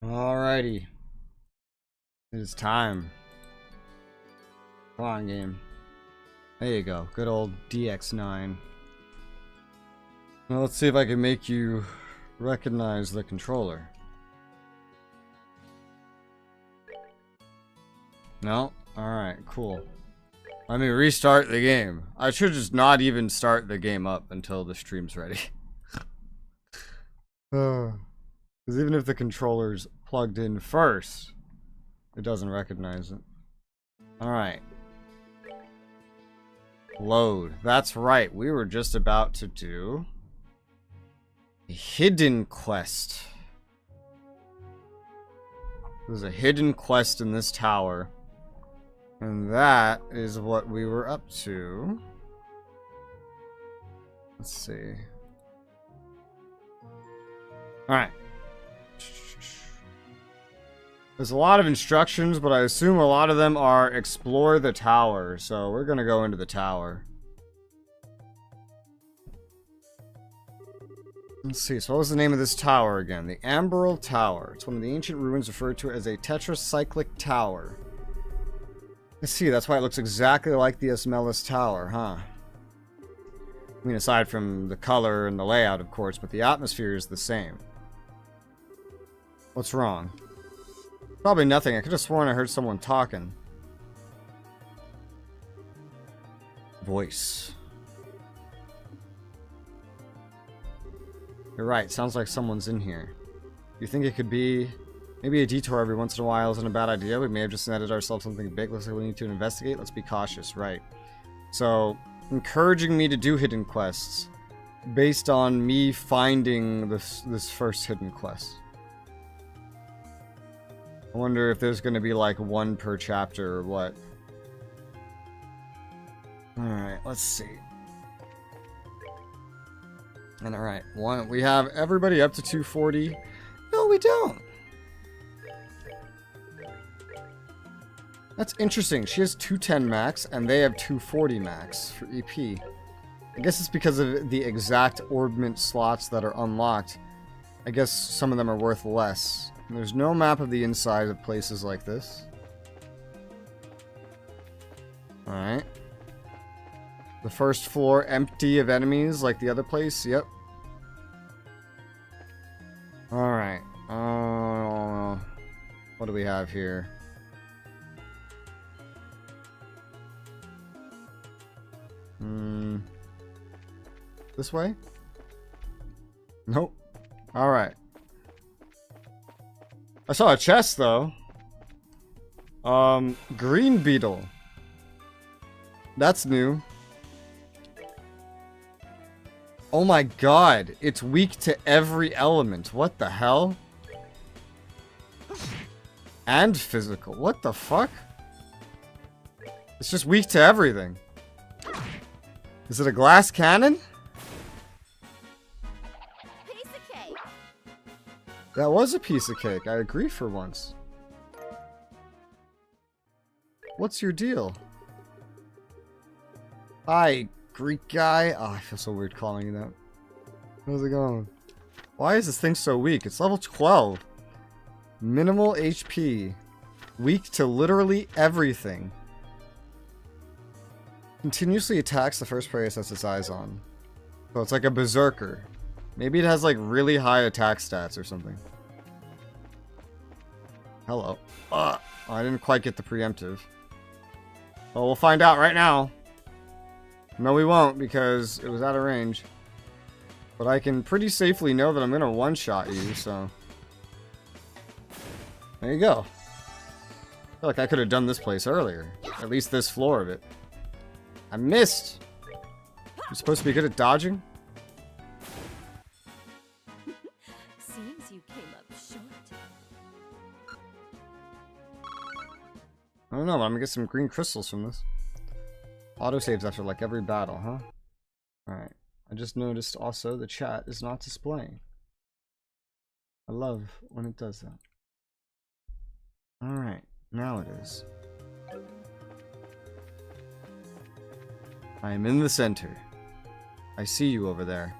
Alrighty. It is time. Come on, game. There you go. Good old DX9. Now let's see if I can make you recognize the controller. No? Alright, cool. Let me restart the game. I should just not even start the game up until the stream's ready. Because even if the controller's plugged in first, it doesn't recognize it. Alright. Load. That's right. We were just about to do a hidden quest. There's a hidden quest in this tower. And that is what we were up to. Let's see. Alright. There's a lot of instructions, but I assume a lot of them are explore the tower. So we're going to go into the tower. Let's see. So what was the name of this tower again? The Amberal Tower. It's one of the ancient ruins referred to as a tetracyclic tower. Let's see. That's why it looks exactly like the Esmelis Tower, huh? I mean, aside from the color and the layout, of course, but the atmosphere is the same. What's wrong? Probably nothing. I could have sworn I heard someone talking. Voice. You're right. Sounds like someone's in here. You think it could be... Maybe a detour every once in a while isn't a bad idea. We may have just netted ourselves something big. Looks like we need to investigate. Let's be cautious. Right. So, encouraging me to do hidden quests. Based on me finding this first hidden quest. I wonder if there's going to be like one per chapter or what. Alright, let's see. And alright, we have everybody up to 240. No, we don't. That's interesting. She has 210 max and they have 240 max for EP. I guess it's because of the exact orbment slots that are unlocked. I guess some of them are worth less. There's no map of the inside of places like this. Alright. The first floor empty of enemies like the other place? Yep. Alright. What do we have here? This way? Nope. Alright. I saw a chest, though. Green beetle. That's new. Oh my god. It's weak to every element. What the hell? And physical. What the fuck? It's just weak to everything. Is it a glass cannon? That was a piece of cake. I agree for once. What's your deal? Hi, Greek guy. Oh, I feel so weird calling you that. How's it going? Why is this thing so weak? It's level 12. Minimal HP. Weak to literally everything. Continuously attacks the first prey it sets its eyes on. So it's like a berserker. Maybe it has like really high attack stats or something. Hello. Oh, I didn't quite get the preemptive. Well, we'll find out right now. No, we won't because it was out of range. But I can pretty safely know that I'm gonna one-shot you, so... There you go. I feel like I could have done this place earlier. At least this floor of it. I missed! You're supposed to be good at dodging? Seems you came up short. I don't know, but I'm gonna get some green crystals from this. Autosaves after like every battle, huh? Alright. I just noticed also the chat is not displaying. I love when it does that. Alright, now it is. I am in the center. I see you over there.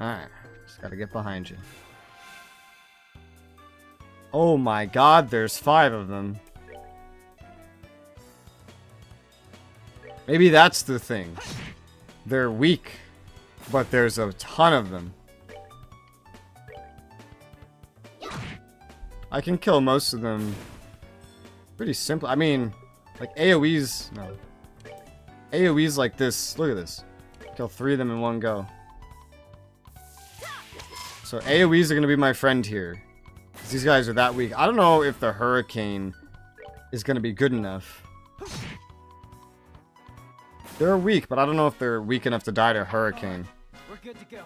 Alright, just gotta get behind you. Oh my god, there's 5 of them. Maybe that's the thing. They're weak, but there's a ton of them. I can kill most of them pretty simple. I mean, like AoEs, no. AoEs like this, look at this. Kill 3 of them in one go. So AoEs are gonna be my friend here. These guys are that weak. I don't know if the hurricane is gonna be good enough. They're weak, but I don't know if they're weak enough to die to hurricane. We're good to go.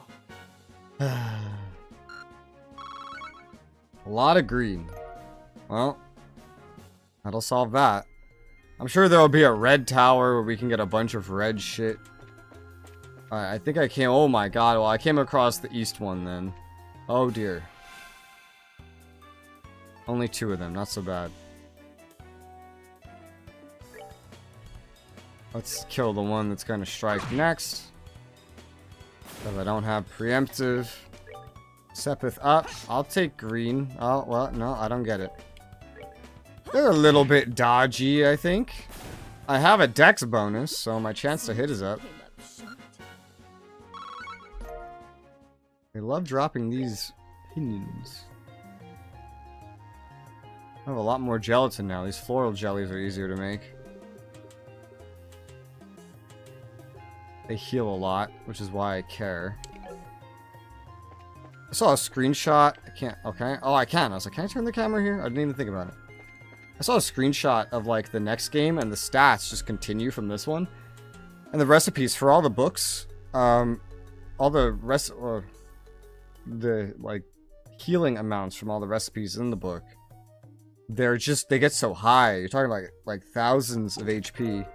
A lot of green. Well, that'll solve that. I'm sure there'll be a red tower where we can get a bunch of red shit. Alright, I think I came... Oh my god, well I came across the east one then. Oh dear. Only 2 of them, not so bad. Let's kill the one that's gonna strike next. Because I don't have preemptive. Sepith up. I'll take green. Oh, well, no, I don't get it. They're a little bit dodgy, I think. I have a dex bonus, so my chance to hit is up. They love dropping these pinions. I have a lot more gelatin now. These floral jellies are easier to make. They heal a lot, which is why I care. I saw a screenshot. I can't. Okay. Oh, I can. I was like, can I turn the camera here? I didn't even think about it. I saw a screenshot of like the next game, and the stats just continue from this one. And the recipes for all the books, all the the like healing amounts from all the recipes in the book, they get so high. You're talking like thousands of HP.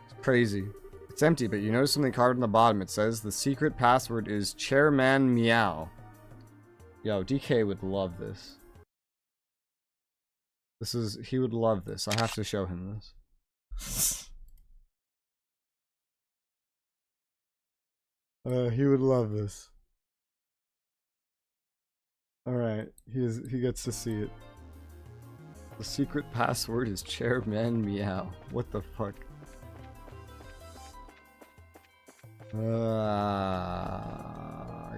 It's crazy. It's empty, but you notice something carved on the bottom. It says the secret password is Chairman Meow. Yo, DK would love this. He would love this. I have to show him this. He would love this. Alright, he gets to see it. The secret password is Chairman Meow. What the fuck? I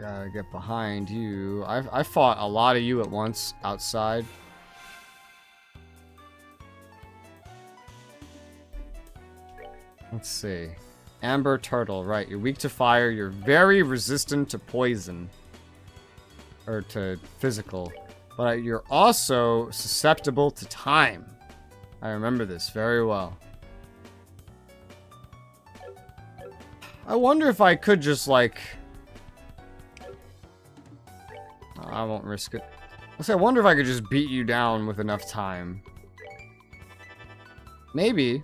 gotta get behind you. I fought a lot of you at once outside. Let's see. Amber Turtle, right. You're weak to fire. You're very resistant to poison. Or to physical. But you're also susceptible to time. I remember this very well. I wonder if I could just, like... Oh, I won't risk it. I wonder if I could just beat you down with enough time. Maybe.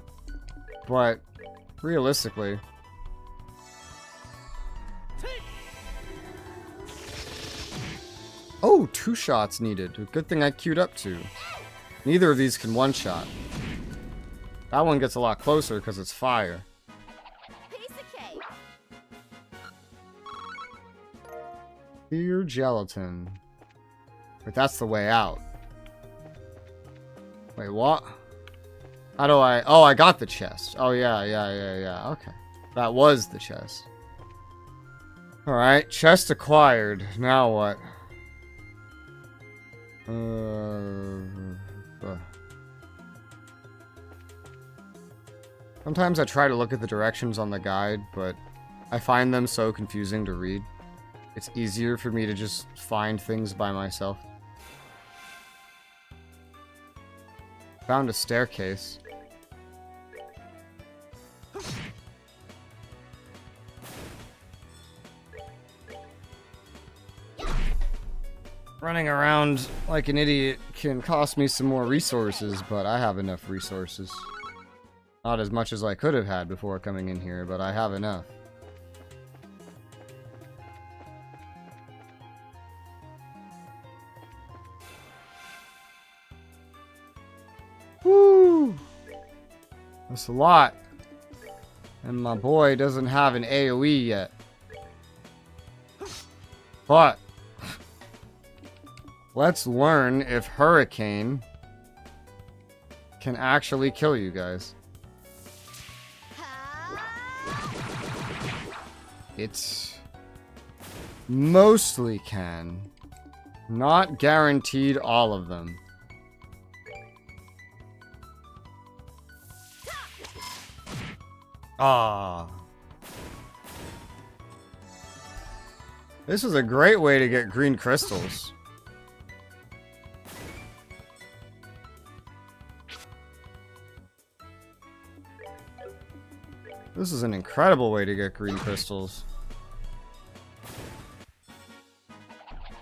But, realistically... Oh, 2 shots needed. Good thing I queued up 2. Neither of these can one-shot. That one gets a lot closer because it's fire. Clear gelatin. Wait, that's the way out. Wait, what? How do I... Oh, I got the chest. Oh, yeah. Okay. That was the chest. Alright, chest acquired. Now what? Sometimes I try to look at the directions on the guide, but I find them so confusing to read. It's easier for me to just find things by myself. Found a staircase. Running around like an idiot can cost me some more resources, but I have enough resources. Not as much as I could have had before coming in here, but I have enough. Woo! That's a lot. And my boy doesn't have an AoE yet. But Let's learn if Hurricane can actually kill you guys. It mostly can. Not guaranteed all of them. Ah. This is a great way to get green crystals. This is an incredible way to get green crystals.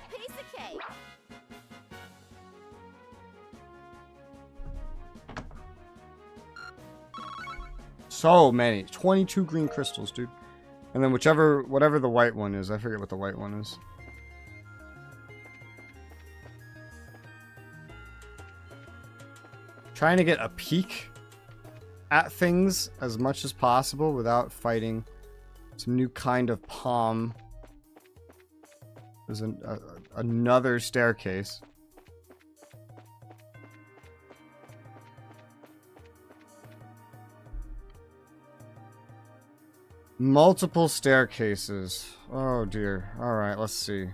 Piece of cake. So many. 22 green crystals, dude. And then whatever the white one is. I forget what the white one is. Trying to get a peek at things as much as possible without fighting some new kind of palm. There's another staircase. Multiple staircases. Oh dear. Alright, let's see.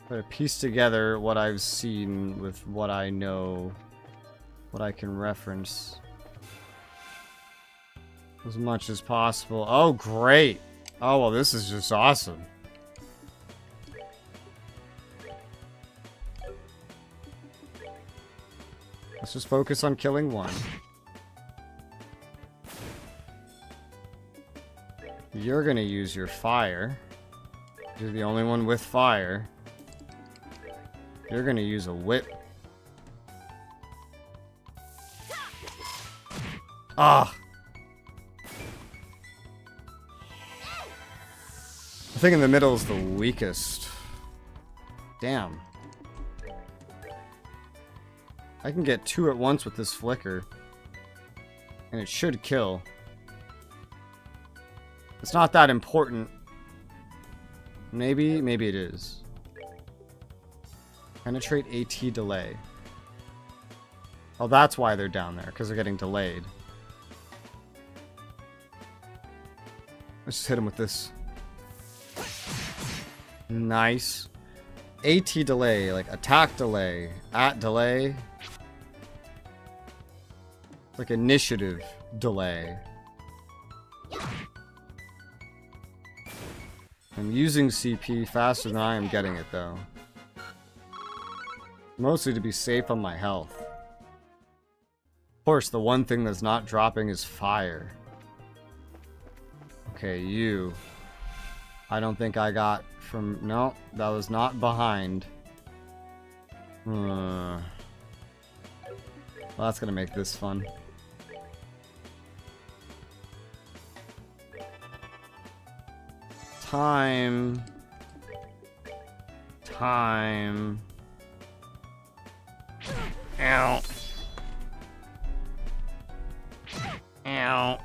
Try to piece together what I've seen with what I know, what I can reference as much as possible. Oh, great! Oh, well, this is just awesome. Let's just focus on killing one. You're gonna use your fire. You're the only one with fire. You're gonna use a whip. Ah! I think in the middle is the weakest. Damn. I can get two at once with this flicker. And it should kill. It's not that important. Maybe it is. Penetrate AT delay. Oh, that's why they're down there, because they're getting delayed. Let's just hit him with this. Nice. AT delay, like attack delay, at delay. Like initiative delay. I'm using CP faster than I am getting it, though. Mostly to be safe on my health. Of course, the one thing that's not dropping is fire. Okay, you. I don't think I got from... No, that was not behind. Well, that's gonna make this fun. Time. Ow. Ow.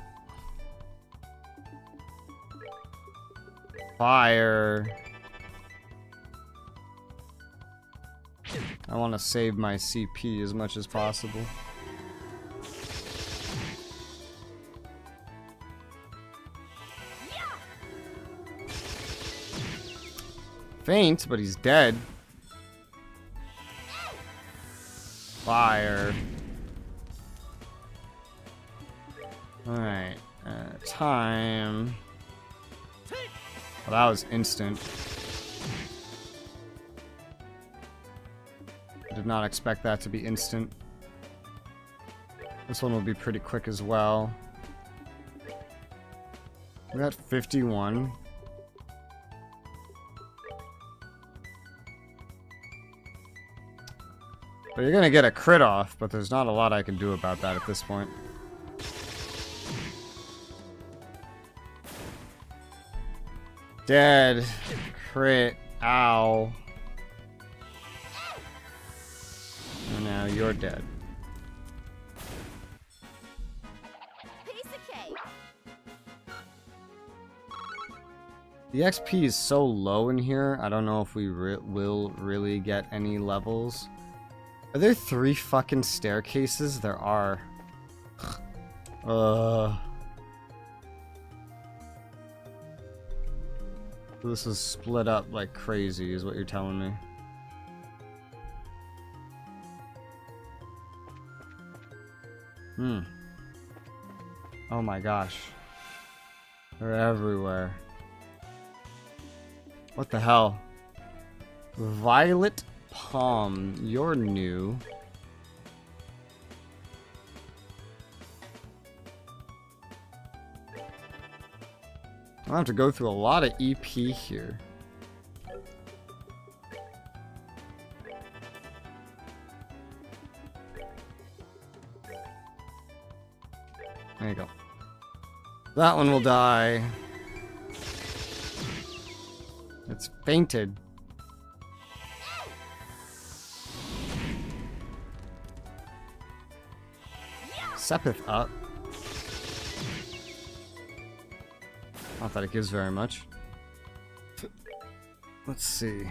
Fire. I want to save my CP as much as possible. Faint, but he's dead. Fire. Alright. Time. Well, that was instant. I did not expect that to be instant. This one will be pretty quick as well. We got 51. But you're gonna get a crit off, but there's not a lot I can do about that at this point. Dead. Crit. Ow. And now you're dead. Piece of cake. The XP is so low in here, I don't know if we will really get any levels. Are there 3 fucking staircases? There are. This is split up like crazy, is what you're telling me. Oh my gosh. They're everywhere. What the hell? Violet Palm, you're new. I'll have to go through a lot of EP here. There you go. That one will die. It's fainted. Sepith up. Not that it gives very much. Let's see.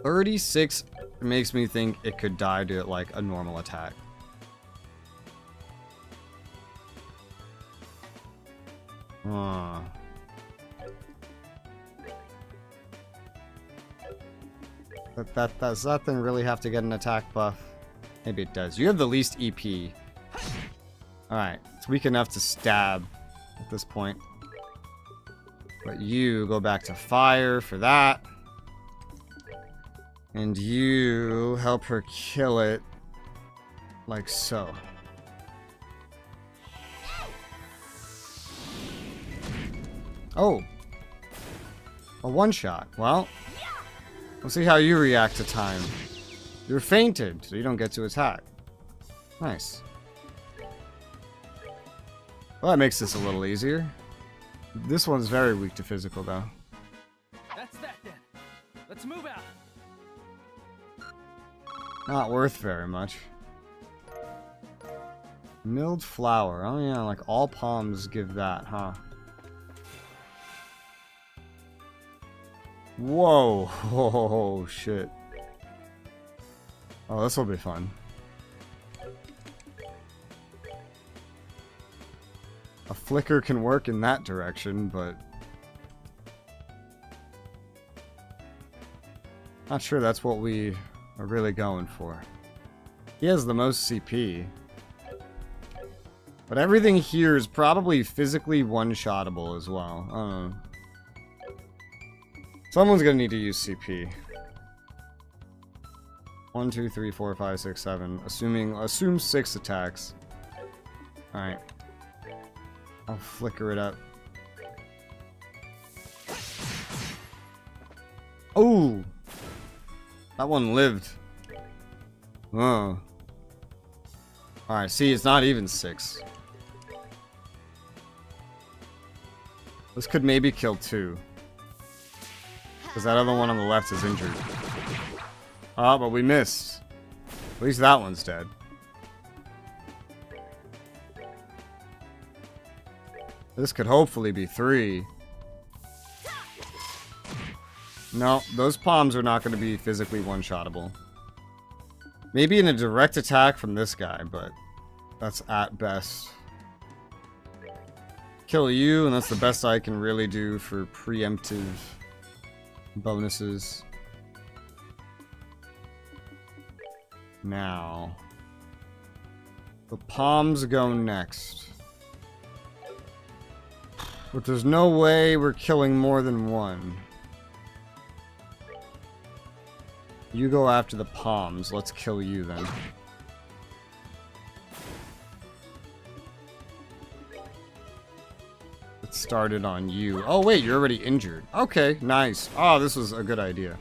36 makes me think it could die to like a normal attack. Does that thing really have to get an attack buff? Maybe it does. You have the least EP. Alright, it's weak enough to stab at this point. But you go back to fire for that. And you help her kill it like so. Oh. A one-shot. Well, we'll see how you react to time. You're fainted, so you don't get to attack. Nice. Well, that makes this a little easier. This one's very weak to physical, though. That's that then. Let's move out. Not worth very much. Milled flour. Oh yeah, like all palms give that, huh? Whoa. Oh, shit. Oh, this will be fun. A flicker can work in that direction, but not sure that's what we are really going for. He has the most CP. But everything here is probably physically one-shottable as well. I don't know. Someone's gonna need to use CP. 1, 2, 3, 4, 5, 6, 7. Assume 6 attacks. Alright. I'll flicker it up. Oh! That one lived. Oh. Alright, see, it's not even 6. This could maybe kill 2. Because that other one on the left is injured. Ah, but we missed. At least that one's dead. This could hopefully be 3. No, those palms are not going to be physically one-shottable. Maybe in a direct attack from this guy, but that's at best. Kill you, and that's the best I can really do for preemptive bonuses. Now, the palms go next. But there's no way we're killing more than one. You go after the palms. Let's kill you then. It started on you. Oh wait, you're already injured. Okay, nice. Oh, this was a good idea.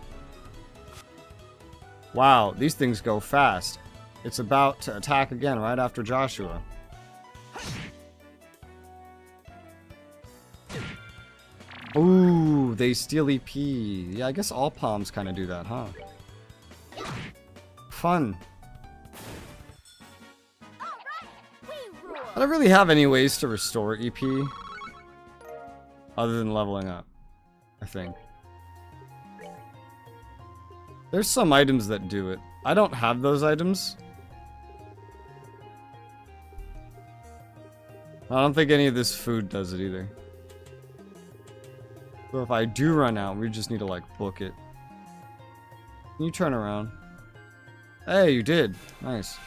Wow, these things go fast. It's about to attack again right after Joshua. Ooh, they steal EP. Yeah, I guess all palms kind of do that, huh? Fun. I don't really have any ways to restore EP. Other than leveling up, I think. There's some items that do it. I don't have those items. I don't think any of this food does it either. So if I do run out, we just need to like book it. Can you turn around? Hey, you did. Nice.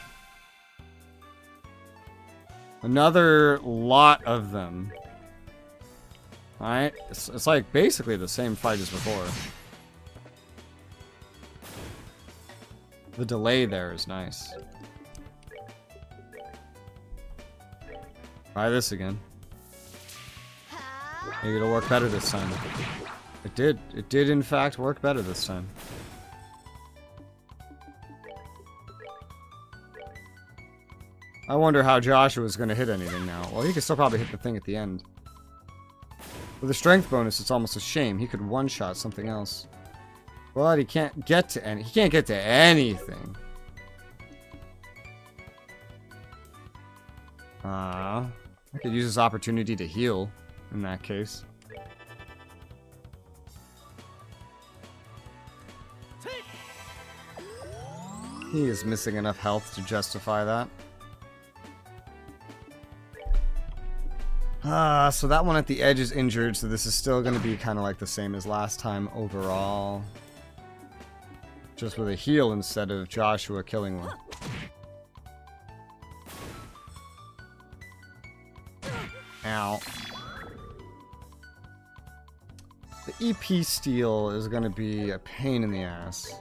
Another lot of them. Alright, it's like basically the same fight as before. The delay there is nice. Try this again. Maybe it'll work better this time. It did. It did in fact work better this time. I wonder how Joshua's gonna hit anything now. Well, he could still probably hit the thing at the end. With a strength bonus, it's almost a shame. He could one-shot something else. But he can't get to anything. I could use this opportunity to heal in that case. He is missing enough health to justify that. So that one at the edge is injured, so this is still going to be kind of like the same as last time overall. Just with a heal instead of Joshua killing one. Ow. The EP steal is going to be a pain in the ass.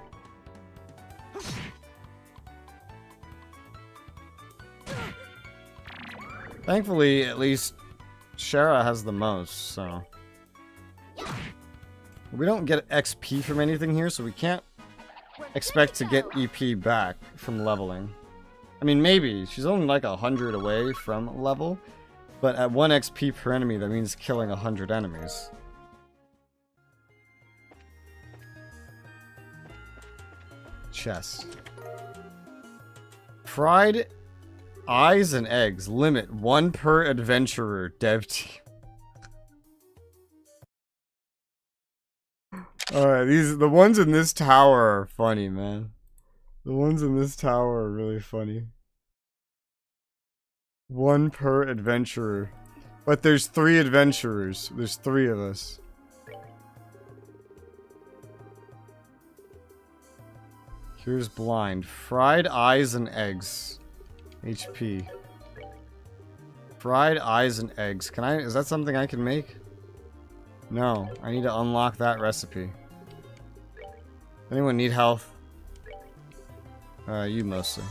Thankfully, at least Shara has the most, so... We don't get XP from anything here, so we can't expect to get EP back from leveling. I mean, maybe. She's only like 100 away from level, but at 1 XP per enemy, that means killing 100 enemies. Chest. Fried eyes and eggs. Limit 1 per adventurer. Dev team. Alright, the ones in this tower are funny, man. The ones in this tower are really funny. 1 per adventurer. But there's 3 adventurers. There's 3 of us. Here's blind. Fried eyes and eggs. HP. Fried eyes and eggs. Is that something I can make? No, I need to unlock that recipe. Anyone need health? You mostly.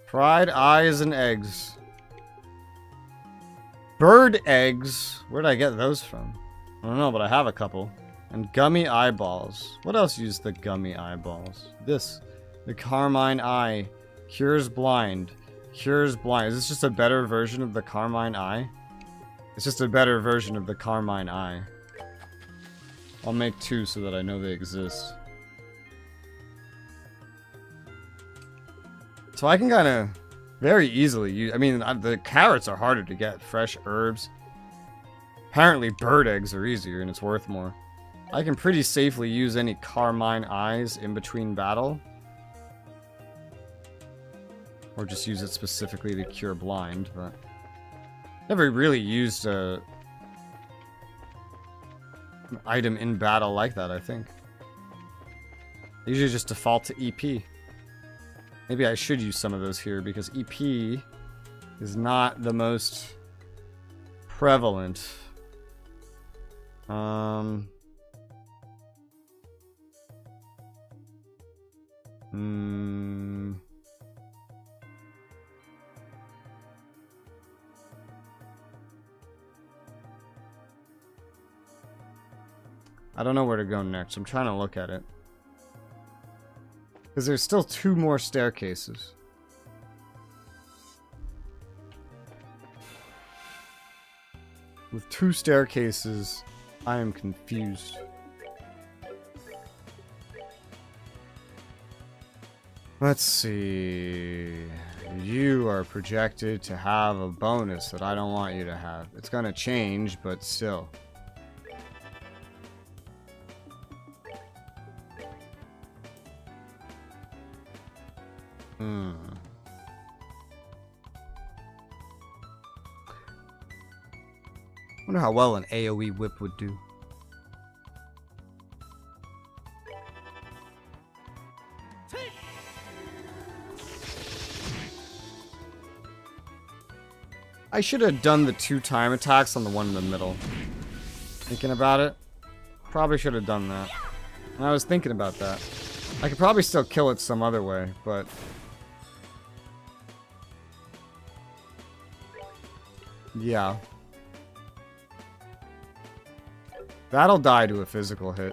Fried eyes and eggs. Bird eggs. Where'd I get those from? I don't know, but I have a couple. And gummy eyeballs. What else used the gummy eyeballs? This. The Carmine Eye. Cures blind. Cures blind. Is this just a better version of the Carmine Eye? It's just a better version of the Carmine Eye. I'll make 2 so that I know they exist. So I can kind of very easily use... I mean, the carrots are harder to get. Fresh herbs. Apparently bird eggs are easier and it's worth more. I can pretty safely use any Carmine Eyes in between battle. Or just use it specifically to cure blind, but... Never really used an item in battle like that, I think. I usually just default to EP. Maybe I should use some of those here, because EP is not the most prevalent. I don't know where to go next. I'm trying to look at it. Because there's still 2 more staircases. With 2 staircases, I am confused. Let's see. you are projected to have a bonus that I don't want you to have. It's gonna change, but still. Wonder how well an AoE whip would do. I should have done the 2 time attacks on the one in the middle. Thinking about it, probably should have done that. I was thinking about that. I could probably still kill it some other way, but... yeah. That'll die to a physical hit.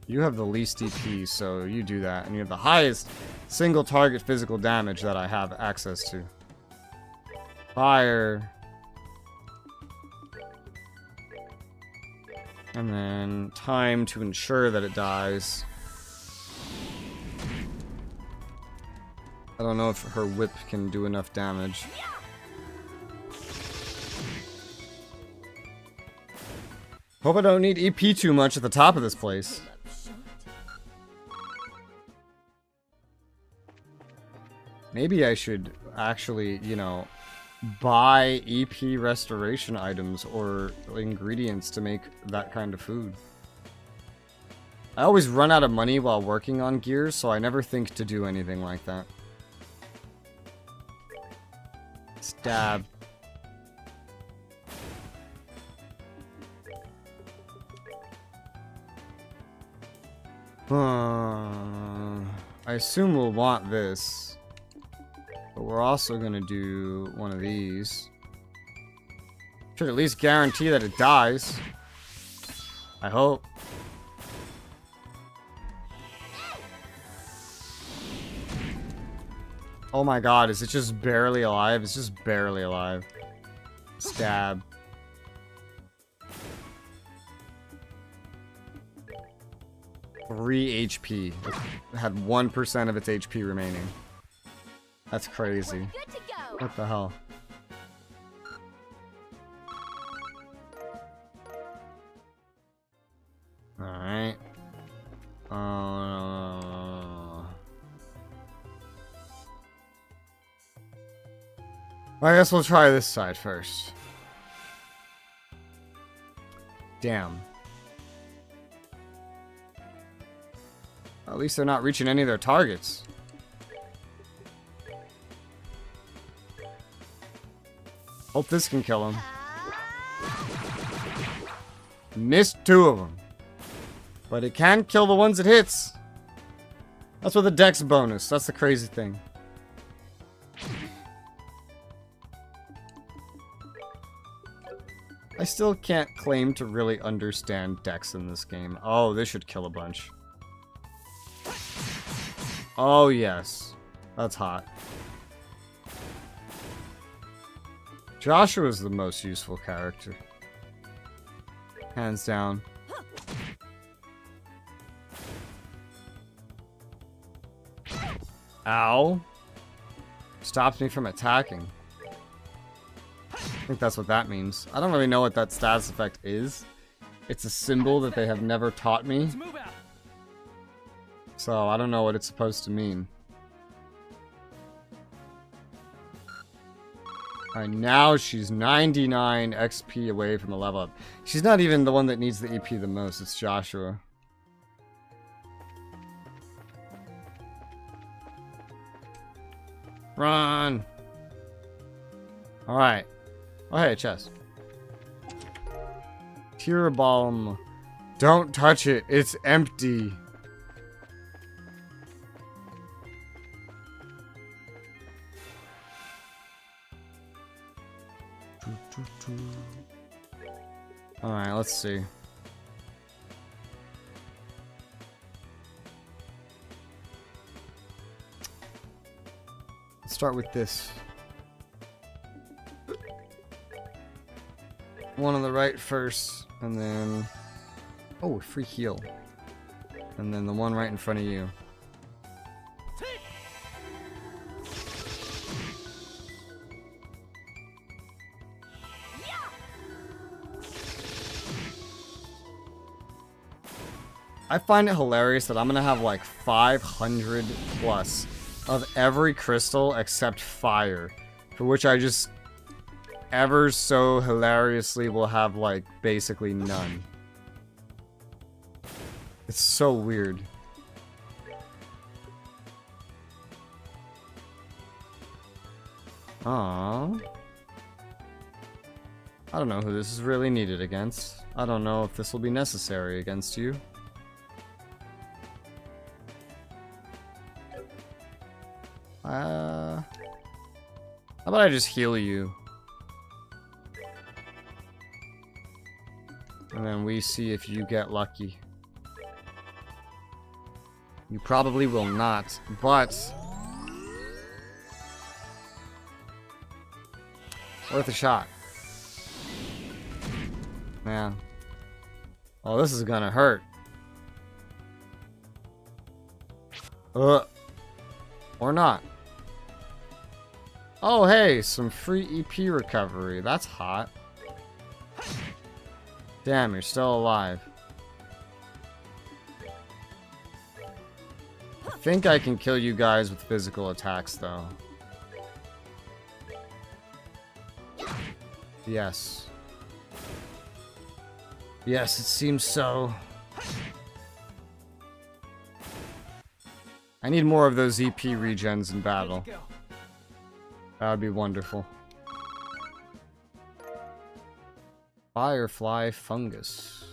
You have the least DP, so you do that. And you have the highest single target physical damage that I have access to. Fire. And then time to ensure that it dies. I don't know if her whip can do enough damage. Hope I don't need EP too much at the top of this place. Maybe I should actually, you know, buy EP restoration items or ingredients to make that kind of food. I always run out of money while working on gears, so I never think to do anything like that. Stab. I assume we'll want this. But we're also gonna do one of these. Should at least guarantee that it dies. I hope. Oh my god, is it just barely alive? It's just barely alive. Stab. Three HP. It had 1% of its HP remaining. That's crazy. Good to go. What the hell? Alright. I guess we'll try this side first. Damn. At least they're not reaching any of their targets. Hope this can kill him. Missed 2 of them. But it can kill the ones it hits. That's with a dex bonus. That's the crazy thing. I still can't claim to really understand dex in this game. Oh, this should kill a bunch. Oh, yes. That's hot. Joshua's the most useful character. Hands down. Ow. Stops me from attacking. I think that's what that means. I don't really know what that status effect is. It's a symbol that they have never taught me. So I don't know what it's supposed to mean. Alright, now she's 99 XP away from a level up. She's not even the one that needs the EP the most, it's Joshua. Run! Alright. Oh hey, chest. Tear Balm. Don't touch it, it's empty. Alright, let's see. Let's start with this. One on the right first, and then... oh, free heal. And then the one right in front of you. I find it hilarious that I'm gonna have like 500 plus of every crystal except fire, for which I just ever so hilariously will have like basically none. It's so weird. Aww. I don't know who this is really needed against. I don't know if this will be necessary against you. How about I just heal you? And then we see if you get lucky. You probably will not, but worth a shot. Man. Oh, this is gonna hurt. Or not. Oh, hey, some free EP recovery. That's hot. Damn, you're still alive. I think I can kill you guys with physical attacks, though. Yes. Yes, it seems so. I need more of those EP regens in battle. That would be wonderful. Firefly fungus.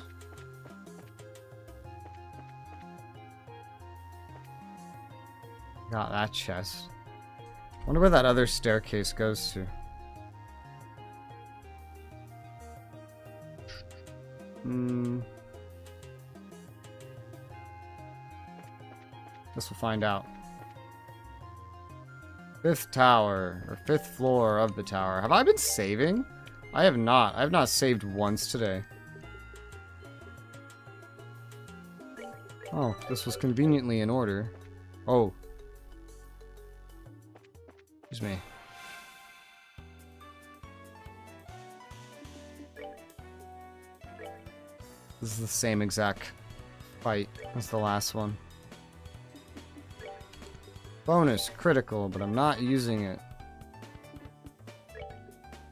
Got that chest. Wonder where that other staircase goes to. Guess we'll find out. 5th tower, or 5th floor of the tower. Have I been saving? I have not. I have not saved once today. Oh, this was conveniently in order. Oh. Excuse me. This is the same exact fight as the last one. Bonus, critical, but I'm not using it.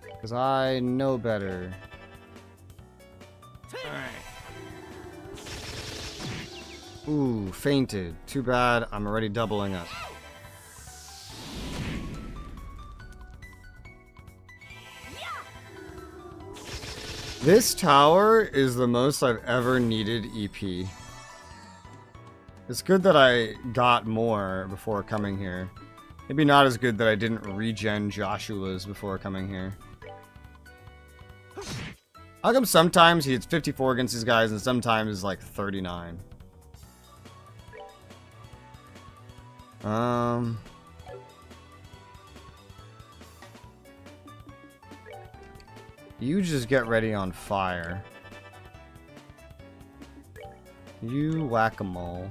Because I know better. Alright. Ooh, fainted. Too bad, I'm already doubling up. This tower is the most I've ever needed EP. It's good that I got more before coming here. Maybe not as good that I didn't regen Joshua's before coming here. How come sometimes he hits 54 against these guys and sometimes it's like 39? You just get ready on fire. You whack-a-mole.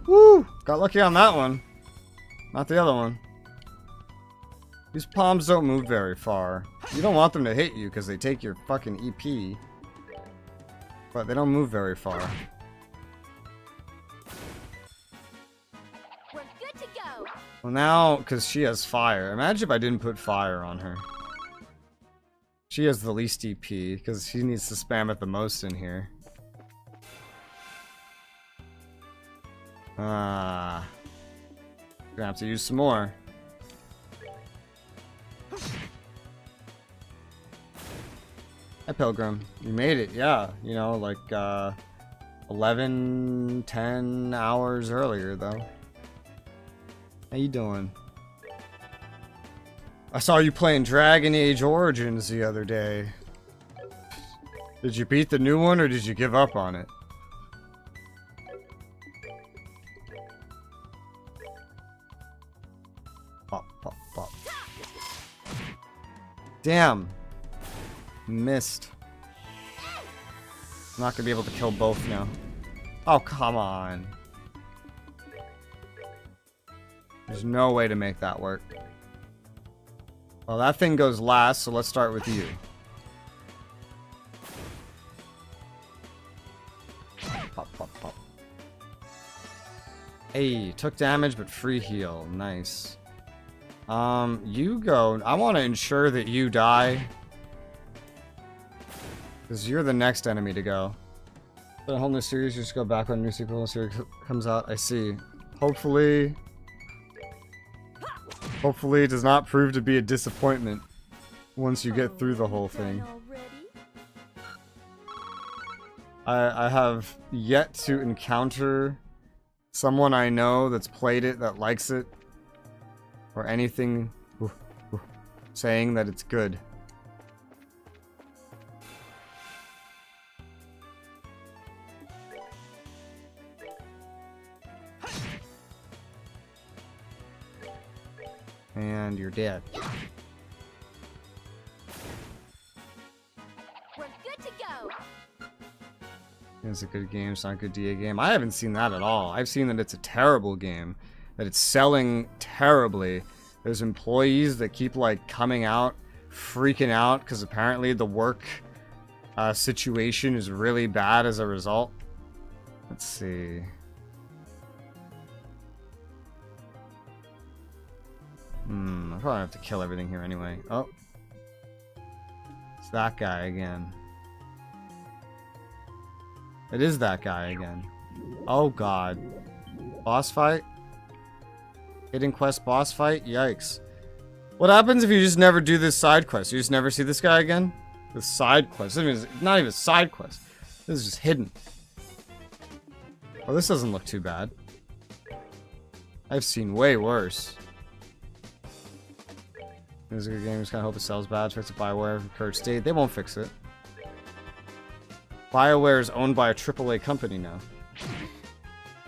Woo! Got lucky on that one. Not the other one. These palms don't move very far. You don't want them to hit you because they take your fucking EP. But they don't move very far. We're good to go. Well now, because she has fire. Imagine if I didn't put fire on her. She has the least EP because she needs to spam it the most in here. Gonna have to use some more. Hi, Pilgrim. You made it, yeah. You know, like 11, 10 hours earlier, though. How you doing? I saw you playing Dragon Age Origins the other day. Did you beat the new one, or did you give up on it? Pop, pop, pop. Damn. Missed. I'm not gonna be able to kill both now. Oh, come on. There's no way to make that work. Well, that thing goes last, so let's start with you. Pop, pop, pop. Hey, took damage, but free heal. Nice. You go. I want to ensure that you die. Because you're the next enemy to go. But a whole new series, you just go back when a new sequel series comes out. I see. Hopefully it does not prove to be a disappointment once you get through the whole thing. I have yet to encounter someone I know that's played it, that likes it, or anything saying that it's good. And you're dead. We're good to go. It's a good game, it's not a good DA game. I haven't seen that at all. I've seen that it's a terrible game, that it's selling terribly. There's employees that keep like coming out, freaking out because apparently the work situation is really bad as a result. Let's see. I probably have to kill everything here anyway. Oh. It's that guy again. It is that guy again. Oh god. Boss fight? Hidden quest boss fight? Yikes. What happens if you just never do this side quest? You just never see this guy again? The side quest. I mean, it's not even a side quest. This is just hidden. Oh, this doesn't look too bad. I've seen way worse. This is a good game. Just kind of hope it sells bad. Fix it BioWare. Current state. They won't fix it. BioWare is owned by a AAA company now.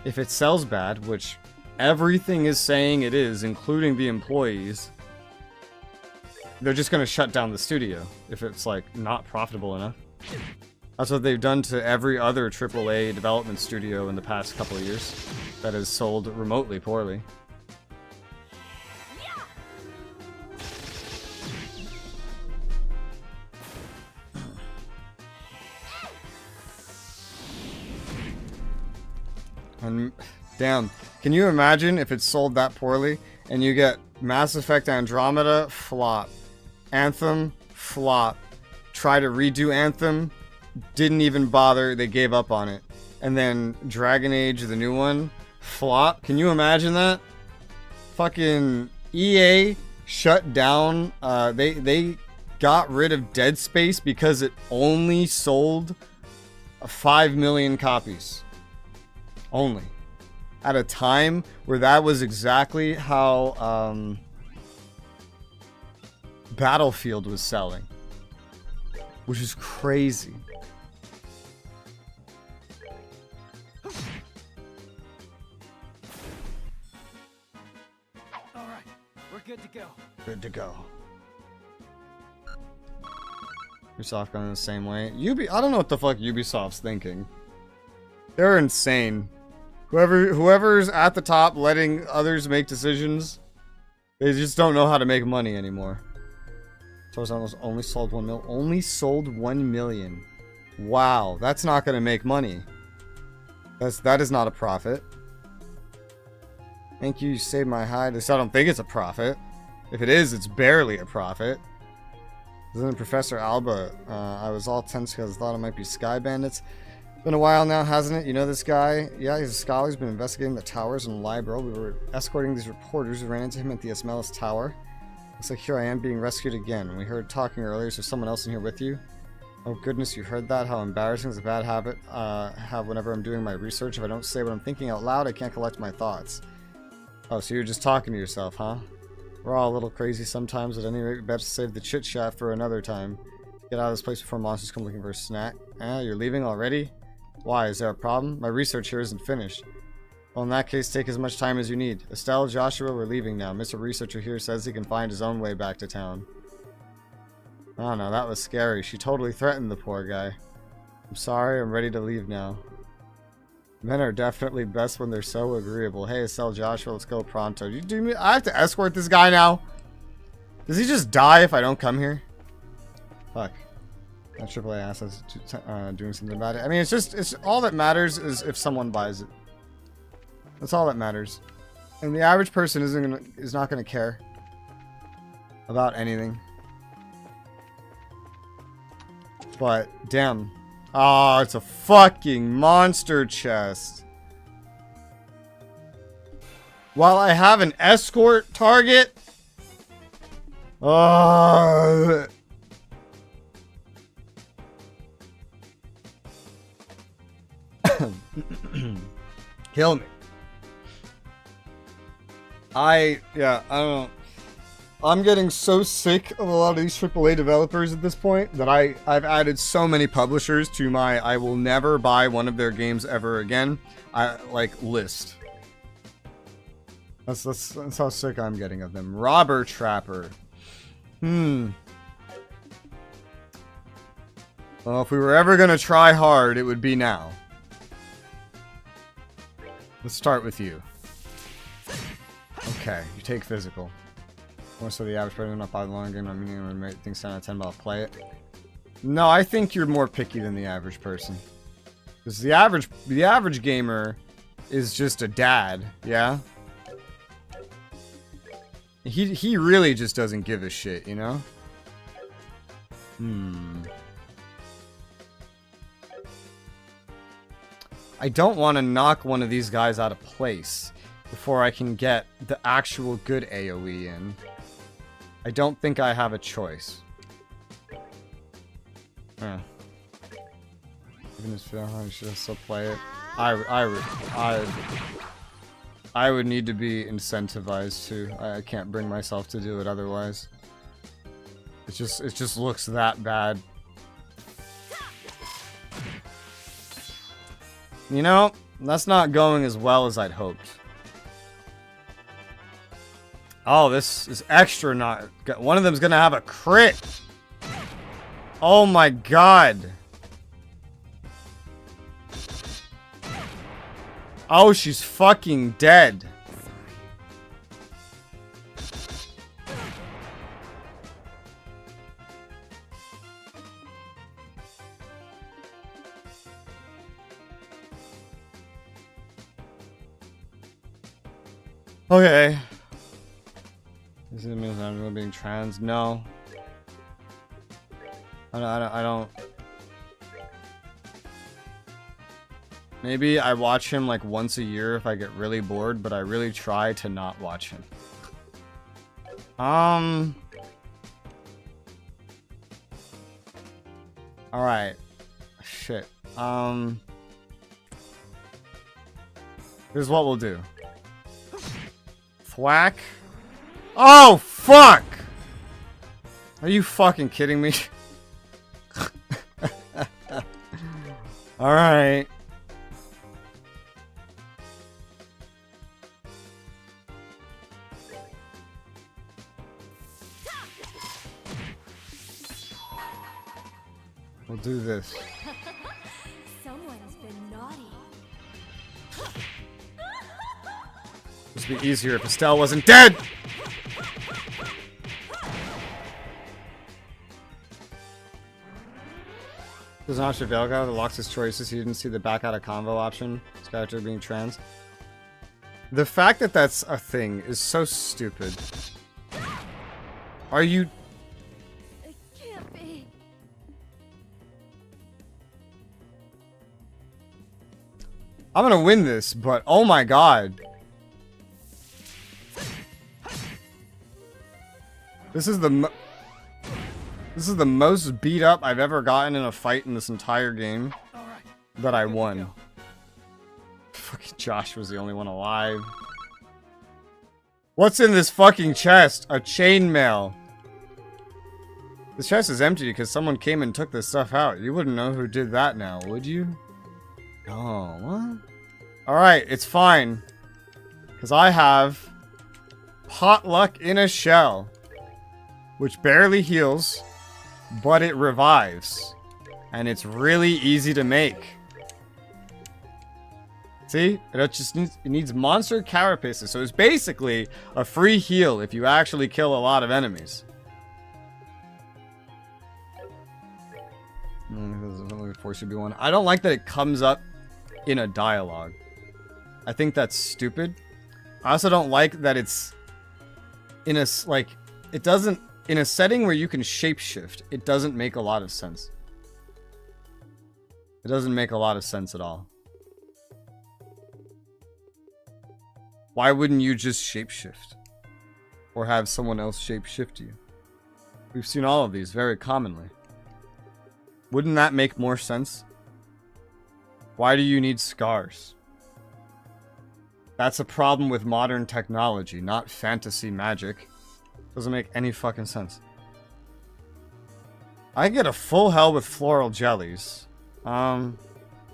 If it sells bad, which everything is saying it is, including the employees, they're just going to shut down the studio if it's like not profitable enough. That's what they've done to every other AAA development studio in the past couple of years that has sold remotely poorly. And damn, can you imagine if it's sold that poorly and you get Mass Effect Andromeda, flop. Anthem, flop. Try to redo Anthem, didn't even bother, they gave up on it. And then Dragon Age, the new one, flop. Can you imagine that? Fucking EA shut down, they got rid of Dead Space because it only sold 5 million copies. Only. At a time where that was exactly how Battlefield was selling. Which is crazy. Alright, we're good to go. Good to go. Ubisoft going the same way. I don't know what the fuck Ubisoft's thinking. They're insane. Whoever's at the top letting others make decisions, they just don't know how to make money anymore. Toros only sold 1 million. Only sold 1 million. Wow, that's not going to make money. That is not a profit. Thank you, you saved my hide. I don't think it's a profit. If it is, it's barely a profit. Isn't Professor Alba? I was all tense because I thought it might be Sky Bandits. Been a while now, hasn't it? You know this guy? Yeah, he's a scholar. He's been investigating the towers in the library. We were escorting these reporters who ran into him at the Esmelis Tower. Looks like here I am being rescued again. We heard talking earlier. Is there someone else in here with you? Oh goodness, you heard that? How embarrassing. It's a bad habit I have whenever I'm doing my research. If I don't say what I'm thinking out loud, I can't collect my thoughts. Oh, so you're just talking to yourself, huh? We're all a little crazy sometimes. At any rate, we better save the chit chat for another time. Get out of this place before monsters come looking for a snack. You're leaving already? Why? Is there a problem? My research here isn't finished. Well, in that case, take as much time as you need. Estelle, Joshua, we're leaving now. Mr. Researcher here says he can find his own way back to town. Oh no, that was scary. She totally threatened the poor guy. I'm sorry, I'm ready to leave now. Men are definitely best when they're so agreeable. Hey, Estelle, Joshua, let's go pronto. I have to escort this guy now? Does he just die if I don't come here? Fuck. That AAA assets doing something about it. I mean, it's all that matters is if someone buys it. That's all that matters. And the average person is not gonna care about anything. But damn. Oh, it's a fucking monster chest. While I have an escort target. Oh. Kill me. I don't know. I'm getting so sick of a lot of these AAA developers at this point that I've added so many publishers to my I will never buy one of their games ever again list. That's how sick I'm getting of them. Robber Trapper. Well, if we were ever gonna try hard, it would be now. Let's start with you. Okay, you take physical. More so the average person not buy the long game, I mean, I'm gonna think 10 out of 10, but I'll play it. No, I think you're more picky than the average person. Because the average gamer is just a dad, yeah? He really just doesn't give a shit, you know? I don't want to knock one of these guys out of place before I can get the actual good AoE in. I don't think I have a choice. Even if I should still play it. I would need to be incentivized to. I can't bring myself to do it otherwise. It just looks that bad. You know, that's not going as well as I'd hoped. Oh, this is extra not... One of them's gonna have a crit! Oh my god! Oh, she's fucking dead. Okay. Does it mean I'm being trans? No. I don't. Maybe I watch him like once a year if I get really bored, but I really try to not watch him. Alright. Shit. Here's what we'll do. Thwack. Oh, fuck! Are you fucking kidding me? Alright. We'll do this. Someone's been naughty. This would be easier if Estelle wasn't dead! There's an option Velga that locks his choices. He didn't see the back out of convo option. His character being trans. The fact that that's a thing is so stupid. Are you... It can't be. I'm gonna win this, but oh my god. This is the most beat up I've ever gotten in a fight in this entire game that I won. Fucking Josh was the only one alive. What's in this fucking chest? A chainmail. This chest is empty because someone came and took this stuff out. You wouldn't know who did that now, would you? Oh, what? Alright, it's fine. Because I have Potluck in a Shell. Which barely heals, but it revives. And it's really easy to make. See? It needs monster carapaces. So it's basically a free heal if you actually kill a lot of enemies. Force would be one. I don't like that it comes up in a dialogue. I think that's stupid. I also don't like that it's in a, like, it doesn't, in a setting where you can shapeshift, it doesn't make a lot of sense. It doesn't make a lot of sense at all. Why wouldn't you just shapeshift? Or have someone else shapeshift you? We've seen all of these very commonly. Wouldn't that make more sense? Why do you need scars? That's a problem with modern technology, not fantasy magic. Doesn't make any fucking sense. I get a full hell with floral jellies. What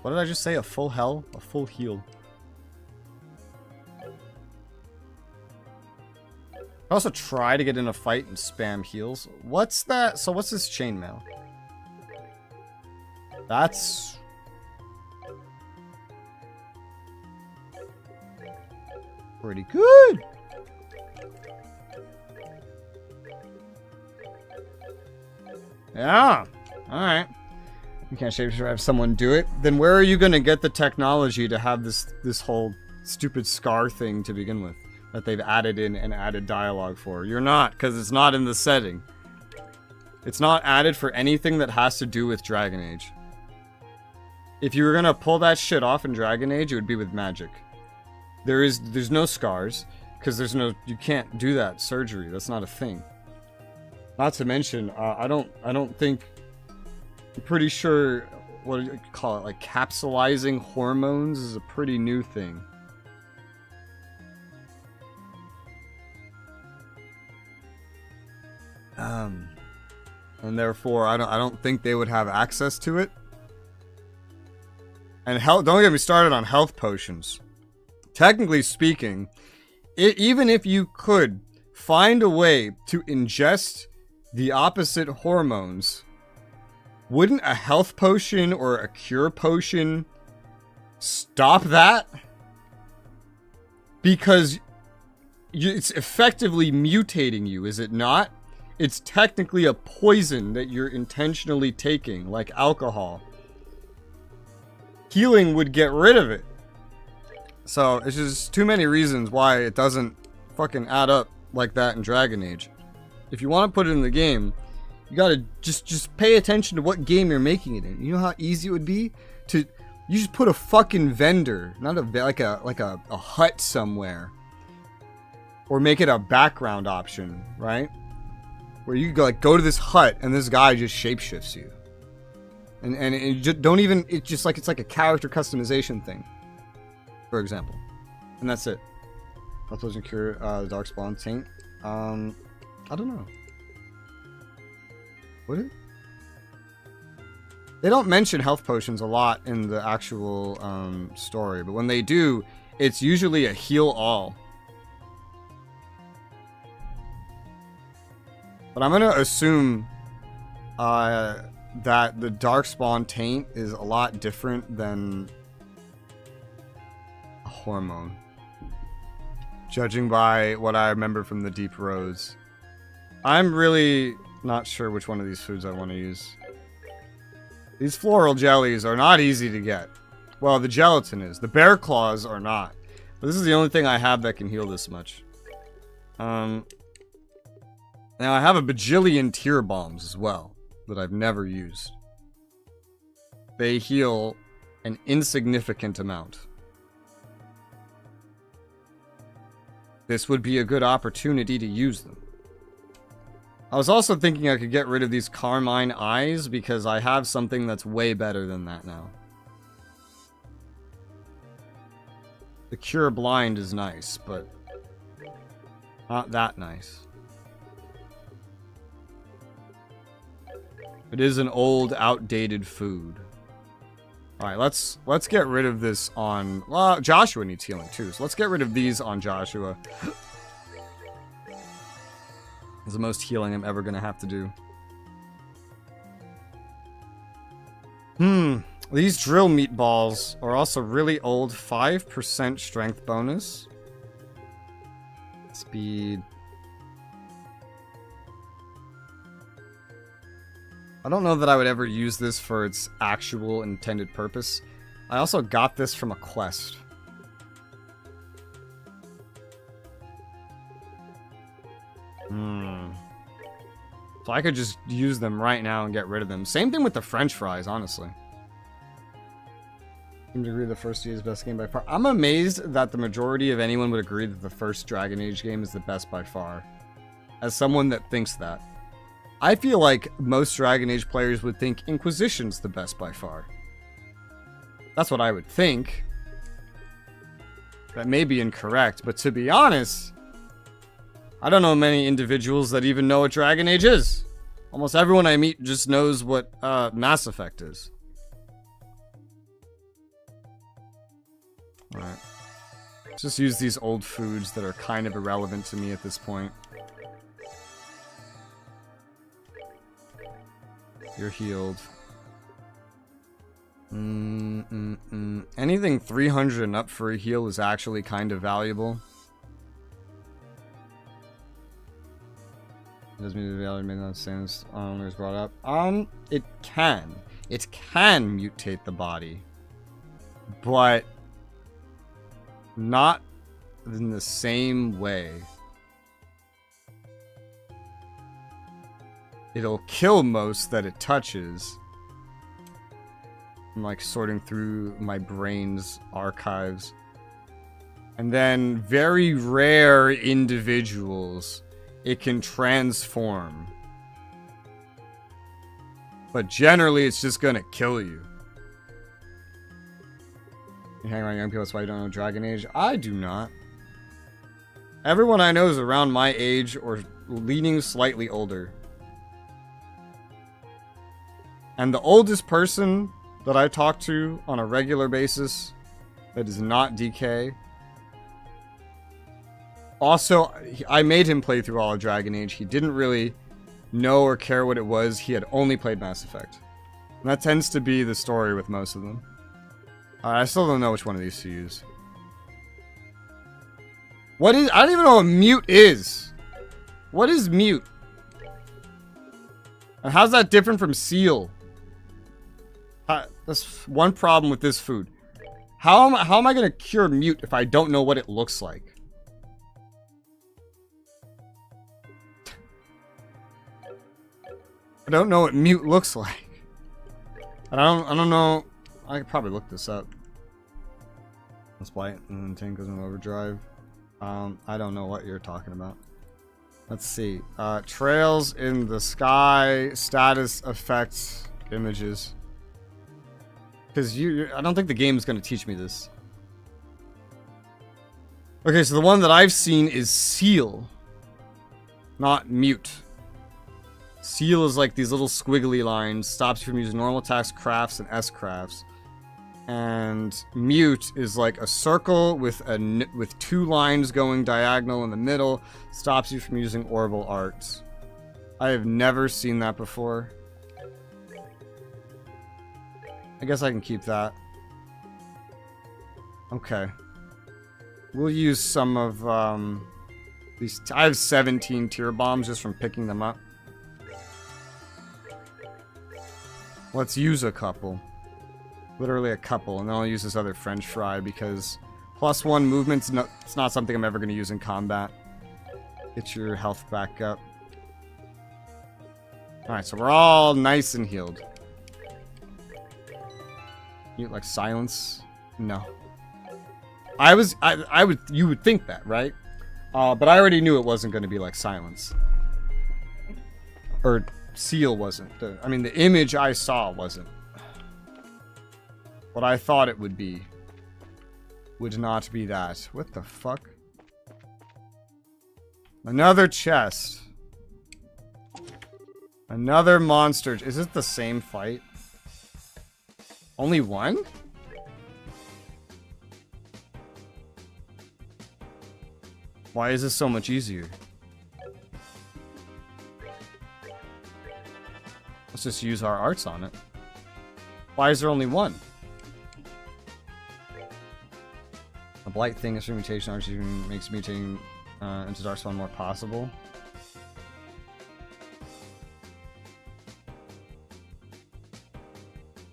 did I just say? A full hell? A full heal. I also try to get in a fight and spam heals. What's that? So what's this chainmail? That's... pretty good. Yeah. Alright. You can't shapeshift, have someone do it. Then where are you going to get the technology to have this whole stupid scar thing to begin with? That they've added in and added dialogue for. You're not, because it's not in the setting. It's not added for anything that has to do with Dragon Age. If you were going to pull that shit off in Dragon Age, it would be with magic. There's no scars, because you can't do that surgery. That's not a thing. Not to mention, I don't think, I'm pretty sure, what do you call it, like capsulizing hormones is a pretty new thing. And therefore, I don't think they would have access to it. And don't get me started on health potions. Technically speaking, even if you could find a way to ingest the opposite hormones, wouldn't a health potion or a cure potion stop that? Because it's effectively mutating you, is it not? It's technically a poison that you're intentionally taking, like alcohol. Healing would get rid of it. So, it's just too many reasons why it doesn't fucking add up like that in Dragon Age. If you want to put it in the game, you gotta just pay attention to what game you're making it in. You know how easy it would be to... You just put a fucking vendor, not like a hut somewhere. Or make it a background option, right? Where you go to this hut and this guy just shapeshifts you. And it just don't even... it's like a character customization thing. For example. And that's it. Health potion cure the Darkspawn taint. I don't know. Would it? They don't mention health potions a lot in the actual story, but when they do, it's usually a heal all. But I'm gonna assume that the Darkspawn taint is a lot different than a hormone. Judging by what I remember from the Deep Roads. I'm really not sure which one of these foods I want to use. These floral jellies are not easy to get. Well, the gelatin is. The bear claws are not. But this is the only thing I have that can heal this much. Now I have a bajillion tear bombs as well that I've never used. They heal an insignificant amount. This would be a good opportunity to use them. I was also thinking I could get rid of these carmine eyes because I have something that's way better than that now. The Cure Blind is nice, but not that nice. It is an old, outdated food. Alright, let's get rid of this on... Well, Joshua needs healing too, so let's get rid of these on Joshua. It's the most healing I'm ever gonna have to do. These drill meatballs are also really old. 5% strength bonus. Speed. I don't know that I would ever use this for its actual intended purpose. I also got this from a quest. So I could just use them right now and get rid of them. Same thing with the French fries, honestly. Seem to agree the first year is the best game by far. I'm amazed that the majority of anyone would agree that the first Dragon Age game is the best by far. As someone that thinks that. I feel like most Dragon Age players would think Inquisition's the best by far. That's what I would think. That may be incorrect, but to be honest, I don't know many individuals that even know what Dragon Age is. Almost everyone I meet just knows what Mass Effect is. Alright. Let's just use these old foods that are kind of irrelevant to me at this point. You're healed. Anything 300 and up for a heal is actually kind of valuable. Doesn't mean the value may not stand as owners brought up. It can. It can mutate the body. But not in the same way. It'll kill most that it touches. I'm like sorting through my brain's archives. And then very rare individuals it can transform. But generally it's just gonna kill you. You hang around young people, that's why you don't know Dragon Age? I do not. Everyone I know is around my age or leaning slightly older. And the oldest person that I talk to on a regular basis that is not DK. Also, I made him play through all of Dragon Age. He didn't really know or care what it was. He had only played Mass Effect. And that tends to be the story with most of them. I still don't know which one of these to use. What is... I don't even know what mute is. What is mute? And how's that different from seal? That's one problem with this food. How am I going to cure mute if I don't know what it looks like? I don't know what mute looks like. And I don't know. I could probably look this up. Let's play it and then tank goes in overdrive. I don't know what you're talking about. Let's see. Trails in the sky, status effects, images. Because I don't think the game is going to teach me this. Okay, so the one that I've seen is seal, not mute. Seal is like these little squiggly lines, stops you from using normal attacks, crafts, and S crafts. And mute is like a circle with two lines going diagonal in the middle, stops you from using orbital arts. I have never seen that before. I guess I can keep that. Okay. We'll use some of these. I have 17 tier bombs just from picking them up. Let's use a couple. Literally a couple, and then I'll use this other French fry because +1 movement's it's not something I'm ever going to use in combat. Get your health back up. Alright, so we're all nice and healed. You like silence? No. You would think that, right? But I already knew it wasn't going to be like silence. Or seal wasn't. I mean, the image I saw wasn't. What I thought it would be would not be that. What the fuck? Another chest. Another monster. Is it the same fight? Only one? Why is this so much easier? Let's just use our arts on it. Why is there only one? A blight thing is for mutation. Archie makes mutating into Darkspawn more possible.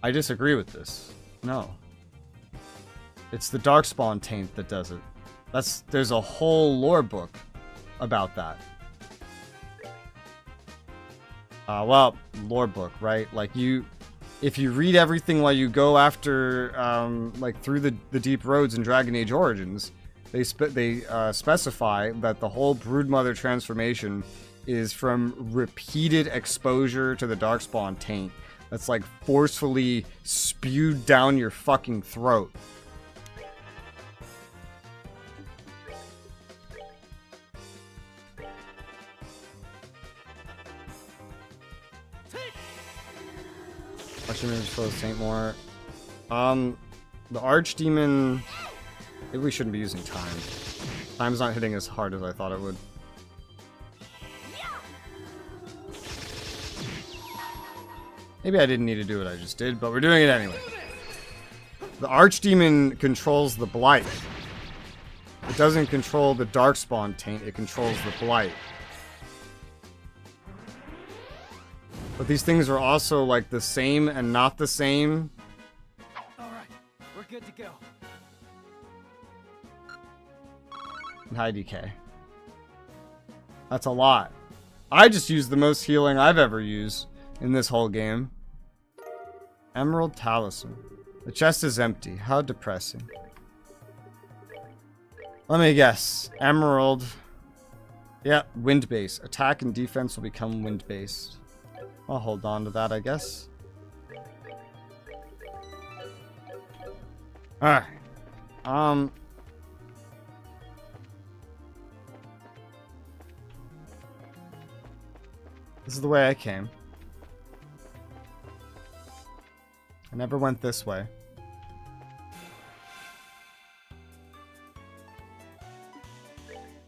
I disagree with this. No. It's the Darkspawn taint that does it. There's a whole lore book about that. Well, lore book, right? Like if you read everything while you go after, like through the deep roads in Dragon Age Origins, they specify that the whole Broodmother transformation is from repeated exposure to the Darkspawn taint. That's like forcefully spewed down your fucking throat. Archdemon shows Saint more. The Archdemon. Maybe we shouldn't be using time. Time's not hitting as hard as I thought it would. Maybe I didn't need to do what I just did, but we're doing it anyway. The Archdemon controls the Blight. It doesn't control the Darkspawn taint, it controls the Blight. But these things are also like the same and not the same. Alright, we're good to go. And high DK. That's a lot. I just used the most healing I've ever used in this whole game. Emerald Talisman. The chest is empty. How depressing. Let me guess. Emerald. Yep, wind base. Attack and defense will become wind based. I'll hold on to that, I guess. Alright. This is the way I came. I never went this way.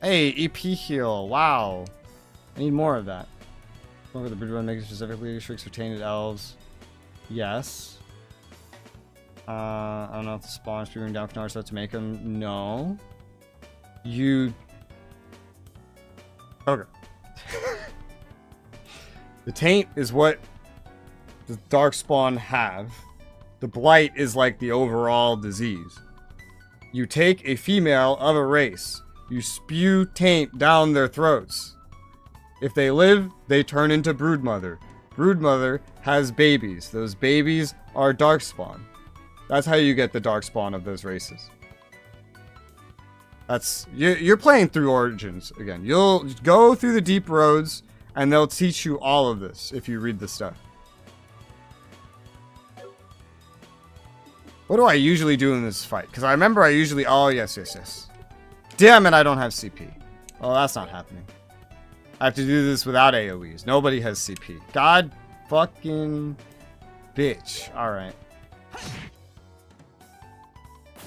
Hey, EP heal. Wow. I need more of that. Look at the Broodmother makes specifically shrinks for tainted elves. Yes. I don't know if the spawn spewing down can start to make them. No. You. Okay. The taint is what the Darkspawn have. The Blight is like the overall disease. You take a female of a race. You spew taint down their throats. If they live, they turn into Broodmother. Broodmother has babies. Those babies are Darkspawn. That's how you get the Darkspawn of those races. You're playing through Origins again. You'll go through the deep roads, and they'll teach you all of this if you read the stuff. What do I usually do in this fight? Because I remember I usually... Oh, yes. Damn it, I don't have CP. Oh, that's not happening. I have to do this without AoEs. Nobody has CP. God fucking bitch. Alright.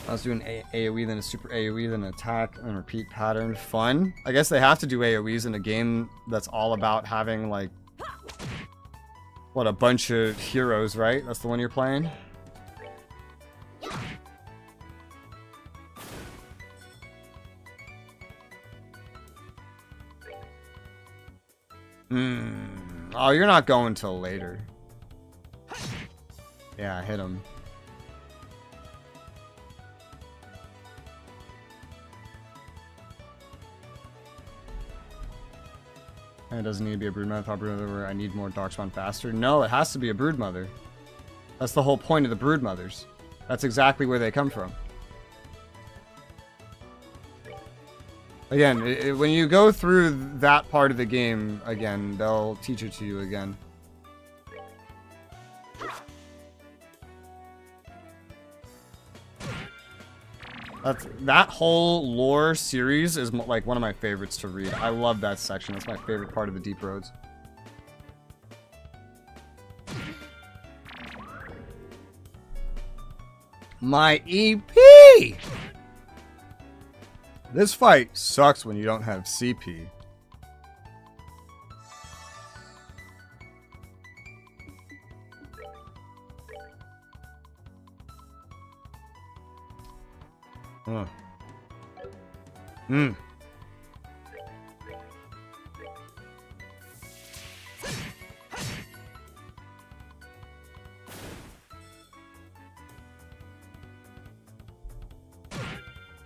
I was doing AoE, then a super AoE, then an attack, and repeat pattern. Fun. I guess they have to do AoEs in a game that's all about having, like... What, a bunch of heroes, right? That's the one you're playing? Oh, you're not going till later. Yeah, hit him. And it doesn't need to be a Broodmother. I thought Broodmother, I need more Darkspawn faster. No, it has to be a Broodmother. That's the whole point of the Broodmothers. That's exactly where they come from. Again, when you go through that part of the game again, they'll teach it to you again. That whole lore series is like one of my favorites to read. I love that section. That's my favorite part of the Deep Roads. My EP! This fight sucks when you don't have CP.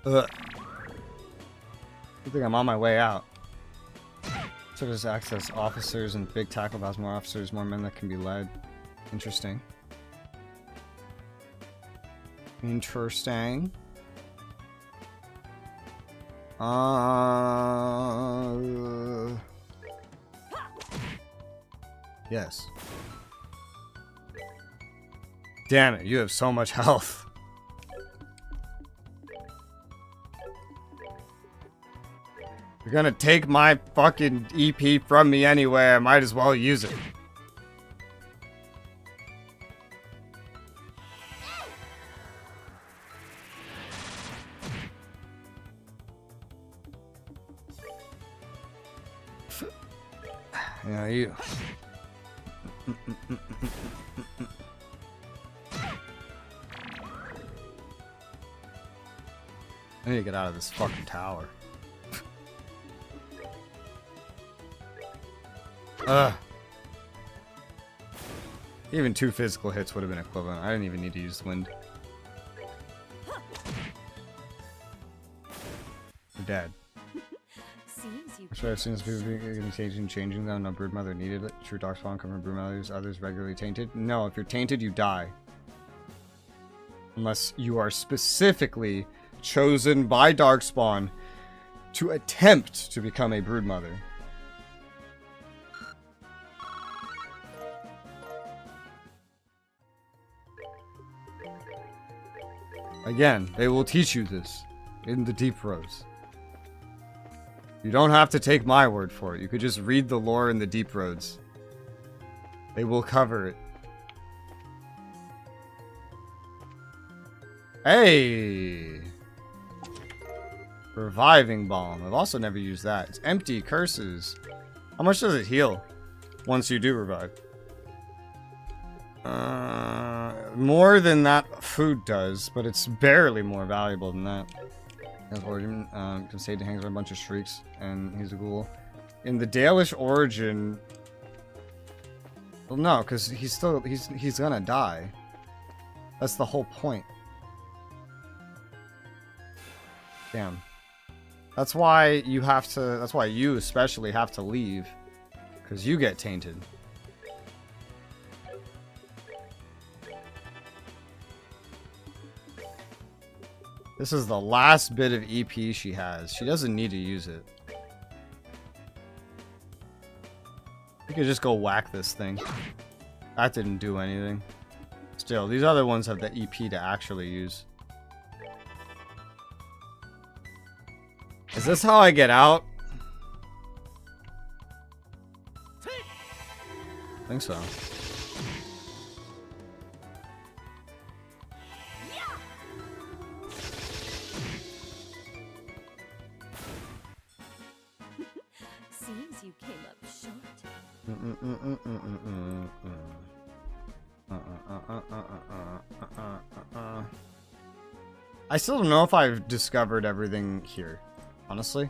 Ugh. I think I'm on my way out. So does access officers and big tackle has more officers, more men that can be led. Interesting. Interesting. Yes. Damn it, you have so much health. You're gonna take my fucking EP from me anyway, I might as well use it. Yeah, you. I need to get out of this fucking tower. Ugh. Even 2 physical hits would have been equivalent. I didn't even need to use the wind. You're dead. I've seen this people getting changing though. No broodmother needed it. True darkspawn come from broodmothers. Others regularly tainted. No, if you're tainted, you die. Unless you are specifically chosen by darkspawn to attempt to become a broodmother. Again, they will teach you this in the Deep Roads. You don't have to take my word for it. You could just read the lore in the Deep Roads. They will cover it. Hey! Reviving Balm. I've also never used that. It's empty. Curses. How much does it heal once you do revive? More than that food does, but it's barely more valuable than that. His origin can say he hangs on a bunch of shrieks, and he's a ghoul. In the Dalish origin, well, no, because he's gonna die. That's the whole point. Damn. That's why you have to. That's why you especially have to leave, because you get tainted. This is the last bit of EP she has. She doesn't need to use it. You could just go whack this thing. That didn't do anything. Still, these other ones have the EP to actually use. Is this how I get out? I think so. Seems you came up short. I still don't know if I've discovered everything here. Honestly,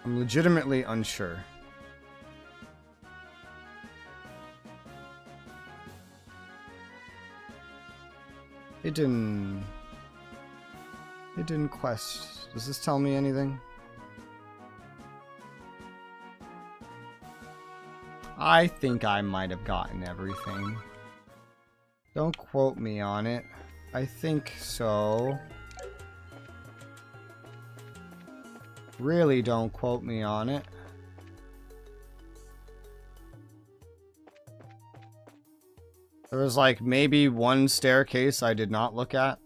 I'm legitimately unsure. Hidden quest. Does this tell me anything? I think I might have gotten everything. Don't quote me on it. I think so. Really don't quote me on it. There was like maybe one staircase I did not look at.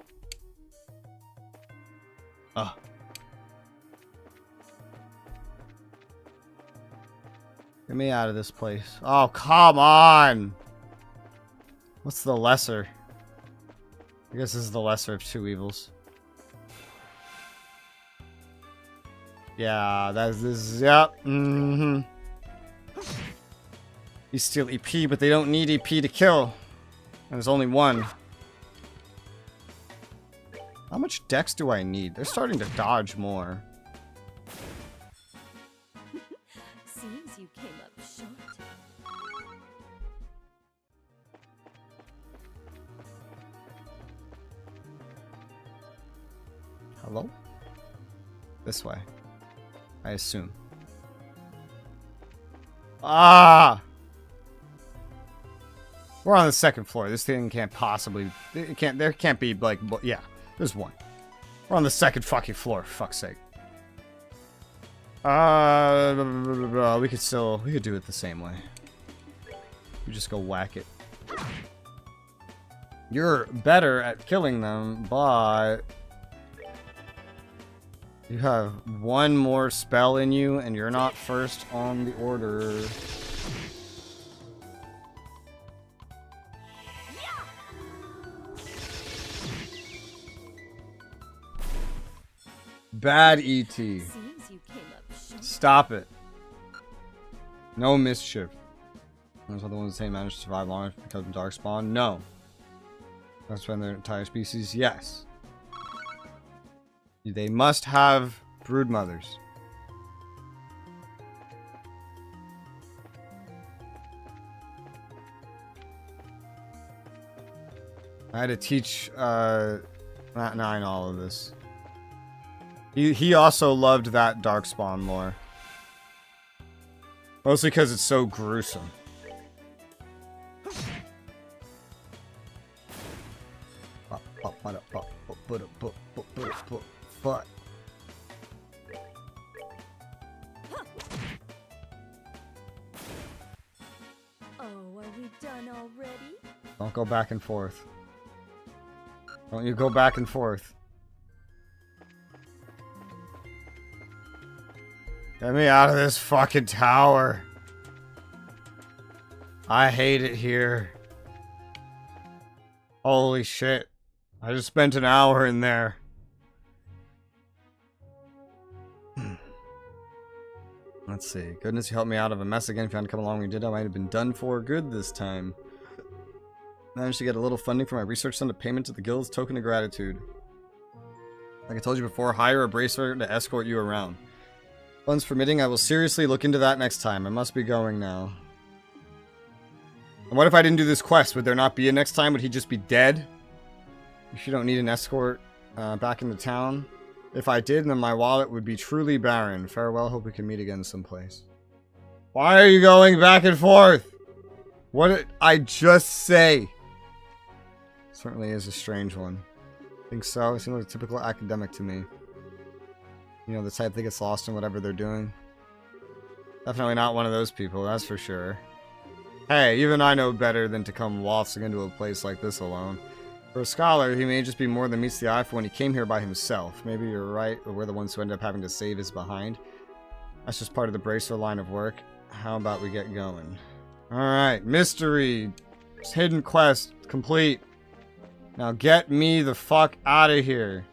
Ugh. Get me out of this place. Oh, come on! What's the lesser? I guess this is the lesser of two evils. Yeah, that's this. Yep. You steal EP, but they don't need EP to kill. And there's only one. How much dex do I need? They're starting to dodge more. Seems you came up short. Hello? This way. I assume. Ah! We're on the second floor. This thing can't possibly... There can't be, like... Yeah, there's one. We're on the second fucking floor, for fuck's sake. We could do it the same way. You just go whack it. You're better at killing them, but... You have one more spell in you, and you're not first on the order. Bad ET. Seems you came up short. Stop it. No mischief. Those other ones that managed to survive long enough to become darkspawn? No. That's when their entire species? Yes. They must have broodmothers. I had to teach Matt 9 all of this. He also loved that darkspawn lore. Mostly because it's so gruesome. Fuck. Oh, are we done already? Don't go back and forth. Don't you go back and forth. Get me out of this fucking tower. I hate it here. Holy shit. I just spent an hour in there. Let's see. Goodness, you helped me out of a mess again. If you hadn't come along when you did, I might have been done for good this time. Managed to get a little funding for my research, send a payment to the guild's token of gratitude. Like I told you before, hire a bracer to escort you around. Funds permitting, I will seriously look into that next time. I must be going now. And what if I didn't do this quest? Would there not be a next time? Would he just be dead? If you don't need an escort back into town. If I did, then my wallet would be truly barren. Farewell, hope we can meet again someplace. Why are you going back and forth? What did I just say? Certainly is a strange one. Think so? It seems like a typical academic to me. You know, the type that gets lost in whatever they're doing. Definitely not one of those people, that's for sure. Hey, even I know better than to come waltzing into a place like this alone. For a scholar, he may just be more than meets the eye for when he came here by himself. Maybe you're right, or we're the ones who end up having to save his behind. That's just part of the bracer line of work. How about we get going? Alright, mystery. Hidden quest complete. Now get me the fuck out of here.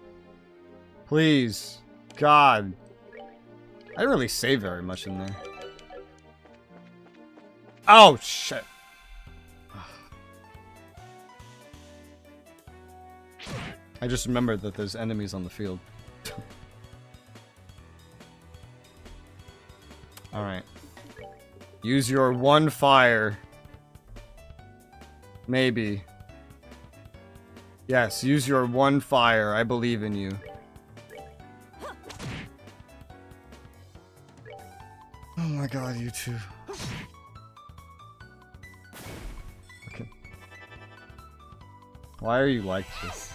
Please. God. I didn't really save very much in there. Oh, shit. I just remembered that there's enemies on the field. Alright. Use your one fire. Maybe. Yes, use your one fire. I believe in you. Oh my god, you two. Okay. Why are you like this?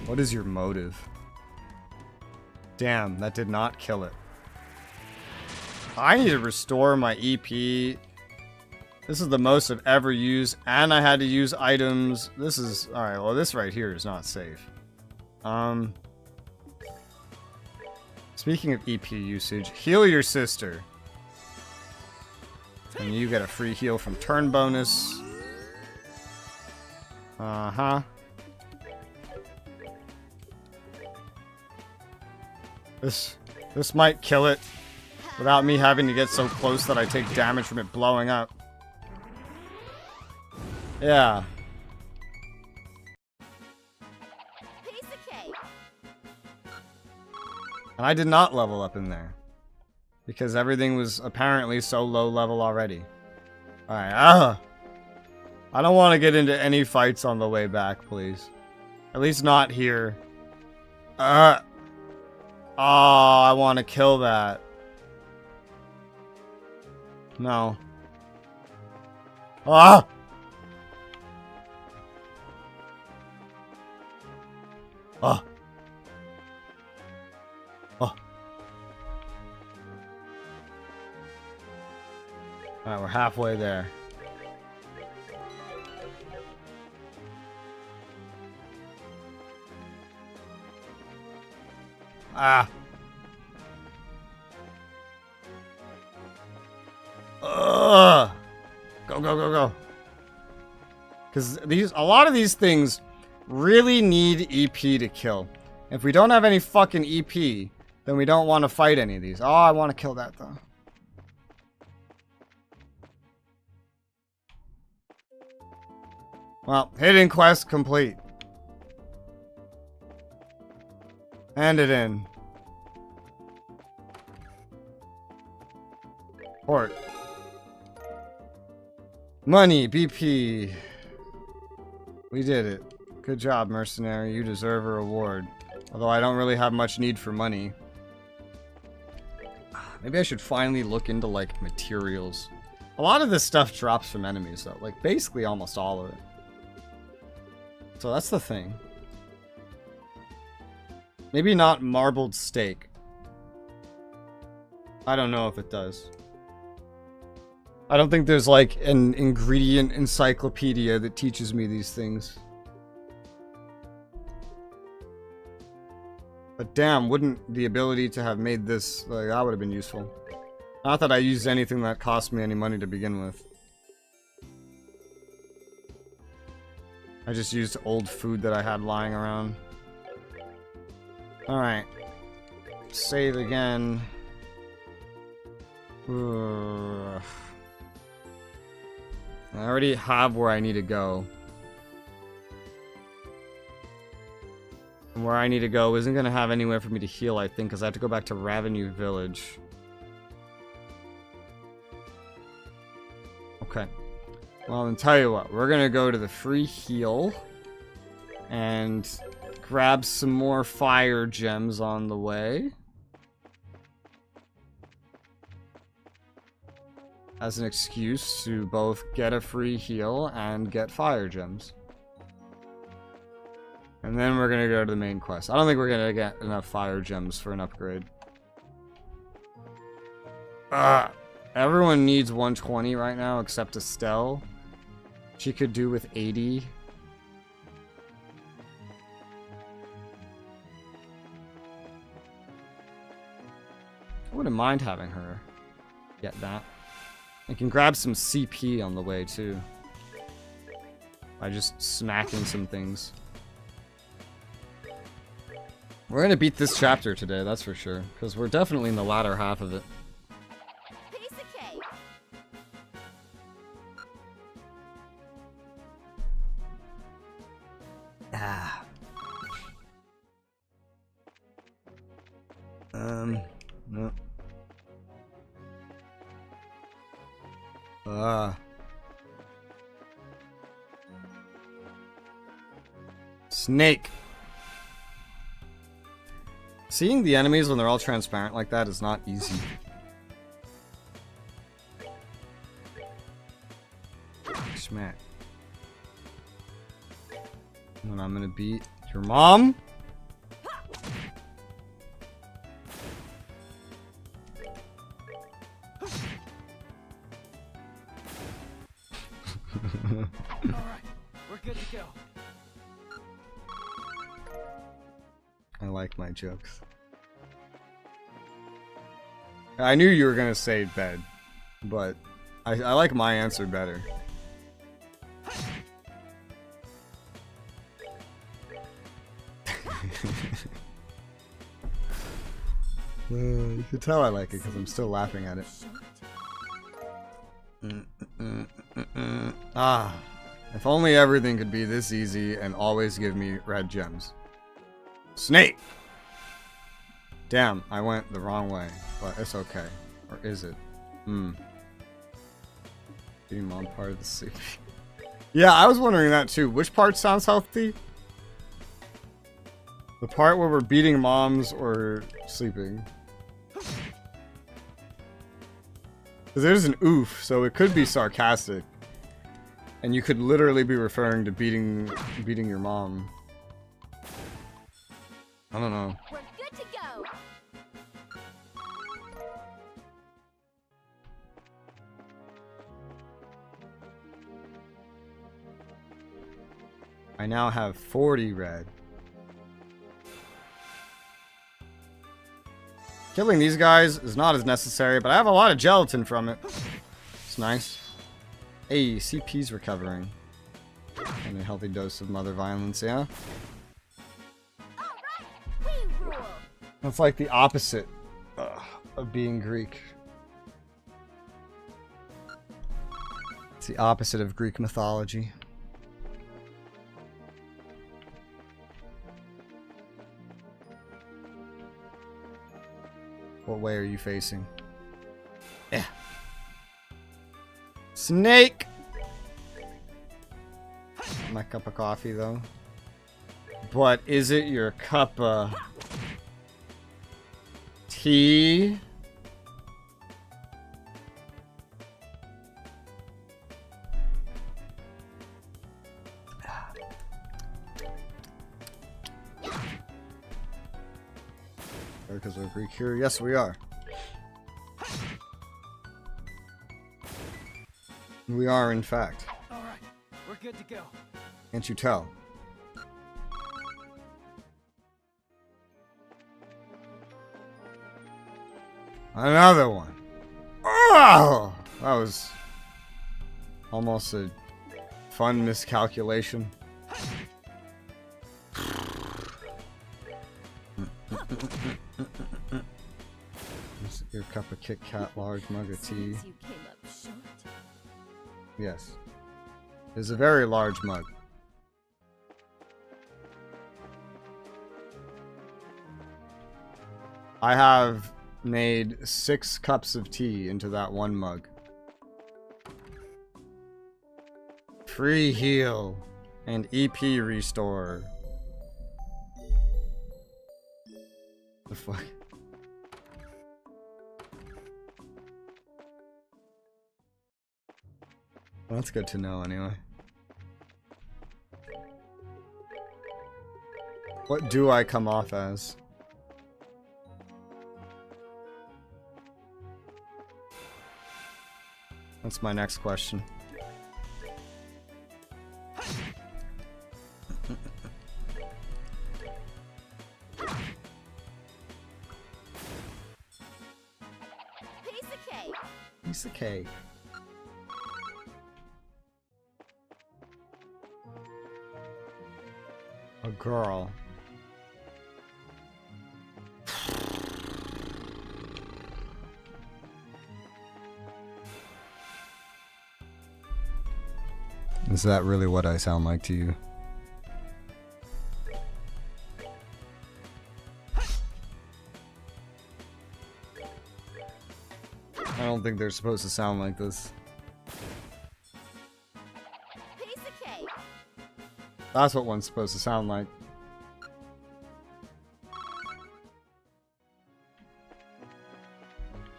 What is your motive? Damn, that did not kill it. I need to restore my EP. This is the most I've ever used, and I had to use items. This is... Alright, well this right here is not safe. Speaking of EP usage, heal your sister. And you get a free heal from turn bonus. Uh-huh. This might kill it without me having to get so close that I take damage from it blowing up. Yeah. Piece of cake. And I did not level up in there. Because everything was apparently so low level already. Alright, I don't want to get into any fights on the way back, please. At least not here. Oh, I want to kill that. No. Ah! Oh. Oh. Alright, we're halfway there. Ah. Ugh. Go, go, go, go. Because a lot of these things really need EP to kill. If we don't have any fucking EP, then we don't want to fight any of these. Oh, I want to kill that though. Well, hidden quest complete. Hand it in. Port. Money, BP. We did it. Good job, mercenary. You deserve a reward. Although I don't really have much need for money. Maybe I should finally look into, like, materials. A lot of this stuff drops from enemies, though. Like, basically almost all of it. So that's the thing. Maybe not marbled steak. I don't know if it does. I don't think there's like an ingredient encyclopedia that teaches me these things. But damn, wouldn't the ability to have made this, like, that would have been useful. Not that I used anything that cost me any money to begin with. I just used old food that I had lying around. Alright. Save again. Ugh. I already have where I need to go. And where I need to go isn't going to have anywhere for me to heal, I think, because I have to go back to Ravenue Village. Okay. Well, then tell you what. We're going to go to the free heal. And grab some more fire gems on the way. As an excuse to both get a free heal and get fire gems. And then we're gonna go to the main quest. I don't think we're gonna get enough fire gems for an upgrade. Everyone needs 120 right now except Estelle. She could do with 80. I wouldn't mind having her get that. I can grab some CP on the way, too. By just smacking some things. We're gonna beat this chapter today, that's for sure. Because we're definitely in the latter half of it. Piece of cake. Ah. No. Snake. Seeing the enemies when they're all transparent like that is not easy. Smack. And I'm gonna beat your mom. Alright, we're good to go. I like my jokes. I knew you were gonna say bed, but I like my answer better. You can tell I like it because I'm still laughing at it. Ah, if only everything could be this easy and always give me red gems. Snake! Damn, I went the wrong way, but it's okay. Or is it? Getting mom part of the sleep. Yeah, I was wondering that too. Which part sounds healthy? The part where we're beating moms or sleeping. Because there's an oof, so it could be sarcastic. And you could literally be referring to beating your mom. I don't know. We're good to go. I now have 40 red. Killing these guys is not as necessary, but I have a lot of gelatin from it. It's nice. Hey, CP's recovering. And a healthy dose of mother violence, yeah? Alright, we rule. That's like the opposite of being Greek. It's the opposite of Greek mythology. What way are you facing? Yeah. Snake! My cup of coffee, though. But is it your cup of tea? Because we're Greek here? Yes, we are. We are, in fact. All right, we're good to go. Can't you tell? Another one. Oh! That was almost a fun miscalculation. Your cup of Kit Kat, large mug of tea. Seems you came up short. Yes. It's a very large mug. I have made 6 cups of tea into that one mug. Free heal and EP restore. The fuck? Well, that's good to know anyway. What do I come off as? That's my next question. Piece of cake. Piece of cake. A girl. Is that really what I sound like to you? I don't think they're supposed to sound like this. Piece of cake. That's what one's supposed to sound like.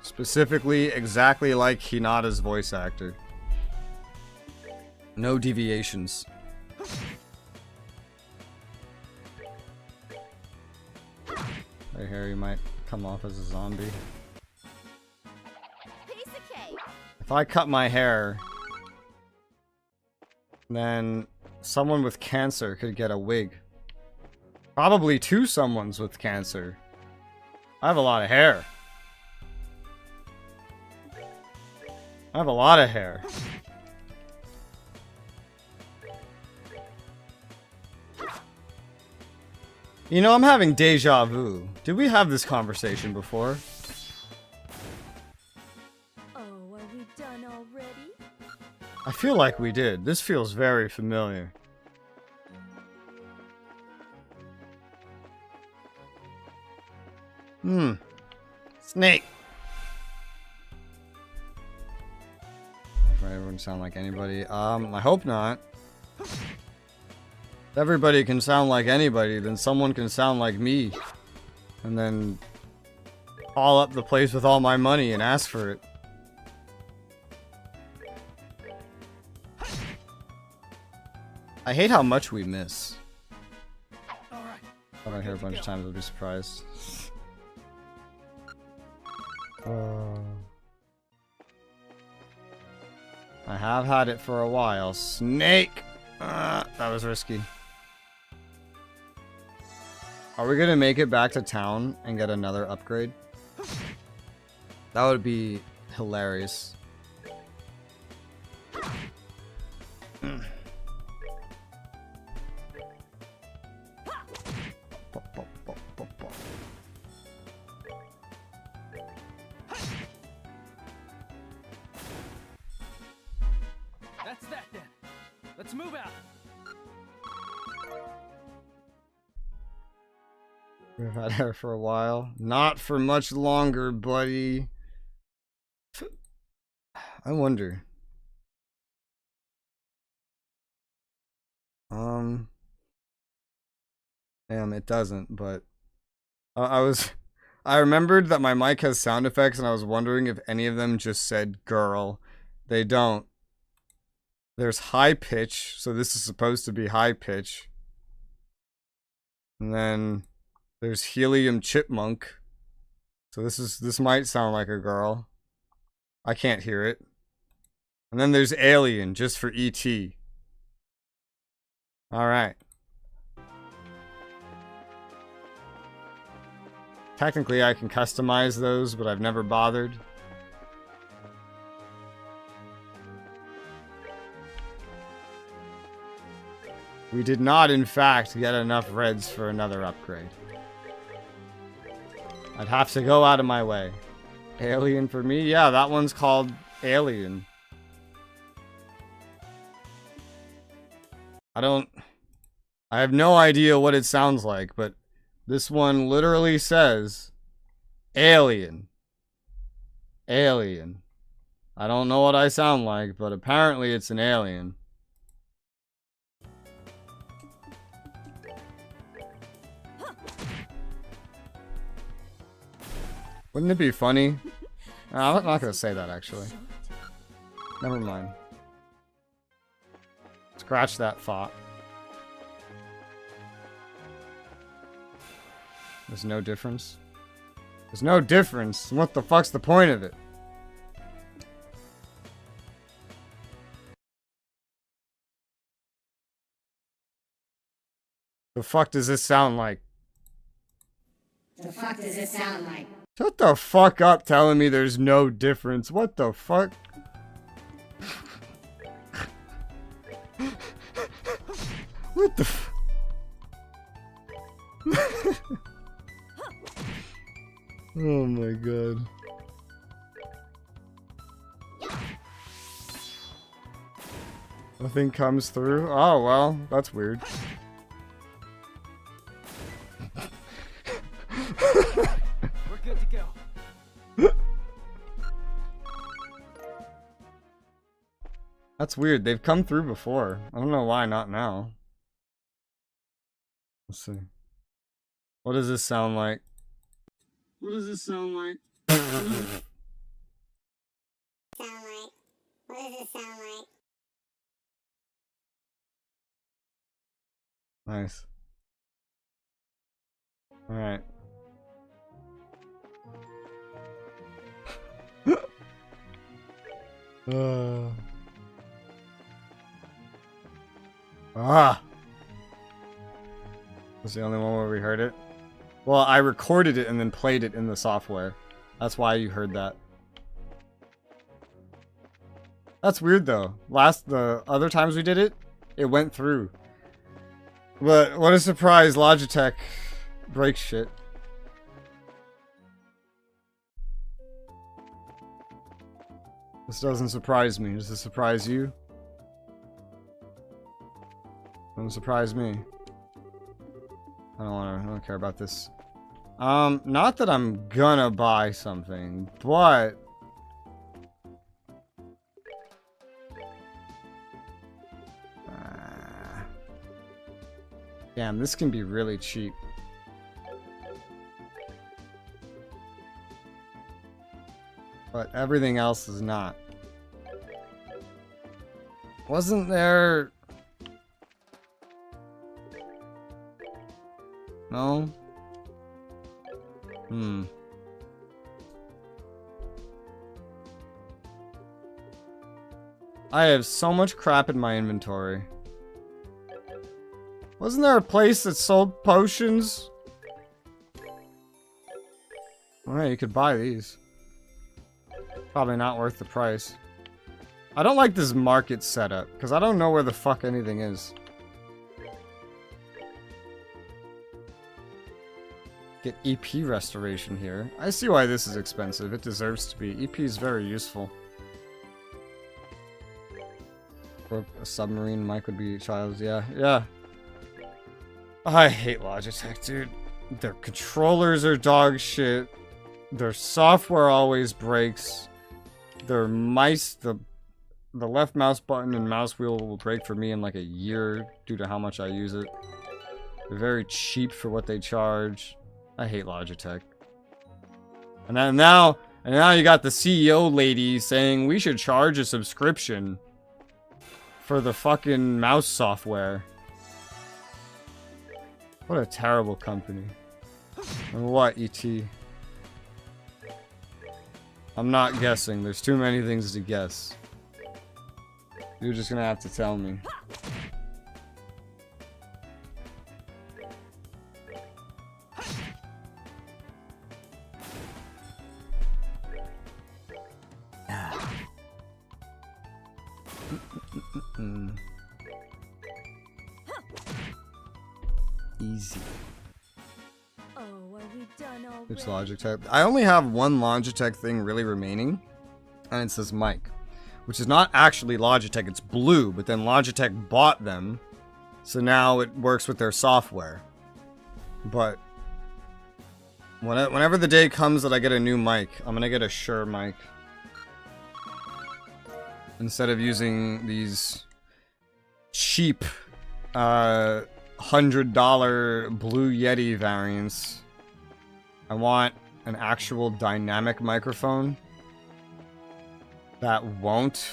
Specifically, exactly like Hinata's voice actor. No deviations. Right here, you might come off as a zombie. Piece of cake. If I cut my hair, then someone with cancer could get a wig. Probably 2 someones with cancer. I have a lot of hair. I have a lot of hair. You know, I'm having deja vu. Did we have this conversation before? Oh, are we done already? I feel like we did. This feels very familiar. Snake. Right, everyone sound like anybody. I hope not. If everybody can sound like anybody, then someone can sound like me. And then call up the place with all my money and ask for it. I hate how much we miss. Alright. If I don't hear a bunch of times, I'll be surprised. I have had it for a while. Snake! That was risky. Are we gonna make it back to town and get another upgrade? That would be hilarious. That's that then. Let's move out. We've had her for a while. Not for much longer, buddy. I wonder. Damn, it doesn't, but I remembered that my mic has sound effects and I was wondering if any of them just said girl. They don't. There's high pitch, so this is supposed to be high pitch. And then there's helium chipmunk. So this might sound like a girl. I can't hear it. And then there's alien, just for ET. Alright. Technically I can customize those, but I've never bothered. We did not, in fact, get enough reds for another upgrade. I'd have to go out of my way. Alien for me? Yeah, that one's called Alien. I have no idea what it sounds like, but this one literally says Alien. Alien. I don't know what I sound like, but apparently it's an alien. Wouldn't it be funny? I'm not gonna say that, actually. Never mind. Scratch that thought. There's no difference? There's no difference. What the fuck's the point of it? The fuck does this sound like? The fuck does this sound like? Shut the fuck up telling me there's no difference. What the fuck? What the f- Oh my god. Nothing comes through? Oh well, that's weird. We're good to go. That's weird. They've come through before. I don't know why not now. Let's see. What does this sound like? What does this sound like? Sound like? What does it sound like? Nice. Alright. Was the only one where we heard it? Well, I recorded it and then played it in the software. That's why you heard that. That's weird though. The other times we did it, it went through. But what a surprise, Logitech breaks shit. This doesn't surprise me. Does this surprise you? Doesn't surprise me. I don't care about this. Not that I'm gonna buy something, but Damn, this can be really cheap. But everything else is not. Wasn't there... No? I have so much crap in my inventory. Wasn't there a place that sold potions? Alright, you could buy these. Probably not worth the price. I don't like this market setup, because I don't know where the fuck anything is. Get EP restoration here. I see why this is expensive. It deserves to be. EP is very useful. Or a submarine mic would be child's. Yeah, yeah. I hate Logitech, dude. Their controllers are dog shit. Their software always breaks. Their mice, the left mouse button and mouse wheel will break for me in like a year due to how much I use it. They're very cheap for what they charge. I hate Logitech. And then now you got the CEO lady saying we should charge a subscription for the fucking mouse software. What a terrible company. And what, ET? I'm not guessing. There's too many things to guess. You're just gonna have to tell me. Easy. Oh, are we done already? Which Logitech? I only have one Logitech thing really remaining, and it's this mic, which is not actually Logitech. It's blue, but then Logitech bought them, so now it works with their software. But whenever the day comes that I get a new mic, I'm gonna get a Shure mic instead of using these cheap $100 Blue Yeti variants. I want an actual dynamic microphone that won't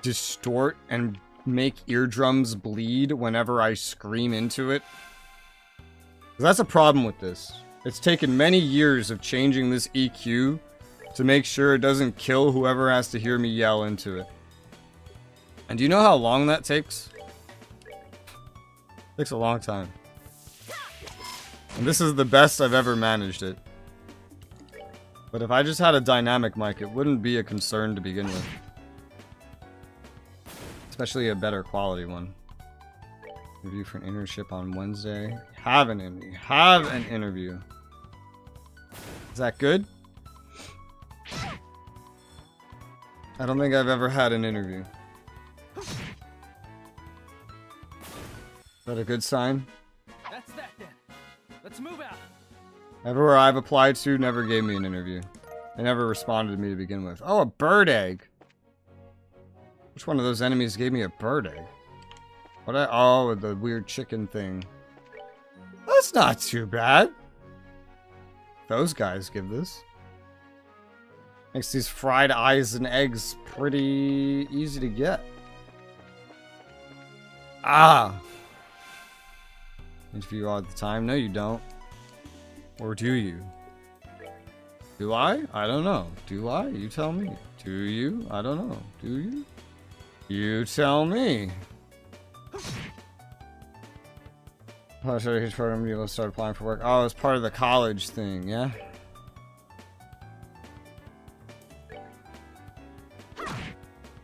distort and make eardrums bleed whenever I scream into it. 'Cause that's a problem with this. It's taken many years of changing this EQ to make sure it doesn't kill whoever has to hear me yell into it. And do you know how long that takes? It takes a long time. And this is the best I've ever managed it. But if I just had a dynamic mic, it wouldn't be a concern to begin with. Especially a better quality one. Review for an internship on Wednesday. Have an interview. Is that good? I don't think I've ever had an interview. Is that a good sign? That's that then. Let's move out. Everywhere I've applied to never gave me an interview. They never responded to me to begin with. Oh, a bird egg. Which one of those enemies gave me a bird egg? Oh, the weird chicken thing. That's not too bad. Those guys give this. Makes these fried eyes and eggs pretty easy to get. Ah! Interview all the time? No, you don't. Or do you? Do I? I don't know. Do I? You tell me. Do you? I don't know. Do you? You tell me. Oh, should I hit program? You start applying for work. Oh, it's part of the college thing, yeah?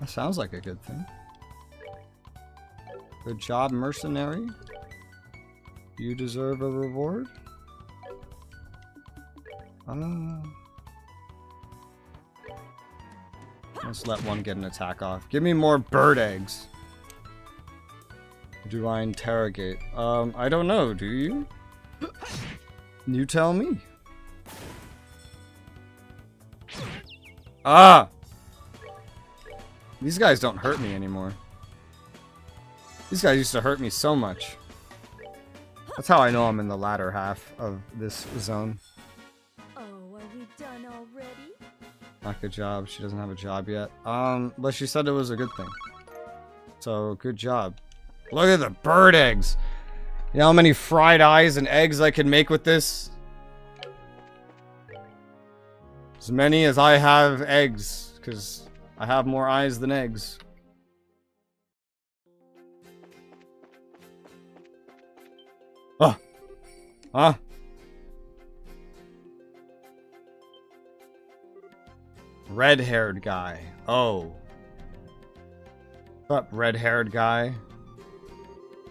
That sounds like a good thing. Good job, mercenary. You deserve a reward. Let's let one get an attack off. Give me more bird eggs. Do I interrogate? I don't know. Do you? You tell me. Ah! These guys don't hurt me anymore. These guys used to hurt me so much. That's how I know I'm in the latter half of this zone. Oh, are we done already? Not good job. She doesn't have a job yet. But she said it was a good thing. So, good job. Look at the bird eggs. You know how many fried eyes and eggs I could make with this? As many as I have eggs, because I have more eyes than eggs. Oh! Huh? Red-haired guy. Oh. What's up, red-haired guy?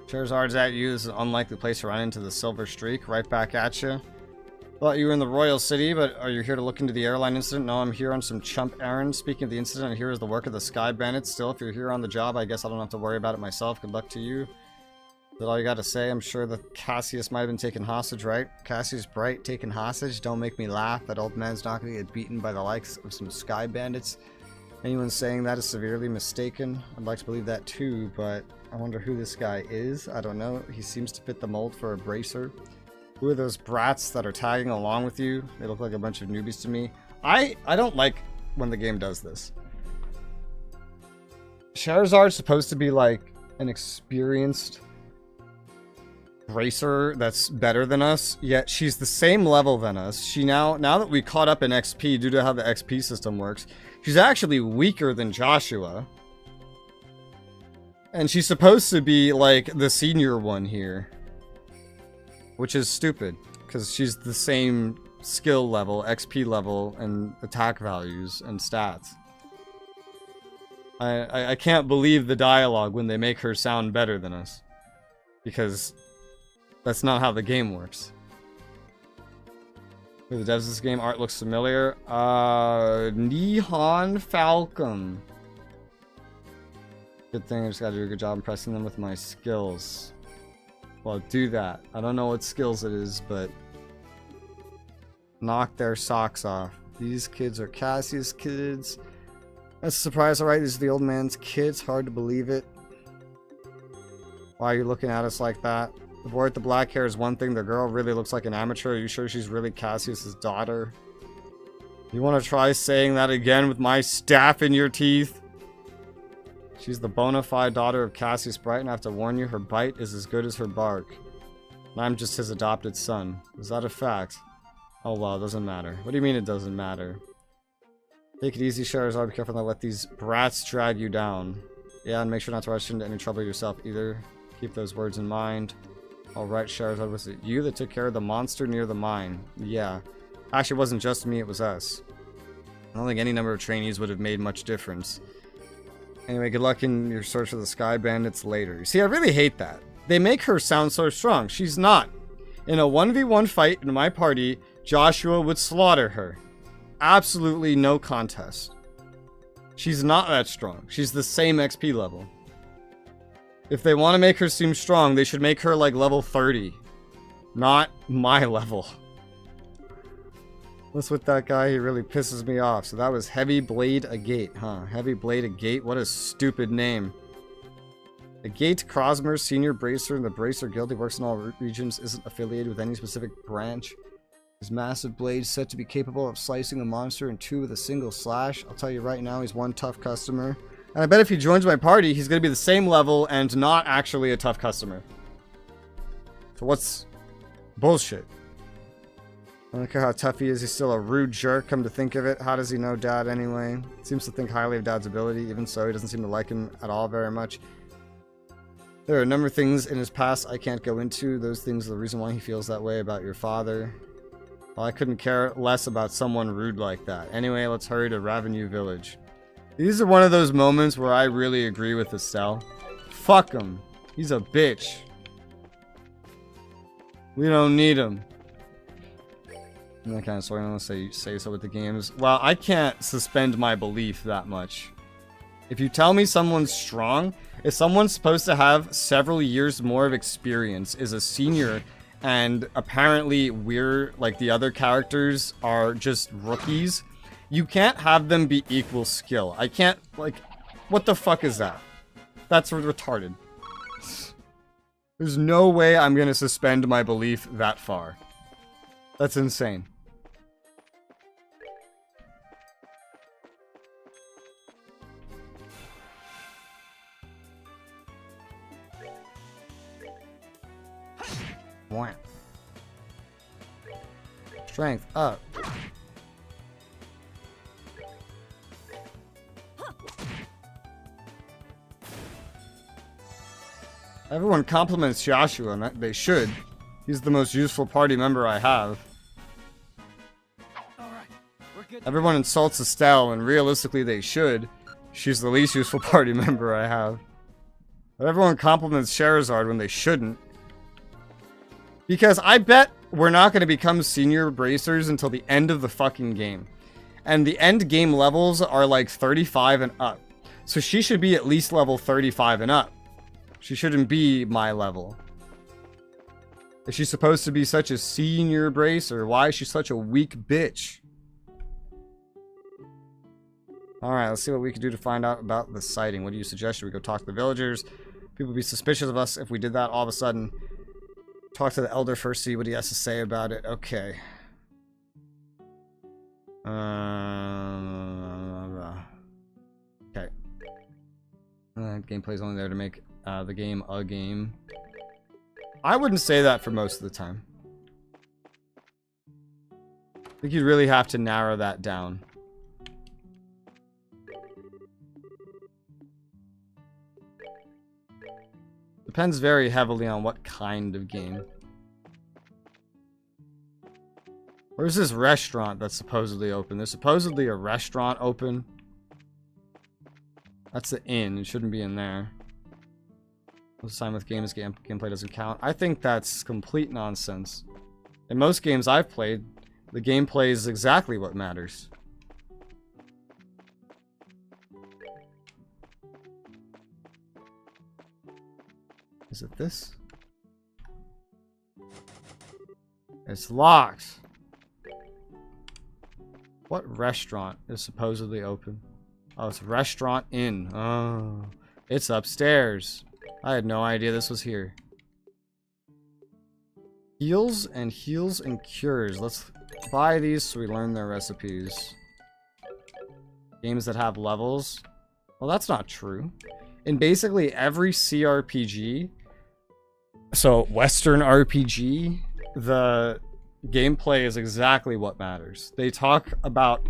Charizard's at you. This is an unlikely place to run into the Silver Streak. Right back at you. Thought you were in the Royal City, but are you here to look into the airline incident? No, I'm here on some chump errand. Speaking of the incident, here is the work of the Sky Bandits. Still, if you're here on the job, I guess I don't have to worry about it myself. Good luck to you. Is that all you got to say? I'm sure that Cassius might have been taken hostage, right? Cassius Bright taken hostage? Don't make me laugh. That old man's not going to get beaten by the likes of some Sky Bandits. Anyone saying that is severely mistaken. I'd like to believe that too, but I wonder who this guy is. I don't know. He seems to fit the mold for a bracer. Who are those brats that are tagging along with you? They look like a bunch of newbies to me. I don't like when the game does this. Charizard's supposed to be like an experienced racer that's better than us, yet she's the same level than us. She now that we caught up in XP due to how the XP system works, she's actually weaker than Joshua. And she's supposed to be like the senior one here. Which is stupid, because she's the same skill level, XP level, and attack values and stats. I can't believe the dialogue when they make her sound better than us. Because that's not how the game works. For the devs of this game, art looks familiar. Nihon Falcon. Good thing, I just gotta do a good job impressing them with my skills. Well, do that. I don't know what skills it is, but knock their socks off. These kids are Cassius kids. That's a surprise, alright? These are the old man's kids. Hard to believe it. Why are you looking at us like that? The boy with the black hair is one thing. The girl really looks like an amateur. Are you sure she's really Cassius's daughter? You want to try saying that again with my staff in your teeth? She's the bona fide daughter of Cassius Bright, and I have to warn you, her bite is as good as her bark. And I'm just his adopted son. Is that a fact? Oh well, it doesn't matter. What do you mean it doesn't matter? Take it easy, Charizard. Be careful not to let these brats drag you down. Yeah, and make sure not to rush into any trouble yourself either. Keep those words in mind. Alright, Charizard, was it you that took care of the monster near the mine? Yeah. Actually, it wasn't just me, it was us. I don't think any number of trainees would have made much difference. Anyway, good luck in your search for the Sky Bandits later. See, I really hate that. They make her sound so strong. She's not. In a 1v1 fight in my party, Joshua would slaughter her. Absolutely no contest. She's not that strong. She's the same XP level. If they want to make her seem strong, they should make her like level 30. Not my level. What's with that guy? He really pisses me off. So that was Heavy Blade Agate, huh? Heavy Blade Agate? What a stupid name. Agate Crosmer, Senior Bracer in the Bracer Guild. He works in all regions, isn't affiliated with any specific branch. His massive blade said to be capable of slicing a monster in two with a single slash. I'll tell you right now, he's one tough customer. And I bet if he joins my party, he's going to be the same level and not actually a tough customer. So what's... bullshit. I don't care how tough he is, he's still a rude jerk, come to think of it. How does he know Dad anyway? Seems to think highly of Dad's ability. Even so, he doesn't seem to like him at all very much. There are a number of things in his past I can't go into. Those things are the reason why he feels that way about your father. Well, I couldn't care less about someone rude like that. Anyway, let's hurry to Ravenue Village. These are one of those moments where I really agree with Estelle. Fuck him. He's a bitch. We don't need him. And that kind of sort of say so with the games. Well, I can't suspend my belief that much. If you tell me someone's strong, if someone's supposed to have several years more of experience, is a senior, and apparently we're, like the other characters, are just rookies, you can't have them be equal skill. I can't, like, what the fuck is that? That's retarded. There's no way I'm gonna suspend my belief that far. That's insane. Wham. Strength up. Everyone compliments Joshua, and they should. He's the most useful party member I have. All right, we're good. Everyone insults Estelle, and realistically they should. She's the least useful party member I have. But everyone compliments Sherazard when they shouldn't. Because I bet we're not going to become senior bracers until the end of the fucking game. And the end game levels are like 35 and up. So she should be at least level 35 and up. She shouldn't be my level. Is she supposed to be such a senior bracer? Why is she such a weak bitch? Alright, let's see what we can do to find out about the sighting. What do you suggest? Should we go talk to the villagers? People would be suspicious of us if we did that all of a sudden. Talk to the elder first, see what he has to say about it. Okay. Okay. Gameplay is only there to make the game a game. I wouldn't say that for most of the time. I think you'd really have to narrow that down. Depends very heavily on what kind of game. Where's this restaurant that's supposedly open? There's supposedly a restaurant open. That's the inn. It shouldn't be in there. Most time with games, gameplay doesn't count. I think that's complete nonsense. In most games I've played, the gameplay is exactly what matters. Is it this? It's locked. What restaurant is supposedly open? Oh, it's Restaurant Inn. Oh, it's upstairs. I had no idea this was here. Heals and cures. Let's buy these so we learn their recipes. Games that have levels. Well, that's not true. In basically every CRPG, so Western RPG, the gameplay is exactly what matters. They talk about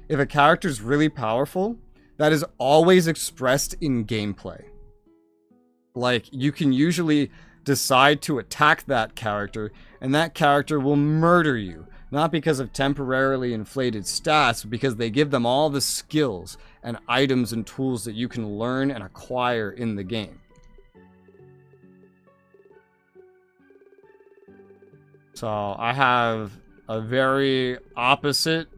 if a character is really powerful, that is always expressed in gameplay. Like, you can usually decide to attack that character, and that character will murder you. Not because of temporarily inflated stats, but because they give them all the skills and items and tools that you can learn and acquire in the game. So I have a very opposite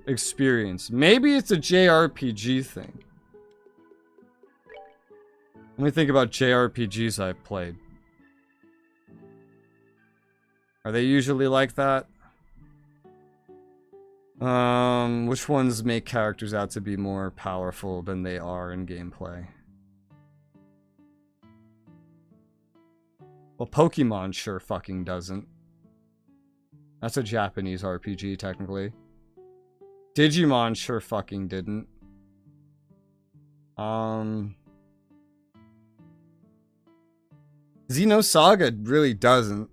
experience. Maybe it's a JRPG thing. Let me think about JRPGs I've played. Are they usually like that? Which ones make characters out to be more powerful than they are in gameplay? Well, Pokemon sure fucking doesn't. That's a Japanese RPG, technically. Digimon sure fucking didn't. Xenosaga really doesn't.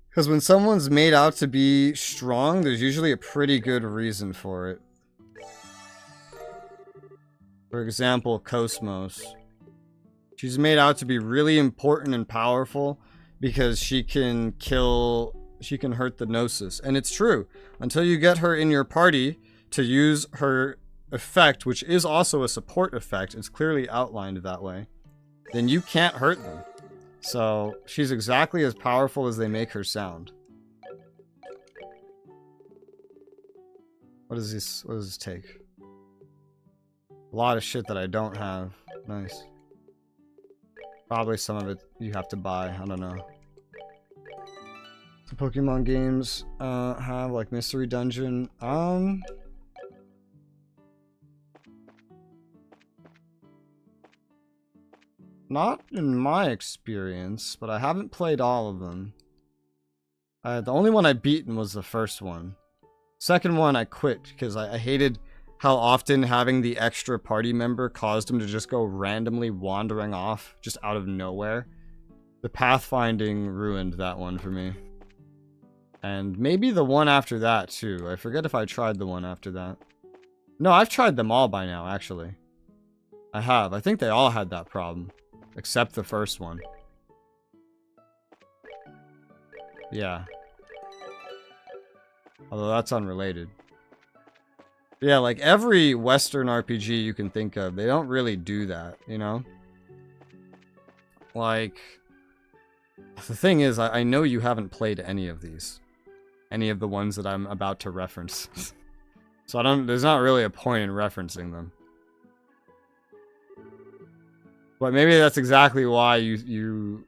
Because when someone's made out to be strong, there's usually a pretty good reason for it. For example, Cosmos. She's made out to be really important and powerful because she can hurt the Gnosis. And it's true. Until you get her in your party to use her effect, which is also a support effect, it's clearly outlined that way, then you can't hurt them. So, she's exactly as powerful as they make her sound. What does this take? A lot of shit that I don't have. Nice. Probably some of it you have to buy. I don't know. The Pokemon games have like Mystery Dungeon. Not in my experience, but I haven't played all of them. The only one I beaten was the first one. Second one I quit because I hated how often having the extra party member caused him to just go randomly wandering off just out of nowhere. The pathfinding ruined that one for me. And maybe the one after that too. I forget if I tried the one after that. No, I've tried them all by now, actually. I have. I think they all had that problem. Except the first one. Yeah. Although that's unrelated. Yeah, like every Western RPG you can think of, they don't really do that, you know? Like, the thing is, I know you haven't played any of these. Any of the ones that I'm about to reference. So there's not really a point in referencing them. But maybe that's exactly why you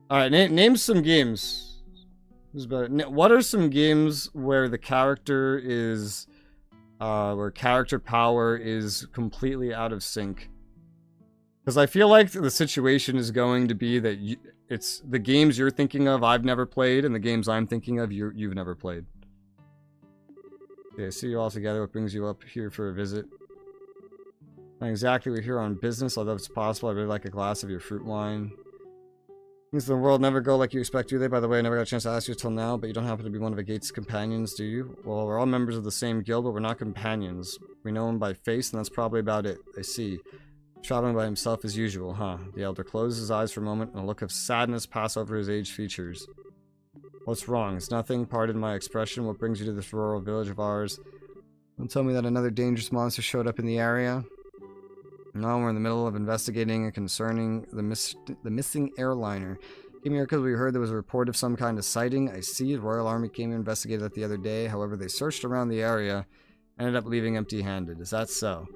Alright, name some games. Who's better? What are some games where the character is, where character power is completely out of sync? Because I feel like the situation is going to be that it's the games you're thinking of I've never played, and the games I'm thinking of you've never played. Okay, see you all together. What brings you up here for a visit? Not exactly, we're here on business, although if it's possible, I'd really like a glass of your fruit wine. Things in the world never go like you expect, do they? By the way, I never got a chance to ask you till now, but you don't happen to be one of Agate's companions, do you? Well, we're all members of the same guild, but we're not companions. We know him by face, and that's probably about it. I see. Traveling by himself as usual, huh? The elder closed his eyes for a moment, and a look of sadness passed over his aged features. What's wrong? It's nothing. Pardon my expression. What brings you to this rural village of ours? Don't tell me that another dangerous monster showed up in the area. No, we're in the middle of investigating concerning the missing airliner. Came here because we heard there was a report of some kind of sighting. I see. The Royal Army came and investigated it the other day. However, they searched around the area and ended up leaving empty-handed. Is that so?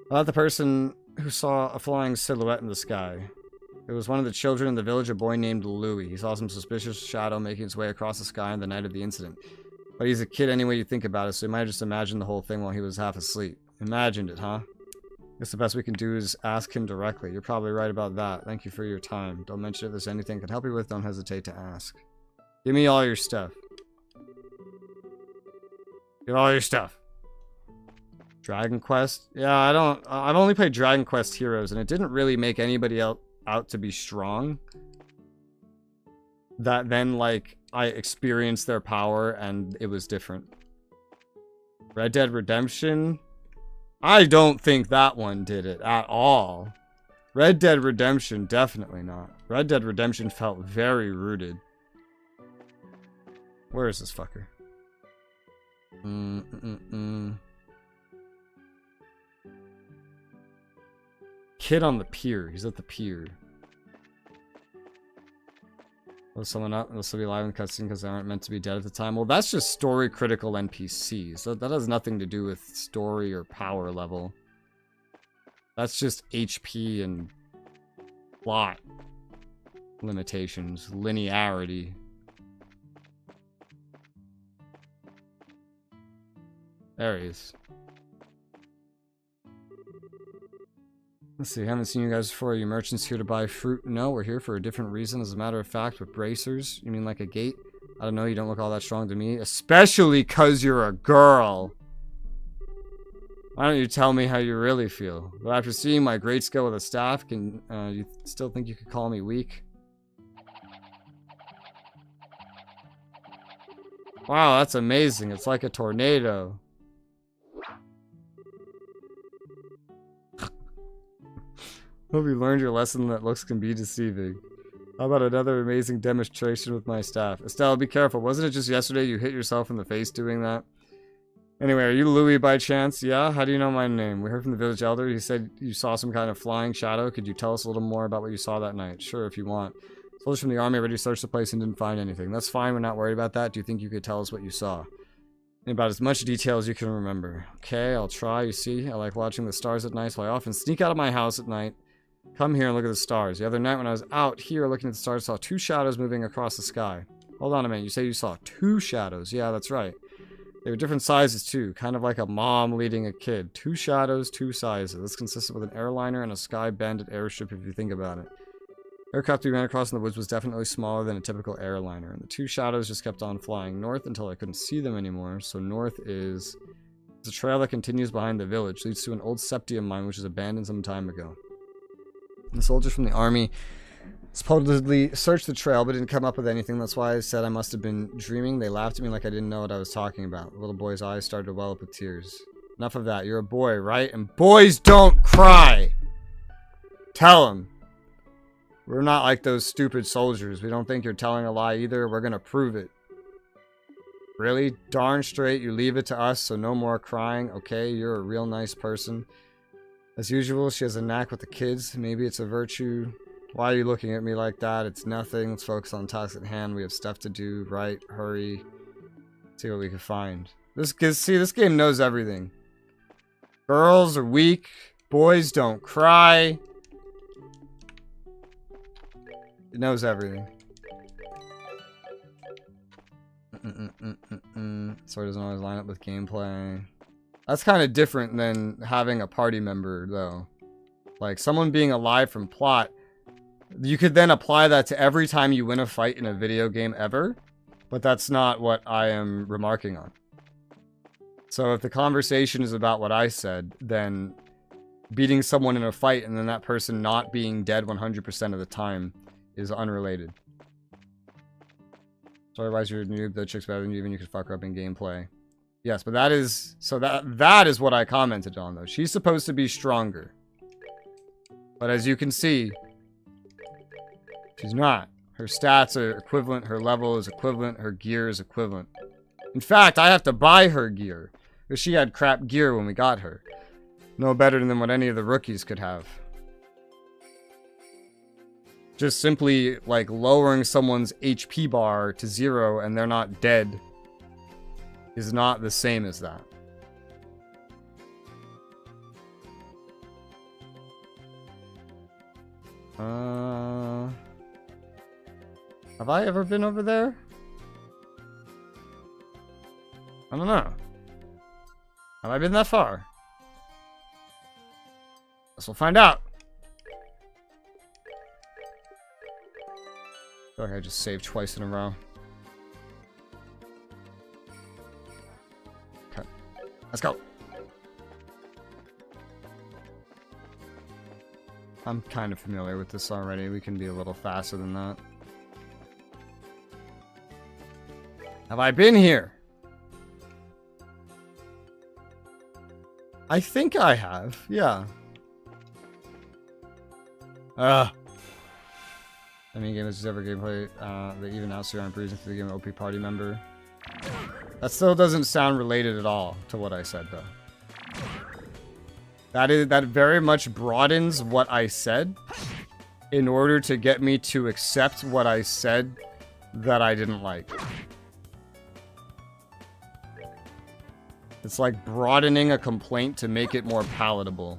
About the person who saw a flying silhouette in the sky. It was one of the children in the village, a boy named Louis. He saw some suspicious shadow making its way across the sky on the night of the incident. But he's a kid any way you think about it, so he might have just imagined the whole thing while he was half asleep. Imagined it, huh? Guess the best we can do is ask him directly. You're probably right about that. Thank you for your time. Don't mention if there's anything I can help you with, don't hesitate to ask. Give me all your stuff. Give all your stuff. Dragon Quest? Yeah, I've only played Dragon Quest Heroes, and it didn't really make anybody else out to be strong. That then, like, I experienced their power, and it was different. Red Dead Redemption? I don't think that one did it at all. Red Dead Redemption, definitely not. Red Dead Redemption felt very rooted. Where is this fucker? Kid on the pier. He's at the pier. Was someone up? This will be live in cutscene because they aren't meant to be dead at the time. Well, that's just story critical NPCs. That has nothing to do with story or power level. That's just HP and plot limitations, linearity. There he is. Let's see, haven't seen you guys before. Are you merchants here to buy fruit? No, we're here for a different reason. As a matter of fact, with bracers. You mean like a gate? I don't know, you don't look all that strong to me. Especially because you're a girl. Why don't you tell me how you really feel? But after seeing my great skill with a staff, can you still think you could call me weak? Wow, that's amazing. It's like a tornado. Hope you learned your lesson that looks can be deceiving. How about another amazing demonstration with my staff? Estelle, be careful. Wasn't it just yesterday you hit yourself in the face doing that? Anyway, are you Louis by chance? Yeah? How do you know my name? We heard from the village elder. He said you saw some kind of flying shadow. Could you tell us a little more about what you saw that night? Sure, if you want. Soldiers from the army already searched the place and didn't find anything. That's fine. We're not worried about that. Do you think you could tell us what you saw? In about as much detail as you can remember. Okay, I'll try. You see, I like watching the stars at night, so I often sneak out of my house at night. Come here and look at the stars. The other night when I was out here looking at the stars, I saw 2 shadows moving across the sky. Hold on a minute. You say you saw 2 shadows. Yeah, that's right. They were different sizes too, kind of like a mom leading a kid. 2 shadows, 2 sizes. This consisted with an airliner and a Sky Bandit airship if you think about it. Aircraft we ran across in the woods was definitely smaller than a typical airliner, and the 2 shadows just kept on flying north until I couldn't see them anymore. So north is a trail that continues behind the village, leads to an old septium mine which was abandoned some time ago. The soldiers from the army supposedly searched the trail but didn't come up with anything. That's why I said I must have been dreaming. They laughed at me like I didn't know what I was talking about. The little boy's eyes started to well up with tears. Enough of that. You're a boy, right? And boys don't cry! Tell him. We're not like those stupid soldiers. We don't think you're telling a lie either. We're gonna prove it. Really? Darn straight, you leave it to us, so no more crying. Okay, you're a real nice person. As usual, she has a knack with the kids. Maybe it's a virtue. Why are you looking at me like that? It's nothing. Let's focus on the task at hand. We have stuff to do. Right? Hurry. See what we can find. This game knows everything. Girls are weak. Boys don't cry. It knows everything. So it doesn't always line up with gameplay. That's kind of different than having a party member, though. Like, someone being alive from plot, you could then apply that to every time you win a fight in a video game ever, but that's not what I am remarking on. So if the conversation is about what I said, then beating someone in a fight and then that person not being dead 100% of the time is unrelated. So otherwise you're a noob, the chick's better than you, even you could fuck her up in gameplay. Yes, but that is... So that is what I commented on, though. She's supposed to be stronger. But as you can see, she's not. Her stats are equivalent, her level is equivalent, her gear is equivalent. In fact, I have to buy her gear. Because she had crap gear when we got her. No better than what any of the rookies could have. Just simply, like, lowering someone's HP bar to 0 and they're not dead is not the same as that. Have I ever been over there? I don't know. Have I been that far? Guess we'll find out. I feel like I just saved twice in a row. Okay. Let's go. I'm kind of familiar with this already. We can be a little faster than that. Have I been here? I think I have. Yeah. I mean, game is ever gameplay. They even out so I'm breezing through the game. OP party member. That still doesn't sound related at all to what I said, though. That very much broadens what I said in order to get me to accept what I said that I didn't like. It's like broadening a complaint to make it more palatable.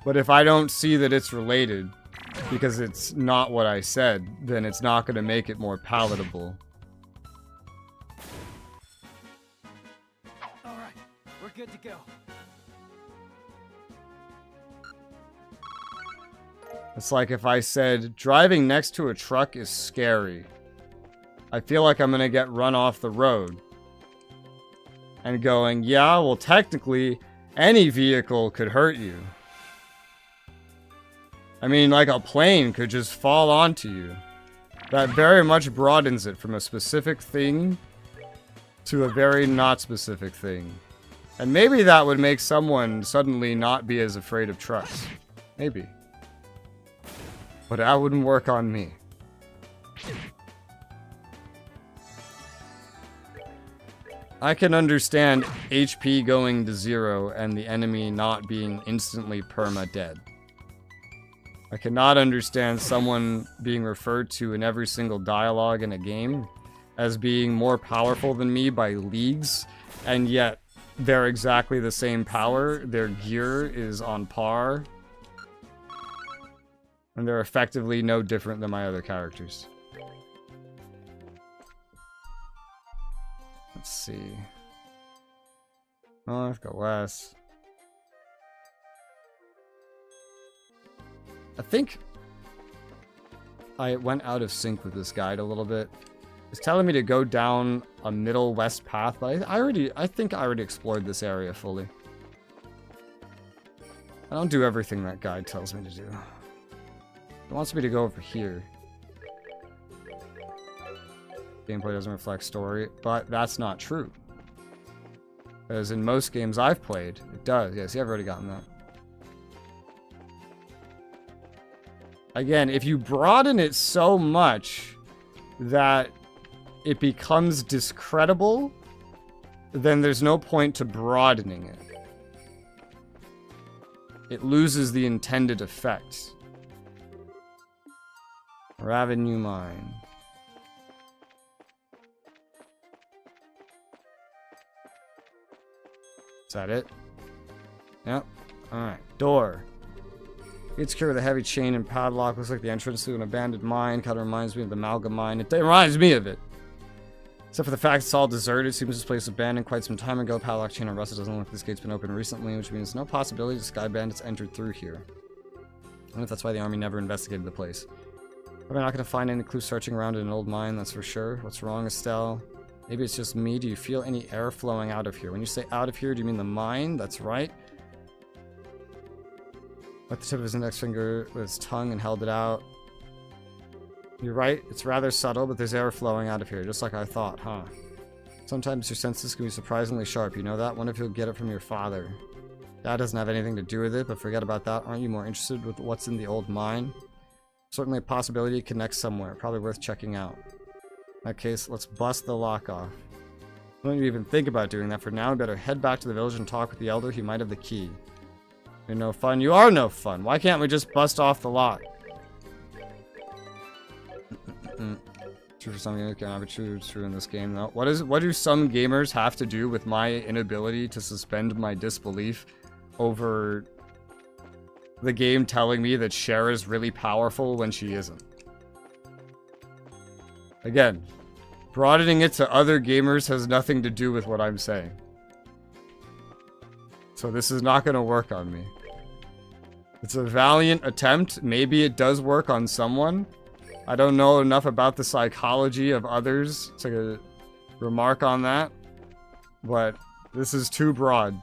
But if I don't see that it's related, because it's not what I said, then it's not going to make it more palatable. Alright, we're good to go. It's like if I said, driving next to a truck is scary. I feel like I'm going to get run off the road. And going, yeah, well, technically, any vehicle could hurt you. I mean, like a plane could just fall onto you. That very much broadens it from a specific thing to a very not specific thing. And maybe that would make someone suddenly not be as afraid of trucks. Maybe. But that wouldn't work on me. I can understand HP going to 0 and the enemy not being instantly perma-dead. I cannot understand someone being referred to in every single dialogue in a game as being more powerful than me by leagues, and yet they're exactly the same power, their gear is on par, and they're effectively no different than my other characters. see. North, go west. I think I went out of sync with this guide a little bit. It's telling me to go down a middle west path, but I think I already explored this area fully. I don't do everything that guide tells me to do. It wants me to go over here. Gameplay doesn't reflect story, but that's not true. Because in most games I've played, it does. Yeah, see, I've already gotten that. Again, if you broaden it so much that it becomes discreditable, then there's no point to broadening it. It loses the intended effect. Revenue mine. Is that it? Yep. Alright. Door. It's secured with a heavy chain and padlock. Looks like the entrance to an abandoned mine. Kind of reminds me of the Malga mine. It reminds me of it. Except for the fact it's all deserted. Seems this place was abandoned quite some time ago. Padlock chain and rusted. Doesn't look like this gate's been opened recently, which means no possibility the sky bandits entered through here. I wonder if that's why the army never investigated the place. Probably not going to find any clues searching around in an old mine, that's for sure. What's wrong, Estelle? Maybe it's just me. Do you feel any air flowing out of here? When you say out of here, do you mean the mine? That's right. Wet the tip of his index finger with his tongue and held it out. You're right, it's rather subtle, but there's air flowing out of here, just like I thought, huh? Sometimes your senses can be surprisingly sharp, you know that? Wonder if you'll get it from your father. That doesn't have anything to do with it, but forget about that. Aren't you more interested with what's in the old mine? Certainly a possibility it connects somewhere, probably worth checking out. In that case, let's bust the lock off. Don't you even think about doing that for now. We better head back to the village and talk with the elder. He might have the key. You're no fun. You are no fun. Why can't we just bust off the lock? True for some gamers, cannot be true in this game though. What do some gamers have to do with my inability to suspend my disbelief over the game telling me that Cher is really powerful when she isn't? Again, broadening it to other gamers has nothing to do with what I'm saying. So this is not going to work on me. It's a valiant attempt. Maybe it does work on someone. I don't know enough about the psychology of others to remark on that. But this is too broad.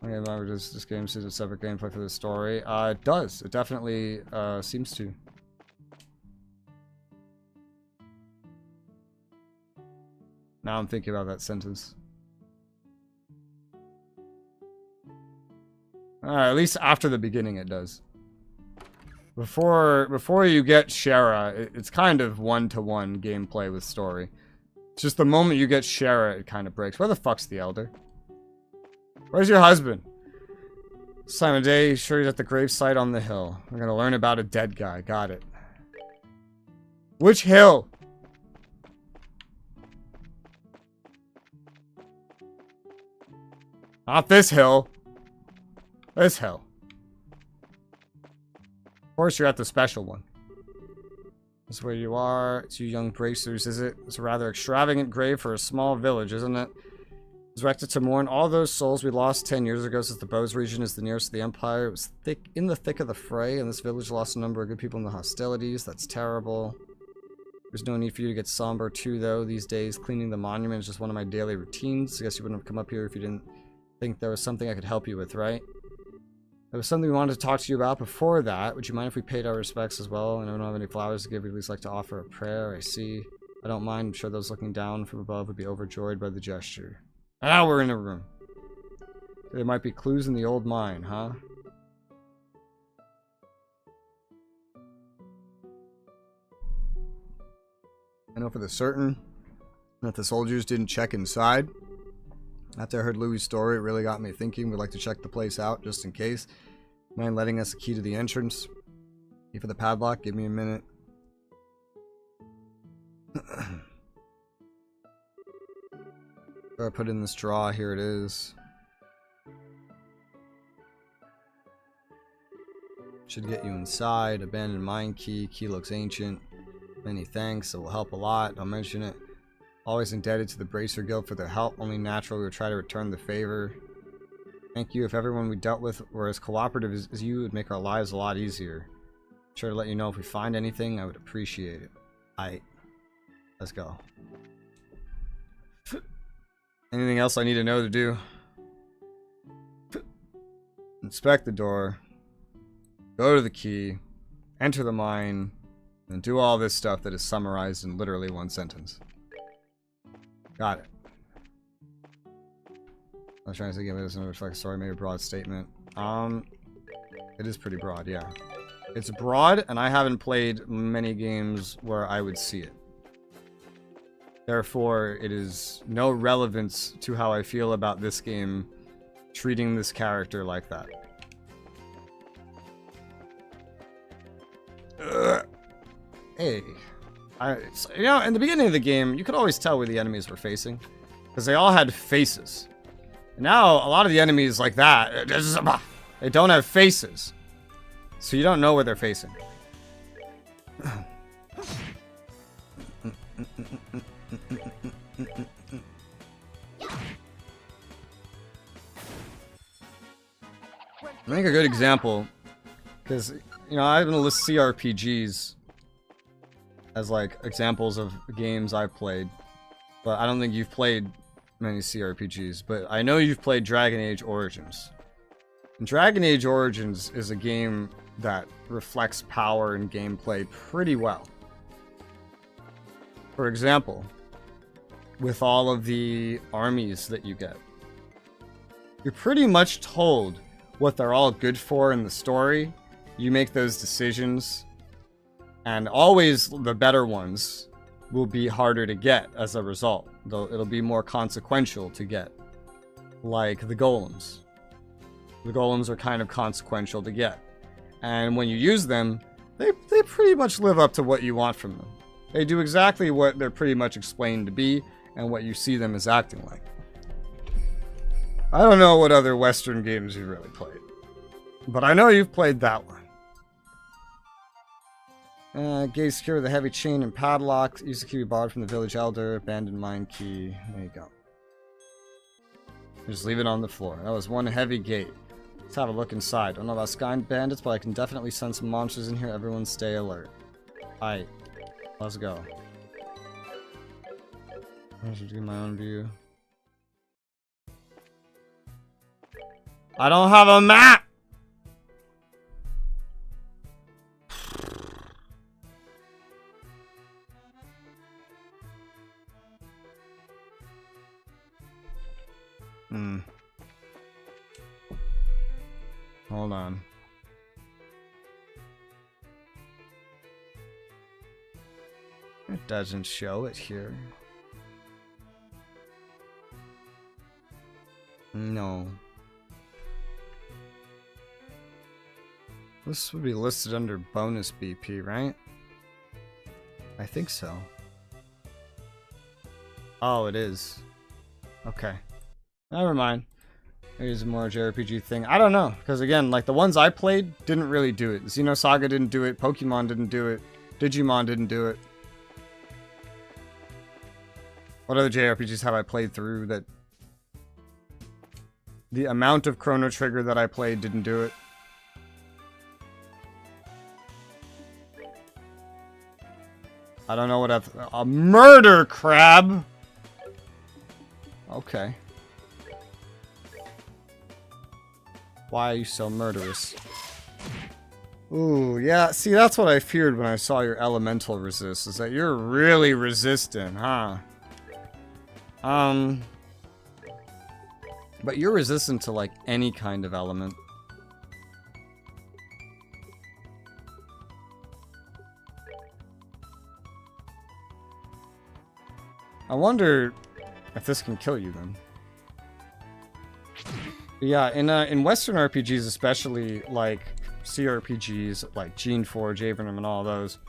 Okay, remember this game sees a separate gameplay for the story. It does. It definitely seems to. Now I'm thinking about that sentence. At least after the beginning it does. Before you get Shara, it's kind of one-to-one gameplay with story. It's just the moment you get Shara, it kind of breaks. Where the fuck's the elder? Where's your husband? This time of day, sure he's at the gravesite on the hill. We're gonna learn about a dead guy. Got it. Which hill? Not this hill. This hill. Of course you're at the special one. That's where you are. It's you young bracers, is it? It's a rather extravagant grave for a small village, isn't it? Resurrected to mourn all those souls we lost 10 years ago, since the Bose region is the nearest to the Empire. It was in the thick of the fray, and this village lost a number of good people in the hostilities. That's terrible. There's no need for you to get somber too, though. These days, cleaning the monument is just one of my daily routines. I guess you wouldn't have come up here if you didn't think there was something I could help you with, right? There was something we wanted to talk to you about before that. Would you mind if we paid our respects as well? I don't have any flowers to give. We'd at least like to offer a prayer. I see. I don't mind. I'm sure those looking down from above would be overjoyed by the gesture. Now we're in a room. There might be clues in the old mine, huh? I know for the certain that the soldiers didn't check inside. After I heard Louis' story, it really got me thinking. We'd like to check the place out, just in case. Mind letting us a key to the entrance? Key for the padlock? Give me a minute. I put in this draw. Here it is. Should get you inside. Abandoned mine key. Key looks ancient. Many thanks. It will help a lot. I'll mention it. Always indebted to the Bracer Guild for their help. Only natural we will try to return the favor. Thank you. If everyone we dealt with were as cooperative as you, it would make our lives a lot easier. Sure to let you know if we find anything, I would appreciate it. Aight. Let's go. Anything else I need to know to do? Inspect the door. Go to the key. Enter the mine. And do all this stuff that is summarized in literally one sentence. Got it. I was trying to say, give it doesn't reflect a story, maybe a broad statement. It is pretty broad, yeah. It's broad, and I haven't played many games where I would see it. Therefore, it is no relevance to how I feel about this game treating this character like that. Hey. You know, in the beginning of the game, you could always tell where the enemies were facing. Because they all had faces. Now, a lot of the enemies like that, they don't have faces. So you don't know where they're facing. I think a good example, because, you know, I'm going to list CRPGs as, like, examples of games I've played. But I don't think you've played many CRPGs, but I know you've played Dragon Age Origins. And Dragon Age Origins is a game that reflects power and gameplay pretty well. For example, with all of the armies that you get, you're pretty much told what they're all good for in the story. You make those decisions, and always the better ones will be harder to get as a result, though it'll be more consequential to get, like the golems. The golems are kind of consequential to get, and when you use them, they pretty much live up to what you want from them. They do exactly what they're pretty much explained to be and what you see them as acting like. I don't know what other Western games you've really played, but I know you've played that one. Gate secure with a heavy chain and padlock. Use the key we borrowed from the village elder. Abandoned mine key. There you go. Just leave it on the floor. That was one heavy gate. Let's have a look inside. Don't know about sky bandits, but I can definitely sense some monsters in here. Everyone stay alert. Alright. Let's go. I should do my own view. I don't have a map! Hold on. It doesn't show it here. No. This would be listed under bonus BP, right? I think so. Oh, it is. Okay. Never mind. Here's a more JRPG thing. I don't know, because again, like the ones I played didn't really do it. Xenosaga didn't do it. Pokemon didn't do it. Digimon didn't do it. What other JRPGs have I played through that the amount of Chrono Trigger that I played didn't do it? I don't know what a murder crab. Okay. Why are you so murderous? Ooh, yeah, see, that's what I feared when I saw your elemental resist, is that you're really resistant, huh? But you're resistant to, like, any kind of element. I wonder if this can kill you, then. But yeah, in Western RPGs, especially, like, CRPGs, like Gene Forge, Avernum, and all those,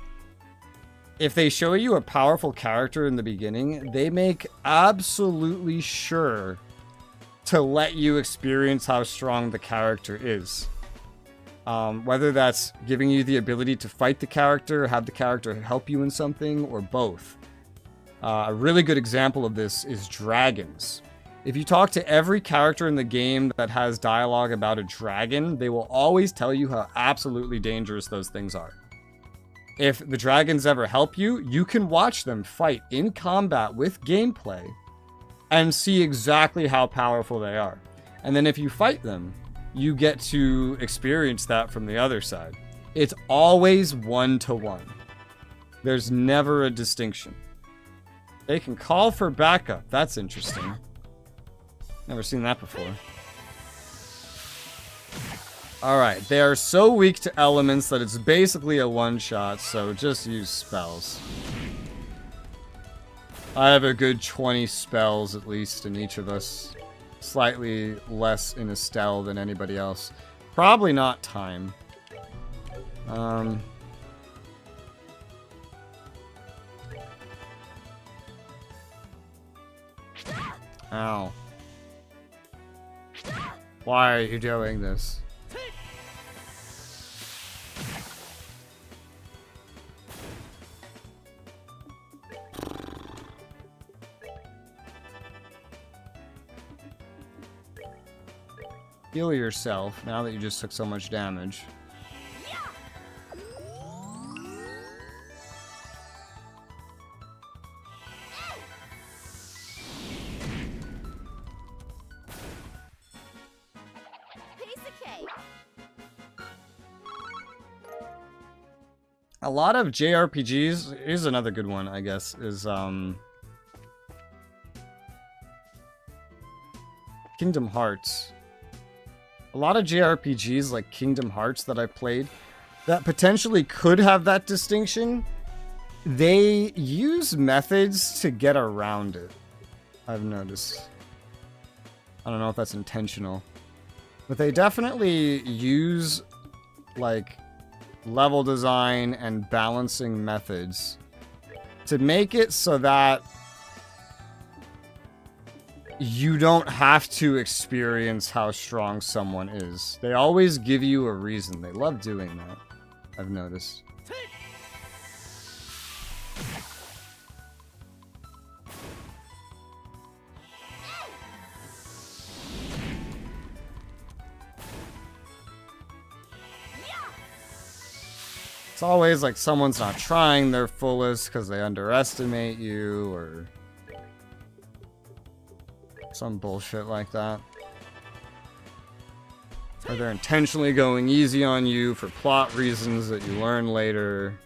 if they show you a powerful character in the beginning, they make absolutely sure to let you experience how strong the character is. Whether that's giving you the ability to fight the character, have the character help you in something, or both. A really good example of this is dragons. If you talk to every character in the game that has dialogue about a dragon, they will always tell you how absolutely dangerous those things are. If the dragons ever help you, you can watch them fight in combat with gameplay and see exactly how powerful they are. And then if you fight them, you get to experience that from the other side. It's always 1-to-1. There's never a distinction. They can call for backup. That's interesting. Never seen that before. Alright, they are so weak to elements that it's basically a one-shot, so just use spells. I have a good 20 spells, at least, in each of us. Slightly less in Estelle than anybody else. Probably not time. Ow. Why are you doing this? Heal yourself now that you just took so much damage. A lot of JRPGs, here's another good one, I guess, is Kingdom Hearts. A lot of JRPGs like Kingdom Hearts that I played that potentially could have that distinction, they use methods to get around it. I've noticed. I don't know if that's intentional. But they definitely use like level design and balancing methods to make it so that you don't have to experience how strong someone is. They always give you a reason. They love doing that, I've noticed. It's always like someone's not trying their fullest because they underestimate you or some bullshit like that. Or they're intentionally going easy on you for plot reasons that you learn later.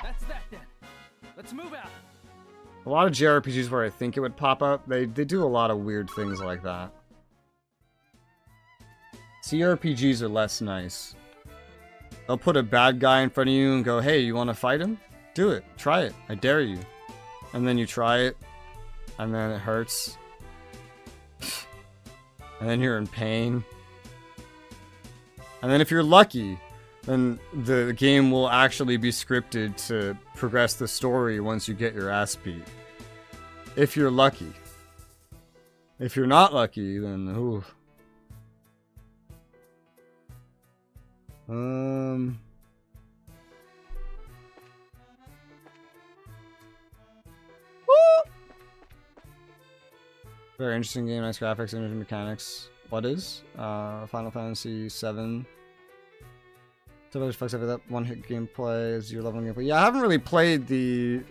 That's that then. Let's move out. A lot of JRPGs where I think it would pop up, they do a lot of weird things like that. CRPGs are less nice. They'll put a bad guy in front of you and go, hey, you want to fight him? Do it. Try it. I dare you. And then you try it. And then it hurts. And then you're in pain. And then if you're lucky, then the game will actually be scripted to progress the story once you get your ass beat. If you're lucky. If you're not lucky, then ooh. Very interesting game, nice graphics, interesting mechanics. What is? Final Fantasy 7. So much fucks over that one-hit gameplay is your level gameplay. Yeah, I haven't really played the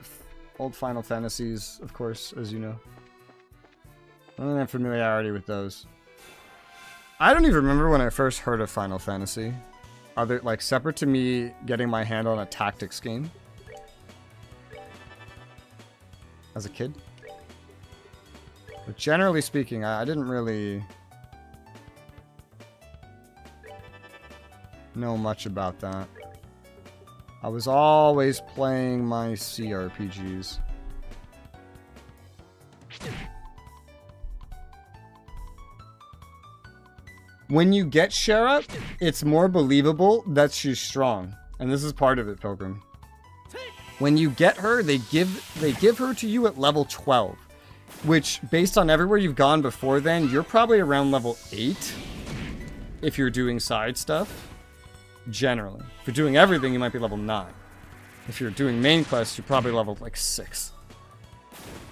old Final Fantasies, of course, as you know. I don't have familiarity with those. I don't even remember when I first heard of Final Fantasy. Other, like, separate to me getting my hand on a tactics game. As a kid. But generally speaking, I didn't really know much about that. I was always playing my CRPGs. When you get Shara, it's more believable that she's strong. And this is part of it, Pilgrim. When you get her, they give her to you at level 12. Which, based on everywhere you've gone before then, you're probably around level 8. if you're doing side stuff. Generally. If you're doing everything, you might be level 9. If you're doing main quests, you're probably level like 6.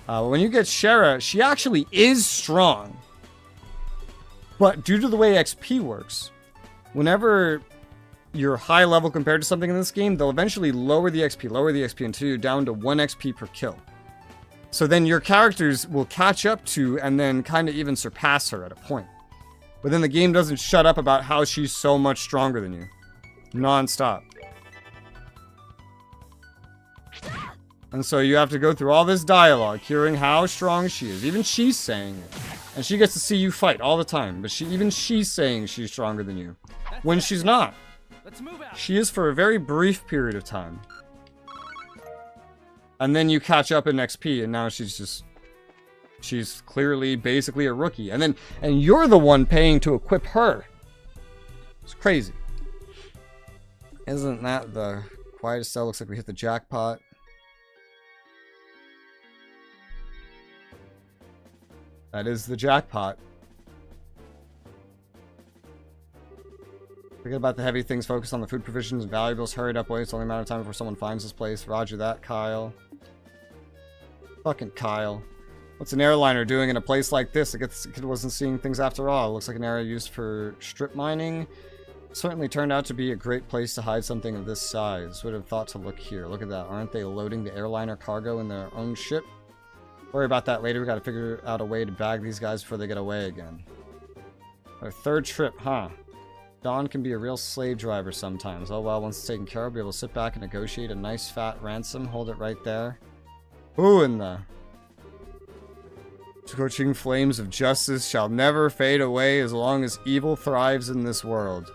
When you get Shara, she actually is strong. But due to the way XP works, whenever you're high level compared to something in this game, they'll eventually lower the XP until you're down to 1 XP per kill. So then your characters will catch up to and then kind of even surpass her at a point. But then the game doesn't shut up about how she's so much stronger than you. Non-stop. And so you have to go through all this dialogue, hearing how strong she is. Even she's saying it. And she gets to see you fight all the time. But even she's saying she's stronger than you. When she's not. Let's move out. She is for a very brief period of time. And then you catch up in XP, and now she's clearly basically a rookie. And you're the one paying to equip her. It's crazy. Isn't that the quietest cell? Looks like we hit the jackpot. That is the jackpot. Forget about the heavy things. Focus on the food provisions and valuables. Hurry up, wait. It's only a matter of time before someone finds this place. Roger that, Kyle. Fucking Kyle. What's an airliner doing in a place like this? I guess the kid wasn't seeing things after all. It looks like an area used for strip mining. Certainly turned out to be a great place to hide something of this size. Would have thought to look here. Look at that. Aren't they loading the airliner cargo in their own ship? Worry about that later. We gotta figure out a way to bag these guys before they get away again. Our third trip, huh? Don can be a real slave driver sometimes. Oh well, once it's taken care of, we'll be able to sit back and negotiate a nice fat ransom. Hold it right there. Ooh, and the scorching flames of justice shall never fade away as long as evil thrives in this world.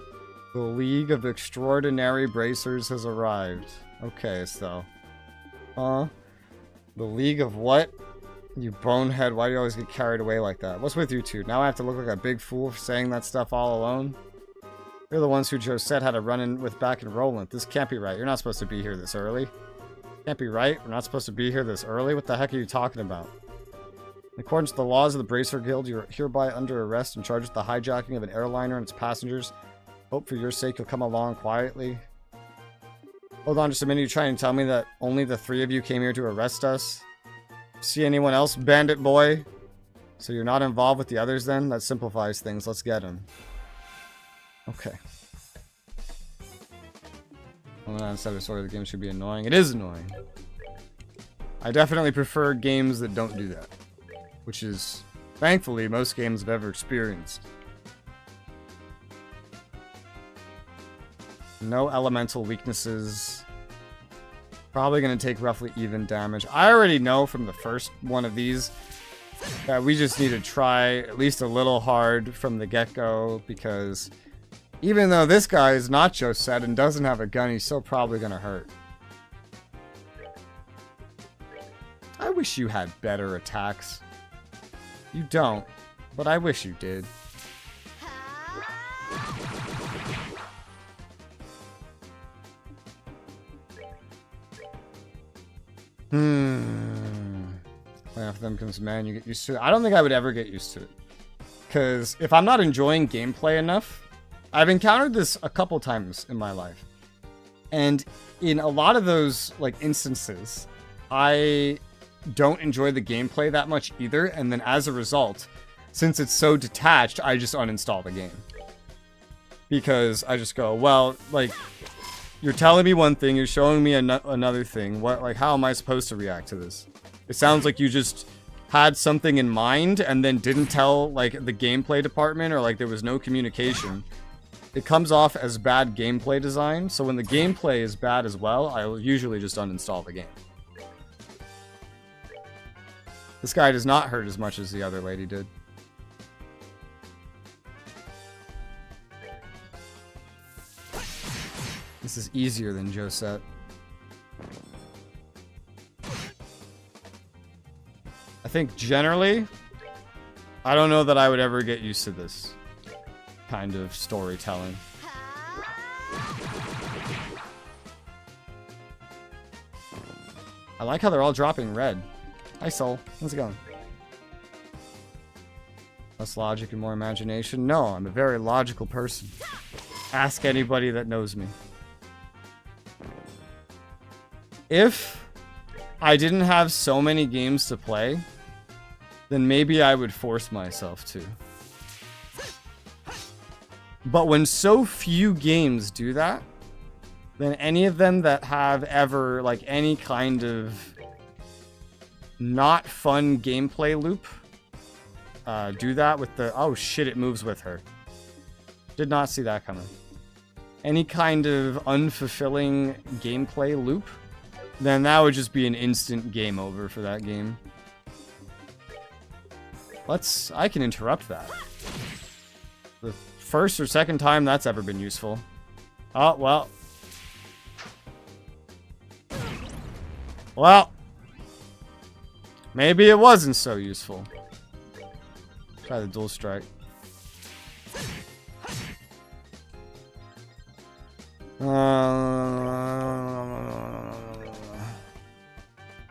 The League of Extraordinary Bracers has arrived. Okay, so. The League of what? You bonehead, why do you always get carried away like that? What's with you two? Now I have to look like a big fool for saying that stuff all alone? You're the ones who Josette had to run in with back in Roland. This can't be right. You're not supposed to be here this early. Can't be right. We're not supposed to be here this early. What the heck are you talking about? In accordance with the laws of the Bracer Guild, you're hereby under arrest and charged with the hijacking of an airliner and its passengers. Hope for your sake you'll come along quietly. Hold on just a minute. You're trying to tell me that only the 3 of you came here to arrest us? See anyone else, bandit boy? So you're not involved with the others then? That simplifies things. Let's get him. Okay. Well, instead of sort of the game should be annoying. It is annoying. I definitely prefer games that don't do that. Which is, thankfully, most games I've ever experienced. No elemental weaknesses. Probably going to take roughly even damage. I already know from the first one of these that we just need to try at least a little hard from the get-go, because even though this guy is not Josette and doesn't have a gun, he's still probably going to hurt. I wish you had better attacks. You don't, but I wish you did. After them comes man, you get used to it. I don't think I would ever get used to it. Because if I'm not enjoying gameplay enough, I've encountered this a couple times in my life. And in a lot of those like instances, I don't enjoy the gameplay that much either. And then as a result, since it's so detached, I just uninstall the game. Because I just go, well, like, you're telling me one thing, you're showing me another thing. What, like, how am I supposed to react to this? It sounds like you just had something in mind and then didn't tell, like, the gameplay department, or, like, there was no communication. It comes off as bad gameplay design, so when the gameplay is bad as well, I'll usually just uninstall the game. This guy does not hurt as much as the other lady did. This is easier than Josette. I think generally, I don't know that I would ever get used to this kind of storytelling. I like how they're all dropping red. Hi, Soul. How's it going? Less logic and more imagination? No, I'm a very logical person. Ask anybody that knows me. If I didn't have so many games to play, then maybe I would force myself to. But when so few games do that, then any of them that have ever, like, any kind of not fun gameplay loop, do that with the... Oh shit, it moves with her. Did not see that coming. Any kind of unfulfilling gameplay loop, then that would just be an instant game over for that game. I can interrupt that. The first or second time that's ever been useful. Oh, well. Well. Maybe it wasn't so useful. Try the dual strike.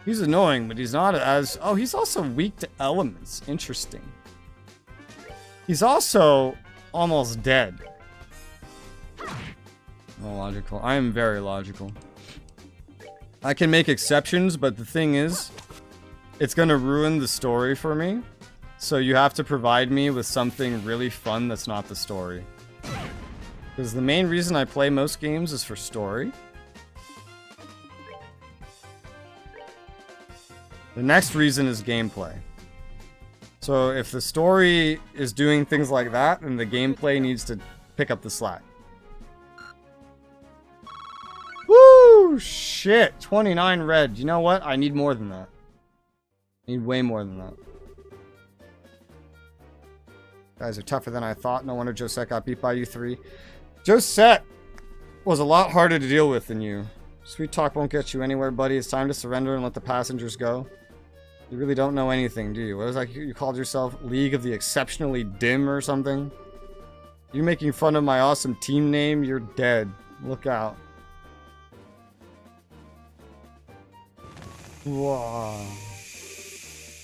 He's annoying, but he's not as... Oh, he's also weak to elements. Interesting. He's also almost dead. Oh, logical. I am very logical. I can make exceptions, but the thing is, it's gonna ruin the story for me. So you have to provide me with something really fun that's not the story. Because the main reason I play most games is for story. The next reason is gameplay. So if the story is doing things like that, then the gameplay needs to pick up the slack. Woo! Shit! 29 red. You know what? I need more than that. I need way more than that. Guys are tougher than I thought. No wonder Josette got beat by you three. Josette was a lot harder to deal with than you. Sweet talk won't get you anywhere, buddy. It's time to surrender and let the passengers go. You really don't know anything, do you? What was that you called yourself? League of the Exceptionally Dim or something? You making fun of my awesome team name? You're dead. Look out. Whoa.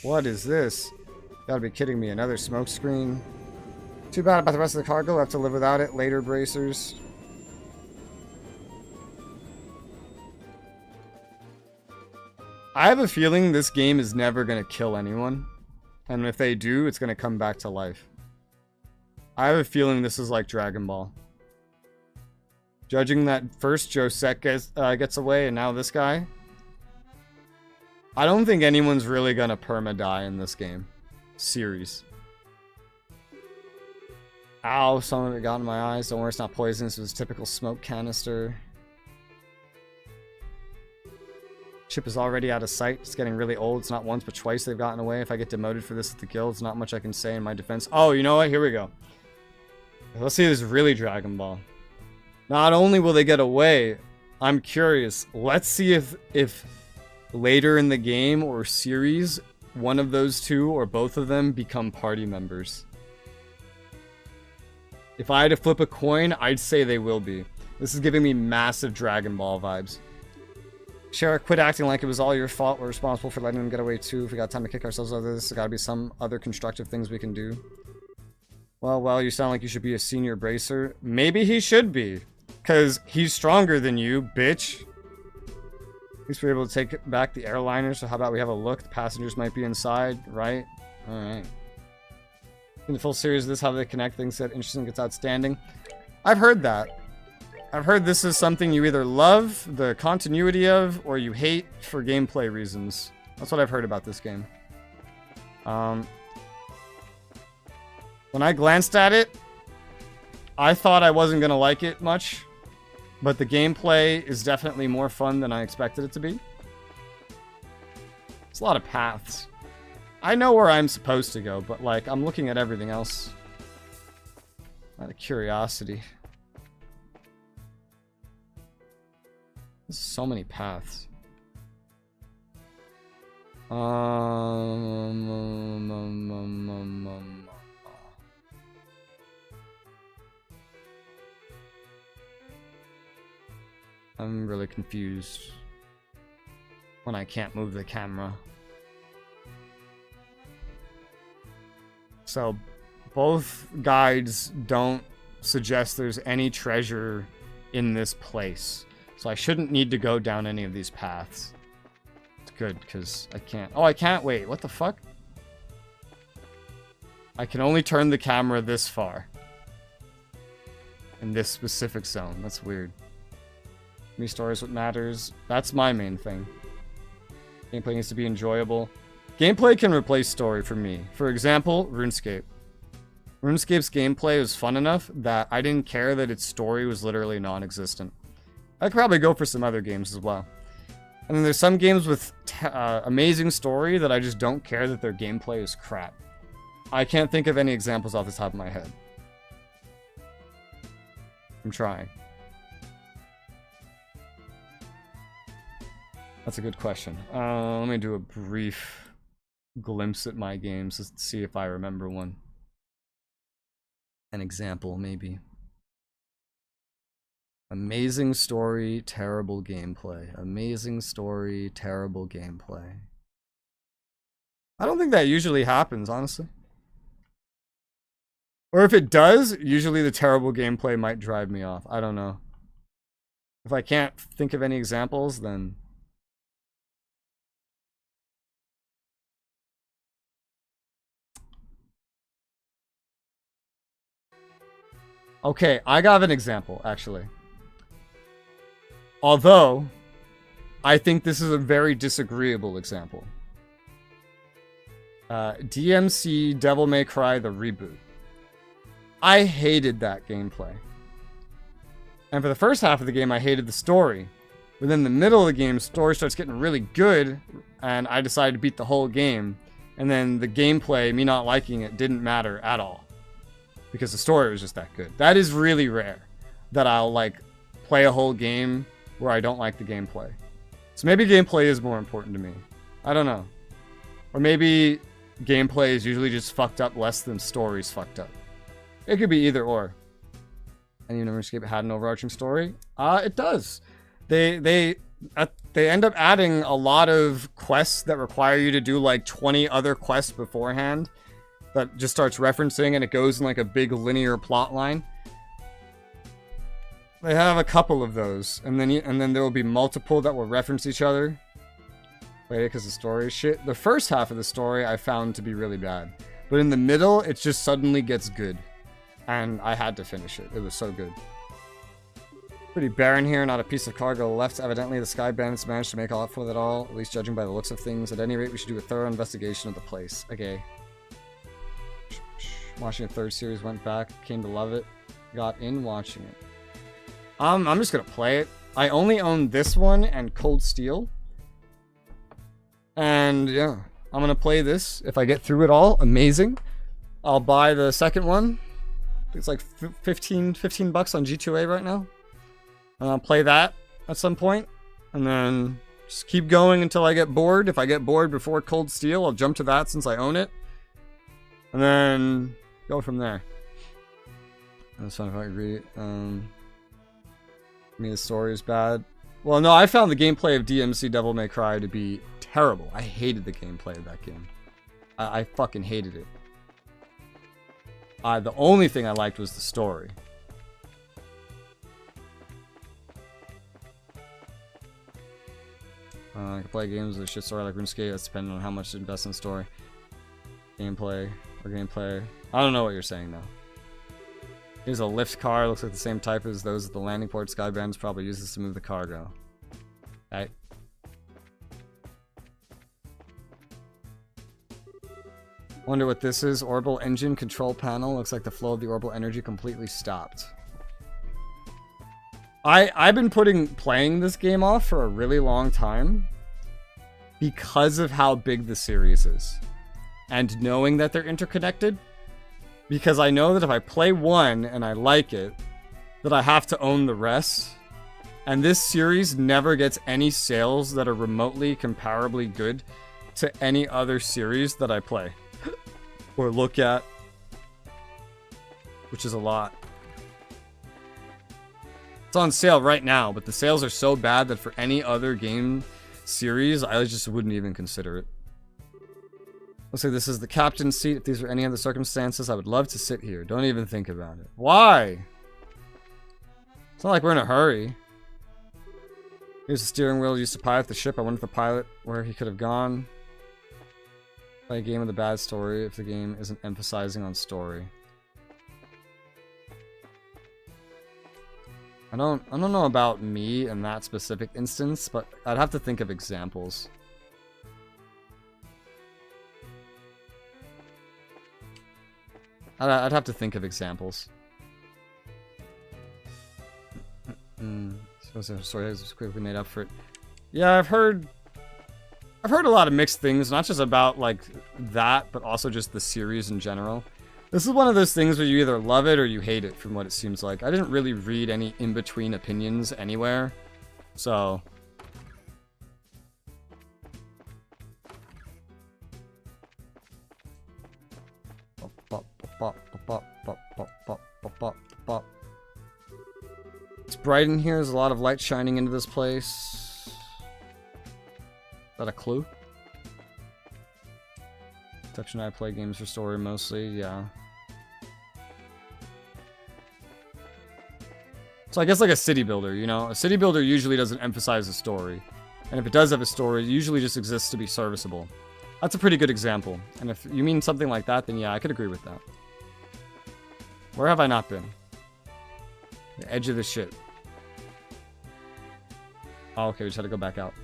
What is this? Gotta be kidding me. Another smoke screen. Too bad about the rest of the cargo. We'll have to live without it later, bracers. I have a feeling this game is never going to kill anyone. And if they do, it's going to come back to life. I have a feeling this is like Dragon Ball. Judging that first Josette gets away and now this guy. I don't think anyone's really going to perma-die in this game. Series. Ow, some of it got in my eyes. Don't worry, it's not poisonous. It was a typical smoke canister. Chip is already out of sight. It's getting really old. It's not once, but twice they've gotten away. If I get demoted for this at the guild, it's not much I can say in my defense. Oh, you know what? Here we go. Let's see if this is really Dragon Ball. Not only will they get away, I'm curious. Let's see if later in the game or series, one of those two or both of them become party members. If I had to flip a coin, I'd say they will be. This is giving me massive Dragon Ball vibes. Shara, quit acting like it was all your fault. We're responsible for letting them get away too. If we got time to kick ourselves out of this, there's gotta be some other constructive things we can do. Well, you sound like you should be a senior bracer. Maybe he should be. Because he's stronger than you, bitch. At least we're able to take back the airliner, so how about we have a look? The passengers might be inside, right? Alright. In the full series of this, how they connect things that interesting gets outstanding. I've heard that. I've heard this is something you either love the continuity of, or you hate for gameplay reasons. That's what I've heard about this game. When I glanced at it, I thought I wasn't going to like it much. But the gameplay is definitely more fun than I expected it to be. It's a lot of paths. I know where I'm supposed to go, but like, I'm looking at everything else. Out of curiosity. There's so many paths. I'm really confused when I can't move the camera. So, Both guides don't suggest there's any treasure in this place. So I shouldn't need to go down any of these paths. It's good, because I can't... Oh, I can't wait. What the fuck? I can only turn the camera this far. In this specific zone. That's weird. Me story is what matters. That's my main thing. Gameplay needs to be enjoyable. Gameplay can replace story for me. For example, RuneScape. RuneScape's gameplay was fun enough that I didn't care that its story was literally non-existent. I could probably go for some other games as well. And then there's some games with amazing story that I just don't care that their gameplay is crap. I can't think of any examples off the top of my head. I'm trying. That's a good question. Let me do a brief glimpse at my games to see if I remember one. An example, maybe. Amazing story, terrible gameplay. Amazing story, terrible gameplay. I don't think that usually happens, honestly. Or if it does, usually the terrible gameplay might drive me off. I don't know. If I can't think of any examples, then... Okay, I got an example, actually. Although, I think this is a very disagreeable example. DMC Devil May Cry the reboot. I hated that gameplay. And for the first half of the game, I hated the story. But then in the middle of the game, story starts getting really good, and I decided to beat the whole game. And then the gameplay, me not liking it, didn't matter at all. Because the story was just that good. That is really rare. That I'll, like, play a whole game where I don't like the gameplay. So maybe gameplay is more important to me. I don't know. Or maybe gameplay is usually just fucked up less than story's fucked up. It could be either or. And even RuneScape had an overarching story. It does. They end up adding a lot of quests that require you to do like 20 other quests beforehand. That just starts referencing and it goes in like a big linear plot line. They have a couple of those, and then there will be multiple that will reference each other. Wait, because the story is shit. The first half of the story I found to be really bad, but in the middle it just suddenly gets good, and I had to finish it. It was so good. Pretty barren here, not a piece of cargo left. Evidently the Sky Bandits managed to make all up for it all, at least judging by the looks of things. At any rate, we should do a thorough investigation of the place. Okay. Watching the third series, went back, came to love it, got in watching it. I'm just gonna play it. I only own this one and Cold Steel. And yeah, I'm gonna play this. If I get through it all, amazing. I'll buy the second one. It's like 15 bucks on G2A right now. And I'll play that at some point. And then just keep going until I get bored. If I get bored before Cold Steel, I'll jump to that since I own it. And then go from there. That's fine if I agree. I mean, the story is bad. Well, no, I found the gameplay of DMC Devil May Cry to be terrible. I hated the gameplay of that game. I fucking hated it. The only thing I liked was the story. I can play games with a shit story like RuneScape. That's depending on how much to invest in the story. Gameplay. I don't know what you're saying though. Here's a lift car. Looks like the same type as those at the landing port. Sky Bandits probably use this to move the cargo. Okay. Wonder what this is. Orbital engine control panel. Looks like the flow of the orbital energy completely stopped. I've been playing this game off for a really long time because of how big the series is. And knowing that they're interconnected. Because I know that if I play one and I like it, that I have to own the rest. And this series never gets any sales that are remotely comparably good to any other series that I play. Or look at. Which is a lot. It's on sale right now, but the sales are so bad that for any other game series, I just wouldn't even consider it. Let's say this is the captain's seat. If these were any other circumstances, I would love to sit here. Don't even think about it. Why? It's not like we're in a hurry. Here's the steering wheel used to pilot the ship. I wonder if the pilot where he could have gone. Play a game with a bad story if the game isn't emphasizing on story. I don't know about me in that specific instance, but I'd have to think of examples. I'd have to think of examples. Suppose the story has quickly made up for it. Yeah, I've heard a lot of mixed things, not just about like that, but also just the series in general. This is one of those things where you either love it or you hate it, from what it seems like. I didn't really read any in-between opinions anywhere, so... It's bright in here. There's a lot of light shining into this place. Is that a clue? Touch and I play games for story mostly, yeah. So I guess like a city builder, you know? A city builder usually doesn't emphasize a story. And if it does have a story, it usually just exists to be serviceable. That's a pretty good example. And if you mean something like that, then yeah, I could agree with that. Where have I not been? The edge of the ship. Oh, okay, we just had to go back out.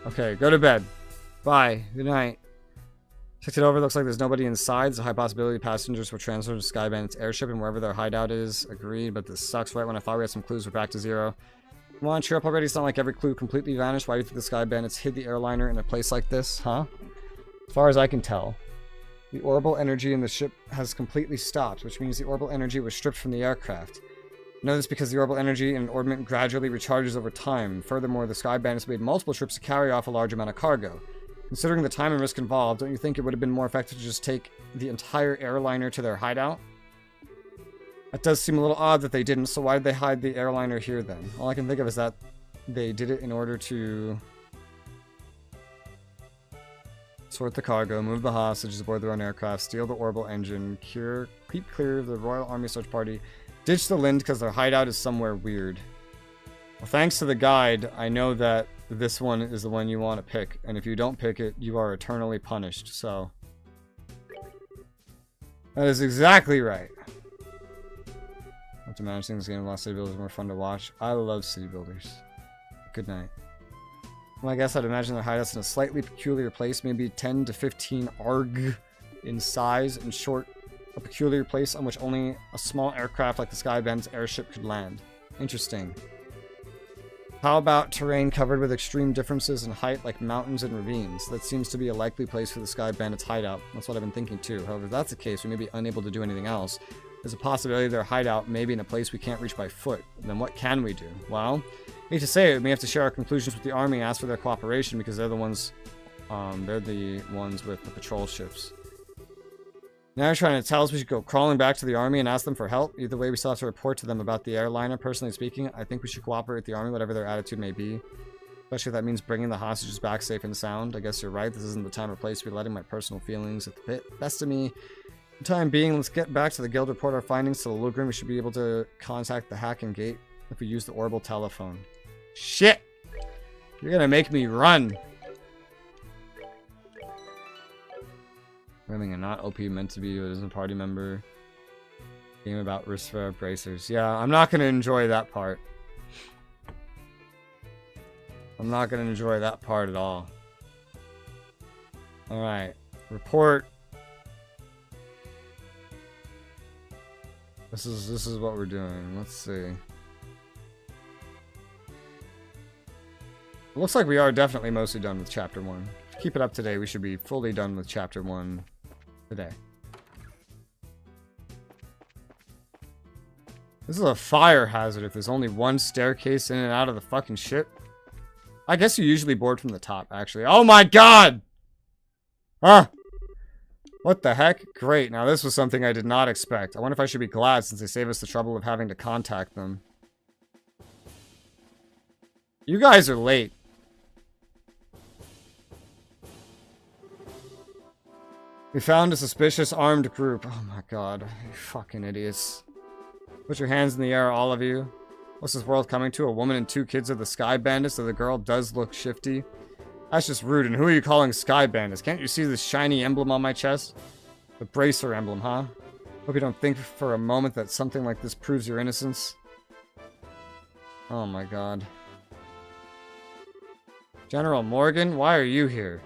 Okay, go to bed. Bye. Good night. Checked it over. Looks like there's nobody inside. There's a high possibility passengers were transferred to Sky Bandit's airship and wherever their hideout is. Agreed, but this sucks. Right when I thought we had some clues, we're back to zero. Come on, cheer up already. It's not like every clue completely vanished. Why do you think the Sky Bandits hid the airliner in a place like this, huh? As far as I can tell, the orbital energy in the ship has completely stopped, which means the orbital energy was stripped from the aircraft. I know this because the orbital energy in an orbit gradually recharges over time. Furthermore, the Sky Bandits made multiple trips to carry off a large amount of cargo. Considering the time and risk involved, don't you think it would have been more effective to just take the entire airliner to their hideout? That does seem a little odd that they didn't, so why did they hide the airliner here then? All I can think of is that they did it in order to sort the cargo, move the hostages aboard their own aircraft, steal the orbital engine, keep clear of the Royal Army search party, ditch the Lind because their hideout is somewhere weird. Well, thanks to the guide, I know that this one is the one you want to pick, and if you don't pick it, you are eternally punished, so... That is exactly right. Not to manage things, game of Lost City Builders is more fun to watch. I love city builders. Good night. Well, I guess I'd imagine their hideouts in a slightly peculiar place, maybe 10 to 15 arg in size, and short, a peculiar place on which only a small aircraft like the Sky Bandit's airship could land. Interesting. How about terrain covered with extreme differences in height like mountains and ravines? That seems to be a likely place for the Sky Bandit's hideout. That's what I've been thinking too. However, if that's the case, we may be unable to do anything else. There's a possibility their hideout may be in a place we can't reach by foot. Then what can we do? Well, I hate to say it, we may have to share our conclusions with the army and ask for their cooperation because they're the ones with the patrol ships. Now you're trying to tell us we should go crawling back to the army and ask them for help? Either way, we still have to report to them about the airliner. Personally speaking, I think we should cooperate with the army, whatever their attitude may be. Especially if that means bringing the hostages back safe and sound. I guess you're right, this isn't the time or place to be letting my personal feelings at the best of me. For the time being, let's get back to the guild, report our findings to the Lugrin. We should be able to contact the Hacking Gate if we use the orbital telephone. Shit! You're gonna make me run! Women are not OP meant to be, but isn't a party member. Game about Referral bracers. Yeah, I'm not gonna enjoy that part. I'm not gonna enjoy that part at all. Alright. Report. This is what we're doing. Let's see. It looks like we are definitely mostly done with chapter 1. Keep it up today, we should be fully done with chapter 1 today. This is a fire hazard if there's only one staircase in and out of the fucking ship. I guess you usually board from the top, actually. Oh my god! Huh? What the heck? Great, now this was something I did not expect. I wonder if I should be glad since they save us the trouble of having to contact them. You guys are late. We found a suspicious armed group. Oh my god, you fucking idiots. Put your hands in the air, all of you. What's this world coming to? A woman and 2 kids are the Sky Bandits, so the girl does look shifty. That's just rude, and who are you calling Sky Bandits? Can't you see this shiny emblem on my chest? The bracer emblem, huh? Hope you don't think for a moment that something like this proves your innocence. Oh my god. General Morgan, why are you here?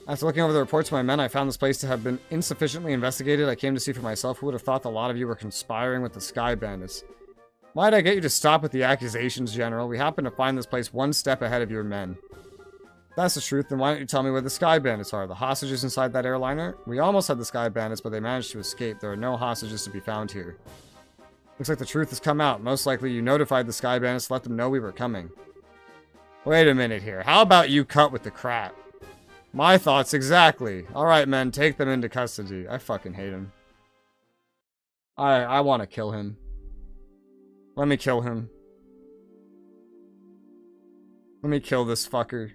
After looking over the reports of my men, I found this place to have been insufficiently investigated. I came to see for myself. Who would have thought that a lot of you were conspiring with the Sky Bandits? Why did I get you to stop with the accusations, General? We happened to find this place 1 step ahead of your men. If that's the truth, then why don't you tell me where the Sky Bandits are? The hostages inside that airliner? We almost had the Sky Bandits, but they managed to escape. There are no hostages to be found here. Looks like the truth has come out. Most likely you notified the Sky Bandits to let them know we were coming. Wait a minute here. How about you cut with the crap? My thoughts exactly. Alright, men, take them into custody. I fucking hate him. I want to kill him. Let me kill him. Let me kill this fucker.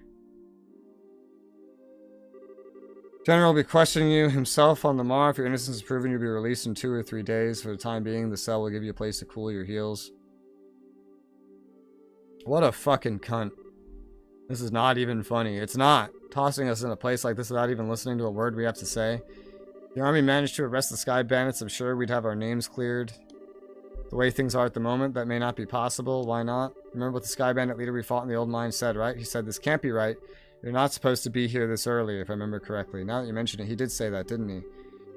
General will be questioning you himself on the morrow. If your innocence is proven, you'll be released in 2 or 3 days. For the time being, the cell will give you a place to cool your heels. What a fucking cunt. This is not even funny. It's not. Tossing us in a place like this without even listening to a word we have to say. If the army managed to arrest the Sky Bandits, I'm sure we'd have our names cleared. The way things are at the moment, that may not be possible. Why not? Remember what the Sky Bandit leader we fought in the old mine said, right? He said, this can't be right. You're not supposed to be here this early, if I remember correctly. Now that you mention it, he did say that, didn't he?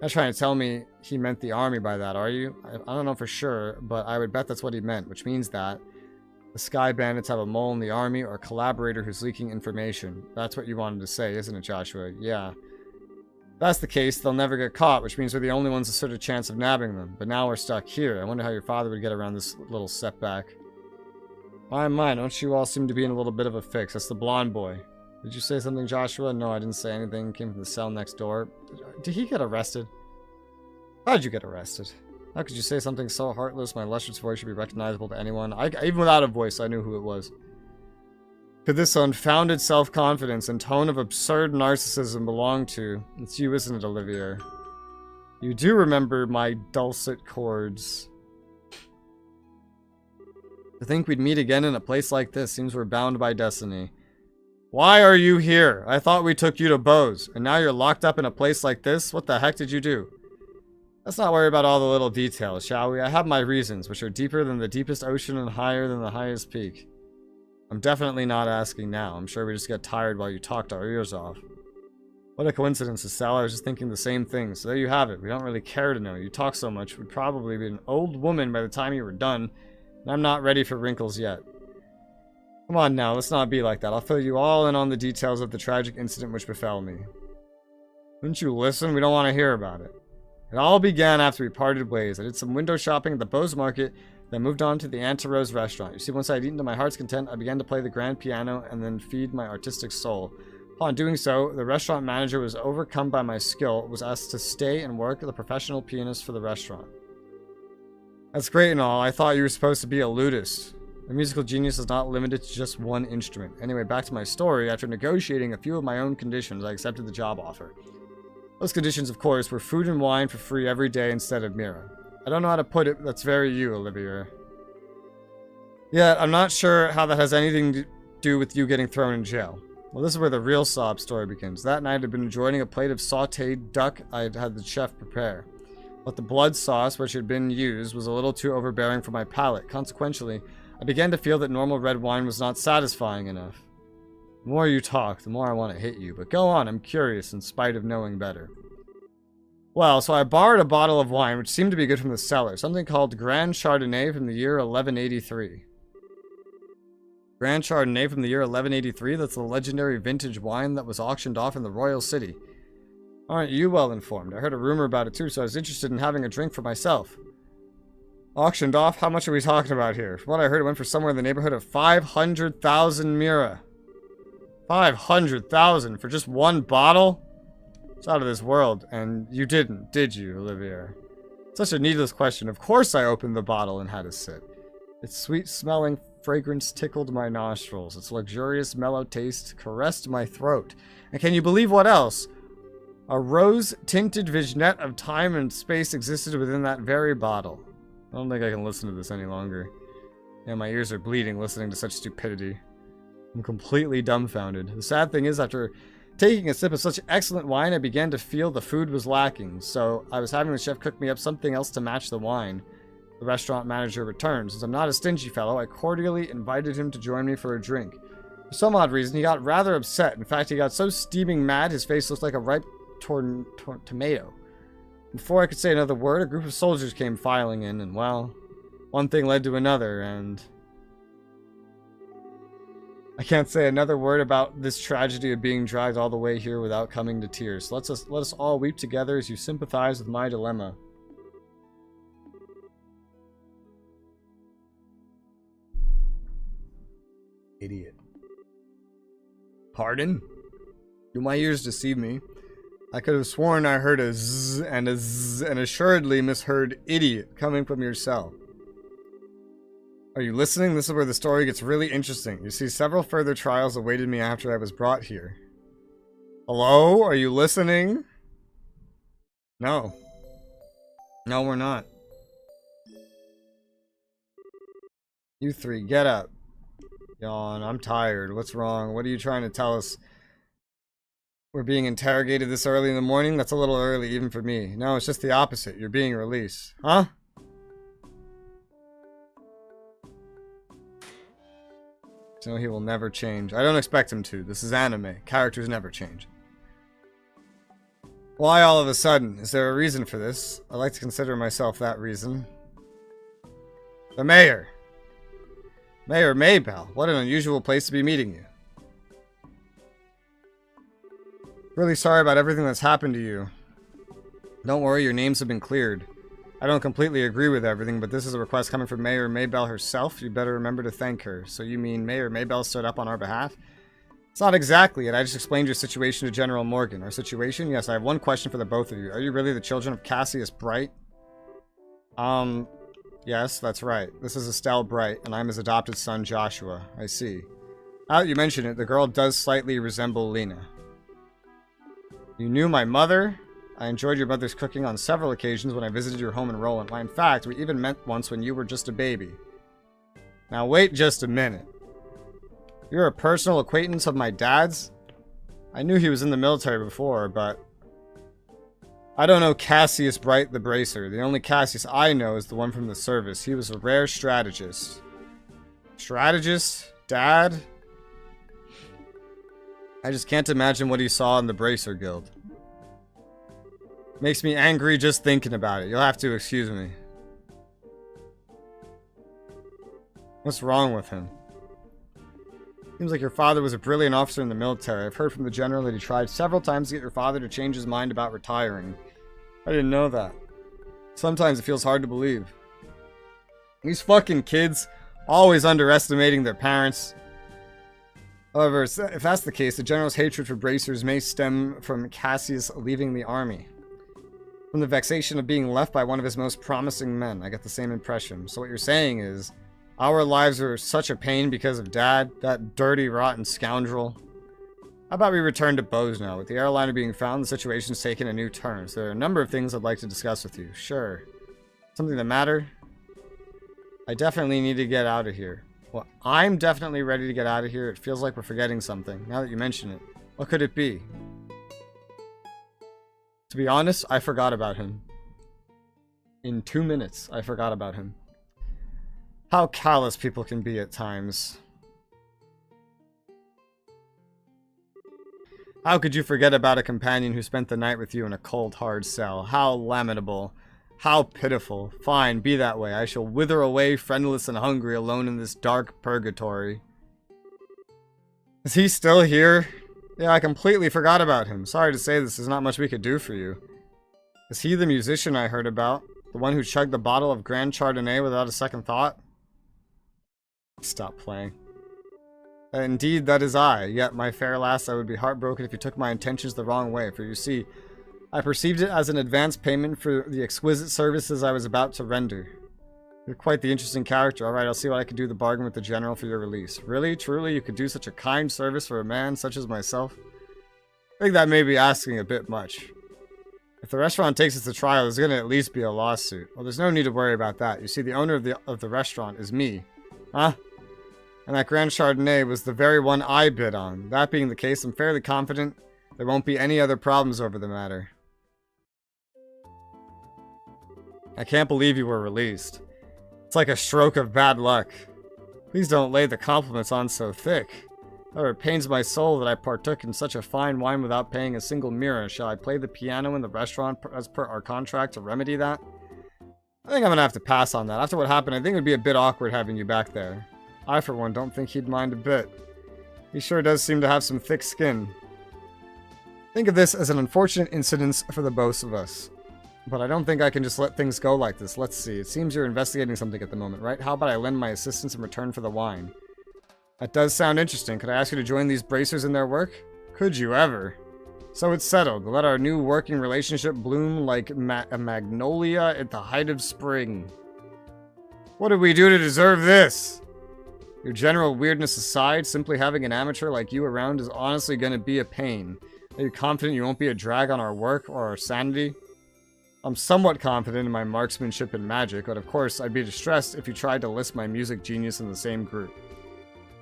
Not trying to tell me he meant the army by that, are you? I don't know for sure, but I would bet that's what he meant, which means that the Sky Bandits have a mole in the army or a collaborator who's leaking information. That's what you wanted to say, isn't it, Joshua? Yeah. If that's the case, they'll never get caught, which means we're the only ones with a sort of chance of nabbing them. But now we're stuck here. I wonder how your father would get around this little setback. My, don't you all seem to be in a little bit of a fix? That's the blonde boy. Did you say something, Joshua? No, I didn't say anything. Came from the cell next door. Did he get arrested? How did you get arrested? How could you say something so heartless? My lustrous voice should be recognizable to anyone. Even without a voice, I knew who it was. Could this unfounded self-confidence and tone of absurd narcissism belong to? It's you, isn't it, Olivia? You do remember my dulcet chords. To think we'd meet again in a place like this seems we're bound by destiny. Why are you here? I thought we took you to Bose, and now you're locked up in a place like this? What the heck did you do? Let's not worry about all the little details, shall we? I have my reasons, which are deeper than the deepest ocean and higher than the highest peak. I'm definitely not asking now. I'm sure we just get tired while you talked our ears off. What a coincidence, Estelle. I was just thinking the same thing. So there you have it. We don't really care to know. You talk so much. We'd probably be an old woman by the time you were done. And I'm not ready for wrinkles yet. Come on now, let's not be like that. I'll fill you all in on the details of the tragic incident which befell me. Wouldn't you listen? We don't want to hear about it. It all began after we parted ways. I did some window shopping at the Bose Market, then moved on to the Anta Rose restaurant. You see, once I had eaten to my heart's content, I began to play the grand piano and then feed my artistic soul. Upon doing so, the restaurant manager was overcome by my skill, was asked to stay and work as a professional pianist for the restaurant. That's great and all. I thought you were supposed to be a lutist. A musical genius is not limited to just one instrument. Anyway, back to my story. After negotiating a few of my own conditions, I accepted the job offer. Those conditions, of course, were food and wine for free every day instead of Mira. I don't know how to put it, but that's very you, Olivia. Yet, I'm not sure how that has anything to do with you getting thrown in jail. Well, this is where the real sob story begins. That night, I'd been enjoying a plate of sautéed duck I'd had the chef prepare. But the blood sauce, which had been used, was a little too overbearing for my palate. Consequently, I began to feel that normal red wine was not satisfying enough. The more you talk, the more I want to hit you. But go on, I'm curious, in spite of knowing better. Well, so I borrowed a bottle of wine, which seemed to be good from the cellar. Something called Grand Chardonnay from the year 1183. Grand Chardonnay from the year 1183? That's the legendary vintage wine that was auctioned off in the Royal City. Aren't you well informed? I heard a rumor about it too, so I was interested in having a drink for myself. Auctioned off? How much are we talking about here? From what I heard, it went for somewhere in the neighborhood of 500,000 Mira. 500,000 for just one bottle? It's out of this world, and you didn't, did you, Olivia? Such a needless question. Of course I opened the bottle and had a sip. Its sweet-smelling fragrance tickled my nostrils. Its luxurious, mellow taste caressed my throat. And can you believe what else? A rose-tinted vignette of time and space existed within that very bottle. I don't think I can listen to this any longer. Yeah, my ears are bleeding listening to such stupidity. I'm completely dumbfounded. The sad thing is, after taking a sip of such excellent wine, I began to feel the food was lacking, so I was having the chef cook me up something else to match the wine. The restaurant manager returned. Since I'm not a stingy fellow, I cordially invited him to join me for a drink. For some odd reason, he got rather upset. In fact, he got so steaming mad, his face looked like a ripe tomato. Before I could say another word, a group of soldiers came filing in, and well, one thing led to another, and I can't say another word about this tragedy of being dragged all the way here without coming to tears. Let us all weep together as you sympathize with my dilemma. Idiot. Pardon? Do my ears deceive me? I could have sworn I heard a zzz and assuredly misheard idiot coming from yourself. Are you listening? This is where the story gets really interesting. You see, several further trials awaited me after I was brought here. Hello? Are you listening? No. No, we're not. You three, get up. Yawn, I'm tired. What's wrong? What are you trying to tell us? We're being interrogated this early in the morning? That's a little early even for me. No, it's just the opposite. You're being released. Huh? So he will never change. I don't expect him to. This is anime. Characters never change. Why all of a sudden? Is there a reason for this? I like to consider myself that reason. The mayor. Mayor Maybell. What an unusual place to be meeting you. Really sorry about everything that's happened to you. Don't worry, your names have been cleared. I don't completely agree with everything, but this is a request coming from Mayor Maybell herself. You better remember to thank her. So you mean Mayor Maybell stood up on our behalf? It's not exactly it. I just explained your situation to General Morgan. Our situation? Yes, I have one question for the both of you. Are you really the children of Cassius Bright? Yes, that's right. This is Estelle Bright, and I'm his adopted son, Joshua. I see. Now that you mention it, the girl does slightly resemble Lena. You knew my mother? I enjoyed your mother's cooking on several occasions when I visited your home in Roland. Why, in fact, we even met once when you were just a baby. Now wait just a minute. You're a personal acquaintance of my dad's? I knew he was in the military before, but I don't know Cassius Bright the Bracer. The only Cassius I know is the one from the service. He was a rare strategist. Strategist? Dad? I just can't imagine what he saw in the Bracer Guild. Makes me angry just thinking about it. You'll have to excuse me. What's wrong with him? Seems like your father was a brilliant officer in the military. I've heard from the general that he tried several times to get your father to change his mind about retiring. I didn't know that. Sometimes it feels hard to believe. These fucking kids, always underestimating their parents. However, if that's the case, the general's hatred for bracers may stem from Cassius leaving the army. From the vexation of being left by one of his most promising men. I get the same impression. So what you're saying is, our lives are such a pain because of Dad, that dirty, rotten scoundrel. How about we return to Bose now? With the airliner being found, the situation's taken a new turn. So there are a number of things I'd like to discuss with you. Sure. Something the matter? I definitely need to get out of here. Well, I'm definitely ready to get out of here. It feels like we're forgetting something, now that you mention it. What could it be? To be honest, I forgot about him. In 2 minutes, I forgot about him. How callous people can be at times. How could you forget about a companion who spent the night with you in a cold, hard cell? How lamentable. How pitiful. Fine, be that way. I shall wither away, friendless and hungry, alone in this dark purgatory. Is he still here? Yeah, I completely forgot about him. Sorry to say this, there's not much we could do for you. Is he the musician I heard about? The one who chugged the bottle of Grand Chardonnay without a second thought? Stop playing. Indeed, that is I. Yet, my fair lass, I would be heartbroken if you took my intentions the wrong way, for you see, I perceived it as an advance payment for the exquisite services I was about to render. You're quite the interesting character. Alright, I'll see what I can do to bargain with the general for your release. Really? Truly? You could do such a kind service for a man such as myself? I think that may be asking a bit much. If the restaurant takes us to trial, there's going to at least be a lawsuit. Well, there's no need to worry about that. You see, the owner of the restaurant is me. Huh? And that Grand Chardonnay was the very one I bid on. That being the case, I'm fairly confident there won't be any other problems over the matter. I can't believe you were released. It's like a stroke of bad luck. Please don't lay the compliments on so thick. Oh, it pains my soul that I partook in such a fine wine without paying a single mirror. Shall I play the piano in the restaurant as per our contract to remedy that? I think I'm gonna have to pass on that. After what happened, I think it would be a bit awkward having you back there. I, for one, don't think he'd mind a bit. He sure does seem to have some thick skin. Think of this as an unfortunate incident for the both of us. But I don't think I can just let things go like this. Let's see. It seems you're investigating something at the moment, right? How about I lend my assistance in return for the wine? That does sound interesting. Could I ask you to join these bracers in their work? Could you ever? So it's settled. Let our new working relationship bloom like a magnolia at the height of spring. What did we do to deserve this? Your general weirdness aside, simply having an amateur like you around is honestly going to be a pain. Are you confident you won't be a drag on our work or our sanity? I'm somewhat confident in my marksmanship and magic, but of course I'd be distressed if you tried to list my music genius in the same group.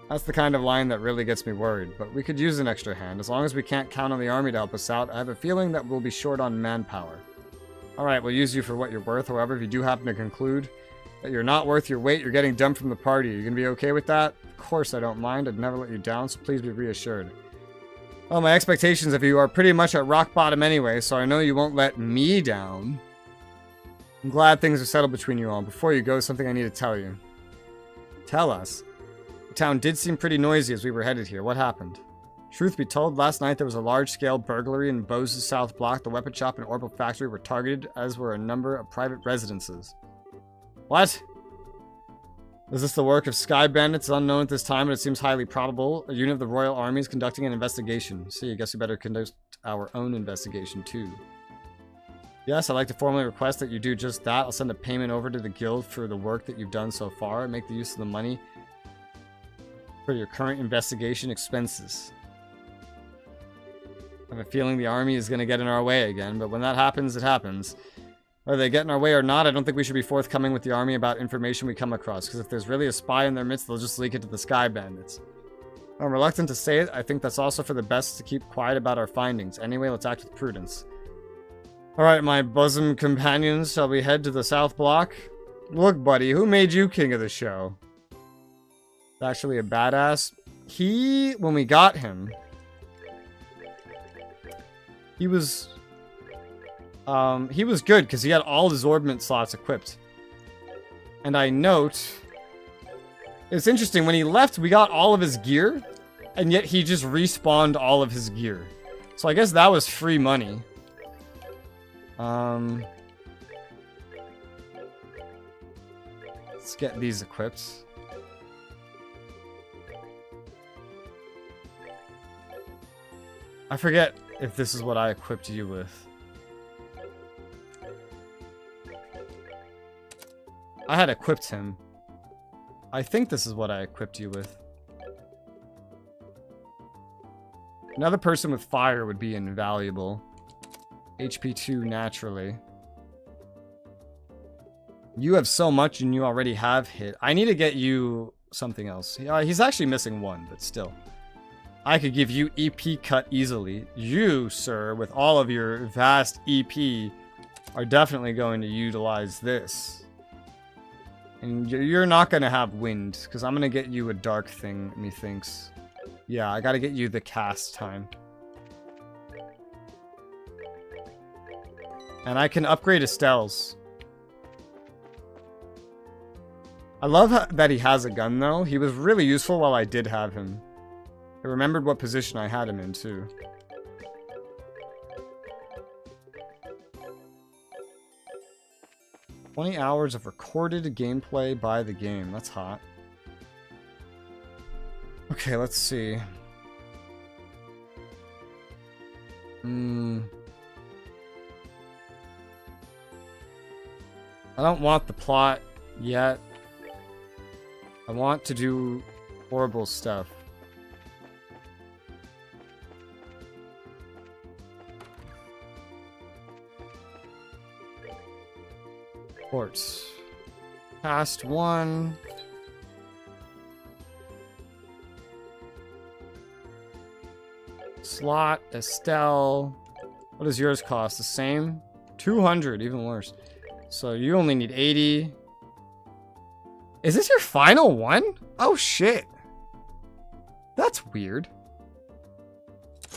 That's the kind of line that really gets me worried, but we could use an extra hand. As long as we can't count on the army to help us out, I have a feeling that we'll be short on manpower. Alright, we'll use you for what you're worth. However, if you do happen to conclude that you're not worth your weight, you're getting dumped from the party. Are you gonna be okay with that? Of course I don't mind. I'd never let you down, so please be reassured. Well, my expectations of you are pretty much at rock bottom anyway, so I know you won't let me down. I'm glad things are settled between you all. Before you go, something I need to tell you. Tell us. The town did seem pretty noisy as we were headed here. What happened? Truth be told, last night there was a large-scale burglary in Bose's South Block. The weapon shop and orbital factory were targeted, as were a number of private residences. What? Is this the work of Sky Bandits? It's unknown at this time, but it seems highly probable. A unit of the Royal Army is conducting an investigation. See, I guess we better conduct our own investigation, too. Yes, I'd like to formally request that you do just that. I'll send a payment over to the guild for the work that you've done so far and make the use of the money for your current investigation expenses. I have a feeling the army is going to get in our way again, but when that happens, it happens. Whether they get in our way or not, I don't think we should be forthcoming with the army about information we come across, because if there's really a spy in their midst, they'll just leak it to the Sky Bandits. I'm reluctant to say it. I think that's also for the best to keep quiet about our findings. Anyway, let's act with prudence. Alright, my bosom companions, shall we head to the South Block? Look, buddy, who made you king of the show? Actually a badass. When we got him, he was good because he had all his orbment slots equipped. And I note, it's interesting, when he left, we got all of his gear, and yet he just respawned all of his gear. So I guess that was free money. Let's get these equipped. I forget if this is what I equipped you with. I had equipped him. I think this is what I equipped you with. Another person with fire would be invaluable. HP 2 naturally. You have so much and you already have hit. I need to get you something else. He's actually missing one, but still. I could give you EP cut easily. You, sir, with all of your vast EP, are definitely going to utilize this. And you're not going to have wind, because I'm going to get you a dark thing, methinks. Yeah, I got to get you the cast time. And I can upgrade Estelle's. I love that he has a gun, though. He was really useful while I did have him. I remembered what position I had him in, too. "20 hours of recorded gameplay by the game." That's hot. Okay, let's see. I don't want the plot yet. I want to do horrible stuff. Ports. Past 1. Slot, Estelle. What does yours cost? The same? 200, even worse. So you only need 80. Is this your final one? Oh shit. That's weird.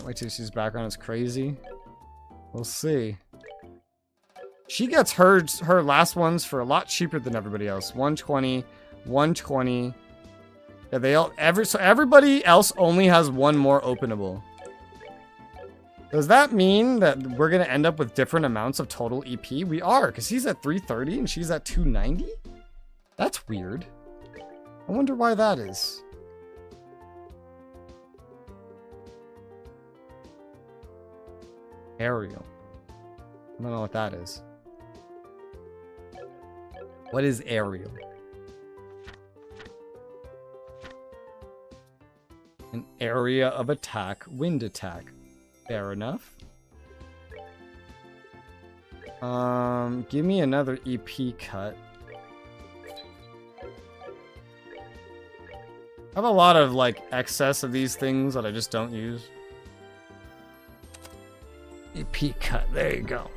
Wait till she's background is crazy. We'll see. She gets her last ones for a lot cheaper than everybody else. 120, 120. Yeah, they all so everybody else only has one more openable. Does that mean that we're gonna end up with different amounts of total EP? We are, because he's at 330 and she's at 290? That's weird. I wonder why that is. Aerial. I don't know what that is. What is aerial? An area of attack, wind attack. Fair enough. Give me another EP cut. I have a lot of like excess of these things that I just don't use. EP cut, there you go.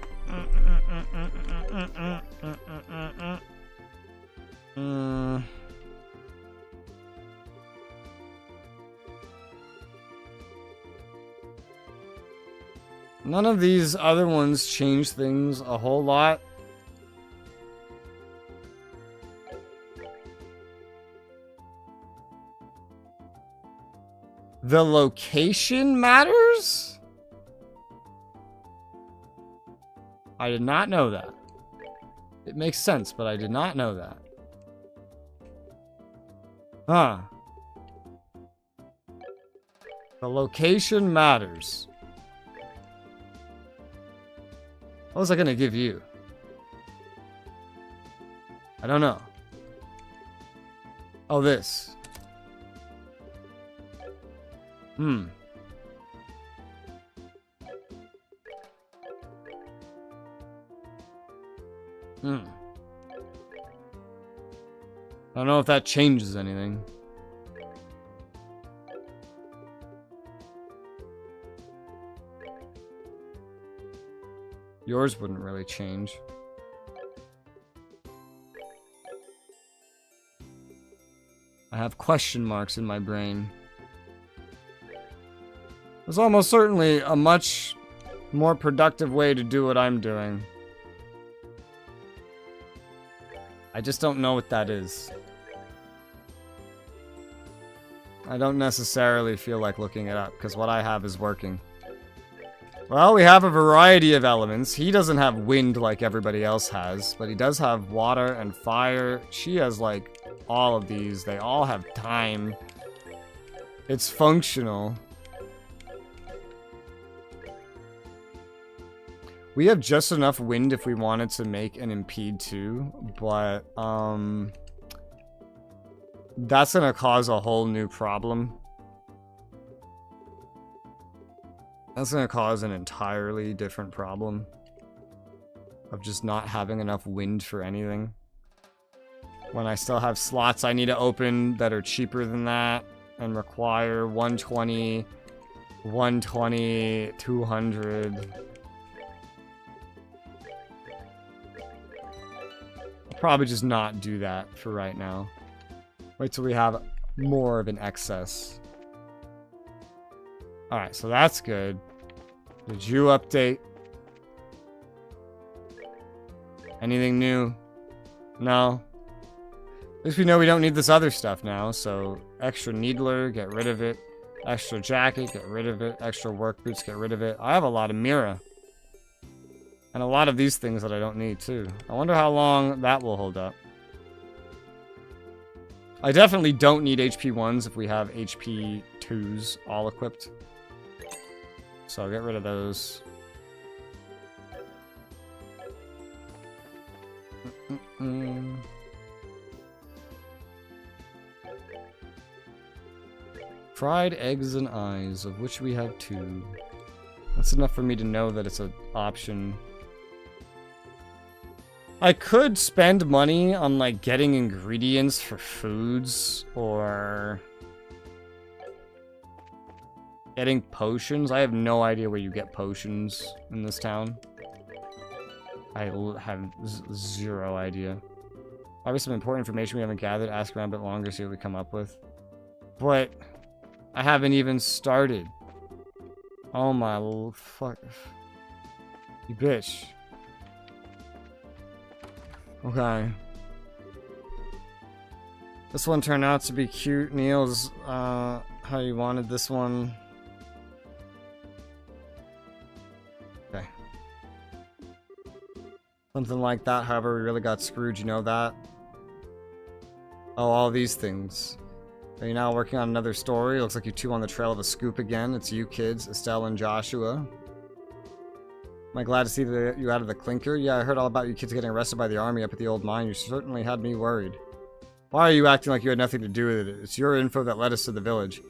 None of these other ones change things a whole lot. The location matters? I did not know that. It makes sense, but I did not know that. Huh. The location matters. What was I gonna give you? I don't know. Oh, this. Hmm. I don't know if that changes anything. Yours wouldn't really change. I have question marks in my brain. There's almost certainly a much more productive way to do what I'm doing. I just don't know what that is. I don't necessarily feel like looking it up, because what I have is working. Well, we have a variety of elements. He doesn't have wind like everybody else has, but he does have water and fire. She has, like, all of these. They all have time. It's functional. We have just enough wind if we wanted to make an impede too, but that's gonna cause a whole new problem. That's gonna cause an entirely different problem of just not having enough wind for anything. When I still have slots I need to open that are cheaper than that and require 120, 120, 200. Probably just not do that for right now. Wait till we have more of an excess. Alright, so that's good. Did you update? Anything new? No. At least we know we don't need this other stuff now, so extra needler, get rid of it. Extra jacket, get rid of it. Extra work boots, get rid of it. I have a lot of Mira. And a lot of these things that I don't need, too. I wonder how long that will hold up. I definitely don't need HP 1s if we have HP 2s all equipped. So I'll get rid of those. Fried eggs and eyes, of which we have 2. That's enough for me to know that it's an option. I could spend money on, like, getting ingredients for foods, or getting potions. I have no idea where you get potions in this town. I have zero idea. Probably some important information we haven't gathered. Ask around a bit longer, see what we come up with. But I haven't even started. Oh my fuck. You bitch. Okay. This one turned out to be cute. Neil's how you wanted this one. Okay. Something like that. However, we really got screwed, you know that? Oh, all these things. Are you now working on another story? Looks like you two on the trail of a scoop again. It's you kids, Estelle and Joshua. Am I glad to see that you out of the clinker? Yeah, I heard all about you kids getting arrested by the army up at the old mine. You certainly had me worried. Why are you acting like you had nothing to do with it? It's your info that led us to the village.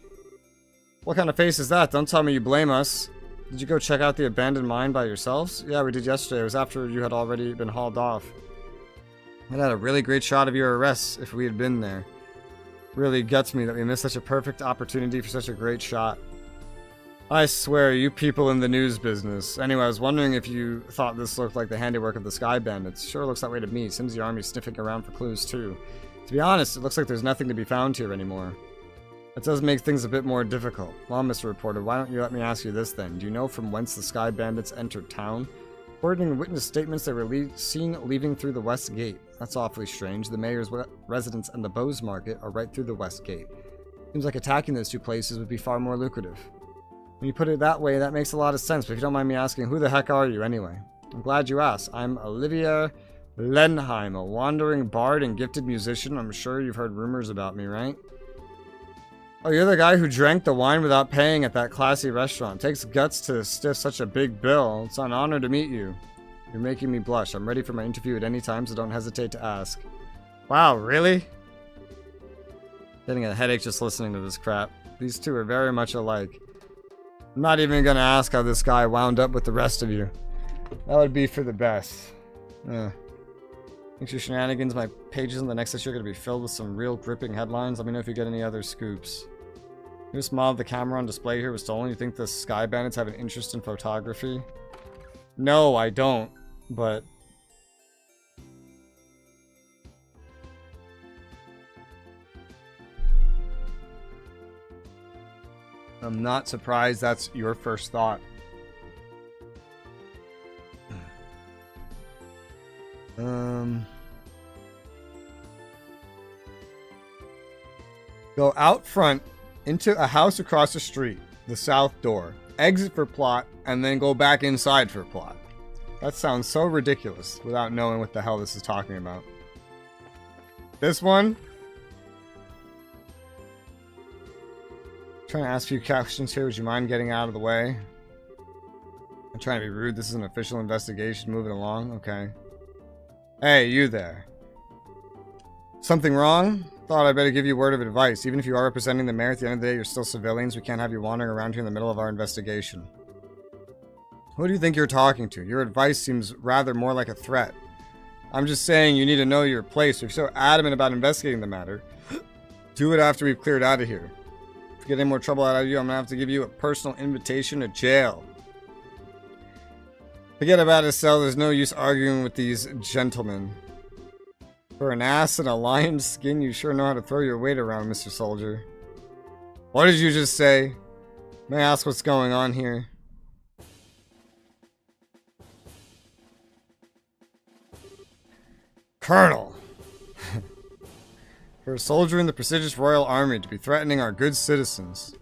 What kind of face is that? Don't tell me you blame us. Did you go check out the abandoned mine by yourselves? Yeah, we did yesterday. It was after you had already been hauled off. I'd had a really great shot of your arrest if we had been there. Really guts me that we missed such a perfect opportunity for such a great shot. I swear, you people in the news business. Anyway, I was wondering if you thought this looked like the handiwork of the Sky Bandits. Sure looks that way to me. Seems the army's sniffing around for clues too. To be honest, it looks like there's nothing to be found here anymore. That does make things a bit more difficult. Well, Mr. Reporter, why don't you let me ask you this then? Do you know from whence the Sky Bandits entered town? According to witness statements, they were seen leaving through the West Gate. That's awfully strange. The mayor's residence and the Bowes Market are right through the West Gate. Seems like attacking those two places would be far more lucrative. When you put it that way, that makes a lot of sense, but if you don't mind me asking, who the heck are you anyway? I'm glad you asked. I'm Olivia Lenheim, a wandering bard and gifted musician. I'm sure you've heard rumors about me, right? Oh, you're the guy who drank the wine without paying at that classy restaurant. Takes guts to stiff such a big bill. It's an honor to meet you. You're making me blush. I'm ready for my interview at any time, so don't hesitate to ask. Wow, really? Getting a headache just listening to this crap. These two are very much alike. I'm not even gonna ask how this guy wound up with the rest of you. That would be for the best. Thanks for shenanigans. My pages in the next issue are gonna be filled with some real gripping headlines. Let me know if you get any other scoops. This model of the camera on display here was stolen. You think the Sky Bandits have an interest in photography? No, I don't. But I'm not surprised that's your first thought. Go out front into a house across the street, the south door. Exit for plot, and then go back inside for plot. That sounds so ridiculous without knowing what the hell this is talking about. This one? Trying to ask a few questions here. Would you mind getting out of the way? I'm trying to be rude. This is an official investigation. Moving along. Okay. Hey, you there. Something wrong? Thought I'd better give you a word of advice. Even if you are representing the mayor, at the end of the day, you're still civilians. We can't have you wandering around here in the middle of our investigation. Who do you think you're talking to? Your advice seems rather more like a threat. I'm just saying you need to know your place. If you're so adamant about investigating the matter, do it after we've cleared out of here. If we get any more trouble out of you, I'm gonna have to give you a personal invitation to jail. Forget about it, Estelle. There's no use arguing with these gentlemen. For an ass in a lion's skin, you sure know how to throw your weight around, Mr. Soldier. What did you just say? May I ask what's going on here? Colonel! For a soldier in the prestigious Royal Army to be threatening our good citizens.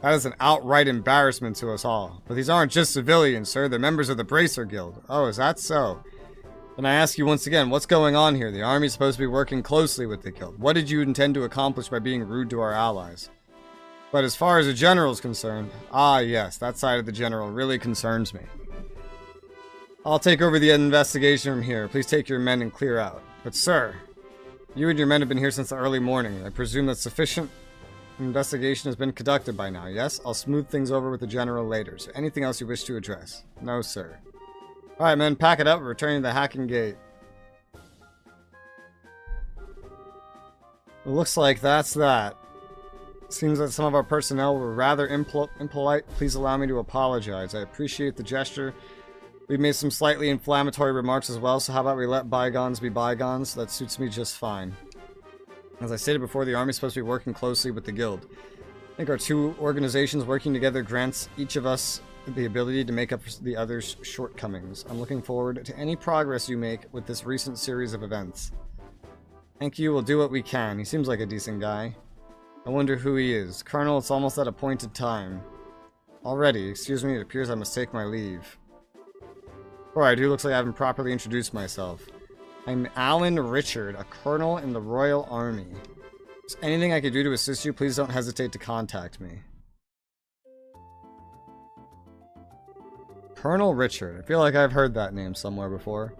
That is an outright embarrassment to us all. But these aren't just civilians, sir. They're members of the Bracer Guild. Oh, is that so? Then I ask you once again, what's going on here? The army's supposed to be working closely with the guild. What did you intend to accomplish by being rude to our allies? But as far as the general's concerned, yes, that side of the general really concerns me. I'll take over the investigation from here. Please take your men and clear out. But sir, you and your men have been here since the early morning. I presume that sufficient investigation has been conducted by now, yes? I'll smooth things over with the general later. So anything else you wish to address? No, sir. Alright, men, pack it up. We're returning to the Hacking Gate. It looks like that's that. Seems that some of our personnel were rather impolite. Please allow me to apologize. I appreciate the gesture. We've made some slightly inflammatory remarks as well, so how about we let bygones be bygones? That suits me just fine. As I stated before, the Army's supposed to be working closely with the Guild. I think our two organizations working together grants each of us the ability to make up for the other's shortcomings. I'm looking forward to any progress you make with this recent series of events. Thank you, we'll do what we can. He seems like a decent guy. I wonder who he is. Colonel, it's almost that appointed time. Already, excuse me, it appears I must take my leave. Before I do, looks like I haven't properly introduced myself. I'm Alan Richard, a colonel in the Royal Army. If there's anything I could do to assist you, please don't hesitate to contact me. Colonel Richard. I feel like I've heard that name somewhere before.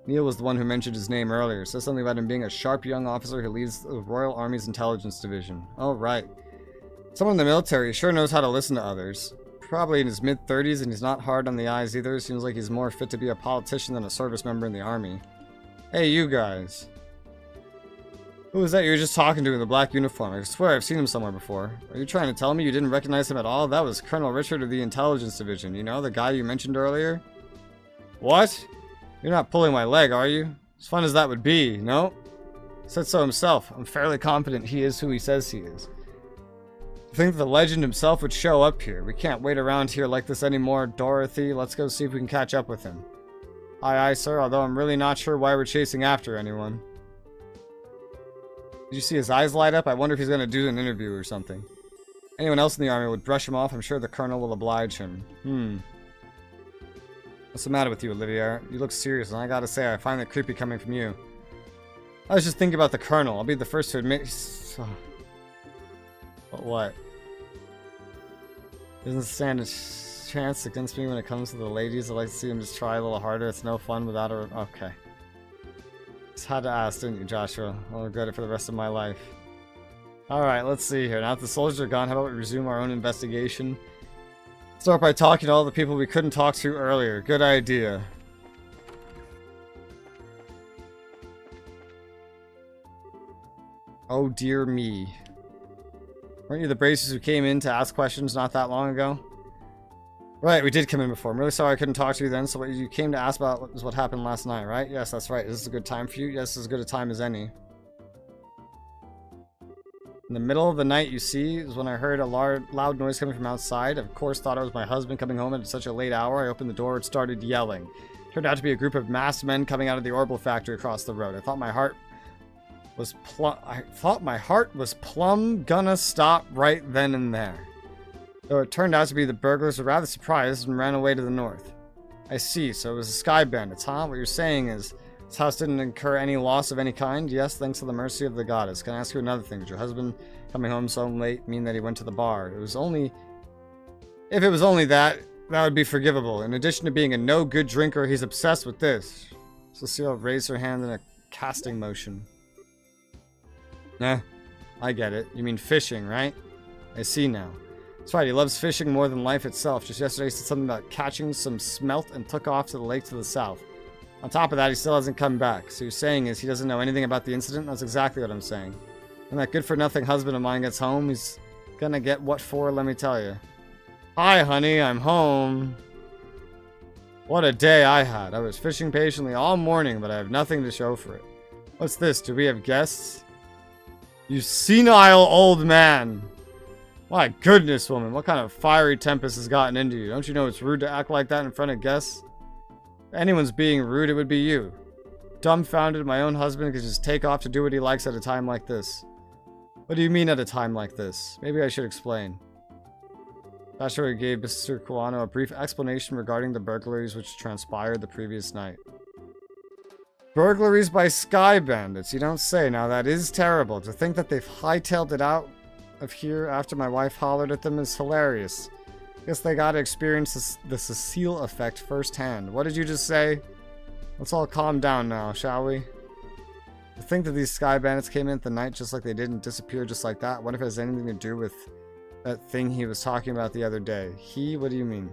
Neil was the one who mentioned his name earlier. Says something about him being a sharp young officer who leads the Royal Army's Intelligence Division. Oh, right. Someone in the military sure knows how to listen to others. Probably in his mid-30s, and he's not hard on the eyes either. Seems like he's more fit to be a politician than a service member in the Army. Hey, you guys. Who was that you were just talking to in the black uniform? I swear I've seen him somewhere before. Are you trying to tell me you didn't recognize him at all? That was Colonel Richard of the Intelligence Division. You know, the guy you mentioned earlier? What? You're not pulling my leg, are you? As fun as that would be, no? Said so himself. I'm fairly confident he is who he says he is. I think the legend himself would show up here. We can't wait around here like this anymore, Dorothy. Let's go see if we can catch up with him. Aye, aye, sir, although I'm really not sure why we're chasing after anyone. Did you see his eyes light up? I wonder if he's going to do an interview or something. Anyone else in the Army would brush him off. I'm sure the Colonel will oblige him. What's the matter with you, Olivia? You look serious, and I gotta say, I find it creepy coming from you. I was just thinking about the Colonel. I'll be the first to admit... But what? Doesn't stand a chance against me when it comes to the ladies. I'd like to see him just try a little harder. It's no fun without her. Okay. Just had to ask, didn't you, Joshua? I'll regret it for the rest of my life. Alright, let's see here. Now that the soldiers are gone, how about we resume our own investigation? Start by talking to all the people we couldn't talk to earlier. Good idea. Oh dear me. Weren't you the Bracers who came in to ask questions not that long ago? Right, we did come in before. I'm really sorry I couldn't talk to you then, so what you came to ask about was what happened last night, right? Yes, that's right. Is this a good time for you? Yes, this is as good a time as any. In the middle of the night, you see, is when I heard a loud noise coming from outside. Of course, thought it was my husband coming home at such a late hour. I opened the door and started yelling. Turned out to be a group of masked men coming out of the Orbital factory across the road. I thought my heart was plumb gonna stop right then and there. Though it turned out to be the burglars were rather surprised and ran away to the north. I see, so it was the Sky Bandits, huh? What you're saying is, this house didn't incur any loss of any kind? Yes, thanks to the mercy of the goddess. Can I ask you another thing? Did your husband coming home so late mean that he went to the bar? If it was only that would be forgivable. In addition to being a no-good drinker, he's obsessed with this. Cecile raised her hand in a casting motion. Nah, I get it. You mean fishing, right? I see now. That's right, he loves fishing more than life itself. Just yesterday he said something about catching some smelt and took off to the lake to the south. On top of that, he still hasn't come back. So you're saying is he doesn't know anything about the incident? That's exactly what I'm saying. When that good-for-nothing husband of mine gets home, he's gonna get what for, let me tell you. Hi, honey, I'm home. What a day I had. I was fishing patiently all morning, but I have nothing to show for it. What's this? Do we have guests? You senile old man. My goodness, woman. What kind of fiery tempest has gotten into you? Don't you know it's rude to act like that in front of guests? If anyone's being rude, it would be you. Dumbfounded, my own husband could just take off to do what he likes at a time like this. What do you mean at a time like this? Maybe I should explain. Joshua gave Mr. Kuano a brief explanation regarding the burglaries which transpired the previous night. Burglaries by Sky Bandits, you don't say. Now that is terrible. To think that they've hightailed it out of here after my wife hollered at them is hilarious. Guess they gotta experience the Cecile effect firsthand. What did you just say? Let's all calm down now, shall we? To think that these Sky Bandits came in at the night just like they did and disappeared just like that. What if it has anything to do with that thing he was talking about the other day? He? What do you mean?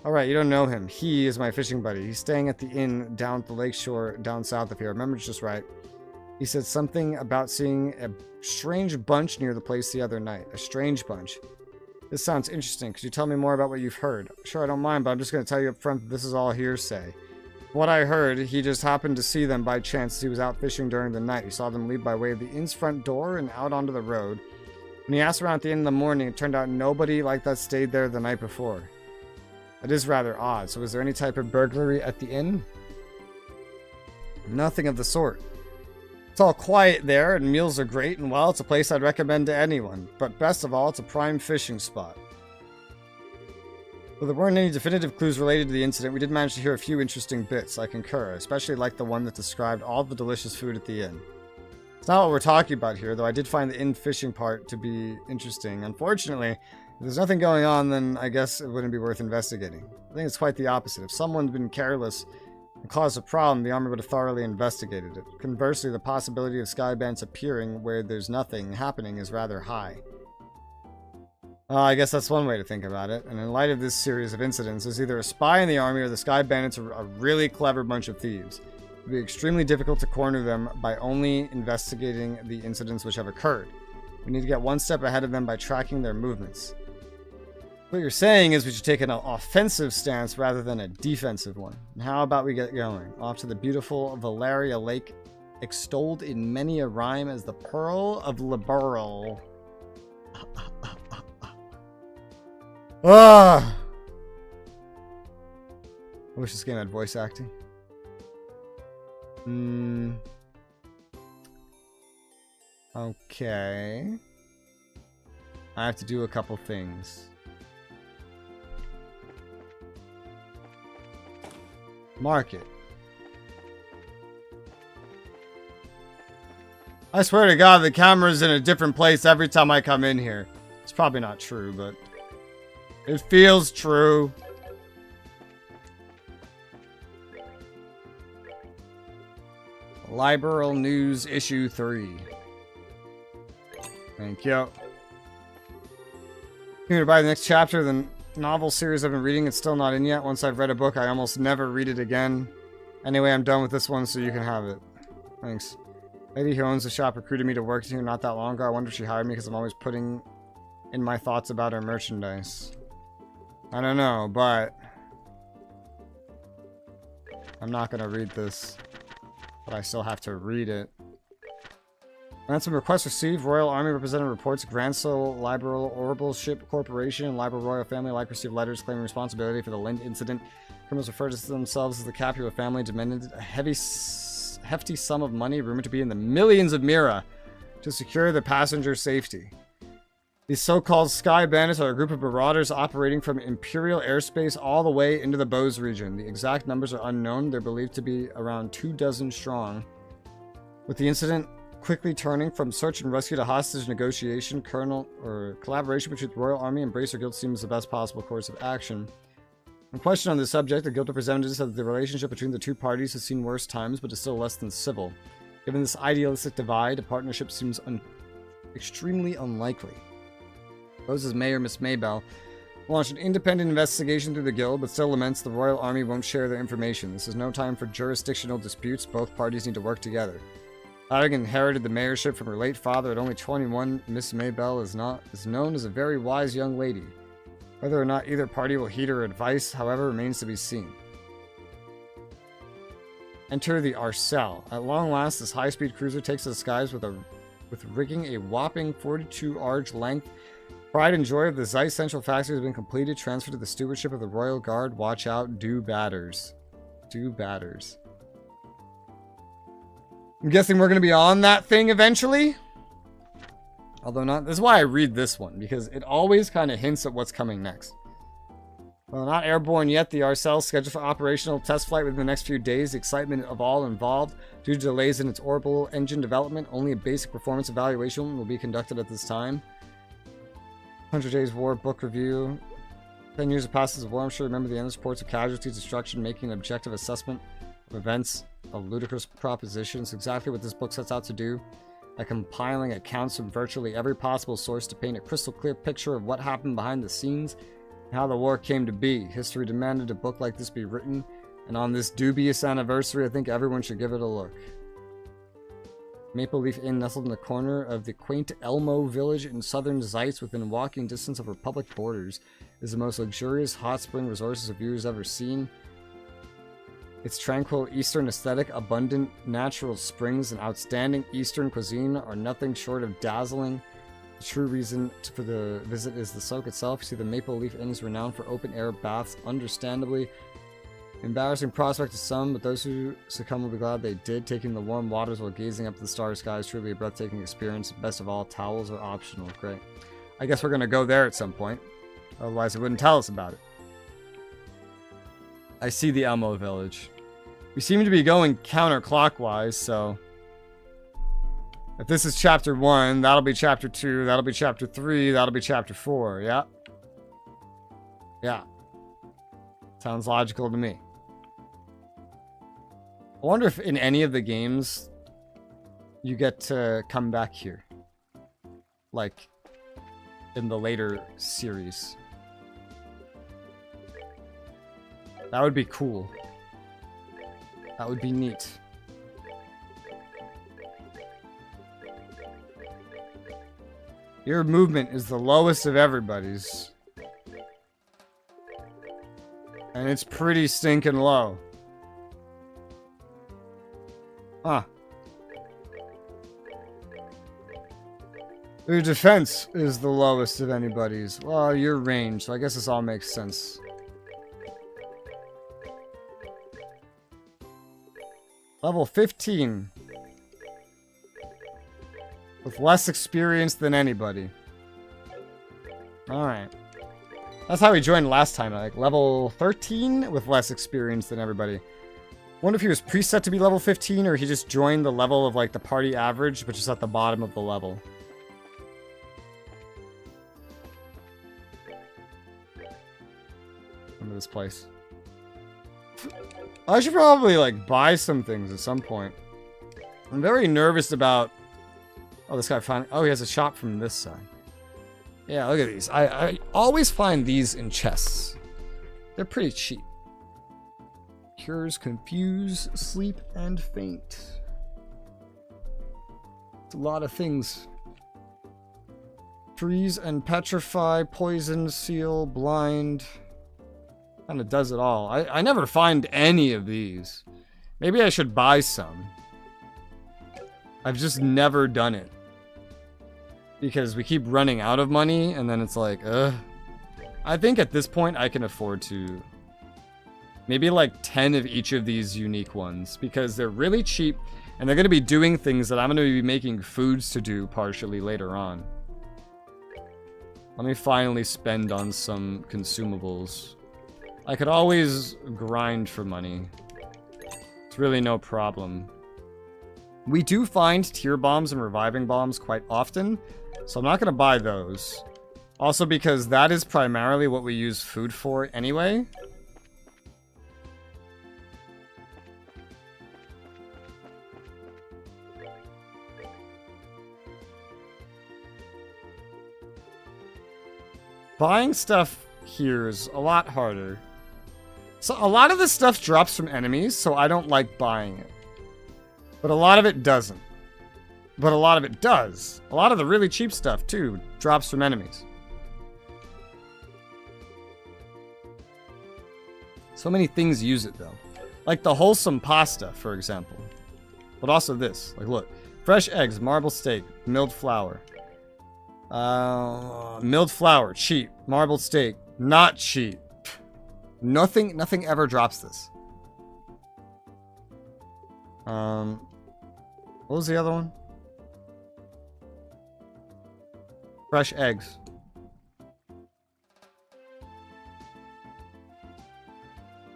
Alright, you don't know him. He is my fishing buddy. He's staying at the inn down at the lakeshore down south of here. Remember, it's just right. He said something about seeing a strange bunch near the place the other night. A strange bunch. This sounds interesting. Could you tell me more about what you've heard? Sure, I don't mind, but I'm just going to tell you up front that this is all hearsay. What I heard, he just happened to see them by chance as he was out fishing during the night. He saw them leave by way of the inn's front door and out onto the road. When he asked around at the end of the morning, it turned out nobody like that stayed there the night before. That is rather odd. So was there any type of burglary at the inn? Nothing of the sort. It's all quiet there, and meals are great, and well, it's a place I'd recommend to anyone. But best of all, it's a prime fishing spot. Though there weren't any definitive clues related to the incident, we did manage to hear a few interesting bits. I concur, especially like the one that described all the delicious food at the inn. It's not what we're talking about here, though I did find the inn fishing part to be interesting. Unfortunately, if there's nothing going on, then I guess it wouldn't be worth investigating. I think it's quite the opposite. If someone's been careless and caused a problem, the army would have thoroughly investigated it. Conversely, the possibility of sky bandits appearing where there's nothing happening is rather high. I guess that's one way to think about it. And in light of this series of incidents, there's either a spy in the army or the sky bandits are a really clever bunch of thieves. It would be extremely difficult to corner them by only investigating the incidents which have occurred. We need to get one step ahead of them by tracking their movements. What you're saying is we should take an offensive stance rather than a defensive one. And how about we get going? Off to the beautiful Valeria Lake, extolled in many a rhyme as the Pearl of Liberal. I wish this game had voice acting. Okay. I have to do a couple things. Market. I swear to God, the camera's in a different place every time I come in here. It's probably not true, but it feels true. Liberal News Issue 3. Thank you. Here to buy the next chapter of the novel series I've been reading. It's still not in yet. Once I've read a book, I almost never read it again. Anyway, I'm done with this one, so you can have it. Thanks. Lady who owns the shop recruited me to work here not that long ago. I wonder if she hired me because I'm always putting in my thoughts about her merchandise. I don't know, but I'm not going to read this. But I still have to read it. Ransom request received. Royal Army representative reports Gransel Liberal Orbital Ship Corporation and Liberal Royal Family like received letters claiming responsibility for the Lind incident. Criminals refer to themselves as the Capulet family demanded a hefty sum of money, rumored to be in the millions of Mira, to secure the passenger safety. These so-called Sky Bandits are a group of marauders operating from Imperial airspace all the way into the Bose region. The exact numbers are unknown. They're believed to be around 24 strong. With the incident quickly turning from search and rescue to hostage negotiation, collaboration between the Royal Army and Bracer Guild seems the best possible course of action. When questioned on this subject, the Guild representatives said that the relationship between the two parties has seen worse times, but is still less than civil. Given this idealistic divide, a partnership seems extremely unlikely. Rose's mayor, Miss Maybell, launched an independent investigation through the Guild, but still laments the Royal Army won't share their information. This is no time for jurisdictional disputes. Both parties need to work together. Having inherited the mayorship from her late father at only 21, Miss Maybell is known as a very wise young lady. Whether or not either party will heed her advice, however, remains to be seen. Enter the Arcel. At long last, this high-speed cruiser takes to the skies with rigging a whopping 42 arch length. Pride and joy of the Zeiss Central Factory has been completed. Transferred to the stewardship of the Royal Guard. Watch out, do batters. Do batters. I'm guessing we're going to be on that thing eventually. Although not. This is why I read this one, because it always kind of hints at what's coming next. Well, not airborne yet. The Arcel scheduled for operational test flight within the next few days. The excitement of all involved. Due to delays in its orbital engine development, only a basic performance evaluation will be conducted at this time. 100 Days War book review. 10 years of passes of war. I'm sure remember the endless reports of casualties, destruction, making an objective assessment of events, a ludicrous proposition. It's exactly what this book sets out to do, by compiling accounts from virtually every possible source to paint a crystal clear picture of what happened behind the scenes and how the war came to be. History demanded a book like this be written, and on this dubious anniversary, I think everyone should give it a look. Maple Leaf Inn, nestled in the corner of the quaint Elmo village in southern Zeitz within walking distance of Republic borders, is the most luxurious hot spring resources a viewer's ever seen. Its tranquil eastern aesthetic, abundant natural springs, and outstanding eastern cuisine are nothing short of dazzling. The true reason for the visit is the soak itself. You see, the Maple Leaf Inn is renowned for open-air baths, understandably. Embarrassing prospect to some, but those who succumb will be glad they did. Taking the warm waters while gazing up at the starry sky is truly a breathtaking experience. Best of all, towels are optional. Great. I guess we're going to go there at some point. Otherwise, it wouldn't tell us about it. I see the Elmo village. We seem to be going counterclockwise, so... if this is chapter 1, that'll be chapter 2, that'll be chapter 3, that'll be chapter 4, yeah? Yeah. Sounds logical to me. I wonder if in any of the games you get to come back here. Like in the later series. That would be cool. That would be neat. Your movement is the lowest of everybody's. And it's pretty stinking low. Huh. Your defense is the lowest of anybody's. Well, your range, so I guess this all makes sense. Level 15. With less experience than anybody. Alright. That's how he joined last time, like level 13 with less experience than everybody. Wonder if he was preset to be level 15 or he just joined the level of like the party average, which is at the bottom of the level. Remember this place. I should probably like buy some things at some point. I'm very nervous about... oh, this guy finally... oh, he has a shop from this side. Yeah, look at these. I always find these in chests. They're pretty cheap. Cures, confuse, sleep, and faint. It's a lot of things. Freeze and petrify, poison, seal, blind. Kind of does it all. I never find any of these. Maybe I should buy some. I've just never done it. Because we keep running out of money, and then it's like, ugh. I think at this point I can afford to... maybe like 10 of each of these unique ones. Because they're really cheap, and they're going to be doing things that I'm going to be making foods to do partially later on. Let me finally spend on some consumables. I could always grind for money. It's really no problem. We do find tier bombs and reviving bombs quite often, so I'm not going to buy those. Also because that is primarily what we use food for anyway. Buying stuff here is a lot harder. So a lot of this stuff drops from enemies, so I don't like buying it. But a lot of it doesn't. But a lot of it does. A lot of the really cheap stuff, too, drops from enemies. So many things use it, though. Like the wholesome pasta, for example. But also this. Like, look. Fresh eggs, marble steak, milled flour. Milled flour, cheap. Marbled steak, not cheap. Nothing ever drops this. What was the other one? Fresh eggs.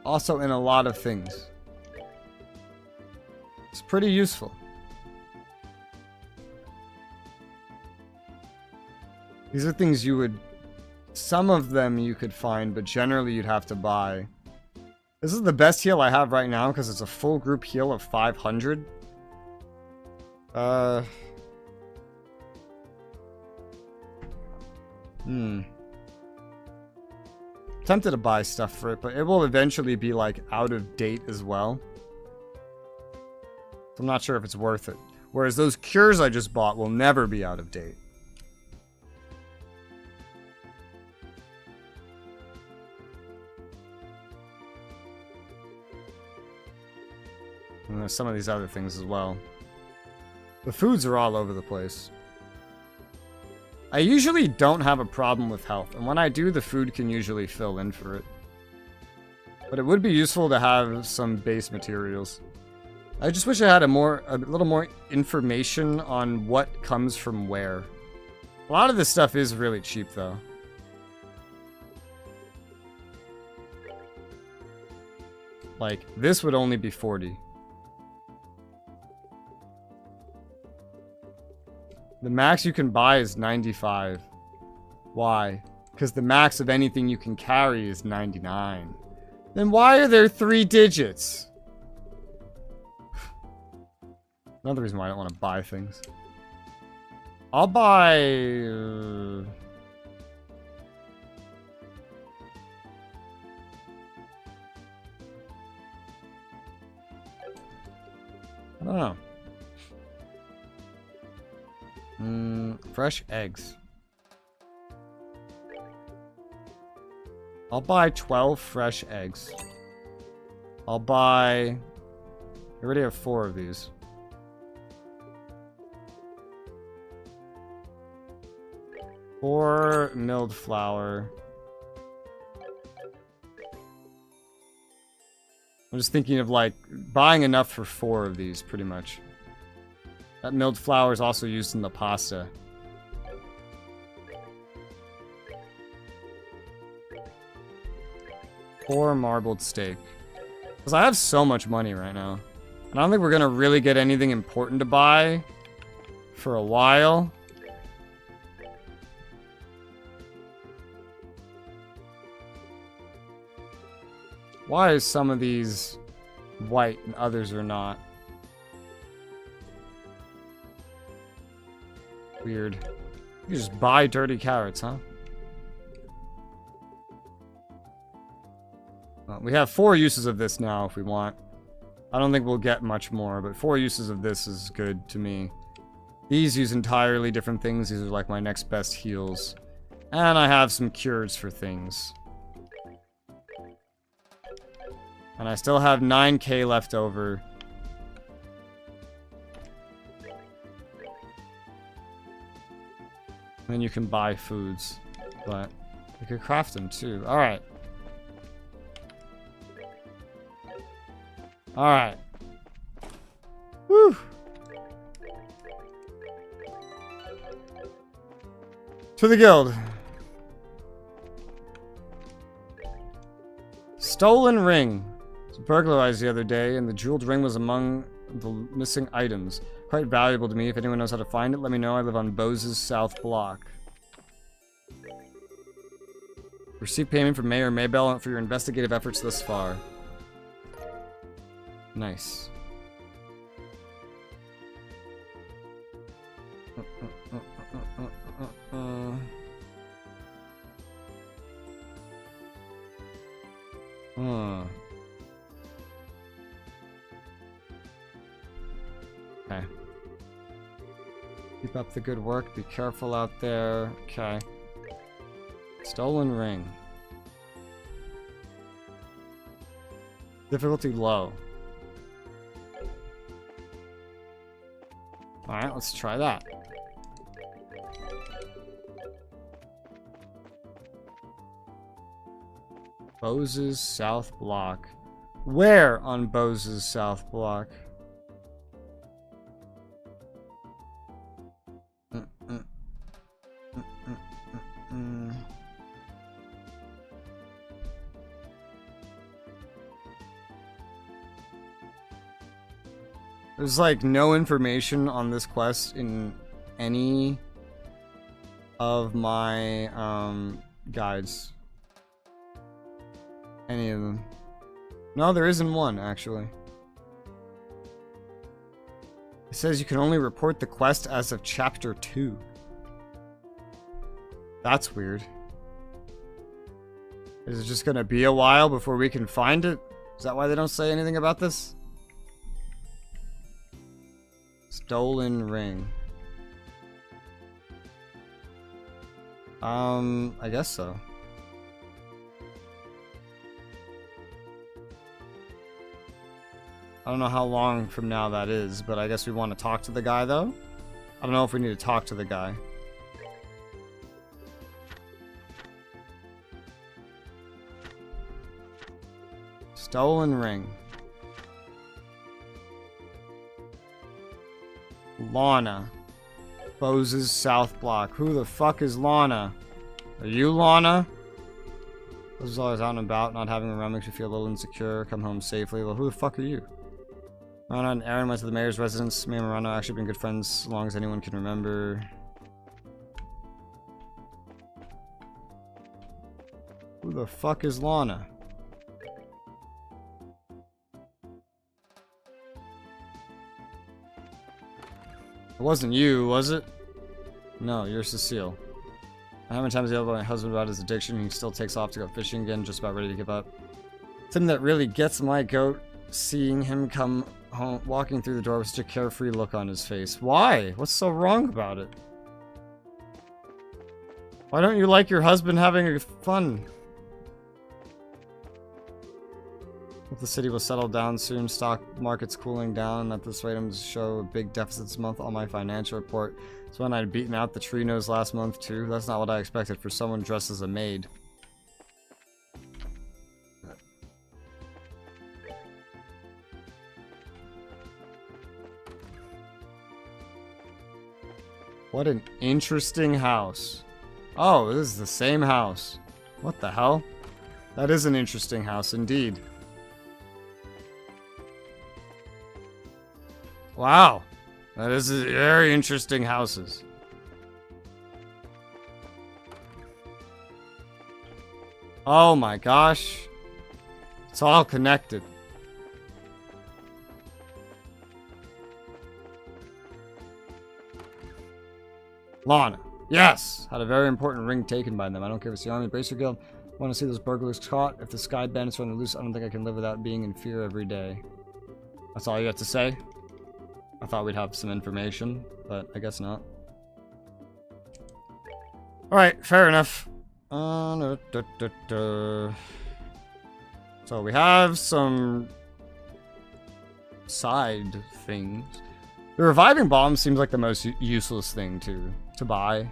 Also in a lot of things. It's pretty useful. These are things you would... some of them you could find, but generally you'd have to buy. This is the best heal I have right now because it's a full group heal of 500. Tempted to buy stuff for it, but it will eventually be like out of date as well. So I'm not sure if it's worth it. Whereas those cures I just bought will never be out of date. And there's some of these other things as well. The foods are all over the place. I usually don't have a problem with health, and when I do, the food can usually fill in for it. But it would be useful to have some base materials. I just wish I had a little more information on what comes from where. A lot of this stuff is really cheap, though. Like, this would only be 40. The max you can buy is 95. Why? Because the max of anything you can carry is 99. Then why are there 3 digits? Another reason why I don't want to buy things. I'll buy... I don't know. Fresh eggs. I'll buy 12 fresh eggs. I'll buy... I already have 4 of these. Four milled flour. I'm just thinking of like buying enough for 4 of these pretty much. That milled flour is also used in the pasta. Four marbled steak. Because I have so much money right now. And I don't think we're going to really get anything important to buy for a while. Why is some of these white and others are not? Weird. You just buy dirty carrots, huh? Well, we have 4 uses of this now if we want. I don't think we'll get much more, but 4 uses of this is good to me. These use entirely different things. These are like my next best heals. And I have some cures for things. And I still have 9k left over. And then you can buy foods. But you could craft them too. Alright. Alright. Woo! To the guild. Stolen ring. It was burglarized the other day, and the jeweled ring was among the missing items. Quite valuable to me. If anyone knows how to find it, let me know. I live on Bose's South Block. Receive payment from Mayor Maybell for your investigative efforts thus far. Nice. Okay. Keep up the good work. Be careful out there. Okay. Stolen ring. Difficulty low. Alright, let's try that. Bose's South Block. Where on Bose's South Block? There's like no information on this quest in any of my guides. Any of them. No, there isn't one, actually. It says you can only report the quest as of chapter 2. That's weird. Is it just gonna be a while before we can find it? Is that why they don't say anything about this? Stolen ring. I guess so. I don't know how long from now that is, but I guess we want to talk to the guy, though. I don't know if we need to talk to the guy. Stolen ring. Lana. Bose's South Block. Who the fuck is Lana? Are you Lana? This is always out and about, not having a room makes you feel a little insecure. Come home safely. Well, who the fuck are you? Rana and Aaron went to the mayor's residence. Me and Rana actually been good friends as long as anyone can remember. Who the fuck is Lana? It wasn't you, was it? No, you're Cecile. How many times I yelled at my husband about his addiction, he still takes off to go fishing again, just about ready to give up. Something that really gets my goat, seeing him come home, walking through the door with such a carefree look on his face. Why? What's so wrong about it? Why don't you like your husband having fun? If the city will settle down soon, stock market's cooling down, at this rate I'm to show a big deficit this month on my financial report. So when I'd beaten out the tree nose last month too. That's not what I expected for someone dressed as a maid. What an interesting house. Oh, this is the same house. What the hell? That is an interesting house indeed. Wow. That is very interesting houses. Oh my gosh. It's all connected. Lana. Yes! Had a very important ring taken by them. I don't care if it's the Army Bracer Guild. Want to see those burglars caught? If the Sky Bandits run loose, I don't think I can live without being in fear every day. That's all you got to say? I thought we'd have some information, but I guess not. Alright, fair enough. So we have some side things. The reviving bomb seems like the most useless thing to buy.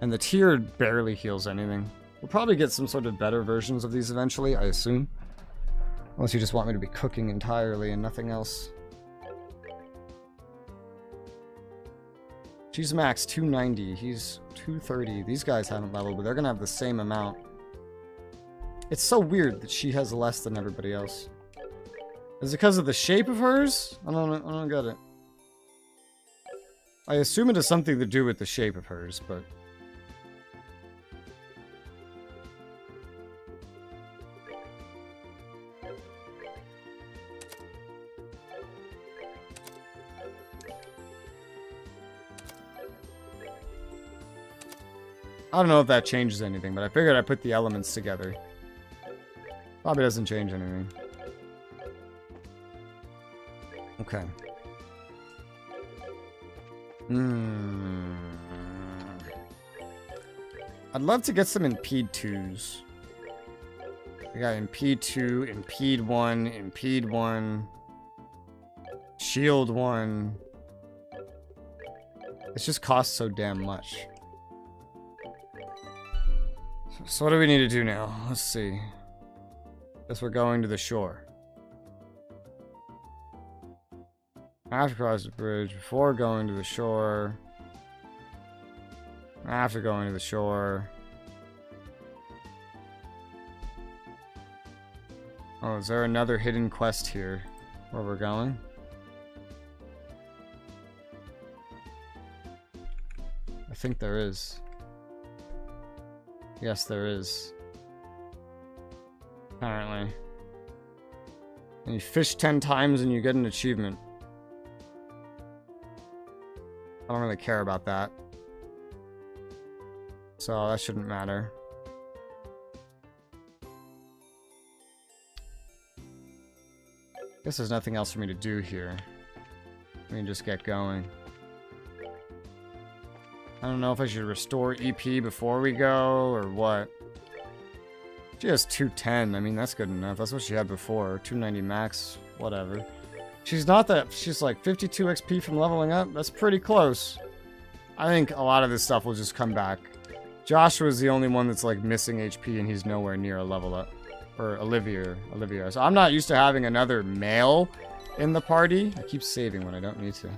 And the tier barely heals anything. We'll probably get some sort of better versions of these eventually, I assume. Unless you just want me to be cooking entirely and nothing else. She's max 290, he's 230. These guys haven't leveled, but they're gonna have the same amount. It's so weird that she has less than everybody else. Is it because of the shape of hers? I don't get it. I assume it has something to do with the shape of hers, but... I don't know if that changes anything, but I figured I'd put the elements together. Probably doesn't change anything. Okay. I'd love to get some Impede 2s. We got Impede 2, Impede 1, Impede 1, Shield 1. It just costs so damn much. So what do we need to do now? Let's see. Guess we're going to the shore. After crossing the bridge, before going to the shore. After going to the shore. Oh, is there another hidden quest here where we're going? I think there is. Yes, there is. Apparently. And you fish 10 times and you get an achievement. I don't really care about that. So that shouldn't matter. Guess there's nothing else for me to do here. We can just get going. I don't know if I should restore EP before we go or what. She has 210. I mean, that's good enough. That's what she had before. 290 max, whatever. She's not that... She's like 52 XP from leveling up. That's pretty close. I think a lot of this stuff will just come back. Joshua's the only one that's like missing HP and he's nowhere near a level up. Or Olivia. So I'm not used to having another male in the party. I keep saving when I don't need to.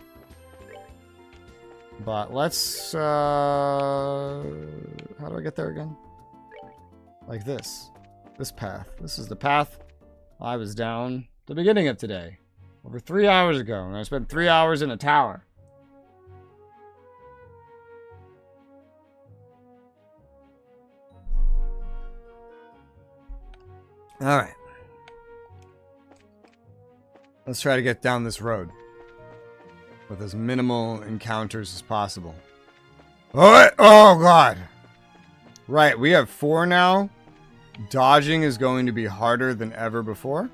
But let's... how do I get there again? Like this. This path. This is the path I was down the beginning of today. Over 3 hours ago. And I spent 3 hours in a tower. Alright. Let's try to get down this road. With as minimal encounters as possible. Oh, oh god! Right, we have 4 now. Dodging is going to be harder than ever before.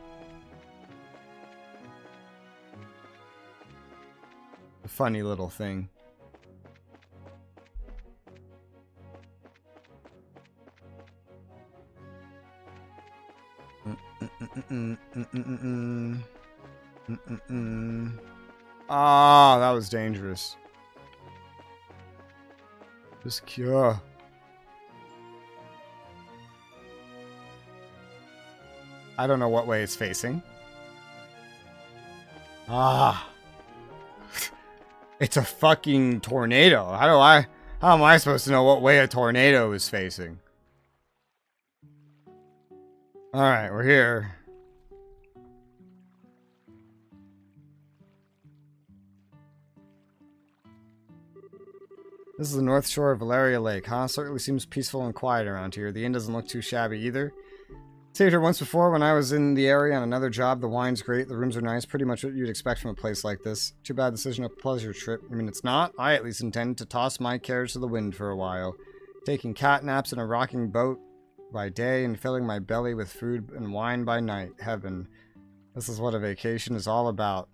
A funny little thing. Ah, that was dangerous. Just cure. I don't know what way it's facing. Ah. It's a fucking tornado. How am I supposed to know what way a tornado is facing? Alright, we're here. This is the north shore of Valeria Lake, huh? Certainly seems peaceful and quiet around here. The inn doesn't look too shabby either. Stayed here once before when I was in the area on another job. The wine's great, the rooms are nice, pretty much what you'd expect from a place like this. Too bad this isn't a pleasure trip. I mean, it's not. I at least intend to toss my cares to the wind for a while. Taking cat naps in a rocking boat by day and filling my belly with food and wine by night. Heaven. This is what a vacation is all about.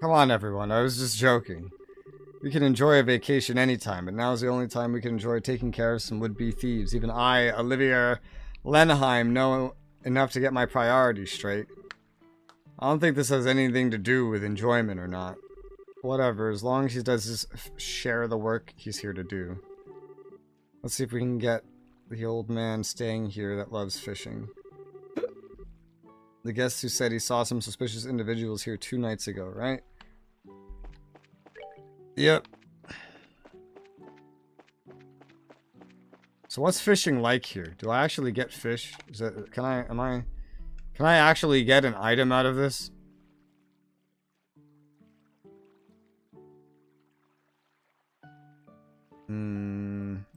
Come on, everyone. I was just joking. We can enjoy a vacation anytime, but now's the only time we can enjoy taking care of some would-be thieves. Even I, Olivia Lenheim, know enough to get my priorities straight. I don't think this has anything to do with enjoyment or not. Whatever, as long as he does his share of the work he's here to do. Let's see if we can get the old man staying here that loves fishing. The guest who said he saw some suspicious individuals here 2 nights ago, right? Yep. So what's fishing like here? Do I actually get fish? Is that can I actually get an item out of this?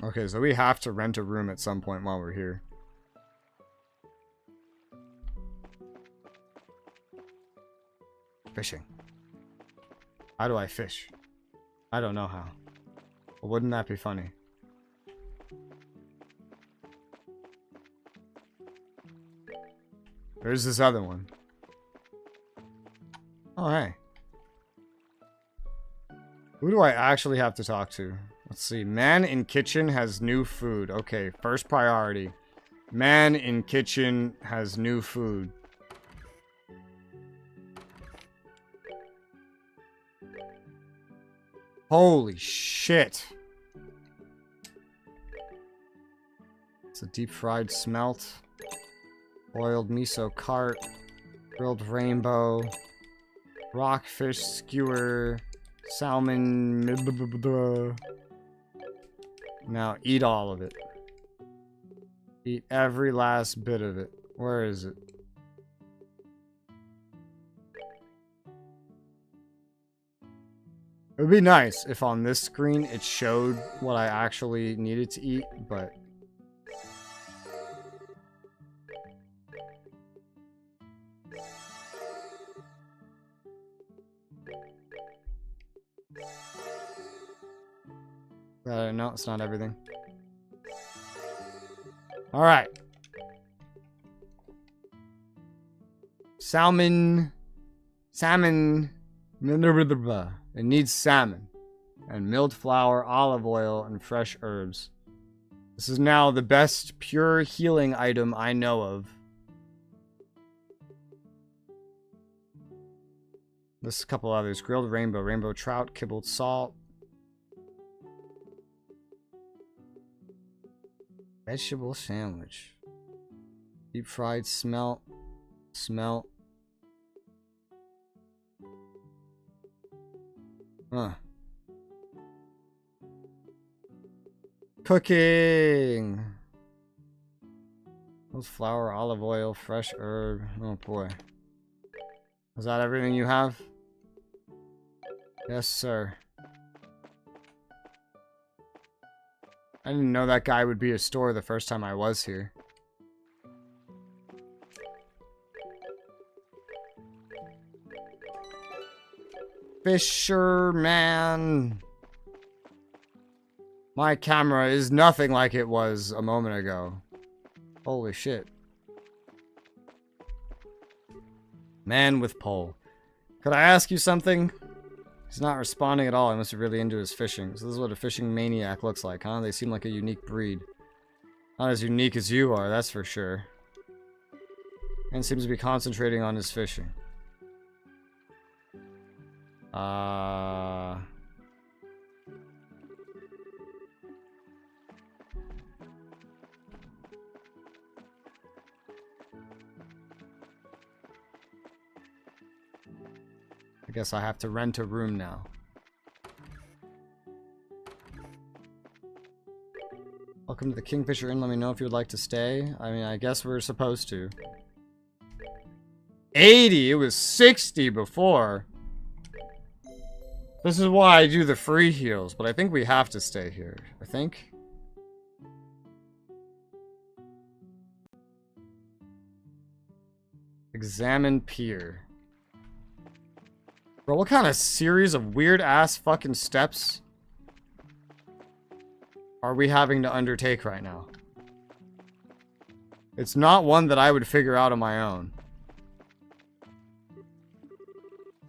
Okay, so we have to rent a room at some point while we're here. Fishing. How do I fish? I don't know how. But wouldn't that be funny? There's this other one. Oh, hey. Who do I actually have to talk to? Let's see. Man in kitchen has new food. Okay, first priority. Man in kitchen has new food. Holy shit. It's a deep fried smelt. Boiled miso cart. Grilled rainbow. Rockfish skewer. Salmon. Now eat all of it. Eat every last bit of it. Where is it? It would be nice if on this screen it showed what I actually needed to eat, but... no, it's not everything. Alright. Salmon. Salmon. It needs salmon. And milled flour, olive oil, and fresh herbs. This is now the best pure healing item I know of. There's a couple others. Grilled rainbow. Rainbow trout. Kibbled salt. Vegetable sandwich. Deep fried smelt. Smelt. Huh. Cooking. Those flour, olive oil, fresh herb. Oh boy. Is that everything you have? Yes, sir. I didn't know that guy would be a store the first time I was here. Fisherman. My camera is nothing like it was a moment ago. Holy shit. Man with pole. Could I ask you something? He's not responding at all. He must be really into his fishing. So this is what a fishing maniac looks like, huh? They seem like a unique breed. Not as unique as you are, that's for sure. And seems to be concentrating on his fishing. I guess I have to rent a room now. Welcome to the Kingfisher Inn. Let me know if you would like to stay. I mean, I guess we're supposed to. 80! It was 60 before. This is why I do the free heals, but I think we have to stay here. I think. Examine pier. Bro, what kind of series of weird-ass fucking steps are we having to undertake right now? It's not one that I would figure out on my own.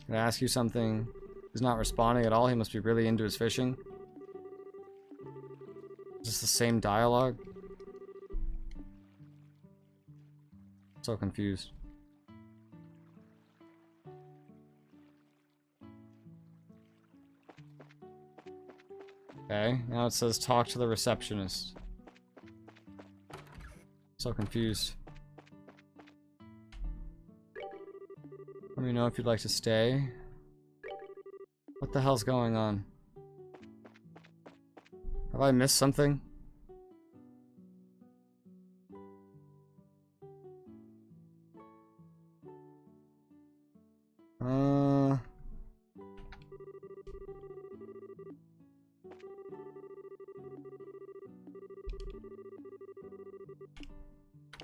Can I ask you something? He's not responding at all. He must be really into his fishing. Is this the same dialogue? So confused. Okay, now it says talk to the receptionist. So confused. Let me know if you'd like to stay. What the hell's going on? Have I missed something?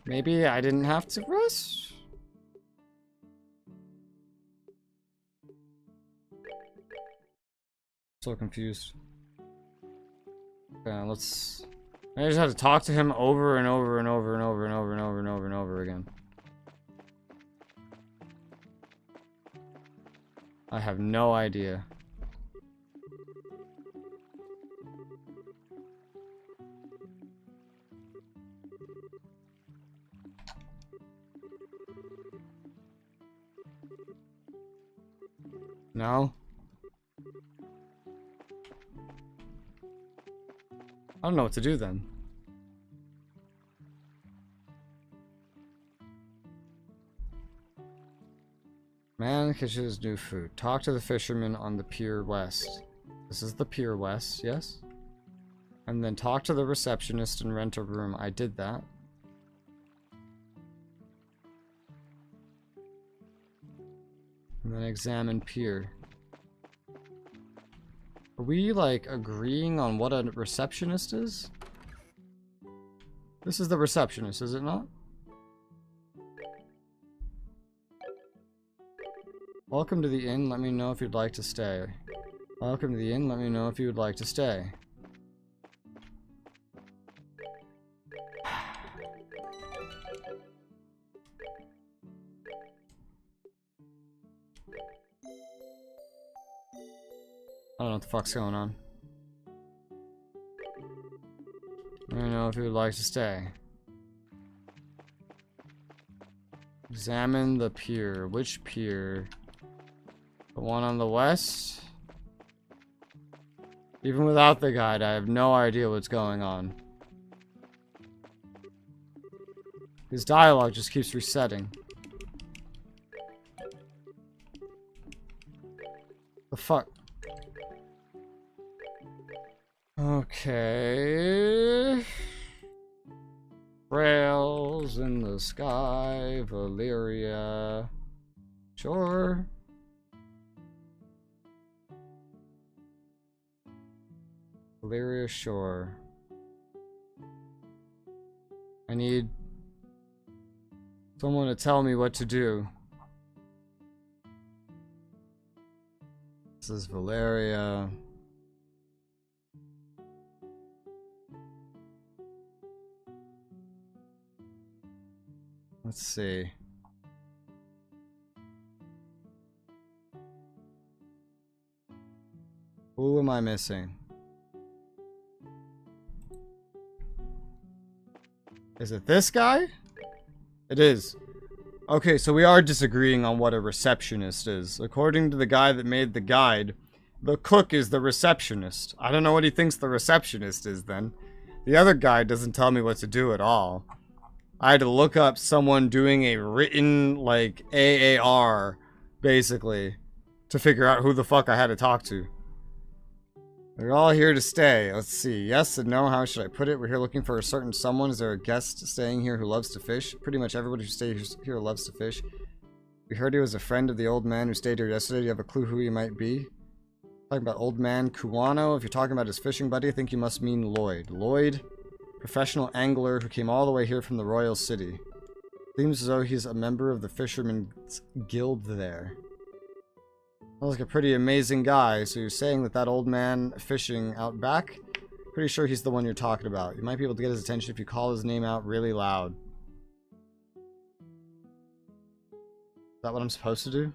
Maybe I didn't have to rest? So confused. Okay, let's... I just have to talk to him over and over and over and over and over and over and over and over again. I have no idea. No? I don't know what to do then. Man catches new food. Talk to the fisherman on the Pier West. This is the Pier West, yes? And then talk to the receptionist and rent a room. I did that. And then examine pier. Are we, like, agreeing on what a receptionist is? This is the receptionist, is it not? Welcome to the inn. Let me know if you'd like to stay. Welcome to the inn. Let me know if you would like to stay. the fuck's going on. I don't know if he would like to stay. Examine the pier. Which pier? The one on the west? Even without the guide, I have no idea what's going on. His dialogue just keeps resetting. The fuck? Okay. Trails in the sky, Valeria. Sure. Valeria Shore. I need someone to tell me what to do. This is Valeria. Let's see. Who am I missing? Is it this guy? It is. Okay, so we are disagreeing on what a receptionist is. According to the guy that made the guide, the cook is the receptionist. I don't know what he thinks the receptionist is then. The other guy doesn't tell me what to do at all. I had to look up someone doing a written, like, AAR, basically, to figure out who the fuck I had to talk to. They're all here to stay. Let's see. Yes and no. How should I put it? We're here looking for a certain someone. Is there a guest staying here who loves to fish? Pretty much everybody who stays here loves to fish. We heard he was a friend of the old man who stayed here yesterday. Do you have a clue who he might be? Talking about old man Kuwano. If you're talking about his fishing buddy, I think you must mean Lloyd. Lloyd, professional angler who came all the way here from the Royal City. Seems as though he's a member of the Fisherman's Guild there. Sounds like a pretty amazing guy. So you're saying that that old man fishing out back? Pretty sure he's the one you're talking about. You might be able to get his attention if you call his name out really loud. Is that what I'm supposed to do?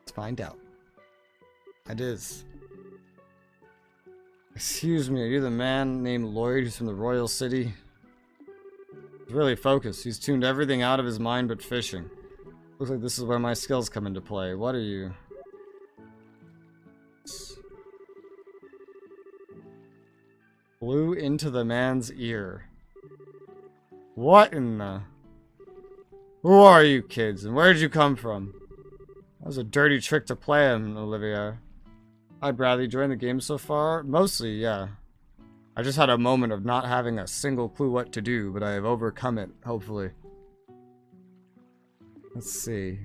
Let's find out. It is. Excuse me, are you the man named Lloyd who's from the Royal City? He's really focused. He's tuned everything out of his mind but fishing. Looks like this is where my skills come into play. What are you? Blew into the man's ear. What in the... Who are you kids and where did you come from? That was a dirty trick to play him, Olivia. Hi Bradley, enjoying the game so far? Mostly, yeah. I just had a moment of not having a single clue what to do, but I have overcome it, hopefully. Let's see.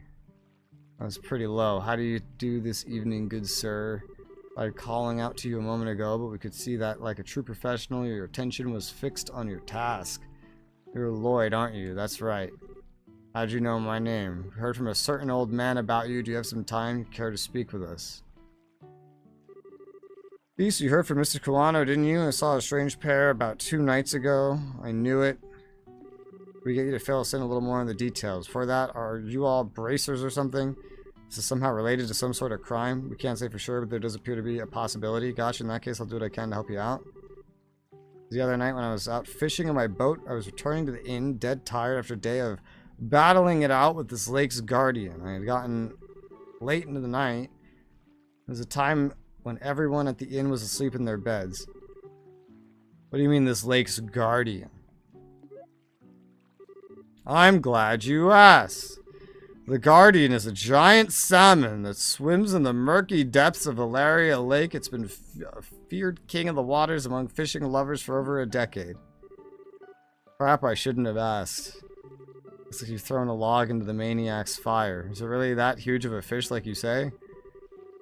I was pretty low. How do you do this evening, good sir? By calling out to you a moment ago, but we could see that like a true professional, your attention was fixed on your task. You're Lloyd, aren't you? That's right. How'd you know my name? Heard from a certain old man about you. Do you have some time? Care to speak with us? Lisa, you heard from Mr. Kuwano, didn't you? I saw a strange pair about 2 nights ago. I knew it. We get you to fill us in a little more on the details. For that, are you all bracers or something? Is this somehow related to some sort of crime? We can't say for sure, but there does appear to be a possibility. Gotcha, in that case, I'll do what I can to help you out. The other night when I was out fishing on my boat, I was returning to the inn, dead tired after a day of battling it out with this lake's guardian. I had gotten late into the night. It was a time when everyone at the inn was asleep in their beds. What do you mean, this lake's guardian? I'm glad you asked. The guardian is a giant salmon that swims in the murky depths of Valeria Lake. It's been a feared king of the waters among fishing lovers for over a decade. Crap, I shouldn't have asked. Looks like you've thrown a log into the maniac's fire. Is it really that huge of a fish like you say?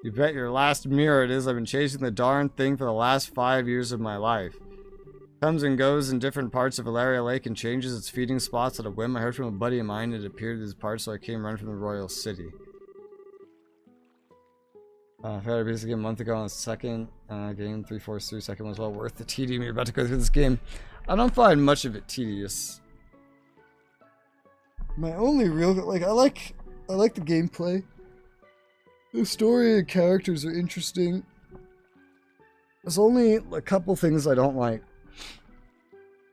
You bet your last mirror it is. I've been chasing the darn thing for the last 5 years of my life. Comes and goes in different parts of Valeria Lake and changes its feeding spots at a whim. I heard from a buddy of mine it appeared in these parts, so I came running from the Royal City. I had a basic game a month ago on the second game, 3/4 through. Second was well worth the tedium. You're about to go through this game. I don't find much of it tedious. My only real I like the gameplay. The story and characters are interesting. There's only a couple things I don't like.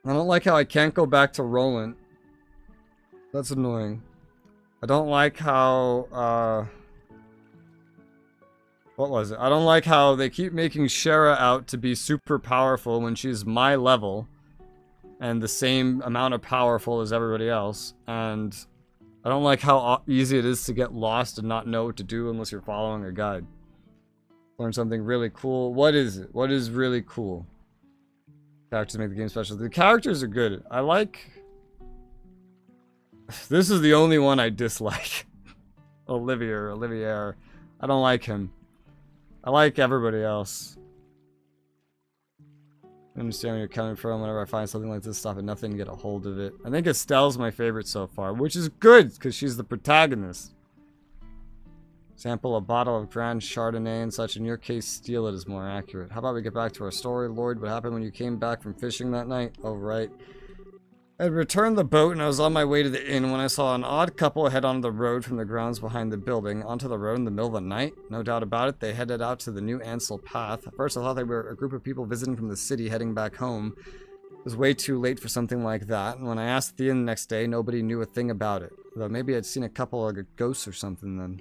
I don't like how I can't go back to Roland. That's annoying. I don't like how, what was it? I don't like how they keep making Shara out to be super powerful when she's my level. And the same amount of powerful as everybody else. And I don't like how easy it is to get lost and not know what to do unless you're following a guide. Learn something really cool. What is it? What is really cool? Characters make the game special. The characters are good. I like... This is the only one I dislike. Olivier. I don't like him. I like everybody else. I understand where you're coming from. Whenever I find something like this, stop at nothing and get a hold of it. I think Estelle's my favorite so far, which is good, because she's the protagonist. Sample a bottle of Grand Chardonnay and such. In your case, steal it is more accurate. How about we get back to our story, Lord? What happened when you came back from fishing that night? Oh, right. I had returned the boat and I was on my way to the inn when I saw an odd couple head onto the road from the grounds behind the building, onto the road in the middle of the night. No doubt about it, they headed out to the new Ansel path. At first I thought they were a group of people visiting from the city heading back home. It was way too late for something like that, and when I asked at the inn the next day, nobody knew a thing about it. Though maybe I'd seen a couple of ghosts or something then.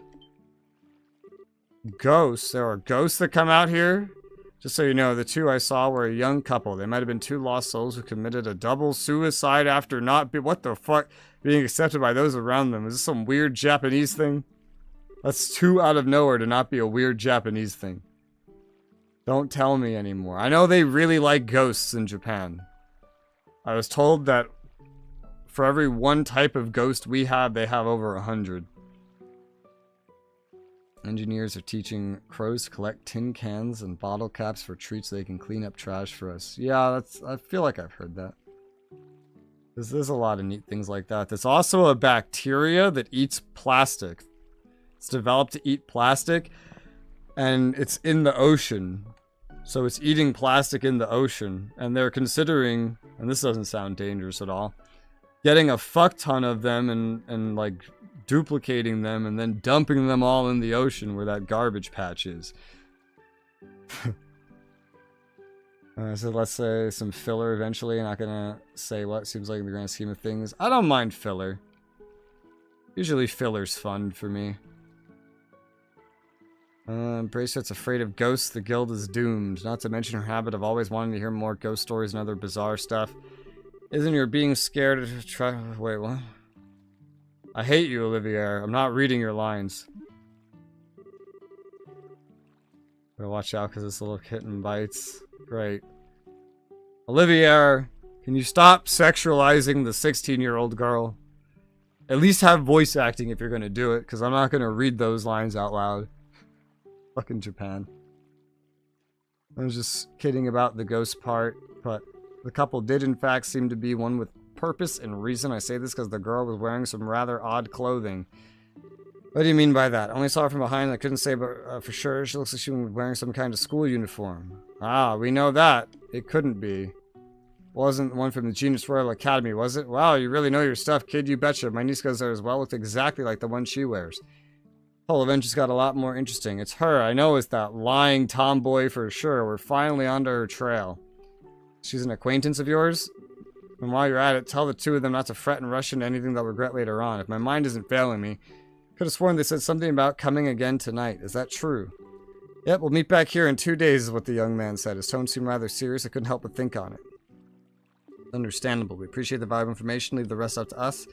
Ghosts? There are ghosts that come out here? Just so you know, the two I saw were a young couple. They might have been two lost souls who committed a double suicide after what the fuck? Being accepted by those around them. Is this some weird Japanese thing? That's too out of nowhere to not be a weird Japanese thing. Don't tell me anymore. I know they really like ghosts in Japan. I was told that for every one type of ghost we have, they have over 100. Engineers are teaching crows to collect tin cans and bottle caps for treats so they can clean up trash for us. Yeah, I feel like I've heard that. There's a lot of neat things like that. There's also a bacteria that eats plastic. It's developed to eat plastic, and it's in the ocean. So it's eating plastic in the ocean, and they're considering, and this doesn't sound dangerous at all, getting a fuck ton of them and like duplicating them and then dumping them all in the ocean where that garbage patch is. So let's say some filler eventually. Not gonna say what. Seems like in the grand scheme of things. I don't mind filler. Usually filler's fun for me. Bracelet's afraid of ghosts. The guild is doomed. Not to mention her habit of always wanting to hear more ghost stories and other bizarre stuff. Isn't your being scared to try... Wait, what? I hate you, Olivier. I'm not reading your lines. Gotta watch out because this little kitten bites. Great. Olivier, can you stop sexualizing the 16-year-old girl? At least have voice acting if you're gonna do it, because I'm not gonna read those lines out loud. Fucking Japan. I was just kidding about the ghost part, but the couple did in fact seem to be one with purpose and reason. I say this because the girl was wearing some rather odd clothing. What do you mean by that? I only saw her from behind. I couldn't say but for sure. She looks like she was wearing some kind of school uniform. Ah, we know that. It couldn't be. Wasn't one from the Genius Royal Academy, was it? Wow, you really know your stuff, kid. You betcha. My niece goes there as well. Looked exactly like the one she wears. Whole event just got a lot more interesting. It's her. I know it's that lying tomboy for sure. We're finally onto her trail. She's an acquaintance of yours? And while you're at it, tell the two of them not to fret and rush into anything they'll regret later on. If my mind isn't failing me, could have sworn they said something about coming again tonight. Is that true? Yep, we'll meet back here in 2 days is what the young man said. His tone seemed rather serious. I couldn't help but think on it. Understandable. We appreciate the valuable information. Leave the rest up to us.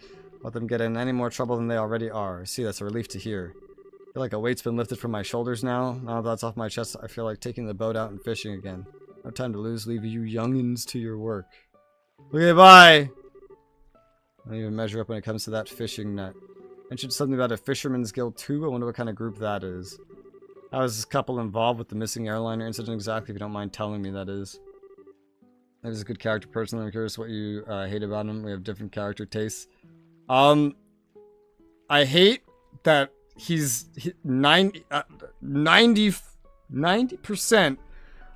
Let them get in any more trouble than they already are. See, that's a relief to hear. I feel like a weight's been lifted from my shoulders now. Now that's off my chest, I feel like taking the boat out and fishing again. No time to lose. Leave you youngins to your work. Okay, bye! I don't even measure up when it comes to that fishing net. Mentioned something about a fisherman's guild too. I wonder what kind of group that is. How is this couple involved with the missing airliner incident exactly, if you don't mind telling me, that is. He's a good character personally. I'm curious what you hate about him. We have different character tastes. I hate that 90%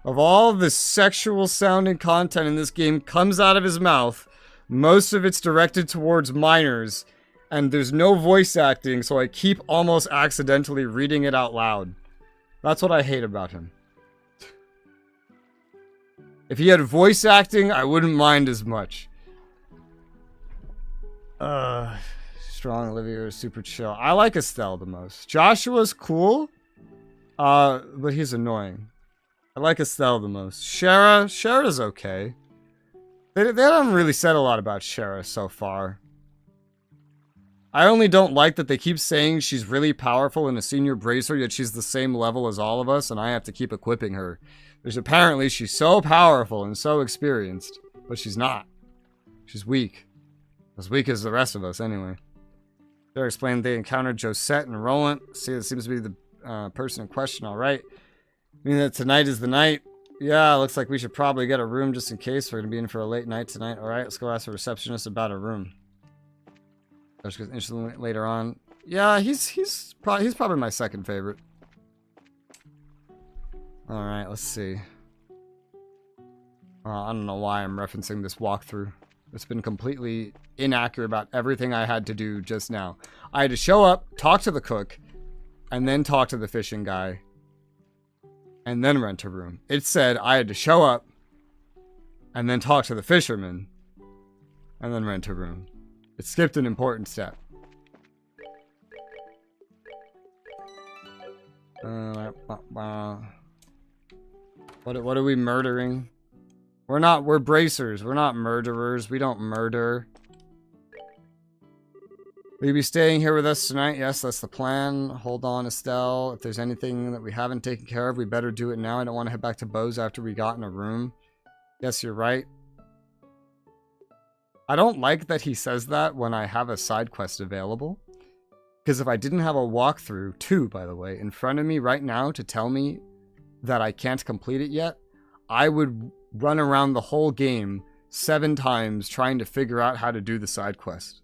of all the sexual sounding content in this game comes out of his mouth. Most of it's directed towards minors, and there's no voice acting, so I keep almost accidentally reading it out loud. That's what I hate about him. If he had voice acting, I wouldn't mind as much. Strong, Olivia, super chill. I like Estelle the most. Joshua's cool, but he's annoying. I like Estelle the most. Shara's okay. They haven't really said a lot about Shara so far. I only don't like that they keep saying she's really powerful and a senior bracer, yet she's the same level as all of us, and I have to keep equipping her. There's apparently she's so powerful and so experienced, but she's not. She's weak. As weak as the rest of us, anyway. They're explaining they encountered Josette and Roland. See, it seems to be the person in question, alright. I mean that tonight is the night. Yeah, looks like we should probably get a room just in case. We're going to be in for a late night tonight. Alright, let's go ask the receptionist about a room. Instantly later on. Yeah, he's probably my second favorite. Alright, let's see. I don't know why I'm referencing this walkthrough. It's been completely inaccurate about everything I had to do just now. I had to show up, talk to the cook, and then talk to the fishing guy. And then rent a room. It said I had to show up, and then talk to the fisherman, and then rent a room. It skipped an important step. What are we murdering? We're bracers. We're not murderers. We don't murder. Will you be staying here with us tonight? Yes, that's the plan. Hold on, Estelle. If there's anything that we haven't taken care of, we better do it now. I don't want to head back to Bo's after we got in a room. Yes, you're right. I don't like that he says that when I have a side quest available. Because if I didn't have a walkthrough, two, by the way, in front of me right now to tell me that I can't complete it yet, I would run around the whole game 7 times trying to figure out how to do the side quest.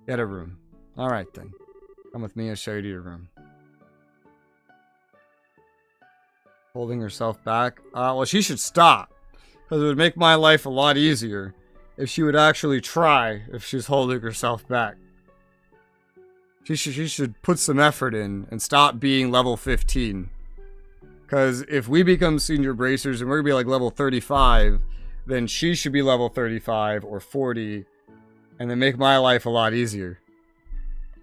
Get a room. Alright then. Come with me, I'll show you to your room. Holding herself back. Well, she should stop. Because it would make my life a lot easier if she would actually try if she's holding herself back. She should put some effort in and stop being level 15. Because if we become senior bracers and we're going to be like level 35, then she should be level 35 or 40 and then make my life a lot easier.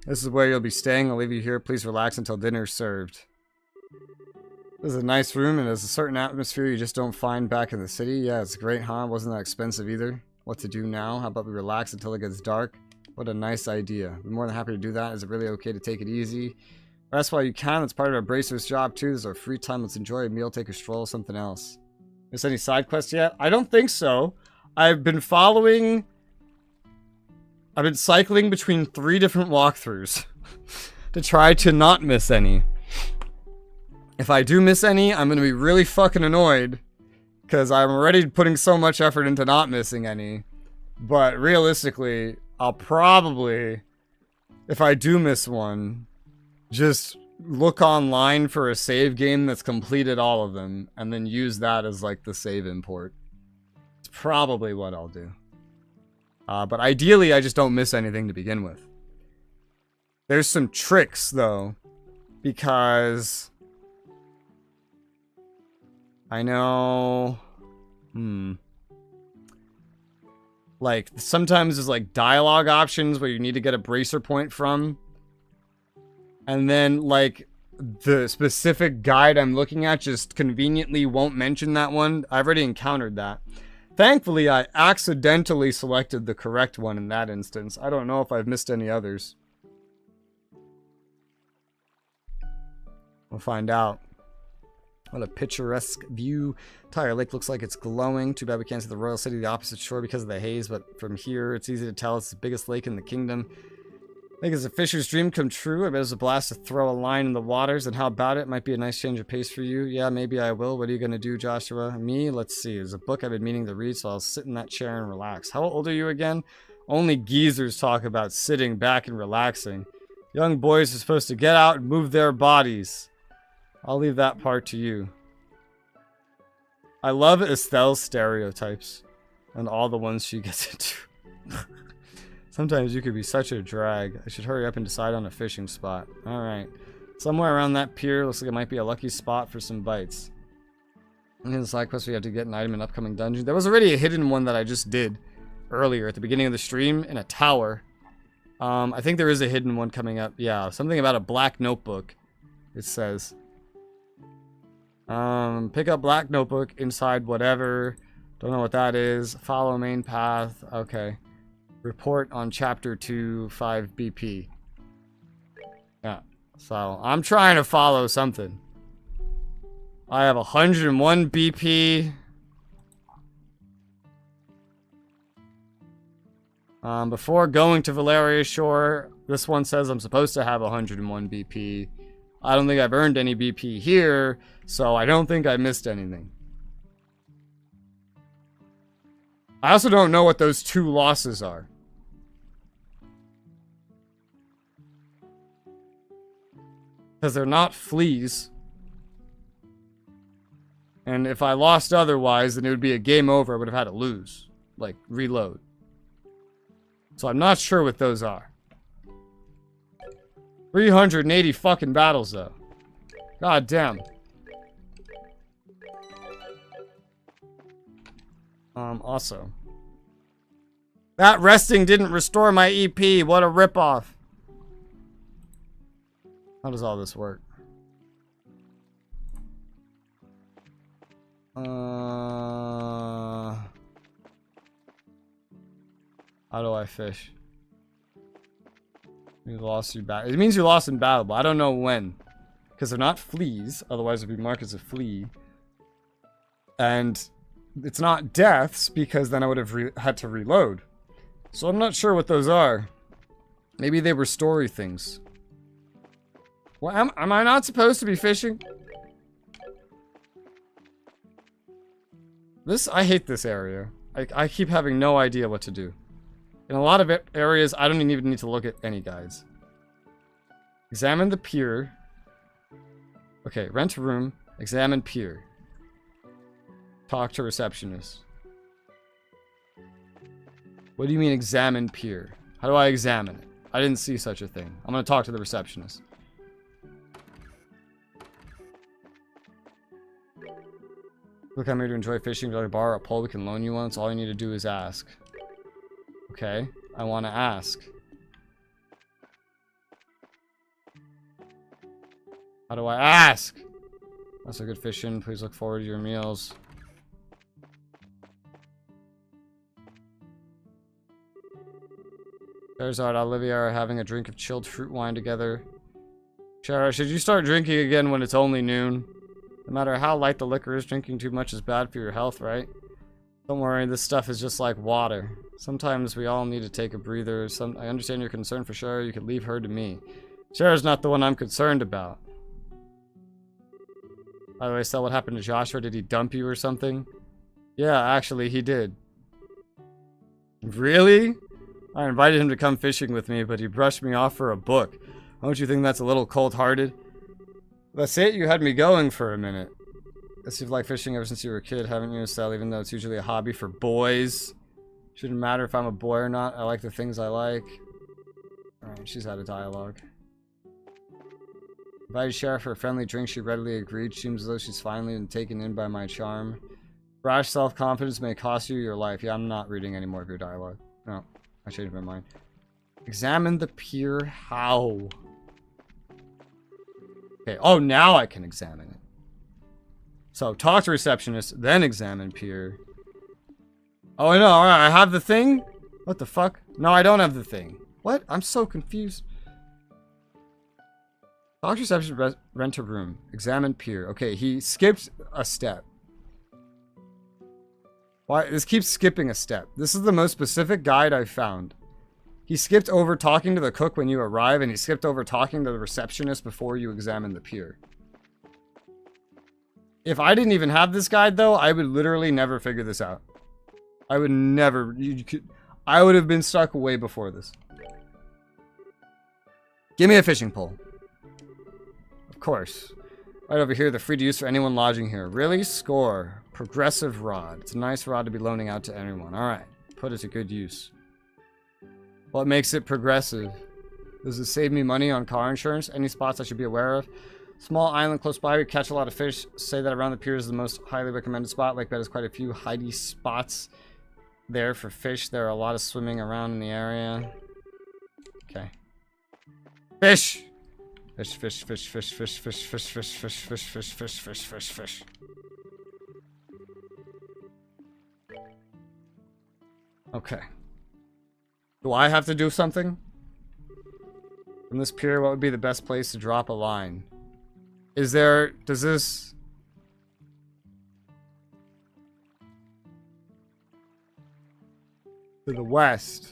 This is where you'll be staying. I'll leave you here. Please relax until dinner's served. This is a nice room and has a certain atmosphere you just don't find back in the city. Yeah, it's great, huh? Wasn't that expensive either. What to do now? How about we relax until it gets dark? What a nice idea. I'm more than happy to do that. Is it really okay to take it easy? Rest while you can. That's part of our bracer's job too. This is our free time. Let's enjoy a meal, take a stroll, something else. Miss any side quests yet? I don't think so. I've been cycling between 3 different walkthroughs to try to not miss any. If I do miss any, I'm going to be really fucking annoyed because I'm already putting so much effort into not missing any. But realistically, I'll probably, if I do miss one, just look online for a save game that's completed all of them and then use that as like the save import. It's probably what I'll do. But ideally, I just don't miss anything to begin with. There's some tricks, though, because I know, like, sometimes there's, like, dialogue options where you need to get a bracer point from, and then, like, the specific guide I'm looking at just conveniently won't mention that one. I've already encountered that. Thankfully, I accidentally selected the correct one in that instance. I don't know if I've missed any others. We'll find out. What a picturesque view. Tire Lake looks like it's glowing. Too bad we can't see the royal city, the opposite shore, because of the haze, but from here, it's easy to tell it's the biggest lake in the kingdom. I think it's a fisher's dream come true. I bet it's a blast to throw a line in the waters, and how about it? Might be a nice change of pace for you. Yeah, maybe I will. What are you going to do, Joshua? Me? Let's see. There's a book I've been meaning to read, so I'll sit in that chair and relax. How old are you again? Only geezers talk about sitting back and relaxing. Young boys are supposed to get out and move their bodies. I'll leave that part to you. I love Estelle's stereotypes and all the ones she gets into. Sometimes you could be such a drag. I should hurry up and decide on a fishing spot. Alright. Somewhere around that pier looks like it might be a lucky spot for some bites. In the side quest we have to get an item in upcoming dungeon. There was already a hidden one that I just did earlier at the beginning of the stream in a tower. I think there is a hidden one coming up. Yeah, something about a black notebook. It says. Pick up black notebook inside whatever. Don't know what that is. Follow main path. Okay. Report on chapter 2, 5 BP. Yeah. So, I'm trying to follow something. I have 101 BP. Before going to Valeria Shore, this one says I'm supposed to have 101 BP. I don't think I've earned any BP here, so I don't think I missed anything. I also don't know what those 2 losses are. Because they're not fleas. And if I lost otherwise, then it would be a game over. I would have had to lose. Like, reload. So I'm not sure what those are. 380 fucking battles, though. God damn. Also. That resting didn't restore my EP. What a ripoff. How does all this work? How do I fish? You lost your battle. It means you lost in battle, but I don't know when. Because they're not fleas, otherwise it would be marked as a flea. And it's not deaths, because then I would have had to reload. So I'm not sure what those are. Maybe they were story things. Well, am I not supposed to be fishing? I hate this area. I keep having no idea what to do. In a lot of areas, I don't even need to look at any guides. Examine the pier. Okay, rent a room. Examine pier. Talk to receptionist. What do you mean examine pier? How do I examine it? I didn't see such a thing. I'm gonna talk to the receptionist. Look, I'm here to enjoy fishing. Would you like to borrow a pole? We can loan you one. So all you need to do is ask. Okay, I want to ask. How do I ask? That's a good fishing. Please look forward to your meals. Charizard, Olivia are having a drink of chilled fruit wine together. Shara, should you start drinking again when it's only noon? No matter how light the liquor is, drinking too much is bad for your health, right? Don't worry, this stuff is just like water. Sometimes we all need to take a breather. I understand your concern for Shara. You could leave her to me. Shara's not the one I'm concerned about. By the way, so what happened to Joshua? Did he dump you or something? Yeah, actually, he did. Really? I invited him to come fishing with me, but he brushed me off for a book. Don't you think that's a little cold-hearted? That's it, you had me going for a minute. Guess you've liked fishing ever since you were a kid, haven't you, Estelle? Even though it's usually a hobby for boys. Shouldn't matter if I'm a boy or not. I like the things I like. Alright, she's had a dialogue. Invited Sheriff for a friendly drink, she readily agreed. Seems as though she's finally been taken in by my charm. Brash self-confidence may cost you your life. Yeah, I'm not reading any more of your dialogue. No, I changed my mind. Examine the pier. How? Okay, oh, now I can examine it. So, talk to receptionist, then examine pier. Oh, no, alright, I have the thing? What the fuck? No, I don't have the thing. What? I'm so confused. Talk to receptionist, rent a room. Examine pier. Okay, he skipped a step. Why? This keeps skipping a step. This is the most specific guide I've found. He skipped over talking to the cook when you arrive, and he skipped over talking to the receptionist before you examine the pier. If I didn't even have this guide, though, I would literally never figure this out. I would never... I would have been stuck way before this. Give me a fishing pole. Of course. Right over here, they're free to use for anyone lodging here. Really? Score. Progressive rod. It's a nice rod to be loaning out to anyone. Alright. Put it to good use. What makes it progressive? Does it save me money on car insurance? Any spots I should be aware of? Small island close by. We catch a lot of fish. Say that around the pier is the most highly recommended spot. Lake bed has quite a few hidey spots there for fish. There are a lot of swimming around in the area. Okay. Fish! Fish, fish, fish, fish, fish, fish, fish, fish, fish, fish, fish, fish, fish, fish, fish. Okay. Do I have to do something? From this pier, what would be the best place to drop a line? Is there... Does this... To the west.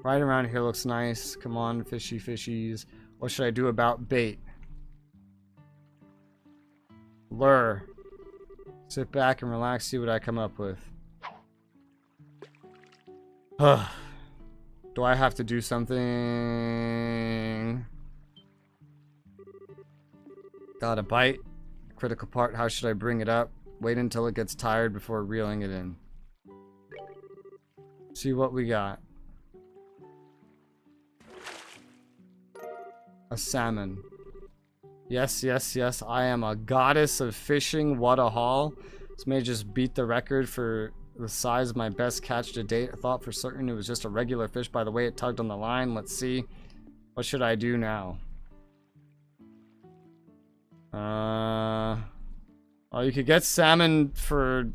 Right around here looks nice. Come on, fishy fishies. What should I do about bait? Lure. Sit back and relax, see what I come up with. Do I have to do something? Got a bite. Critical part, how should I bring it up? Wait until it gets tired before reeling it in. See what we got. A salmon. Yes, yes, yes. I am a goddess of fishing. What a haul. This may just beat the record for the size of my best catch to date. I thought for certain it was just a regular fish by the way it tugged on the line. Let's see. What should I do now? Well, you could get salmon for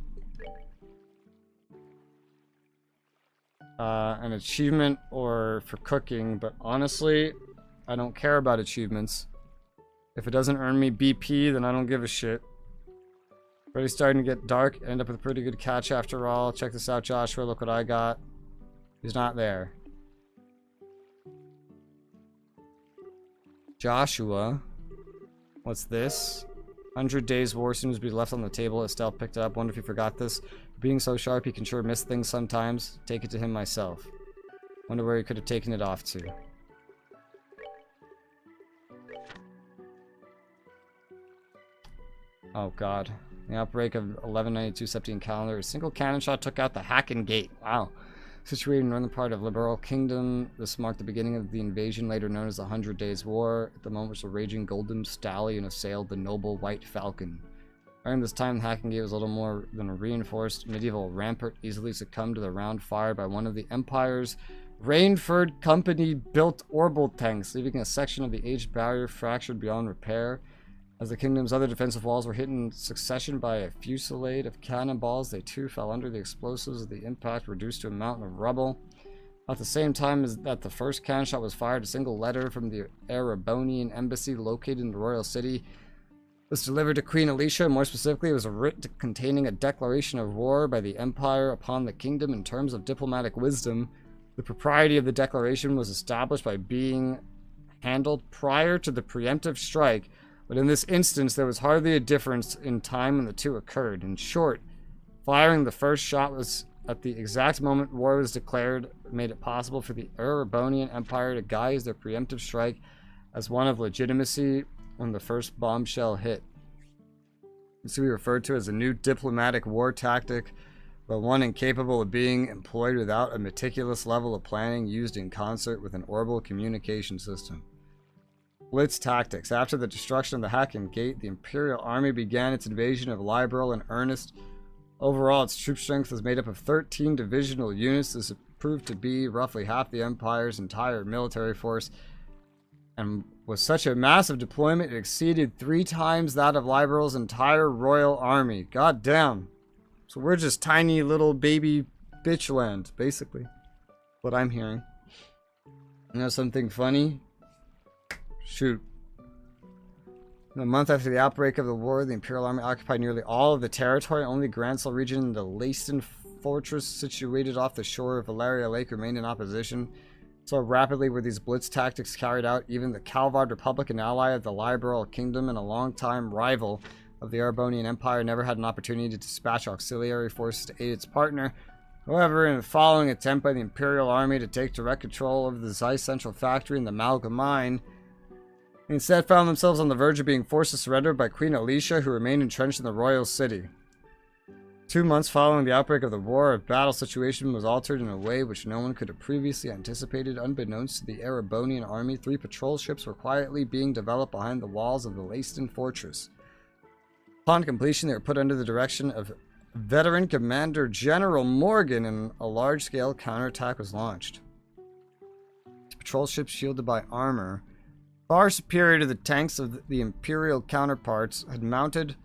an achievement or for cooking, but honestly, I don't care about achievements. If it doesn't earn me BP, then I don't give a shit. Already starting to get dark. End up with a pretty good catch after all. Check this out, Joshua. Look what I got. He's not there. Joshua. What's this? 100 Days War seems to be left on the table. Estelle picked it up. Wonder if he forgot this. Being so sharp, he can sure miss things sometimes. Take it to him myself. Wonder where he could have taken it off to. Oh god. The outbreak of 1192 Septine calendar. A single cannon shot took out the Hacken Gate. Wow. Situated in the northern part of Liberal Kingdom, this marked the beginning of the invasion, later known as the 100 Days War. At the moment, was a raging golden stallion assailed the noble White Falcon. During this time, the Hacken Gate was little more than a reinforced medieval rampart, easily succumbed to the round fired by one of the Empire's Rainford Company-built orbital tanks, leaving a section of the aged barrier fractured beyond repair. As the kingdom's other defensive walls were hit in succession by a fusillade of cannonballs, they too fell under the explosives of the impact, reduced to a mountain of rubble. At the same time as that the first cannon shot was fired, a single letter from the Erebonian embassy located in the royal city was delivered to Queen Alicia. More specifically, it was a writ containing a declaration of war by the Empire upon the kingdom in terms of diplomatic wisdom. The propriety of the declaration was established by being handled prior to the preemptive strike, but in this instance, there was hardly a difference in time when the two occurred. In short, firing the first shot was at the exact moment war was declared, made it possible for the Erebonian Empire to guise their preemptive strike as one of legitimacy when the first bombshell hit. This will be referred to as a new diplomatic war tactic, but one incapable of being employed without a meticulous level of planning used in concert with an orbital communication system. Blitz tactics. After the destruction of the Hacken Gate, the Imperial Army began its invasion of Liberal in earnest. Overall, its troop strength was made up of 13 divisional units. This proved to be roughly half the Empire's entire military force, and was such a massive deployment it exceeded 3 times that of Liberal's entire royal army. God damn. So we're just tiny little baby bitch land, basically. What I'm hearing. You know something funny? Shoot. In a month after the outbreak of the war, the Imperial Army occupied nearly all of the territory. Only Gransel region and the Leyston fortress situated off the shore of Valeria Lake remained in opposition. So rapidly were these blitz tactics carried out, even the Calvard Republic, an ally of the Liberal Kingdom and a longtime rival of the Erebonian Empire, never had an opportunity to dispatch auxiliary forces to aid its partner. However, in the following attempt by the Imperial Army to take direct control of the Zeiss Central Factory and the Malga Mine, they instead found themselves on the verge of being forced to surrender by Queen Alicia, who remained entrenched in the royal city. 2 months following the outbreak of the war, a battle situation was altered in a way which no one could have previously anticipated. Unbeknownst to the Erebonian army, 3 patrol ships were quietly being developed behind the walls of the Leiston fortress. Upon completion, they were put under the direction of veteran Commander General Morgan, and a large-scale counterattack was launched. The patrol ships, shielded by armor far superior to the tanks of the Imperial counterparts, had mounted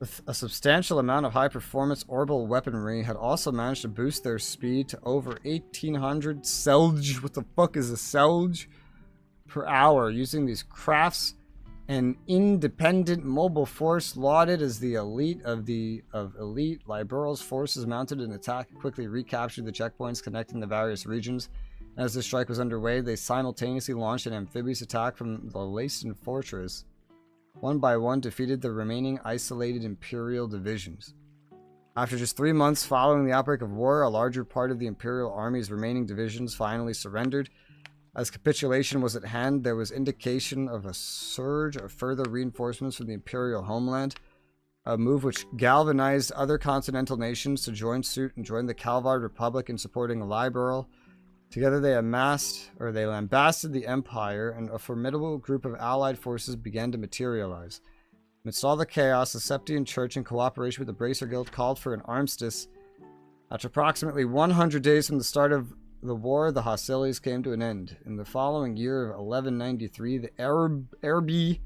with a substantial amount of high-performance orbital weaponry, had also managed to boost their speed to over 1,800 selge. What the fuck is a selge? Per hour, using these crafts. An independent mobile force lauded as the elite of elite Liberal's forces mounted an attack and quickly recaptured the checkpoints connecting the various regions. As the strike was underway, they simultaneously launched an amphibious attack from the Leiston fortress. One by one defeated the remaining isolated Imperial divisions. After just 3 months following the outbreak of war, a larger part of the Imperial Army's remaining divisions finally surrendered. As capitulation was at hand, there was indication of a surge of further reinforcements from the Imperial homeland, a move which galvanized other continental nations to join suit and join the Calvard Republic in supporting Liberal. Together they lambasted the Empire, and a formidable group of allied forces began to materialize. Amidst all the chaos, the Septian Church, in cooperation with the Bracer Guild, called for an armistice. After approximately 100 days from the start of the war, the hostilities came to an end. In the following year of 1193, the Erbi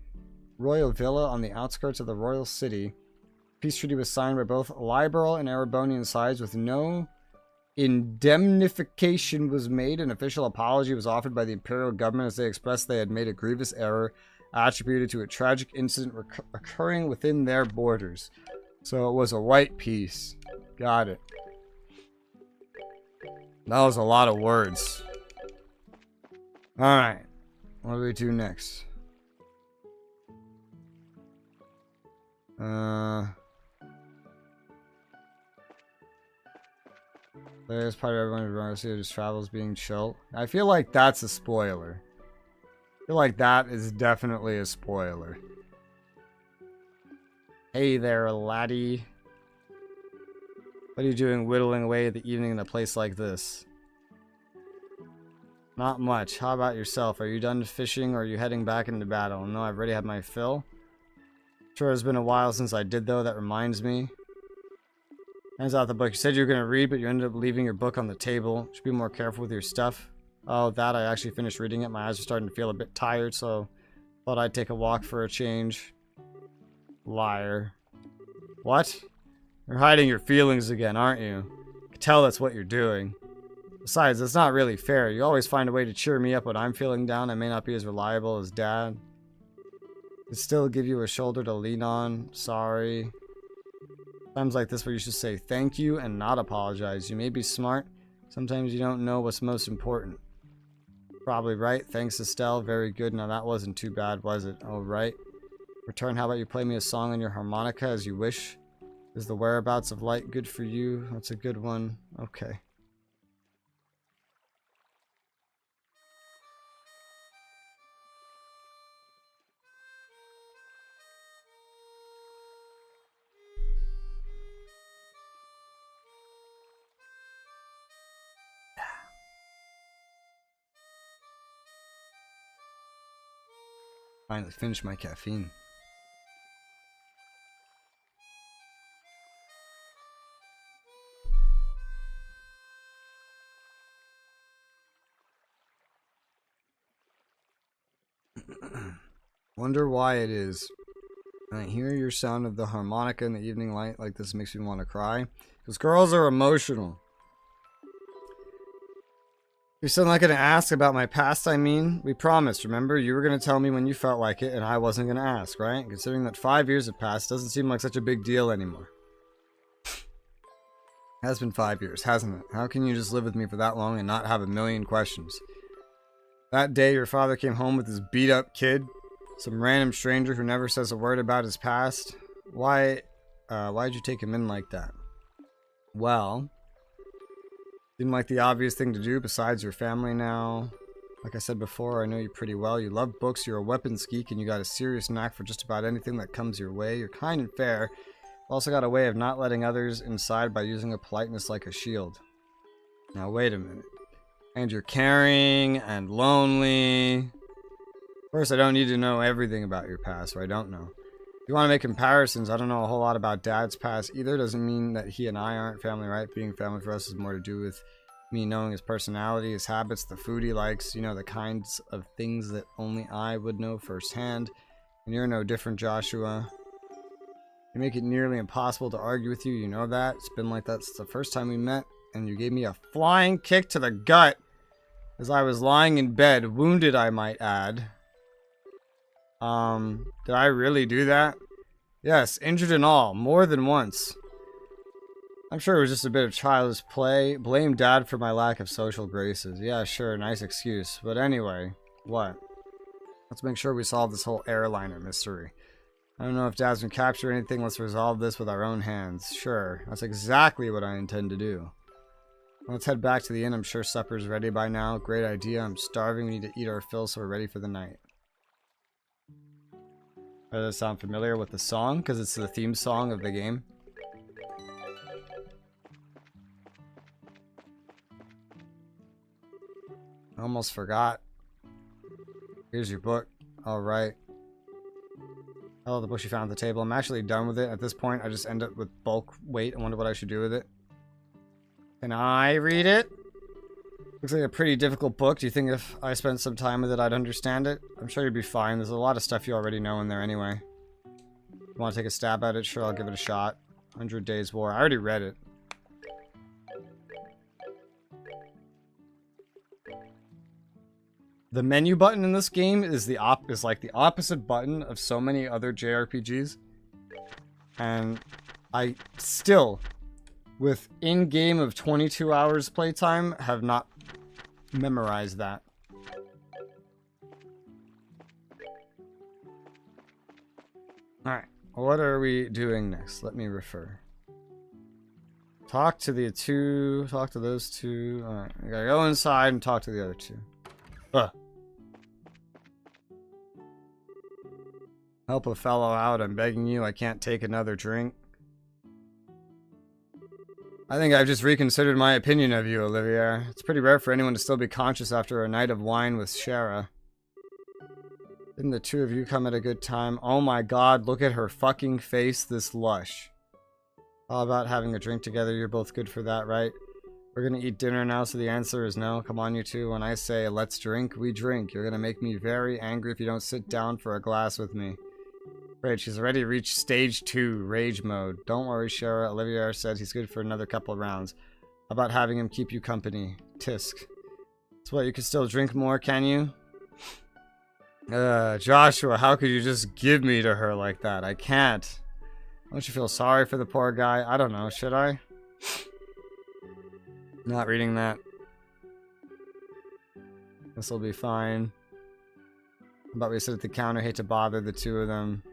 royal villa on the outskirts of the royal city, peace treaty was signed by both Liberal and Erebonian sides with no indemnification was made. An official apology was offered by the Imperial government as they expressed they had made a grievous error attributed to a tragic incident occurring within their borders. So it was a white peace. Got it. That was a lot of words. Alright. What do we do next? There's part of everyone who just travels being chill. I feel like that's a spoiler. I feel like that is definitely a spoiler. Hey there, laddie. What are you doing whittling away at the evening in a place like this? Not much. How about yourself? Are you done fishing or are you heading back into battle? No, I've already had my fill. Sure, it's been a while since I did though. That reminds me. Hands out the book. You said you were going to read, but you ended up leaving your book on the table. Should be more careful with your stuff. Oh, that I actually finished reading it. My eyes are starting to feel a bit tired, so thought I'd take a walk for a change. Liar. What? You're hiding your feelings again, aren't you? I can tell that's what you're doing. Besides, it's not really fair. You always find a way to cheer me up when I'm feeling down. I may not be as reliable as Dad. I still give you a shoulder to lean on. Sorry. Times like this where you should say thank you and not apologize. You may be smart. Sometimes you don't know what's most important. Probably right. Thanks, Estelle. Very good. Now that wasn't too bad, was it? Oh, right. Return, how about you play me a song on your harmonica as you wish? Is the whereabouts of light good for you? That's a good one. Okay. Finally finished my caffeine. Wonder why it is. When I hear your sound of the harmonica in the evening light like this makes me want to cry. Because girls are emotional. You're still not going to ask about my past, I mean? We promised, remember? You were going to tell me when you felt like it, and I wasn't going to ask, right? Considering that 5 years have passed, doesn't seem like such a big deal anymore. It has been 5 years, hasn't it? How can you just live with me for that long and not have a million questions? That day, your father came home with this beat-up kid. Some random stranger who never says a word about his past. Why'd you take him in like that? Well, Seemed like the obvious thing to do besides your family now. Like I said before, I know you pretty well. You love books, you're a weapons geek, and you got a serious knack for just about anything that comes your way. You're kind and fair. Also got a way of not letting others inside by using a politeness like a shield. Now wait a minute. And you're caring and lonely. Of course, I don't need to know everything about your past, or I don't know. If you want to make comparisons, I don't know a whole lot about Dad's past either. Doesn't mean that he and I aren't family, right? Being family for us is more to do with me knowing his personality, his habits, the food he likes, you know, the kinds of things that only I would know firsthand. And you're no different, Joshua. You make it nearly impossible to argue with you, you know that. It's been like that since the first time we met, and you gave me a flying kick to the gut as I was lying in bed, wounded I might add. Did I really do that? Yes, injured and all, more than once. I'm sure it was just a bit of childish play. Blame Dad for my lack of social graces. Yeah, sure, nice excuse. But anyway, what? Let's make sure we solve this whole airliner mystery. I don't know if Dad's been captured or anything. Let's resolve this with our own hands. Sure, that's exactly what I intend to do. Let's head back to the inn. I'm sure supper's ready by now. Great idea. I'm starving. We need to eat our fill so we're ready for the night. Does that sound familiar with the song? Because it's the theme song of the game. I almost forgot. Here's your book. Alright. I love the book you found at the table. I'm actually done with it. At this point, I just end up with bulk weight. I wonder what I should do with it. Can I read it? Looks like a pretty difficult book. Do you think if I spent some time with it, I'd understand it? I'm sure you'd be fine. There's a lot of stuff you already know in there anyway. You want to take a stab at it? Sure, I'll give it a shot. 100 Days War. I already read it. The menu button in this game is like the opposite button of so many other JRPGs. And I still, with in-game of 22 hours playtime, have not memorized that. Alright, what are we doing next? Let me refer. Talk to those two. Alright, I gotta go inside and talk to the other two. Help a fellow out, I'm begging you. I can't take another drink. I think I've just reconsidered my opinion of you, Olivier. It's pretty rare for anyone to still be conscious after a night of wine with Shara. Didn't the two of you come at a good time? Oh my god, look at her fucking face, this lush. All about having a drink together, you're both good for that, right? We're gonna eat dinner now, so the answer is no. Come on, you two. When I say let's drink, we drink. You're gonna make me very angry if you don't sit down for a glass with me. Great, she's already reached stage 2, rage mode. Don't worry, Shara. Olivier said he's good for another couple of rounds. How about having him keep you company? Tisk. So what, you can still drink more, can you? Joshua, how could you just give me to her like that? I can't. Don't you feel sorry for the poor guy? I don't know, should I? Not reading that. This'll be fine. How about we sit at the counter? Hate to bother the two of them.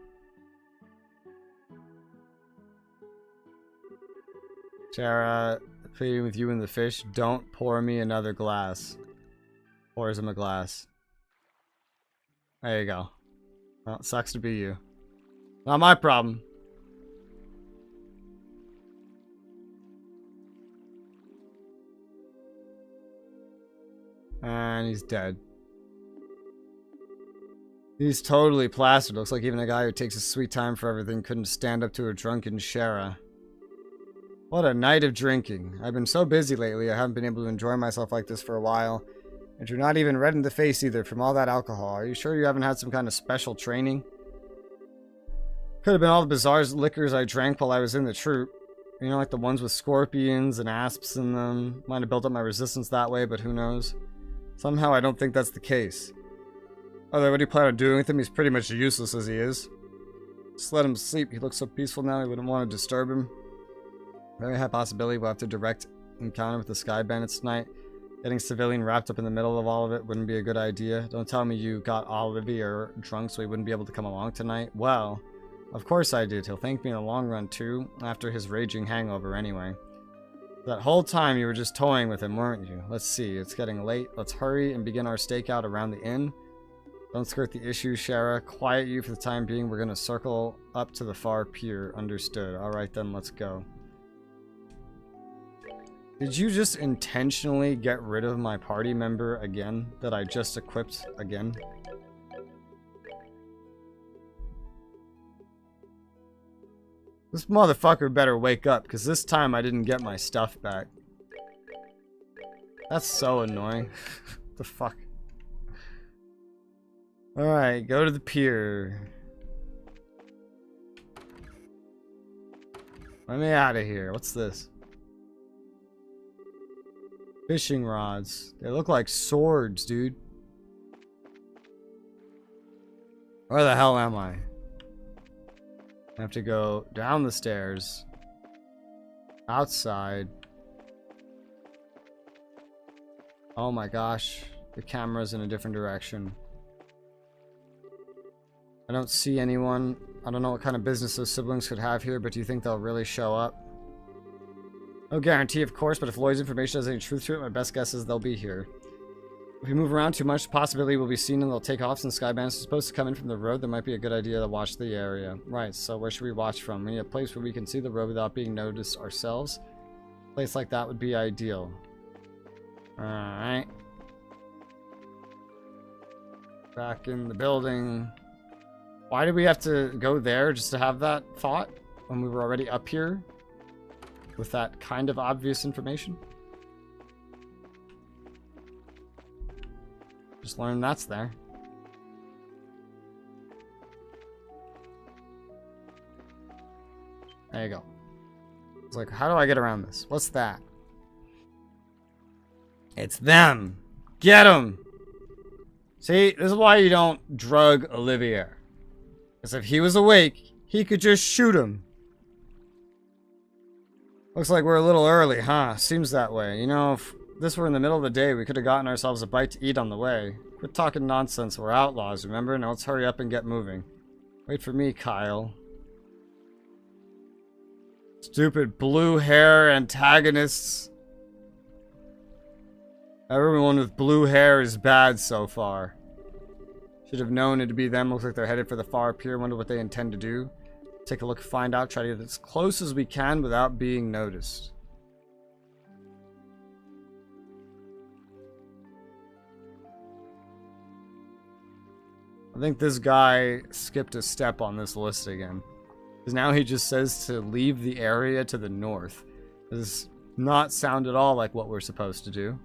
Shara, pleading with you and the fish, don't pour me another glass. Pours him a glass. There you go. Well, it sucks to be you. Not my problem. And he's dead. He's totally plastered. Looks like even a guy who takes his sweet time for everything couldn't stand up to a drunken Shara. What a night of drinking. I've been so busy lately, I haven't been able to enjoy myself like this for a while. And you're not even red in the face either from all that alcohol. Are you sure you haven't had some kind of special training? Could have been all the bizarre liquors I drank while I was in the troop. You know, like the ones with scorpions and asps in them. Might have built up my resistance that way, but who knows. Somehow I don't think that's the case. Although what do you plan on doing with him? He's pretty much useless as he is. Just let him sleep. He looks so peaceful now, I wouldn't want to disturb him. Very high possibility we'll have to direct encounter with the Sky Bandits tonight. Getting civilian wrapped up in the middle of all of it wouldn't be a good idea. Don't tell me you got Olivier drunk so he wouldn't be able to come along tonight. Well, of course I did. He'll thank me in the long run too, after his raging hangover anyway. That whole time you were just toying with him, weren't you? Let's see, it's getting late. Let's hurry and begin our stakeout around the inn. Don't skirt the issue, Shara. Quiet you for the time being. We're gonna circle up to the far pier. Understood. Alright then, let's go. Did you just intentionally get rid of my party member again? That I just equipped again? This motherfucker better wake up, because this time I didn't get my stuff back. That's so annoying. The fuck? Alright, go to the pier. Let me out of here. What's this? Fishing rods. They look like swords, dude. Where the hell am I? I have to go down the stairs. Outside. Oh my gosh. The camera's in a different direction. I don't see anyone. I don't know what kind of business those siblings could have here, but do you think they'll really show up? No guarantee, of course, but if Lloyd's information has any truth to it, my best guess is they'll be here. If we move around too much, the possibility will be seen and they'll take off. Since Skybands is supposed to come in from the road, that might be a good idea to watch the area. Right, so where should we watch from? We need a place where we can see the road without being noticed ourselves. A place like that would be ideal. Alright. Back in the building. Why did we have to go there just to have that thought when we were already up here with that kind of obvious information? Just learned that's there. There you go. It's like, how do I get around this? What's that? It's them! Get them! See, this is why you don't drug Olivier. Because if he was awake, he could just shoot him. Looks like we're a little early, huh? Seems that way. You know, if this were in the middle of the day, we could have gotten ourselves a bite to eat on the way. Quit talking nonsense. We're outlaws, remember? Now let's hurry up and get moving. Wait for me, Kyle. Stupid blue hair antagonists. Everyone with blue hair is bad so far. Should have known it'd be them. Looks like they're headed for the far pier. Wonder what they intend to do. Take a look, find out, try to get as close as we can without being noticed. I think this guy skipped a step on this list again. Because now he just says to leave the area to the north. This does not sound at all like what we're supposed to do.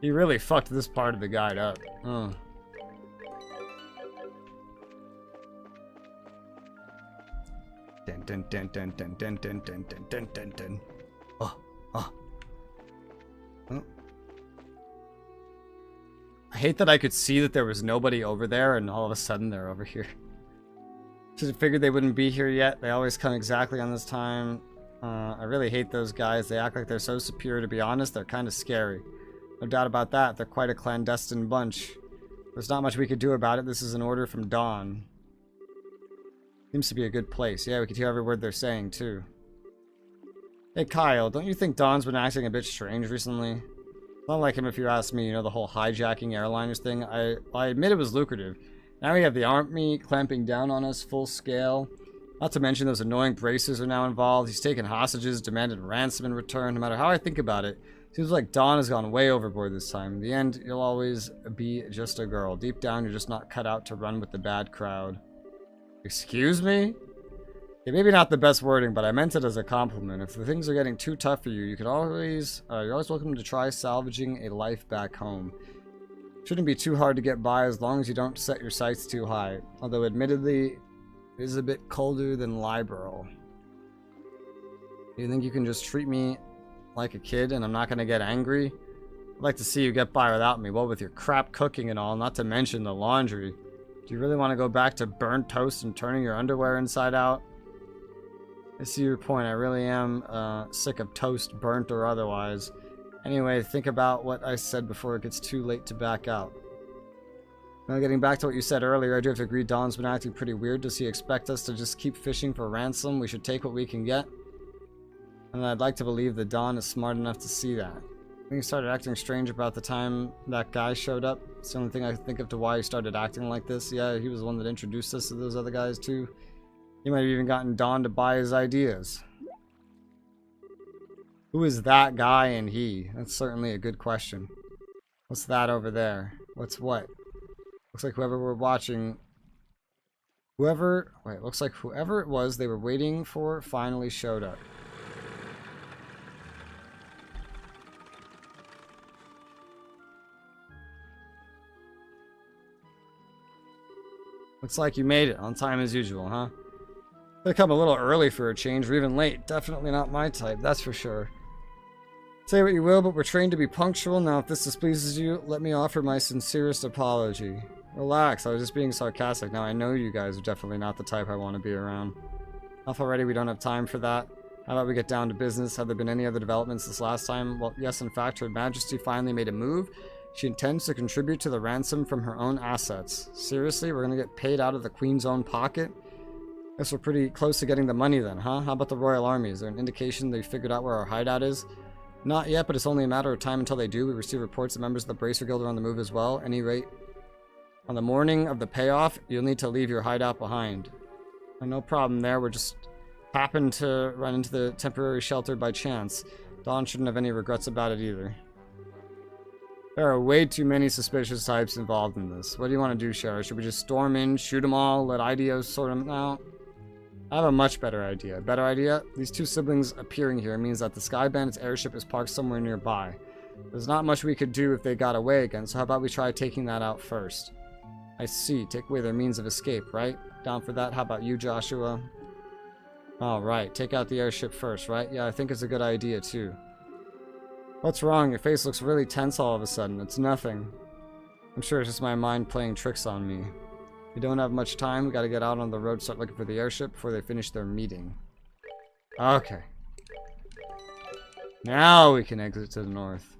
He really fucked this part of the guide up. Oh. Dun dun dun dun dun dun dun dun dun dun dun dun. Oh, oh. Oh. I hate that I could see that there was nobody over there and all of a sudden they're over here. Should have figured they wouldn't be here yet. They always come exactly on this time. I really hate those guys. They act like they're so superior. To be honest, they're kind of scary. No doubt about that. They're quite a clandestine bunch. There's not much we could do about it. This is an order from Dawn. Seems to be a good place. Yeah, we could hear every word they're saying, too. Hey, Kyle, don't you think Dawn's been acting a bit strange recently? Not like him if you ask me, you know, the whole hijacking airliners thing. I admit it was lucrative. Now we have the army clamping down on us full scale. Not to mention those annoying bracers are now involved. He's taken hostages, demanded ransom in return. No matter how I think about it, seems like Dawn has gone way overboard this time. In the end, you'll always be just a girl. Deep down, you're just not cut out to run with the bad crowd. Excuse me? Yeah, maybe not the best wording, but I meant it as a compliment. If the things are getting too tough for you, you could always, you're always welcome to try salvaging a life back home. Shouldn't be too hard to get by as long as you don't set your sights too high. Although, admittedly, it is a bit colder than liberal. You think you can just treat me like a kid and I'm not going to get angry? I'd like to see you get by without me. Well, with your crap cooking and all, not to mention the laundry. Do you really want to go back to burnt toast and turning your underwear inside out? I see your point. I really am sick of toast, burnt or otherwise. Anyway, think about what I said before it gets too late to back out. Now, getting back to what you said earlier, I do have to agree Don's been acting pretty weird. Does he expect us to just keep fishing for ransom? We should take what we can get. And I'd like to believe that Don is smart enough to see that. I think he started acting strange about the time that guy showed up. It's the only thing I can think of to why he started acting like this. Yeah, he was the one that introduced us to those other guys too. He might have even gotten Don to buy his ideas. Who is that guy and he? That's certainly a good question. What's that over there? What's what? Looks like whoever we're watching... looks like whoever it was they were waiting for finally showed up. Looks like you made it on time as usual, huh? They come a little early for a change, or even late. Definitely not my type, that's for sure. Say what you will, but we're trained to be punctual. Now, if this displeases you, let me offer my sincerest apology. Relax, I was just being sarcastic. Now, I know you guys are definitely not the type I want to be around. Enough already, we don't have time for that. How about we get down to business? Have there been any other developments this last time? Well, yes, in fact, Her Majesty finally made a move. She intends to contribute to the ransom from her own assets. Seriously? We're gonna get paid out of the Queen's own pocket? Guess we're pretty close to getting the money then, huh? How about the Royal Army? Is there an indication they figured out where our hideout is? Not yet, but it's only a matter of time until they do. We receive reports that members of the Bracer Guild are on the move as well. At any rate, on the morning of the payoff, you'll need to leave your hideout behind. No problem there. We're just happened to run into the temporary shelter by chance. Dawn shouldn't have any regrets about it either. There are way too many suspicious types involved in this. What do you want to do, Shara? Should we just storm in, shoot them all, let Ideos sort them out? I have a much better idea. Better idea? These two siblings appearing here means that the Sky Bandit's airship is parked somewhere nearby. There's not much we could do if they got away again, so how about we try taking that out first? I see. Take away their means of escape, right? Down for that? How about you, Joshua? Alright, take out the airship first, right? Yeah, I think it's a good idea, too. What's wrong? Your face looks really tense all of a sudden. It's nothing. I'm sure it's just my mind playing tricks on me. We don't have much time. We gotta get out on the road, start looking for the airship before they finish their meeting. Okay. Now we can exit to the north.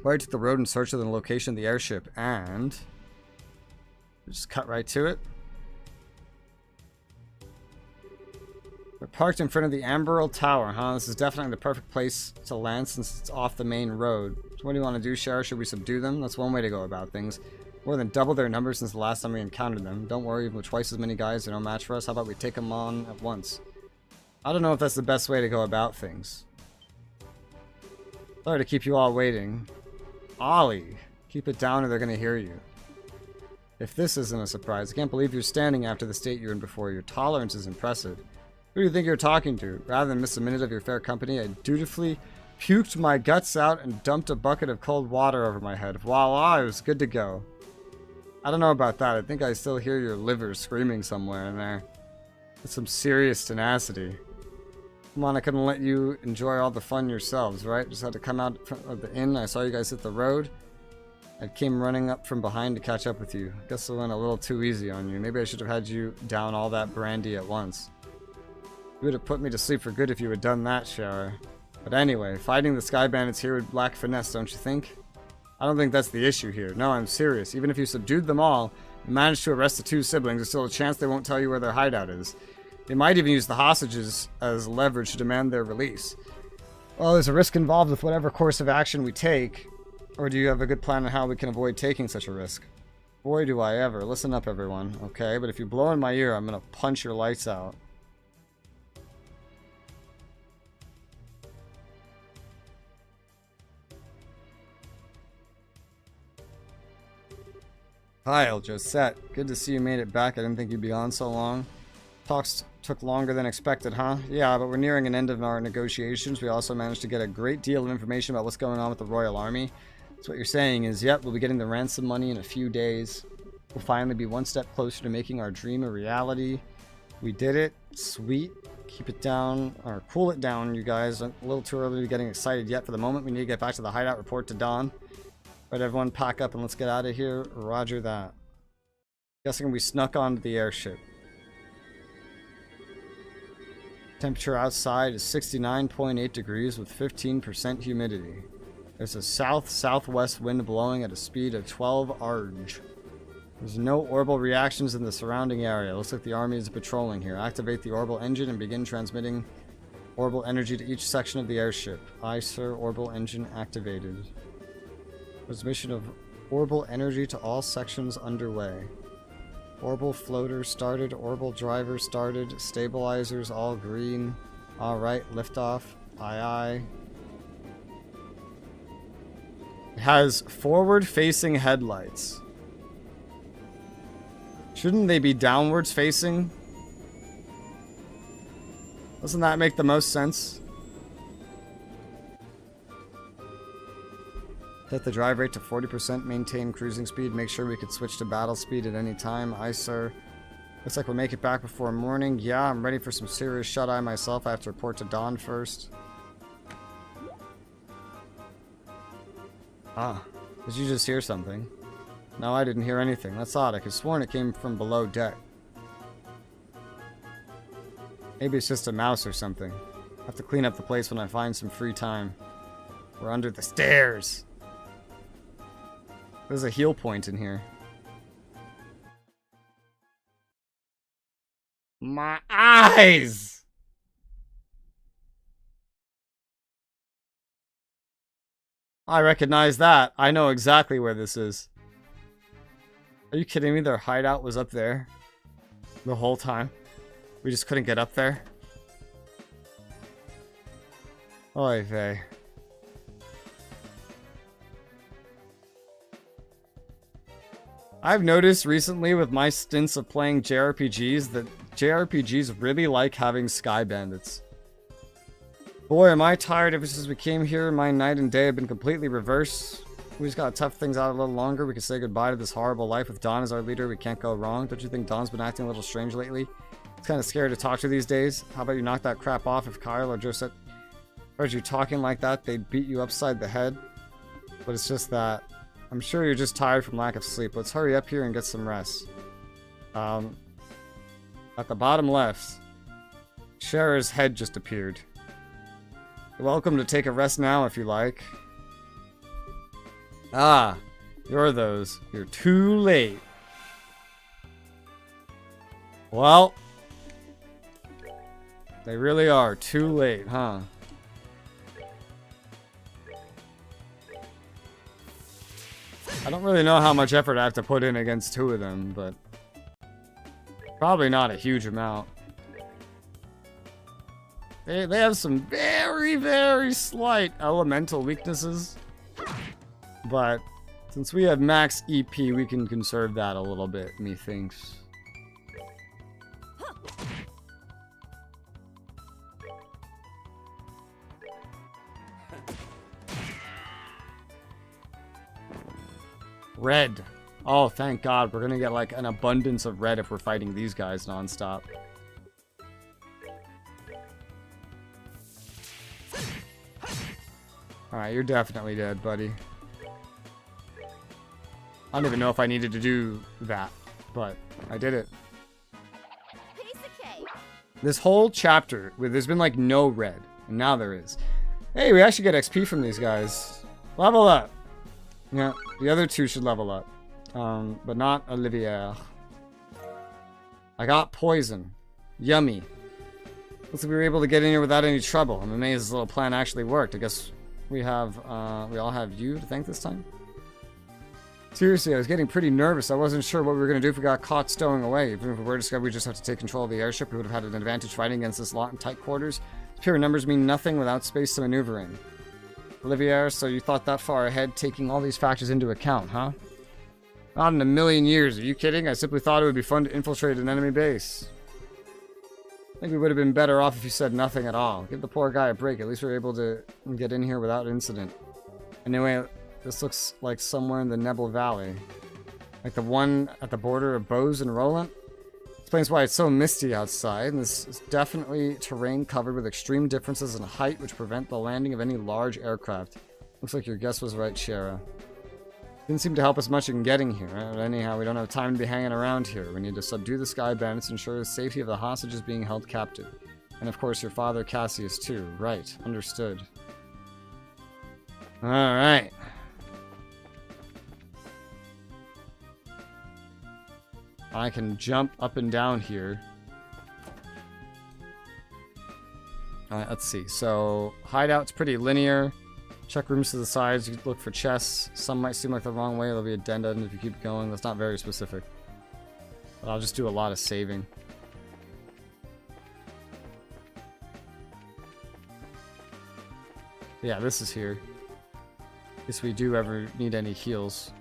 Right to the road in search of the location of the airship, and just cut right to it. We're parked in front of the Amberl Tower, huh? This is definitely the perfect place to land since it's off the main road. So what do you want to do, Shara? Should we subdue them? That's one way to go about things. More than double their numbers since the last time we encountered them. Don't worry, with twice as many guys, they're no match for us. How about we take them on at once? I don't know if that's the best way to go about things. Sorry to keep you all waiting. Ollie, keep it down or they're going to hear you. If this isn't a surprise, I can't believe you're standing after the state you're in before. Your tolerance is impressive. Who do you think you're talking to? Rather than miss a minute of your fair company, I dutifully puked my guts out and dumped a bucket of cold water over my head. Voila, it was good to go. I don't know about that. I think I still hear your liver screaming somewhere in there. That's some serious tenacity. Come on, I couldn't let you enjoy all the fun yourselves, right? Just had to come out of the inn. I saw you guys hit the road. I came running up from behind to catch up with you. Guess I went a little too easy on you. Maybe I should have had you down all that brandy at once. You would have put me to sleep for good if you had done that, Shara. But anyway, fighting the Sky Bandits here would lack finesse, don't you think? I don't think that's the issue here. No, I'm serious. Even if you subdued them all and managed to arrest the two siblings, there's still a chance they won't tell you where their hideout is. They might even use the hostages as leverage to demand their release. Well, there's a risk involved with whatever course of action we take. Or do you have a good plan on how we can avoid taking such a risk? Boy, do I ever. Listen up, everyone. Okay, but if you blow in my ear, I'm gonna punch your lights out. Kyle, Josette, good to see you made it back. I didn't think you'd be on so long. Talks took longer than expected, huh? Yeah, but we're nearing an end of our negotiations. We also managed to get a great deal of information about what's going on with the Royal Army. So what you're saying is, yep, we'll be getting the ransom money in a few days. We'll finally be one step closer to making our dream a reality. We did it. Sweet. Keep it down, or cool it down, you guys. A little too early to be getting excited yet. For the moment, we need to get back to the hideout, report to Dawn. Right, everyone, pack up and let's get out of here. Roger that. Guessing we snuck onto the airship. Temperature outside is 69.8 degrees with 15% humidity. There's a south-southwest wind blowing at a speed of 12 arg. There's no orbital reactions in the surrounding area. Looks like the army is patrolling here. Activate the orbital engine and begin transmitting orbital energy to each section of the airship. Aye, sir. Orbital engine activated. Transmission of orbital energy to all sections underway. Orbital floater started. Orbital driver started. Stabilizers all green. Alright, liftoff. Aye, aye. It has forward-facing headlights. Shouldn't they be downwards facing? Doesn't that make the most sense? Set the drive rate to 40%, maintain cruising speed, make sure we could switch to battle speed at any time. Aye, sir. Looks like we'll make it back before morning. Yeah, I'm ready for some serious shut-eye myself. I have to report to Dawn first. Ah, did you just hear something? No, I didn't hear anything. That's odd. I could have sworn it came from below deck. Maybe it's just a mouse or something. I'll have to clean up the place when I find some free time. We're under the stairs. There's a heal point in here. My eyes! I recognize that. I know exactly where this is. Are you kidding me? Their hideout was up there the whole time. We just couldn't get up there. Oy vey. I've noticed recently with my stints of playing JRPGs that JRPGs really like having sky bandits. Boy, am I tired ever since we came here. My night and day have been completely reversed. We just gotta tough things out a little longer. We can say goodbye to this horrible life with Dawn as our leader. We can't go wrong. Don't you think Dawn's been acting a little strange lately? It's kind of scary to talk to these days. How about you knock that crap off? If Kyle or Josette heard you talking like that, they'd beat you upside the head. But it's just that I'm sure you're just tired from lack of sleep. Let's hurry up here and get some rest. At the bottom left, Shara's head just appeared. You're welcome to take a rest now if you like. Ah, you're those. You're too late. Well, they really are too late, huh? I don't really know how much effort I have to put in against two of them, but probably not a huge amount. They have some very, very slight elemental weaknesses, but since we have max EP, we can conserve that a little bit, methinks. Red. Oh, thank God. We're gonna get like an abundance of red if we're fighting these guys nonstop. Alright, you're definitely dead, buddy. I don't even know if I needed to do that, but I did it. Piece of cake. This whole chapter, there's been like no red, and now there is. Hey, we actually get XP from these guys. Level up. Yeah, the other two should level up. But not Olivier. I got poison. Yummy. Looks like we were able to get in here without any trouble. I'm amazed this little plan actually worked. I guess we all have you to thank this time. Seriously, I was getting pretty nervous. I wasn't sure what we were going to do if we got caught stowing away. Even if we were discovered we just have to take control of the airship, we would have had an advantage fighting against this lot in tight quarters. Pure numbers mean nothing without space to maneuver in. Olivier, so you thought that far ahead, taking all these factors into account, huh? Not in a million years. Are you kidding? I simply thought it would be fun to infiltrate an enemy base. I think we would have been better off if you said nothing at all. Give the poor guy a break. At least we were able to get in here without incident. Anyway, this looks like somewhere in the Nebel Valley. Like the one at the border of Bose and Roland. Explains why it's so misty outside. And this is definitely terrain covered with extreme differences in height which prevent the landing of any large aircraft. Looks like your guess was right, Shara. Didn't seem to help us much in getting here. But anyhow, we don't have time to be hanging around here. We need to subdue the sky bandits and ensure the safety of the hostages being held captive. And of course your father Cassius too. Right, understood. Alright. I can jump up and down here. Alright, let's see. So, hideout's pretty linear. Check rooms to the sides. You can look for chests. Some might seem like the wrong way. There'll be a dead end if you keep going. That's not very specific. But I'll just do a lot of saving. Yeah, this is here. If we do ever need any heals.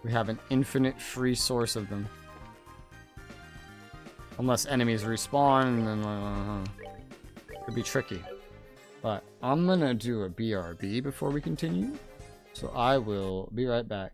We have an infinite free source of them. Unless enemies respawn, and then could be tricky. But I'm gonna do a BRB before we continue. So I will be right back.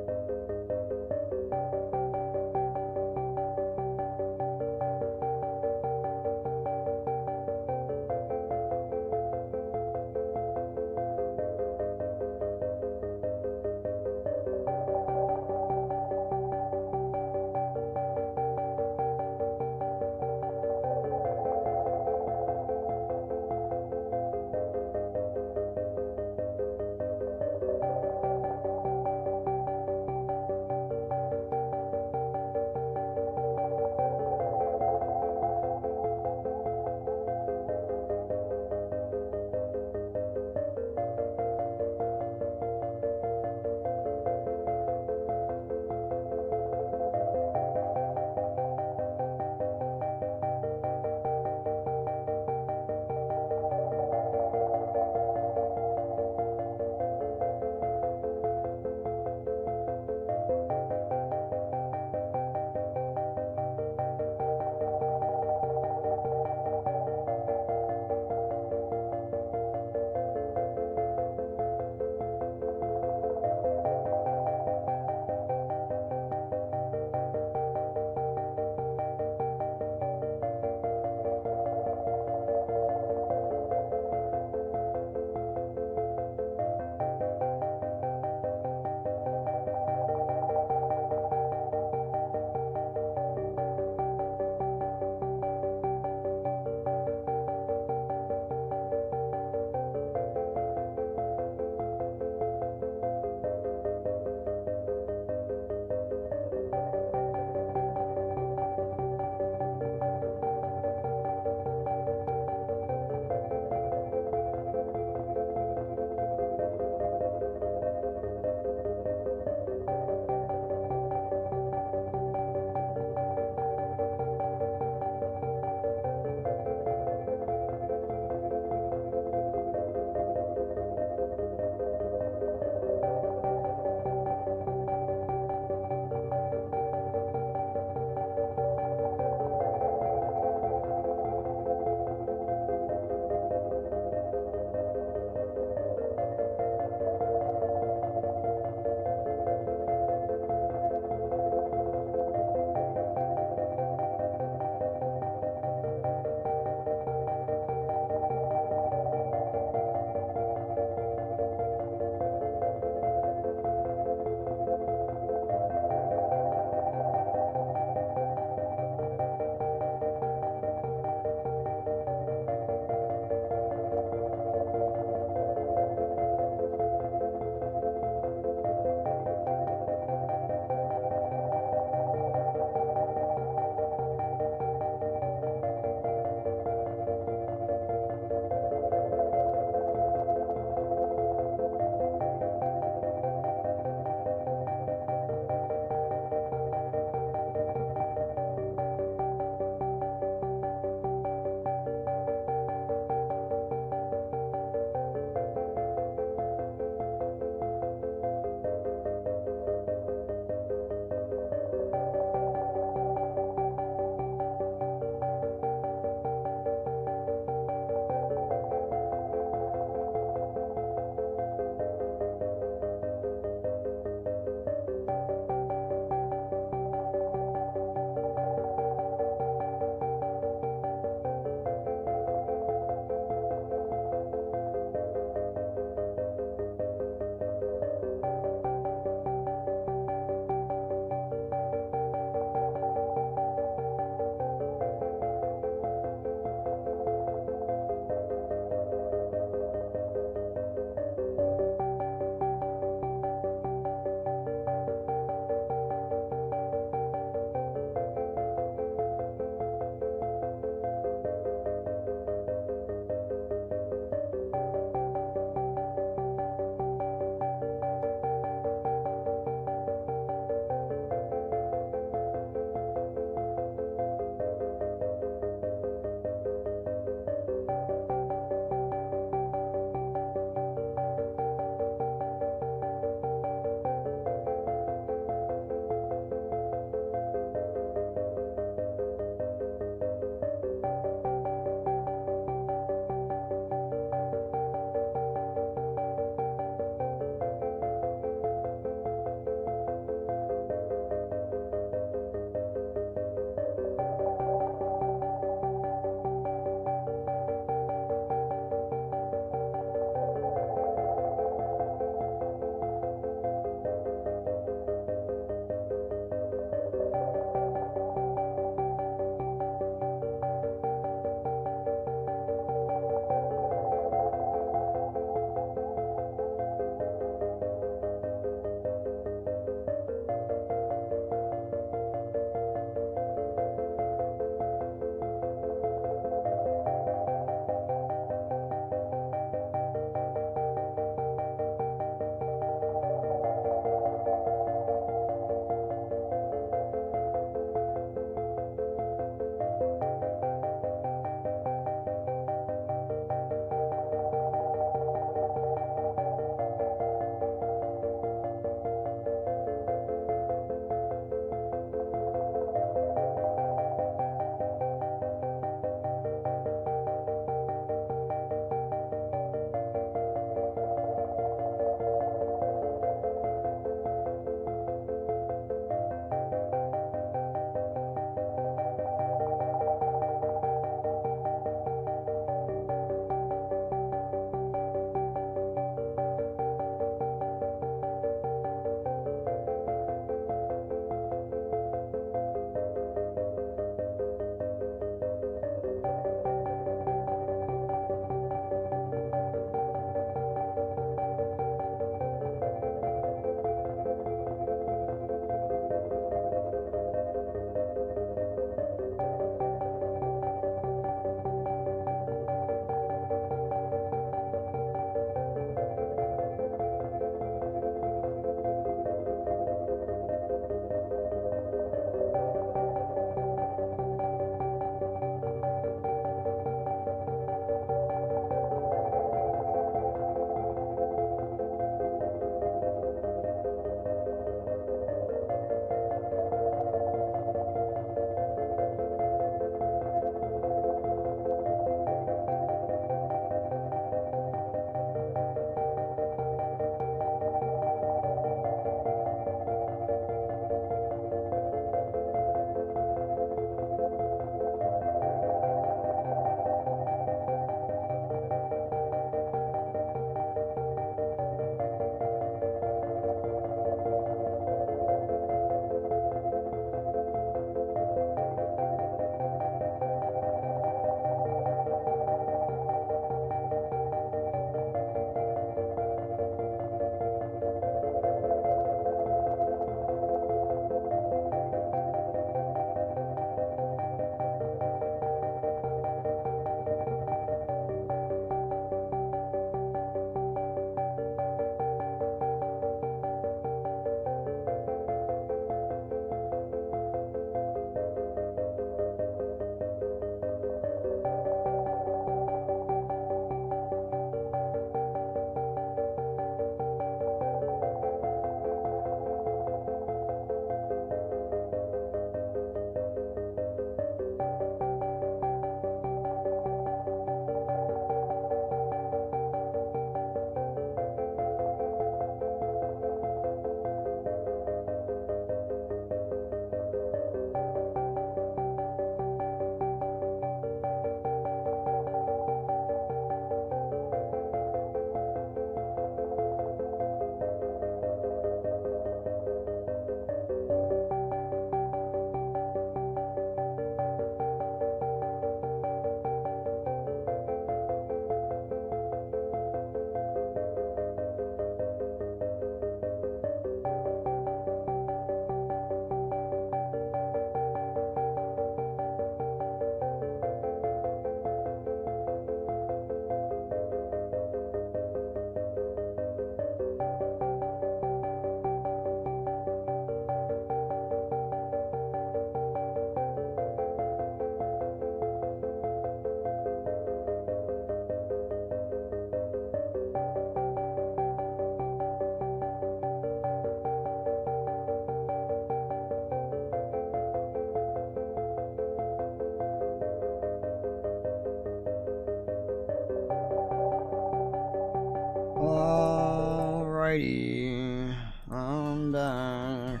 Alrighty. I'm back.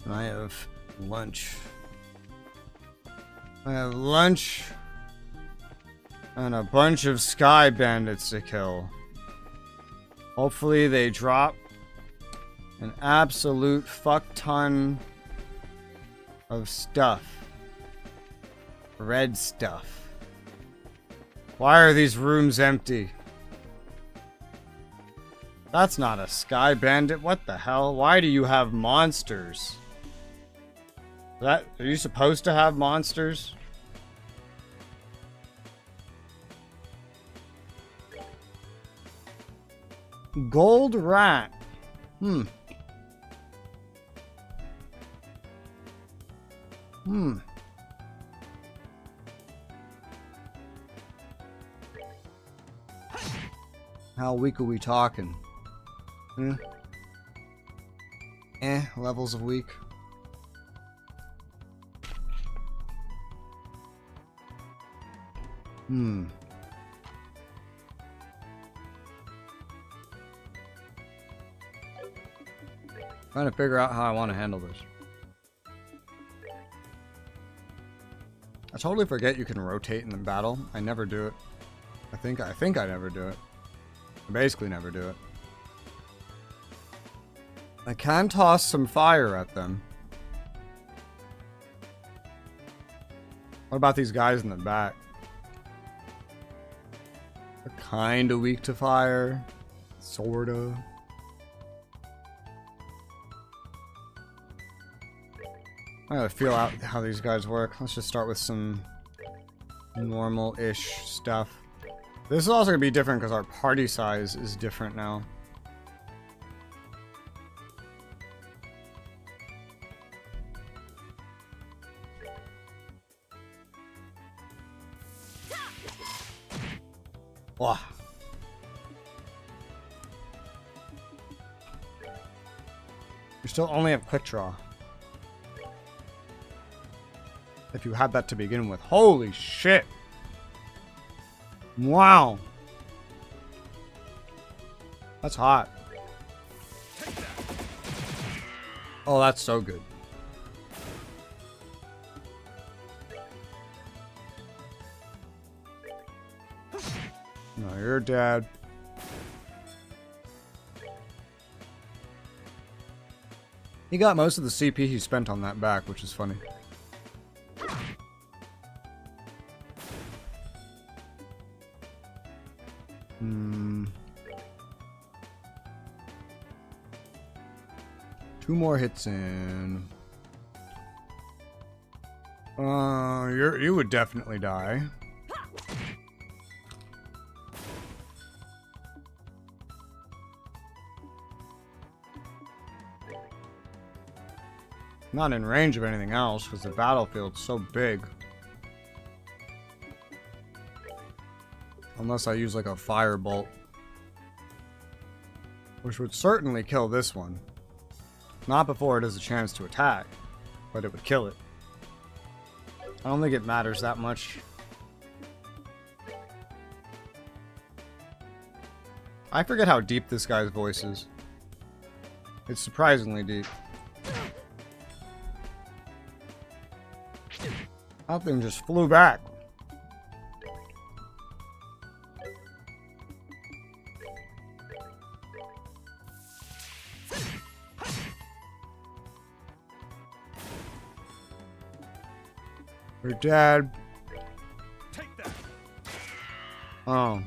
And I have lunch. I have lunch and a bunch of sky bandits to kill. Hopefully they drop an absolute fuck ton of stuff. Red stuff. Why are these rooms empty? That's not a sky bandit. What the hell? Why do you have monsters? Are you supposed to have monsters? Gold rat. How weak are we talking? Levels of weak. Trying to figure out how I want to handle this. I totally forget you can rotate in the battle. I never do it. I think I never do it. I basically never do it. I can toss some fire at them. What about these guys in the back? They're kinda weak to fire. Sorta. I gotta feel out how these guys work. Let's just start with some normal-ish stuff. This is also gonna be different because our party size is different now. Wow. You still only have quick draw. If you had that to begin with. Holy shit. Wow. That's hot. Oh, that's so good. No, you're dead. He got most of the CP he spent on that back, which is funny. Two more hits in. You would definitely die. Not in range of anything else because the battlefield's so big. Unless I use like a firebolt. Which would certainly kill this one. Not before it has a chance to attack, but it would kill it. I don't think it matters that much. I forget how deep this guy's voice is. It's surprisingly deep. That thing just flew back. You're dead. Take that. Oh.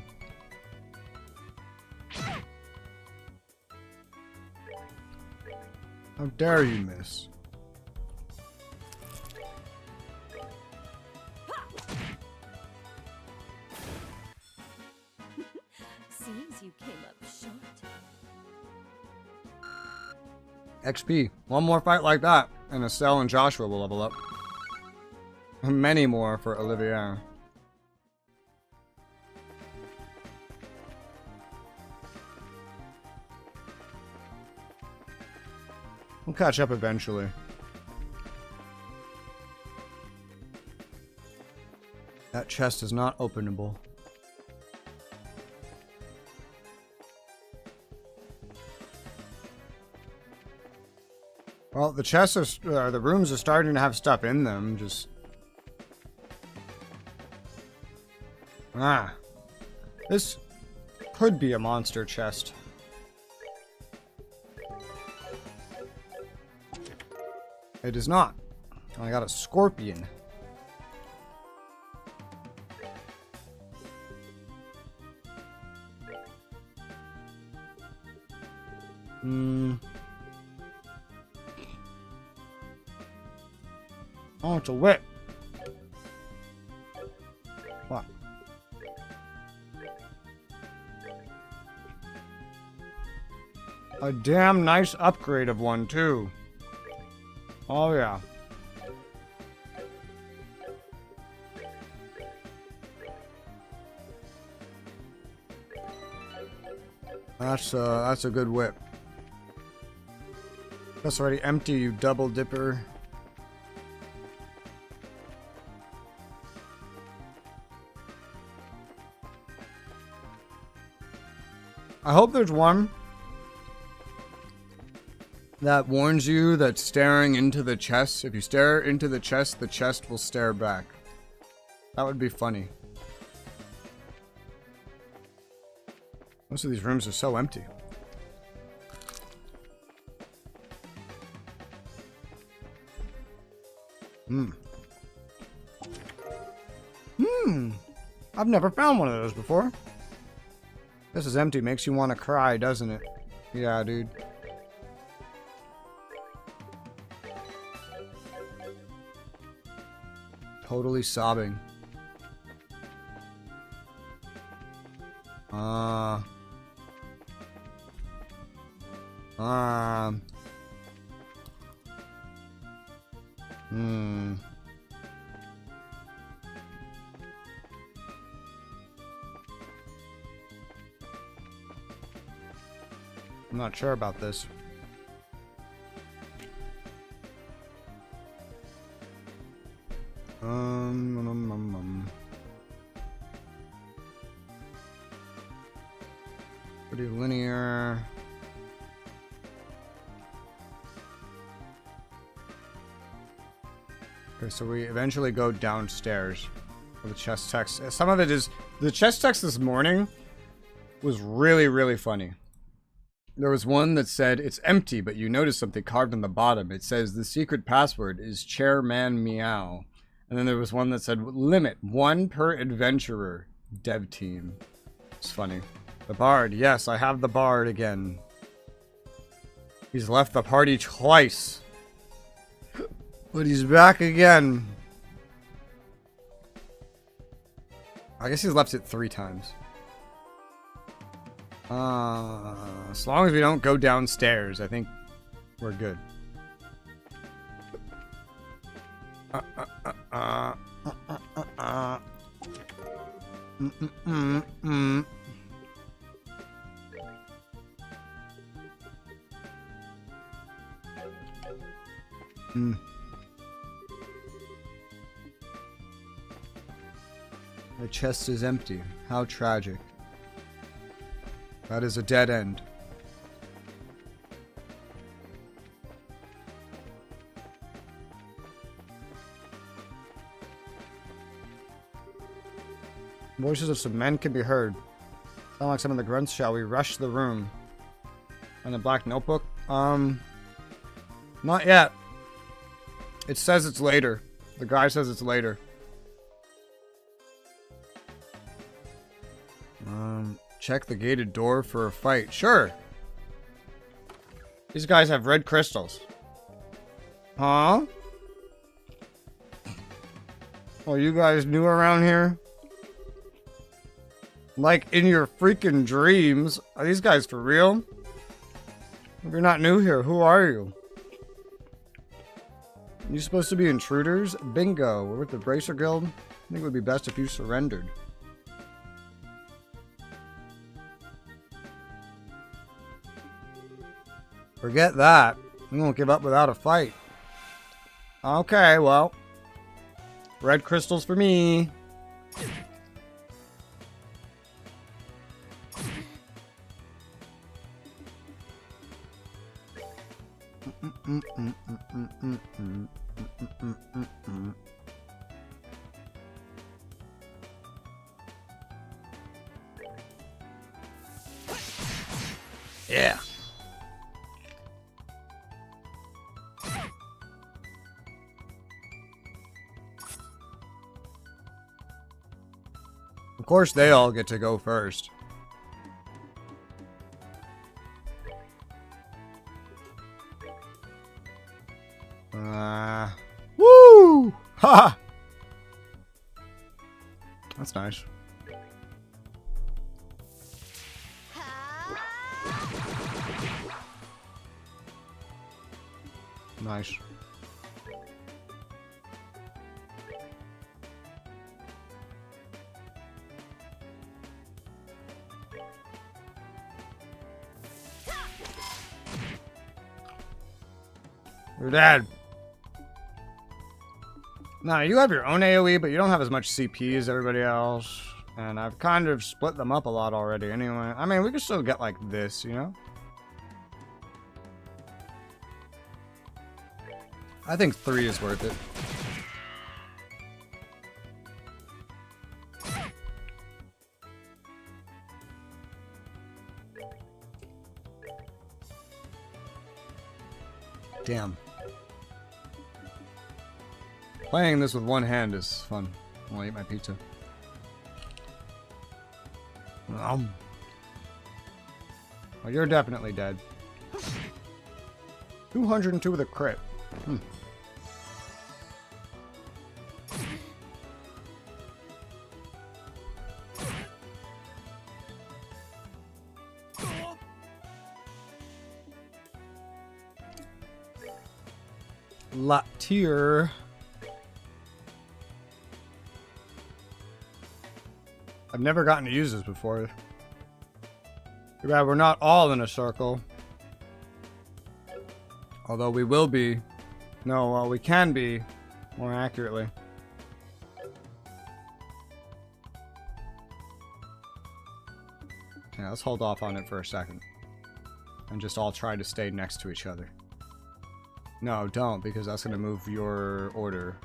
How dare you miss? Seems you came up short. XP. One more fight like that, and Estelle and Joshua will level up. Many more for Olivia. We'll catch up eventually. That chest is not openable. Well, the chests are, the rooms are starting to have stuff in them. Just this could be a monster chest. It is not. I got a scorpion. Oh, it's a whip. What? A damn nice upgrade of one, too. Oh, yeah. That's a good whip. That's already empty, you double dipper. I hope there's one that warns you that staring into the chest, if you stare into the chest will stare back. That would be funny. Most of these rooms are so empty. I've never found one of those before. This is empty. Makes you want to cry, doesn't it? Yeah, dude. Totally sobbing. I'm not sure about this. Pretty linear. Okay, so we eventually go downstairs for the chest text. Some of it is the chest text this morning was really, really funny. There was one that said, it's empty, but you notice something carved on the bottom. It says, the secret password is Chairman Meow. And then there was one that said, limit 1 per adventurer. Dev team. It's funny. The Bard. Yes, I have the Bard again. He's left the party twice. But he's back again. I guess he's left it 3 times. As long as we don't go downstairs, I think we're good. The chest is empty. How tragic. That is a dead end. Voices of some men can be heard. Sound like some of the grunts. Shall we rush the room? And the black notebook? Not yet. It says it's later. The guy says it's later. Check the gated door for a fight. Sure. These guys have red crystals. Huh? Oh, you guys new around here? Like in your freaking dreams. Are these guys for real? If you're not new here, who are you? You supposed to be intruders? Bingo. We're with the Bracer Guild. I think it would be best if you surrendered. Forget that. We won't give up without a fight. Okay, well. Red crystals for me. Yeah. Of course, they all get to go first. Woo! Ha! That's nice. Nice. You're dead. Now, you have your own AoE, but you don't have as much CP as everybody else. And I've kind of split them up a lot already anyway. I mean, we could still get like this, you know? I think 3 is worth it. Damn. Playing this with one hand is fun. I'll eat my pizza. Well, you're definitely dead. 202 with a crit. Tier. I've never gotten to use this before. Too bad we're not all in a circle. Although we will be. No, well, we can be more accurately. Yeah, let's hold off on it for a second. And just all try to stay next to each other. No, don't, because that's going to move your order.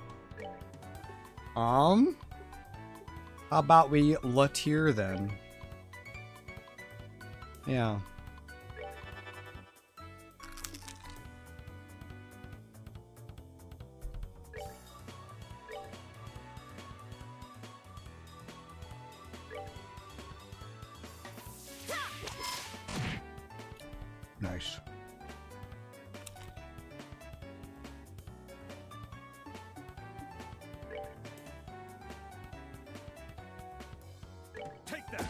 How about we tier then? Yeah. Nice. Take that.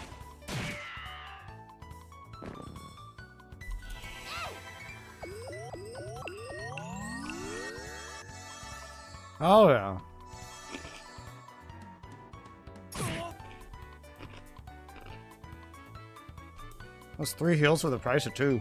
Oh yeah. That's 3 heals for the price of 2.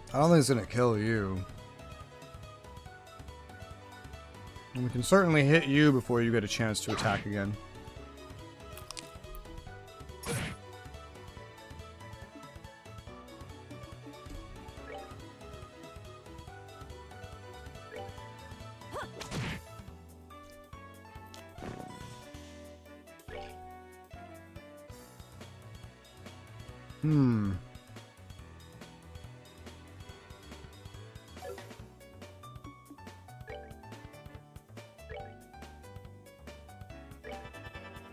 I don't think it's gonna kill you. And we can certainly hit you before you get a chance to attack again.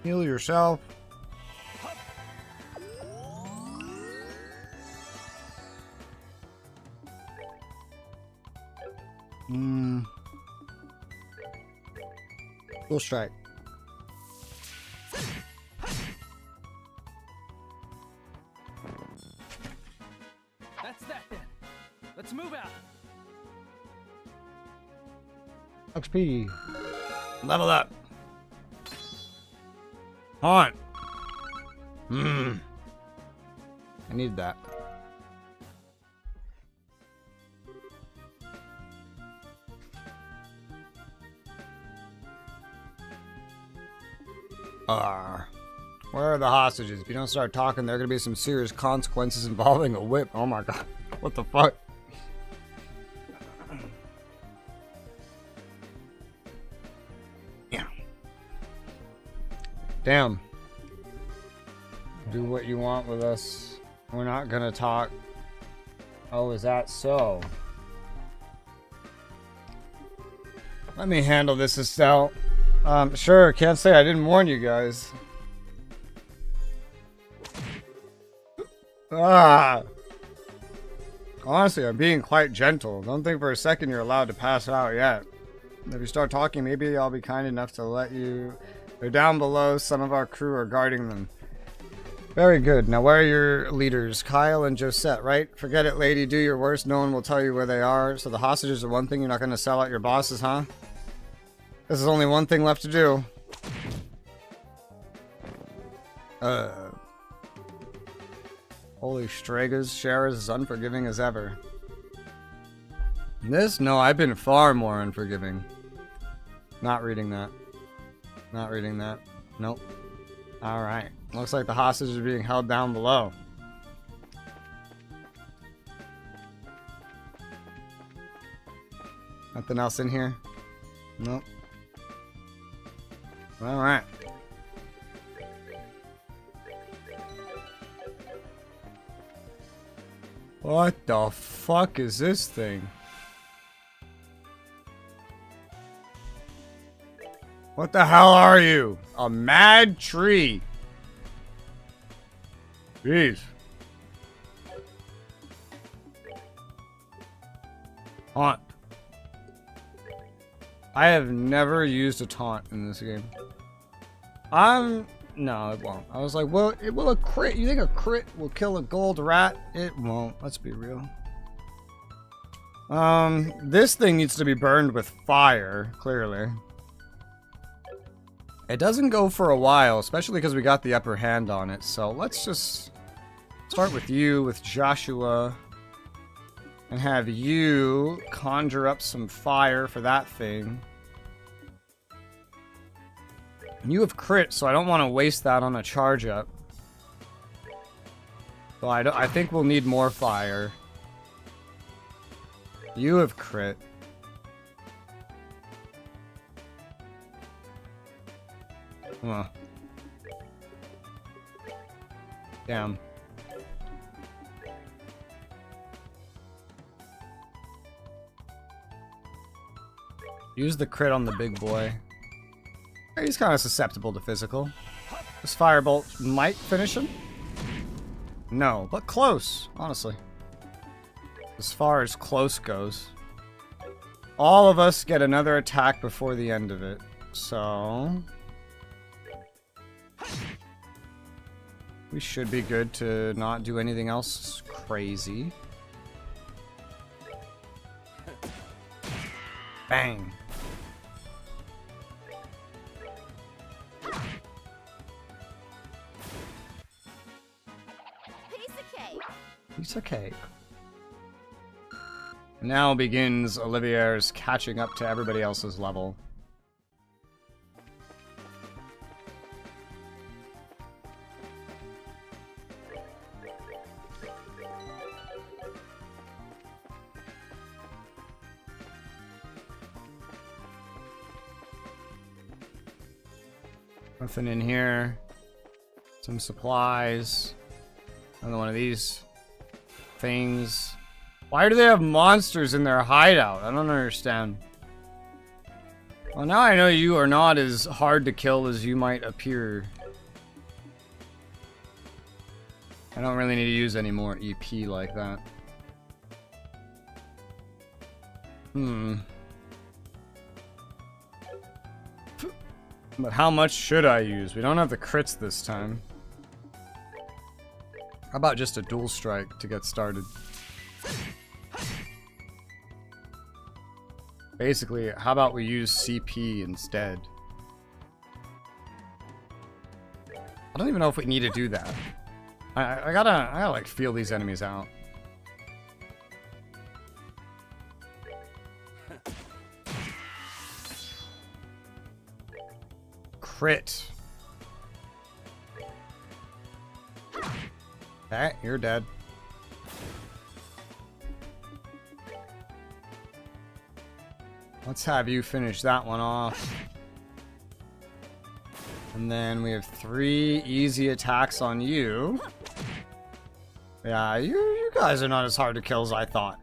Heal yourself. Full strike. That's that then. Let's move out. XP. Level up. Haunt. I need that. Where are the hostages? If you don't start talking, there are going to be some serious consequences involving a whip. Oh my god. What the fuck? Yeah. Damn. Do what you want with us. We're not going to talk. Oh, is that so? Let me handle this, Estelle. Sure, can't say I didn't warn you guys. Honestly, I'm being quite gentle. Don't think for a second you're allowed to pass out yet. If you start talking, maybe I'll be kind enough to let you... They're down below. Some of our crew are guarding them. Very good. Now, where are your leaders? Kyle and Josette, right? Forget it, lady. Do your worst. No one will tell you where they are. So the hostages are one thing. You're not going to sell out your bosses, huh? This is only one thing left to do. Holy Stregas, Shara is as unforgiving as ever. This? No, I've been far more unforgiving. Not reading that. Not reading that. Nope. Alright. Looks like the hostages are being held down below. Nothing else in here? Nope. Alright. What the fuck is this thing? What the hell are you? A mad tree. Jeez. Taunt. I have never used a taunt in this game. No, it won't. I was like, well, it will a crit. You think a crit will kill a gold rat? It won't. Let's be real. This thing needs to be burned with fire, clearly. It doesn't go for a while, especially because we got the upper hand on it. So let's just start with you, with Joshua, and have you conjure up some fire for that thing. You have crit, so I don't want to waste that on a charge up. So I think we'll need more fire. You have crit. Huh. Damn. Use the crit on the big boy. He's kind of susceptible to physical. This firebolt might finish him. No, but close, honestly. As far as close goes. All of us get another attack before the end of it. So... we should be good to not do anything else crazy. Bang. Piece of cake. Now begins Olivier's catching up to everybody else's level. Nothing in here. Some supplies. Another one of these things. Why do they have monsters in their hideout? I don't understand. Well, now I know you are not as hard to kill as you might appear. I don't really need to use any more EP like that. But how much should I use? We don't have the crits this time. How about just a dual strike to get started? Basically, how about we use CP instead? I don't even know if we need to do that. I gotta like feel these enemies out. Crit. Okay, you're dead. Let's have you finish that one off. And then we have 3 easy attacks on you. Yeah, you guys are not as hard to kill as I thought.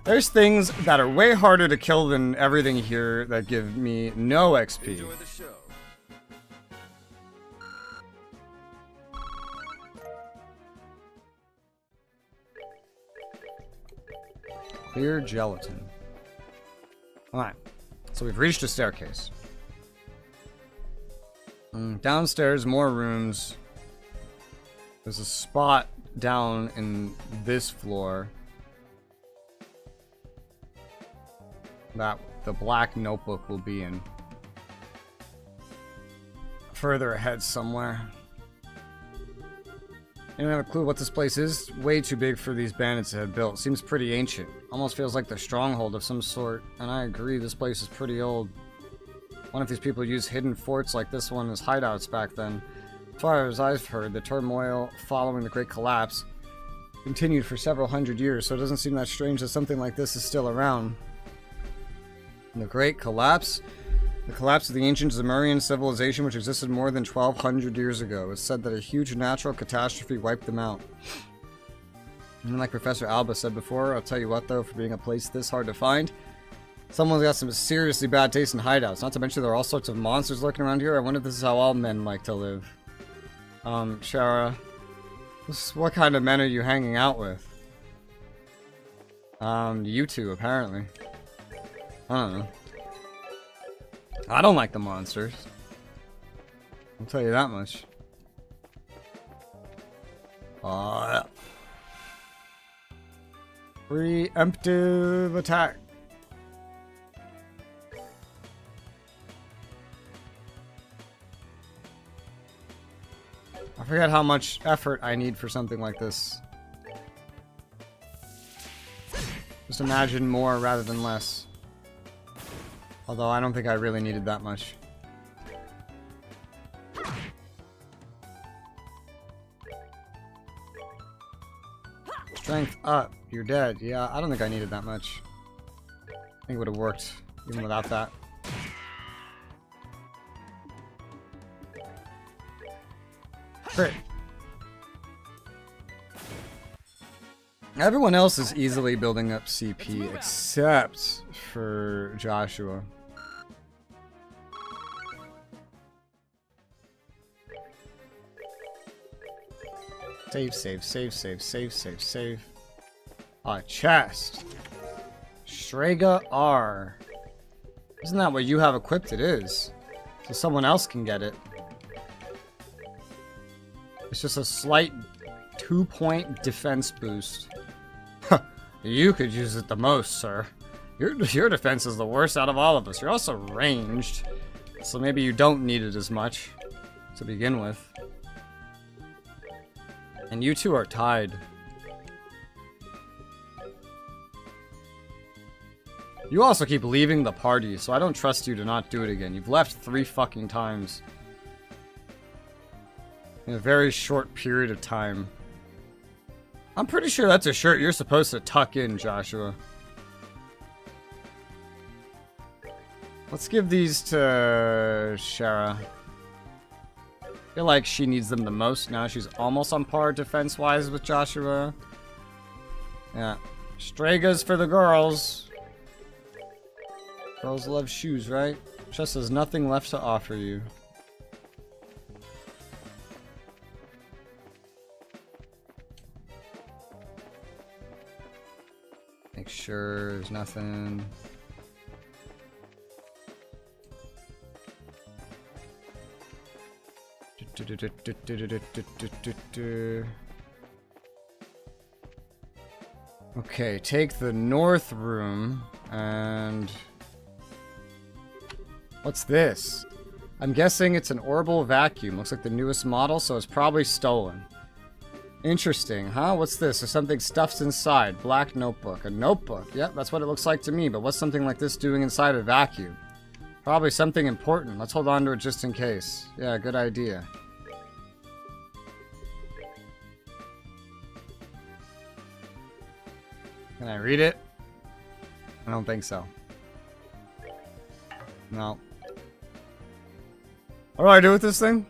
There's things that are way harder to kill than everything here that give me no XP. Enjoy the show. Clear gelatin. Alright, so we've reached a staircase. Downstairs, more rooms. There's a spot down in this floor that the black notebook will be in. Further ahead somewhere. Anyone have a clue what this place is? Way too big for these bandits to have built. Seems pretty ancient. Almost feels like the stronghold of some sort. And I agree, this place is pretty old. One of these people used hidden forts like this one as hideouts back then. As far as I've heard, the turmoil following the Great Collapse continued for several hundred years, so it doesn't seem that strange that something like this is still around. The Great Collapse? The collapse of the ancient Zemurian civilization, which existed more than 1,200 years ago. It's said that a huge natural catastrophe wiped them out. And like Professor Alba said before, I'll tell you what though, for being a place this hard to find, someone's got some seriously bad taste in hideouts. Not to mention there are all sorts of monsters lurking around here. I wonder if this is how all men like to live. Shara, what kind of men are you hanging out with? You two, apparently. I don't know. I don't like the monsters. I'll tell you that much. Preemptive attack. I forget how much effort I need for something like this. Just imagine more rather than less. Although I don't think I really needed that much. Strength up. You're dead. Yeah, I don't think I needed that much. I think it would have worked even without that. Crit. Everyone else is easily building up CP except for Joshua. Save, save, save, save, save, save, save. A chest. Strega R. Isn't that what you have equipped? It is. So someone else can get it. It's just a slight 2-point defense boost. You could use it the most, sir. Your defense is the worst out of all of us. You're also ranged, so maybe you don't need it as much to begin with. And you two are tied. You also keep leaving the party, so I don't trust you to not do it again. You've left 3 fucking times. In a very short period of time. I'm pretty sure that's a shirt you're supposed to tuck in, Joshua. Let's give these to Shara. I feel like she needs them the most now. She's almost on par defense-wise with Joshua. Yeah. Stregas for the girls. Girls love shoes, right? Just has nothing left to offer you. Make sure there's nothing. Okay, take the north room and... What's this? I'm guessing it's an orbital vacuum. Looks like the newest model, so it's probably stolen. Interesting, huh? What's this? There's something stuffed inside. Black notebook. A notebook. Yep, that's what it looks like to me, but what's something like this doing inside a vacuum? Probably something important. Let's hold on to it just in case. Yeah, good idea. Can I read it? I don't think so. No. What do I do with this thing?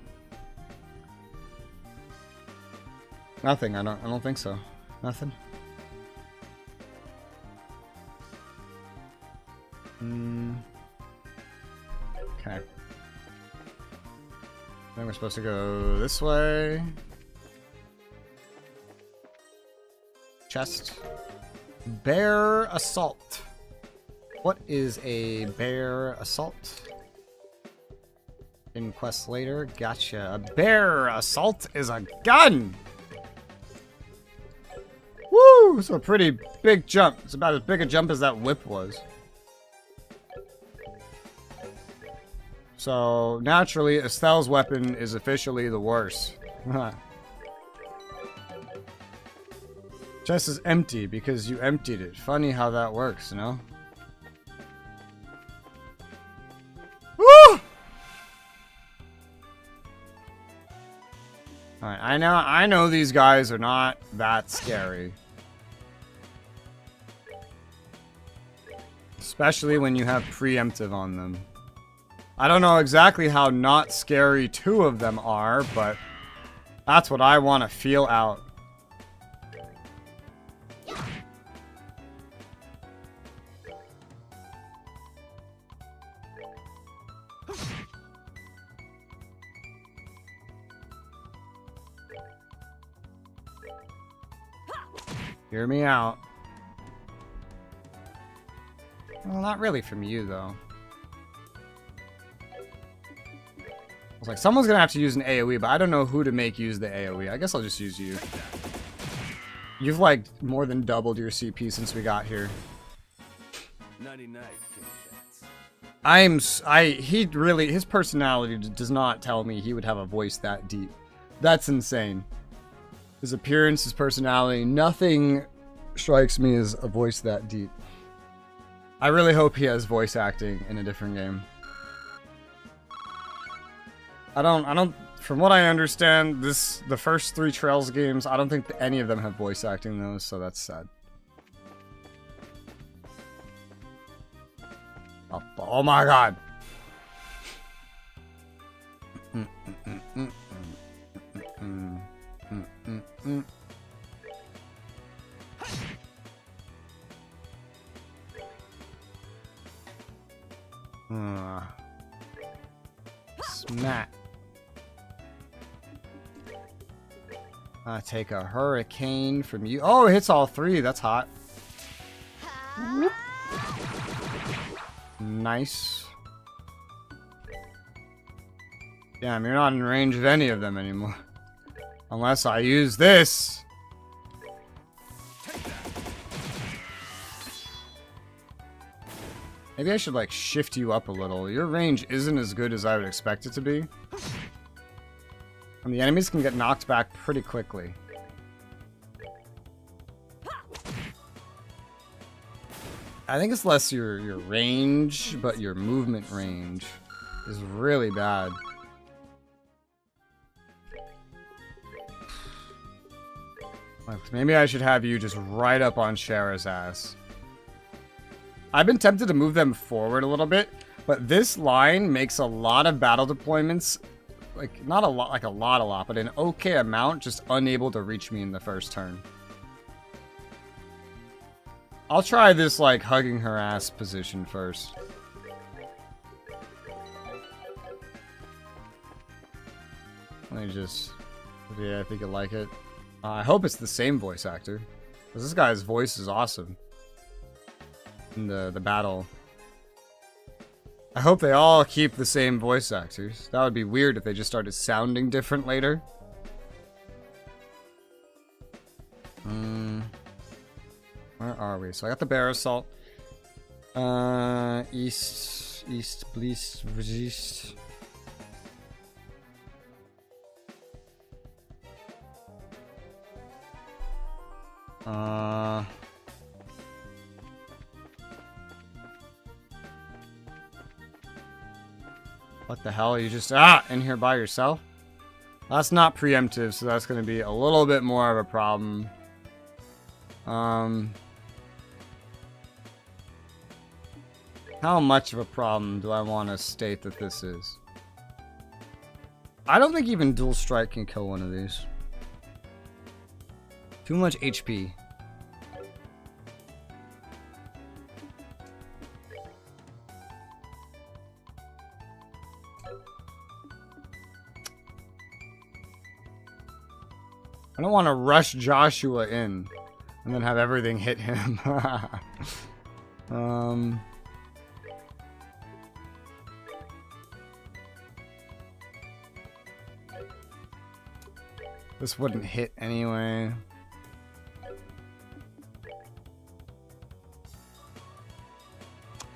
Nothing. I don't think so. Nothing. Okay. Then we're supposed to go this way. Chest. Bear assault. What is a bear assault? In quest later. Gotcha. A bear assault is a gun! Woo! It's a pretty big jump. It's about as big a jump as that whip was. So, naturally, Estelle's weapon is officially the worst. Chest is empty because you emptied it. Funny how that works, you know? Woo! Alright, I know these guys are not that scary. Especially when you have preemptive on them. I don't know exactly how not scary 2 of them are, but that's what I want to feel out. Hear me out. Well, not really from you, though. I was like, someone's gonna have to use an AoE, but I don't know who to make use the AoE. I guess I'll just use you. You've, like, more than doubled your CP since we got here. 99 cats. He really, his personality does not tell me he would have a voice that deep. That's insane. His appearance, his personality, nothing strikes me as a voice that deep. I really hope he has voice acting in a different game. I don't, from what I understand, the first 3 Trails games, I don't think any of them have voice acting though, so that's sad. Oh my god! Smack. Take a hurricane from you. Oh, it hits all 3. That's hot. Nice. Damn, you're not in range of any of them anymore. Unless I use this. Maybe I should, like, shift you up a little. Your range isn't as good as I would expect it to be. And the enemies can get knocked back pretty quickly. I think it's less your range, but your movement range is really bad. Maybe I should have you just right up on Shara's ass. I've been tempted to move them forward a little bit, but this line makes a lot of battle deployments, like, not a lot, like a lot, but an okay amount, just unable to reach me in the first turn. I'll try this, like, hugging her ass position first. Let me just... Yeah, I think I like it. I hope it's the same voice actor, because this guy's voice is awesome. In the battle. I hope they all keep the same voice actors. That would be weird if they just started sounding different later. Where are we? So I got the bear assault. East, please, resist. What the hell? Are you just in here by yourself? That's not preemptive, so that's going to be a little bit more of a problem. How much of a problem do I want to state that this is? I don't think even Dual Strike can kill one of these. Too much HP. I don't want to rush Joshua in and then have everything hit him. This wouldn't hit anyway.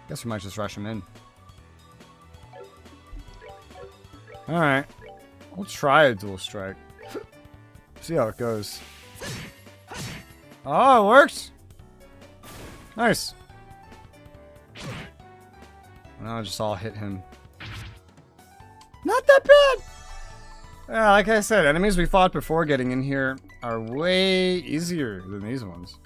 Guess we might just rush him in. Alright. We'll try a dual strike. See how it goes. Oh, it works! Nice. Now I'll just all hit him. Not that bad! Yeah, like I said, enemies we fought before getting in here are way easier than these ones.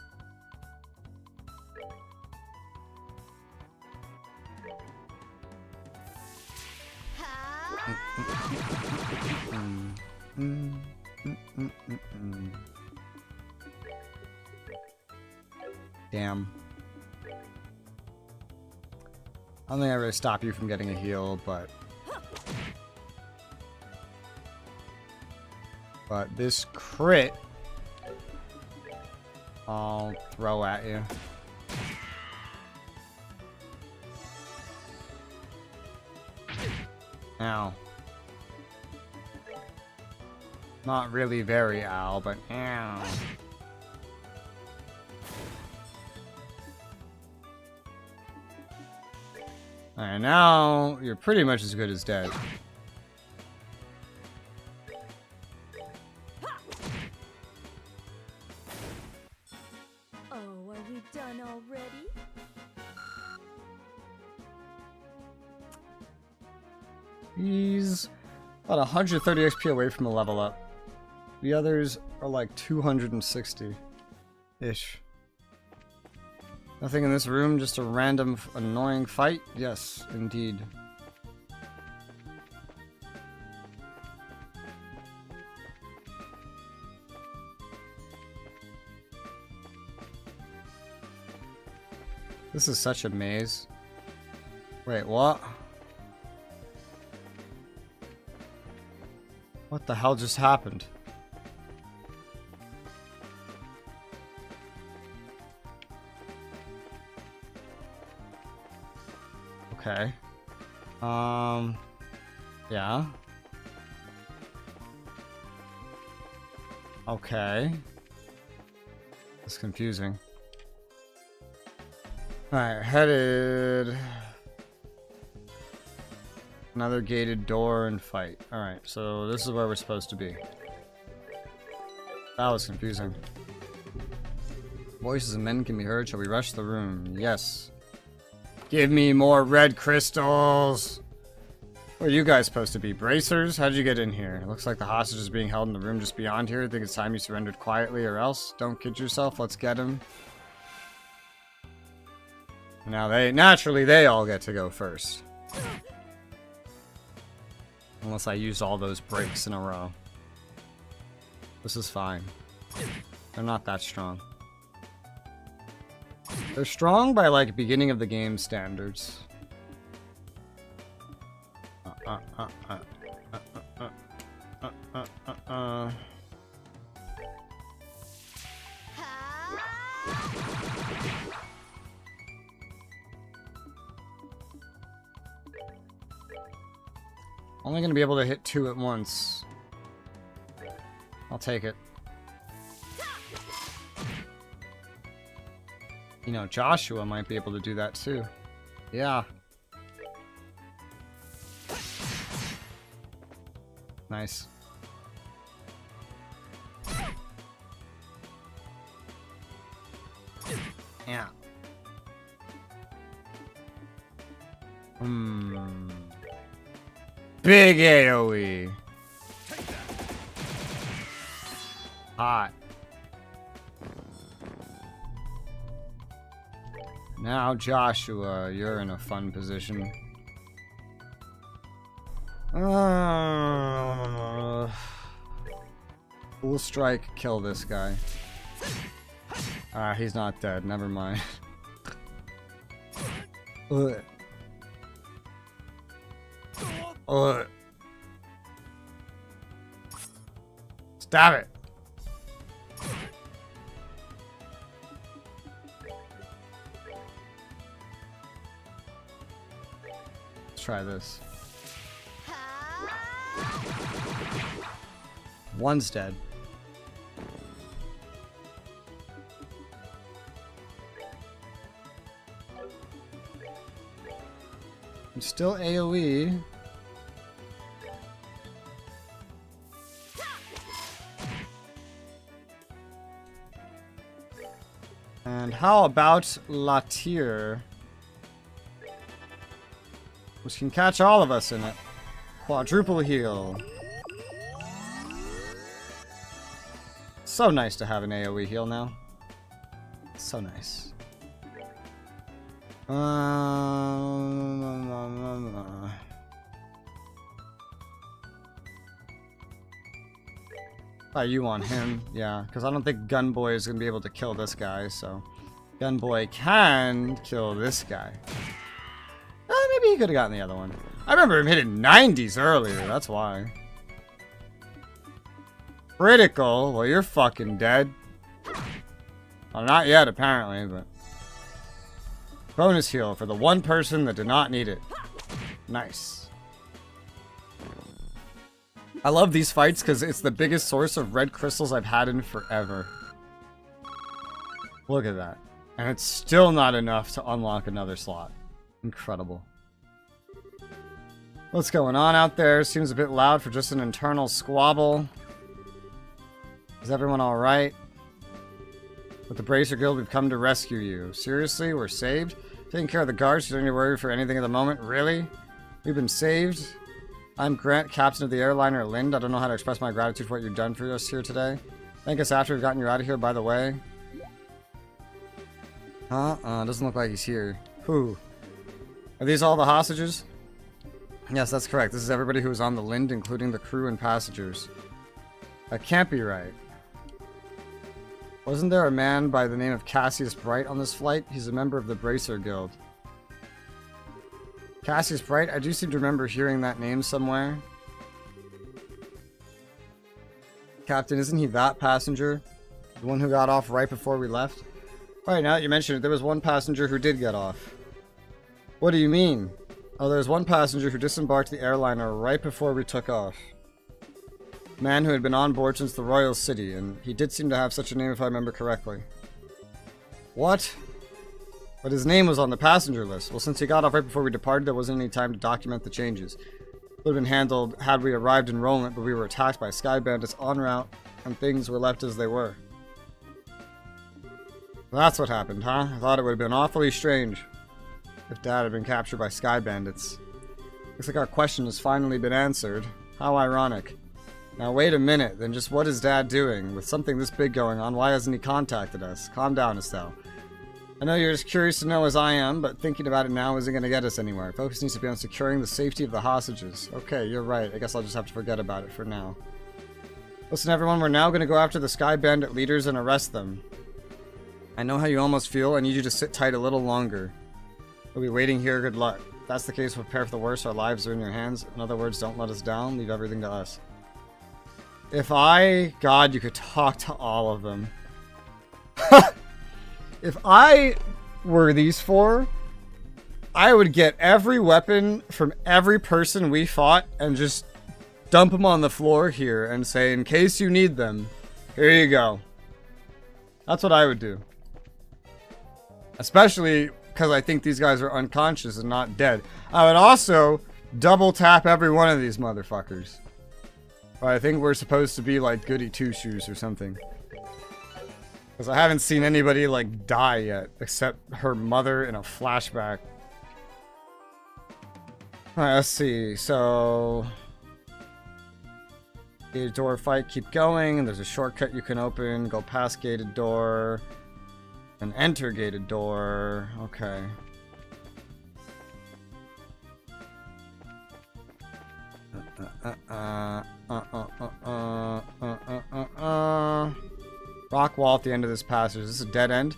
Damn. I don't think I really stop you from getting a heal, but this crit I'll throw at you. Ow. Not really very ow, but ow. Alright, now you're pretty much as good as dead. Oh, are we done already? He's about 130 XP away from a level up. The others are like 260-ish. Nothing in this room, just a random annoying fight? Yes, indeed. This is such a maze. Wait, what? What the hell just happened? Okay. Yeah. Okay. It's confusing. Alright, headed. Another gated door and fight. Alright, so this is where we're supposed to be. That was confusing. Voices of men can be heard. Shall we rush the room? Yes. Give me more red crystals! Where are you guys supposed to be? Bracers? How'd you get in here? It looks like the hostage is being held in the room just beyond here. I think it's time you surrendered quietly or else. Don't kid yourself. Let's get him. Now naturally they all get to go first. Unless I use all those breaks in a row. This is fine. They're not that strong. They're strong by, like, beginning of the game standards. Only gonna be able to hit 2 at once. I'll take it. You know, Joshua might be able to do that too. Yeah. Nice. Yeah. Big AoE. Hot. Now, Joshua, you're in a fun position. Full strike, kill this guy. Ah, he's not dead. Never mind. Ugh. Ugh. Stab it. Let's try this. One's dead. I'm still AoE. And how about Latir? Which can catch all of us in it. Quadruple heal. So nice to have an AoE heal now. So nice. Oh, you want him? Yeah, because I don't think Gunboy is going to be able to kill this guy, so... Gunboy can kill this guy. Maybe he could have gotten the other one. I remember him hitting 90s earlier, that's why. Critical? Well, you're fucking dead. Well, not yet, apparently, but... Bonus heal for the one person that did not need it. Nice. I love these fights because it's the biggest source of red crystals I've had in forever. Look at that. And it's still not enough to unlock another slot. Incredible. What's going on out there? Seems a bit loud for just an internal squabble. Is everyone alright? With the Bracer Guild, we've come to rescue you. Seriously? We're saved? Taking care of the guards, you don't need to worry for anything at the moment? Really? We've been saved? I'm Grant, captain of the airliner Lind. I don't know how to express my gratitude for what you've done for us here today. Thank us after we've gotten you out of here, by the way. Doesn't look like he's here. Who? Are these all the hostages? Yes, that's correct. This is everybody who was on the Lind, including the crew and passengers. That can't be right. Wasn't there a man by the name of Cassius Bright on this flight? He's a member of the Bracer Guild. Cassius Bright? I do seem to remember hearing that name somewhere. Captain, isn't he that passenger? The one who got off right before we left? Alright, now that you mention it, there was one passenger who did get off. What do you mean? Oh, there was one passenger who disembarked the airliner right before we took off. Man who had been on board since the Royal City, and he did seem to have such a name if I remember correctly. What? But his name was on the passenger list. Well, since he got off right before we departed, there wasn't any time to document the changes. It would have been handled had we arrived in Roland, but we were attacked by Sky Bandits en route, and things were left as they were. That's what happened, huh? I thought it would have been awfully strange if Dad had been captured by Sky Bandits. Looks like our question has finally been answered. How ironic. Now wait a minute, then just what is Dad doing? With something this big going on, why hasn't he contacted us? Calm down, Estelle. I know you're as curious to know as I am, but thinking about it now isn't going to get us anywhere. Focus needs to be on securing the safety of the hostages. Okay, you're right. I guess I'll just have to forget about it for now. Listen everyone, we're now going to go after the Sky Bandit leaders and arrest them. I know how you almost feel. I need you to sit tight a little longer. We'll be waiting here. Good luck. If that's the case, prepare for the worst. Our lives are in your hands. In other words, don't let us down. Leave everything to us. God, you could talk to all of them. If I were these four, I would get every weapon from every person we fought and just dump them on the floor here and say, in case you need them, here you go. That's what I would do. Especially because I think these guys are unconscious and not dead. I would also double tap every one of these motherfuckers. I think we're supposed to be like Goody Two-Shoes or something. Because I haven't seen anybody like die yet, except her mother in a flashback. Alright, let's see. So, gated door fight, keep going. There's a shortcut you can open. Go past gated door. An enter gated door. Okay. Rock wall at the end of this passage. Is this a dead end?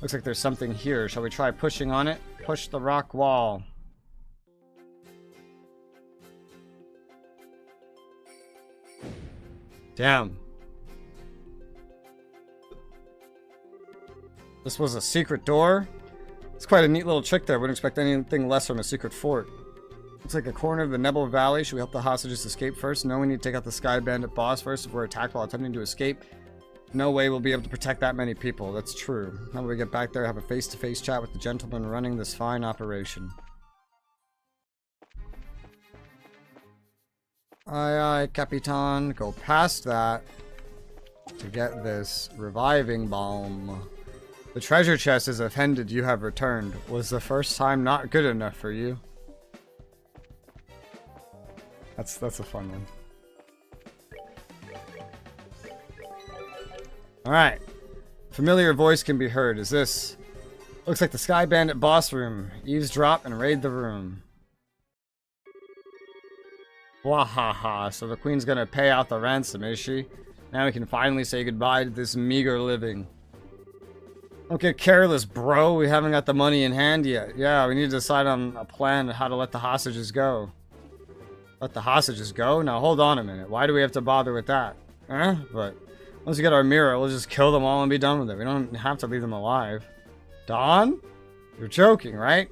Looks like there's something here. Shall we try pushing on it? Push the rock wall. Damn. This was a secret door? It's quite a neat little trick there. Wouldn't expect anything less from a secret fort. Looks like a corner of the Nebel Valley. Should we help the hostages escape first? No, we need to take out the Sky Bandit boss first if we're attacked while attempting to escape. No way we'll be able to protect that many people. That's true. How do we get back there, have a face-to-face chat with the gentleman running this fine operation? Aye, aye, Capitan. Go past that to get this reviving balm. The treasure chest is offended you have returned. Was the first time not good enough for you? That's a fun one. Alright. Familiar voice can be heard. Is this... Looks like the Sky Bandit boss room. Eavesdrop and raid the room. Wahaha. So the queen's gonna pay out the ransom, is she? Now we can finally say goodbye to this meager living. Don't get careless, bro. We haven't got the money in hand yet. Yeah, we need to decide on a plan on how to let the hostages go. Let the hostages go? Now hold on a minute. Why do we have to bother with that? But once we get our mirror, we'll just kill them all and be done with it. We don't have to leave them alive. Dawn? You're joking, right?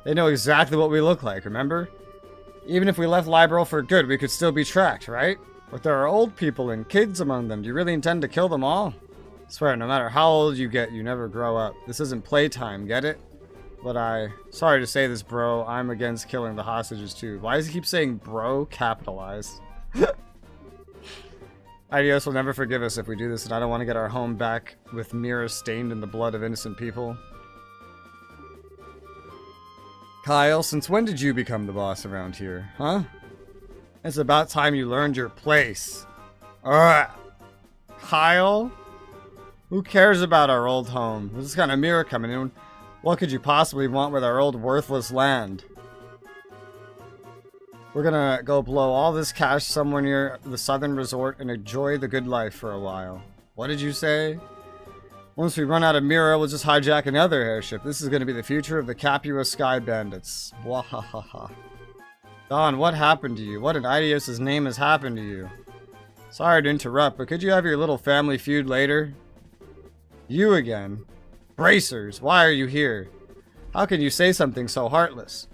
They know exactly what we look like, remember? Even if we left Liberal for good, we could still be tracked, right? But there are old people and kids among them. Do you really intend to kill them all? I swear, no matter how old you get, you never grow up. This isn't playtime, get it? But sorry to say this, bro, I'm against killing the hostages too. Why does he keep saying bro capitalized? IDS will never forgive us if we do this, and I don't want to get our home back with mirrors stained in the blood of innocent people. Kyle, since when did you become the boss around here, huh? It's about time you learned your place. Kyle? Who cares about our old home? There's this kind of mirror coming in. What could you possibly want with our old worthless land? We're gonna go blow all this cash somewhere near the southern resort and enjoy the good life for a while. What did you say? Once we run out of mirror, we'll just hijack another airship. This is gonna be the future of the Capua Sky Bandits. Wahahaha. Don, what happened to you? What in Idios' name has happened to you? Sorry to interrupt, but could you have your little family feud later? You again? Bracers, why are you here? How can you say something so heartless?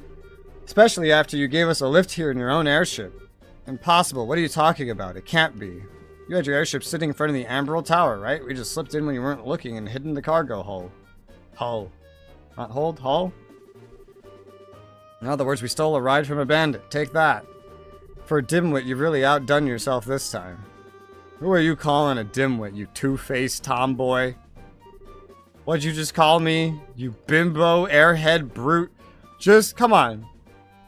Especially after you gave us a lift here in your own airship. Impossible, what are you talking about? It can't be. You had your airship sitting in front of the Amberl Tower, right? We just slipped in when you weren't looking and hid in the cargo hull. Hull. Not hold? Hull? In other words, we stole a ride from a bandit. Take that. For a dimwit, you've really outdone yourself this time. Who are you calling a dimwit, you two-faced tomboy? What'd you just call me? You bimbo, airhead brute. Just, come on.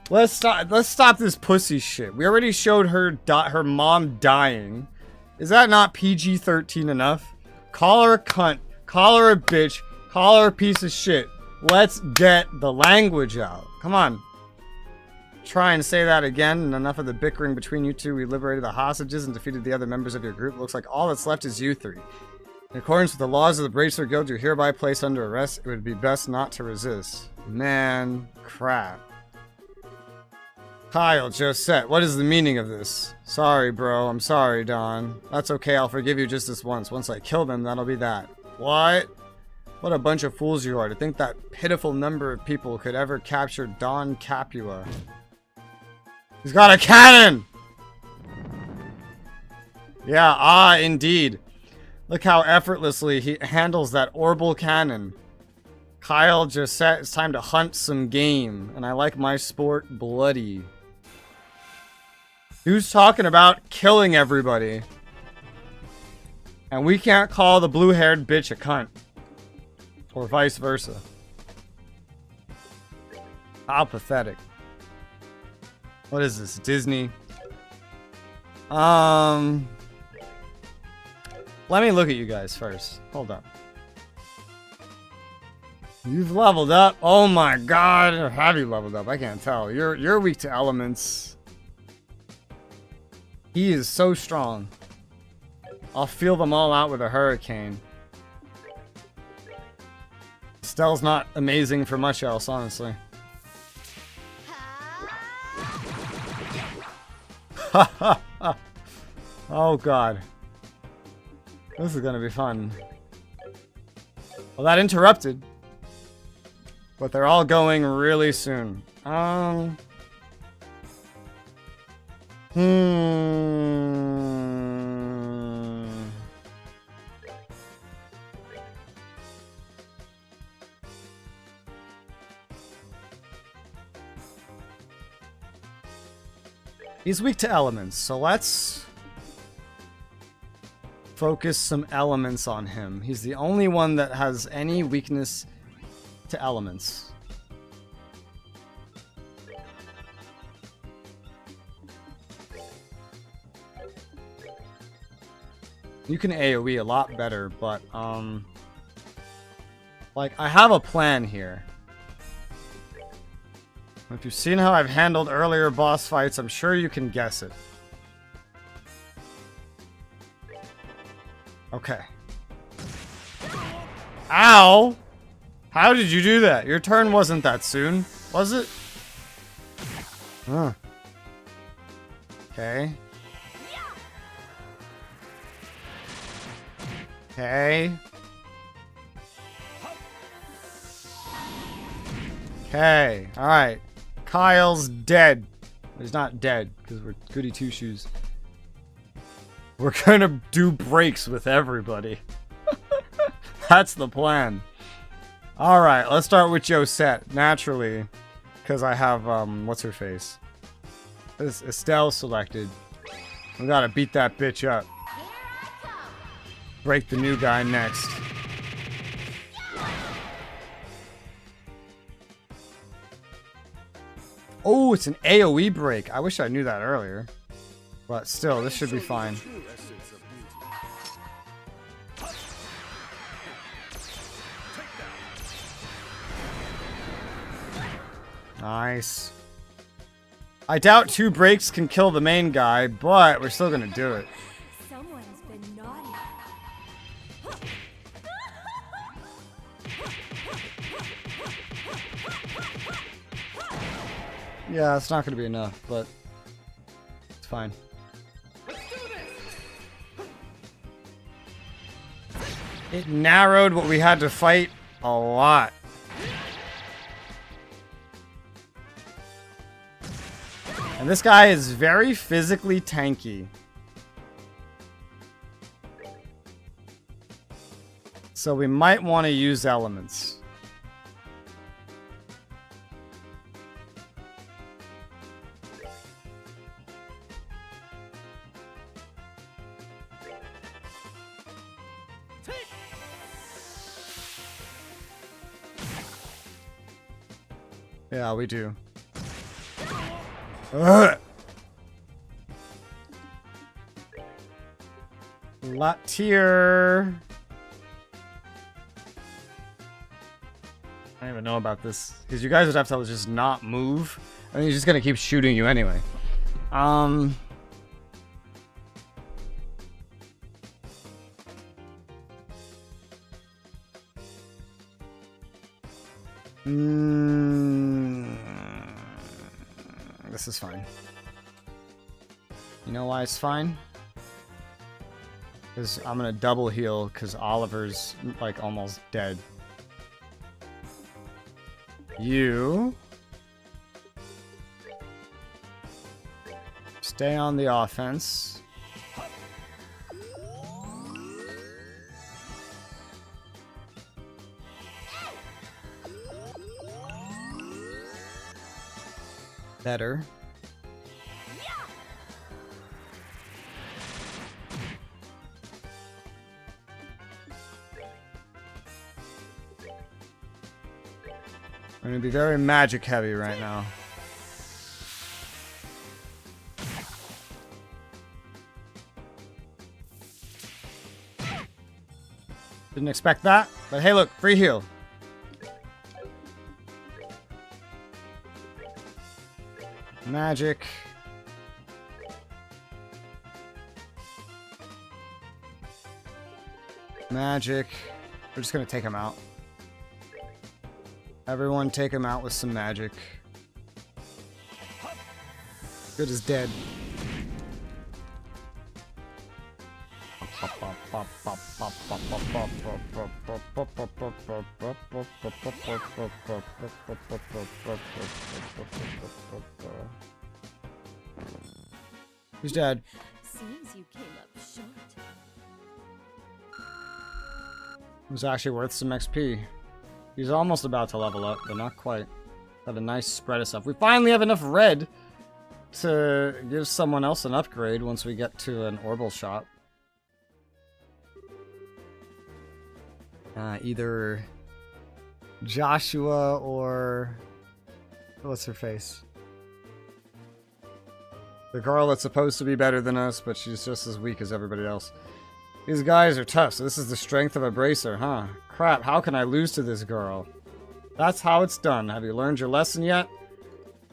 Let's stop this pussy shit. We already showed her her mom dying. Is that not PG-13 enough? Call her a cunt. Call her a bitch. Call her a piece of shit. Let's get the language out. Come on. Try and say that again, and enough of the bickering between you two. We liberated the hostages and defeated the other members of your group. Looks like all that's left is you three. In accordance with the laws of the Bracer Guild, you're hereby placed under arrest. It would be best not to resist. Man, crap. Kyle, Josette, what is the meaning of this? Sorry, bro. I'm sorry, Don. That's okay. I'll forgive you just this once. Once I kill them, that'll be that. What? What a bunch of fools you are to think that pitiful number of people could ever capture Don Capua. He's got a cannon! Yeah, indeed. Look how effortlessly he handles that orbital cannon. Kyle just said it's time to hunt some game, and I like my sport bloody. Who's talking about killing everybody? And we can't call the blue-haired bitch a cunt. Or vice versa. How pathetic. What is this, Disney? Let me look at you guys first. Hold up. You've leveled up. Oh my god. Or have you leveled up? I can't tell. You're weak to elements. He is so strong. I'll feel them all out with a hurricane. Stell's not amazing for much else, honestly. Oh god. This is gonna be fun. Well, that interrupted. But they're all going really soon. He's weak to elements, so let's focus some elements on him. He's the only one that has any weakness to elements. You can AoE a lot better, but like I have a plan here. If you've seen how I've handled earlier boss fights, I'm sure you can guess it. Okay. Ow! How did you do that? Your turn wasn't that soon, was it? Huh. Okay. Okay. Okay. Alright. Kyle's dead. He's not dead, because we're goody two-shoes. We're gonna do breaks with everybody. That's the plan. Alright, let's start with Josette, naturally. Because I have, what's her face? This Estelle selected. We gotta beat that bitch up. Break the new guy next. Oh, it's an AoE break. I wish I knew that earlier. But still, this should be fine. Nice. I doubt 2 breaks can kill the main guy, but we're still gonna do it. Someone's been naughty. Yeah, it's not gonna be enough, but it's fine. It narrowed what we had to fight a lot. And this guy is very physically tanky. So we might want to use elements. Yeah, we do. Ugh. Latier. I don't even know about this. Because you guys would have to just not move. And he's just gonna keep shooting you anyway. This is fine. You know why it's fine? Because I'm gonna double heal because Oliver's like almost dead. You stay on the offense. Better. I'm gonna be very magic heavy right now. Didn't expect that, but hey look, free heal. Magic. Magic. We're just gonna take him out. Everyone take him out with some magic. Good is dead. Who's dead? Seems you came up short. It was actually worth some XP. He's almost about to level up, but not quite. Got a nice spread of stuff. We finally have enough red to give someone else an upgrade once we get to an orbital shop. Either Joshua or... what's her face? The girl that's supposed to be better than us, but she's just as weak as everybody else. These guys are tough, so this is the strength of a bracer, huh? Crap, how can I lose to this girl? That's how it's done. Have you learned your lesson yet?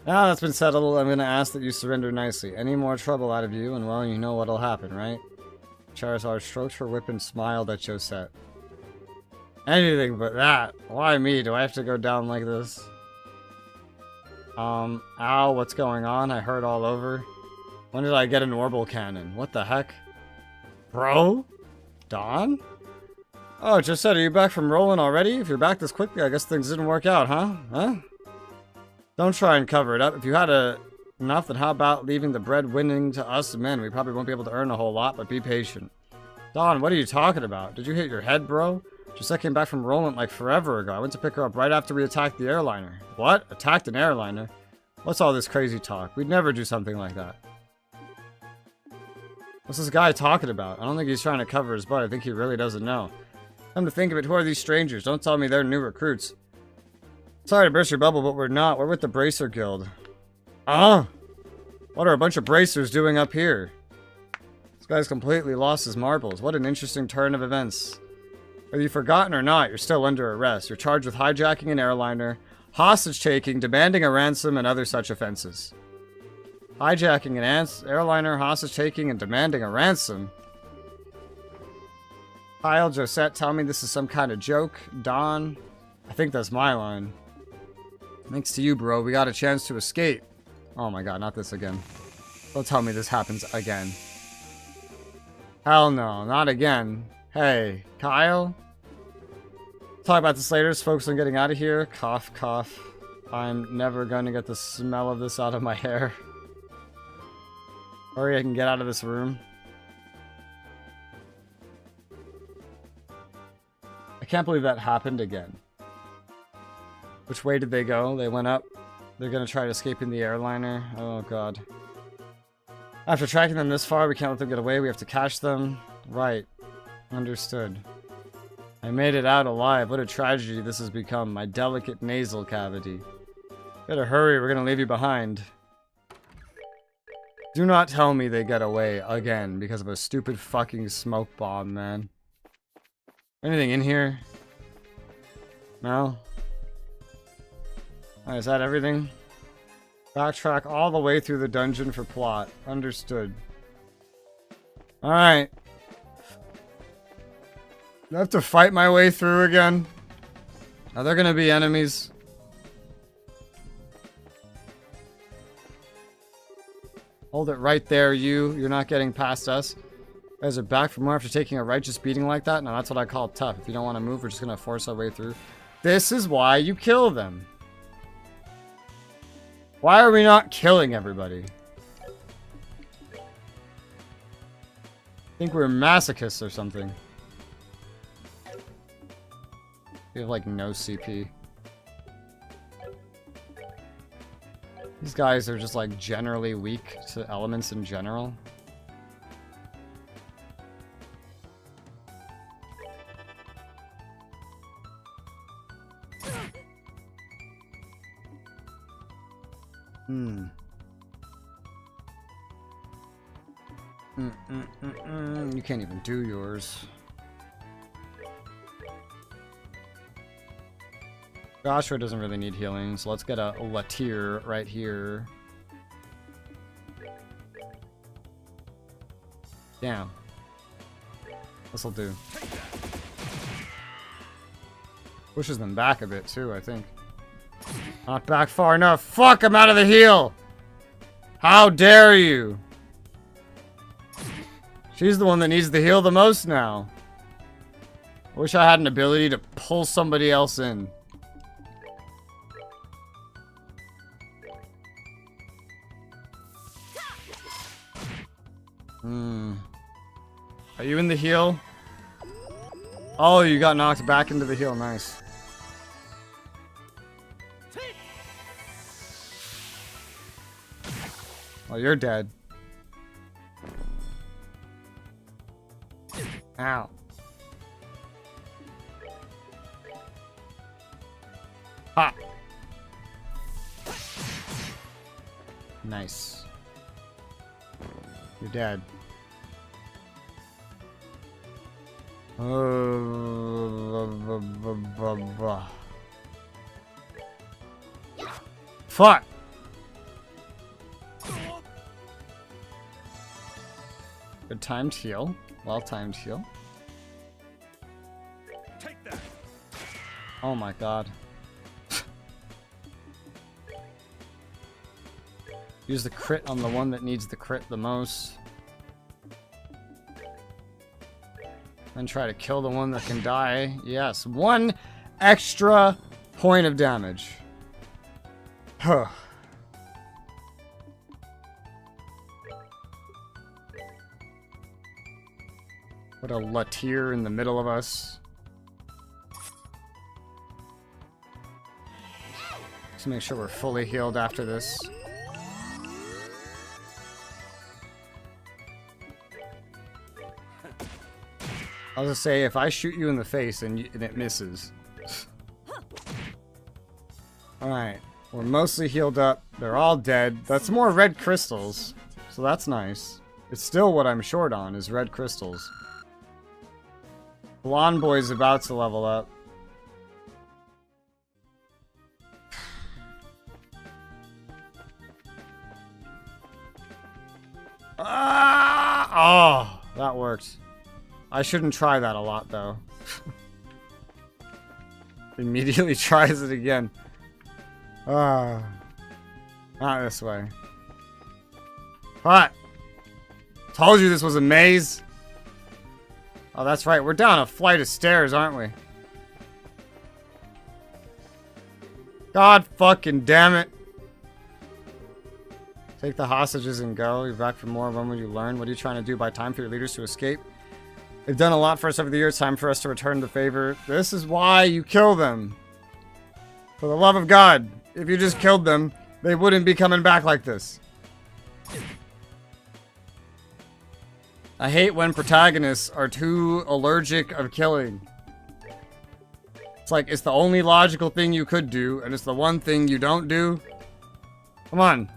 Now that's been settled, I'm gonna ask that you surrender nicely. Any more trouble out of you, and well, you know what'll happen, right? Charizard stroked her whip and smiled at Josette. Anything but that. Why me? Do I have to go down like this? Ow, what's going on? I heard all over. When did I get an orbital cannon? What the heck? Bro? Don? Oh, Josette, are you back from rolling already? If you're back this quickly, I guess things didn't work out, huh? Huh? Don't try and cover it up. If you had enough, then how about leaving the bread winning to us men? We probably won't be able to earn a whole lot, but be patient. Don, what are you talking about? Did you hit your head, bro? Josette came back from Roland like forever ago. I went to pick her up right after we attacked the airliner. What? Attacked an airliner? What's all this crazy talk? We'd never do something like that. What's this guy talking about? I don't think he's trying to cover his butt. I think he really doesn't know. Come to think of it, who are these strangers? Don't tell me they're new recruits. Sorry to burst your bubble, but we're not. We're with the Bracer Guild. What are a bunch of bracers doing up here? This guy's completely lost his marbles. What an interesting turn of events. Whether you've forgotten or not, you're still under arrest. You're charged with hijacking an airliner, hostage-taking, demanding a ransom, and other such offenses. Hijacking an airliner, hostage-taking, and demanding a ransom? Kyle, Josette, tell me this is some kind of joke. Don, I think that's my line. Thanks to you, bro, we got a chance to escape. Oh my god, not this again. Don't tell me this happens again. Hell no, not again. Hey, Kyle? Talk about this later. Focus on getting out of here. Cough, cough. I'm never going to get the smell of this out of my hair. Hurry, I can get out of this room. I can't believe that happened again. Which way did they go? They went up. They're going to try to escape in the airliner. Oh, God. After tracking them this far, we can't let them get away. We have to catch them. Right. Understood. I made it out alive. What a tragedy this has become. My delicate nasal cavity. Better hurry, we're gonna leave you behind. Do not tell me they get away again because of a stupid fucking smoke bomb, man. Anything in here? No? Alright, is that everything? Backtrack all the way through the dungeon for plot. Understood. Alright. Do I have to fight my way through again? Are there gonna be enemies? Hold it right there, you. You're not getting past us. You guys are back for more after taking a righteous beating like that? No, that's what I call tough. If you don't want to move, we're just gonna force our way through. This is why you kill them. Why are we not killing everybody? I think we're masochists or something. We have like no CP. These guys are just like generally weak to elements in general. You can't even do yours. Joshua doesn't really need healing, so let's get a Latier right here. Damn. This'll do. Pushes them back a bit too, I think. Not back far enough. Fuck, I'm out of the heal! How dare you! She's the one that needs the heal the most now. I wish I had an ability to pull somebody else in. Are you in the heal? Oh, you got knocked back into the heal. Nice. Oh, you're dead. Ow. Ha! Nice. You're dead. Fuck! Good timed heal. Well timed heal. Take that. Oh my god. Use the crit on the one that needs the crit the most. Then try to kill the one that can die. Yes, 1 extra point of damage. Huh. Put a Latier in the middle of us. Just make sure we're fully healed after this. I was gonna say, if I shoot you in the face and it misses. Alright, we're mostly healed up. They're all dead. That's more red crystals, so that's nice. It's still what I'm short on, is red crystals. Blonde boy's about to level up. Ah! Oh, that worked. I shouldn't try that a lot, though. Immediately tries it again. Not this way. What? Told you this was a maze. Oh, that's right. We're down a flight of stairs, aren't we? God fucking damn it. Take the hostages and go. You're back for more. When will you learn? What are you trying to do? Buy time for your leaders to escape? They've done a lot for us over the years. Time for us to return the favor. This is why you kill them. For the love of God. If you just killed them, they wouldn't be coming back like this. I hate when protagonists are too allergic of killing. It's like, it's the only logical thing you could do, and it's the one thing you don't do. Come on.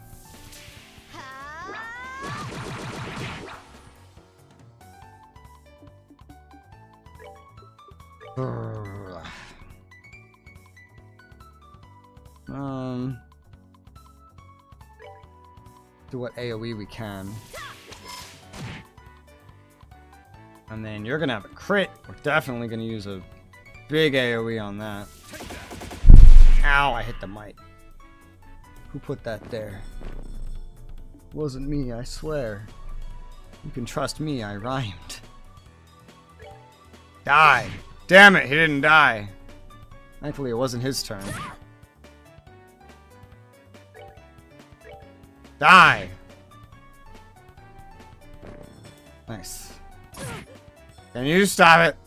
Do what AoE we can. And then you're gonna have a crit. We're definitely gonna use a big AoE on that. Ow, I hit the mic. Who put that there? Wasn't me, I swear. You can trust me, I rhymed. Die! Damn it, he didn't die. Thankfully, it wasn't his turn. Die! Nice. Can you stop it?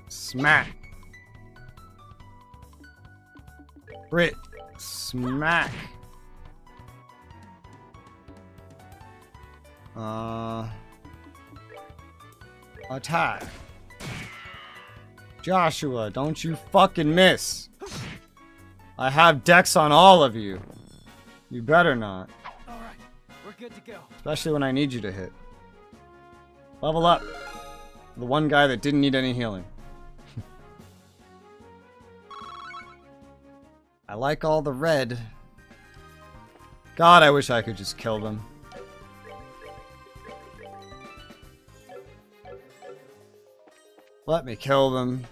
Smack. Crit. Smack. Attack. Joshua, don't you fucking miss. I have decks on all of you. You better not. Alright, we're good to go. Especially when I need you to hit. Level up. The one guy that didn't need any healing. I like all the red. God, I wish I could just kill them. Let me kill them.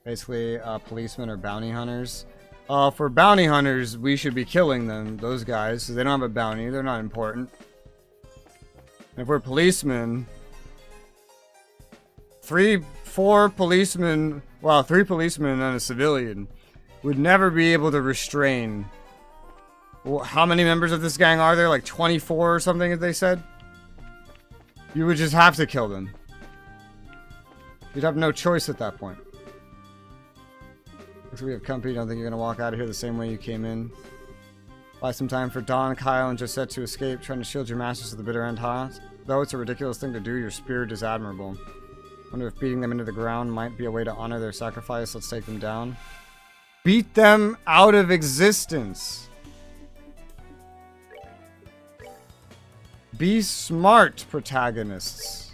Basically, policemen or bounty hunters. For bounty hunters, we should be killing them, those guys, because they don't have a bounty. They're not important. And if we're policemen, 4 policemen, well, 3 policemen and a civilian would never be able to restrain. Well, how many members of this gang are there? Like 24 or something, as they said? You would just have to kill them. You'd have no choice at that point. Looks like we have company. Don't think you're gonna walk out of here the same way you came in. Buy some time for Don, Kyle, and Josette to escape, trying to shield your masters to the bitter end, huh? Though it's a ridiculous thing to do, your spirit is admirable. Wonder if beating them into the ground might be a way to honor their sacrifice. Let's take them down. Beat them out of existence. Be smart, protagonists.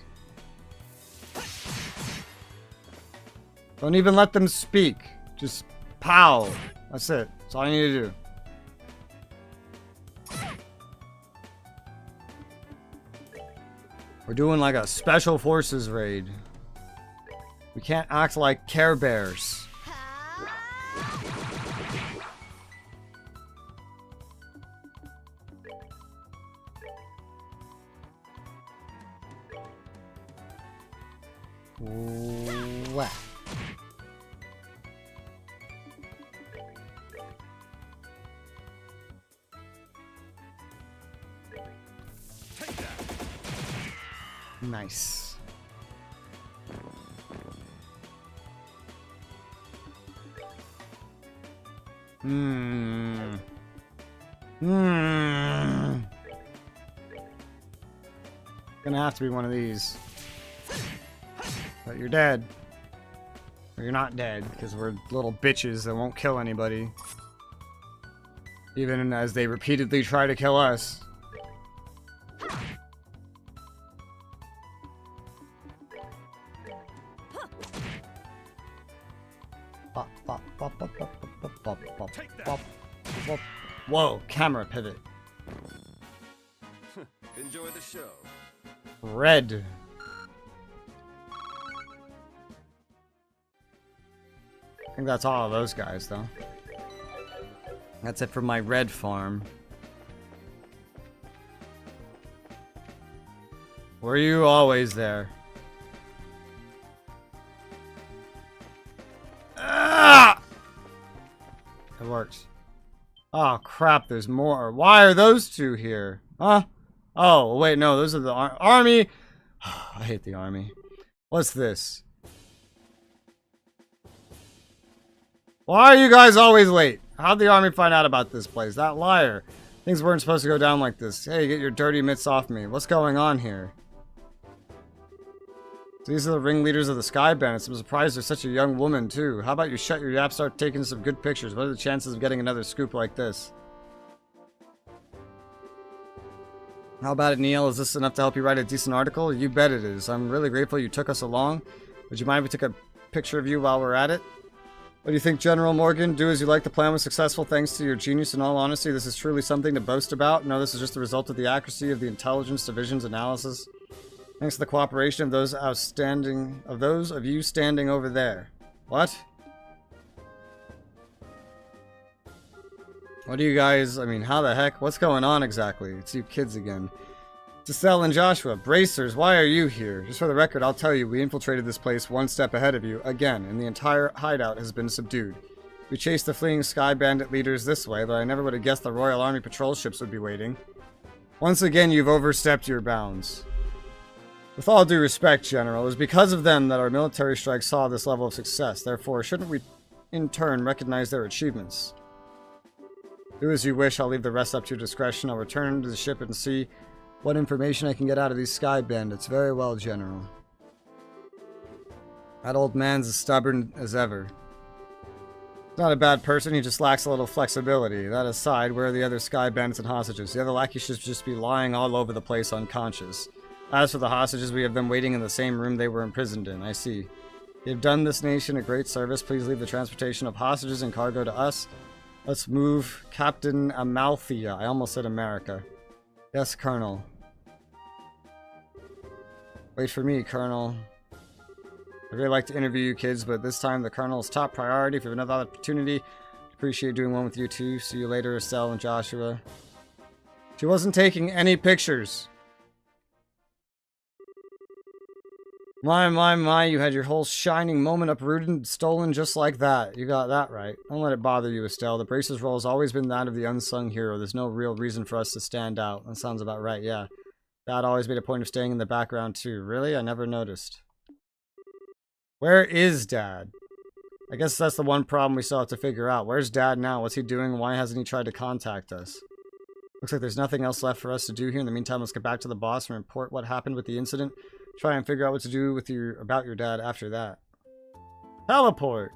Don't even let them speak. Just pow. That's it. That's all you need to do. We're doing like a special forces raid. We can't act like Care Bears. Wah. Nice. Gonna have to be one of these. But you're dead. Or you're not dead, because we're little bitches that won't kill anybody. Even as they repeatedly try to kill us. Whoa, camera pivot. Enjoy the show. Red. I think that's all of those guys, though. That's it for my red farm. Were you always there? Ah! It works. Oh crap, there's more. Why are those two here? Huh? Oh, wait, no, those are the army. I hate the army. What's this? Why are you guys always late? How'd the army find out about this place? That liar. Things weren't supposed to go down like this. Hey, get your dirty mitts off me. What's going on here? These are the ringleaders of the Sky Bandits. I'm surprised there's such a young woman, too. How about you shut your yap, start taking some good pictures? What are the chances of getting another scoop like this? How about it, Neil? Is this enough to help you write a decent article? You bet it is. I'm really grateful you took us along. Would you mind if we took a picture of you while we're at it? What do you think, General Morgan? Do as you like. The plan was successful thanks to your genius. In all honesty, this is truly something to boast about. No, this is just the result of the accuracy of the Intelligence Division's analysis. Thanks to the cooperation of those of you standing over there. What? What do you guys, I mean, how the heck? What's going on exactly? It's you kids again. Giselle and Joshua, bracers, why are you here? Just for the record, I'll tell you, we infiltrated this place one step ahead of you, again, and the entire hideout has been subdued. We chased the fleeing Sky Bandit leaders this way, but I never would have guessed the Royal Army patrol ships would be waiting. Once again, you've overstepped your bounds. With all due respect, General, it was because of them that our military strike saw this level of success. Therefore, shouldn't we, in turn, recognize their achievements? Do as you wish. I'll leave the rest up to your discretion. I'll return to the ship and see what information I can get out of these Sky Bandits. Very well, General. That old man's as stubborn as ever. He's not a bad person, he just lacks a little flexibility. That aside, where are the other Sky Bandits and hostages? The other lackeys should just be lying all over the place unconscious. As for the hostages, we have them waiting in the same room they were imprisoned in. I see. You've done this nation a great service. Please leave the transportation of hostages and cargo to us. Let's move. Captain Amalthea. I almost said America. Yes, Colonel. Wait for me, Colonel. I'd really like to interview you kids, but this time the Colonel's top priority. If you have another opportunity, appreciate doing one with you too. See you later, Estelle and Joshua. She wasn't taking any pictures. My, you had your whole shining moment uprooted and stolen just like that. You got that right. Don't let it bother you, Estelle. The Brace's role has always been that of the unsung hero. There's no real reason for us to stand out. That sounds about right, yeah. Dad always made a point of staying in the background too. Really? I never noticed. Where is Dad? I guess that's the one problem we still have to figure out. Where's Dad now? What's he doing? Why hasn't he tried to contact us? Looks like there's nothing else left for us to do here. In the meantime, let's get back to the boss and report what happened with the incident. Try and figure out what to do with about your dad after that. Teleport!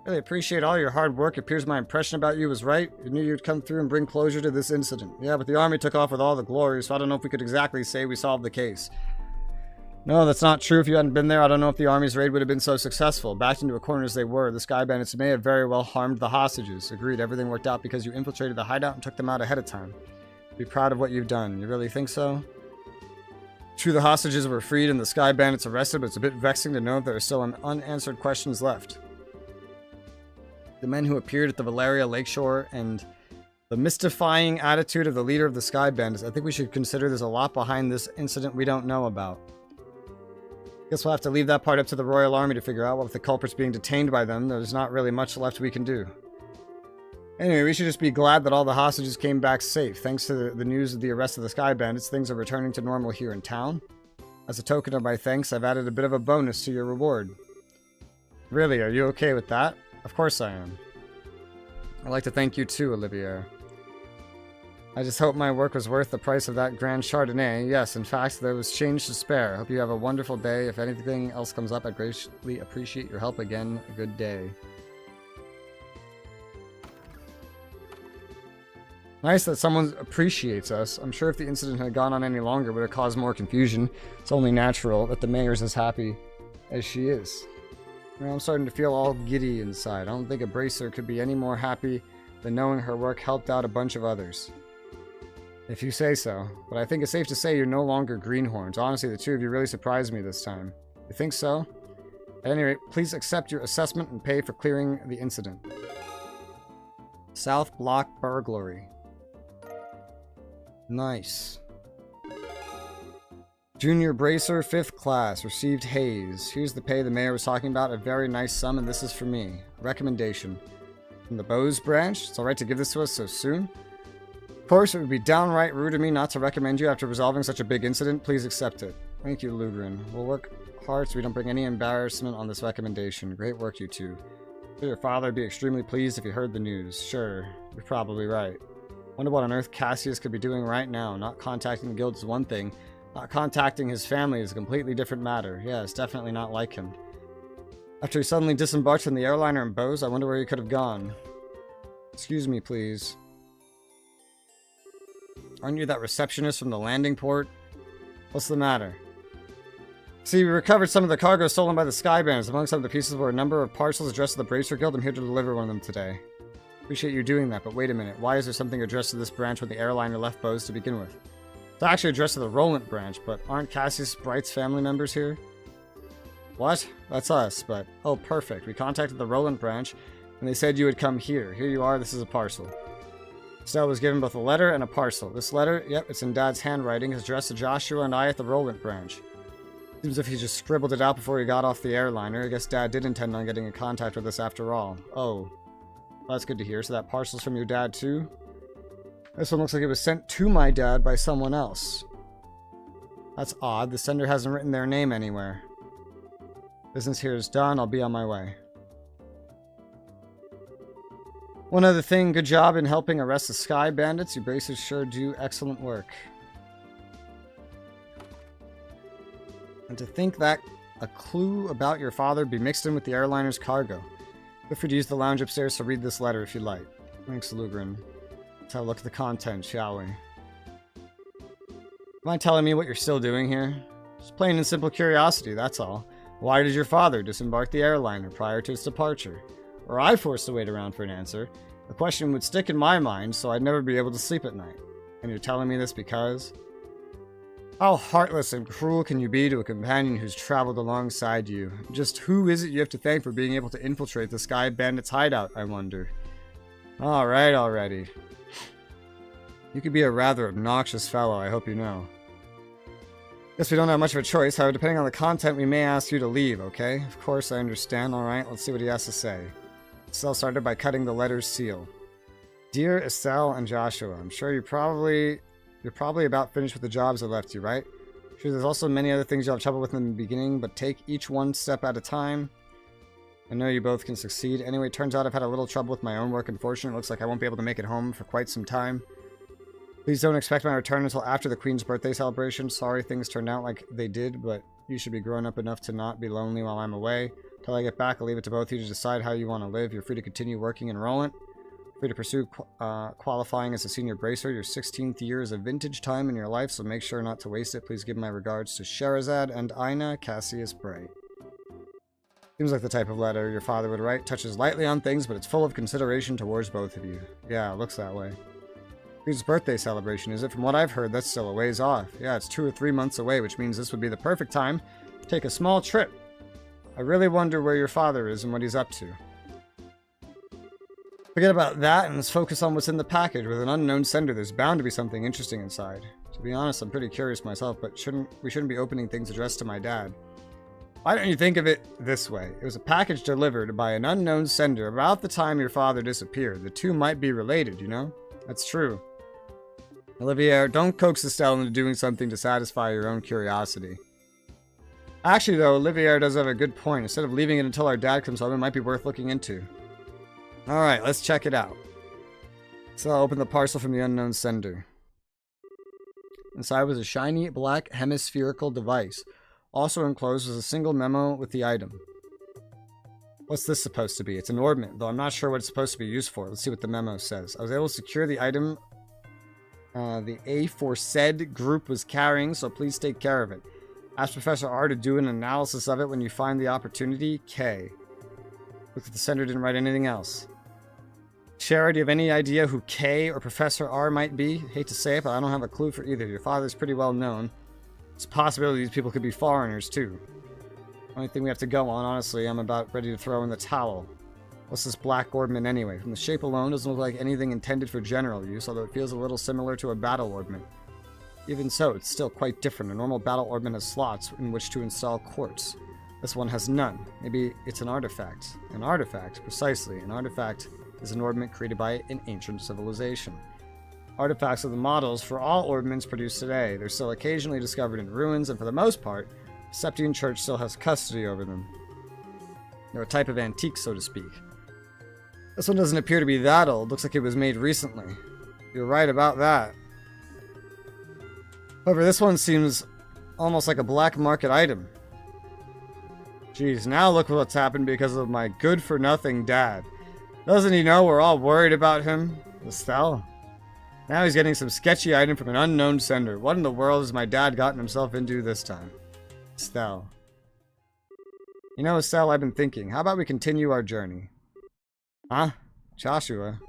Really appreciate all your hard work. It appears my impression about you was right. I knew you'd come through and bring closure to this incident. Yeah, but the army took off with all the glory, so I don't know if we could exactly say we solved the case. No, that's not true. If you hadn't been there, I don't know if the army's raid would have been so successful. Backed into a corner as they were, the Sky Bandits may have very well harmed the hostages. Agreed, everything worked out because you infiltrated the hideout and took them out ahead of time. Be proud of what you've done. You really think so? True, the hostages were freed and the Sky Bandits arrested, but it's a bit vexing to know that there are still unanswered questions left. The men who appeared at the Valeria Lakeshore and the mystifying attitude of the leader of the Sky Bandits. I think we should consider there's a lot behind this incident we don't know about. Guess we'll have to leave that part up to the Royal Army to figure out. What with the culprits being detained by them, there's not really much left we can do. Anyway, we should just be glad that all the hostages came back safe. Thanks to the news of the arrest of the Sky Bandits, things are returning to normal here in town. As a token of my thanks, I've added a bit of a bonus to your reward. Really, are you okay with that? Of course I am. I'd like to thank you too, Olivier. I just hope my work was worth the price of that Grand Chardonnay. Yes, in fact, there was change to spare. Hope you have a wonderful day. If anything else comes up, I'd greatly appreciate your help again. A good day. Nice that someone appreciates us. I'm sure if the incident had gone on any longer, it would have caused more confusion. It's only natural that the mayor's as happy as she is. You know, I'm starting to feel all giddy inside. I don't think a bracer could be any more happy than knowing her work helped out a bunch of others. If you say so. But I think it's safe to say you're no longer greenhorns. Honestly, the two of you really surprised me this time. You think so? At any rate, please accept your assessment and pay for clearing the incident. South Block Burglary. Nice. Junior Bracer, 5th class, received haze. Here's the pay the mayor was talking about, a very nice sum, and this is for me. Recommendation. From the Bose branch, it's alright to give this to us so soon? Of course, it would be downright rude of me not to recommend you after resolving such a big incident. Please accept it. Thank you, Lugrin. We'll work hard so we don't bring any embarrassment on this recommendation. Great work, you two. Your father would be extremely pleased if he heard the news. Sure, you're probably right. Wonder what on earth Cassius could be doing right now. Not contacting the guild is one thing. Not contacting his family is a completely different matter. Yeah, it's definitely not like him. After he suddenly disembarked from the airliner in Bose, I wonder where he could have gone. Excuse me, please. Aren't you that receptionist from the landing port? What's the matter? See, we recovered some of the cargo stolen by the Sky Bandits. Among some of the pieces were a number of parcels addressed to the Bracer Guild. I'm here to deliver one of them today. Appreciate you doing that, but wait a minute. Why is there something addressed to this branch when the airliner left Bose to begin with? It's actually addressed to the Roland branch, but aren't Cassius Bright's family members here? What? That's us, but... Oh, perfect. We contacted the Roland branch, and they said you would come here. Here you are. This is a parcel. Estelle was given both a letter and a parcel. This letter, yep, it's in Dad's handwriting, is addressed to Joshua and I at the Roland branch. Seems as if he just scribbled it out before he got off the airliner. I guess Dad did intend on getting in contact with us after all. Oh. Well, that's good to hear. So that parcel's from your dad, too? This one looks like it was sent to my dad by someone else. That's odd. The sender hasn't written their name anywhere. Business here is done. I'll be on my way. One other thing. Good job in helping arrest the Sky Bandits. You Bracers sure do excellent work. And to think that a clue about your father be mixed in with the airliner's cargo. Feel free to use the lounge upstairs to read this letter if you'd like. Thanks, Lugrin. Let's have a look at the content, shall we? Mind telling me what you're still doing here? Just plain and simple curiosity, that's all. Why did your father disembark the airliner prior to its departure? Or I forced to wait around for an answer. The question would stick in my mind, so I'd never be able to sleep at night. And you're telling me this because? How heartless and cruel can you be to a companion who's traveled alongside you? Just who is it you have to thank for being able to infiltrate the Sky Bandits' hideout, I wonder? Alright already. You could be a rather obnoxious fellow, I hope you know. Guess we don't have much of a choice, however, depending on the content, we may ask you to leave, okay? Of course, I understand. Alright, let's see what he has to say. Estelle started by cutting the letter's seal. Dear Estelle and Joshua, I'm sure you're probably about finished with the jobs that left you, right? Sure, there's also many other things you'll have trouble with in the beginning, but take each one step at a time. I know you both can succeed. Anyway, turns out I've had a little trouble with my own work, unfortunately. It looks like I won't be able to make it home for quite some time. Please don't expect my return until after the Queen's birthday celebration. Sorry things turned out like they did, but you should be grown up enough to not be lonely while I'm away. Till I get back, I'll leave it to both of you to decide how you want to live. You're free to continue working in Roland. Free to pursue qualifying as a senior bracer. Your 16th year is a vintage time in your life, so make sure not to waste it. Please give my regards to Sherazad and Ina Cassius Bray. Seems like the type of letter your father would write. Touches lightly on things, but it's full of consideration towards both of you. Yeah, it looks that way. Queen's birthday celebration, is it? From what I've heard, that's still a ways off. Yeah, it's 2 or 3 months away, which means this would be the perfect time to take a small trip. I really wonder where your father is and what he's up to. Forget about that and let's focus on what's in the package. With an unknown sender, there's bound to be something interesting inside. To be honest, I'm pretty curious myself, but we shouldn't be opening things addressed to my dad. Why don't you think of it this way? It was a package delivered by an unknown sender about the time your father disappeared. The two might be related, you know? That's true. Olivier, don't coax Estelle into doing something to satisfy your own curiosity. Actually, though, Olivier does have a good point. Instead of leaving it until our dad comes home, it might be worth looking into. Alright, let's check it out. So I'll open the parcel from the unknown sender. Inside was a shiny black hemispherical device. Also enclosed was a single memo with the item. What's this supposed to be? It's an orbment, though I'm not sure what it's supposed to be used for. Let's see what the memo says. I was able to secure the item the aforesaid group was carrying, so please take care of it. Ask Professor R to do an analysis of it when you find the opportunity. K. Looks like the sender didn't write anything else. Shara, do you have any idea who K or Professor R might be? Hate to say it, but I don't have a clue for either. Your father's pretty well known. It's a possibility these people could be foreigners, too. Only thing we have to go on, honestly, I'm about ready to throw in the towel. What's this black orbment anyway? From the shape alone, doesn't look like anything intended for general use, although it feels a little similar to a battle orbment. Even so, it's still quite different. A normal battle orbment has slots in which to install quartz. This one has none. Maybe it's an artifact. An artifact, precisely. An artifact is an orbment created by an ancient civilization. Artifacts are the models for all orbments produced today. They're still occasionally discovered in ruins, and for the most part, the Septian Church still has custody over them. They're a type of antique, so to speak. This one doesn't appear to be that old. Looks like it was made recently. You're right about that. However, this one seems almost like a black market item. Jeez, now look what's happened because of my good-for-nothing dad. Doesn't he know we're all worried about him? Estelle? Now he's getting some sketchy item from an unknown sender. What in the world has my dad gotten himself into this time? Estelle. You know, Estelle, I've been thinking. How about we continue our journey? Huh? Joshua?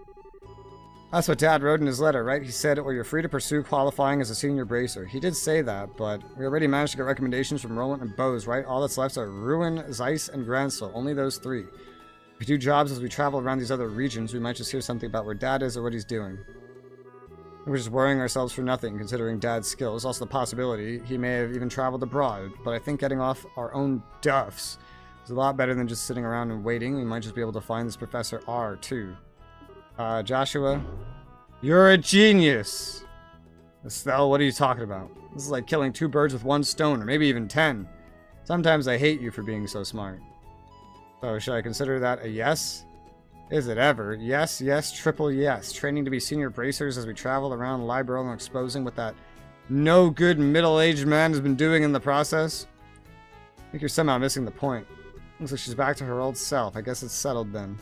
That's what Dad wrote in his letter, right? He said, or you're free to pursue qualifying as a senior bracer. He did say that, but we already managed to get recommendations from Roland and Bose, right? All that's left are Ruin, Zeiss, and Gransel. Only those 3. If we do jobs as we travel around these other regions, we might just hear something about where Dad is or what he's doing. We're just worrying ourselves for nothing, considering Dad's skills. Also the possibility he may have even traveled abroad, but I think getting off our own duffs is a lot better than just sitting around and waiting. We might just be able to find this Professor R, too. Joshua? You're a genius! Estelle, what are you talking about? This is like killing 2 birds with 1 stone, or maybe even 10. Sometimes I hate you for being so smart. So, should I consider that a yes? Is it ever? Yes, yes, triple yes. Training to be senior bracers as we travel around Liberal and exposing what that no-good middle-aged man has been doing in the process? I think you're somehow missing the point. Looks like she's back to her old self. I guess it's settled then.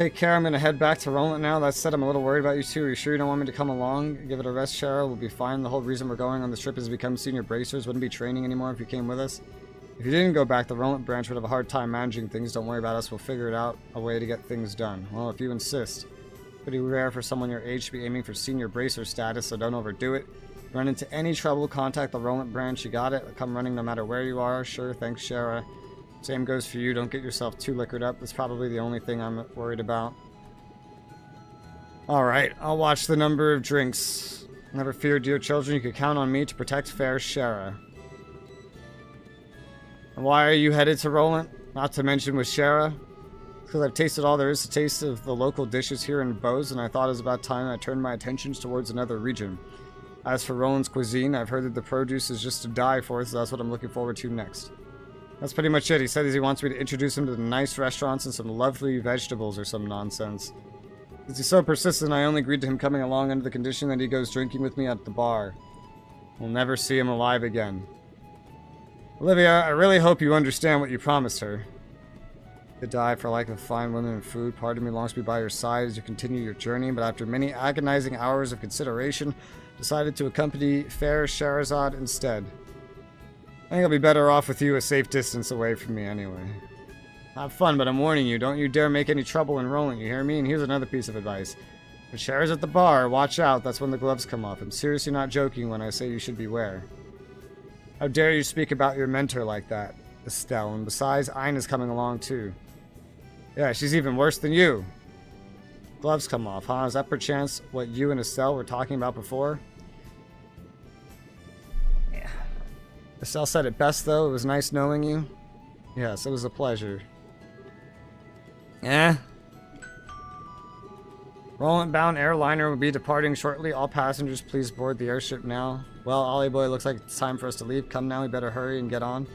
Take care, I'm gonna head back to Roland now. That said, I'm a little worried about you two. Are you sure you don't want me to come along? Give it a rest, Shara. We'll be fine. The whole reason we're going on this trip is to become senior bracers. Wouldn't be training anymore if you came with us. If you didn't go back, the Roland branch would have a hard time managing things. Don't worry about us. We'll figure it out, a way to get things done. Well, if you insist. Pretty rare for someone your age to be aiming for senior bracer status, so don't overdo it. Run into any trouble, contact the Roland branch. You got it? Come running no matter where you are. Sure, thanks, Shara. Same goes for you. Don't get yourself too liquored up. That's probably the only thing I'm worried about. Alright, I'll watch the number of drinks. Never fear, dear children. You can count on me to protect fair Shara. And why are you headed to Roland? Not to mention with Shara? Because I've tasted all there is to taste of the local dishes here in Bose, and I thought it was about time I turned my attentions towards another region. As for Roland's cuisine, I've heard that the produce is just to die for, so that's what I'm looking forward to next. That's pretty much it. He said he wants me to introduce him to the nice restaurants and some lovely vegetables or some nonsense. Since he's so persistent, I only agreed to him coming along under the condition that he goes drinking with me at the bar. We'll never see him alive again. Olivia, I really hope you understand what you promised her. To die for lack of fine women and food, part of me longs to be by your side as you continue your journey, but after many agonizing hours of consideration, decided to accompany fair Sherazade instead. I think I'll be better off with you a safe distance away from me anyway. Have fun, but I'm warning you, don't you dare make any trouble in Roland, you hear me? And here's another piece of advice. If Shara's at the bar, watch out, that's when the gloves come off. I'm seriously not joking when I say you should beware. How dare you speak about your mentor like that, Estelle, and besides, Ina's coming along too. Yeah, she's even worse than you. Gloves come off, huh? Is that perchance what you and Estelle were talking about before? Yeah. Estelle said it best, though. It was nice knowing you. Yes, it was a pleasure. Roland-bound airliner will be departing shortly. All passengers, please board the airship now. Well, Ollie boy, looks like it's time for us to leave. Come now, we better hurry and get on.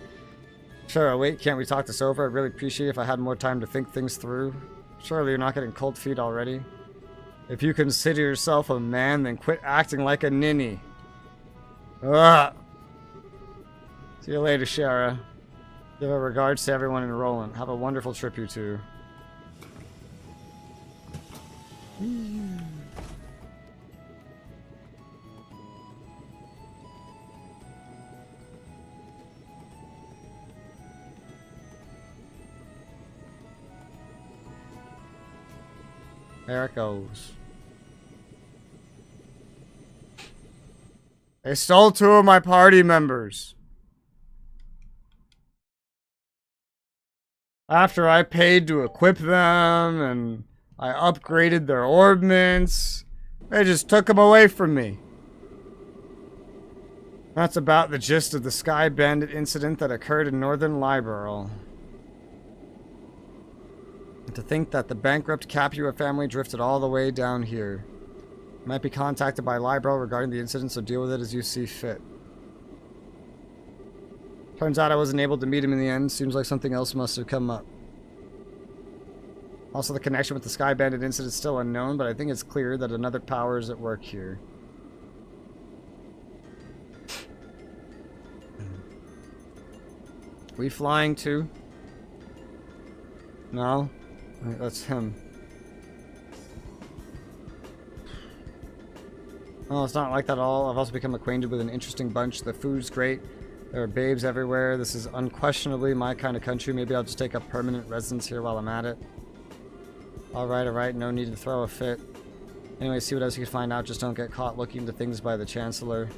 Sure, wait, can't we talk this over? I'd really appreciate it if I had more time to think things through. Surely you're not getting cold feet already. If you consider yourself a man, then quit acting like a ninny. Ugh. See you later, Shara. Give our regards to everyone in Roland. Have a wonderful trip, you two. There it goes. They stole 2 of my party members. After I paid to equip them and I upgraded their ordnance, they just took them away from me. That's about the gist of the Sky Bandit incident that occurred in Northern Liberal. To think that the bankrupt Capua family drifted all the way down here. Might be contacted by Libro regarding the incident, so deal with it as you see fit. Turns out I wasn't able to meet him in the end. Seems like something else must have come up. Also, the connection with the Sky Bandit incident is still unknown, but I think it's clear that another power is at work here. We flying too? No? Alright, that's him. Oh, it's not like that at all. I've also become acquainted with an interesting bunch. The food's great. There are babes everywhere. This is unquestionably my kind of country. Maybe I'll just take up permanent residence here while I'm at it. Alright. No need to throw a fit. Anyway, see what else you can find out. Just don't get caught looking into things by the Chancellor.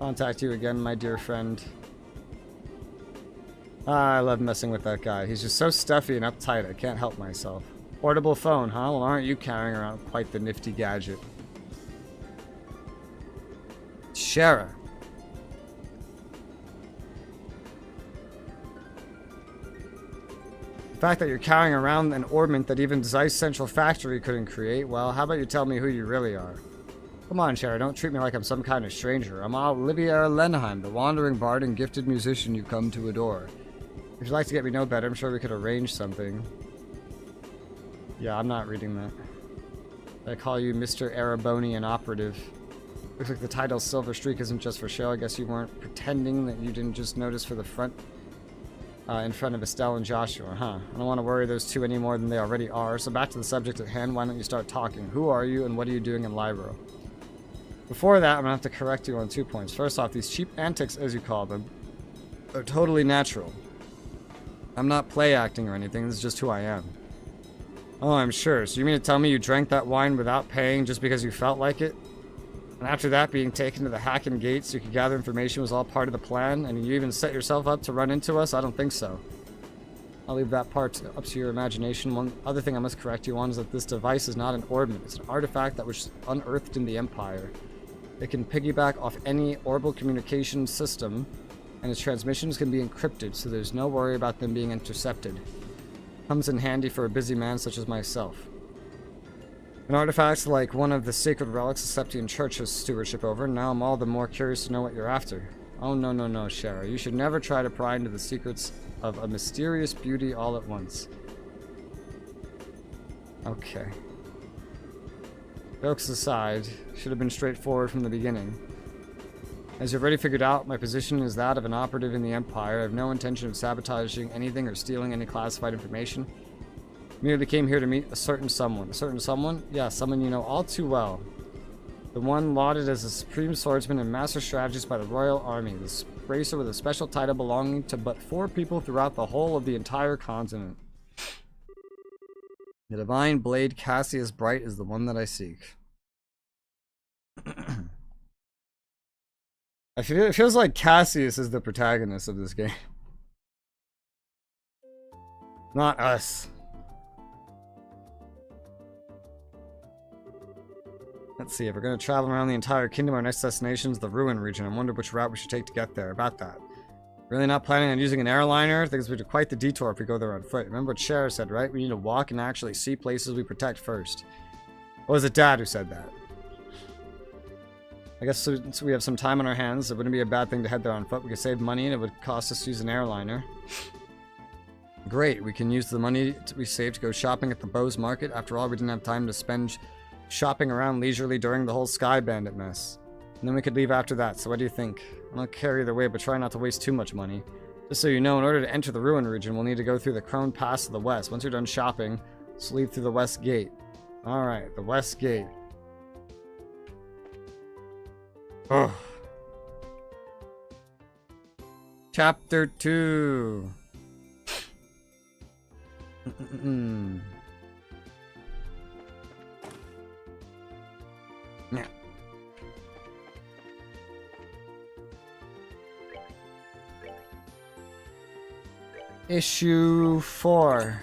Contact you again, my dear friend. I love messing with that guy. He's just so stuffy and uptight, I can't help myself. Portable phone, huh? Well, aren't you carrying around quite the nifty gadget? Shara. The fact that you're carrying around an ornament that even Zeiss Central Factory couldn't create, well, how about you tell me who you really are? Come on, Shara, don't treat me like I'm some kind of stranger. I'm Olivia Lenheim, the wandering bard and gifted musician you come to adore. If you'd like to get me know better, I'm sure we could arrange something. Yeah, I'm not reading that. I call you Mr. Erebonian Operative. Looks like the title Silver Streak isn't just for show. I guess you weren't pretending that you didn't just notice for the front. in front of Estelle and Joshua, huh? I don't want to worry those two any more than they already are, so back to the subject at hand, why don't you start talking? Who are you and what are you doing in Libro? Before that, I'm gonna have to correct you on 2 points. First off, these cheap antics, as you call them, are totally natural. I'm not play acting or anything, this is just who I am. Oh, I'm sure. So you mean to tell me you drank that wine without paying just because you felt like it? And after that, being taken to the Hacken Gate so you could gather information was all part of the plan, and you even set yourself up to run into us? I don't think so. I'll leave that part up to your imagination. One other thing I must correct you on is that this device is not an orbment. It's an artifact that was unearthed in the Empire. It can piggyback off any orbital communication system, and its transmissions can be encrypted, so there's no worry about them being intercepted. Comes in handy for a busy man such as myself. An artifact like one of the sacred relics the Septian Church has stewardship over, now I'm all the more curious to know what you're after. Oh, no, no, no, Shara. You should never try to pry into the secrets of a mysterious beauty all at once. Okay. Jokes aside, should have been straightforward from the beginning. As you've already figured out, my position is that of an operative in the Empire. I have no intention of sabotaging anything or stealing any classified information. Merely came here to meet a certain someone. A certain someone? Yeah, someone you know all too well. The one lauded as a supreme swordsman and master strategist by the Royal Army. This racer with a special title belonging to but 4 people throughout the whole of the entire continent. The divine blade Cassius Bright is the one that I seek. It feels like Cassius is the protagonist of this game. Not us. Let's see, if we're going to travel around the entire kingdom, our next destination is the Ruin region. I wonder which route we should take to get there. About that. Really not planning on using an airliner? I think it's be quite the detour if we go there on foot. Remember what Cher said, right? We need to walk and actually see places we protect first. Or was it Dad who said that? I guess since we have some time on our hands, it wouldn't be a bad thing to head there on foot. We could save money and it would cost us to use an airliner. Great, we can use the money we saved to go shopping at the Bose Market. After all, we didn't have time to spend shopping around leisurely during the whole Sky Bandit mess. And then we could leave after that, so what do you think? I don't care either way, but try not to waste too much money. Just so you know, in order to enter the Ruin region, we'll need to go through the Crone Pass to the west. Once you're done shopping, let's leave through the West Gate. Alright, the West Gate. Oh. Chapter 2. Yeah. Issue 4.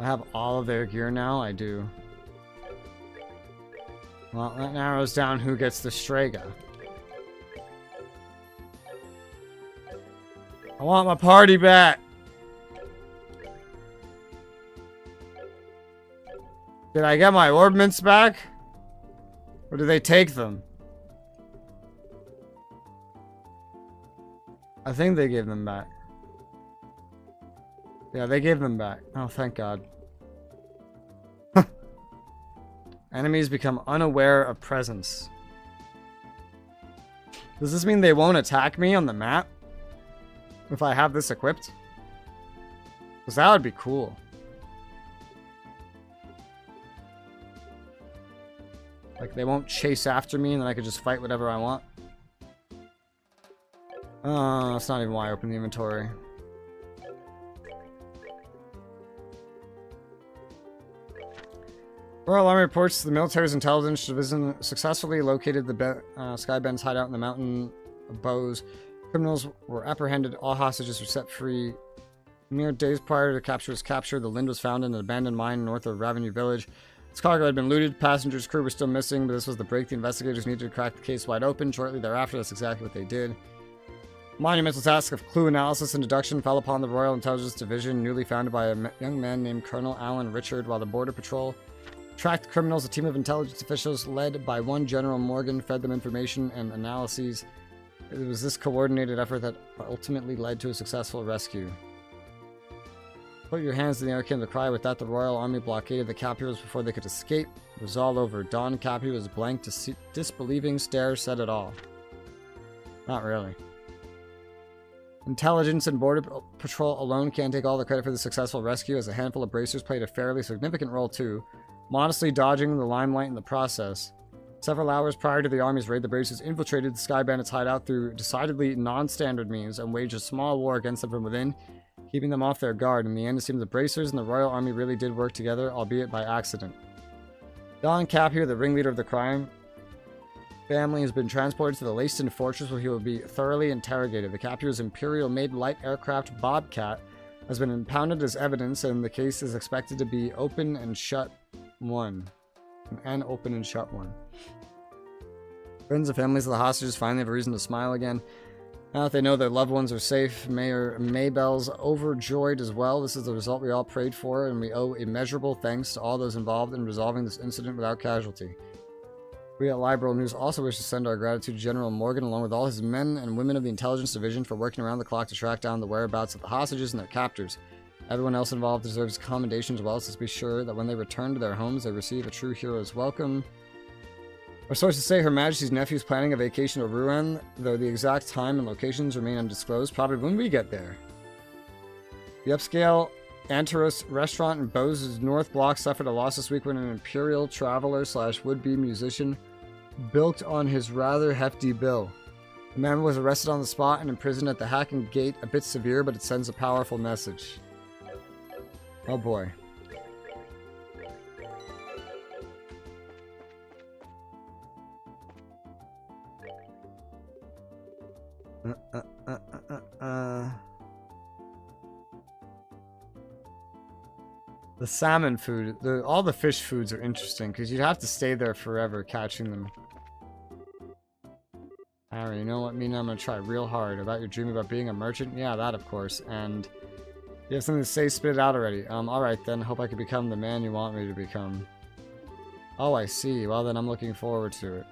I have all of their gear now? I do. Well, that narrows down who gets the Strega. I want my party back! Did I get my orbments back? Or did they take them? I think they gave them back. Yeah, they gave them back. Oh, thank God. Enemies become unaware of presence. Does this mean they won't attack me on the map? If I have this equipped? Because that would be cool. Like, they won't chase after me and then I could just fight whatever I want. Oh, that's not even why I opened the inventory. Royal Army reports the military's intelligence division successfully located the Skybend's hideout in the mountain of Bose. Criminals were apprehended. All hostages were set free. Mere days prior to the capture was captured. The Lind was found in an abandoned mine north of Ravenue Village. Its cargo had been looted. Passengers' crew were still missing, but this was the break the investigators needed to crack the case wide open. Shortly thereafter, that's exactly what they did. Monumental task of clue analysis and deduction fell upon the Royal Intelligence Division, newly founded by a young man named Colonel Alan Richard, while the Border Patrol tracked the criminals. A team of intelligence officials led by one General Morgan fed them information and analyses. It was this coordinated effort that ultimately led to a successful rescue. Put your hands in the air came the cry. With that, the royal army blockaded the captives before they could escape. It was all over. Don Cappy was blank, disbelieving stare said it all. Not really. Intelligence and Border Patrol alone can't take all the credit for the successful rescue, as a handful of bracers played a fairly significant role too, modestly dodging the limelight in the process. Several hours prior to the army's raid, the bracers infiltrated the Sky Bandits' hideout through decidedly non-standard means and waged a small war against them from within, keeping them off their guard. In the end, it seems the bracers and the royal army really did work together, albeit by accident. Don Capier, the ringleader of the crime family, has been transported to the Leyston Fortress where he will be thoroughly interrogated. The Capier's Imperial-made light aircraft Bobcat has been impounded as evidence, and the case is expected to be open and shut one. An open and shut one. Friends and families of the hostages finally have a reason to smile again. Now that they know their loved ones are safe, Mayor Maybell's overjoyed as well. This is the result we all prayed for, and we owe immeasurable thanks to all those involved in resolving this incident without casualty. We at Liberal News also wish to send our gratitude to General Morgan, along with all his men and women of the Intelligence Division, for working around the clock to track down the whereabouts of the hostages and their captors. Everyone else involved deserves commendation as well, so let's be sure that when they return to their homes, they receive a true hero's welcome. Our sources say Her Majesty's nephew is planning a vacation to Rouen, though the exact time and locations remain undisclosed, probably when we get there. The upscale Antaros restaurant in Bose's North Block suffered a loss this week when an Imperial traveler / would-be musician bilked on his rather hefty bill. The man was arrested on the spot and imprisoned at the Hacken Gate, a bit severe, but it sends a powerful message. Oh boy. The salmon food, all the fish foods are interesting because you'd have to stay there forever catching them. Harry, you know what, Mina? I'm gonna try real hard. About your dream about being a merchant? Yeah, that of course. And you have something to say, spit it out already. Alright then, hope I can become the man you want me to become. Oh, I see. Well then, I'm looking forward to it.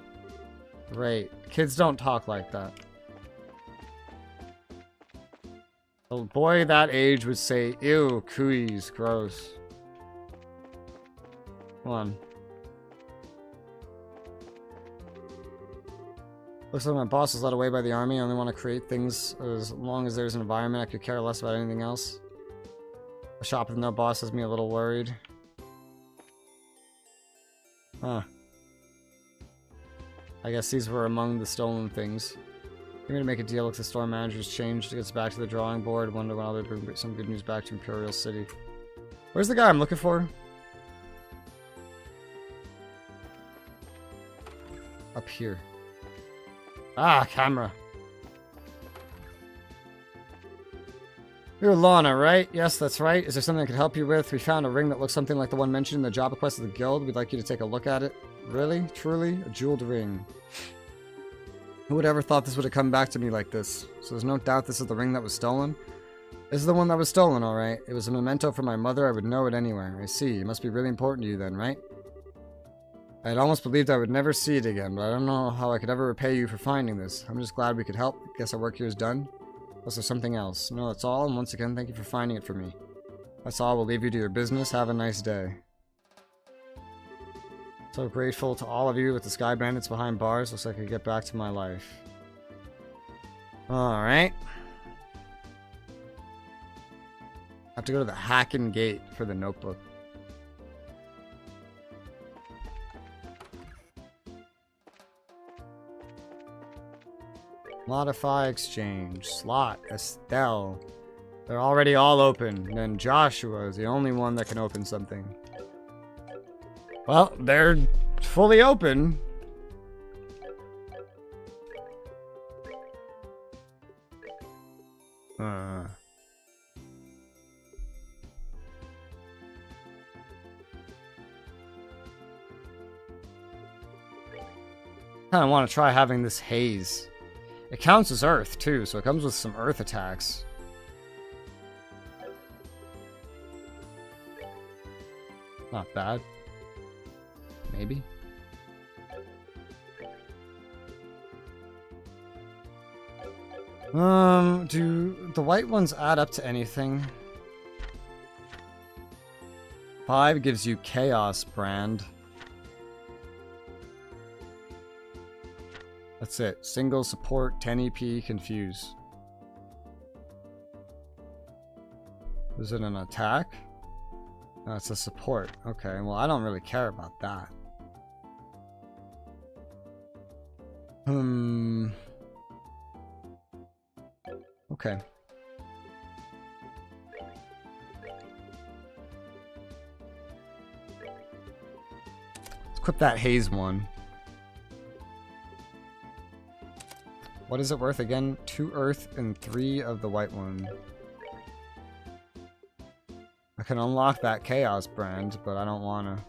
Great. Kids don't talk like that. A boy that age would say, ew, cooties, gross. Come on. Looks like my boss was led away by the army. I only want to create things as long as there's an environment. I could care less about anything else. A shop with no boss has me a little worried. Huh. I guess these were among the stolen things. I'm going to make a deal with the store manager's changed. Gets back to the drawing board. Wonder when I'll bring some good news back to Imperial City. Where's the guy I'm looking for? Up here. Ah, camera. You're Lana, right? Yes, that's right. Is there something I could help you with? We found a ring that looks something like the one mentioned in the job request of the guild. We'd like you to take a look at it. Really? Truly? A jeweled ring. Who would ever thought this would have come back to me like this? So there's no doubt this is the ring that was stolen? This is the one that was stolen, alright. It was a memento from my mother. I would know it anywhere. I see. It must be really important to you then, right? I had almost believed I would never see it again, but I don't know how I could ever repay you for finding this. I'm just glad we could help. Guess our work here is done. Unless there's something else. No, that's all, and once again, thank you for finding it for me. That's all. We'll leave you to your business. Have a nice day. So grateful to all of you with the Sky Bandits behind bars. Looks like I can get back to my life. Alright. Have to go to the Hacken Gate for the notebook. Modify exchange. Slot. Estelle. They're already all open. And Joshua is the only one that can open something. Well, they're fully open. I kinda want to try having this haze. It counts as earth, too, so it comes with some earth attacks. Not bad. Maybe. Do the white ones add up to anything? 5 gives you Chaos Brand. That's it. Single support, 10 EP, confuse. Is it an attack? No, it's a support. Okay, well, I don't really care about that. Okay. Let's equip that haze one. What is it worth again? 2 earth and 3 of the white one. I can unlock that chaos brand, but I don't wanna.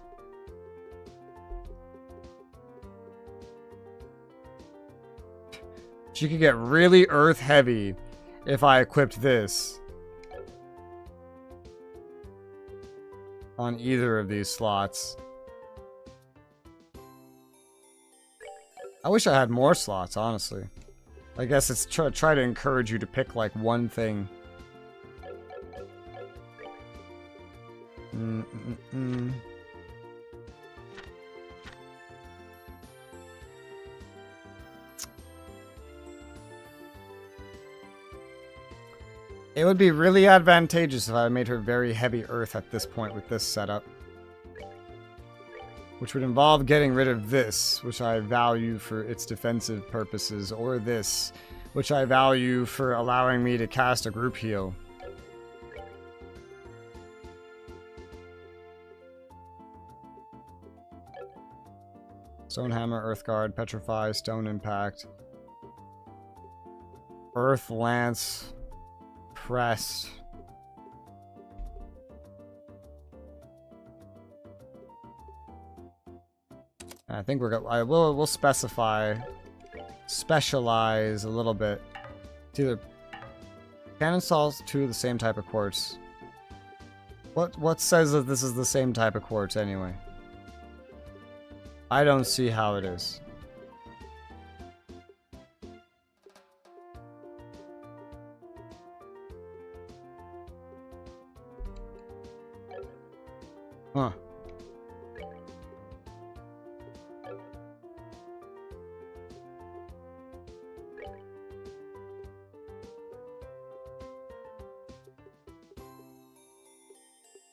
She could get really earth heavy if I equipped this on either of these slots. I wish I had more slots, honestly. I guess it's try to encourage you to pick like one thing. It would be really advantageous if I made her very heavy earth at this point with this setup. Which would involve getting rid of this, which I value for its defensive purposes, or this, which I value for allowing me to cast a group heal. Stone Hammer, Earth Guard, Petrify, Stone Impact, Earth Lance, Press. I think we'll specialize a little bit. It's either cannon salts, 2 of the same type of quartz. What says that this is the same type of quartz anyway? I don't see how it is. Huh.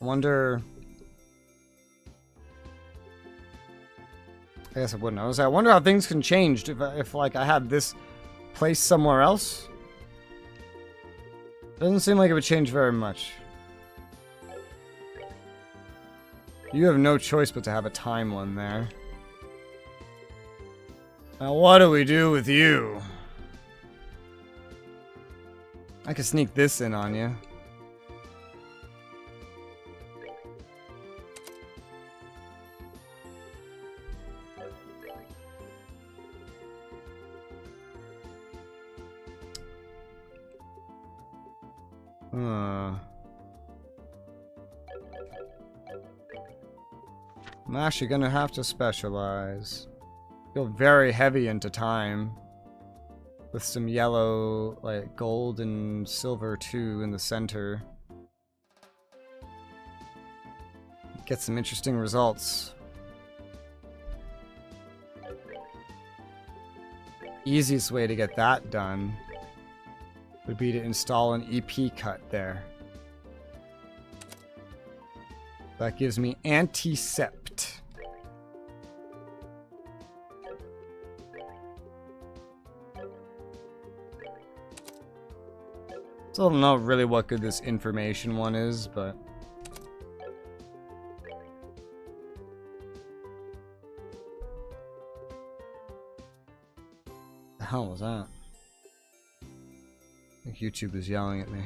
I wonder... I guess I wouldn't. I wonder how things can change if like I had this placed somewhere else. Doesn't seem like it would change very much. You have no choice but to have a time one there. Now what do we do with you? I could sneak this in on you. I'm actually gonna have to specialize. Go very heavy into time. With some yellow, like gold and silver too in the center. Get some interesting results. Easiest way to get that done would be to install an EP cut there. That gives me Anticept. Still don't know really what good this information one is, but... The hell was that? I think YouTube is yelling at me.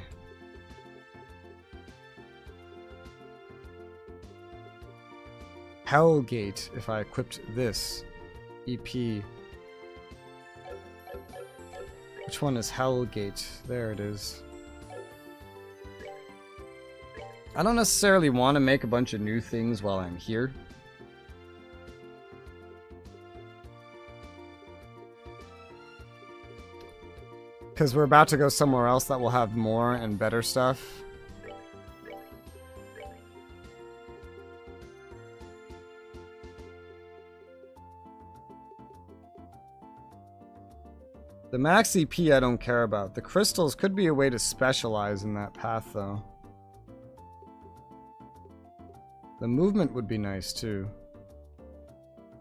Hellgate, if I equipped this EP. Which one is Hellgate? There it is. I don't necessarily want to make a bunch of new things while I'm here. Because we're about to go somewhere else that will have more and better stuff. The max EP I don't care about. The crystals could be a way to specialize in that path, though. The movement would be nice, too.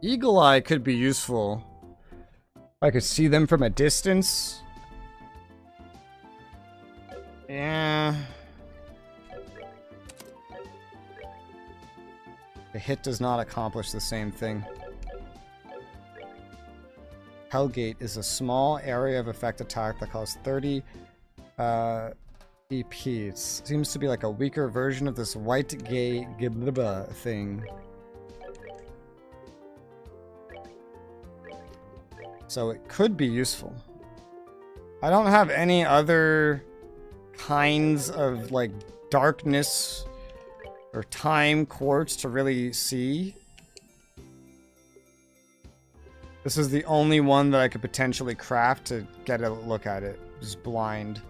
Eagle Eye could be useful. I could see them from a distance. Yeah. The hit does not accomplish the same thing. Hellgate is a small area of effect attack that costs 30 EP. It seems to be like a weaker version of this white gay gibliba thing. So it could be useful. I don't have any other kinds of like darkness or time quartz to really see. This is the only one that I could potentially craft to get a look at it. Just blind.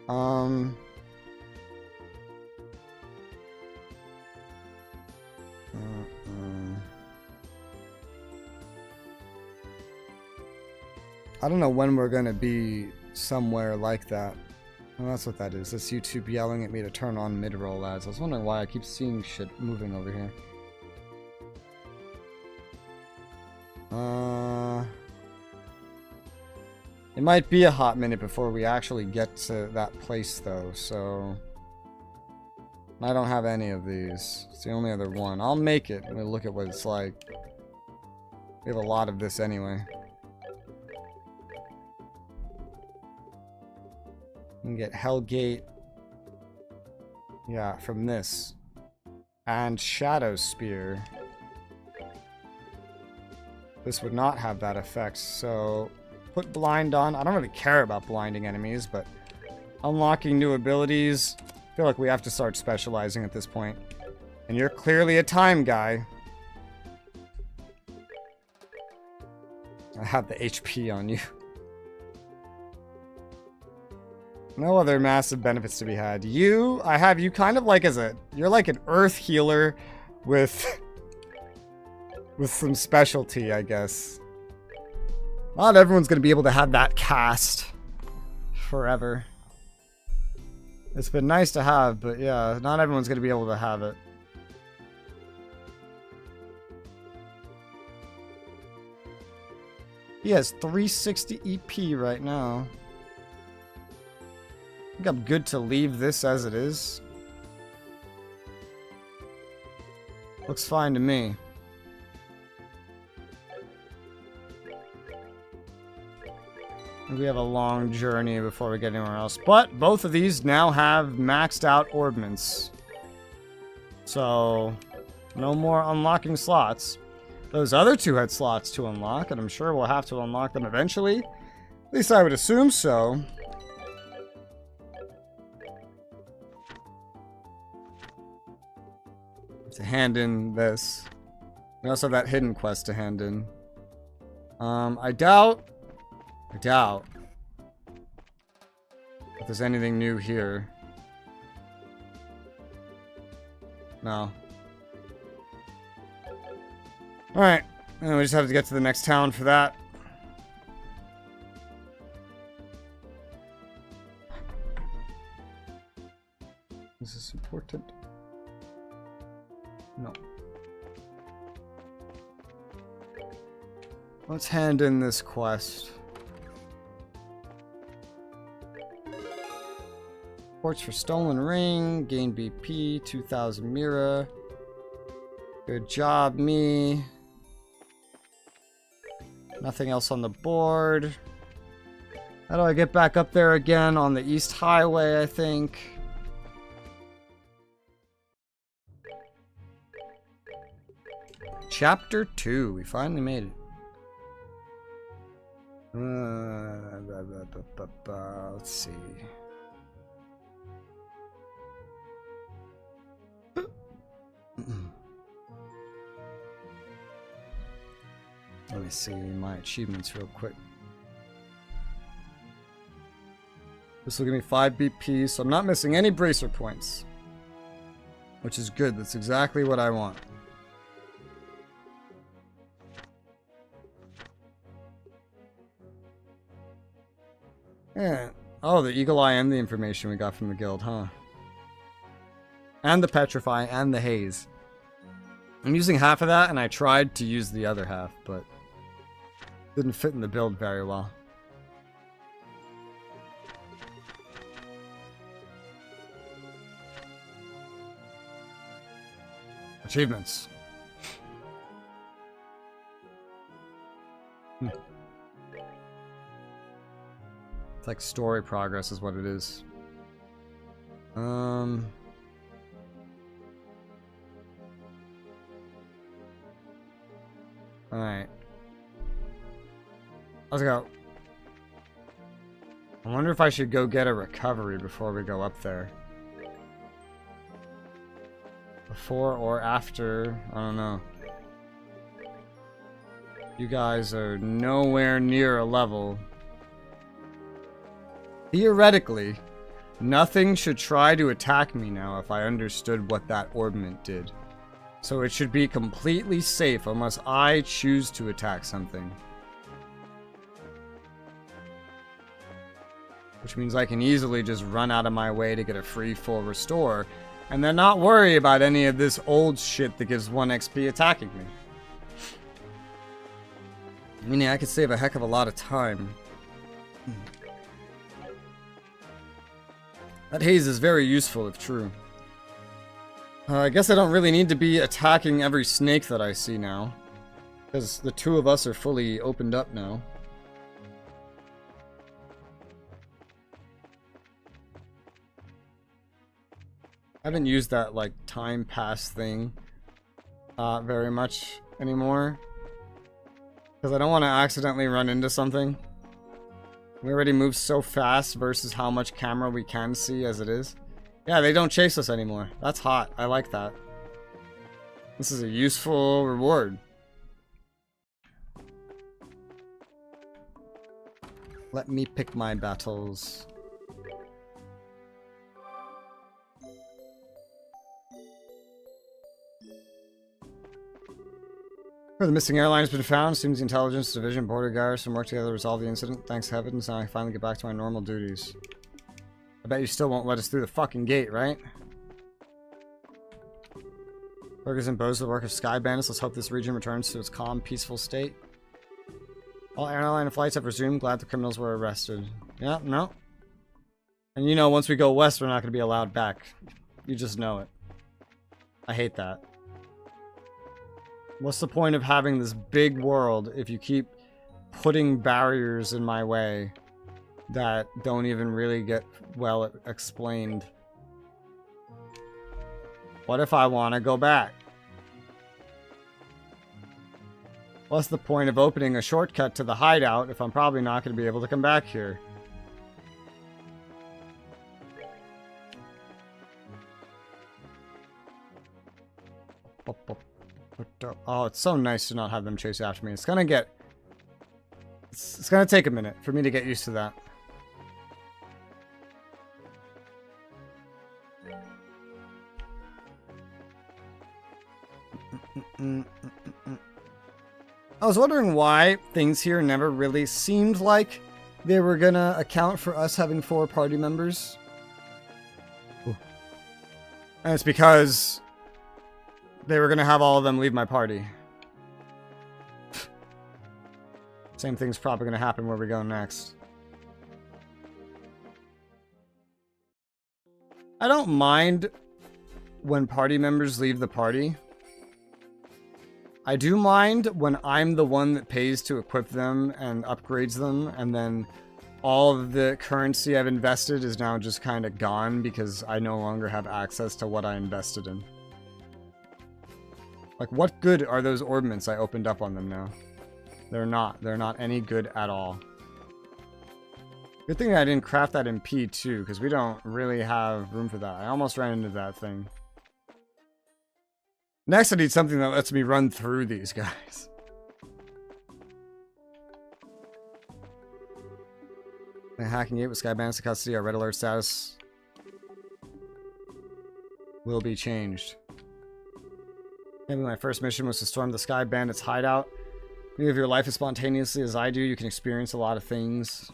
I don't know when we're gonna be somewhere like that. Oh, that's what that is. That's YouTube yelling at me to turn on mid-roll ads. I was wondering why I keep seeing shit moving over here. It might be a hot minute before we actually get to that place, though, so... I don't have any of these. It's the only other one. I'll make it and we'll look at what it's like. We have a lot of this anyway. We can get Hellgate. Yeah, from this. And Shadow Spear. This would not have that effect, so... Put blind on. I don't really care about blinding enemies, but... Unlocking new abilities... I feel like we have to start specializing at this point. And you're clearly a time guy. I have the HP on you. No other massive benefits to be had. You, I have you kind of like as a... You're like an earth healer with... with some specialty, I guess. Not everyone's going to be able to have that cast forever. It's been nice to have, but yeah, not everyone's going to be able to have it. He has 360 EP right now. I think I'm good to leave this as it is. Looks fine to me. We have a long journey before we get anywhere else. But both of these now have maxed out orbments. So, no more unlocking slots. Those other two had slots to unlock, and I'm sure we'll have to unlock them eventually. At least I would assume so. To hand in this. We also have that hidden quest to hand in. I doubt if there's anything new here. No. Alright. And we just have to get to the next town for that. Is this important? No. Let's hand in this quest. Reports for stolen ring, gain BP, 2000 Mira. Good job, me. Nothing else on the board. How do I get back up there again? On the East Highway, I think. Chapter 2. We finally made it. Let's see. Let me see my achievements real quick. This will give me 5 BP, so I'm not missing any bracer points. Which is good. That's exactly what I want. Yeah. Oh, the Eagle Eye and the information we got from the guild, huh? And the Petrify and the Haze. I'm using half of that, and I tried to use the other half, but didn't fit in the build very well. Achievements. It's like story progress is what it is. Alright. Let's go. I wonder if I should go get a recovery before we go up there. Before or after, I don't know. You guys are nowhere near a level. Theoretically, nothing should try to attack me now if I understood what that orbment did. So it should be completely safe unless I choose to attack something. Which means I can easily just run out of my way to get a free full restore, and then not worry about any of this old shit that gives 1 XP attacking me. Meaning I could save a heck of a lot of time. That haze is very useful if true. I guess I don't really need to be attacking every snake that I see now. Because the two of us are fully opened up now. I haven't used that, like, time pass thing very much anymore. Because I don't want to accidentally run into something. We already move so fast versus how much camera we can see as it is. Yeah, they don't chase us anymore. That's hot. I like that. This is a useful reward. Let me pick my battles. The missing airline has been found. Seems the intelligence division, border garrison work together to resolve the incident. Thanks heavens, now I can finally get back to my normal duties. I bet you still won't let us through the fucking gate, right? Burgers and bows the work of Sky Bandits. Let's hope this region returns to its calm, peaceful state. All airline flights have resumed. Glad the criminals were arrested. Yeah, no. And you know, once we go west, we're not going to be allowed back. You just know it. I hate that. What's the point of having this big world if you keep putting barriers in my way that don't even really get well explained? What if I want to go back? What's the point of opening a shortcut to the hideout if I'm probably not going to be able to come back here? Oh, it's so nice to not have them chase after me. It's gonna get... It's gonna take a minute for me to get used to that. I was wondering why things here never really seemed like they were gonna account for us having 4 party members. Ooh. And it's because they were gonna have all of them leave my party. Same thing's probably gonna happen where we go next. I don't mind when party members leave the party. I do mind when I'm the one that pays to equip them and upgrades them, and then all of the currency I've invested is now just kind of gone because I no longer have access to what I invested in. Like, what good are those orbments I opened up on them now? They're not. They're not any good at all. Good thing I didn't craft that in P2, because we don't really have room for that. I almost ran into that thing. Next, I need something that lets me run through these guys. The hacking gate with Sky Bandits in custody. Our red alert status will be changed. Maybe my first mission was to storm the Sky Bandits hideout. If you live your life as spontaneously as I do, you can experience a lot of things.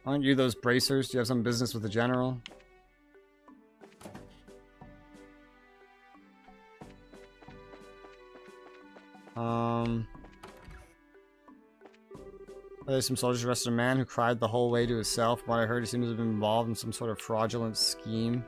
Aren't you those bracers? Do you have some business with the general? Some soldiers arrested a man who cried the whole way to his cell. From what I heard, he seems to have been involved in some sort of fraudulent scheme.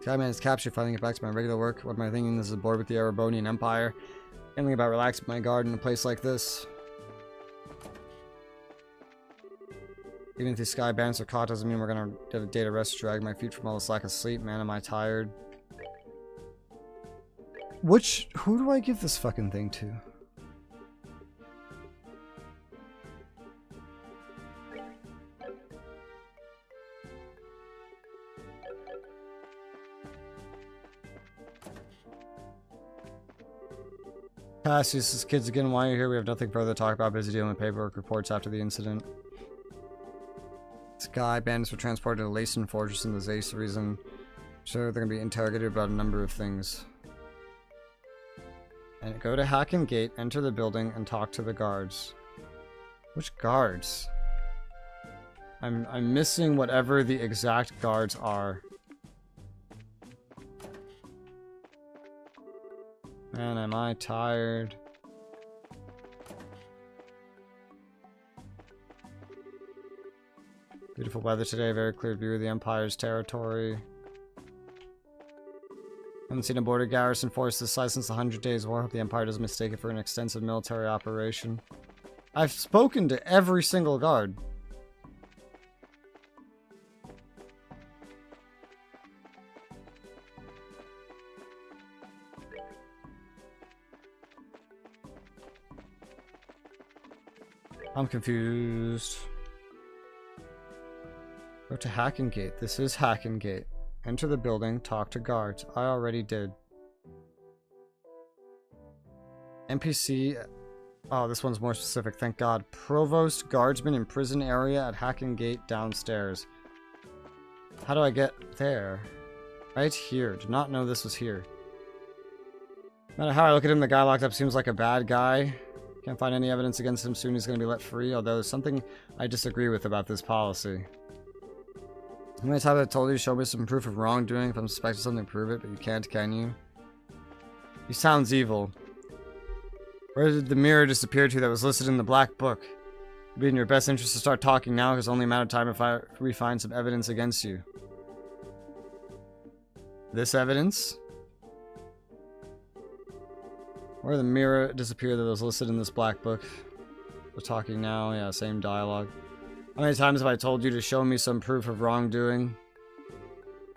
Skyman is captured. Finally get back to my regular work. What am I thinking? This is bored with the Erebonian Empire. Thinking about relaxing my guard in a place like this. Even if these sky bandits are caught, doesn't mean we're gonna get a day to rest, drag my feet from all this lack of sleep. Man, am I tired. Who do I give this fucking thing to? Cassius, kids again, why are you here? We have nothing further to talk about. Busy dealing with paperwork reports after the incident. Sky bandits were transported to Lacen Fortress in the Zace reason. So they're going to be interrogated about a number of things. And go to Hacken Gate, enter the building, and talk to the guards. Which guards? I'm missing whatever the exact guards are. Man, am I tired. Beautiful weather today, very clear view of the Empire's territory. Haven't seen a border garrison force this size since the 100 Days War. Hope the Empire doesn't mistake it for an extensive military operation. I've spoken to every single guard. I'm confused. Go to Hacken Gate. This is Hacken Gate. Enter the building, talk to guards. I already did. NPC. Oh, this one's more specific, thank God. Provost Guardsman in prison area at Hacken Gate downstairs. How do I get there? Right here. Did not know this was here. No matter how I look at him, the guy locked up seems like a bad guy. Can't find any evidence against him. Soon he's going to be let free, although there's something I disagree with about this policy. How many times I've told you to show me some proof of wrongdoing? If I'm suspecting something, prove it, but you can't, can you? He sounds evil. Where did the mirror disappear to that was listed in the black book? It'd be in your best interest to start talking now, because it's only a matter of time if we find some evidence against you. This evidence? Where did the mirror disappear that was listed in this black book? We're talking now, yeah, same dialogue. How many times have I told you to show me some proof of wrongdoing?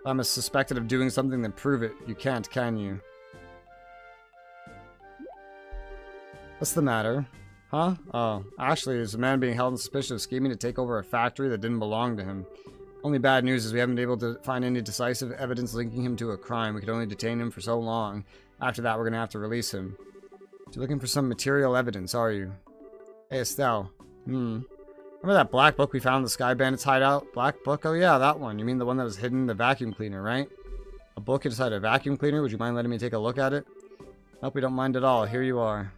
If I'm suspected of doing something, then prove it. You can't, can you? What's the matter? Huh? Oh, actually, there's a man being held in suspicion of scheming to take over a factory that didn't belong to him. Only bad news is we haven't been able to find any decisive evidence linking him to a crime. We could only detain him for so long. After that, we're gonna have to release him. You're looking for some material evidence, are you? Hey, Estelle. Remember that black book we found in the Sky Bandits hideout? Black book? Oh yeah, that one. You mean the one that was hidden in the vacuum cleaner, right? A book inside a vacuum cleaner? Would you mind letting me take a look at it? Nope, we don't mind at all. Here you are.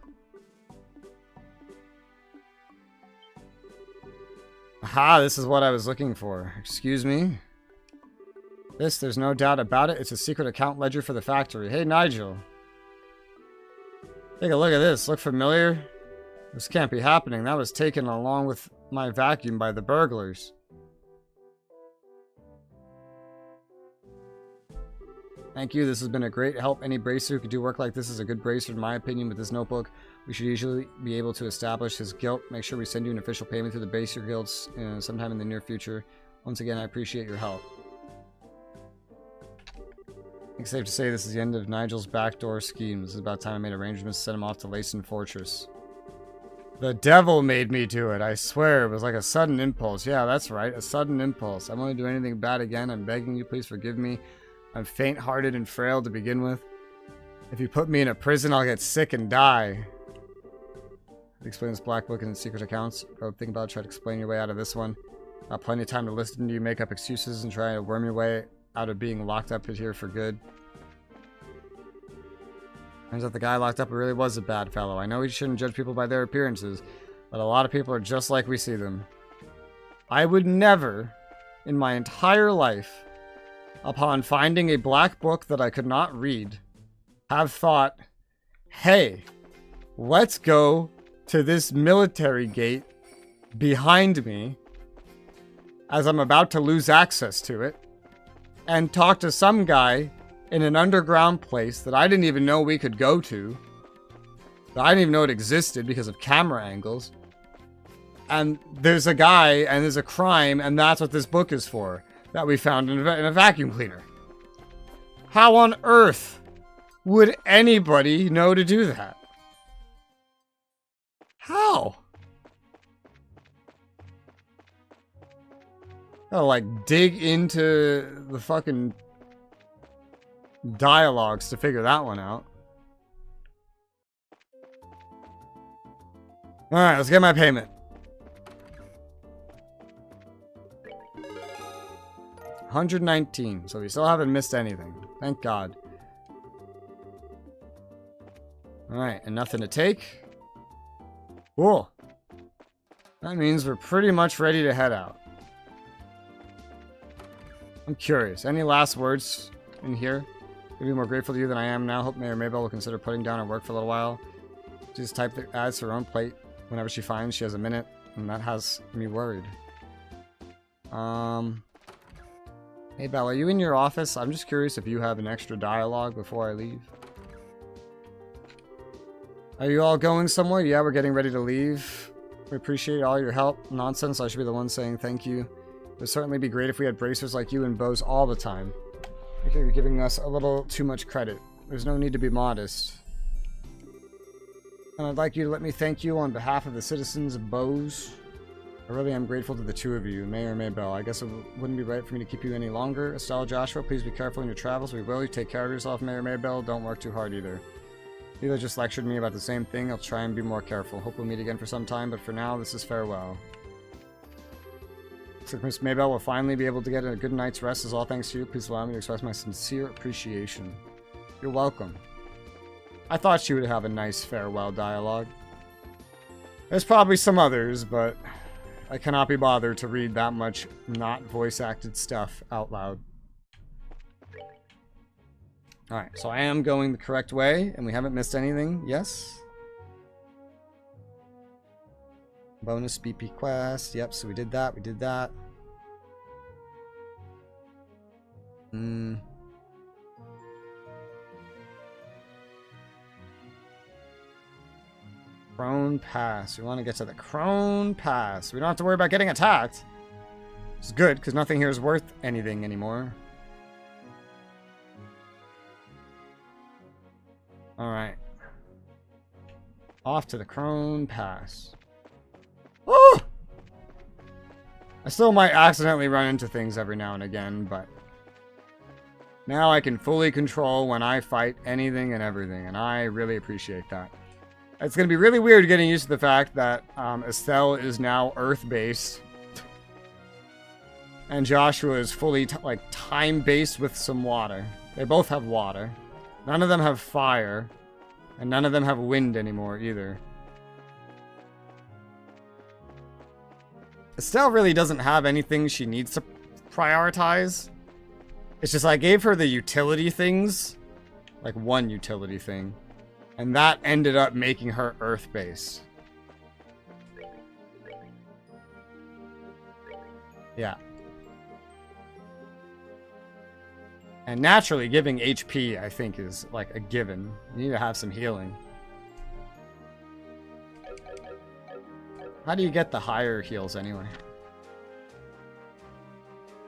Aha, this is what I was looking for. Excuse me? This, there's no doubt about it. It's a secret account ledger for the factory. Hey, Nigel. Take a look at this. Look familiar? This can't be happening. That was taken along with my vacuum by the burglars. Thank you. This has been a great help. Any bracer who could do work like this is a good bracer in my opinion. With this notebook, we should usually be able to establish his guilt. Make sure we send you an official payment through the Bracer Guilds sometime in the near future. Once again, I appreciate your help. I think it's safe to say this is the end of Nigel's backdoor scheme. This is about time I made arrangements to send him off to Lacen Fortress. The devil made me do it, I swear. It was like a sudden impulse. Yeah, that's right, a sudden impulse. I won't do anything bad again. I'm begging you, please forgive me. I'm faint-hearted and frail to begin with. If you put me in a prison, I'll get sick and die. Explain this black book and its secret accounts. Go think about it, try to explain your way out of this one. Plenty of time to listen to you make up excuses and try to worm your way out of being locked up here for good. Turns out the guy locked up really was a bad fellow. I know we shouldn't judge people by their appearances, but a lot of people are just like we see them. I would never, in my entire life, upon finding a black book that I could not read, have thought, hey, let's go to this military gate behind me as I'm about to lose access to it and talk to some guy in an underground place that I didn't even know we could go to, that I didn't even know it existed because of camera angles. And there's a guy and there's a crime, and that's what this book is for, that we found in a vacuum cleaner. How on earth would anybody know to do that? How? Gotta like dig into the fucking dialogues to figure that one out. Alright, let's get my payment. 119, so we still haven't missed anything. Thank God. Alright, and nothing to take. Cool. That means we're pretty much ready to head out. I'm curious. Any last words in here? I'd be more grateful to you than I am now. Hope Mayor Maybell will consider putting down her work for a little while. She just typed the ads to her own plate whenever she finds she has a minute, and that has me worried. Hey Belle, are you in your office? I'm just curious if you have an extra dialogue before I leave. Are you all going somewhere? Yeah, we're getting ready to leave. We appreciate all your help. Nonsense, I should be the one saying thank you. It would certainly be great if we had bracers like you and bows all the time. I think you're giving us a little too much credit. There's no need to be modest. And I'd like you to let me thank you on behalf of the citizens of Bose. I really am grateful to the two of you, Mayor and Maybell. I guess it wouldn't be right for me to keep you any longer. Estelle, Joshua, please be careful in your travels. We will. You take care of yourself, Mayor Maybell. Don't work too hard either. Leela just lectured me about the same thing. I'll try and be more careful. Hope we'll meet again for some time, but for now, this is farewell. Looks like Miss Maybell will finally be able to get a good night's rest. Is all thanks to you. Please allow me to express my sincere appreciation. You're welcome. I thought she would have a nice farewell dialogue. There's probably some others, but I cannot be bothered to read that much not voice-acted stuff out loud. Alright, so I am going the correct way, and we haven't missed anything. Yes? Bonus BP quest. Yep, so we did that. We did that. Crone Pass. We want to get to the Crone Pass. We don't have to worry about getting attacked. Which is good, because nothing here is worth anything anymore. Alright. Off to the Crone Pass. Oh! I still might accidentally run into things every now and again, but now I can fully control when I fight anything and everything, and I really appreciate that. It's going to be really weird getting used to the fact that Estelle is now Earth-based, and Joshua is fully time-based with some water. They both have water. None of them have fire, and none of them have wind anymore either. Estelle really doesn't have anything she needs to prioritize. It's just I gave her the utility things, like one utility thing, and that ended up making her Earth-based. Yeah. And naturally, giving HP, I think, is like a given. You need to have some healing. How do you get the higher heals anyway?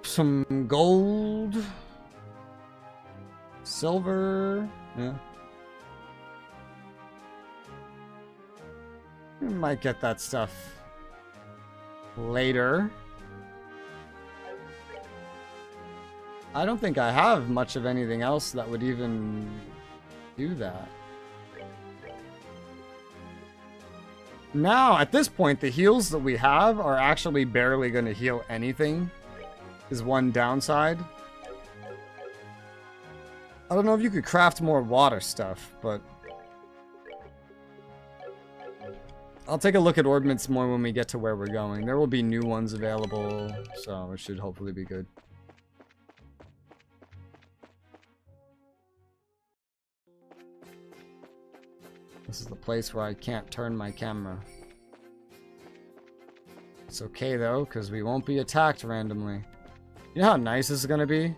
Some gold. Silver. Yeah. We might get that stuff later. I don't think I have much of anything else that would even do that. Now, at this point, the heals that we have are actually barely going to heal anything, is one downside. I don't know if you could craft more water stuff, but I'll take a look at ordnance more when we get to where we're going. There will be new ones available, so it should hopefully be good. This is the place where I can't turn my camera. It's okay though, because we won't be attacked randomly. You know how nice this is going to be?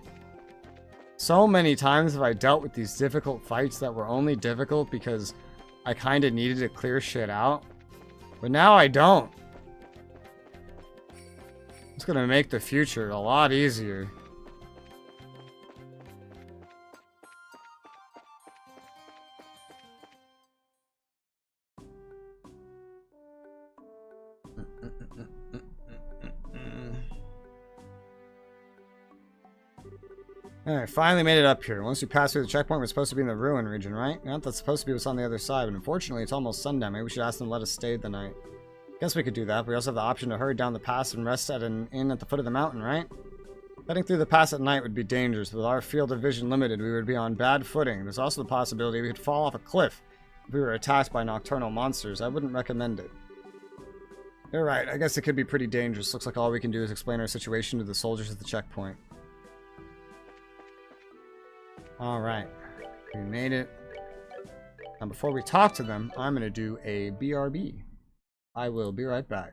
So many times have I dealt with these difficult fights that were only difficult because I kind of needed to clear shit out. But now I don't. It's going to make the future a lot easier. Alright, finally made it up here. Once we pass through the checkpoint, we're supposed to be in the ruin region, right? Not that's supposed to be what's on the other side, but unfortunately it's almost sundown. Maybe we should ask them to let us stay the night. Guess we could do that, but we also have the option to hurry down the pass and rest at an inn at the foot of the mountain, right? Heading through the pass at night would be dangerous. With our field of vision limited, we would be on bad footing. There's also the possibility we could fall off a cliff if we were attacked by nocturnal monsters. I wouldn't recommend it. You're right, I guess it could be pretty dangerous. Looks like all we can do is explain our situation to the soldiers at the checkpoint. Alright, we made it. Now before we talk to them, I'm going to do a BRB. I will be right back.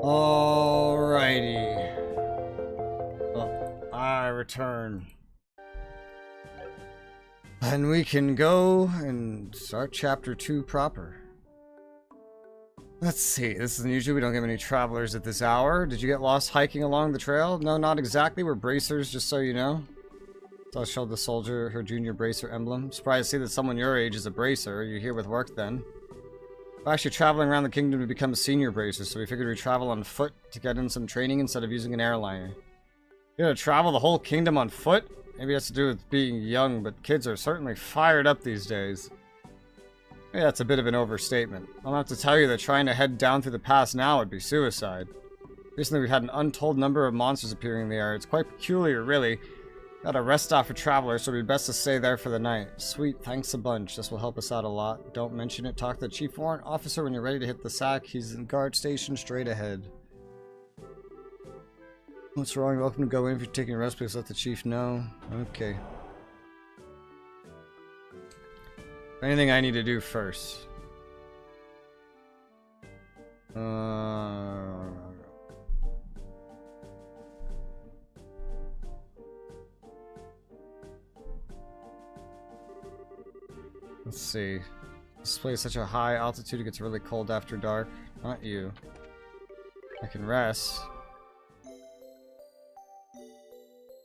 Alrighty. Well, I return. And we can go and start chapter 2 proper. Let's see, this is unusual. We don't get many travelers at this hour. Did you get lost hiking along the trail? No, not exactly. We're bracers, just so you know. So I showed the soldier her junior bracer emblem. Surprised to see that someone your age is a bracer. You're here with work then. We're actually traveling around the kingdom to become a senior bracer, so we figured we'd travel on foot to get in some training instead of using an airliner. You gonna travel the whole kingdom on foot? Maybe it has to do with being young, but kids are certainly fired up these days. Yeah, that's a bit of an overstatement. I'll have to tell you that trying to head down through the pass now would be suicide. Recently we've had an untold number of monsters appearing in the air. It's quite peculiar, really. Got a rest stop for travelers, so it'd be best to stay there for the night. Sweet, thanks a bunch. This will help us out a lot. Don't mention it. Talk to the chief warrant officer when you're ready to hit the sack. He's in guard station straight ahead. What's wrong? You're welcome to go in if you're taking a rest. Please let the chief know. Okay. Anything I need to do first? Let's see. This place is such a high altitude, it gets really cold after dark. Not you. I can rest.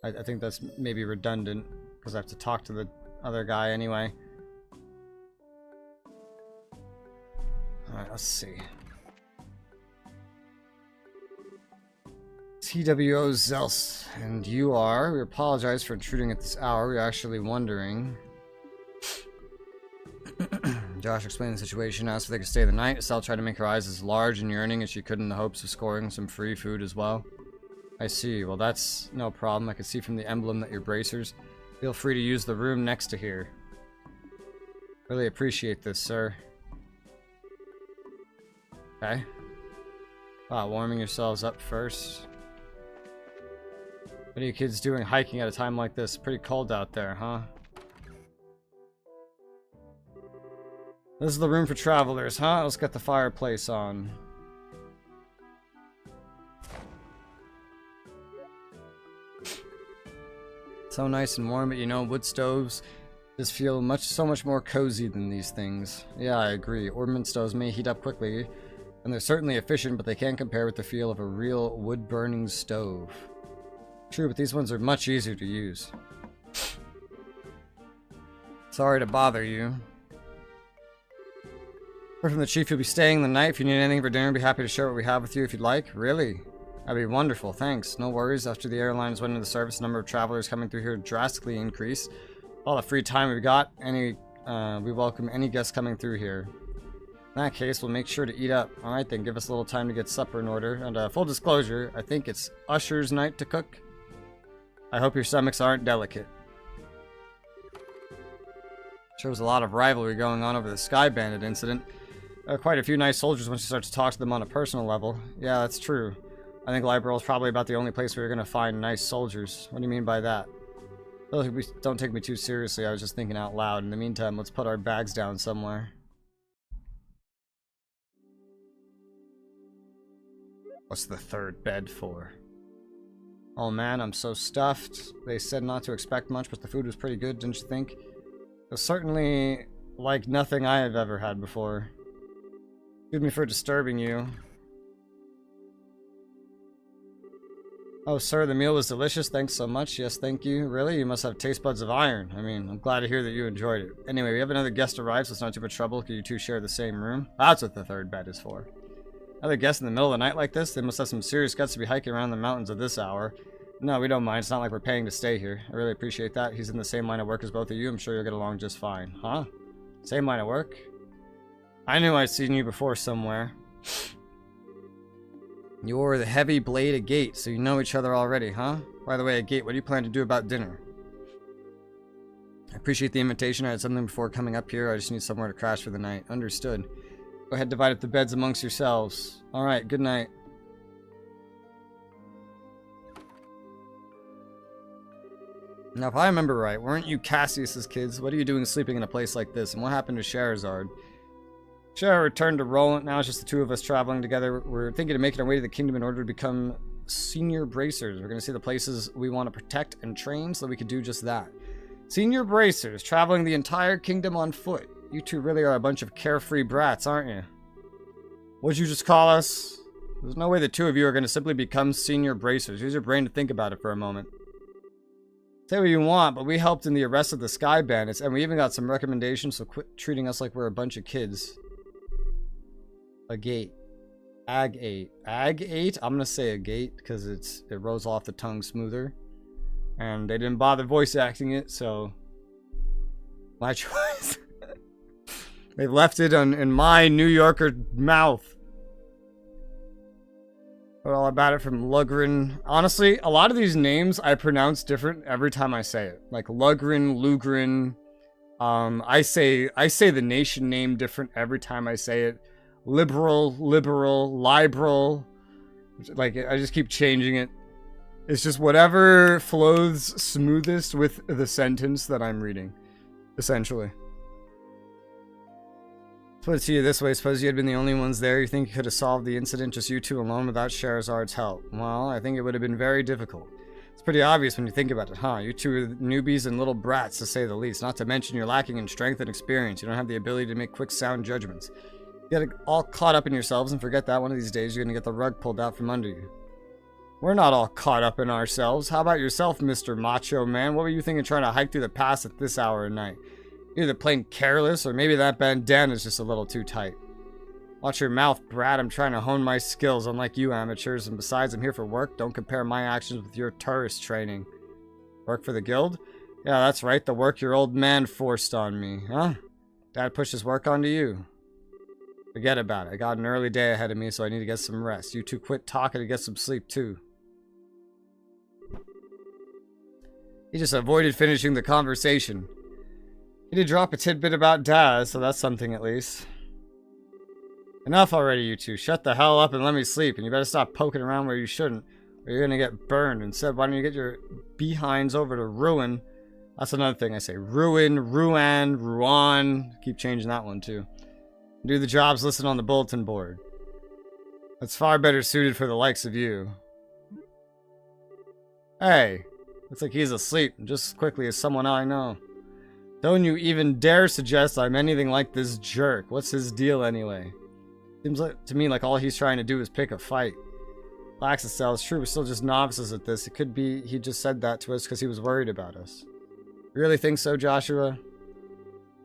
I think that's maybe redundant, because I have to talk to the other guy anyway. Alright, let's see. TWO Zels, and you are? We apologize for intruding at this hour. We're actually wondering... Josh explained the situation, asked if they could stay the night. Estelle tried to make her eyes as large and yearning as she could in the hopes of scoring some free food as well. I see. Well, that's no problem. I can see from the emblem that you're bracers. Feel free to use the room next to here. Really appreciate this, sir. Okay. Wow, warming yourselves up first. What are you kids doing hiking at a time like this? Pretty cold out there, huh? This is the room for travelers, huh? Let's get the fireplace on. So nice and warm, but you know, wood stoves just feel so much more cozy than these things. Yeah, I agree. Ornament stoves may heat up quickly, and they're certainly efficient, but they can't compare with the feel of a real wood-burning stove. True, but these ones are much easier to use. Sorry to bother you. We're from the chief. You'll be staying the night. If you need anything for dinner, I'd be happy to share what we have with you if you'd like. Really? That'd be wonderful. Thanks. No worries. After the airlines went into service, the number of travelers coming through here drastically increased. All the free time we've got, we welcome any guests coming through here. In that case, we'll make sure to eat up. Alright then, give us a little time to get supper in order. And full disclosure, I think it's Usher's night to cook. I hope your stomachs aren't delicate. Sure was a lot of rivalry going on over the Sky Bandit incident. Quite a few nice soldiers once you start to talk to them on a personal level. Yeah, that's true. I think Liberal is probably about the only place where you're going to find nice soldiers. What do you mean by that? Don't take me too seriously, I was just thinking out loud. In the meantime, let's put our bags down somewhere. What's the third bed for? Oh man, I'm so stuffed. They said not to expect much, but the food was pretty good, didn't you think? It was certainly like nothing I have ever had before. Excuse me for disturbing you. Oh, sir, the meal was delicious. Thanks so much. Yes, thank you. Really? You must have taste buds of iron. I mean, I'm glad to hear that you enjoyed it. Anyway, we have another guest arrived, so it's not too much trouble. Can you two share the same room? That's what the third bed is for. Another guest in the middle of the night like this? They must have some serious guts to be hiking around the mountains at this hour. No, we don't mind. It's not like we're paying to stay here. I really appreciate that. He's in the same line of work as both of you. I'm sure you'll get along just fine. Huh? Same line of work? I knew I'd seen you before somewhere. You're the heavy blade at Gate, so you know each other already, huh? By the way, at Gate, what do you plan to do about dinner? I appreciate the invitation. I had something before coming up here. I just need somewhere to crash for the night. Understood. Go ahead, divide up the beds amongst yourselves. Alright, good night. Now, if I remember right, weren't you Cassius's kids? What are you doing sleeping in a place like this? And what happened to Scheherazade? Sure, returned to Roland. Now it's just the two of us traveling together. We're thinking of making our way to the kingdom in order to become senior bracers. We're going to see the places we want to protect and train so that we can do just that. Senior bracers, traveling the entire kingdom on foot. You two really are a bunch of carefree brats, aren't you? What'd you just call us? There's no way the two of you are going to simply become senior bracers. Use your brain to think about it for a moment. Say what you want, but we helped in the arrest of the Sky Bandits, and we even got some recommendations, so quit treating us like we're a bunch of kids. Agate. Agate. Agate? I'm gonna say agate, because it rolls off the tongue smoother. And they didn't bother voice acting it, so... my choice. They left it in my New Yorker mouth. But all about it from Lugrin. Honestly, a lot of these names I pronounce different every time I say it. Like Lugrin, Lugrin. I say the nation name different every time I say it. Liberal, liberal. Like, I just keep changing it. It's just whatever flows smoothest with the sentence that I'm reading. Essentially. Put it to you this way, suppose you had been the only ones there, you think you could have solved the incident just you two alone without Sherazard's help? Well, I think it would have been very difficult. It's pretty obvious when you think about it, huh? You two are newbies and little brats, to say the least. Not to mention you're lacking in strength and experience. You don't have the ability to make quick, sound judgments. You get all caught up in yourselves and forget that one of these days you're going to get the rug pulled out from under you. We're not all caught up in ourselves. How about yourself, Mr. Macho Man? What were you thinking trying to hike through the pass at this hour of night? You're either plain careless, or maybe that bandana is just a little too tight. Watch your mouth, brat. I'm trying to hone my skills, unlike you amateurs, and besides, I'm here for work. Don't compare my actions with your tourist training. Work for the guild? Yeah, that's right, the work your old man forced on me, huh? Dad pushed his work onto you. Forget about it. I got an early day ahead of me, so I need to get some rest. You two quit talking and get some sleep, too. He just avoided finishing the conversation. He did drop a tidbit about Daz, so that's something at least. Enough already, you two. Shut the hell up and let me sleep, and you better stop poking around where you shouldn't, or you're gonna get burned. Instead, why don't you get your behinds over to Ruin? That's another thing I say. Ruin, Ruan, Ruan. Keep changing that one, too. Do the jobs listed on the bulletin board. That's far better suited for the likes of you. Hey, looks like he's asleep, just as quickly as someone I know. Don't you even dare suggest I'm anything like this jerk. What's his deal anyway? Seems like to me like all he's trying to do is pick a fight. Laxastel, it's true, we're still just novices at this. It could be he just said that to us because he was worried about us. You really think so, Joshua?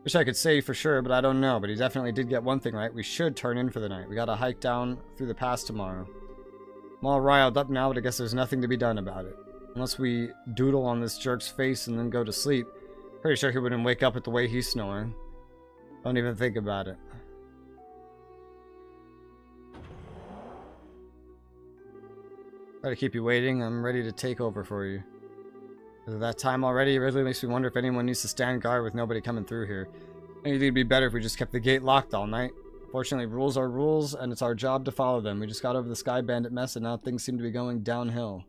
Wish I could say for sure, but I don't know. But he definitely did get one thing right. We should turn in for the night. We gotta hike down through the pass tomorrow. I'm all riled up now, but I guess there's nothing to be done about it. Unless we doodle on this jerk's face and then go to sleep. Pretty sure he wouldn't wake up at the way he's snoring. Don't even think about it. Try to keep you waiting. I'm ready to take over for you. Is it that time already? It really makes me wonder if anyone needs to stand guard with nobody coming through here. I think it'd be better if we just kept the gate locked all night. Fortunately, rules are rules, and it's our job to follow them. We just got over the Sky Bandit mess, and now things seem to be going downhill.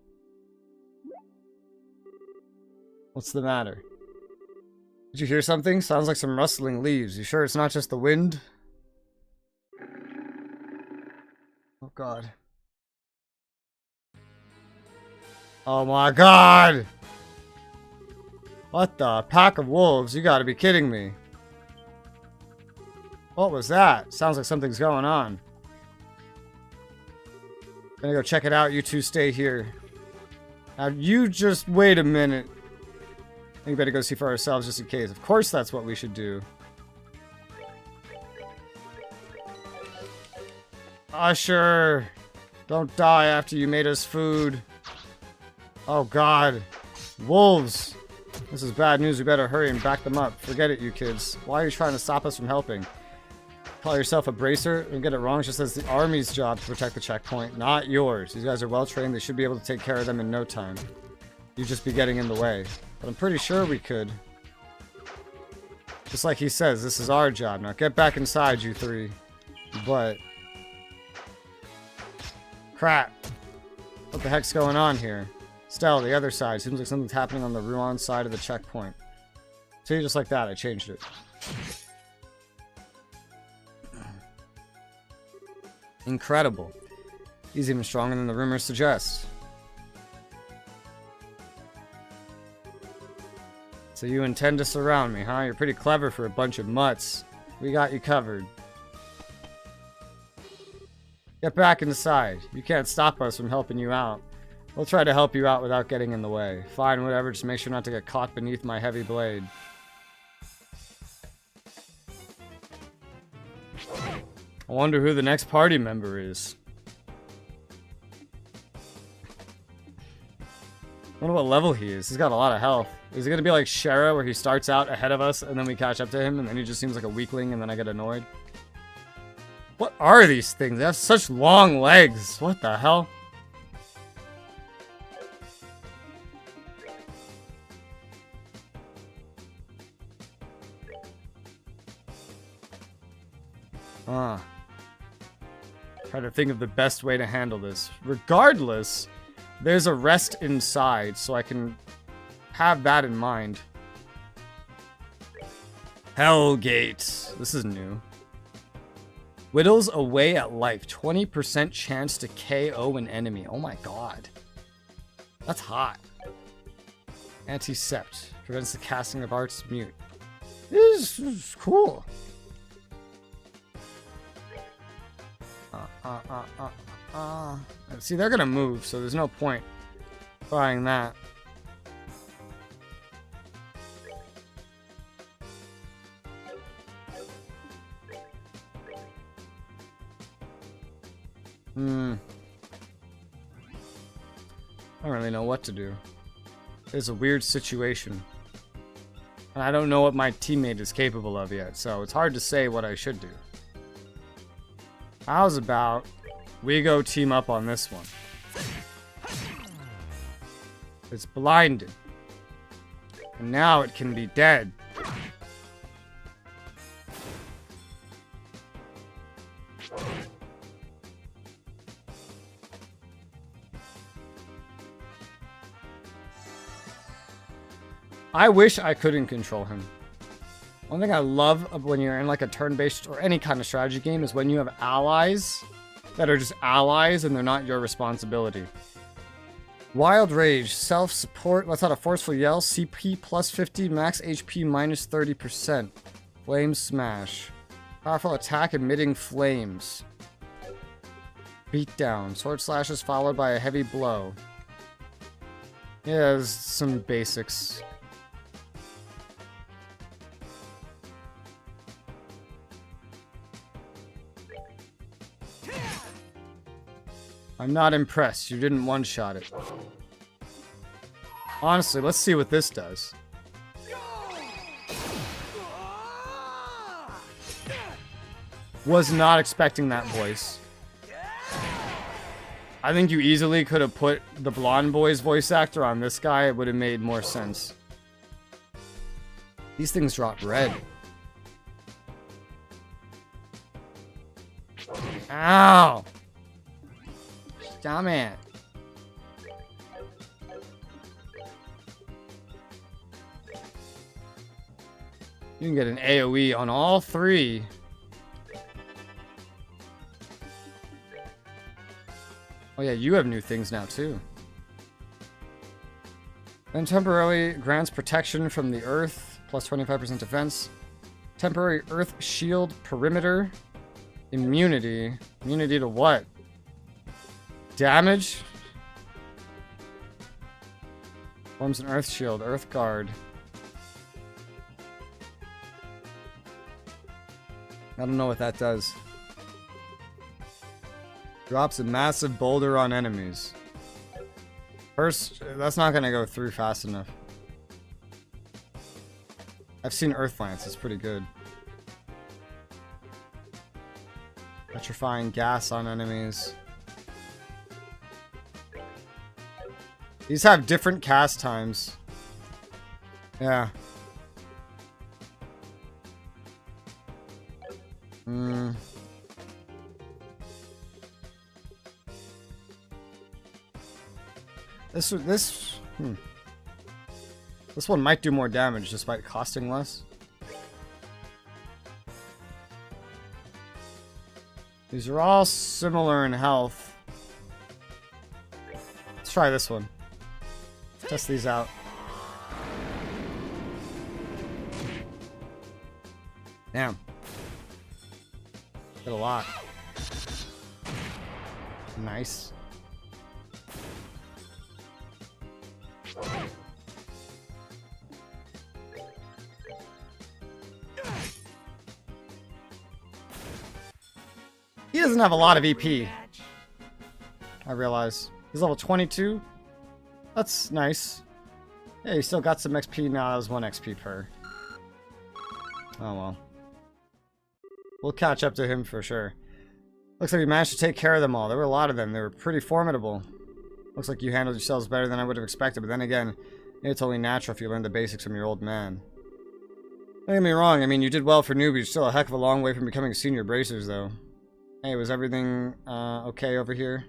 What's the matter? Did you hear something? Sounds like some rustling leaves. You sure it's not just the wind? Oh god. Oh my god! What the? Pack of wolves? You gotta be kidding me. What was that? Sounds like something's going on. Gonna go check it out. You two stay here. Now you just wait a minute. I think we better go see for ourselves just in case. Of course that's what we should do. Usher! Don't die after you made us food. Oh god. Wolves! This is bad news. We better hurry and back them up. Forget it, you kids. Why are you trying to stop us from helping? Call yourself a bracer? Don't get it wrong. It's just as the army's job to protect the checkpoint, not yours. These guys are well trained. They should be able to take care of them in no time. You'd just be getting in the way. But I'm pretty sure we could. Just like he says, this is our job. Now get back inside, you three. But... crap. What the heck's going on here? Stell, the other side. Seems like something's happening on the Ruan side of the checkpoint. See, just like that, I changed it. Incredible. He's even stronger than the rumors suggest. So you intend to surround me, huh? You're pretty clever for a bunch of mutts. We got you covered. Get back inside. You can't stop us from helping you out. We'll try to help you out without getting in the way. Fine, whatever, just make sure not to get caught beneath my heavy blade. I wonder who the next party member is. I wonder what level he is. He's got a lot of health. Is it gonna be like Shara, where he starts out ahead of us and then we catch up to him and then he just seems like a weakling and then I get annoyed? What are these things? They have such long legs. What the hell? Try to think of the best way to handle this. Regardless, there's a rest inside, so I can have that in mind. Hellgate. This is new. Whittles away at life. 20% chance to KO an enemy. Oh my god. That's hot. Anti-Sept. Prevents the casting of arts mute. This is cool. See, they're gonna move, so there's no point buying that. I don't really know what to do. It's a weird situation. And I don't know what my teammate is capable of yet, so it's hard to say what I should do. How's about we go team up on this one? It's blinded. And now it can be dead. I wish I couldn't control him. One thing I love when you're in like a turn-based or any kind of strategy game is when you have allies that are just allies and they're not your responsibility. Wild Rage, self-support, lets out a forceful yell, CP plus 50, max HP minus 30%. Flame Smash. Powerful attack emitting flames. Beatdown, sword slashes followed by a heavy blow. Yeah, there's some basics. I'm not impressed. You didn't one-shot it. Honestly, let's see what this does. Was not expecting that voice. I think you easily could have put the blonde boy's voice actor on this guy. It would have made more sense. These things drop red. Ow! Damn it. You can get an AoE on all three. Oh yeah, you have new things now too. Then temporarily grants protection from the earth, plus 25% defense. Temporary earth shield perimeter. Immunity. Immunity to what? Damage? Forms an earth shield, earth guard. I don't know what that does. Drops a massive boulder on enemies. First, that's not gonna go through fast enough. I've seen Earth Lance, it's pretty good. Petrifying gas on enemies. These have different cast times. Yeah. This one might do more damage despite costing less. These are all similar in health. Let's try this one. Test these out. Damn. Did a lot. Nice. He doesn't have a lot of EP. I realize. He's level 22. That's nice. Yeah, he still got some XP now. That was 1 XP per. Oh well. We'll catch up to him for sure. Looks like we managed to take care of them all. There were a lot of them. They were pretty formidable. Looks like you handled yourselves better than I would have expected. But then again, it's only natural if you learn the basics from your old man. Don't get me wrong. I mean, you did well for newbies. You're still a heck of a long way from becoming senior bracers, though. Hey, was everything okay over here?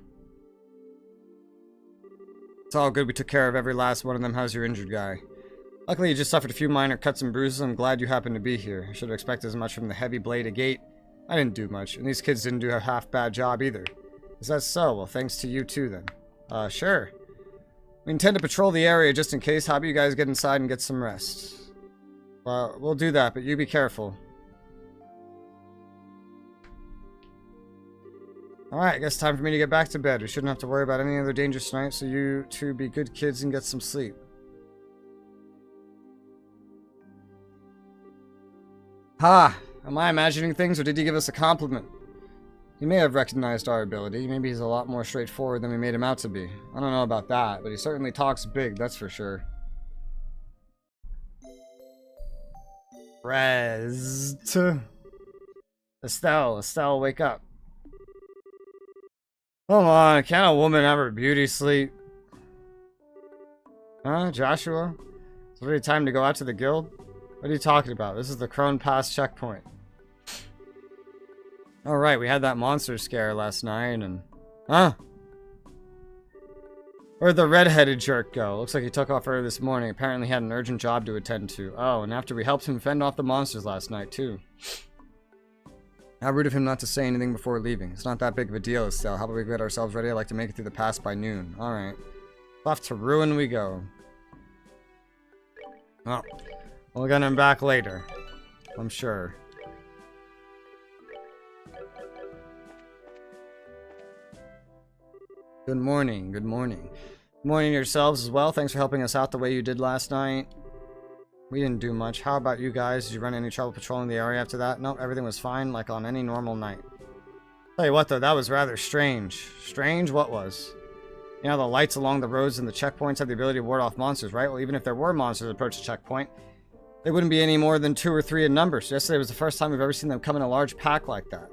It's all good. We took care of every last one of them. How's your injured guy? Luckily, you just suffered a few minor cuts and bruises. I'm glad you happened to be here. I should have expected as much from the heavy bladed gate. I didn't do much, and these kids didn't do a half-bad job either. Is that so? Well, thanks to you too, then. Sure. We intend to patrol the area just in case. How about you guys get inside and get some rest? Well, we'll do that, but you be careful. Alright, I guess time for me to get back to bed. We shouldn't have to worry about any other dangers tonight, so you two be good kids and get some sleep. Ha! Am I imagining things, or did he give us a compliment? He may have recognized our ability. Maybe he's a lot more straightforward than we made him out to be. I don't know about that, but he certainly talks big, that's for sure. Estelle, wake up. Come on, can't a woman have her beauty sleep? Huh, Joshua? It's already time to go out to the guild? What are you talking about? This is the Crone Pass checkpoint. Alright, we had that monster scare last night and... Huh? Where'd the red-headed jerk go? Looks like he took off early this morning. Apparently he had an urgent job to attend to. Oh, and after we helped him fend off the monsters last night, too. How rude of him not to say anything before leaving. It's not that big of a deal, Estelle. How about we get ourselves ready? I'd like to make it through the pass by noon. Alright. Off to Ruin we go. Oh. We'll get him back later. I'm sure. Good morning. Good morning. Good morning yourselves as well. Thanks for helping us out the way you did last night. We didn't do much. How about you guys? Did you run any trouble patrolling the area after that? No, everything was fine, like on any normal night. Tell you what, though, that was rather strange. Strange? What was? You know, the lights along the roads and the checkpoints have the ability to ward off monsters, right? Well, even if there were monsters that approach the checkpoint, they wouldn't be any more than 2 or 3 in number. So yesterday was the first time we've ever seen them come in a large pack like that.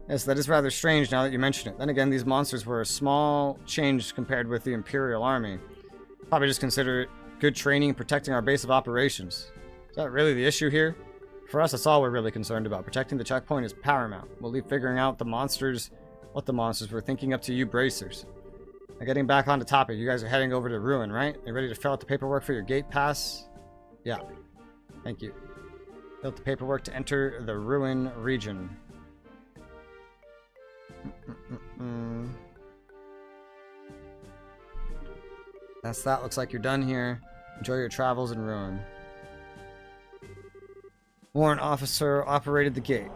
Yes, that is rather strange now that you mention it. Then again, these monsters were a small change compared with the Imperial Army. Probably just consider it good training and protecting our base of operations. Is that really the issue here? For us, that's all we're really concerned about. Protecting the checkpoint is paramount. We'll leave figuring out the monsters, what the monsters were thinking up to you bracers. Now getting back on the topic, you guys are heading over to Ruin, right? You ready to fill out the paperwork for your gate pass? Yeah. Thank you. Fill out the paperwork to enter the Ruin region. That's that. Looks like you're done here. Enjoy your travels in Ruin. Warrant officer operated the gate.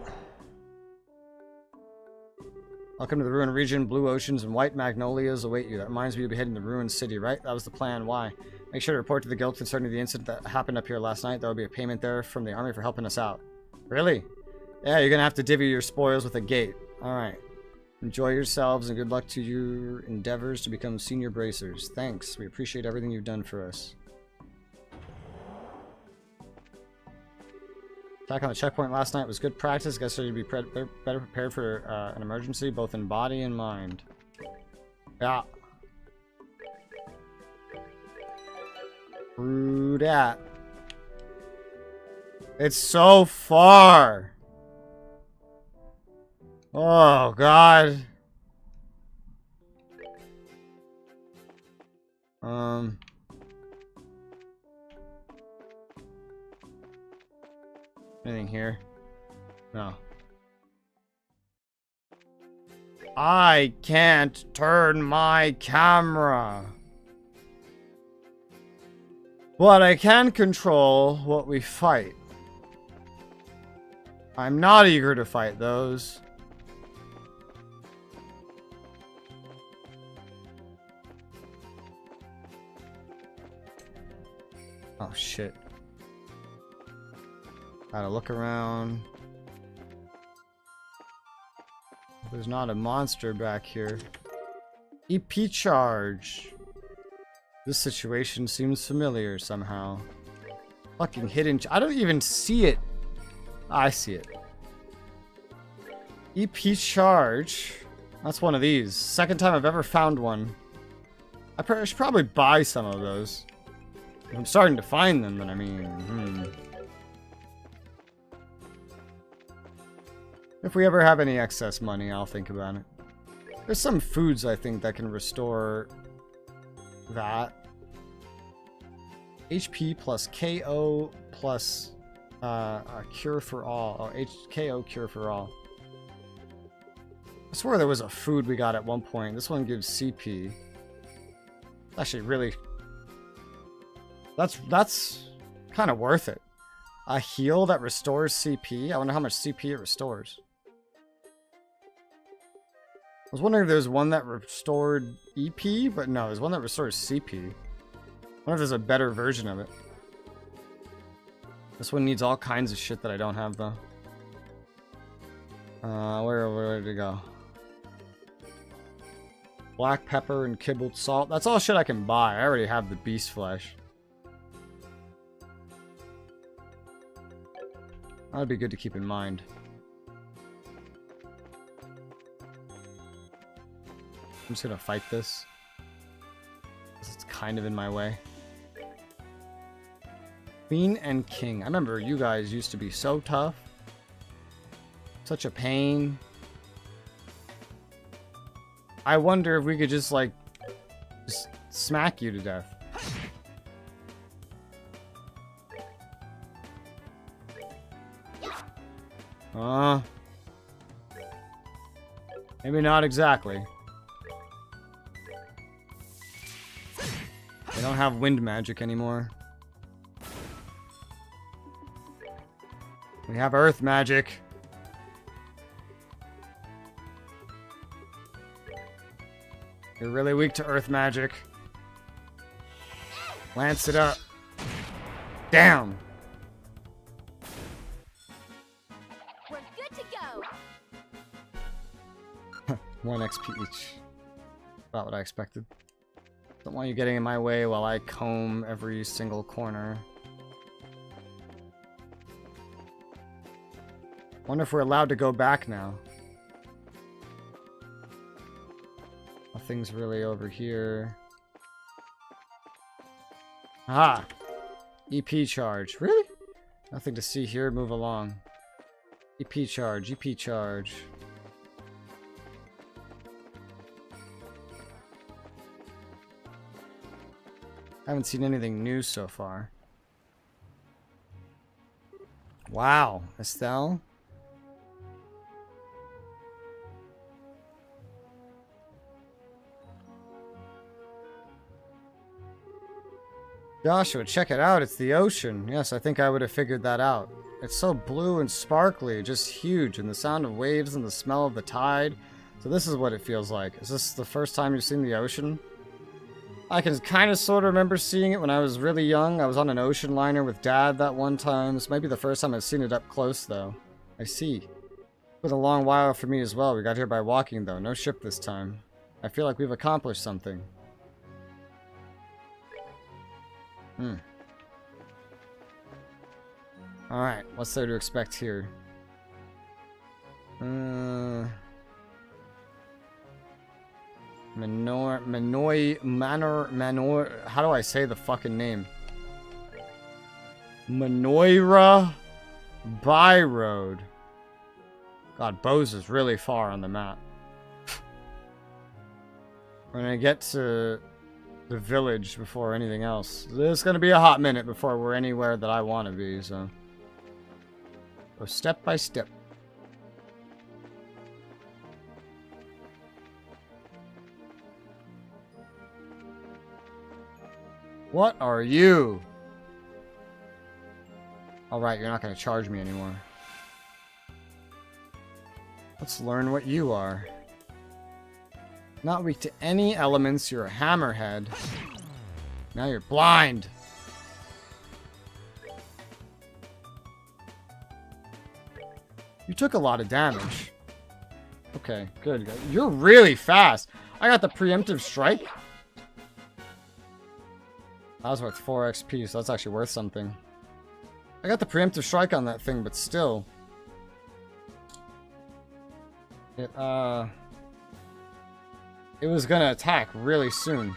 Welcome to the Ruin region. Blue oceans and white magnolias await you. That reminds me you'll be heading to Ruin City, right? That was the plan. Why? Make sure to report to the guild concerning the incident that happened up here last night. There will be a payment there from the army for helping us out. Really? Yeah, you're gonna have to divvy your spoils with a gate. Alright. Enjoy yourselves and good luck to your endeavors to become senior bracers. Thanks. We appreciate everything you've done for us. Attack on the checkpoint last night was good practice. Guess you'd be better prepared for an emergency, both in body and mind. Yeah. True that. It's so far. Oh, God. Anything here? No. I can't turn my camera. But I can control what we fight. I'm not eager to fight those. Oh shit. Gotta look around. There's not a monster back here. EP charge. This situation seems familiar somehow. Fucking hidden. I don't even see it. I see it. EP charge. That's one of these. Second time I've ever found one. I should probably buy some of those. If I'm starting to find them, then I mean, If we ever have any excess money, I'll think about it. There's some foods I think that can restore that. HP plus KO plus a cure for all. Oh, KO cure for all. I swear there was a food we got at one point. This one gives CP. Actually, really, that's kind of worth it. A heal that restores CP. I wonder how much CP it restores. I was wondering if there's one that restored EP, but no, there's one that restores CP. I wonder if there's a better version of it. This one needs all kinds of shit that I don't have, though. Where did it go? Black pepper and kibbled salt. That's all shit I can buy. I already have the beast flesh. That would be good to keep in mind. I'm just gonna fight this. It's kind of in my way. Queen and King. I remember you guys used to be so tough. Such a pain. I wonder if we could just, like, just smack you to death. Maybe not exactly. They don't have wind magic anymore. We have earth magic. You're really weak to earth magic. Lance it up. Damn. We're good to go. 1 XP each. About what I expected. Don't want you getting in my way while I comb every single corner. Wonder if we're allowed to go back now. Nothing's really over here. Ah! EP charge. Really? Nothing to see here. Move along. EP charge. EP charge. I haven't seen anything new so far. Wow. Estelle? Joshua, check it out. It's the ocean. Yes, I think I would have figured that out. It's so blue and sparkly, just huge, and the sound of waves and the smell of the tide. So this is what it feels like. Is this the first time you've seen the ocean? I can kind of sort of remember seeing it when I was really young. I was on an ocean liner with Dad that one time. This might be the first time I've seen it up close, though. I see. It was a long while for me as well. We got here by walking, though. No ship this time. I feel like we've accomplished something. Alright, what's there to expect here? Manor, how do I say the fucking name? Manoira By Road. God, Bose is really far on the map. We're gonna get to the village before anything else. There's gonna be a hot minute before we're anywhere that I want to be, so go step by step. What are you? Alright, you're not going to charge me anymore. Let's learn what you are. Not weak to any elements, you're a hammerhead. Now you're blind. You took a lot of damage. Okay, good. You're really fast. I got the preemptive strike. That was worth 4 XP, so that's actually worth something. I got the preemptive strike on that thing, but still. It was gonna attack really soon.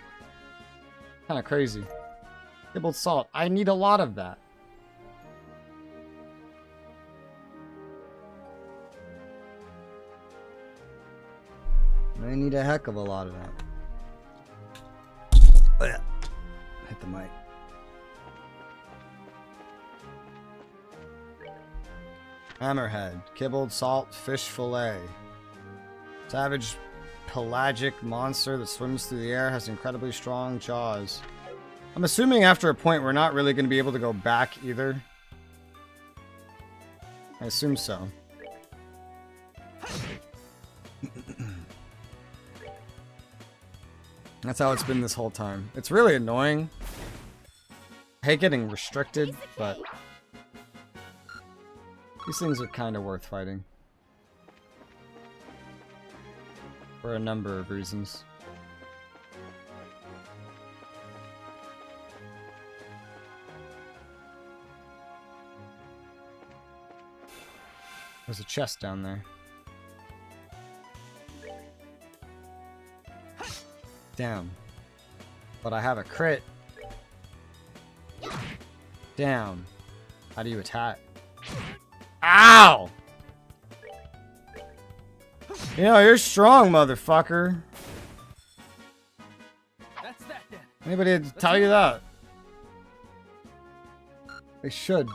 Kinda crazy. Kibbled salt. I need a lot of that. I need a heck of a lot of that. Oh, yeah. Hit the mic. Hammerhead. Kibbled salt fish fillet. Savage pelagic monster that swims through the air, has incredibly strong jaws. I'm assuming after a point we're not really going to be able to go back either. I assume so. That's how it's been this whole time. It's really annoying. I hate getting restricted, but these things are kind of worth fighting. For a number of reasons. There's a chest down there. Damn. But I have a crit. Down. How do you attack? Ow! You know, you're strong, motherfucker. That's that then. Anybody tell you that? They should.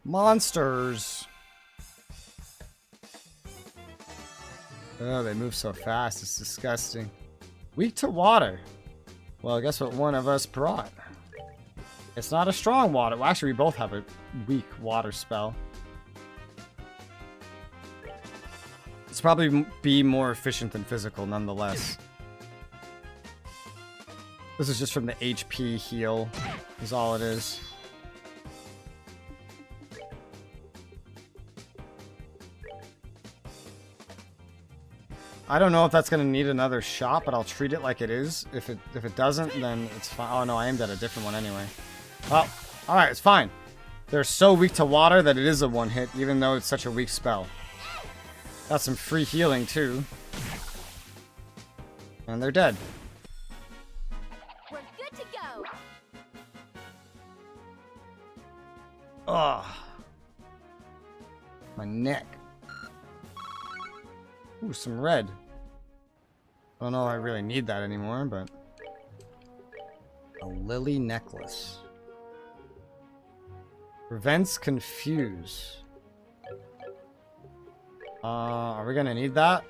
Monsters. Oh, they move so fast. It's disgusting. Weak to water. Well, guess what one of us brought? It's not a strong water. Well, actually, we both have a weak water spell. It's probably be more efficient than physical, nonetheless. This is just from the HP heal, is all it is. I don't know if that's gonna need another shot, but I'll treat it like it is. If it doesn't, then it's fine. Oh no, I aimed at a different one anyway. Well, alright, it's fine. They're so weak to water that it is a one hit, even though it's such a weak spell. Got some free healing too. And they're dead. We're good to go. Ugh. My neck. Ooh, some red. I don't know if I really need that anymore, but... A lily necklace. Prevents confuse. Are we gonna need that?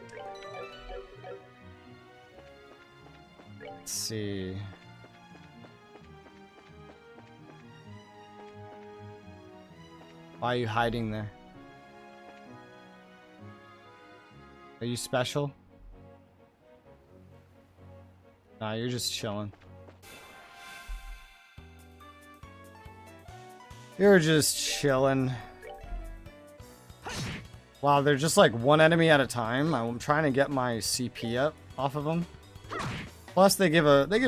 Let's see. Why are you hiding there? Are you special? Nah, you're just chilling. You're just chilling. Wow, they're just like one enemy at a time. I'm trying to get my CP up off of them. Plus, they give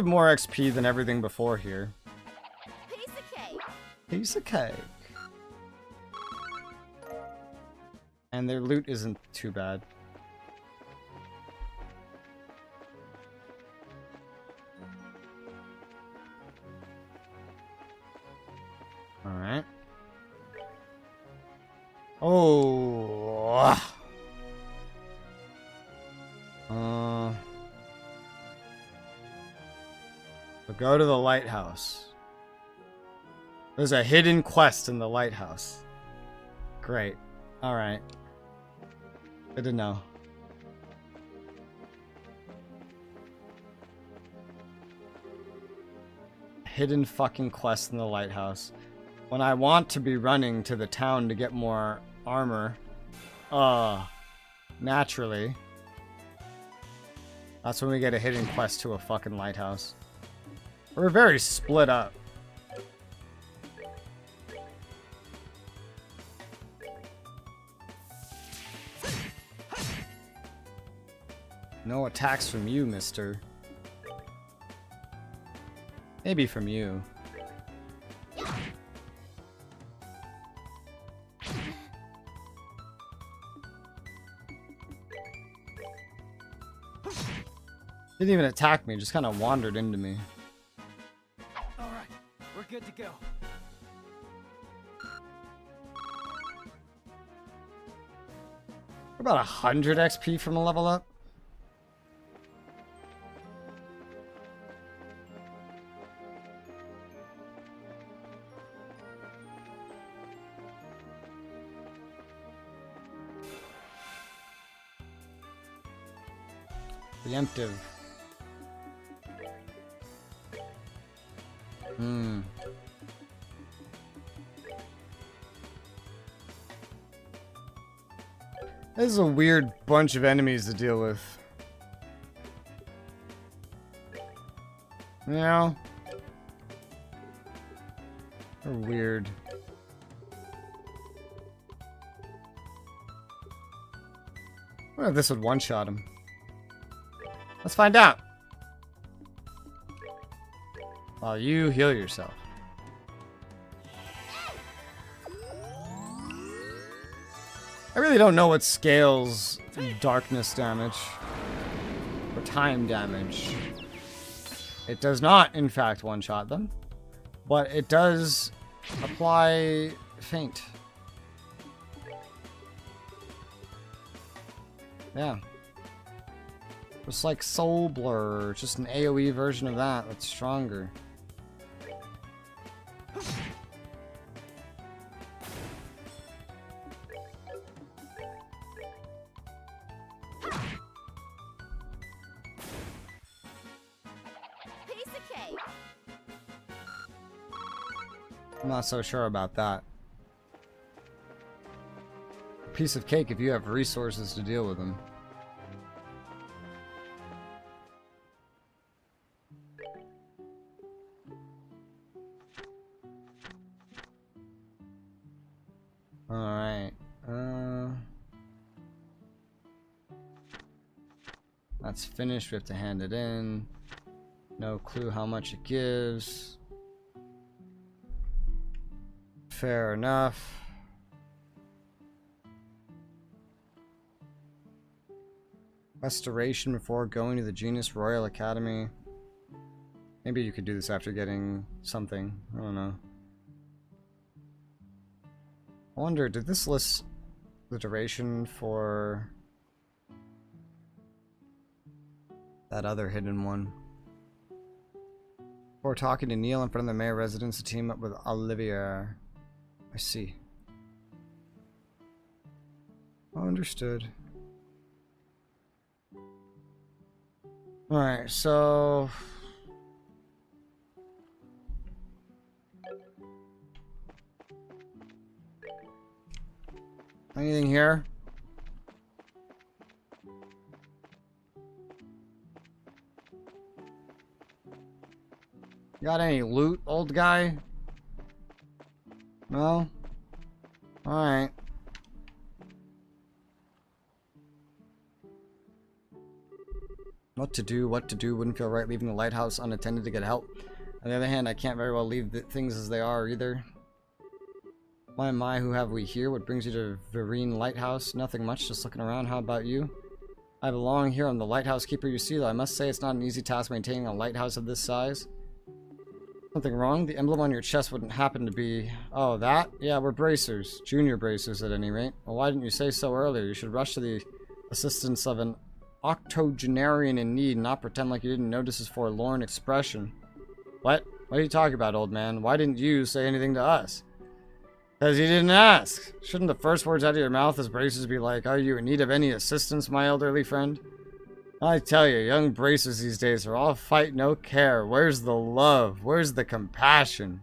more XP than everything before here. Piece of cake. Piece of cake. And their loot isn't too bad. Alright. Oh. So go to the lighthouse. There's a hidden quest in the lighthouse. Great. Alright. Good to know. Hidden fucking quest in the lighthouse. When I want to be running to the town to get more armor, naturally, that's when we get a hidden quest to a fucking lighthouse. We're very split up. No attacks from you, mister. Maybe from you. Didn't even attack me, just kind of wandered into me. Alright, we're good to go. We're about 100 XP from a level up. Preemptive. This is a weird bunch of enemies to deal with. You know? They're weird. I wonder if this would one-shot him. Let's find out. While you heal yourself. I really don't know what scales darkness damage or time damage. It does not, in fact, one-shot them, but it does apply feint. Yeah. Just like Soul Blur, just an AoE version of that that's stronger. Piece of cake. I'm not so sure about that. Piece of cake if you have resources to deal with them. Alright. That's finished. We have to hand it in. No clue how much it gives. Fair enough. Restoration before going to the Genius Royal Academy. Maybe you could do this after getting something. I don't know. I wonder, did this list the duration for that other hidden one? Before talking to Neil in front of the mayor residence to team up with Olivia. I see. Understood. Alright, so... anything here? Got any loot, old guy? No? Alright. What to do, wouldn't feel right leaving the lighthouse unattended to get help. On the other hand, I can't very well leave things as they are either. My, who have we here? What brings you to Vereen Lighthouse? Nothing much, just looking around. How about you? I belong here. I'm the lighthouse keeper, you see, though I must say it's not an easy task maintaining a lighthouse of this size. Something wrong? The emblem on your chest wouldn't happen to be... oh, that? Yeah, we're bracers. Junior bracers, at any rate. Well, why didn't you say so earlier? You should rush to the assistance of an octogenarian in need and not pretend like you didn't notice his forlorn expression. What? What are you talking about, old man? Why didn't you say anything to us? Because you didn't ask. Shouldn't the first words out of your mouth as Braces be like, are you in need of any assistance, my elderly friend? I tell you, young Braces these days are all fight, no care. Where's the love? Where's the compassion?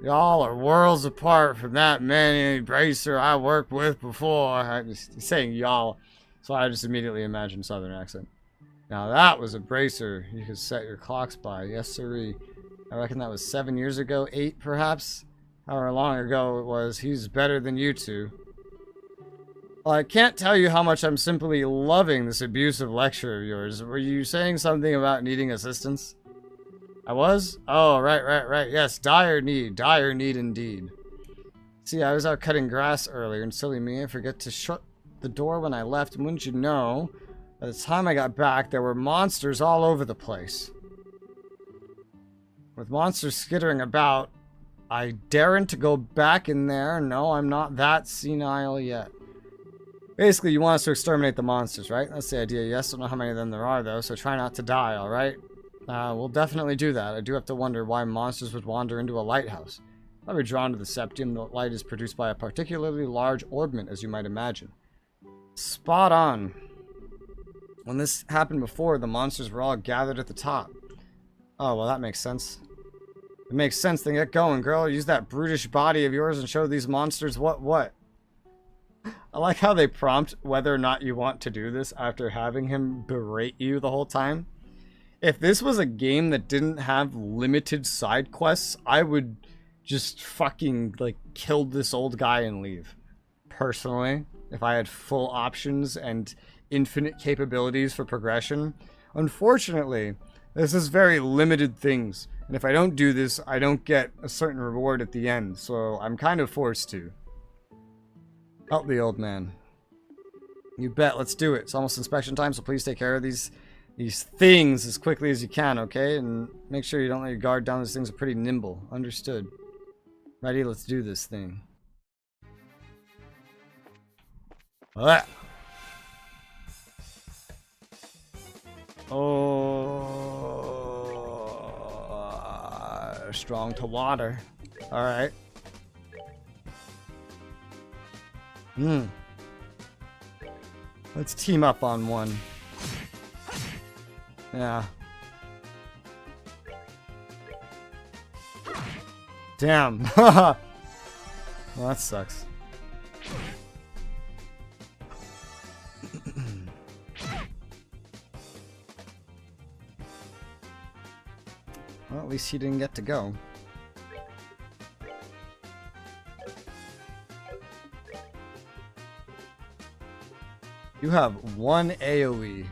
Y'all are worlds apart from that many Bracer I worked with before. He's saying y'all, so I just immediately imagined Southern accent. Now that was a Bracer you could set your clocks by. Yes, sirree. I reckon that was 7 years ago, 8 perhaps? However long ago it was, he's better than you two. Well, I can't tell you how much I'm simply loving this abusive lecture of yours. Were you saying something about needing assistance? I was? Oh, right. Yes, dire need indeed. See, I was out cutting grass earlier, and silly me, I forgot to shut the door when I left, and wouldn't you know, by the time I got back, there were monsters all over the place. With monsters skittering about, I daren't to go back in there. No, I'm not that senile yet. Basically, you want us to exterminate the monsters, right? That's the idea. Yes, don't know how many of them there are, though, so try not to die, alright? We'll definitely do that. I do have to wonder why monsters would wander into a lighthouse. Probably drawn to the septium. The light is produced by a particularly large orbment, as you might imagine. Spot on. When this happened before, the monsters were all gathered at the top. Oh, well, that makes sense. It makes sense. Then get going, girl. Use that brutish body of yours and show these monsters what. I like how they prompt whether or not you want to do this after having him berate you the whole time. If this was a game that didn't have limited side quests, I would just fucking, like, kill this old guy and leave. Personally, if I had full options and infinite capabilities for progression. Unfortunately, this is very limited things. And if I don't do this, I don't get a certain reward at the end. So I'm kind of forced to. Help the old man. You bet, let's do it. It's almost inspection time, so please take care of these things as quickly as you can, okay? And make sure you don't let your guard down. These things are pretty nimble. Understood. Ready? Let's do this thing. Ah. Oh, strong to water. All right. Let's team up on one. Yeah. Damn. Well, that sucks. Well, at least he didn't get to go. You have one AoE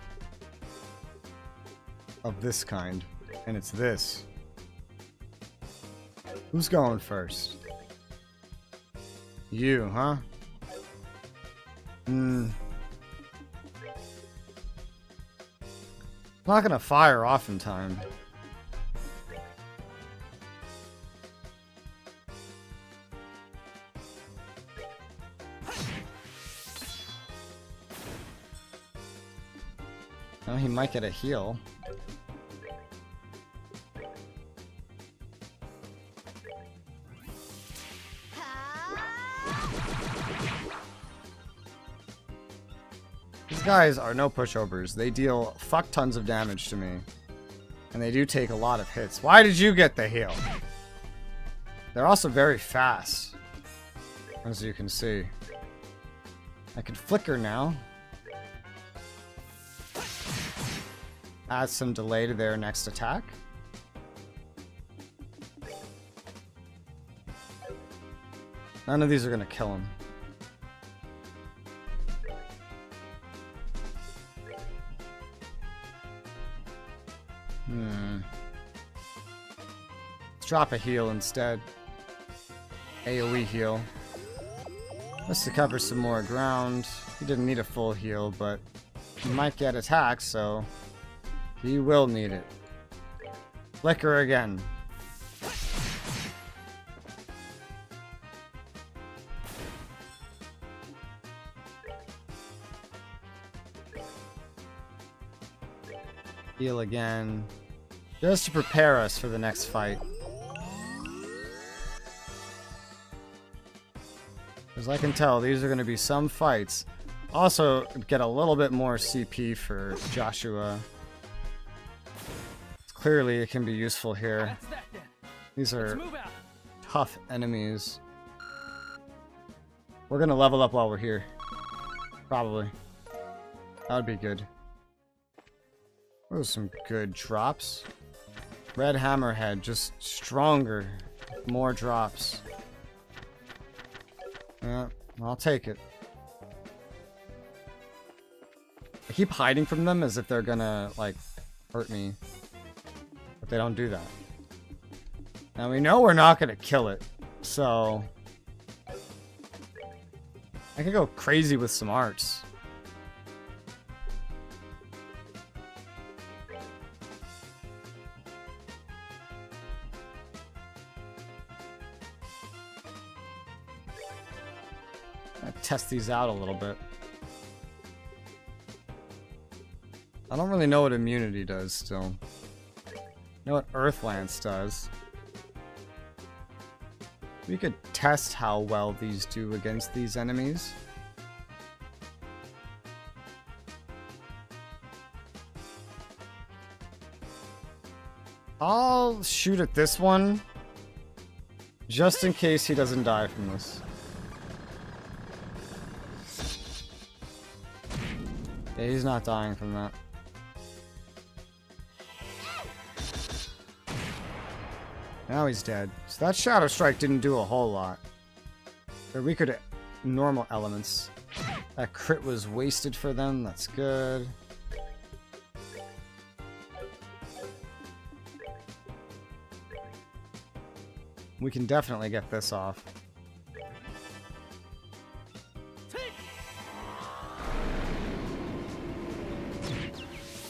of this kind, and it's this. Who's going first? You, huh? I'm not gonna fire off in time. Oh, he might get a heal. These guys are no pushovers. They deal fuck tons of damage to me. And they do take a lot of hits. Why did you get the heal? They're also very fast, as you can see. I can flicker now. Add some delay to their next attack. None of these are going to kill him. Let's drop a heal instead. AoE heal. Just to cover some more ground. He didn't need a full heal, but he might get attacked, so he will need it. Flicker again. Heal again. Just to prepare us for the next fight. As I can tell, these are going to be some fights. Also, get a little bit more CP for Joshua. Clearly, it can be useful here. That's that then. These Let's are move out. tough enemies. We're going to level up while we're here. Probably. That would be good. Those are some good drops. Red Hammerhead, just stronger. More drops. Yeah, I'll take it. I keep hiding from them as if they're gonna, like, hurt me. But they don't do that. Now we know we're not gonna kill it, so... I could go crazy with some arts. Test these out a little bit. I don't really know what immunity does still. I know what Earth Lance does. We could test how well these do against these enemies. I'll shoot at this one just in case he doesn't die from this. Yeah, he's not dying from that. Now he's dead. So that Shadow Strike didn't do a whole lot. They're weaker to normal elements. That crit was wasted for them. That's good. We can definitely get this off.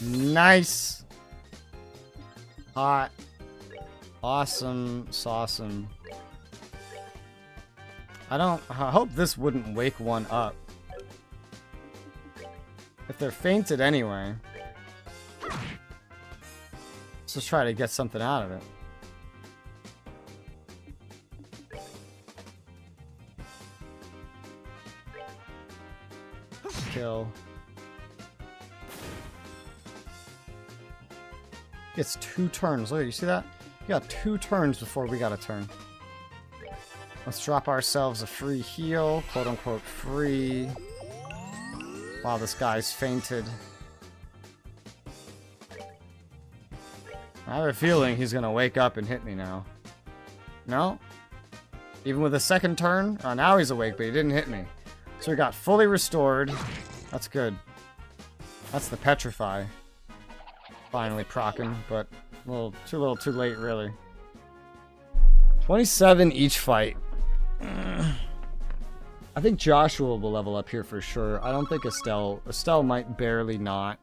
Nice! Hot. Awesome. Sawsome. I hope this wouldn't wake one up. If they're fainted anyway. Let's just try to get something out of it. Kill. It's 2 turns. Look, you see that? You got 2 turns before we got a turn. Let's drop ourselves a free heal. Quote unquote free. Wow, this guy's fainted. I have a feeling he's gonna wake up and hit me now. No? Even with a second turn? Oh, now he's awake, but he didn't hit me. So we got fully restored. That's good. That's the Petrify. Finally procking, but a little too late, really. 27 each fight. I think Joshua will level up here for sure. I don't think Estelle. Estelle might barely not.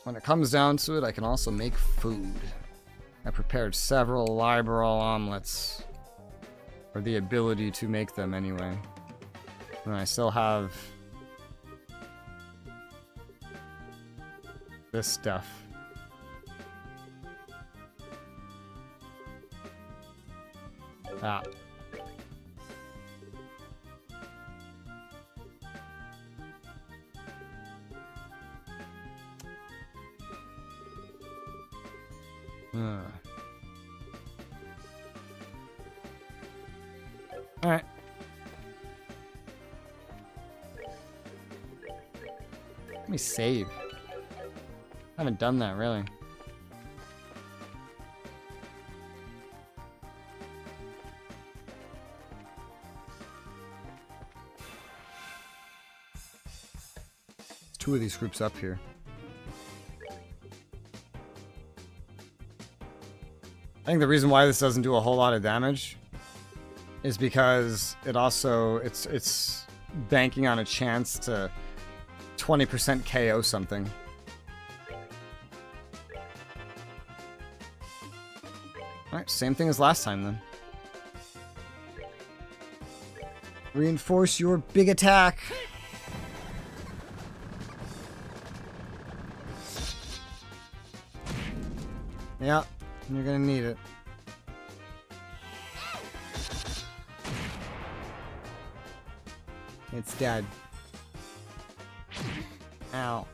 When it comes down to it, I can also make food. I prepared several liberal omelets. Or the ability to make them anyway. And I still have this stuff. Ah. Alright. Let me save. I haven't done that, really. There's 2 of these groups up here. I think the reason why this doesn't do a whole lot of damage is because it's banking on a chance to 20% KO something. Alright, same thing as last time then. Reinforce your big attack! Yeah, you're gonna need it. It's dead. Ow.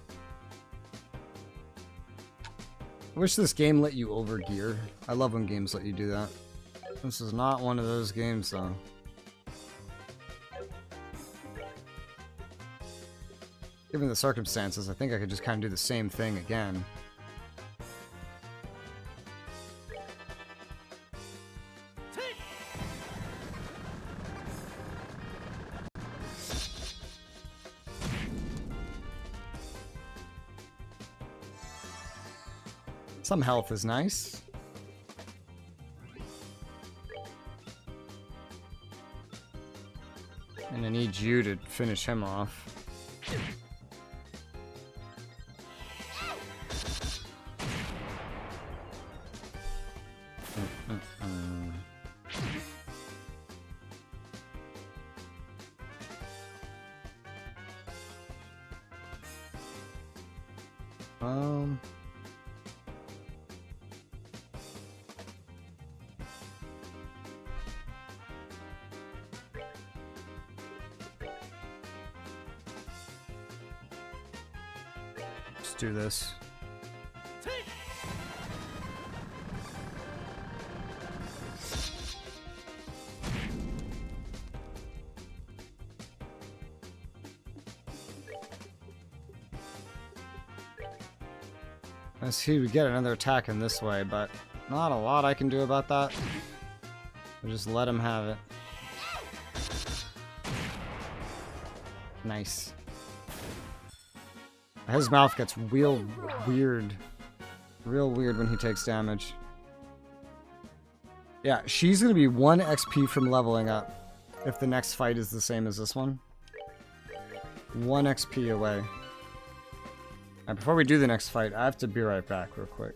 I wish this game let you overgear. I love when games let you do that. This is not one of those games, though. Given the circumstances, I think I could just kind of do the same thing again. Some health is nice. And I need you to finish him off. Let's do this. I see we get another attack in this way, but not a lot I can do about that. I'll just let him have it. Nice. His mouth gets real weird. Real weird when he takes damage. Yeah, she's gonna be 1 XP from leveling up if the next fight is the same as this one. 1 XP away. Alright, before we do the next fight, I have to be right back real quick.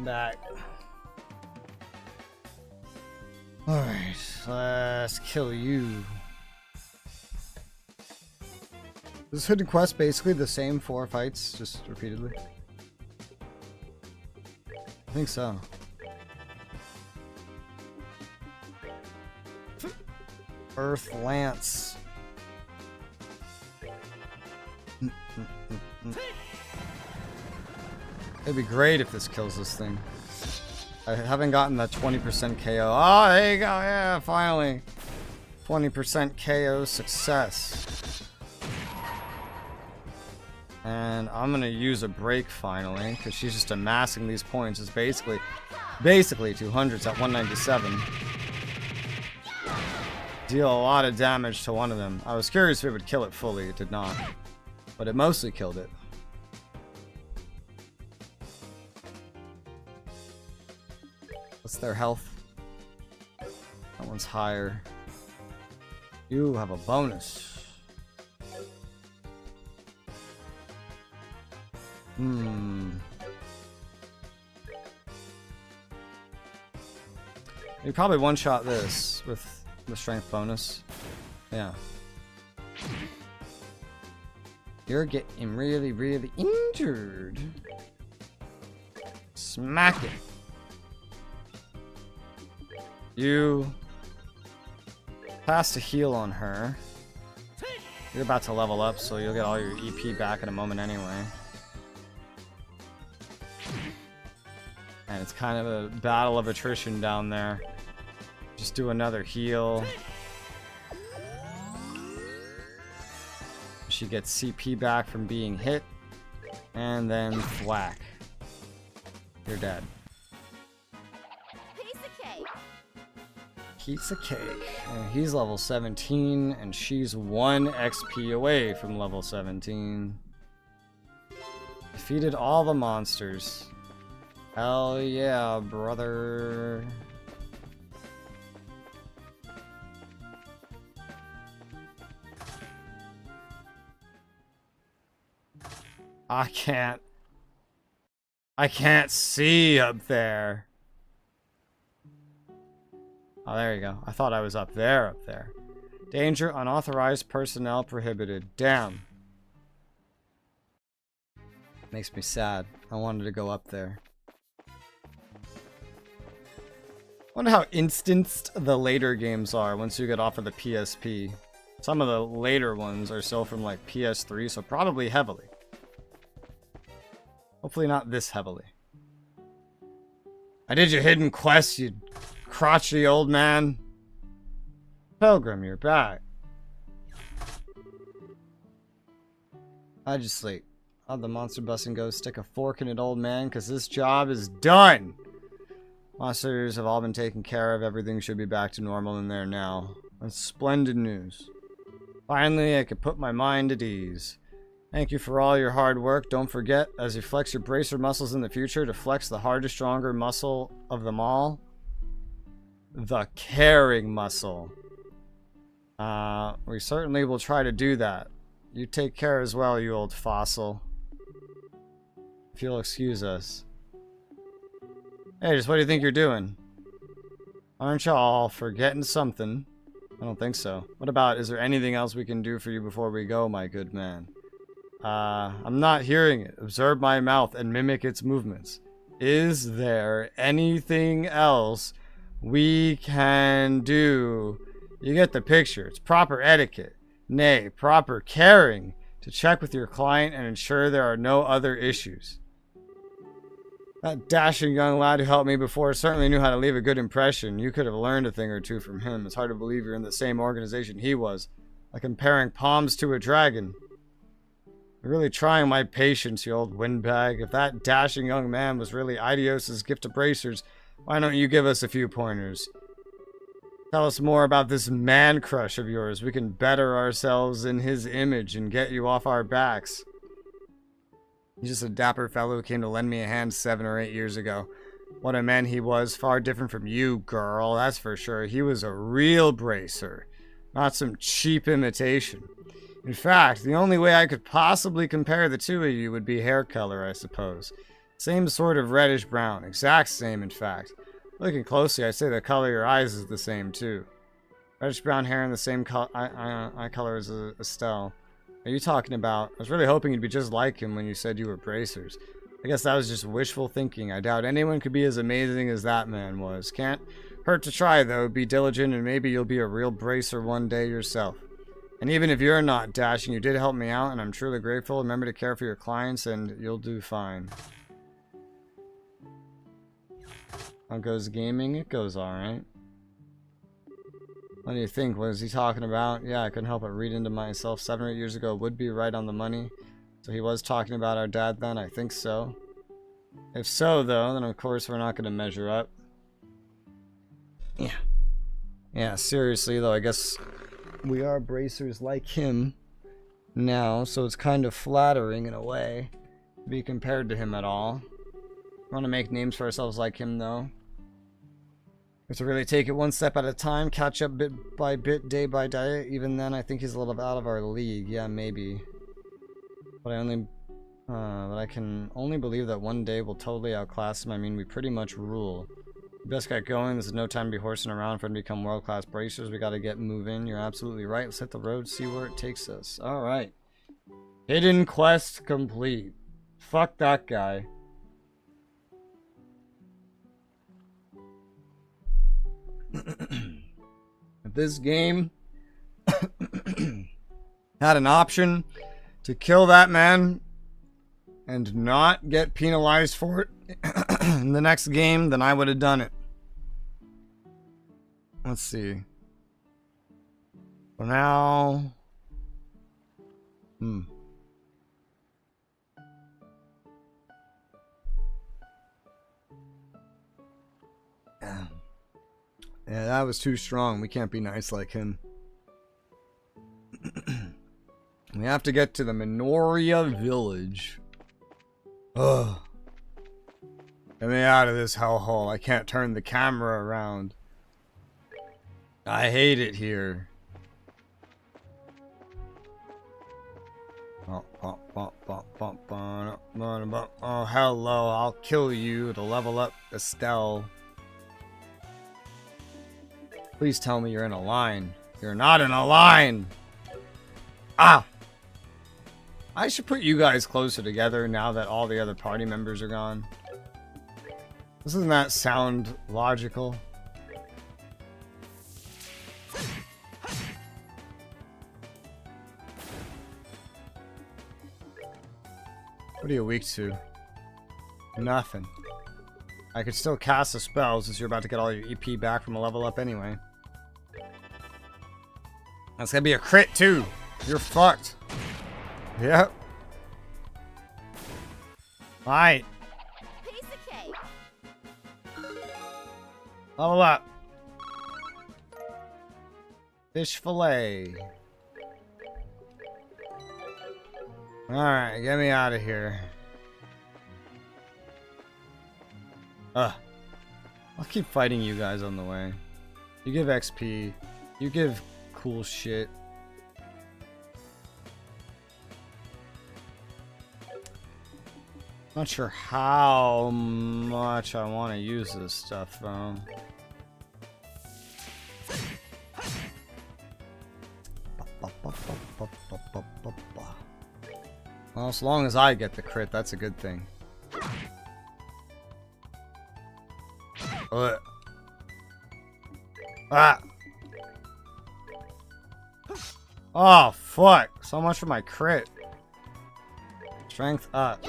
I'm back. Alright, let's kill you. Is hidden quest basically the same 4 fights, just repeatedly? I think so. Earth Lance. It'd be great if this kills this thing. I haven't gotten that 20% KO. Oh, there you go. Yeah, finally. 20% KO success. And I'm going to use a break finally, because she's just amassing these points. It's basically 200s at 197. Deal a lot of damage to one of them. I was curious if it would kill it fully. It did not. But it mostly killed it. What's their health? That one's higher. You have a bonus. You probably one-shot this with the strength bonus. Yeah. You're getting really, really injured. Smack it. You pass a heal on her. You're about to level up, so you'll get all your EP back in a moment anyway. And it's kind of a battle of attrition down there. Just do another heal. She gets CP back from being hit. And then thwack. You're dead. Piece of cake. Piece of cake. And he's level 17, and she's 1 XP away from level 17. Defeated all the monsters. Hell yeah, brother. I can't see up there. Oh, there you go. I thought I was up there, Danger, unauthorized personnel prohibited. Damn. Makes me sad. I wanted to go up there. Wonder how instanced the later games are once you get off of the PSP. Some of the later ones are still from like PS3, so probably heavily. Hopefully not this heavily. I did your hidden quest, you crotchety old man. Pilgrim, you're back. I just sleep. How'd the monster busting go stick a fork in it, old man? Because this job is done. Monsters have all been taken care of. Everything should be back to normal in there now. That's splendid news. Finally, I could put my mind at ease. Thank you for all your hard work. Don't forget, as you flex your bracer muscles in the future, to flex the hardest, stronger muscle of them all. The caring muscle. We certainly will try to do that. You take care as well, you old fossil. If you'll excuse us. Hey, just what do you think you're doing? Aren't y'all forgetting something? I don't think so. What about, is there anything else we can do for you before we go, my good man? I'm not hearing it. Observe my mouth and mimic its movements. Is there anything else we can do? You get the picture. It's proper etiquette. Nay, proper caring to check with your client and ensure there are no other issues. That dashing young lad who helped me before certainly knew how to leave a good impression. You could have learned a thing or two from him. It's hard to believe you're in the same organization he was. Like comparing palms to a dragon. You're really trying my patience, you old windbag. If that dashing young man was really Idios's gift of bracers, why don't you give us a few pointers? Tell us more about this man crush of yours. We can better ourselves in his image and get you off our backs. He's just a dapper fellow who came to lend me a hand 7 or 8 years ago. What a man he was, far different from you, girl, that's for sure. He was a real bracer, not some cheap imitation. In fact, the only way I could possibly compare the two of you would be hair color, I suppose. Same sort of reddish brown. Exact same, in fact. Looking closely, I'd say the color of your eyes is the same, too. Reddish brown hair and the same eye color as Estelle. Are you talking about? I was really hoping you'd be just like him when you said you were bracers. I guess that was just wishful thinking. I doubt anyone could be as amazing as that man was. Can't hurt to try, though. Be diligent, and maybe you'll be a real bracer one day yourself. And even if you're not dashing, you did help me out, and I'm truly grateful. Remember to care for your clients, and you'll do fine. How goes gaming? It goes alright. What do you think? What is he talking about? Yeah, I couldn't help but read into myself. 7 or 8 years ago would be right on the money. So he was talking about our dad then? I think so. If so, though, then of course we're not going to measure up. Yeah. Yeah, seriously, though, I guess we are bracers like him now, so it's kind of flattering in a way to be compared to him at all. We want to make names for ourselves like him, though. We have to really take it one step at a time, catch up bit by bit, day by day. Even then, I think he's a little out of our league. Yeah, maybe. But I can only believe that one day we'll totally outclass him. I mean, we pretty much rule. We best get going. This is no time to be horsing around for him to become world-class bracers. We gotta get moving. You're absolutely right. Let's hit the road, see where it takes us. Alright. Hidden quest complete. Fuck that guy. If this game had an option to kill that man and not get penalized for it in the next game, then I would have done it. Let's see. For now... Yeah, that was too strong. We can't be nice like him. We have to get to the Minoria village. Ugh. Get me out of this hellhole. I can't turn the camera around. I hate it here. Oh, hello. I'll kill you to level up Estelle. Please tell me you're in a line. You're not in a line! Ah! I should put you guys closer together now that all the other party members are gone. Doesn't that sound logical? What are you weak to? Nothing. I could still cast a spell since you're about to get all your EP back from a level up anyway. That's gonna be a crit too. You're fucked. Yep. Right. Piece of cake. Level up. Fish fillet. Alright, get me out of here. I'll keep fighting you guys on the way. You give XP. You give cool shit. Not sure how much I want to use this stuff though. Well, as long as I get the crit, that's a good thing. Ah! Oh, fuck. So much for my crit. Strength up.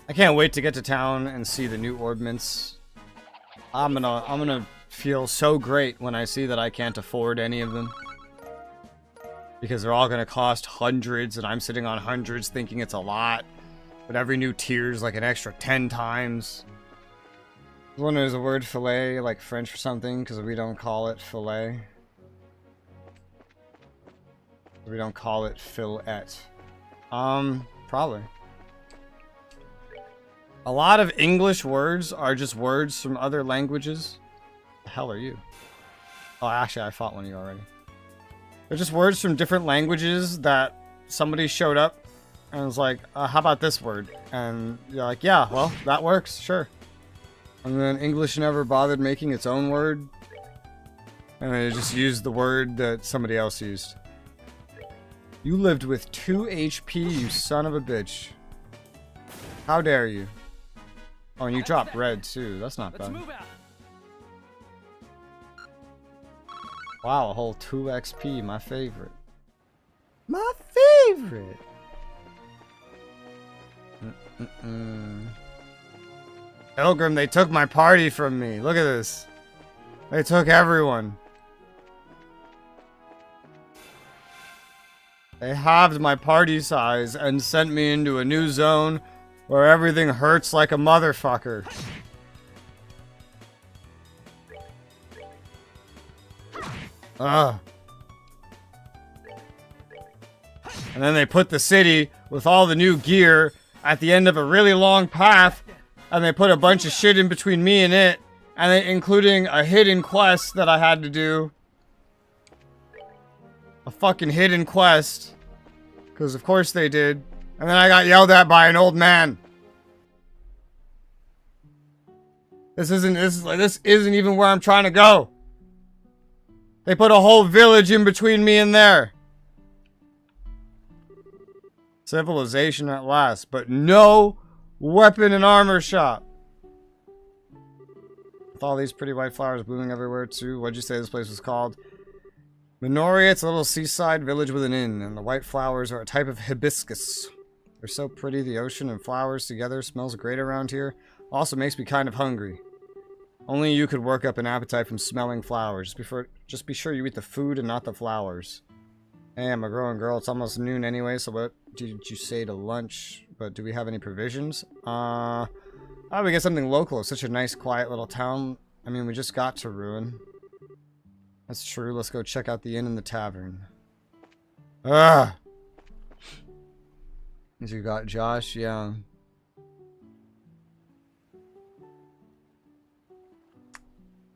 I can't wait to get to town and see the new ordnance. I'm gonna feel so great when I see that I can't afford any of them. Because they're all gonna cost hundreds, and I'm sitting on hundreds thinking it's a lot. But every new tier is like an extra 10 times. I was wondering, is the word filet like French or something? Because we don't call it filet. We don't call it fillet. Probably. A lot of English words are just words from other languages. The hell are you? Oh, actually, I fought one of you already. They're just words from different languages that somebody showed up And it's like, how about this word? And you're like, yeah, well, that works, sure. And then English never bothered making its own word. And they just used the word that somebody else used. You lived with 2 HP, you son of a bitch. How dare you? Oh, and you dropped red too. That's not Let's bad. move out. Wow, a whole 2 XP, my favorite. My favorite! Pilgrim, they took my party from me. Look at this. They took everyone. They halved my party size and sent me into a new zone where everything hurts like a motherfucker. Ugh. And then they put the city with all the new gear at the end of a really long path, and they put a bunch of shit in between me and it, and including a hidden quest that I had to do. A fucking hidden quest. Because of course they did. And then I got yelled at by an old man. This isn't even where I'm trying to go. They put a whole village in between me and there. Civilization at last, but no weapon and armor shop. With all these pretty white flowers blooming everywhere too. What'd you say this place was called? Minoria, it's a little seaside village with an inn, and the white flowers are a type of hibiscus. They're so pretty, the ocean and flowers together smells great around here. Also makes me kind of hungry. Only you could work up an appetite from smelling flowers. Just be sure you eat the food and not the flowers. Hey, I'm a growing girl. It's almost noon anyway, so what did you say to lunch? But do we have any provisions? How do we get something local? It's such a nice, quiet little town. I mean, we just got to Ruin. That's true. Let's go check out the inn and the tavern. Ugh! You got Josh, yeah.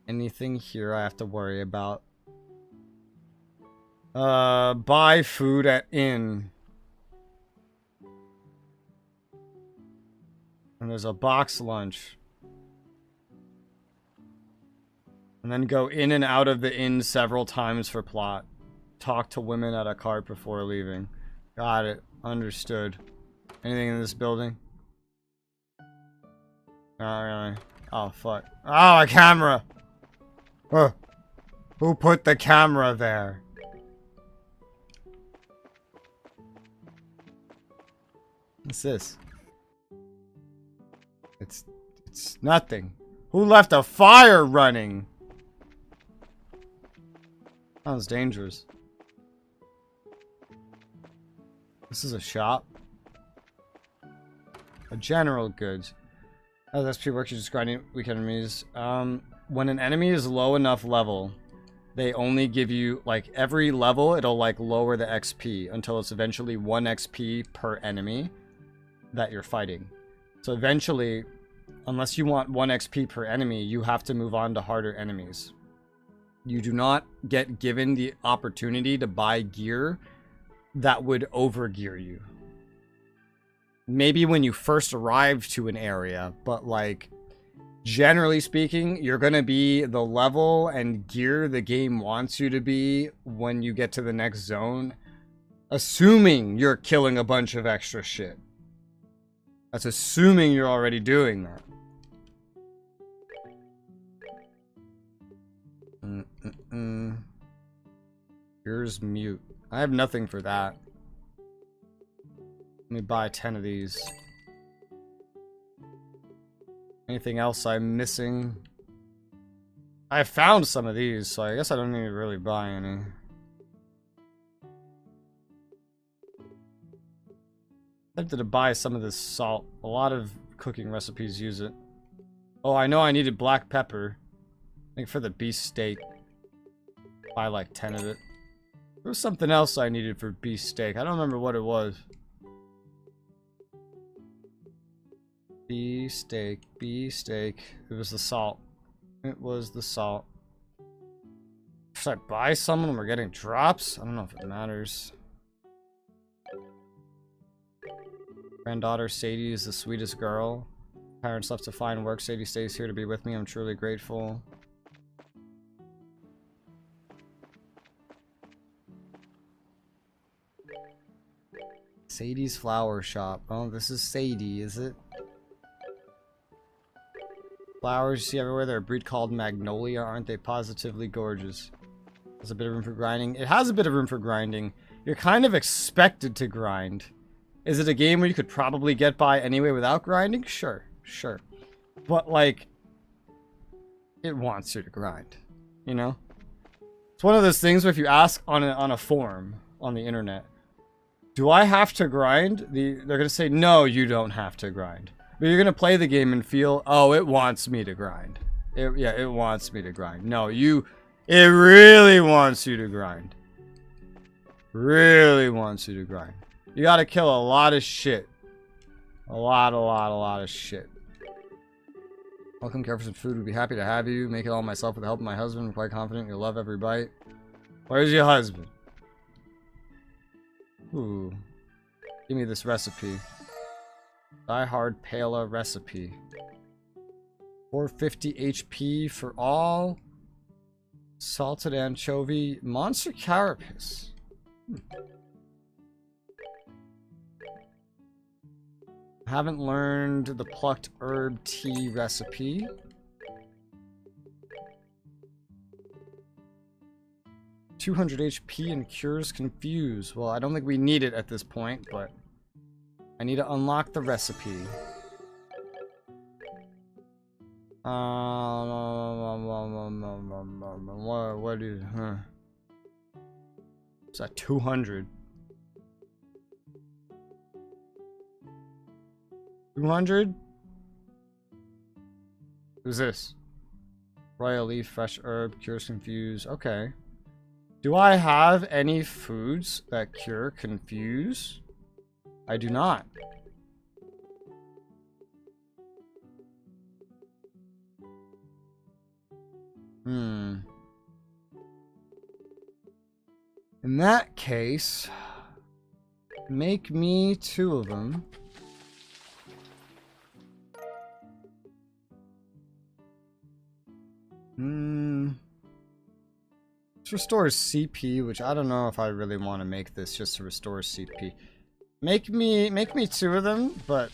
Anything here I have to worry about? Buy food at inn. And there's a box lunch. And then go in and out of the inn several times for plot. Talk to women at a cart before leaving. Got it. Understood. Anything in this building? Not really. Oh, fuck. Oh, a camera! Who put the camera there? What's this? It's nothing. Who left a fire running? Sounds dangerous. This is a shop. A general goods. Oh, that's pretty works. You just grinding weak enemies. When an enemy is low enough level, they only give you, like, every level, it'll, like, lower the XP until it's eventually 1 XP per enemy that you're fighting. So eventually, unless you want 1 XP per enemy, you have to move on to harder enemies. You do not get given the opportunity to buy gear that would overgear you. Maybe when you first arrive to an area, but, like, generally speaking, you're going to be the level and gear the game wants you to be when you get to the next zone, assuming you're killing a bunch of extra shit. That's assuming you're already doing that. Here's mute. I have nothing for that. Let me buy 10 of these. Anything else I'm missing? I found some of these, so I guess I don't need to really buy any. I tempted to buy some of this salt. A lot of cooking recipes use it. Oh, I know I needed black pepper. I think for the beef steak. Buy like 10 of it. There was something else I needed for beef steak. I don't remember what it was. Beef steak, beef steak. It was the salt. It was the salt. Should I buy some when we're getting drops? I don't know if it matters. Granddaughter Sadie is the sweetest girl. Parents left to find work. Sadie stays here to be with me. I'm truly grateful. Sadie's flower shop. Oh, this is Sadie, is it? Flowers you see everywhere. They're a breed called Magnolia. Aren't they positively gorgeous? There's a bit of room for grinding. It has a bit of room for grinding. You're kind of expected to grind. Is it a game where you could probably get by anyway without grinding? Sure, sure. But, like, it wants you to grind, you know? It's one of those things where if you ask on a forum on the internet, do I have to grind? They're going to say, no, you don't have to grind. But you're going to play the game and feel, oh, it wants me to grind. It wants me to grind. No, it really wants you to grind. Really wants you to grind. You got to kill a lot of shit. A lot of shit. Welcome, care for some food. We'd be happy to have you. Make it all myself with the help of my husband. I'm quite confident you'll love every bite. Where's your husband? Ooh. Give me this recipe. Die Hard Pala recipe. 450 HP for all. Salted anchovy. Monster carapace. Haven't learned the plucked herb tea recipe. $200 HP and cures confuse. Well, I don't think we need it at this point, but I need to unlock the recipe. What is, Is that 200? 200? Who's this? Royal leaf, fresh herb, cures confuse. Okay. Do I have any foods that cure confuse? I do not. In that case, make me 2 of them. This restores CP, which I don't know if I really want to make this just to restore CP. Make me 2 of them, but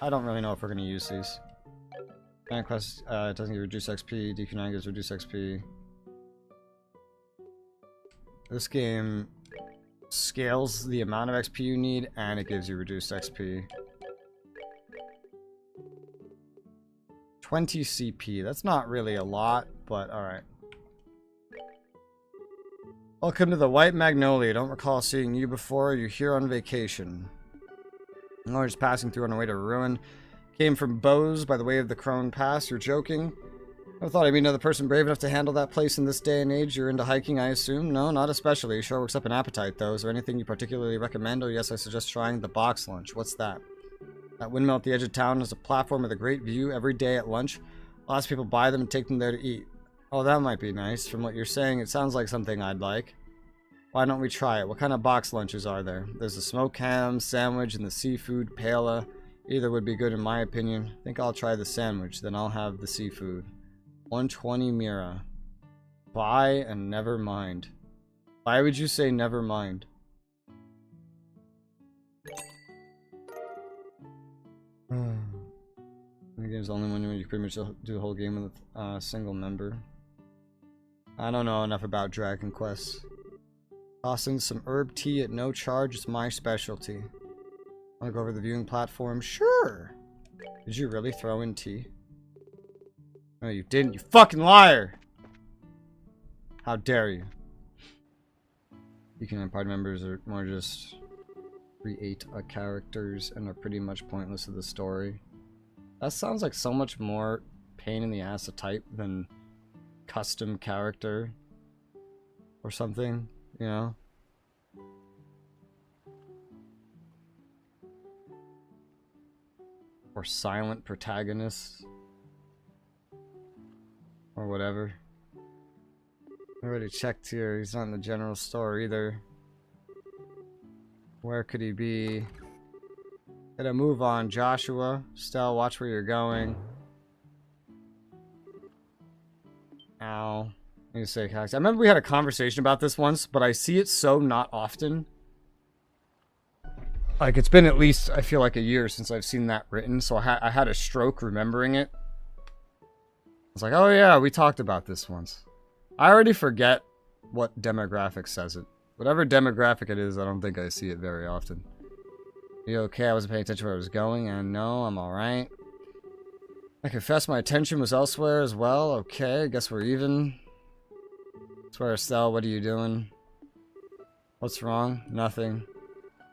I don't really know if we're going to use these. Man quest doesn't give reduced XP. DQ9 gives reduced XP. This game scales the amount of XP you need, and it gives you reduced XP. 20 CP. That's not really a lot, but alright. Welcome to the White Magnolia. Don't recall seeing you before. Are you here on vacation? No, we're just passing through on our way to ruin. Came from Bose by the way of the Crone Pass. You're joking? I thought I'd be another person brave enough to handle that place in this day and age. You're into hiking, I assume? No, not especially. Sure works up an appetite, though. Is there anything you particularly recommend? Oh, yes, I suggest trying the box lunch. What's that? That windmill at the edge of town is a platform with a great view every day at lunch. Lots of people buy them and take them there to eat. Oh, that might be nice. From what you're saying, it sounds like something I'd like. Why don't we try it? What kind of box lunches are there? There's the smoked ham, sandwich, and the seafood paella. Either would be good in my opinion. I think I'll try the sandwich, then I'll have the seafood. 120 Mira. Buy and never mind. Why would you say never mind? The game's the only one where you pretty much do the whole game with a single member. I don't know enough about Dragon Quest. Toss in some herb tea at no charge. It's my specialty. Want to go over the viewing platform? Sure! Did you really throw in tea? No, you didn't, you fucking liar! How dare you? You can party members are more just create characters and are pretty much pointless to the story. That sounds like so much more pain in the ass to type than custom character or something, you know? Or silent protagonist. Or whatever. I already checked here. He's not in the general store either. Where could he be? Gotta move on, Joshua. Stell, watch where you're going. Ow. I need to say, I remember we had a conversation about this once, but I see it so not often. Like, it's been at least, I feel like, a year since I've seen that written, so I had a stroke remembering it. I was like, oh yeah, we talked about this once. I already forget what demographic says it. Whatever demographic it is, I don't think I see it very often. You okay? I wasn't paying attention where I was going, and no, I'm alright. I confess my attention was elsewhere as well. Okay, I guess we're even. Swear, Estelle, what are you doing? What's wrong? Nothing.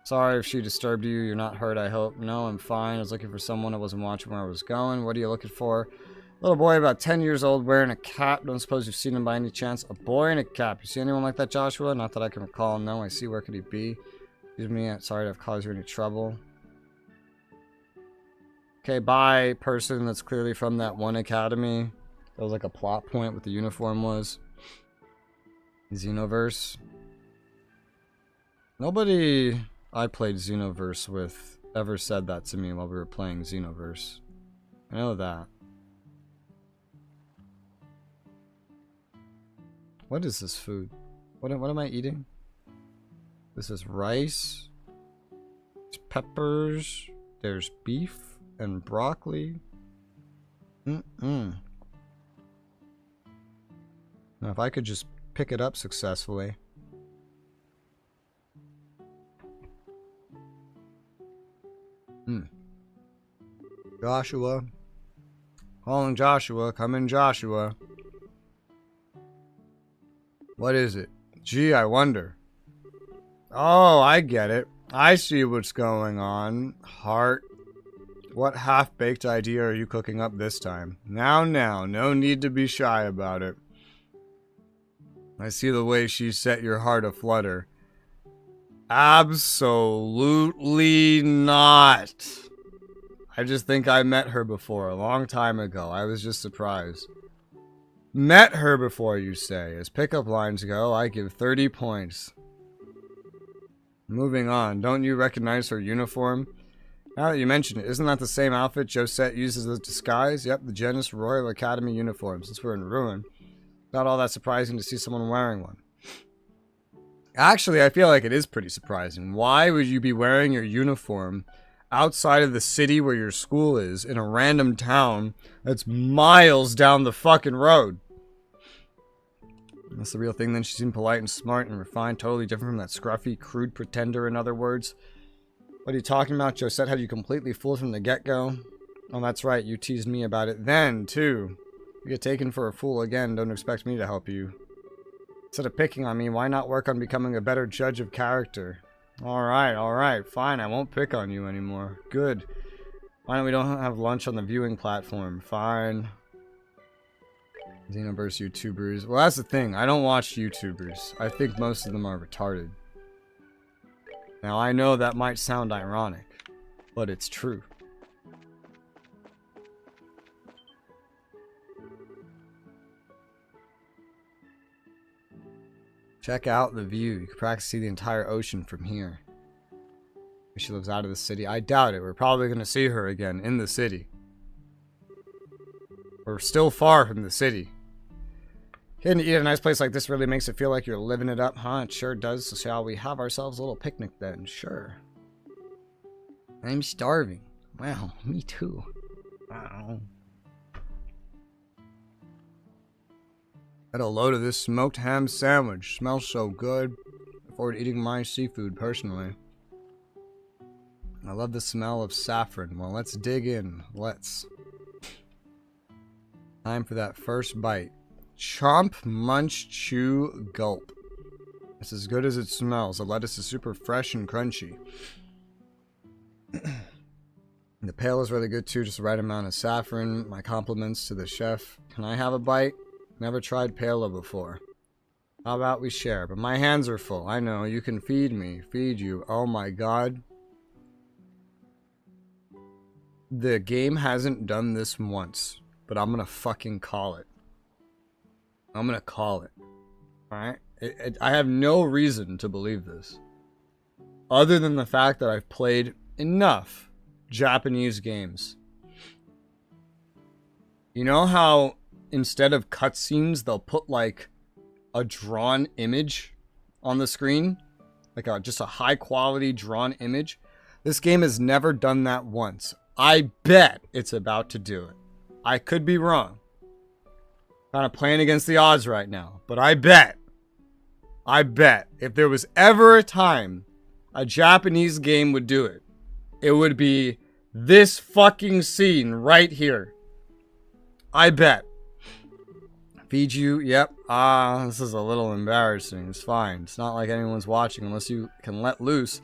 Sorry if she disturbed you. You're not hurt, I hope. No, I'm fine. I was looking for someone. I wasn't watching where I was going. What are you looking for? Little boy about 10 years old wearing a cap. Don't suppose you've seen him by any chance. A boy in a cap. You see anyone like that, Joshua? Not that I can recall. No, I see. Where could he be? Excuse me. Sorry to have caused you any trouble. Okay, bye, person that's clearly from that one academy. That was like a plot point what the uniform was. Xenoverse. Nobody I played Xenoverse with ever said that to me while we were playing Xenoverse. I know that. What is this food? What am I eating? This is rice. There's peppers. There's beef and broccoli. Now if I could just pick it up successfully. Joshua. Calling Joshua. Come in, Joshua. What is it? Gee, I wonder. Oh, I get it. I see what's going on. Heart. What half-baked idea are you cooking up this time? Now, no need to be shy about it. I see the way she set your heart aflutter. Absolutely not. I just think I met her before, a long time ago. I was just surprised. Met her before, you say. As pickup lines go, I give 30 points. Moving on. Don't you recognize her uniform? Now that you mention it, isn't that the same outfit Josette uses as a disguise? Yep, the Janus Royal Academy uniform. Since we're in ruin, not all that surprising to see someone wearing one. Actually, I feel like it is pretty surprising. Why would you be wearing your uniform outside of the city where your school is, in a random town that's miles down the fucking road? That's the real thing, then. She seemed polite and smart and refined, totally different from that scruffy, crude pretender, in other words. What are you talking about? Josette had you completely fooled from the get-go. Oh, that's right, you teased me about it then, too. You get taken for a fool again, don't expect me to help you. Instead of picking on me, why not work on becoming a better judge of character? Alright, fine, I won't pick on you anymore. Good. Why don't we don't have lunch on the viewing platform? Fine. Xenoverse YouTubers. Well, that's the thing. I don't watch YouTubers. I think most of them are retarded. Now, I know that might sound ironic, but it's true. Check out the view. You can practically see the entire ocean from here. She lives out of the city. I doubt it. We're probably going to see her again in the city. We're still far from the city. Getting to eat at a nice place like this really makes it feel like you're living it up, huh? It sure does. So shall we have ourselves a little picnic then? Sure. I'm starving. Wow, me too. Wow. Had a load of this smoked ham sandwich. Smells so good. Look forward to eating my seafood personally. I love the smell of saffron. Well, let's dig in. Let's. Time for that first bite. Chomp, munch, chew, gulp. It's as good as it smells. The lettuce is super fresh and crunchy. The pail is really good too, just the right amount of saffron. My compliments to the chef. Can I have a bite? Never tried paella before. How about we share? But my hands are full. I know. You can feed me. Feed you. Oh my god. The game hasn't done this once, but I'm gonna fucking call it. I'm gonna call it. Alright? I have no reason to believe this. Other than the fact that I've played enough Japanese games. You know how instead of cutscenes, they'll put like a drawn image on the screen? Like just a high quality drawn image? This game has never done that once. I bet it's about to do it. I could be wrong. Kind of playing against the odds right now. But I bet if there was ever a time a Japanese game would do it, it would be this fucking scene right here. I bet. Feed you, yep. This is a little embarrassing. It's fine. It's not like anyone's watching unless you can let loose.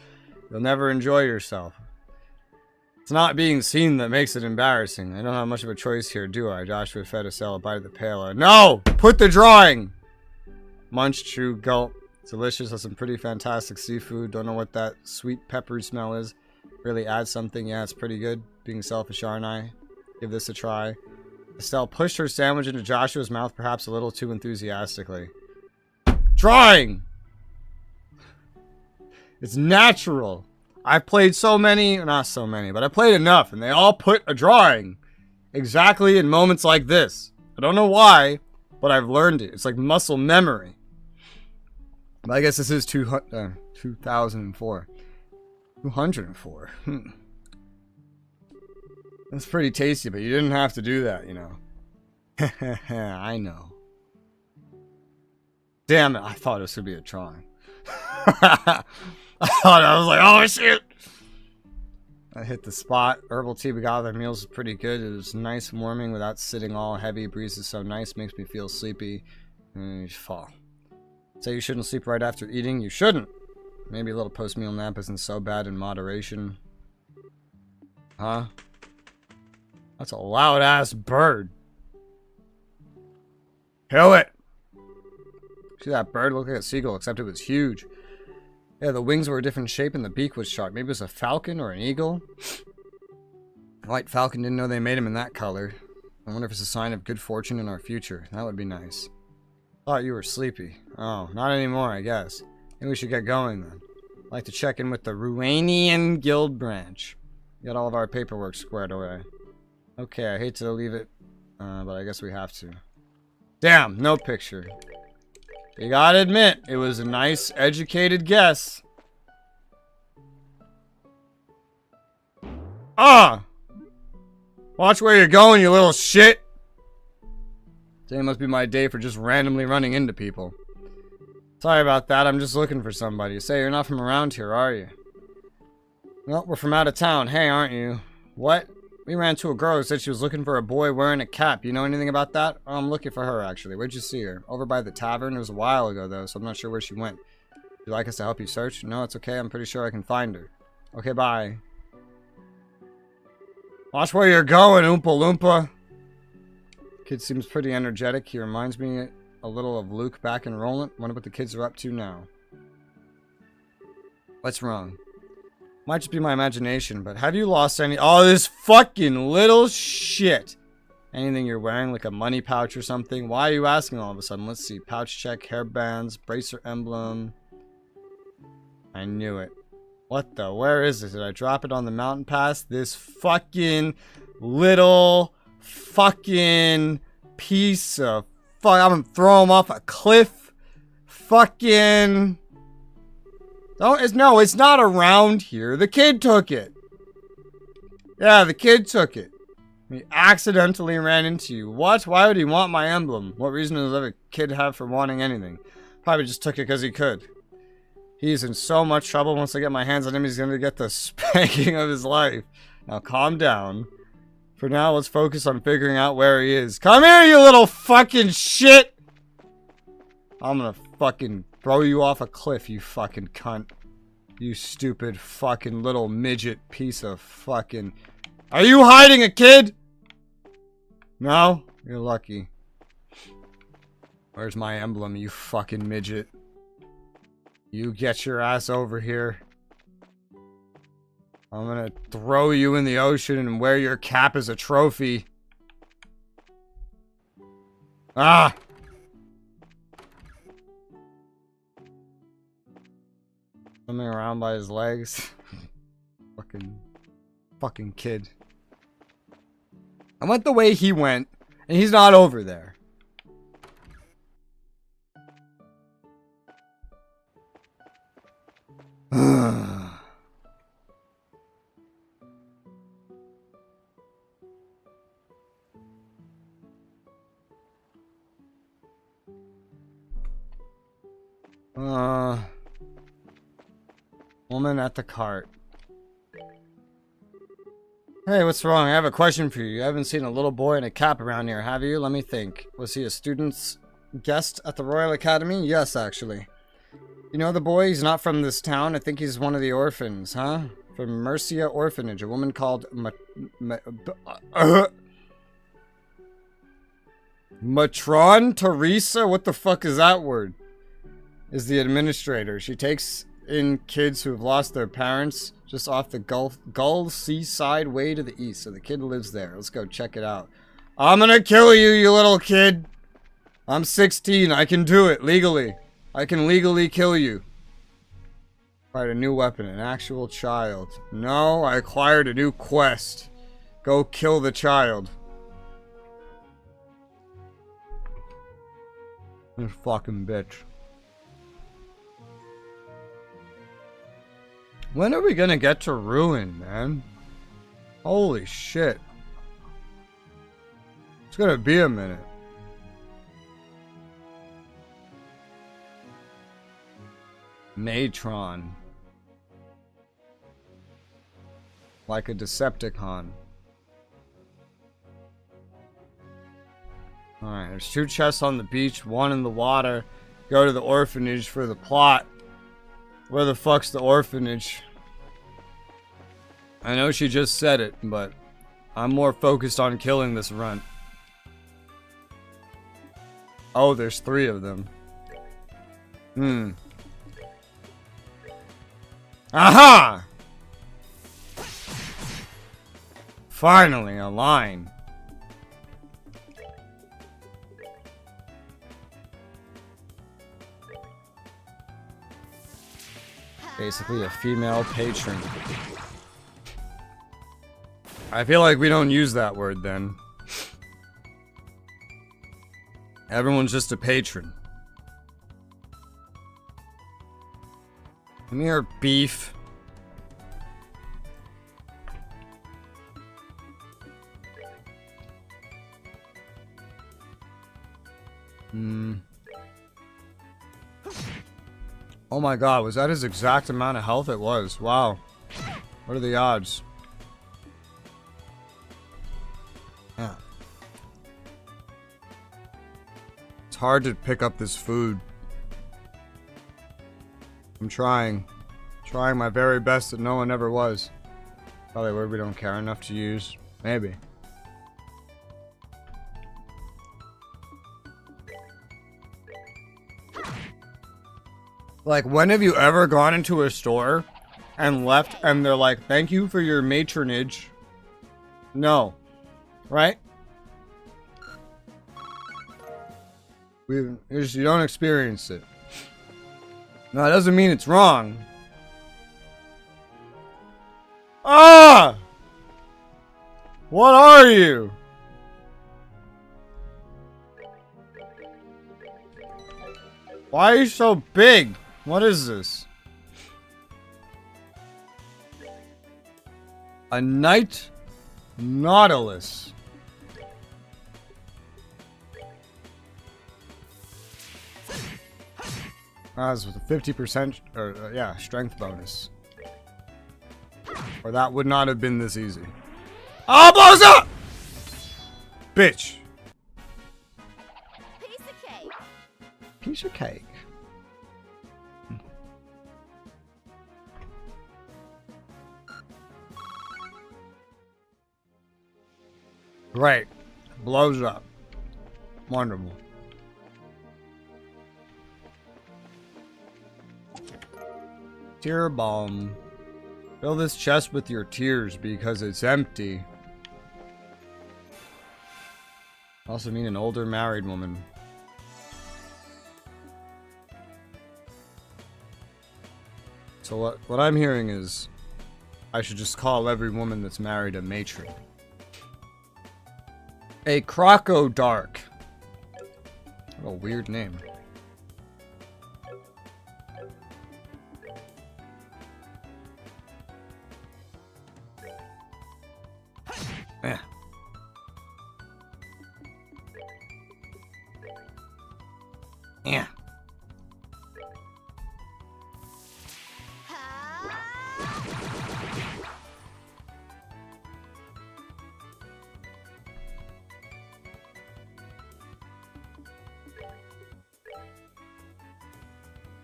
You'll never enjoy yourself. It's not being seen that makes it embarrassing. I don't have much of a choice here, do I? Joshua fed a cell, bite of the paler. No! Put the drawing! Munch, chew, gulp. Delicious. Has some pretty fantastic seafood. Don't know what that sweet peppery smell is. Really adds something. Yeah, it's pretty good. Being selfish, aren't I? Give this a try. Estelle pushed her sandwich into Joshua's mouth perhaps a little too enthusiastically. Drawing! It's natural. I've played so many, not so many, but I played enough, and they all put a drawing exactly in moments like this. I don't know why, but I've learned it. It's like muscle memory. But I guess this is 2004. 204. That's pretty tasty, but you didn't have to do that, you know. I know. Damn it, I thought this would be a drawing. I was like, oh shit! I hit the spot. Herbal tea we got with our meals is pretty good. It was nice and warming without sitting all heavy. Breeze is so nice, makes me feel sleepy. And you fall. Say you shouldn't sleep right after eating? You shouldn't! Maybe a little post-meal nap isn't so bad in moderation. Huh? That's a loud-ass bird. Kill it! See that bird? Looked like a seagull, except it was huge. Yeah, the wings were a different shape and the beak was sharp. Maybe it was a falcon or an eagle? White falcon, didn't know they made him in that color. I wonder if it's a sign of good fortune in our future. That would be nice. Thought you were sleepy. Oh, not anymore, I guess. Maybe we should get going then. I'd like to check in with the Ruanian Guild branch. Got all of our paperwork squared away. Okay, I hate to leave it, but I guess we have to. Damn, no picture. You gotta admit, it was a nice, educated guess. Ah! Watch where you're going, you little shit! Today must be my day for just randomly running into people. Sorry about that, I'm just looking for somebody. Say, you're not from around here, are you? Well, we're from out of town. Hey, aren't you? What? We ran into a girl who said she was looking for a boy wearing a cap. You know anything about that? Oh, I'm looking for her, actually. Where'd you see her? Over by the tavern. It was a while ago, though, so I'm not sure where she went. Would you like us to help you search? No, it's okay. I'm pretty sure I can find her. Okay, bye. Watch where you're going, Oompa Loompa. Kid seems pretty energetic. He reminds me a little of Luke back in Roland. Wonder what the kids are up to now. What's wrong? Might just be my imagination, but have you lost any... Oh, this fucking little shit. Anything you're wearing, like a money pouch or something? Why are you asking all of a sudden? Let's see. Pouch check, hairbands, bracer emblem. I knew it. What the? Where is it? Did I drop it on the mountain pass? This fucking little fucking piece of... Fuck, I'm gonna throw him off a cliff. Fucking... No, it's not around here. The kid took it. Yeah, the kid took it. He accidentally ran into you. What? Why would he want my emblem? What reason does a kid have for wanting anything? Probably just took it because he could. He's in so much trouble. Once I get my hands on him, he's going to get the spanking of his life. Now, calm down. For now, let's focus on figuring out where he is. Come here, you little fucking shit! I'm going to fucking... throw you off a cliff, you fucking cunt. You stupid fucking little midget piece of fucking... Are you hiding a kid? No? You're lucky. Where's my emblem, you fucking midget? You get your ass over here. I'm gonna throw you in the ocean and wear your cap as a trophy. Ah! Swimming around by his legs. Fucking Fucking kid. I went the way he went, and he's not over there. Woman at the cart. Hey, what's wrong? I have a question for you. You haven't seen a little boy in a cap around here, have you? Let me think. Was he a student's guest at the Royal Academy? Yes, actually. You know the boy? He's not from this town. I think he's one of the orphans, huh? From Mercia Orphanage. A woman called Matron Teresa? What the fuck is that word? Is the administrator. She takes in kids who have lost their parents just off the Gull seaside way to the east. So the kid lives there. Let's go check it out. I'm gonna kill you, you little kid. I'm 16. I can do it legally. I can legally kill you. Acquired a new weapon. An actual child. No, I acquired a new quest. Go kill the child. You fucking bitch. When are we gonna get to Ruin, man? Holy shit. It's gonna be a minute. Matron. Like a Decepticon. Alright, there's 2 chests on the beach, 1 in the water. Go to the orphanage for the plot. Where the fuck's the orphanage? I know she just said it, but I'm more focused on killing this runt. Oh, there's 3 of them. Aha! Finally, a line. Basically a female patron. I feel like we don't use that word then. Everyone's just a patron. Come here, beef. Oh my god, was that his exact amount of health? It was. Wow. What are the odds? Yeah. It's hard to pick up this food. I'm trying. Trying my very best that no one ever was. Probably a word we don't care enough to use. Maybe. Like, when have you ever gone into a store and left and they're like, thank you for your matronage? No. Right? You don't experience it. No, it doesn't mean it's wrong. Ah! What are you? Why are you so big? What is this? A night nautilus. That's with a 50% or yeah, strength bonus. Or that would not have been this easy. Oh, blows up! Bitch. Piece of cake. Piece of cake. Great. Blows up. Wonderful. Tear bomb. Fill this chest with your tears because it's empty. Also mean an older married woman. So what I'm hearing is I should just call every woman that's married a matron. A Croco Dark. What a weird name. Yeah. Yeah.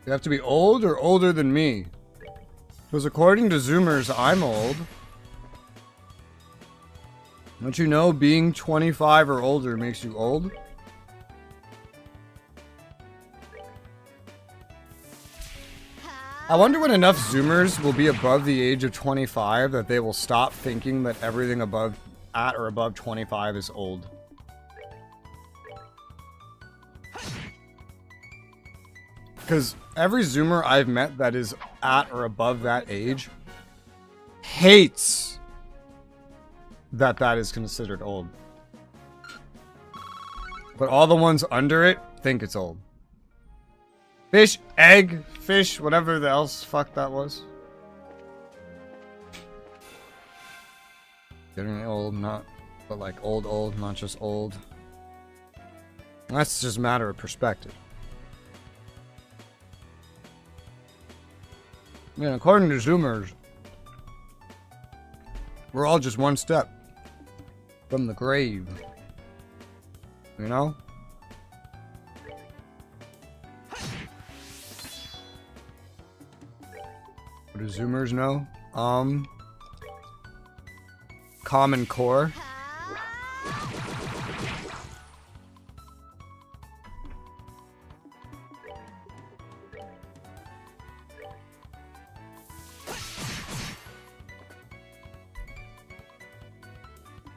You have to be old or older than me? Because according to Zoomers, I'm old. Don't you know being 25 or older makes you old? I wonder when enough Zoomers will be above the age of 25 that they will stop thinking that everything at or above 25 is old. Because every Zoomer I've met that is at or above that age hates that is considered old. But all the ones under it think it's old. Fish, egg, fish, whatever the else fuck that was. Getting old, but like old, not just old. That's just a matter of perspective. Yeah, according to Zoomers, we're all just one step from the grave. You know? What do Zoomers know? Common Core.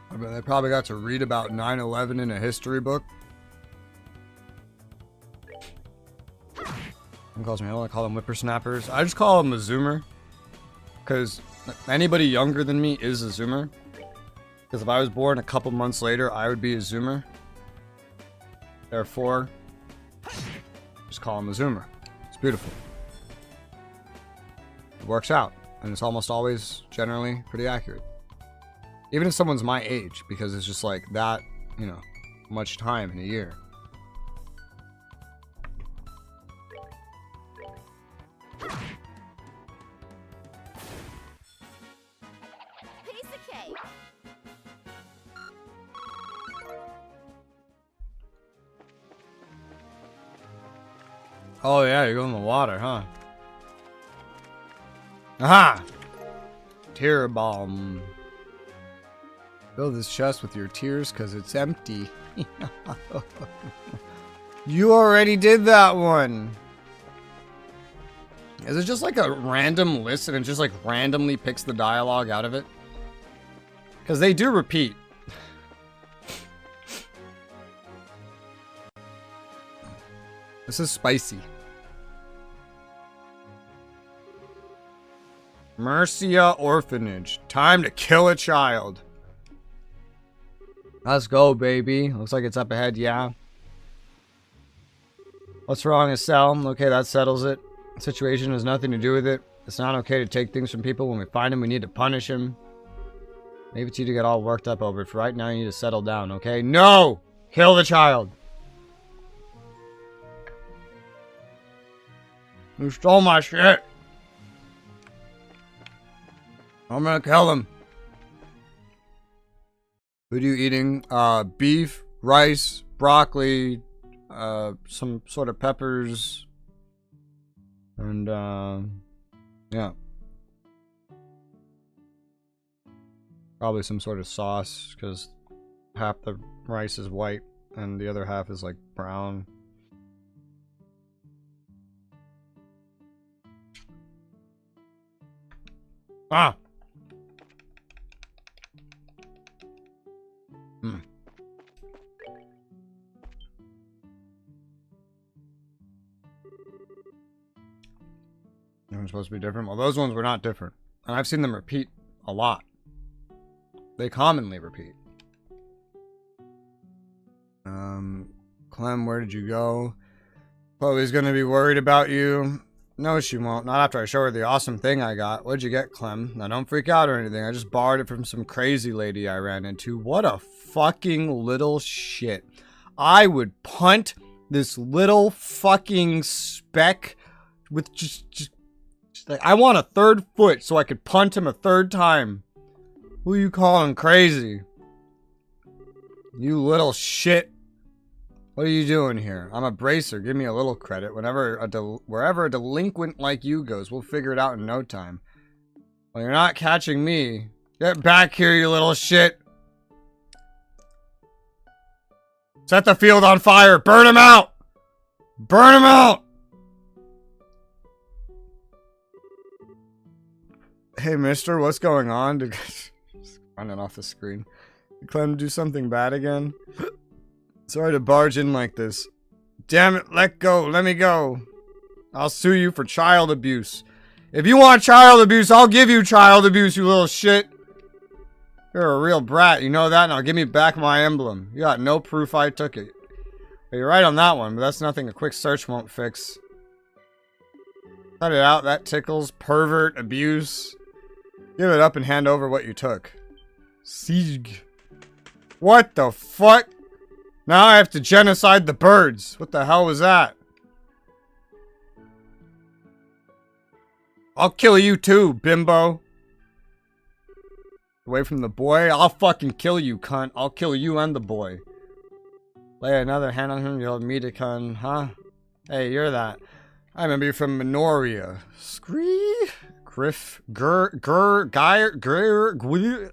I bet they probably got to read about 9/11 in a history book. Someone calls me, I don't want to call them whippersnappers. I just call them a Zoomer. Because anybody younger than me is a Zoomer. Because if I was born a couple months later, I would be a Zoomer. Therefore, just call them a Zoomer. It's beautiful. It works out. And it's almost always generally pretty accurate. Even if someone's my age, because it's just like that, you know, much time in a year. Piece of cake. Oh yeah, you go in the water, huh? Aha! Tear bomb. Fill this chest with your tears because it's empty. You already did that one. Is it just like a random list and it just like randomly picks the dialogue out of it? Because they do repeat. This is spicy. Mercia Orphanage. Time to kill a child. Let's go, baby. Looks like it's up ahead, yeah. What's wrong, Estelle? Okay, that settles it. The situation has nothing to do with it. It's not okay to take things from people. When we find him, we need to punish him. Maybe it's you to get all worked up over it. For right now, you need to settle down, okay? No! Kill the child! You stole my shit! I'm gonna kill him. What are you eating? Beef, rice, broccoli, some sort of peppers, and, yeah. Probably some sort of sauce, because half the rice is white, and the other half is, like, brown. Ah! Hmm. They were supposed to be different. Well, those ones were not different. And I've seen them repeat a lot. They commonly repeat. Clem, where did you go? Chloe's gonna be worried about you. No, she won't. Not after I show her the awesome thing I got. What'd you get, Clem? Now, don't freak out or anything. I just borrowed it from some crazy lady I ran into. What a fucking little shit. I would punt this little fucking speck with just like, I want a third foot so I could punt him a third time. Who you calling crazy? You little shit. What are you doing here? I'm a bracer. Give me a little credit. Wherever a delinquent like you goes, we'll figure it out in no time. Well, you're not catching me. Get back here, you little shit. Set the field on fire. Burn him out. Burn him out. Hey, mister, what's going on? Running off the screen. Did Clem do something bad again? Sorry to barge in like this. Damn it, let go, let me go. I'll sue you for child abuse. If you want child abuse, I'll give you child abuse, you little shit. You're a real brat, you know that? Now give me back my emblem. You got no proof I took it. But you're right on that one, but that's nothing a quick search won't fix. Cut it out, that tickles. Pervert, abuse. Give it up and hand over what you took. Sieg. What the fuck? Now I have to genocide the birds. What the hell was that? I'll kill you too, bimbo. Away from the boy? I'll fucking kill you, cunt. I'll kill you and the boy. Lay another hand on him, you'll meet a cunt, huh? Hey, you're that. I remember you from Minoria. Scree? Griff?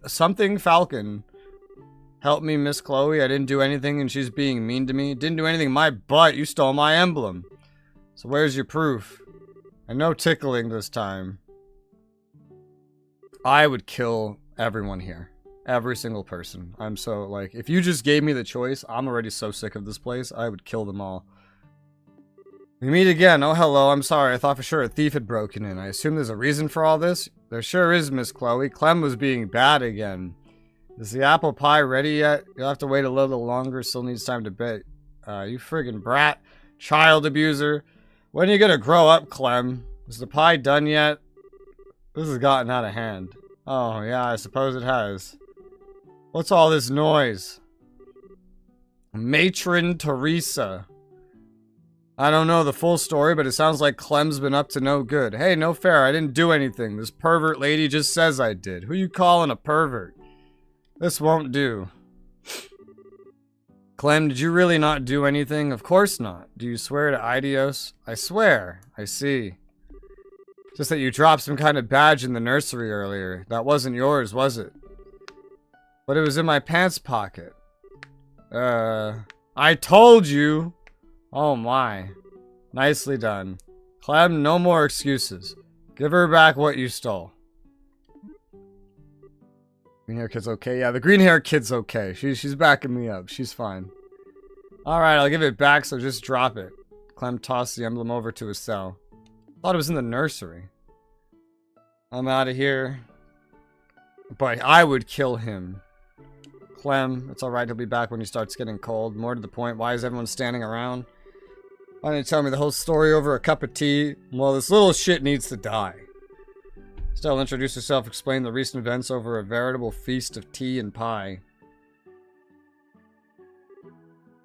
Something Falcon. Help me, Miss Chloe. I didn't do anything and she's being mean to me. Didn't do anything my butt. You stole my emblem. So where's your proof? And no tickling this time. I would kill everyone here. Every single person. I'm so, like, if you just gave me the choice, I'm already so sick of this place, I would kill them all. We meet again. Oh, hello. I'm sorry. I thought for sure a thief had broken in. I assume there's a reason for all this? There sure is, Miss Chloe. Clem was being bad again. Is the apple pie ready yet? You'll have to wait a little longer. Still needs time to bake. You friggin' brat. Child abuser. When are you gonna grow up, Clem? Is the pie done yet? This has gotten out of hand. Oh, yeah, I suppose it has. What's all this noise? Matron Teresa. I don't know the full story, but it sounds like Clem's been up to no good. Hey, no fair. I didn't do anything. This pervert lady just says I did. Who you calling a pervert? This won't do. Clem, did you really not do anything? Of course not. Do you swear to Idios? I swear. I see. Just that you dropped some kind of badge in the nursery earlier. That wasn't yours, was it? But it was in my pants pocket. I told you! Oh my. Nicely done. Clem, no more excuses. Give her back what you stole. Green hair kid's okay? Yeah, the green hair kid's okay. She's backing me up. She's fine. Alright, I'll give it back, so just drop it. Clem tossed the emblem over to his cell. Thought it was in the nursery. I'm out of here. But I would kill him. Clem, it's alright, he'll be back when he starts getting cold. More to the point, why is everyone standing around? Why don't you tell me the whole story over a cup of tea? Well, this little shit needs to die. Still, introduce yourself, explain the recent events over a veritable feast of tea and pie.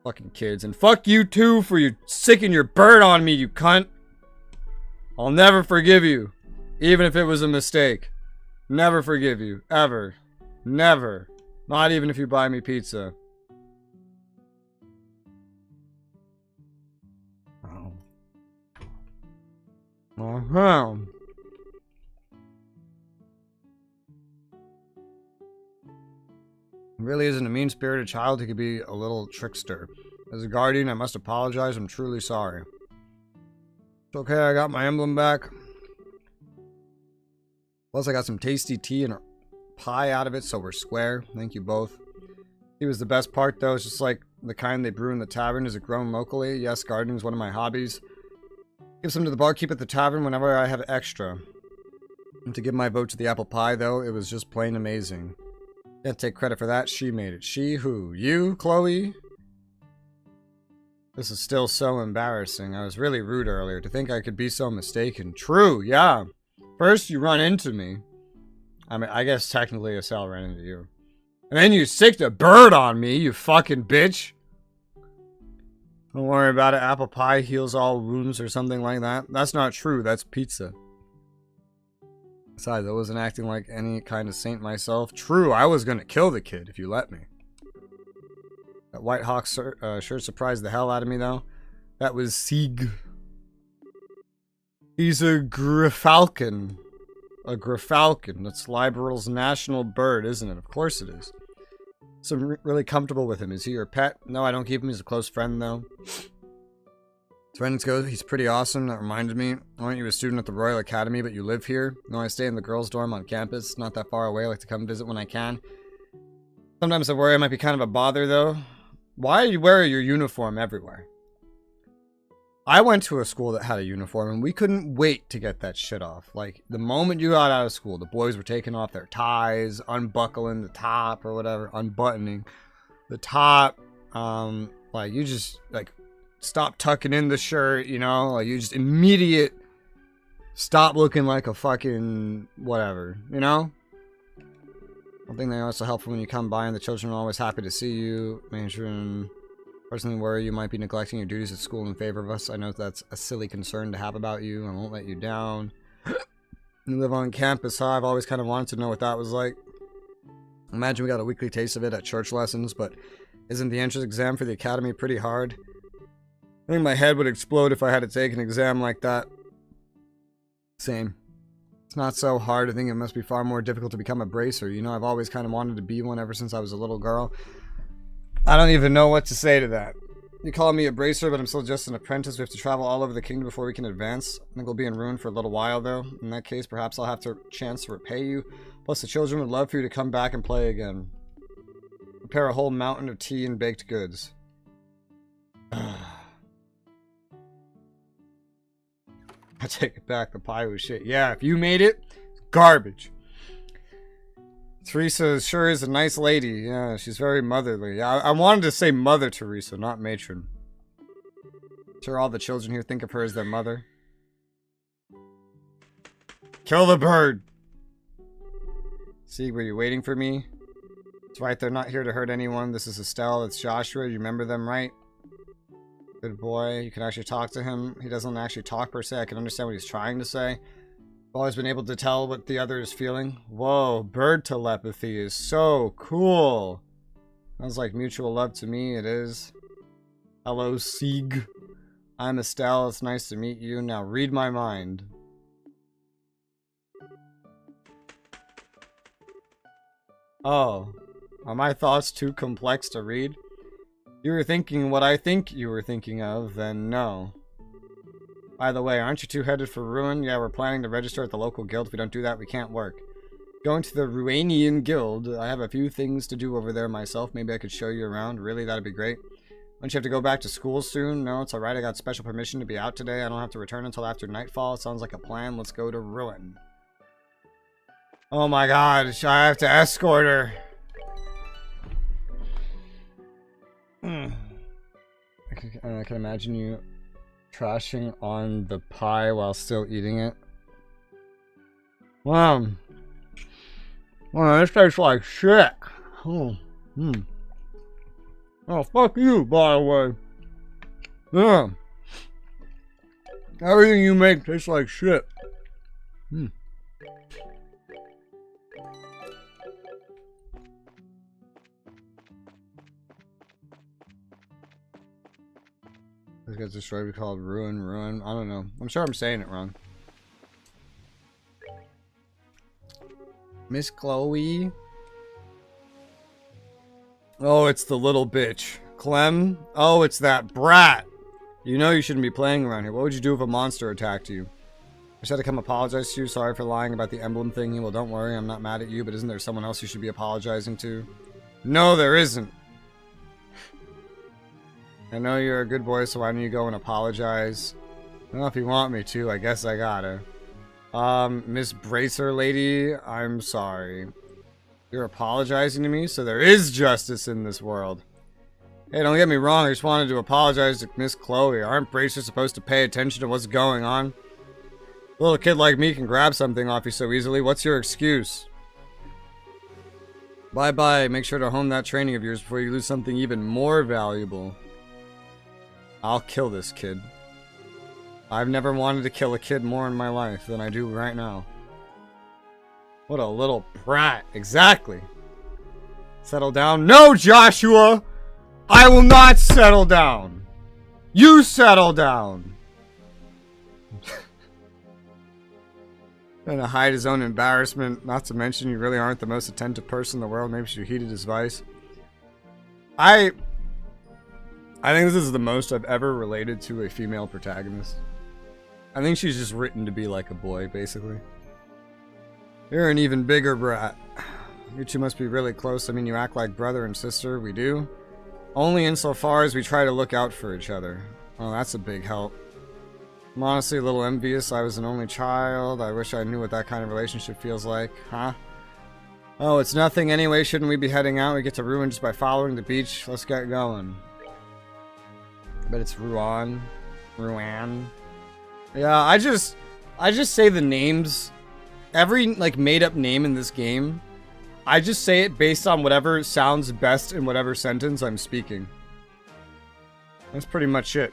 Fucking kids. And fuck you too for you sicking your bird on me, you cunt. I'll never forgive you. Even if it was a mistake. Never forgive you. Ever. Never. Not even if you buy me pizza. Oh. Uh-huh. Really isn't a mean-spirited child. He could be a little trickster. As a guardian, I must apologize. I'm truly sorry. It's okay, I got my emblem back. Plus, I got some tasty tea and pie out of it, so we're square. Thank you both. He was the best part, though. It's just like the kind they brew in the tavern. Is it grown locally? Yes, gardening is one of my hobbies. Give some to the barkeep at the tavern whenever I have extra. And to give my vote to the apple pie, though, it was just plain amazing. Can't take credit for that. She made it. She who? You, Chloe? This is still so embarrassing. I was really rude earlier. To think I could be so mistaken. True, yeah. First, you run into me. I mean, I guess technically Estelle ran into you. And then you sicked a bird on me, you fucking bitch. Don't worry about it. Apple pie heals all wounds or something like that. That's not true. That's pizza. Besides, I wasn't acting like any kind of saint myself. True, I was gonna kill the kid if you let me. That White Hawk sure surprised the hell out of me, though. That was Sieg. He's a Griffalcon. A Griffalcon. That's Liberal's national bird, isn't it? Of course it is. So I'm really comfortable with him. Is he your pet? No, I don't keep him. He's a close friend, though. As friends go, he's pretty awesome. That reminded me. Aren't you a student at the Royal Academy, but you live here? No, I stay in the girls' dorm on campus. Not that far away. I like to come visit when I can. Sometimes I worry I might be kind of a bother, though. Why do you wear your uniform everywhere? I went to a school that had a uniform, and we couldn't wait to get that shit off. Like, the moment you got out of school, the boys were taking off their ties, unbuckling the top or whatever, unbuttoning the top. Like, you just, like, stop tucking in the shirt, you know? Like, you just immediate stop looking like a fucking whatever, you know? One thing that also helpful when you come by and the children are always happy to see you. Making sure and personally worry you might be neglecting your duties at school in favor of us. I know that's a silly concern to have about you. I won't let you down. You live on campus, huh? I've always kind of wanted to know what that was like. Imagine we got a weekly taste of it at church lessons, but isn't the entrance exam for the academy pretty hard? I think my head would explode if I had to take an exam like that. Same. It's not so hard. I think it must be far more difficult to become a bracer. You know, I've always kind of wanted to be one ever since I was a little girl. I don't even know what to say to that. You call me a bracer, but I'm still just an apprentice. We have to travel all over the kingdom before we can advance. I think we'll be in ruin for a little while, though. In that case, perhaps I'll have a chance to repay you. Plus, the children would love for you to come back and play again. Prepare a whole mountain of tea and baked goods. I take it back. The pie was shit. Yeah, if you made it, garbage. Teresa sure is a nice lady. Yeah, she's very motherly. I wanted to say Mother Teresa, not matron. Sure, all the children here think of her as their mother. Kill the bird! See, were you waiting for me? That's right, they're not here to hurt anyone. This is Estelle, it's Joshua. You remember them, right? Good boy. You can actually talk to him. He doesn't actually talk per se. I can understand what he's trying to say. I've always been able to tell what the other is feeling. Whoa, bird telepathy is so cool. Sounds like mutual love to me. It is. Hello, Sieg. I'm Estelle. It's nice to meet you. Now read my mind. Oh. Are my thoughts too complex to read? You were thinking what I think you were thinking of, then no. By the way, aren't you two headed for ruin? Yeah, we're planning to register at the local guild. If we don't do that, we can't work. Going to the Ruanian Guild. I have a few things to do over there myself. Maybe I could show you around. Really, that'd be great. Don't you have to go back to school soon? No, it's alright. I got special permission to be out today. I don't have to return until after nightfall. It sounds like a plan. Let's go to Ruin. Oh my god, I have to escort her. I can imagine you trashing on the pie while still eating it. Wow. Wow, this tastes like shit. Oh, oh, fuck you, by the way. Yeah. Everything you make tastes like shit. This guy's destroyed. We called Ruin. I don't know. I'm sure I'm saying it wrong. Miss Chloe. Oh, it's the little bitch. Clem. Oh, it's that brat. You know you shouldn't be playing around here. What would you do if a monster attacked you? I just had to come apologize to you. Sorry for lying about the emblem thingy. Well, don't worry. I'm not mad at you, but isn't there someone else you should be apologizing to? No, there isn't. I know you're a good boy, so why don't you go and apologize? Well, if you want me to, I guess I gotta. Miss Bracer lady, I'm sorry. You're apologizing to me, so there is justice in this world. Hey, don't get me wrong, I just wanted to apologize to Miss Chloe. Aren't Bracers supposed to pay attention to what's going on? A little kid like me can grab something off you so easily. What's your excuse? Bye-bye. Make sure to hone that training of yours before you lose something even more valuable. I'll kill this kid. I've never wanted to kill a kid more in my life than I do right now. What a little brat. Exactly. Settle down. No, Joshua! I will not settle down. You settle down. Trying to hide his own embarrassment. Not to mention you really aren't the most attentive person in the world. Maybe you heeded his advice. I think this is the most I've ever related to a female protagonist. I think she's just written to be like a boy, basically. You're an even bigger brat. You two must be really close. I mean, you act like brother and sister. We do. Only insofar as we try to look out for each other. Oh, that's a big help. I'm honestly a little envious. I was an only child. I wish I knew what that kind of relationship feels like. Huh? Oh, it's nothing anyway. Shouldn't we be heading out? We get to Ruin just by following the beach. Let's get going. But it's Ruan. Ruan. Yeah, I just say the names. Every, like, made-up name in this game, I just say it based on whatever sounds best in whatever sentence I'm speaking. That's pretty much it.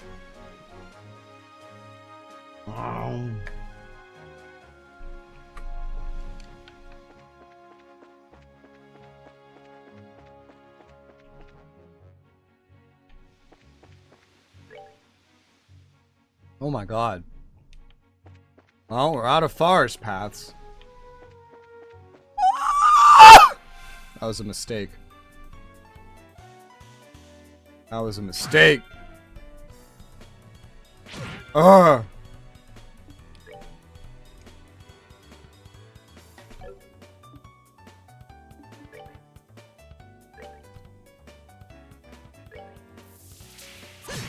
Wow. Oh my god. Well, we're out of forest paths. That was a mistake. That was a mistake. Ugh.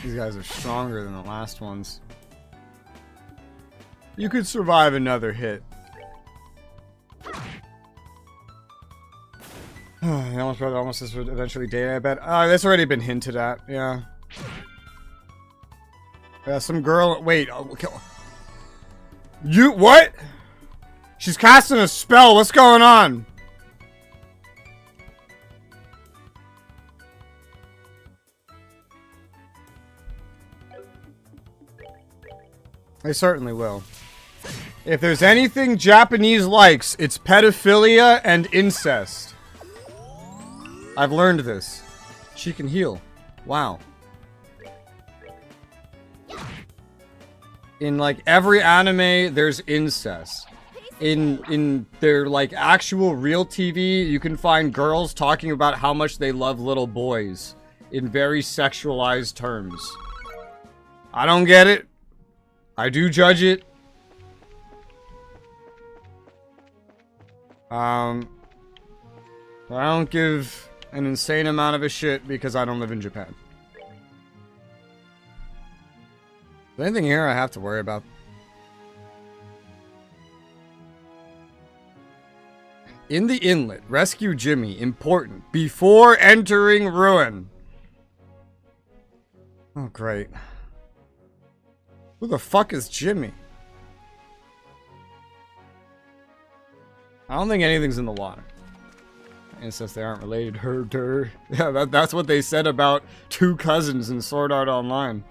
These guys are stronger than the last ones. You could survive another hit. I almost this would eventually date, I bet. That's already been hinted at, yeah. Yeah, some girl. Wait. You. What? She's casting a spell. What's going on? They certainly will. If there's anything Japanese likes, it's pedophilia and incest. I've learned this. She can heal. Wow. In like every anime, there's incest. In their like actual real TV, you can find girls talking about how much they love little boys in very sexualized terms. I don't get it. I do judge it. I don't give an insane amount of a shit because I don't live in Japan. Is there anything here I have to worry about? In the inlet, rescue Jimmy. Important. Before entering Ruin. Oh, great. Who the fuck is Jimmy? I don't think anything's in the water. And since they aren't related, her. Yeah, that's what they said about two cousins in Sword Art Online.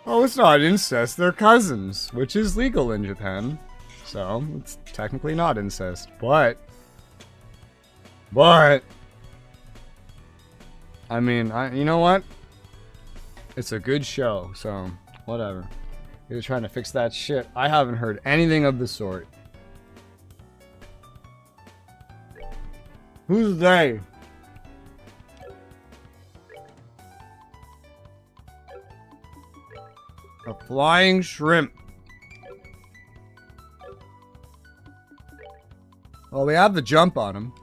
Oh, it's not incest, they're cousins, which is legal in Japan. So, it's technically not incest, but... I mean, you know what? It's a good show, so, whatever. You're trying to fix that shit. I haven't heard anything of the sort. Who's they? A flying shrimp. Well, we have the jump on him.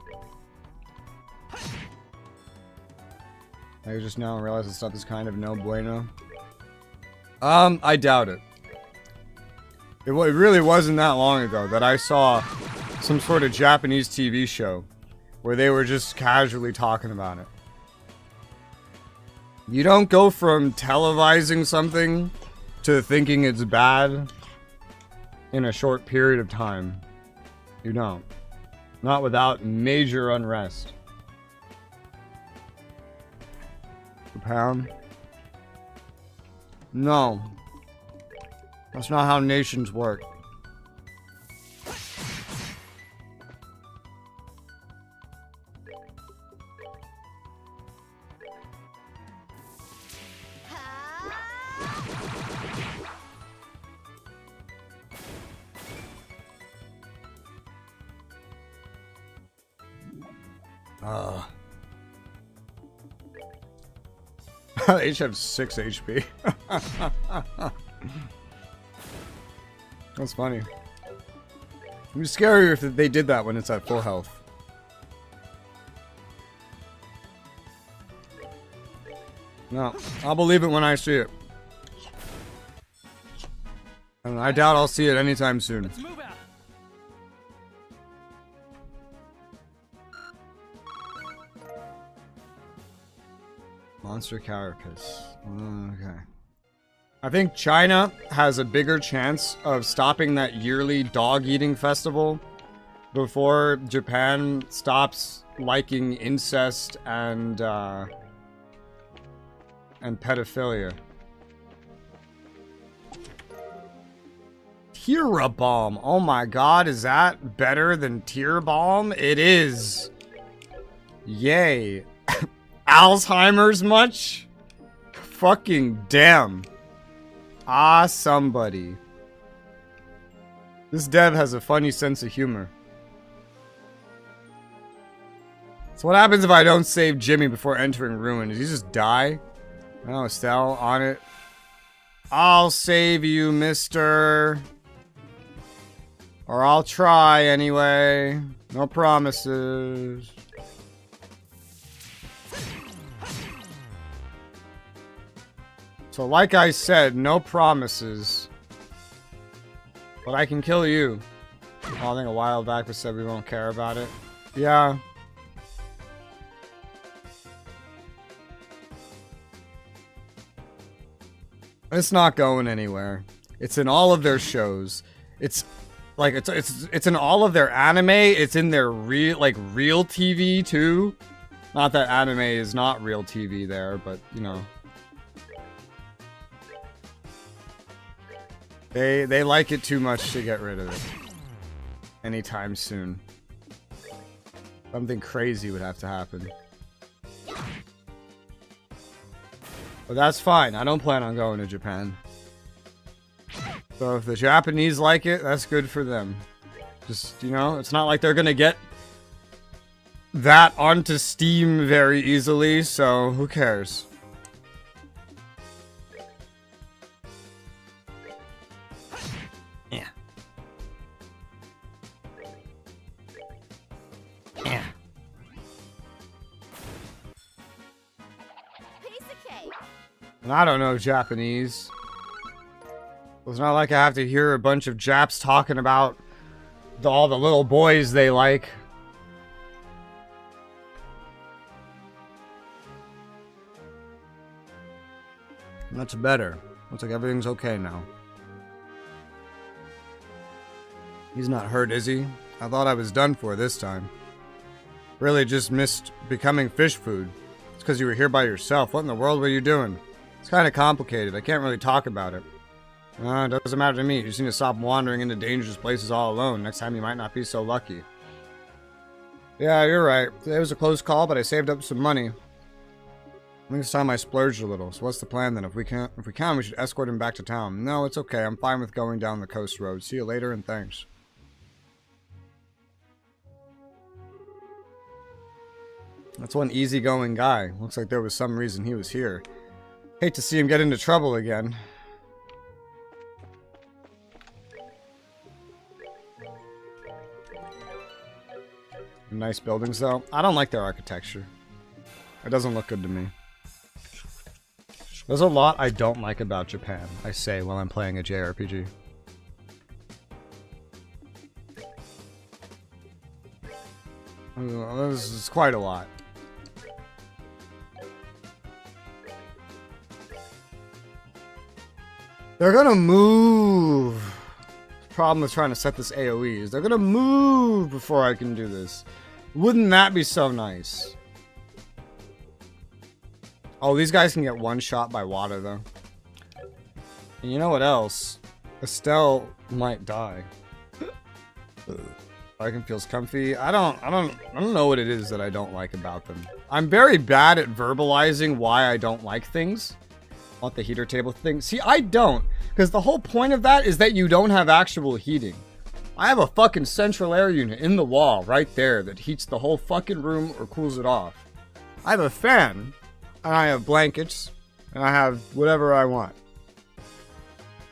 I just now realize this stuff is kind of no bueno. I doubt it. It really wasn't that long ago that I saw some sort of Japanese TV show where they were just casually talking about it. You don't go from televising something to thinking it's bad in a short period of time. You don't. Not without major unrest. Japan? No. That's not how nations work. They each have 6 HP. That's funny. It'd be scarier if they did that when it's at full health. No, I'll believe it when I see it. And I doubt I'll see it anytime soon. Let's move out. Monster Carapace. Okay. I think China has a bigger chance of stopping that yearly dog-eating festival before Japan stops liking incest and pedophilia. Tear Balm. Oh my god, is that better than Tear Balm? It is. Yay. Alzheimer's much? Fucking damn. Ah, somebody. This dev has a funny sense of humor. So what happens if I don't save Jimmy before entering Ruin? Does he just die? Oh, Estelle, on it. I'll save you, mister. Or I'll try anyway. No promises. So like I said, no promises. But I can kill you. Oh, I think a while back we said we won't care about it. Yeah. It's not going anywhere. It's in all of their shows. It's like it's in all of their anime. It's in their real TV too. Not that anime is not real TV there, but you know. They like it too much to get rid of it anytime soon. Something crazy would have to happen. But that's fine. I don't plan on going to Japan. So if the Japanese like it, that's good for them. Just, you know, it's not like they're gonna get that onto Steam very easily, so who cares? And I don't know Japanese. It's not like I have to hear a bunch of Japs talking about all the little boys they like. And that's better. Looks like everything's okay now. He's not hurt, is he? I thought I was done for this time. Really just missed becoming fish food. It's because you were here by yourself. What in the world were you doing? It's kind of complicated. I can't really talk about it. It doesn't matter to me. You just need to stop wandering into dangerous places all alone. Next time you might not be so lucky. Yeah, you're right. It was a close call, but I saved up some money. I think it's time I splurged a little. So what's the plan then? If we can, we should escort him back to town. No, it's okay. I'm fine with going down the coast road. See you later and thanks. That's one easygoing guy. Looks like there was some reason he was here. Hate to see him get into trouble again. Nice buildings though. I don't like their architecture. It doesn't look good to me. There's a lot I don't like about Japan, I say while I'm playing a JRPG. This is quite a lot. They're gonna move. The problem with trying to set this AoE is they're gonna move before I can do this. Wouldn't that be so nice? Oh, these guys can get one shot by water though. And you know what else? Estelle might die. Lycan feels comfy. I don't know what it is that I don't like about them. I'm very bad at verbalizing why I don't like things. Want the heater table thing? See, I don't. Because the whole point of that is that you don't have actual heating. I have a fucking central air unit in the wall right there that heats the whole fucking room or cools it off. I have a fan, and I have blankets, and I have whatever I want.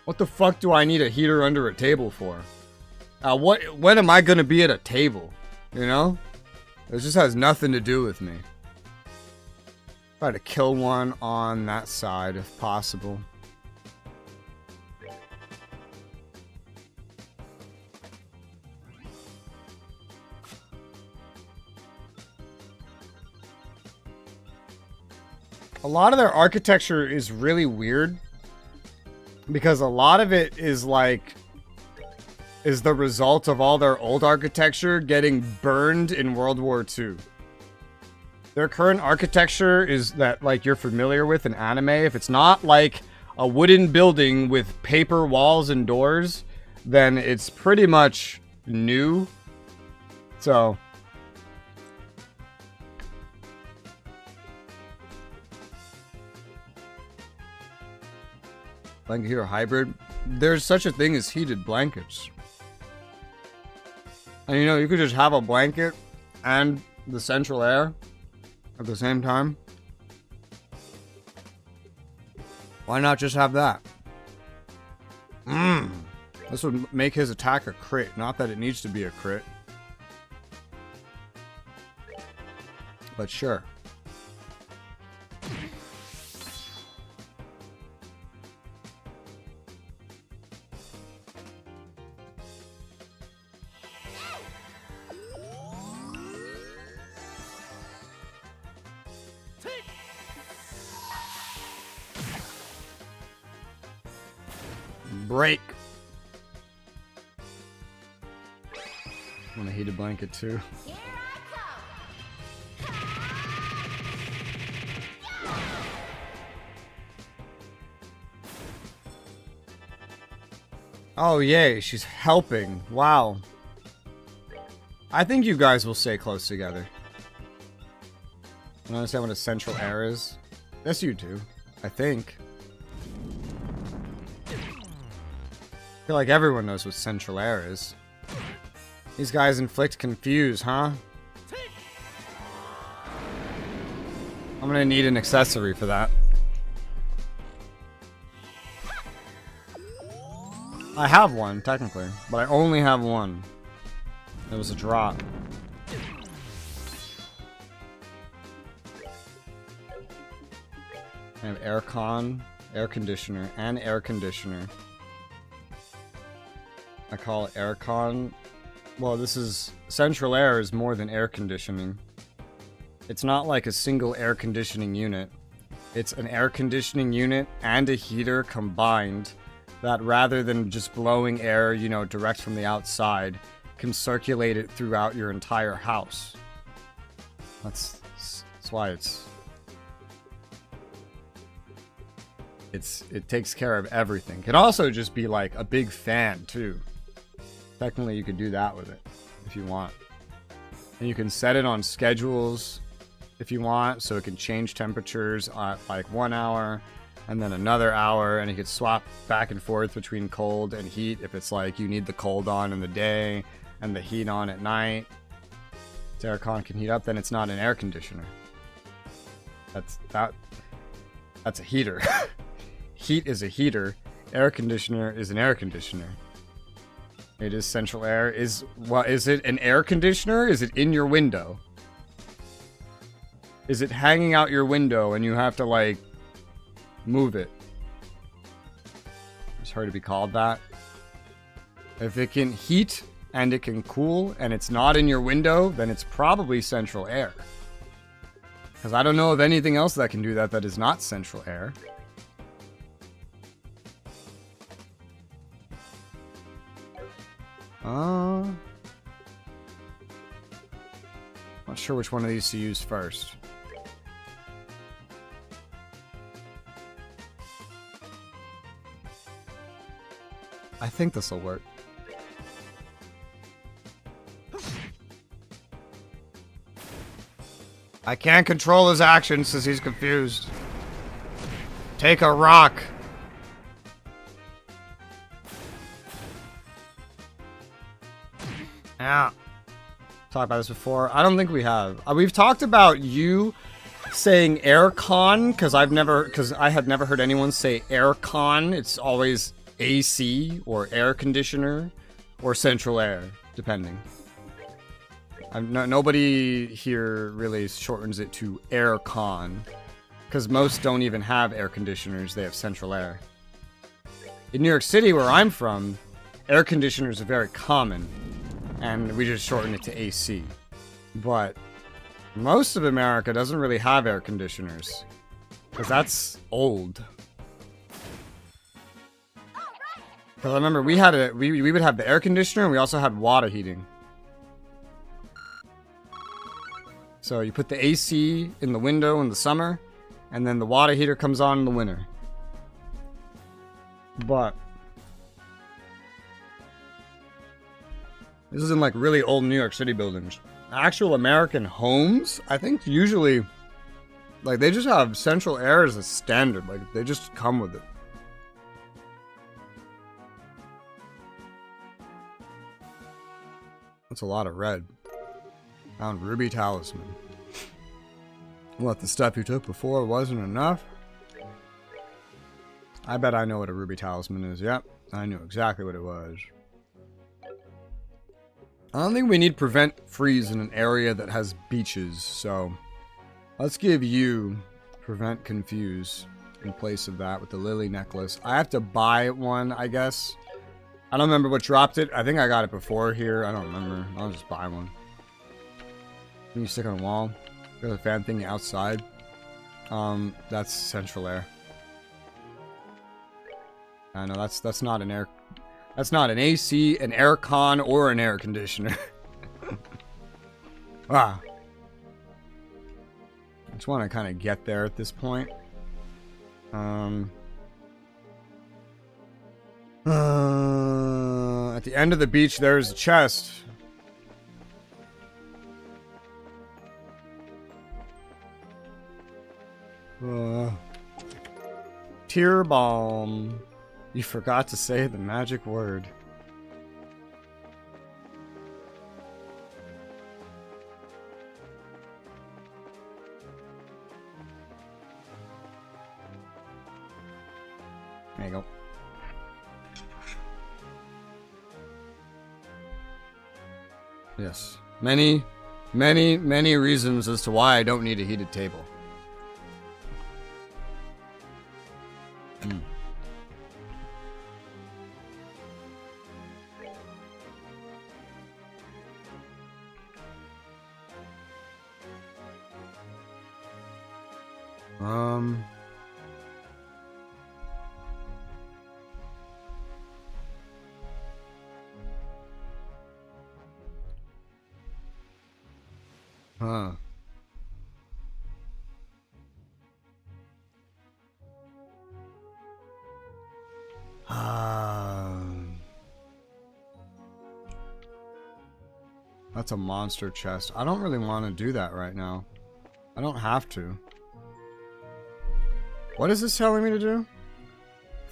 What the fuck do I need a heater under a table for? When am I gonna be at a table? You know? It just has nothing to do with me. Try to kill one on that side if possible. A lot of their architecture is really weird because a lot of it is the result of all their old architecture getting burned in World War II. Their current architecture is that like you're familiar with in anime. If it's not like a wooden building with paper walls and doors, then it's pretty much new. So blanket heater hybrid. There's such a thing as heated blankets. And you know, you could just have a blanket and the central air at the same time. Why not just have that? This would make his attack a crit. Not that it needs to be a crit. But sure. Break. I want a heated blanket too. Here I come. Oh yay, she's helping. Wow. I think you guys will stay close together. You understand what a central air is? Yes, you do. I think. I feel like everyone knows what central air is. These guys inflict confuse, huh? I'm gonna need an accessory for that. I have one, technically, but I only have one. It was a drop. I have aircon, air conditioner, and air conditioner. I call it aircon. Well, this is... Central air is more than air conditioning. It's not like a single air conditioning unit. It's an air conditioning unit and a heater combined that rather than just blowing air, you know, direct from the outside, can circulate it throughout your entire house. That's why it takes care of everything. Can also just be like a big fan too. Technically, you could do that with it if you want. And you can set it on schedules if you want, so it can change temperatures at like 1 hour and then another hour, and you could swap back and forth between cold and heat if it's like you need the cold on in the day and the heat on at night. If aircon can heat up, then it's not an air conditioner. That's a heater. Heat is a heater. Air conditioner is an air conditioner. It is central air. Is it an air conditioner? Is it in your window? Is it hanging out your window and you have to like move it? It's hard to be called that. If it can heat and it can cool, and it's not in your window, then it's probably central air. Because I don't know of anything else that can do that that is not central air. Not sure which one of these to use first. I think this will work. I can't control his actions since he's confused. Take a rock. Yeah. Talked about this before. I don't think we have. We've talked about you saying aircon because I had never heard anyone say aircon. It's always AC or air conditioner or central air, depending. Nobody here really shortens it to aircon because most don't even have air conditioners. They have central air. In New York City, where I'm from, air conditioners are very common, and we just shorten it to AC. But most of America doesn't really have air conditioners because that's old. Because I remember we would have the air conditioner and we also had water heating. So you put the AC in the window in the summer, and then the water heater comes on in the winter. But this is in like really old New York City buildings. Actual American homes, I think usually, like they just have central air as a standard. Like they just come with it. That's a lot of red. Found ruby talisman. What, the stuff you took before wasn't enough? I bet I know what a ruby talisman is. Yep, I knew exactly what it was. I don't think we need prevent freeze in an area that has beaches, so let's give you prevent confuse in place of that with the lily necklace. I have to buy one, I guess. I don't remember what dropped it. I think I got it before here. I don't remember. I'll just buy one. Can you stick on a wall? Got a fan thing outside. That's central air. I know that's not an air. That's not an AC, an aircon, or an air conditioner. Ah. I just want to kind of get there at this point. At the end of the beach, there's a chest. Tear balm. You forgot to say the magic word. There you go. Yes. Many reasons as to why I don't need a heated table. Huh. That's a monster chest. I don't really want to do that right now. I don't have to. What is this telling me to do?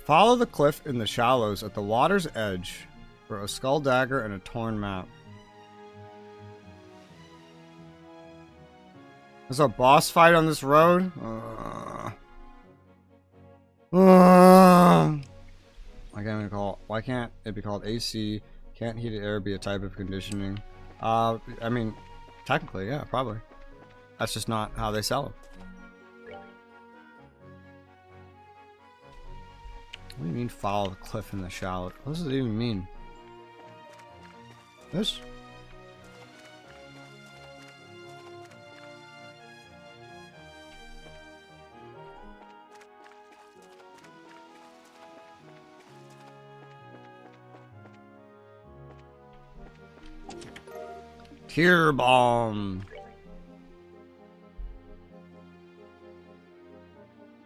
Follow the cliff in the shallows at the water's edge for a skull dagger and a torn map. There's a boss fight on this road? Why can't it be called AC? Can't heated air be a type of conditioning? I mean, technically, yeah, probably. That's just not how they sell them. What do you mean follow the cliff in the shallow? What does it even mean? This? Tear bomb.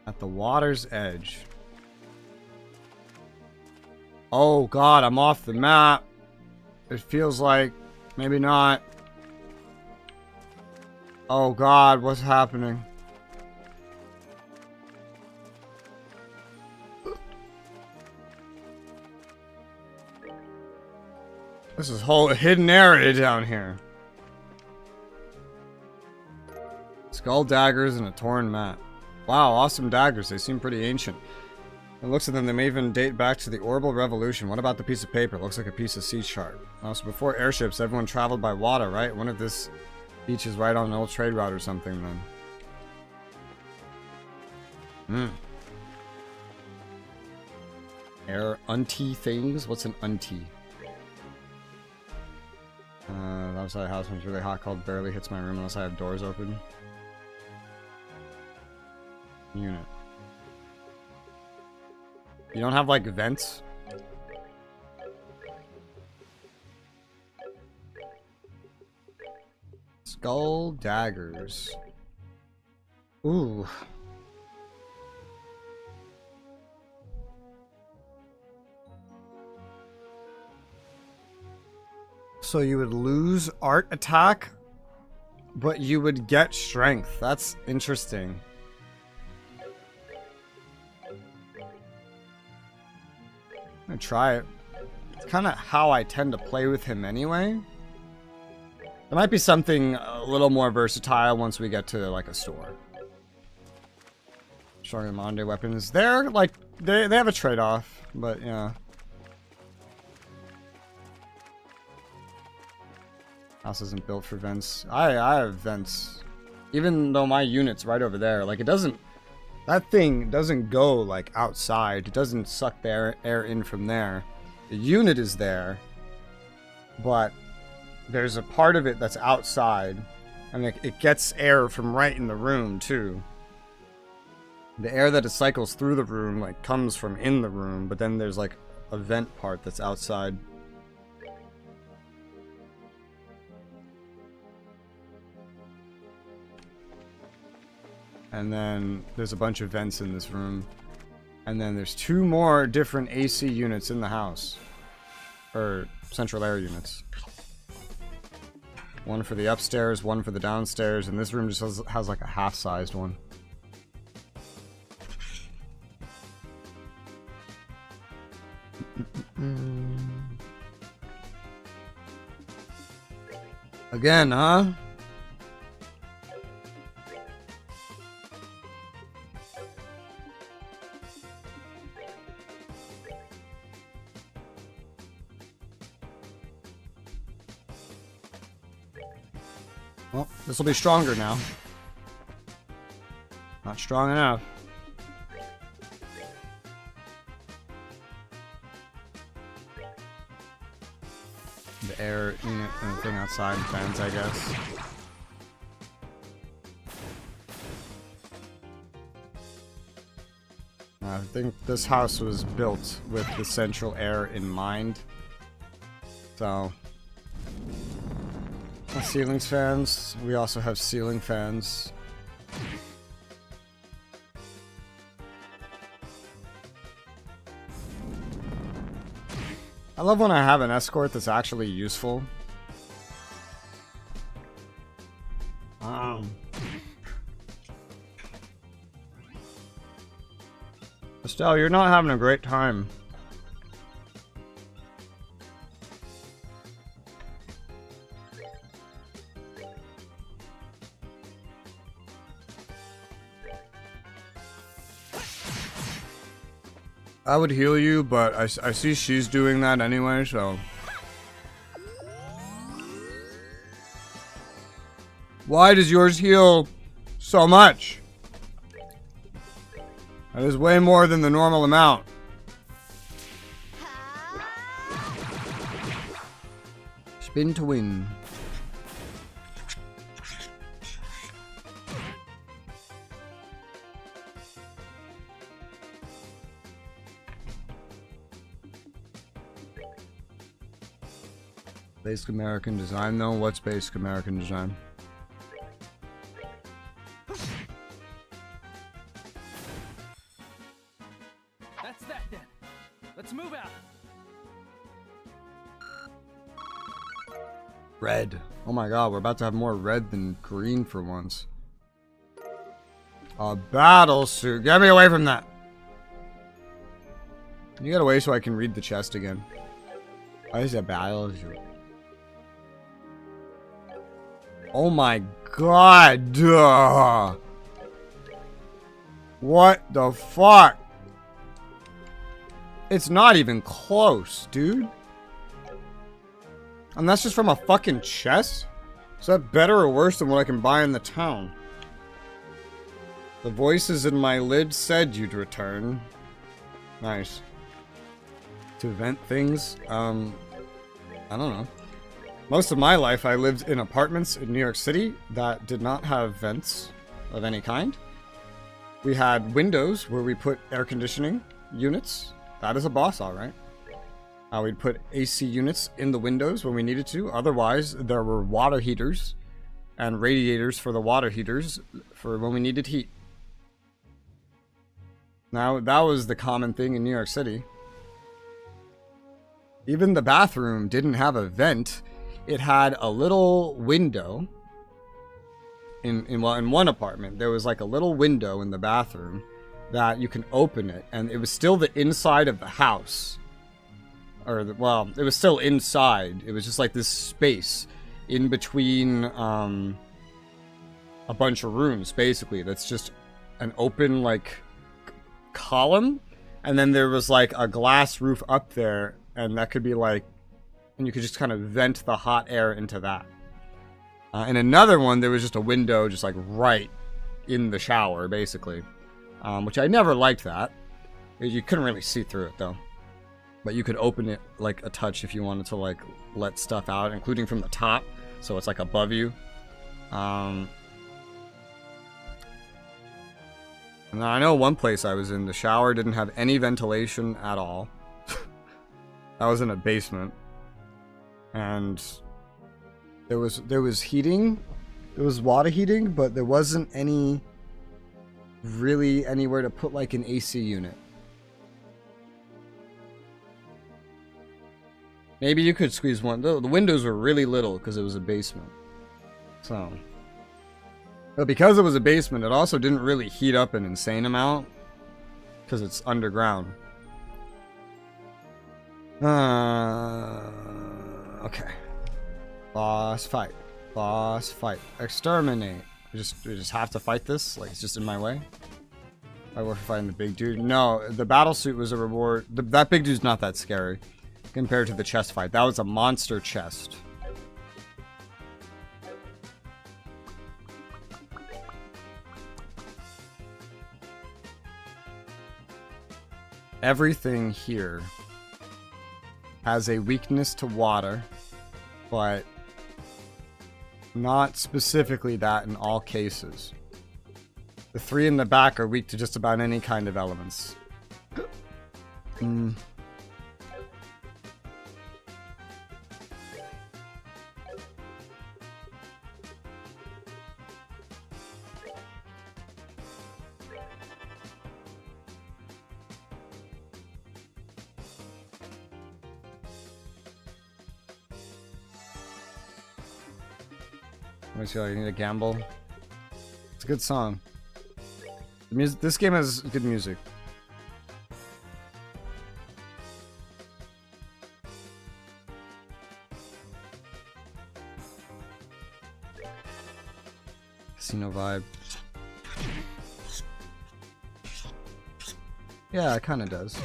At the water's edge. Oh god, I'm off the map. It feels like maybe not. Oh god, what's happening? This is whole hidden area down here. Skull daggers and a torn map. Wow, awesome daggers. They seem pretty ancient. It looks at them, they may even date back to the Orbital Revolution. What about the piece of paper? It looks like a piece of sea chart. Oh, so before airships, everyone traveled by water, right? One of this beach is right on an old trade route or something, then. Air unty things? What's an unty? Outside house when it's really hot, cold, barely hits my room unless I have doors open. Unit. You don't have like vents? Skull daggers. Ooh. So you would lose art attack, but you would get strength. That's interesting. I'm gonna try it. It's kind of how I tend to play with him anyway. There might be something a little more versatile once we get to like a store. Stronger than modern day weapons. They're like they have a trade-off, but yeah. House isn't built for vents. I have vents. Even though my unit's right over there. Like it doesn't... That thing doesn't go like outside. It doesn't suck the air in from there. The unit is there. But there's a part of it that's outside. And it gets air from right in the room too. The air that it cycles through the room like comes from in the room. But then there's like a vent part that's outside. And then there's a bunch of vents in this room. And then there's 2 more different AC units in the house. Or central air units. One for the upstairs, one for the downstairs, and this room just has like a half-sized one. Again, huh? Well, this will be stronger now. Not strong enough. The air unit and the thing outside fans, I guess. I think this house was built with the central air in mind. So... ceiling fans. We also have ceiling fans. I love when I have an escort that's actually useful. Estelle, you're not having a great time. I would heal you, but I see she's doing that anyway, so... Why does yours heal so much? That is way more than the normal amount. Spin to win. Basic American design though? What's basic American design? That's that then. Let's move out. Red. Oh my god, we're about to have more red than green for once. A battle suit. Get me away from that. You get away so I can read the chest again. Why is it a battle suit? Oh my god. Duh. What the fuck? It's not even close, dude. And that's just from a fucking chest? Is that better or worse than what I can buy in the town? The voices in my lid said you'd return. Nice. To vent things? I don't know. Most of my life I lived in apartments in New York City that did not have vents of any kind. We had windows where we put air conditioning units. That is a boss, alright. We'd put AC units in the windows when we needed to. Otherwise, there were water heaters and radiators for the water heaters for when we needed heat. Now, that was the common thing in New York City. Even the bathroom didn't have a vent. It had a little window. In one apartment, there was like a little window in the bathroom that you can open it, and it was still the inside of the house. Well, it was still inside. It was just like this space in between a bunch of rooms, basically. That's just an open, like, column. And then there was, like, a glass roof up there. And that could be, like... And you could just kind of vent the hot air into that. In another one, there was just a window just, like, right in the shower, basically. Which I never liked that. You couldn't really see through it, though. But you could open it like a touch if you wanted to like let stuff out, including from the top, so it's like above you. And I know one place I was in, the shower didn't have any ventilation at all. I was in a basement, and there was heating, there was water heating, but there wasn't any really anywhere to put like an AC unit. Maybe you could squeeze one. The windows were really little because it was a basement. So. But because it was a basement, it also didn't really heat up an insane amount. Because it's underground. Okay. Boss fight. Boss fight. Exterminate. We just have to fight this? Like, it's just in my way? I work for fighting the big dude. No, the battle suit was a reward. That big dude's not that scary. Compared to the chest fight. That was a monster chest. Everything here has a weakness to water, but not specifically that in all cases. The three in the back are weak to just about any kind of elements. Let me see, you need to gamble. It's a good song. The music, this game has good music. Casino vibe. Yeah, it kind of does.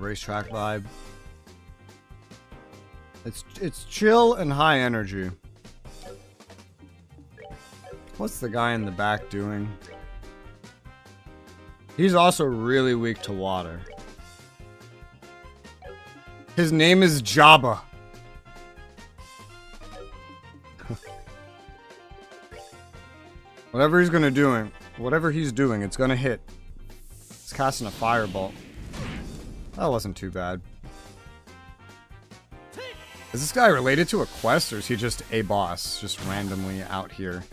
racetrack vibe. It's chill and high energy. What's the guy in the back doing? He's also really weak to water. His name is Jabba. Whatever he's doing, it's gonna hit. He's casting a fireball. That wasn't too bad. Is this guy related to a quest, or is he just a boss, just randomly out here?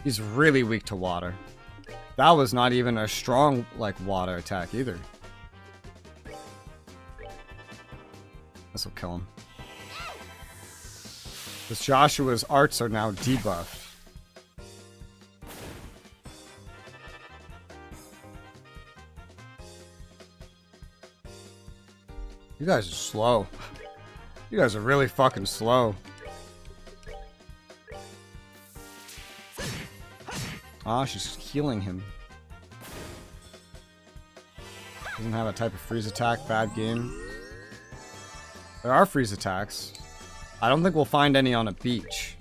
He's really weak to water. That was not even a strong, like, water attack either. This'll kill him. Because Joshua's arts are now debuffed. You guys are slow. You guys are really fucking slow. Ah, she's healing him. Doesn't have a type of freeze attack. Bad game. There are freeze attacks. I don't think we'll find any on a beach.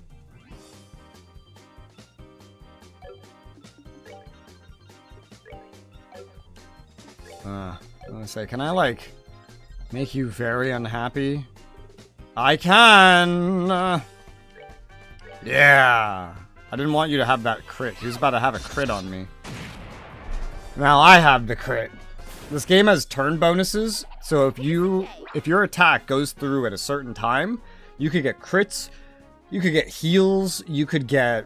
I'm gonna say, can I, like, make you very unhappy? I can! Yeah! I didn't want you to have that crit. He was about to have a crit on me. Now I have the crit. This game has turn bonuses, so if your attack goes through at a certain time, you could get crits, you could get heals, you could get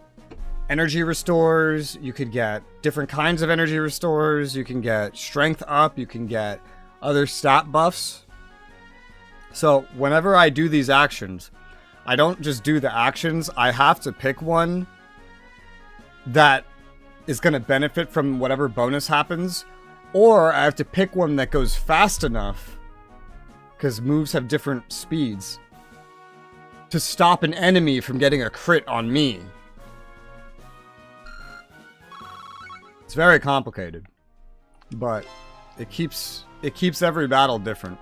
energy restores, you could get different kinds of energy restores, you can get strength up, you can get other stat buffs. So whenever I do these actions, I don't just do the actions, I have to pick one that is going to benefit from whatever bonus happens, or I have to pick one that goes fast enough, because moves have different speeds, to stop an enemy from getting a crit on me. It's very complicated, but it keeps every battle different.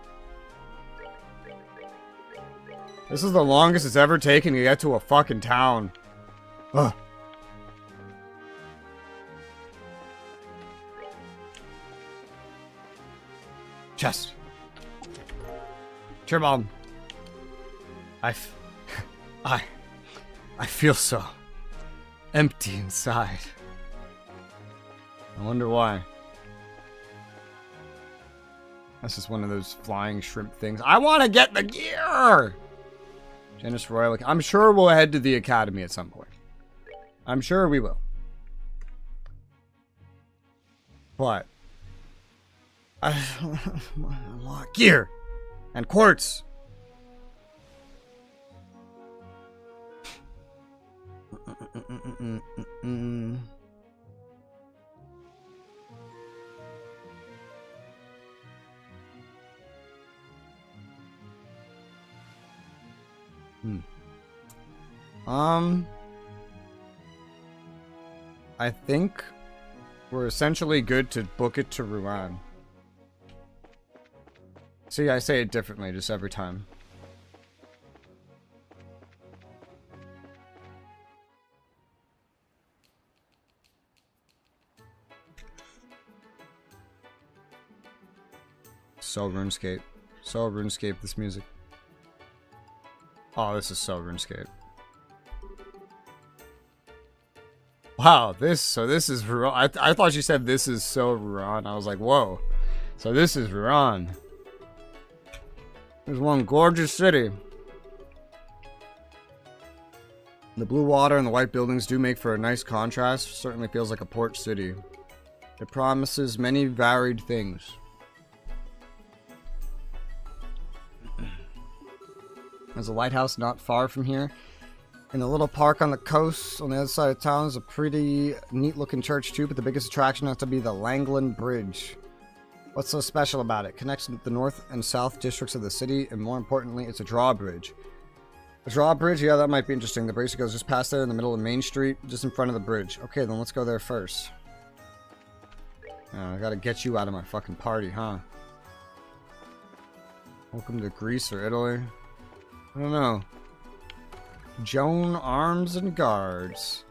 This is the longest it's ever taken to get to a fucking town. Ugh. Chest. Cheer bomb. I feel so empty inside. I wonder why. That's just one of those flying shrimp things. I want to get the gear! Janice Royal. I'm sure we'll head to the academy at some point. I'm sure we will. But I want gear and quartz. I think we're essentially good to book it to Rouen. See, I say it differently just every time. So RuneScape. So RuneScape, this music. Oh, this is so RuneScape. Wow, this is Rouen. I thought you said this is so Rouen. I was like, whoa. So this is Rouen. There's one gorgeous city. The blue water and the white buildings do make for a nice contrast. Certainly feels like a port city. It promises many varied things. There's a lighthouse not far from here. In the little park on the coast on the other side of town is a pretty neat looking church too, but the biggest attraction has to be the Langland Bridge. What's so special about it? It connects the north and south districts of the city, and more importantly, it's a drawbridge. A drawbridge? Yeah, that might be interesting. The bridge goes just past there in the middle of Main Street, just in front of the bridge. Okay, then let's go there first. I gotta get you out of my fucking party, huh? Welcome to Greece or Italy. I don't know. Joan Arms and Guards.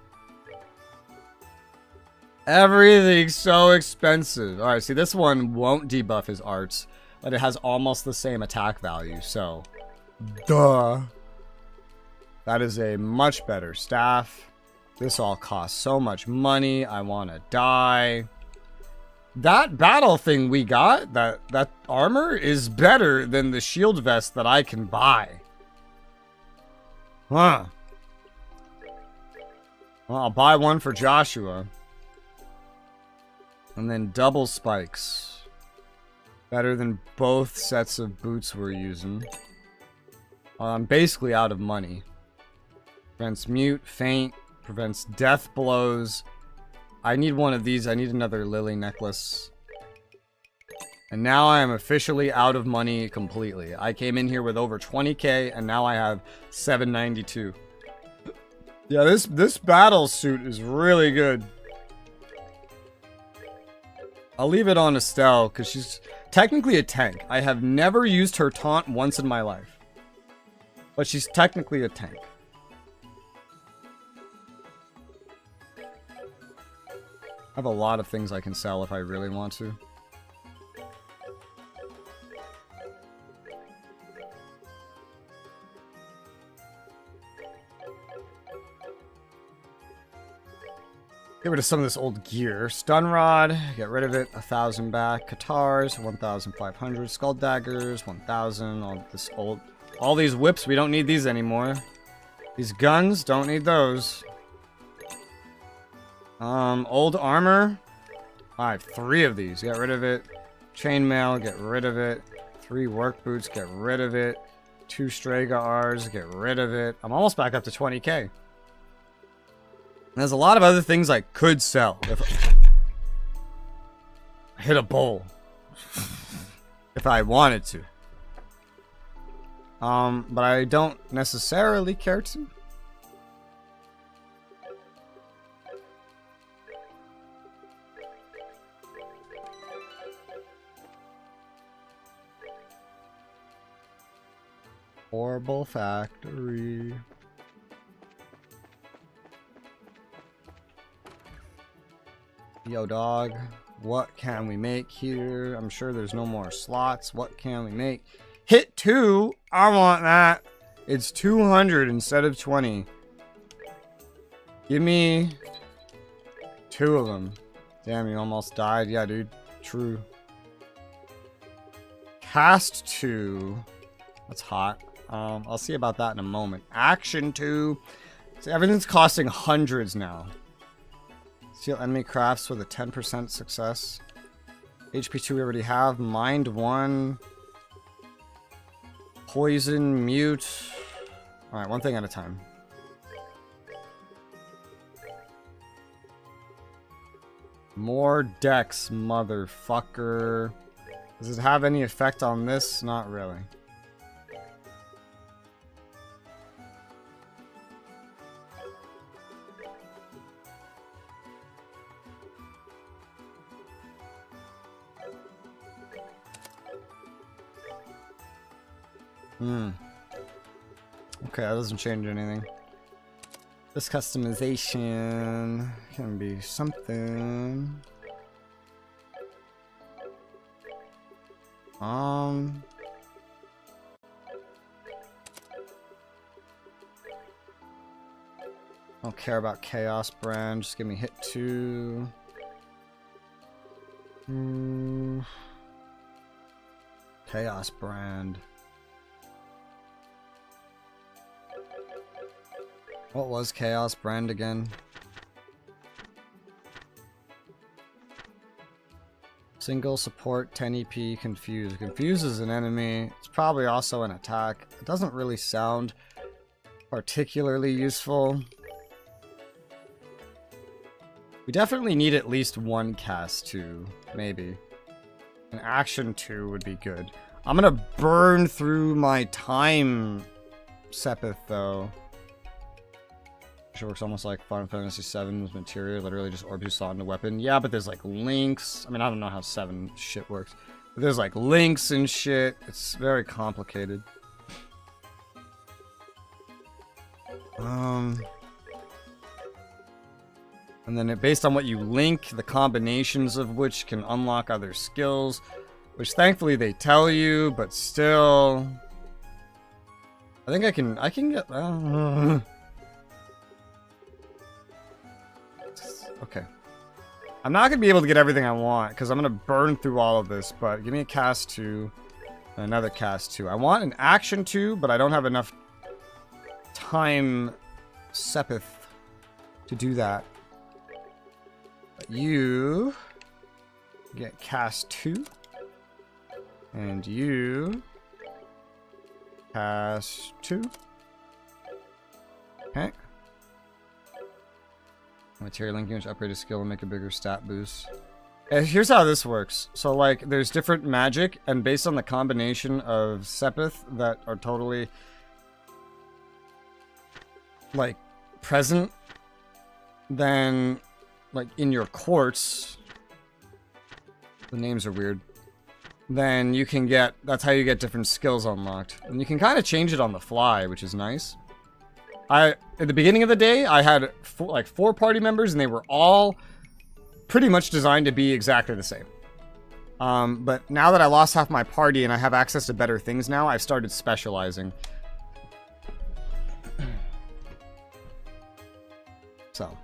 Everything's so expensive. Alright, see, this one won't debuff his arts, but it has almost the same attack value, so... Duh. That is a much better staff. This all costs so much money. I want to die. That battle thing we got, that armor, is better than the shield vest that I can buy. Huh. Well, I'll buy one for Joshua. And then double spikes. Better than both sets of boots we're using. I'm basically out of money. Prevents mute, faint, prevents death blows. I need one of these. I need another lily necklace. And now I am officially out of money completely. I came in here with over 20k and now I have 792. Yeah, this battle suit is really good. I'll leave it on Estelle because she's technically a tank. I have never used her taunt once in my life. But she's technically a tank. I have a lot of things I can sell if I really want to. Get rid of some of this old gear. Stun rod, get rid of it. 1,000 back. Katars, 1,500. Skull daggers, 1,000. All these whips, we don't need these anymore. These guns, don't need those. Old armor. I have 3 of these. Get rid of it. Chainmail, get rid of it. 3 work boots, get rid of it. 2 Strega Rs, get rid of it. I'm almost back up to 20k. There's a lot of other things I could sell if I hit a bowl. If I wanted to. But I don't necessarily care to. Horrible factory. Yo, dog. What can we make here? I'm sure there's no more slots. What can we make? Hit 2? I want that. It's 200 instead of 20. Give me 2 of them. Damn, you almost died. Yeah, dude. True. Cast 2. That's hot. I'll see about that in a moment. Action 2. So everything's costing hundreds now. Steal enemy crafts with a 10% success. HP 2 we already have. Mind 1. Poison, mute. Alright, one thing at a time. More dex, motherfucker. Does it have any effect on this? Not really. Okay, that doesn't change anything. This customization can be something. Don't care about Chaos Brand, just give me hit 2. Chaos Brand. What was Chaos Brand again? Single support 10 EP confuse. Confuse is an enemy. It's probably also an attack. It doesn't really sound particularly useful. We definitely need at least 1 cast 2, maybe. An action 2 would be good. I'm gonna burn through my time, Sepith, though. It works almost like Final Fantasy VII's materia, literally just orbs you slot into weapon. Yeah, but there's like links. I mean, I don't know how 7 shit works. There's like links and shit. It's very complicated. And then based on what you link, the combinations of which can unlock other skills, which thankfully they tell you, but still, I think I can get. Okay. I'm not gonna be able to get everything I want because I'm gonna burn through all of this. But give me a cast 2, and another cast 2. I want an action 2, but I don't have enough time, Sepith, to do that. But you get cast 2, and you cast 2. Okay. Material linking, which upgrade a skill and make a bigger stat boost. Here's how this works. So, like, there's different magic, and based on the combination of Sepith that are totally, like, present, then, like, in your quartz, the names are weird, then you can get, that's how you get different skills unlocked. And you can kind of change it on the fly, which is nice. At the beginning of the day, I had four party members, and they were all pretty much designed to be exactly the same. But now that I lost half my party and I have access to better things now, I've started specializing. So.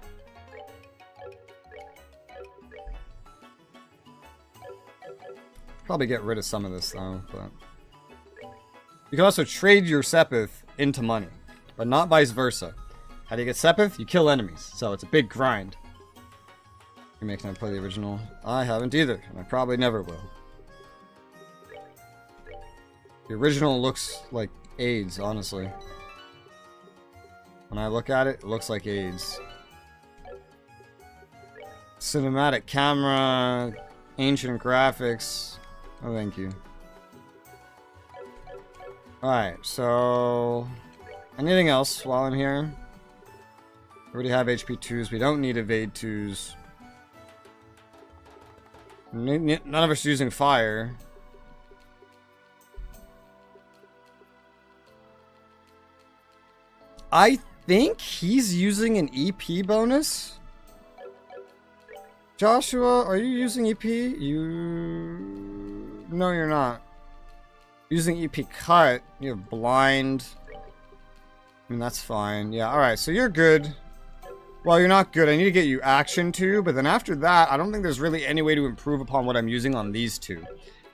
Probably get rid of some of this though, but. You can also trade your Sepith into money, but not vice versa. How do you get Sepith? You kill enemies, so it's a big grind. You're making me play the original? I haven't either, and I probably never will. The original looks like AIDS, honestly. When I look at it, it looks like AIDS. Cinematic camera, ancient graphics. Oh, thank you. Alright, so... anything else while I'm here? We already have HP 2s. We don't need evade 2s. None of us are using fire. I think he's using an EP bonus. Joshua, are you using EP? No, you're not. Using EP cut. You have blind. I mean, that's fine. Yeah, alright, so you're good. Well, you're not good. I need to get you action too, but then after that, I don't think there's really any way to improve upon what I'm using on these two.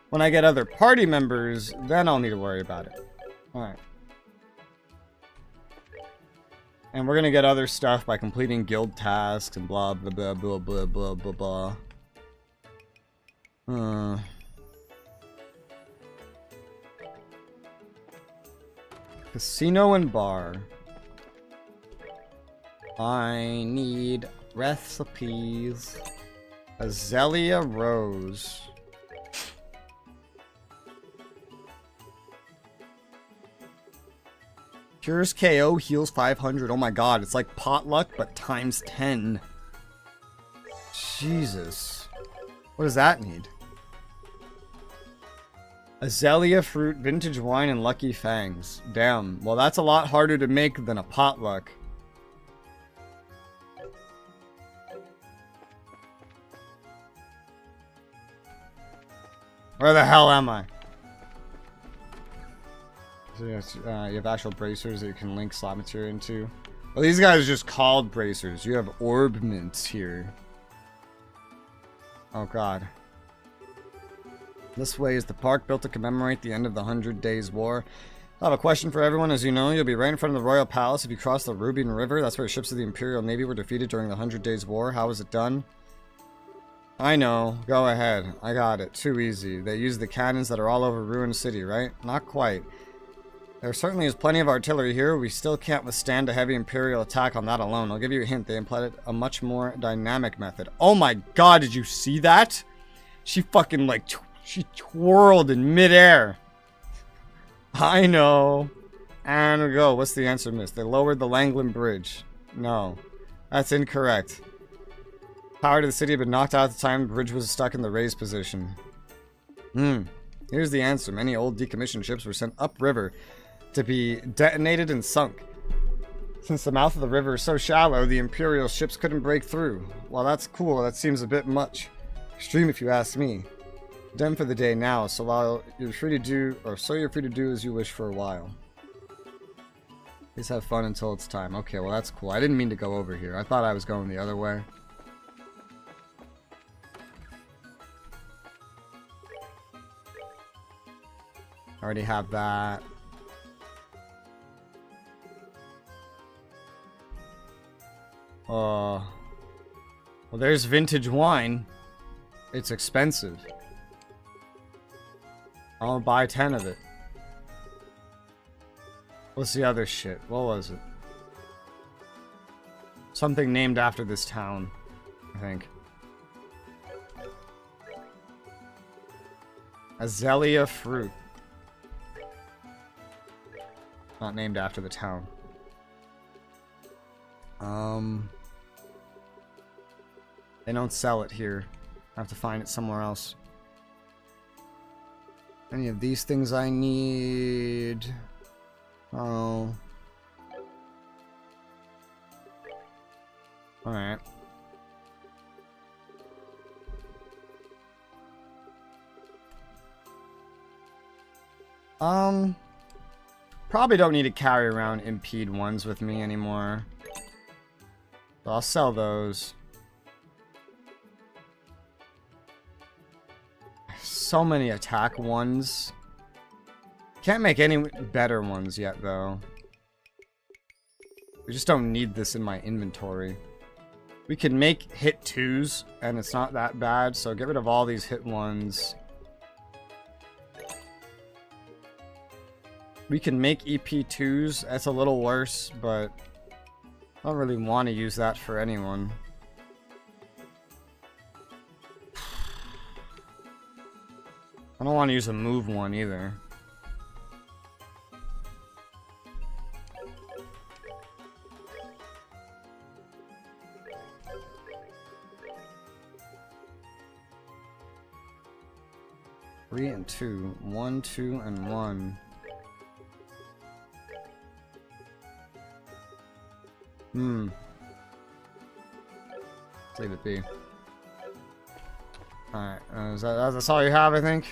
When I get other party members, then I'll need to worry about it. Alright. And we're gonna get other stuff by completing guild tasks and blah blah blah blah blah blah blah blah. Casino and bar. I need recipes. Azalea Rose. Cures KO, heals 500. Oh my god, it's like potluck, but times 10. Jesus. What does that need? Azalea fruit, vintage wine, and lucky fangs. Damn. Well, that's a lot harder to make than a potluck. Where the hell am I? So yes, you have actual bracers that you can link slot material into. Well, these guys are just called bracers. You have orb mints here. Oh god. This way is the park built to commemorate the end of the 100 Days War. I have a question for everyone. As you know, you'll be right in front of the Royal Palace if you cross the Rubian River. That's where ships of the Imperial Navy were defeated during the 100 Days War. How was it done? I know. Go ahead. I got it. Too easy. They use the cannons that are all over Ruined City, right? Not quite. There certainly is plenty of artillery here. We still can't withstand a heavy Imperial attack on that alone. I'll give you a hint. They employed a much more dynamic method. Oh my god, did you see that? She fucking like... she twirled in midair. I know. And we go. What's the answer, miss? They lowered the Langland Bridge. No. That's incorrect. Power to the city had been knocked out at the time the bridge was stuck in the raised position. Here's the answer. Many old decommissioned ships were sent upriver to be detonated and sunk. Since the mouth of the river is so shallow, the Imperial ships couldn't break through. Well, that's cool. That seems a bit much. Extreme if you ask me. Done for the day now, so while you're free to do, you're free to do as you wish for a while. Please have fun until it's time. Okay, well that's cool. I didn't mean to go over here. I thought I was going the other way. I already have that. Well, there's vintage wine. It's expensive. I'll buy 10 of it. What's the other shit? What was it? Something named after this town, I think. Azalea fruit. Not named after the town. They don't sell it here. I have to find it somewhere else. Any of these things I need? Oh. Alright. Probably don't need to carry around impede ones with me anymore. So I'll sell those. So many attack ones. Can't make any better ones yet, though. We just don't need this in my inventory. We can make hit 2s, and it's not that bad, so get rid of all these hit 1s. We can make EP 2s. That's a little worse, but I don't really want to use that for anyone. I don't want to use a move one either. Three and 2. 1, 2, and 1. Let's leave it be. Alright, that's all you have, I think?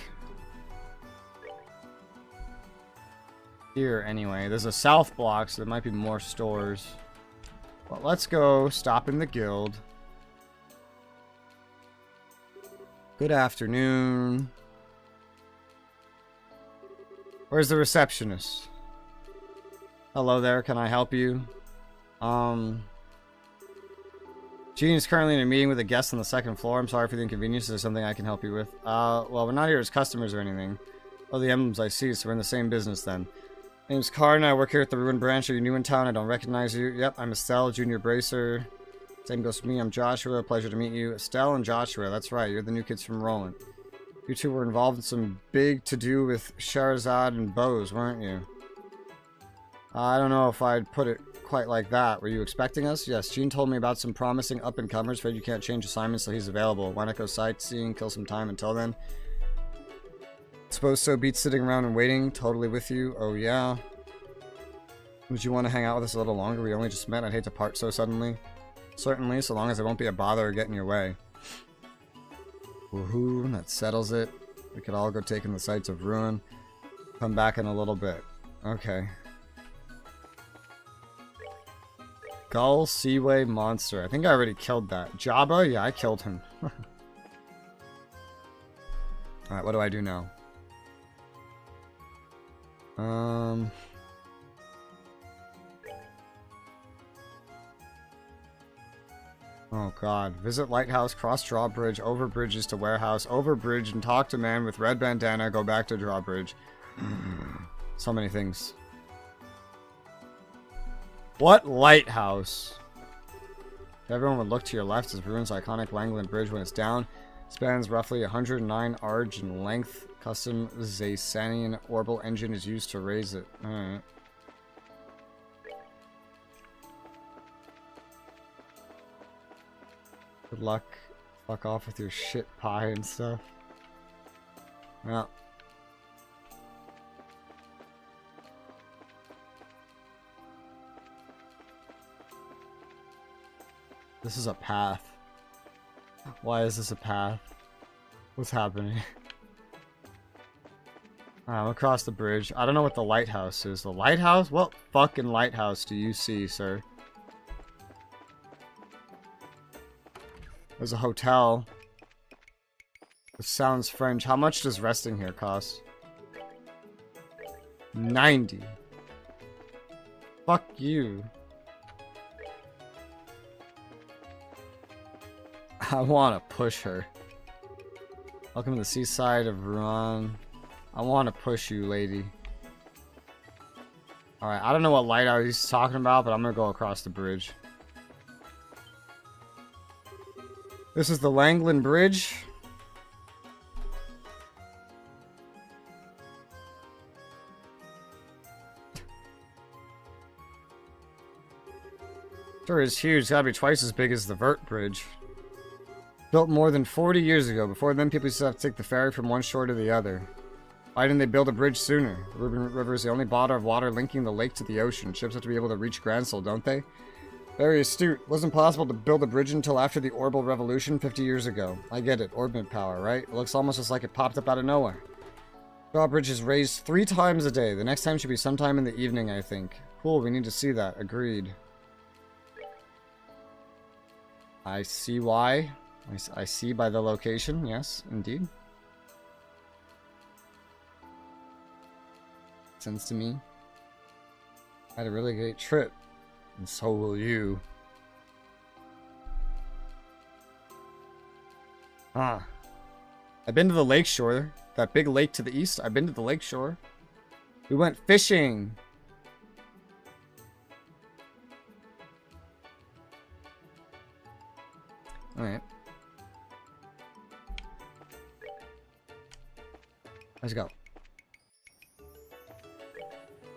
Here, anyway. There's a south block, so there might be more stores. Well, let's go stop in the guild. Good afternoon. Where's the receptionist? Hello there, can I help you? Gene is currently in a meeting with a guest on the second floor. I'm sorry for the inconvenience. Is there something I can help you with? Well, we're not here as customers or anything. Oh, the emblems I see, so we're in the same business then. My name's Card, and I work here at the Ruin Branch. Are you new in town? I don't recognize you. Yep, I'm Estelle, Junior Bracer. Same goes for me. I'm Joshua. Pleasure to meet you. Estelle and Joshua, that's right. You're the new kids from Roland. You two were involved in some big to-do with Sherazade and Bose, weren't you? I don't know if I'd put it quite like that. Were you expecting us? Yes, Gene told me about some promising up-and-comers. Afraid you can't change assignments so he's available. Why not go sightseeing, kill some time until then? Suppose so. Beats sitting around and waiting. Totally with you. Oh, yeah. Would you want to hang out with us a little longer? We only just met. I'd hate to part so suddenly. Certainly, so long as it won't be a bother or get in your way. Woohoo, that settles it. We could all go take in the sights of Ruin. Come back in a little bit. Okay. Gull, Seaway, Monster. I think I already killed that. Jabba? Yeah, I killed him. Alright, what do I do now? Oh god. Visit Lighthouse, cross drawbridge, over bridges to warehouse, over bridge, and talk to man with red bandana, go back to drawbridge. So many things. What lighthouse? Everyone would look to your left as Ruin's iconic Langland Bridge when it's down. Spans roughly 109 arge in length. Custom Zaysanian orbital engine is used to raise it. Alright. Good luck. Fuck off with your shit pie and stuff. Yeah. This is a path. Why is this a path? What's happening? I'm across the bridge. I don't know what the lighthouse is. The lighthouse? What fucking lighthouse do you see, sir? There's a hotel. It sounds French. How much does resting here cost? 90. Fuck you. I want to push her. Welcome to the seaside of Rouen. I want to push you, lady. Alright, I don't know what lighthouse he's talking about, but I'm going to go across the bridge. This is the Langland Bridge. Sure is huge. It's gotta be twice as big as the Vert Bridge. Built more than 40 years ago. Before then, people used to have to take the ferry from one shore to the other. Why didn't they build a bridge sooner? The Rubin River is the only body of water linking the lake to the ocean. Ships have to be able to reach Gransel, don't they? Very astute. It wasn't possible to build a bridge until after the Orbital Revolution 50 years ago. I get it. Orbit power, right? It looks almost just like it popped up out of nowhere. Drawbridge is raised 3 times a day. The next time should be sometime in the evening, I think. Cool, we need to see that. Agreed. I see why. I see by the location. Yes, indeed. Sense to me. I had a really great trip. And so will you. Ah. I've been to the lakeshore. That big lake to the east. I've been to the lakeshore. We went fishing. Alright. Let's go.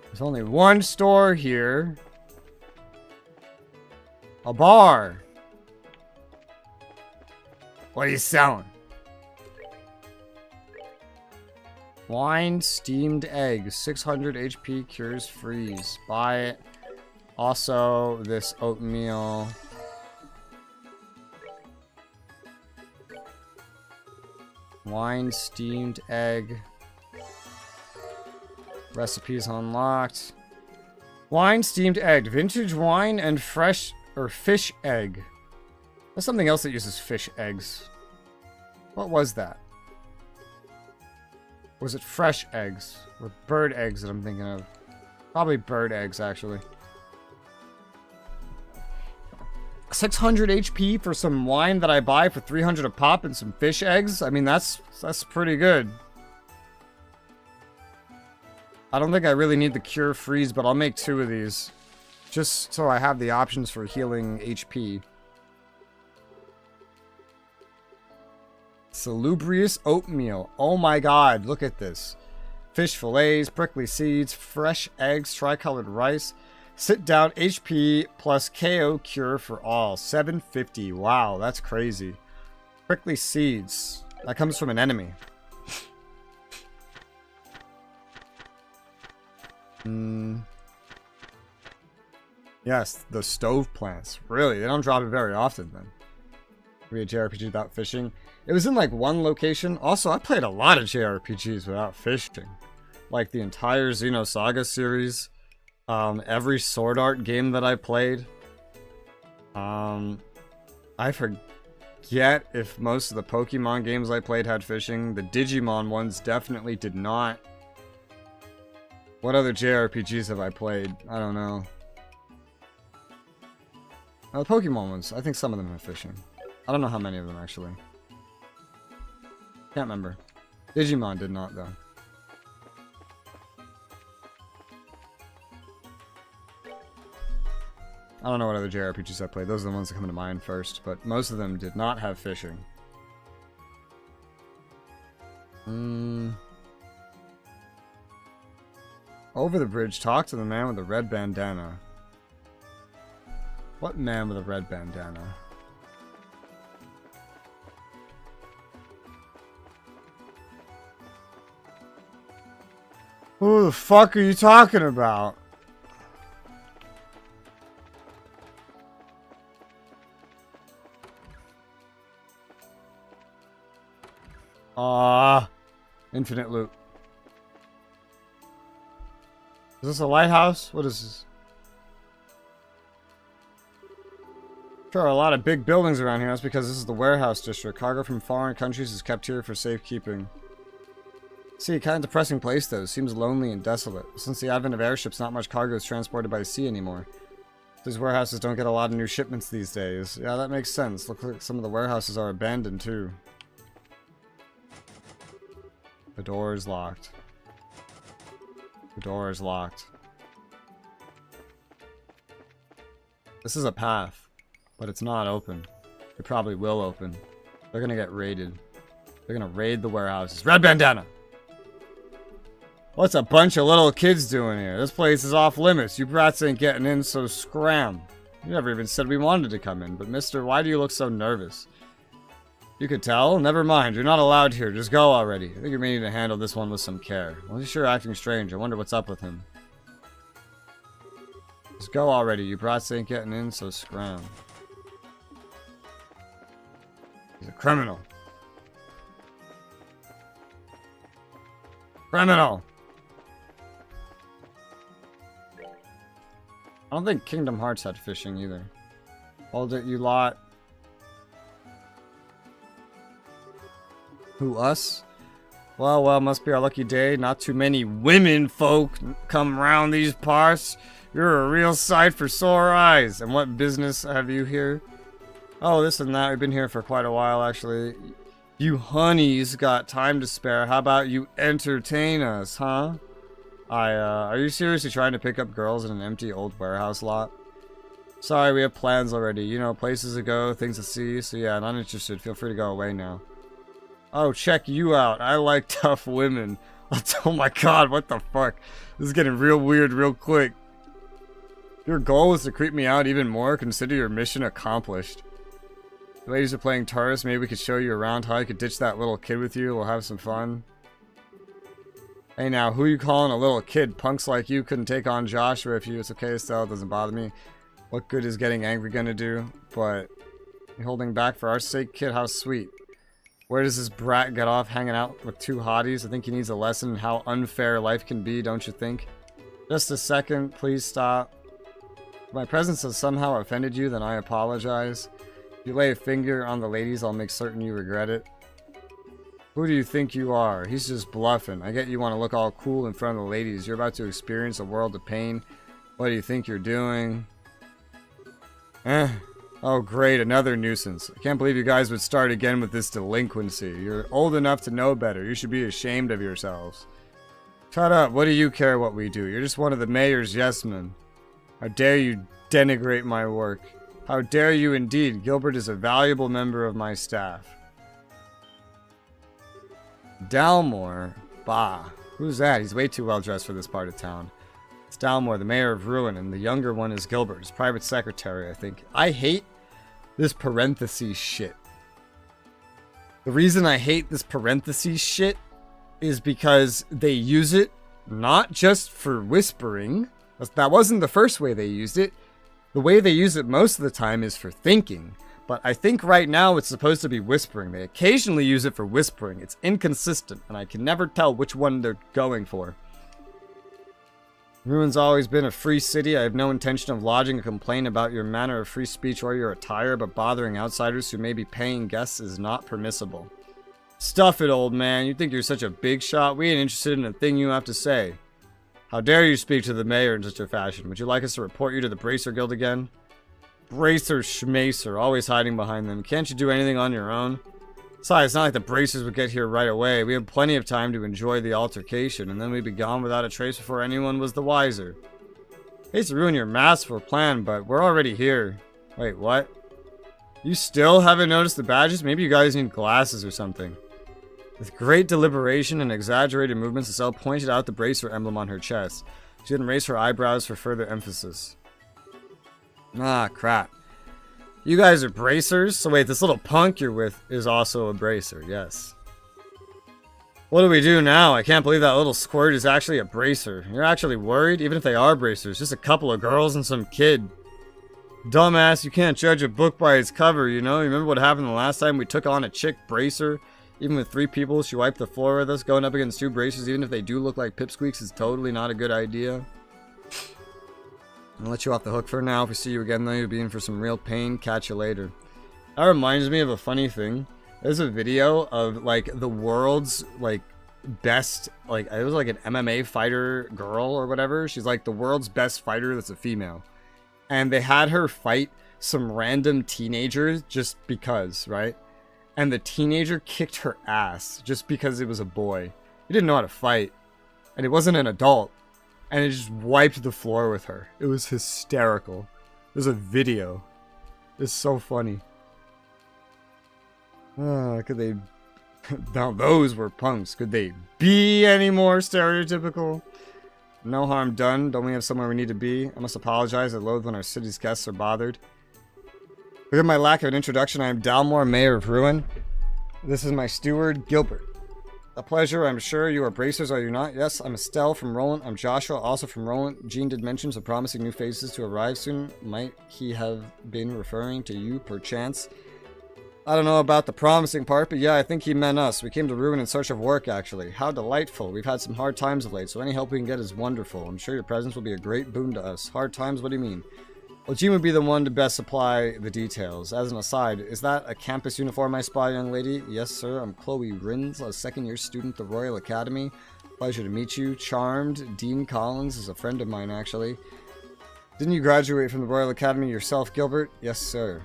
There's only one store here. A bar. What are you selling? Wine, steamed eggs, 600 HP, cures freeze. Buy it. Also, this oatmeal. Wine, steamed egg. Recipes unlocked. Wine, steamed egg. Vintage wine and fresh or fish egg. That's something else that uses fish eggs. What was that? Was it fresh eggs? Or bird eggs that I'm thinking of? Probably bird eggs, actually. 600 HP for some wine that I buy for 300 a pop and some fish eggs? I mean, that's pretty good. I don't think I really need the cure freeze, but I'll make 2 of these. Just so I have the options for healing HP. Salubrious oatmeal. Oh my god, look at this. Fish fillets, prickly seeds, fresh eggs, tricolored rice. Sit down HP plus KO cure for all. 750. Wow, that's crazy. Prickly seeds. That comes from an enemy. Yes, the stove plants. Really, they don't drop it very often then. We had JRPG without fishing. It was in like one location. Also, I played a lot of JRPGs without fishing. Like the entire Xenosaga series. Every Sword Art game that I played. I forget if most of the Pokemon games I played had fishing. The Digimon ones definitely did not. What other JRPGs have I played? I don't know. The Pokemon ones. I think some of them have fishing. I don't know how many of them, actually. Can't remember. Digimon did not, though. I don't know what other JRPGs I played. Those are the ones that come to mind first. But most of them did not have fishing. Over the bridge, talk to the man with the red bandana. What man with a red bandana? Who the fuck are you talking about? Infinite loot. Is this a lighthouse? What is this? There are a lot of big buildings around here. That's because this is the warehouse district. Cargo from foreign countries is kept here for safekeeping. See, kind of depressing place though. Seems lonely and desolate. Since the advent of airships, not much cargo is transported by sea anymore. These warehouses don't get a lot of new shipments these days. Yeah, that makes sense. Looks like some of the warehouses are abandoned too. The door is locked. The door is locked. This is a path, but it's not open. It probably will open. They're gonna get raided. They're gonna raid the warehouses. Red bandana! What's a bunch of little kids doing here? This place is off limits. You brats ain't getting in, so scram. You never even said we wanted to come in, but mister, why do you look so nervous? You could tell? Never mind, you're not allowed here. Just go already. I think you may need to handle this one with some care. Well, he's sure acting strange. I wonder what's up with him. Just go already. You brats ain't getting in, so scram. He's a criminal. Criminal! I don't think Kingdom Hearts had fishing either. Hold it, you lot. Who, us? Well, must be our lucky day. Not too many women folk come round these parts. You're a real sight for sore eyes. And what business have you here? Oh, this and that. We've been here for quite a while, actually. You honeys got time to spare. How about you entertain us, huh? Are you seriously trying to pick up girls in an empty old warehouse lot? Sorry, we have plans already. You know, places to go, things to see. So yeah, not interested. Feel free to go away now. Oh, check you out. I like tough women. Oh my god, what the fuck? This is getting real weird real quick. Your goal is to creep me out even more? Consider your mission accomplished. The ladies are playing tourists. Maybe we could show you around how I could ditch that little kid with you. We'll have some fun. Hey now, who you calling a little kid? Punks like you couldn't take on Joshua if you... It's okay, Estelle. It doesn't bother me. What good is getting angry gonna do? But... You're holding back for our sake, kid? How sweet. Where does this brat get off hanging out with two hotties? I think he needs a lesson in how unfair life can be, don't you think? Just a second, please stop. If my presence has somehow offended you, then I apologize. If you lay a finger on the ladies, I'll make certain you regret it. Who do you think you are? He's just bluffing. I get you want to look all cool in front of the ladies. You're about to experience a world of pain. What do you think you're doing? Oh great, another nuisance. I can't believe you guys would start again with this delinquency. You're old enough to know better. You should be ashamed of yourselves. Shut up, what do you care what we do? You're just one of the mayor's yes-men. How dare you denigrate my work? How dare you indeed? Gilbert is a valuable member of my staff. Dalmore? Bah. Who's that? He's way too well dressed for this part of town. It's Dalmore, the mayor of Ruin, and the younger one is Gilbert, his private secretary, I think. I hate this parentheses shit. The reason I hate this parentheses shit is because they use it not just for whispering. That wasn't the first way they used it. The way they use it most of the time is for thinking. But I think right now it's supposed to be whispering. They occasionally use it for whispering. It's inconsistent, and I can never tell which one they're going for. Ruin's always been a free city. I have no intention of lodging a complaint about your manner of free speech or your attire, but bothering outsiders who may be paying guests is not permissible. Stuff it, old man. You think you're such a big shot? We ain't interested in a thing you have to say. How dare you speak to the mayor in such a fashion? Would you like us to report you to the Bracer Guild again? Bracer Schmacer, always hiding behind them. Can't you do anything on your own? Besides, it's not like the Bracers would get here right away. We have plenty of time to enjoy the altercation, and then we'd be gone without a trace before anyone was the wiser. Hate to ruin your masterful plan, but we're already here. Wait, what? You still haven't noticed the badges? Maybe you guys need glasses or something. With great deliberation and exaggerated movements, Estelle pointed out the Bracer emblem on her chest. She then raised her eyebrows for further emphasis. Ah, crap. You guys are bracers? So wait, this little punk you're with is also a bracer, yes. What do we do now? I can't believe that little squirt is actually a bracer. You're actually worried? Even if they are bracers, just a couple of girls and some kid. Dumbass, you can't judge a book by its cover, you know? You remember what happened the last time we took on a chick bracer? Even with 3 people, she wiped the floor with us. Going up against 2 bracers, even if they do look like pipsqueaks, is totally not a good idea. I'll let you off the hook for now. If we see you again, though, you'll be in for some real pain. Catch you later. That reminds me of a funny thing. There's a video of, like, the world's, like, best, like, it was like an MMA fighter girl or whatever. She's, like, the world's best fighter that's a female. And they had her fight some random teenager just because, right? And the teenager kicked her ass just because it was a boy. He didn't know how to fight. And it wasn't an adult. And it just wiped the floor with her. It was hysterical. There's a video. It's so funny. Could they... Now those were punks. Could they be any more stereotypical? No harm done. Don't we have somewhere we need to be? I must apologize. I loathe when our city's guests are bothered. Forgive my lack of an introduction. I am Dalmore, Mayor of Ruin. This is my steward, Gilbert. A pleasure, I'm sure. You are bracers, are you not? Yes, I'm Estelle from Roland. I'm Joshua, also from Roland. Jean did mention some promising new faces to arrive soon. Might he have been referring to you, perchance? I don't know about the promising part, but yeah, I think he meant us. We came to Ruin in search of work, actually. How delightful. We've had some hard times of late, so any help we can get is wonderful. I'm sure your presence will be a great boon to us. Hard times? What do you mean? Well, Jean would be the one to best supply the details. As an aside, is that a campus uniform I spy, young lady? Yes, sir. I'm Chloe Rins, a second-year student at the Royal Academy. Pleasure to meet you. Charmed. Dean Collins is a friend of mine, actually. Didn't you graduate from the Royal Academy yourself, Gilbert? Yes, sir.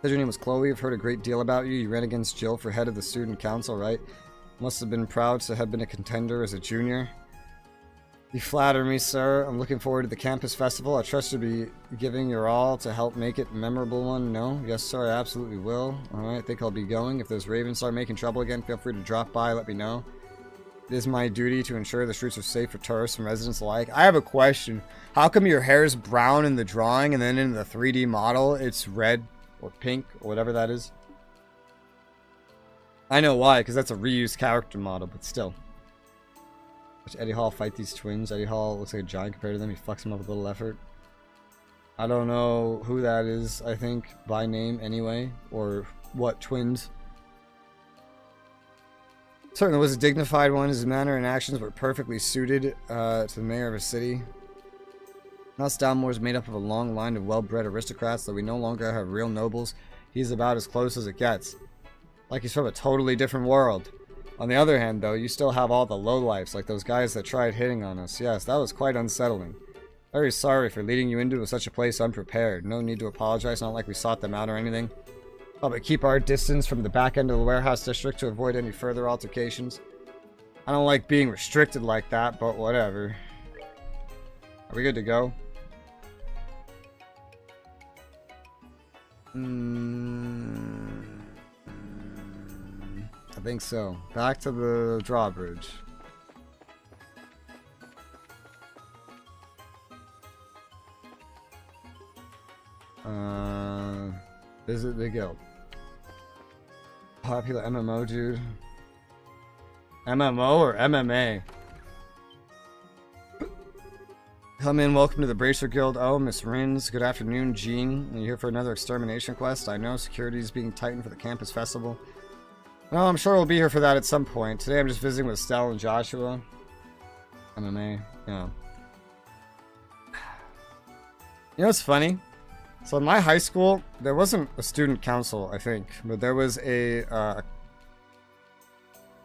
Said your name was Chloe. I've heard a great deal about you. You ran against Jill for head of the student council, right? Must have been proud to have been a contender as a junior. You flatter me, sir. I'm looking forward to the campus festival. I trust you'll be giving your all to help make it a memorable one. No? Yes, sir, I absolutely will. Alright, I think I'll be going. If those ravens start making trouble again, feel free to drop by, let me know. It is my duty to ensure the streets are safe for tourists and residents alike. I have a question. How come your hair is brown in the drawing and then in the 3D model it's red or pink or whatever that is? I know why, because that's a reused character model, but still. Watch Eddie Hall fight these twins. Eddie Hall looks like a giant compared to them. He fucks them up with little effort. I don't know who that is, I think, by name anyway, or what twins. Certainly was a dignified one. His manner and actions were perfectly suited to the mayor of a city. Us Dalmore is made up of a long line of well-bred aristocrats, though we no longer have real nobles. He's about as close as it gets. Like he's from a totally different world. On the other hand, though, you still have all the lowlifes, like those guys that tried hitting on us. Yes, that was quite unsettling. Very sorry for leading you into such a place unprepared. No need to apologize, not like we sought them out or anything. Oh, but keep our distance from the back end of the warehouse district to avoid any further altercations. I don't like being restricted like that, but whatever. Are we good to go? I think so. Back to the drawbridge. Visit the guild. Popular MMO, dude. MMO or MMA? Come in, welcome to the Bracer Guild. Oh, Miss Rins, good afternoon, Jean. Are you here for another extermination quest? I know security is being tightened for the campus festival. Well, I'm sure we'll be here for that at some point. Today I'm just visiting with Estelle and Joshua. MMA, yeah. You know what's funny? So in my high school, there wasn't a student council, I think, but there was a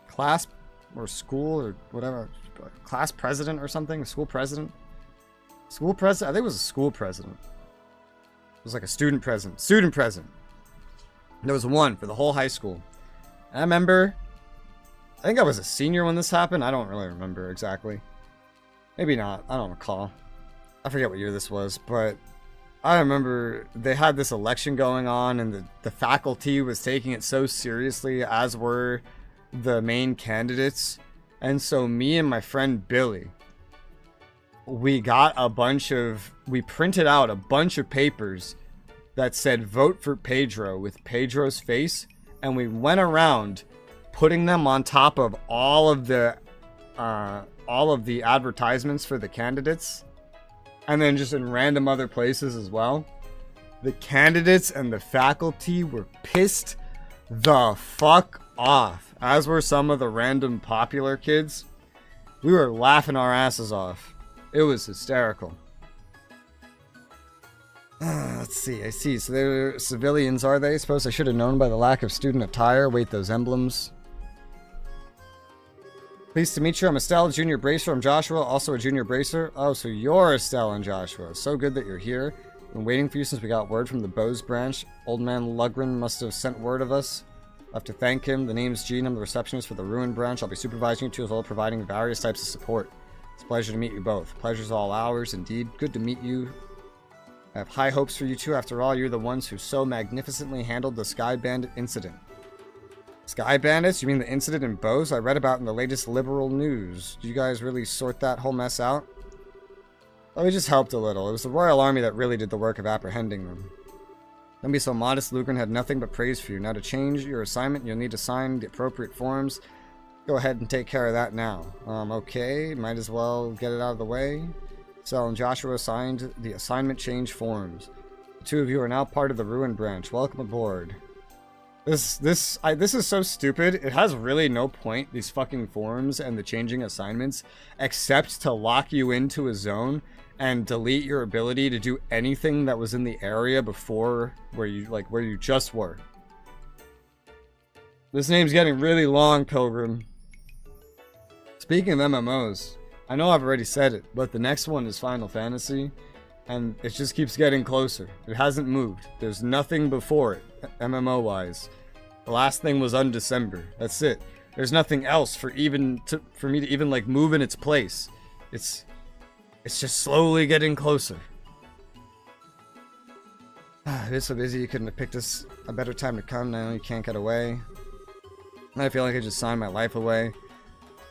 class or school or whatever, class president or something, a school president. School president? I think it was a school president. It was like a student president. Student president. There was one for the whole high school. And I remember, I think I was a senior when this happened. I don't really remember exactly. Maybe not. I don't recall. I forget what year this was, but I remember they had this election going on and the faculty was taking it so seriously, as were the main candidates. And so me and my friend Billy, we printed out a bunch of papers that said vote for Pedro with Pedro's face, and we went around putting them on top of all of the advertisements for the candidates, and then just in random other places as well. The candidates and the faculty were pissed the fuck off, as were some of the random popular kids. We were laughing our asses off. It was hysterical. Let's see, I see. So they're civilians, are they? Suppose I should have known by the lack of student attire. Wait, those emblems. Pleased to meet you. I'm Estelle, junior bracer. I'm Joshua, also a junior bracer. Oh, so you're Estelle and Joshua. So good that you're here. Been waiting for you since we got word from the Bose branch. Old man Lugren must have sent word of us. I'll have to thank him. The name's Gene. I'm the receptionist for the Ruin branch. I'll be supervising you two as well as providing various types of support. It's a pleasure to meet you both. Pleasure's all ours, indeed. Good to meet you. I have high hopes for you two. After all, you're the ones who so magnificently handled the Sky Bandit incident. Sky Bandits? You mean the incident in Bose I read about in the latest liberal news? Did you guys really sort that whole mess out? Oh, we just helped a little. It was the Royal Army that really did the work of apprehending them. Don't be so modest. Lugren had nothing but praise for you. Now to change your assignment, you'll need to sign the appropriate forms. Go ahead and take care of that now. Okay. Might as well get it out of the way. Sel and Joshua signed the assignment change forms. The two of you are now part of the Ruin branch. Welcome aboard. This is so stupid. It has really no point, these fucking forms and the changing assignments, except to lock you into a zone and delete your ability to do anything that was in the area before where you just were. This name's getting really long, Pilgrim. Speaking of MMOs, I know I've already said it, but the next one is Final Fantasy, and it just keeps getting closer. It hasn't moved. There's nothing before it, MMO-wise. The last thing was Undecember. That's it. There's nothing else for me to even like move in its place. It's just slowly getting closer. I've been so busy you couldn't have picked us a better time to come. Now you can't get away. I feel like I just signed my life away.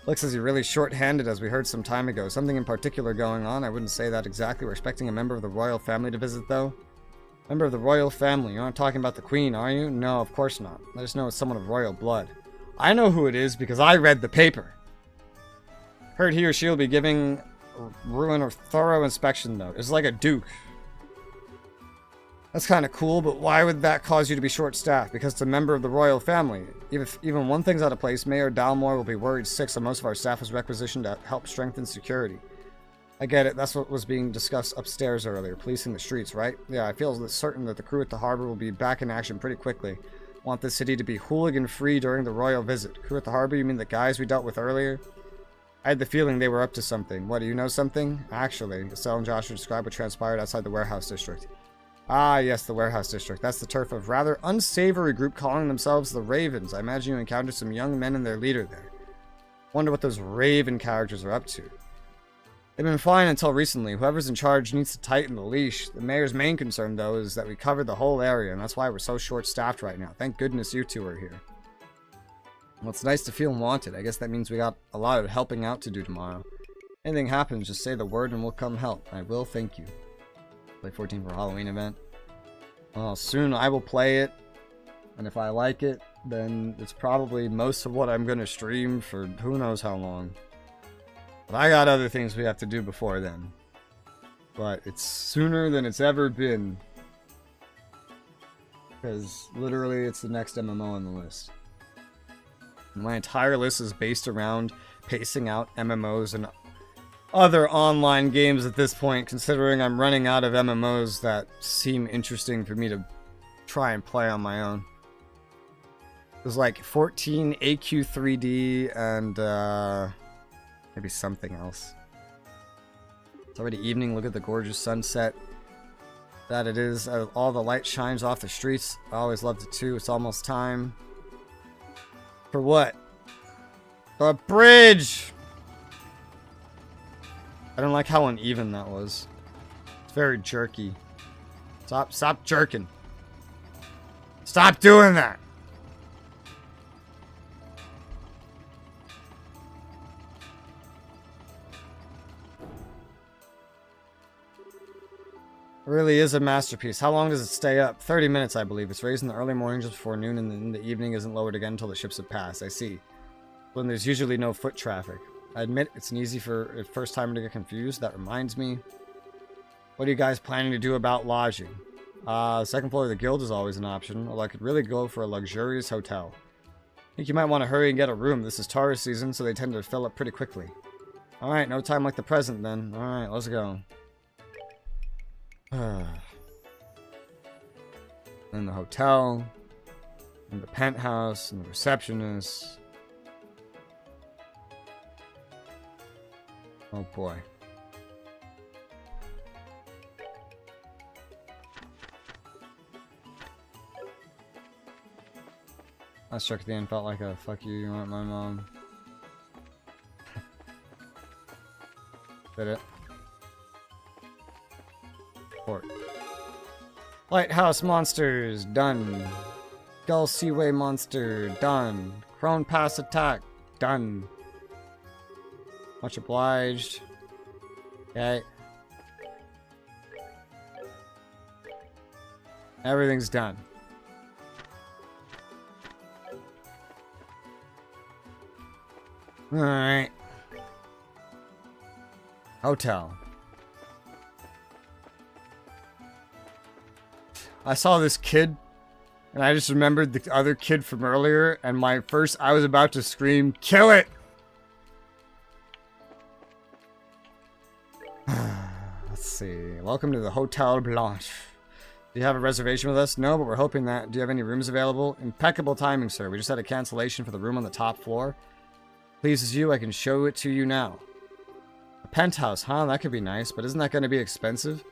Looks as you're really short-handed, as we heard some time ago. Something in particular going on. I wouldn't say that exactly. We're expecting a member of the royal family to visit, though. Member of the royal family. You're not talking about the queen, are you? No, of course not. I just know it's someone of royal blood. I know who it is because I read the paper. Heard he or she will be giving Ruin a thorough inspection, though. It's like a duke. That's kind of cool, but why would that cause you to be short-staffed? Because it's a member of the royal family. If even one thing's out of place, Mayor Dalmore will be worried sick, so most of our staff is requisitioned to help strengthen security. I get it. That's what was being discussed upstairs earlier. Policing the streets, right? Yeah, I feel certain that the crew at the harbor will be back in action pretty quickly. Want the city to be hooligan-free during the royal visit. Crew at the harbor? You mean the guys we dealt with earlier? I had the feeling they were up to something. What, do you know something? Actually, Estelle and Joshua described what transpired outside the warehouse district. Ah, yes, the warehouse district. That's the turf of a rather unsavory group calling themselves the Ravens. I imagine you encountered some young men and their leader there. Wonder what those Raven characters are up to. They've been fine until recently. Whoever's in charge needs to tighten the leash. The mayor's main concern, though, is that we covered the whole area, and that's why we're so short-staffed right now. Thank goodness you two are here. Well, it's nice to feel wanted. I guess that means we got a lot of helping out to do tomorrow. Anything happens, just say the word and we'll come help. I will, thank you. Play 14 for a Halloween event. Well, soon I will play it, and if I like it, then it's probably most of what I'm going to stream for who knows how long. But I got other things we have to do before then. But it's sooner than it's ever been. Because literally it's the next MMO on the list. And my entire list is based around pacing out MMOs and other online games at this point, considering I'm running out of MMOs that seem interesting for me to try and play on my own. There's like 14 AQ3D and maybe something else. It's already evening. Look at the gorgeous sunset that it is. All the light shines off the streets. I always loved it too. It's almost time. For what? The bridge! I don't like how uneven that was. It's very jerky. Stop jerking. Stop doing that! really is a masterpiece. How long does it stay up? 30 minutes, I believe. It's raised in the early morning just before noon, and then in the evening isn't lowered again until the ships have passed. I see. When there's usually no foot traffic. I admit it's an easy for a first timer to get confused. That reminds me. What are you guys planning to do about lodging? Second floor of the guild is always an option, although I could really go for a luxurious hotel. I think you might want to hurry and get a room. This is tourist season, so they tend to fill up pretty quickly. Alright, no time like the present then. Alright, let's go. In the hotel, in the penthouse, and the receptionist. Oh boy. I struck at the end, felt like a fuck you aren't my mom. Did it? Port. Lighthouse monsters, done. Gull Seaway monster, done. Crone Pass attack, done. Much obliged. Okay. Everything's done. Alright. Hotel. I saw this kid, and I just remembered the other kid from earlier, and I was about to scream, kill it! Let's see. Welcome to the Hotel Blanche. Do you have a reservation with us? No, but we're hoping that. Do you have any rooms available? Impeccable timing, sir. We just had a cancellation for the room on the top floor. Pleases you, I can show it to you now. A penthouse, huh? That could be nice, but isn't that going to be expensive?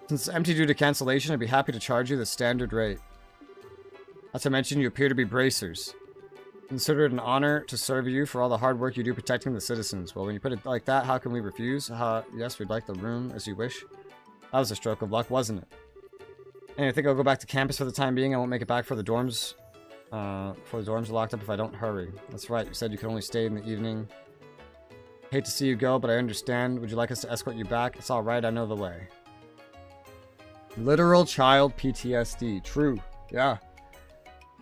Since it's empty due to cancellation, I'd be happy to charge you the standard rate. Not to mention, you appear to be bracers. Consider it an honor to serve you for all the hard work you do protecting the citizens. Well, when you put it like that, how can we refuse? Yes, we'd like the room as you wish. That was a stroke of luck, wasn't it? And I think I'll go back to campus for the time being. I won't make it back for the dorms. Before the dorms are locked up if I don't hurry. That's right, you said you could only stay in the evening. Hate to see you go, but I understand. Would you like us to escort you back? It's alright, I know the way. Literal child PTSD. True. Yeah.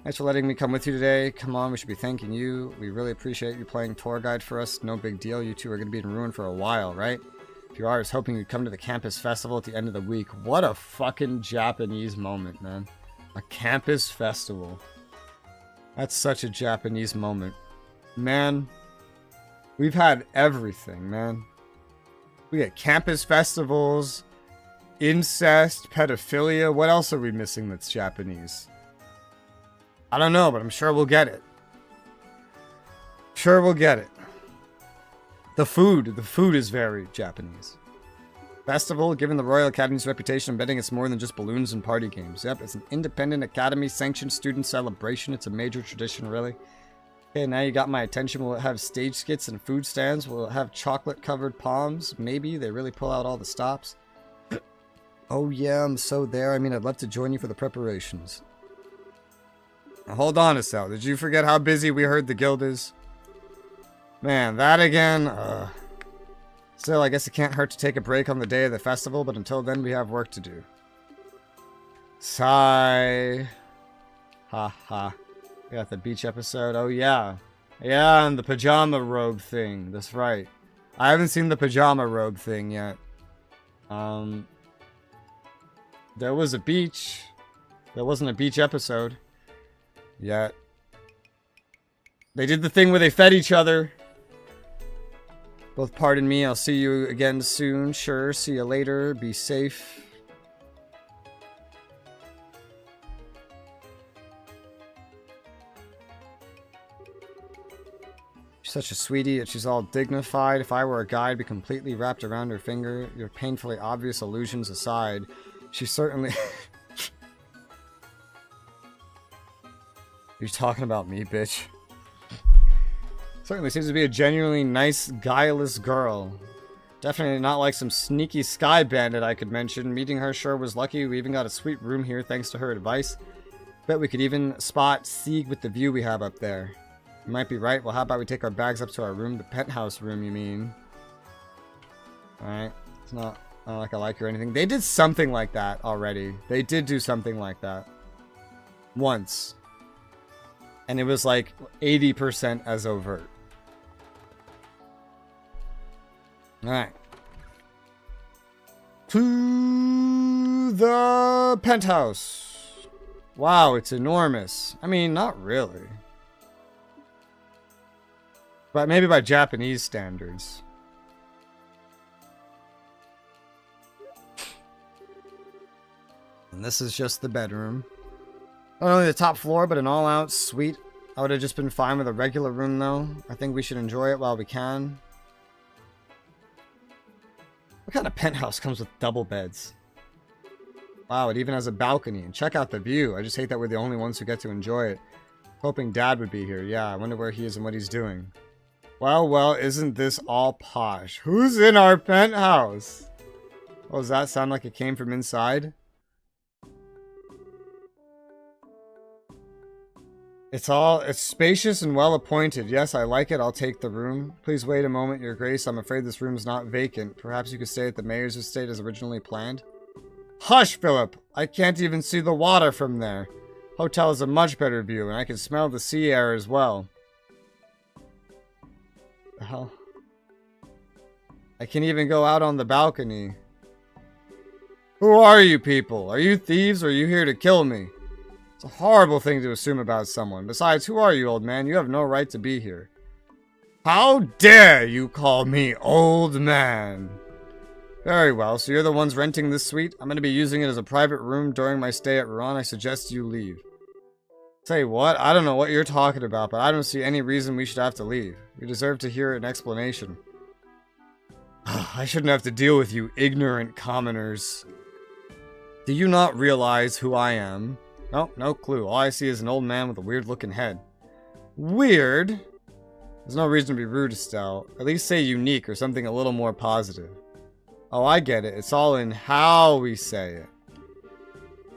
Thanks for letting me come with you today. Come on, we should be thanking you. We really appreciate you playing tour guide for us. No big deal. You two are going to be in ruin for a while, right? If you are, I was hoping you'd come to the campus festival at the end of the week. What a fucking Japanese moment, man. A campus festival. That's such a Japanese moment. Man, we've had everything, man. We got campus festivals, incest, pedophilia. What else are we missing that's Japanese? I don't know, but I'm sure we'll get it. Sure we'll get it. The food is very Japanese. Festival, given the Royal Academy's reputation, I'm betting it's more than just balloons and party games. Yep, it's an independent academy-sanctioned student celebration. It's a major tradition, really. Okay, now you got my attention. Will it have stage skits and food stands? Will it have chocolate-covered palms? Maybe. They really pull out all the stops. Oh yeah, I'm so there. I mean, I'd love to join you for the preparations. Now, hold on a sec. Did you forget how busy we heard the guild is? Man, that again. Still, I guess it can't hurt to take a break on the day of the festival, but until then, we have work to do. Sigh. Ha ha. We got the beach episode. Oh yeah. Yeah, and the pajama robe thing. That's right. I haven't seen the pajama robe thing yet. There was a beach. There wasn't a beach episode yet. They did the thing where they fed each other. Both pardon me, I'll see you again soon. Sure, see you later. Be safe. She's such a sweetie, yet she's all dignified. If I were a guy, I'd be completely wrapped around her finger. Your painfully obvious allusions aside, she certainly... You're talking about me, bitch. Certainly seems to be a genuinely nice, guileless girl. Definitely not like some sneaky sky bandit I could mention. Meeting her sure was lucky. We even got a sweet room here thanks to her advice. Bet we could even spot Sieg with the view we have up there. You might be right. Well, how about we take our bags up to our room? The penthouse room, you mean? Alright. It's not like I like her or anything. They did something like that already. They did do something like that. Once. And it was like 80% as overt. Alright. To the penthouse. Wow, it's enormous. I mean, not really. But maybe by Japanese standards. And this is just the bedroom. Not only the top floor, but an all-out suite. I would have just been fine with a regular room, though. I think we should enjoy it while we can. What kind of penthouse comes with double beds? Wow, it even has a balcony. And check out the view. I just hate that we're the only ones who get to enjoy it. Hoping Dad would be here. Yeah, I wonder where he is and what he's doing. Well, isn't this all posh? Who's in our penthouse? Oh, does that sound like it came from inside? It's spacious and well appointed. Yes, I like it. I'll take the room. Please wait a moment, Your Grace. I'm afraid this room's not vacant. Perhaps you could stay at the mayor's estate as originally planned. Hush, Philip! I can't even see the water from there. Hotel has a much better view, and I can smell the sea air as well. The hell? I can even go out on the balcony. Who are you people? Are you thieves or are you here to kill me? It's a horrible thing to assume about someone. Besides, who are you, old man? You have no right to be here. How dare you call me old man? Very well, so you're the ones renting this suite? I'm going to be using it as a private room during my stay at Rouen. I suggest you leave. Say what? I don't know what you're talking about, but I don't see any reason we should have to leave. We deserve to hear an explanation. I shouldn't have to deal with you ignorant commoners. Do you not realize who I am? Nope, no clue. All I see is an old man with a weird-looking head. Weird? There's no reason to be rude, Estelle. At least say unique or something a little more positive. Oh, I get it. It's all in how we say it.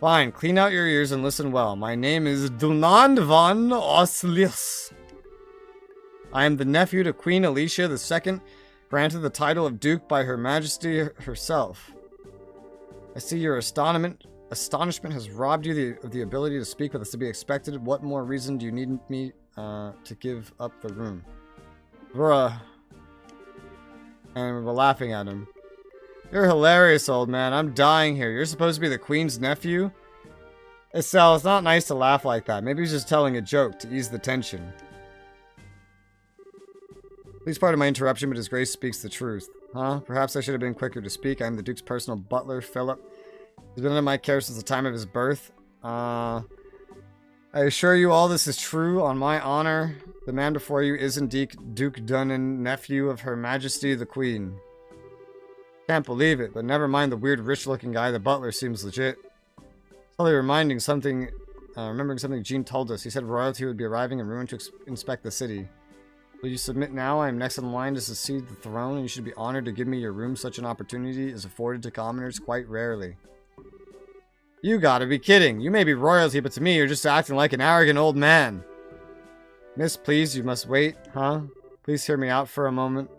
Fine, clean out your ears and listen well. My name is Dunand van Oslius. I am the nephew to Queen Alicia II, granted the title of Duke by Her Majesty herself. I see your astonishment has robbed you of the ability to speak, but that's to be expected. What more reason do you need me to give up the room? Bruh. And we're laughing at him. You're hilarious, old man. I'm dying here. You're supposed to be the Queen's nephew? Estelle, it's not nice to laugh like that. Maybe he's just telling a joke to ease the tension. Please pardon my interruption, but His Grace speaks the truth. Huh? Perhaps I should have been quicker to speak. I am the Duke's personal butler, Philip. He's been under my care since the time of his birth. I assure you all this is true, on my honor. The man before you is indeed Duke Dunnan, nephew of Her Majesty the Queen. Can't believe it, but never mind the weird rich-looking guy. The butler seems legit. It's only remembering something Jean told us. He said royalty would be arriving in Rouen to inspect the city. Will you submit now? I am next in line to succeed the throne, and you should be honored to give me your room. Such an opportunity is afforded to commoners quite rarely. You gotta be kidding. You may be royalty, but to me, you're just acting like an arrogant old man. Miss, please, you must wait, huh? Please hear me out for a moment.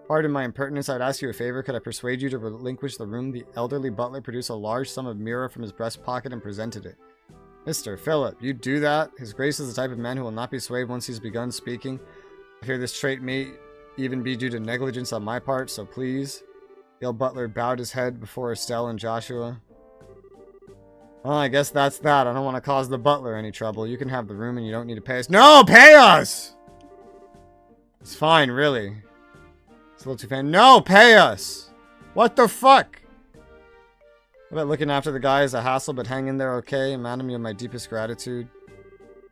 Pardon my impertinence, I would ask you a favor. Could I persuade you to relinquish the room? The elderly butler produced a large sum of mirror from his breast pocket and presented it. Mr. Philip, you do that? His Grace is the type of man who will not be swayed once he's begun speaking. I fear this trait may even be due to negligence on my part, so please. The old butler bowed his head before Estelle and Joshua. Well, I guess that's that. I don't want to cause the butler any trouble. You can have the room and you don't need to pay us. No, pay us! It's fine, really. It's a little too fan. No, pay us! What the fuck? I bet looking after the guy is a hassle, but hang in there, okay? Madam, you have my deepest gratitude.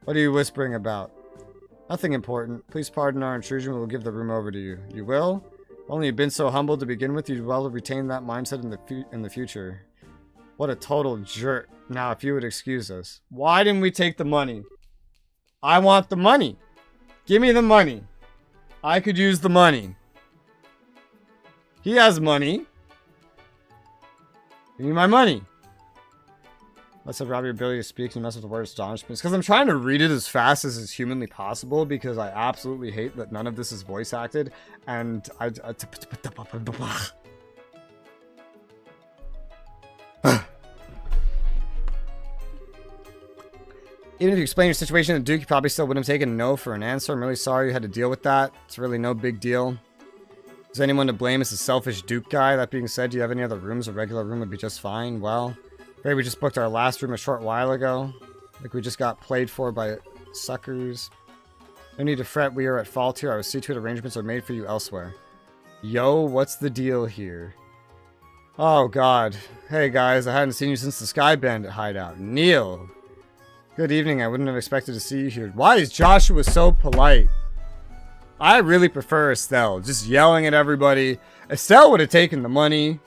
What are you whispering about? Nothing important. Please pardon our intrusion. We will give the room over to you. You will? Only you've been so humble to begin with. You'd well retain that mindset in the future. What a total jerk. Now, if you would excuse us. Why didn't we take the money? I want the money. Give me the money. I could use the money. He has money. Give me my money. Let's have rob your ability to speak and mess with the word astonishment. Because I'm trying to read it as fast as is humanly possible, because I absolutely hate that none of this is voice acted. And Even if you explain your situation to Duke, you probably still wouldn't have taken no for an answer. I'm really sorry you had to deal with that. It's really no big deal. Is anyone to blame? It's a selfish Duke guy. That being said, do you have any other rooms? A regular room would be just fine. Well, maybe we just booked our last room a short while ago. Like we just got played for by suckers. No need to fret. We are at fault here. Our see-to-it arrangements are made for you elsewhere. Yo, what's the deal here? Oh, God. Hey, guys. I hadn't seen you since the Sky Bandit hideout. Neil. Good evening. I wouldn't have expected to see you here. Why is Joshua so polite? I really prefer Estelle. Just yelling at everybody. Estelle would have taken the money.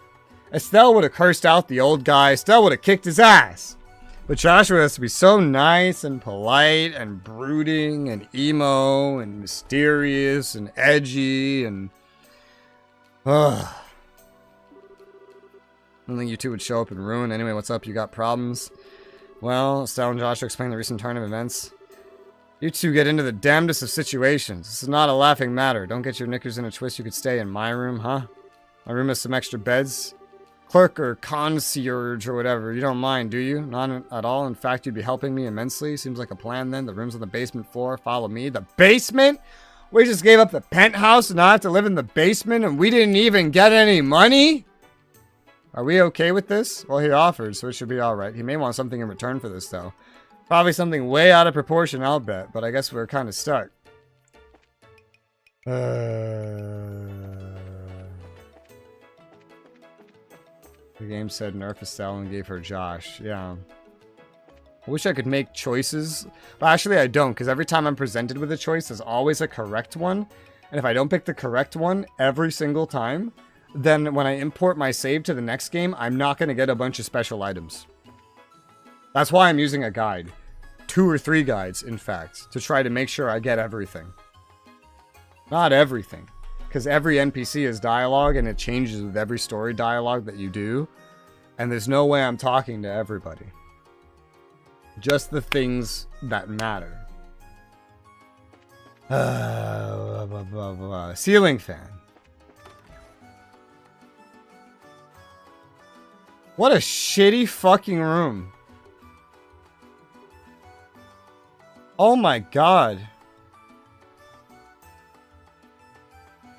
Estelle would have cursed out the old guy. Estelle would have kicked his ass. But Joshua has to be so nice and polite and brooding and emo and mysterious and edgy and... I don't think you two would show up and ruin. Anyway, what's up? You got problems? Well, Estelle and Joshua explain the recent turn of events. You two get into the damnedest of situations. This is not a laughing matter. Don't get your knickers in a twist. You could stay in my room, huh? My room has some extra beds. Clerk or concierge or whatever. You don't mind, do you? Not at all. In fact, you'd be helping me immensely. Seems like a plan then. The room's on the basement floor. Follow me. The basement? We just gave up the penthouse and now have to live in the basement and we didn't even get any money? Are we okay with this? Well, he offered, so it should be alright. He may want something in return for this, though. Probably something way out of proportion, I'll bet. But I guess we're kind of stuck. The game said nerf Estelle and gave her Josh. Yeah. I wish I could make choices. Well, actually, I don't, because every time I'm presented with a choice, there's always a correct one. And if I don't pick the correct one every single time, then when I import my save to the next game, I'm not going to get a bunch of special items. That's why I'm using a guide. 2 or 3 guides, in fact, to try to make sure I get everything. Not everything. Because every NPC is dialogue, and it changes with every story dialogue that you do. And there's no way I'm talking to everybody. Just the things that matter. Ceiling fan. What a shitty fucking room. Oh my god.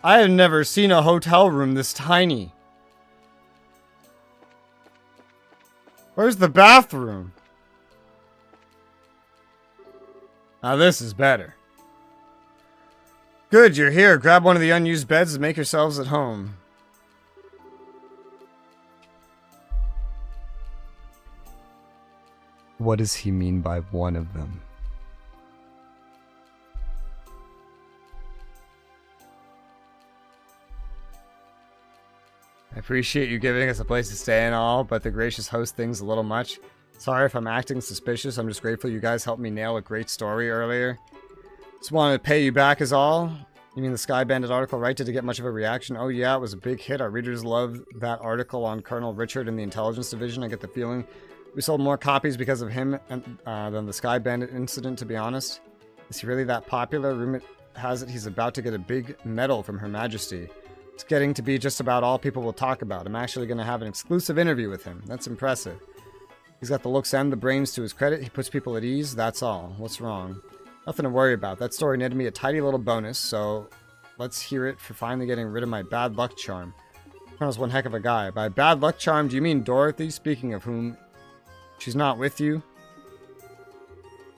I have never seen a hotel room this tiny. Where's the bathroom? Now this is better. Good, you're here. Grab one of the unused beds and make yourselves at home. What does he mean by one of them? I appreciate you giving us a place to stay and all, but the gracious host thing's a little much. Sorry if I'm acting suspicious. I'm just grateful you guys helped me nail a great story earlier. Just wanted to pay you back is all. You mean the Sky Bandit article, right? Did it get much of a reaction? Oh yeah, it was a big hit. Our readers loved that article on Colonel Richard in the Intelligence Division. I get the feeling we sold more copies because of him than the Sky Bandit incident, to be honest. Is he really that popular? Rumor has it he's about to get a big medal from Her Majesty. It's getting to be just about all people will talk about. I'm actually going to have an exclusive interview with him. That's impressive. He's got the looks and the brains to his credit. He puts people at ease. That's all. What's wrong? Nothing to worry about. That story netted me a tidy little bonus, so let's hear it for finally getting rid of my bad luck charm. Colonel's one heck of a guy. By bad luck charm, do you mean Dorothy? Speaking of whom, she's not with you?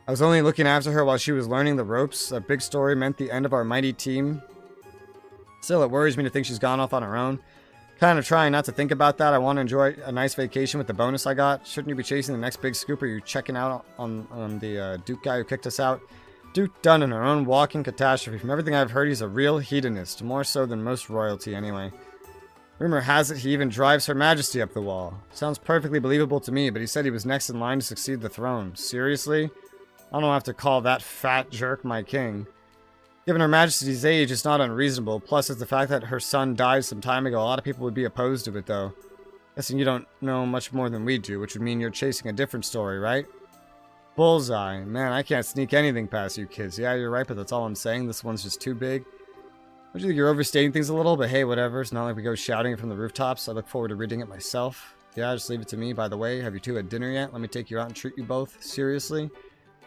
I was only looking after her while she was learning the ropes. That big story meant the end of our mighty team. Still, it worries me to think she's gone off on her own. Kind of trying not to think about that. I want to enjoy a nice vacation with the bonus I got. Shouldn't you be chasing the next big scoop? Or are you checking out on the Duke guy who kicked us out? Duke done in her own walking catastrophe. From everything I've heard, he's a real hedonist. More so than most royalty, anyway. Rumor has it he even drives Her Majesty up the wall. Sounds perfectly believable to me, but he said he was next in line to succeed the throne. Seriously? I don't have to call that fat jerk my king. Given Her Majesty's age, it's not unreasonable. Plus, it's the fact that her son died some time ago. A lot of people would be opposed to it, though. Guessing you don't know much more than we do, which would mean you're chasing a different story, right? Bullseye. Man, I can't sneak anything past you kids. Yeah, you're right, but that's all I'm saying. This one's just too big. Don't you think you're overstating things a little? But hey, whatever. It's not like we go shouting it from the rooftops. I look forward to reading it myself. Yeah, just leave it to me. By the way, have you two had dinner yet? Let me take you out and treat you both. Seriously?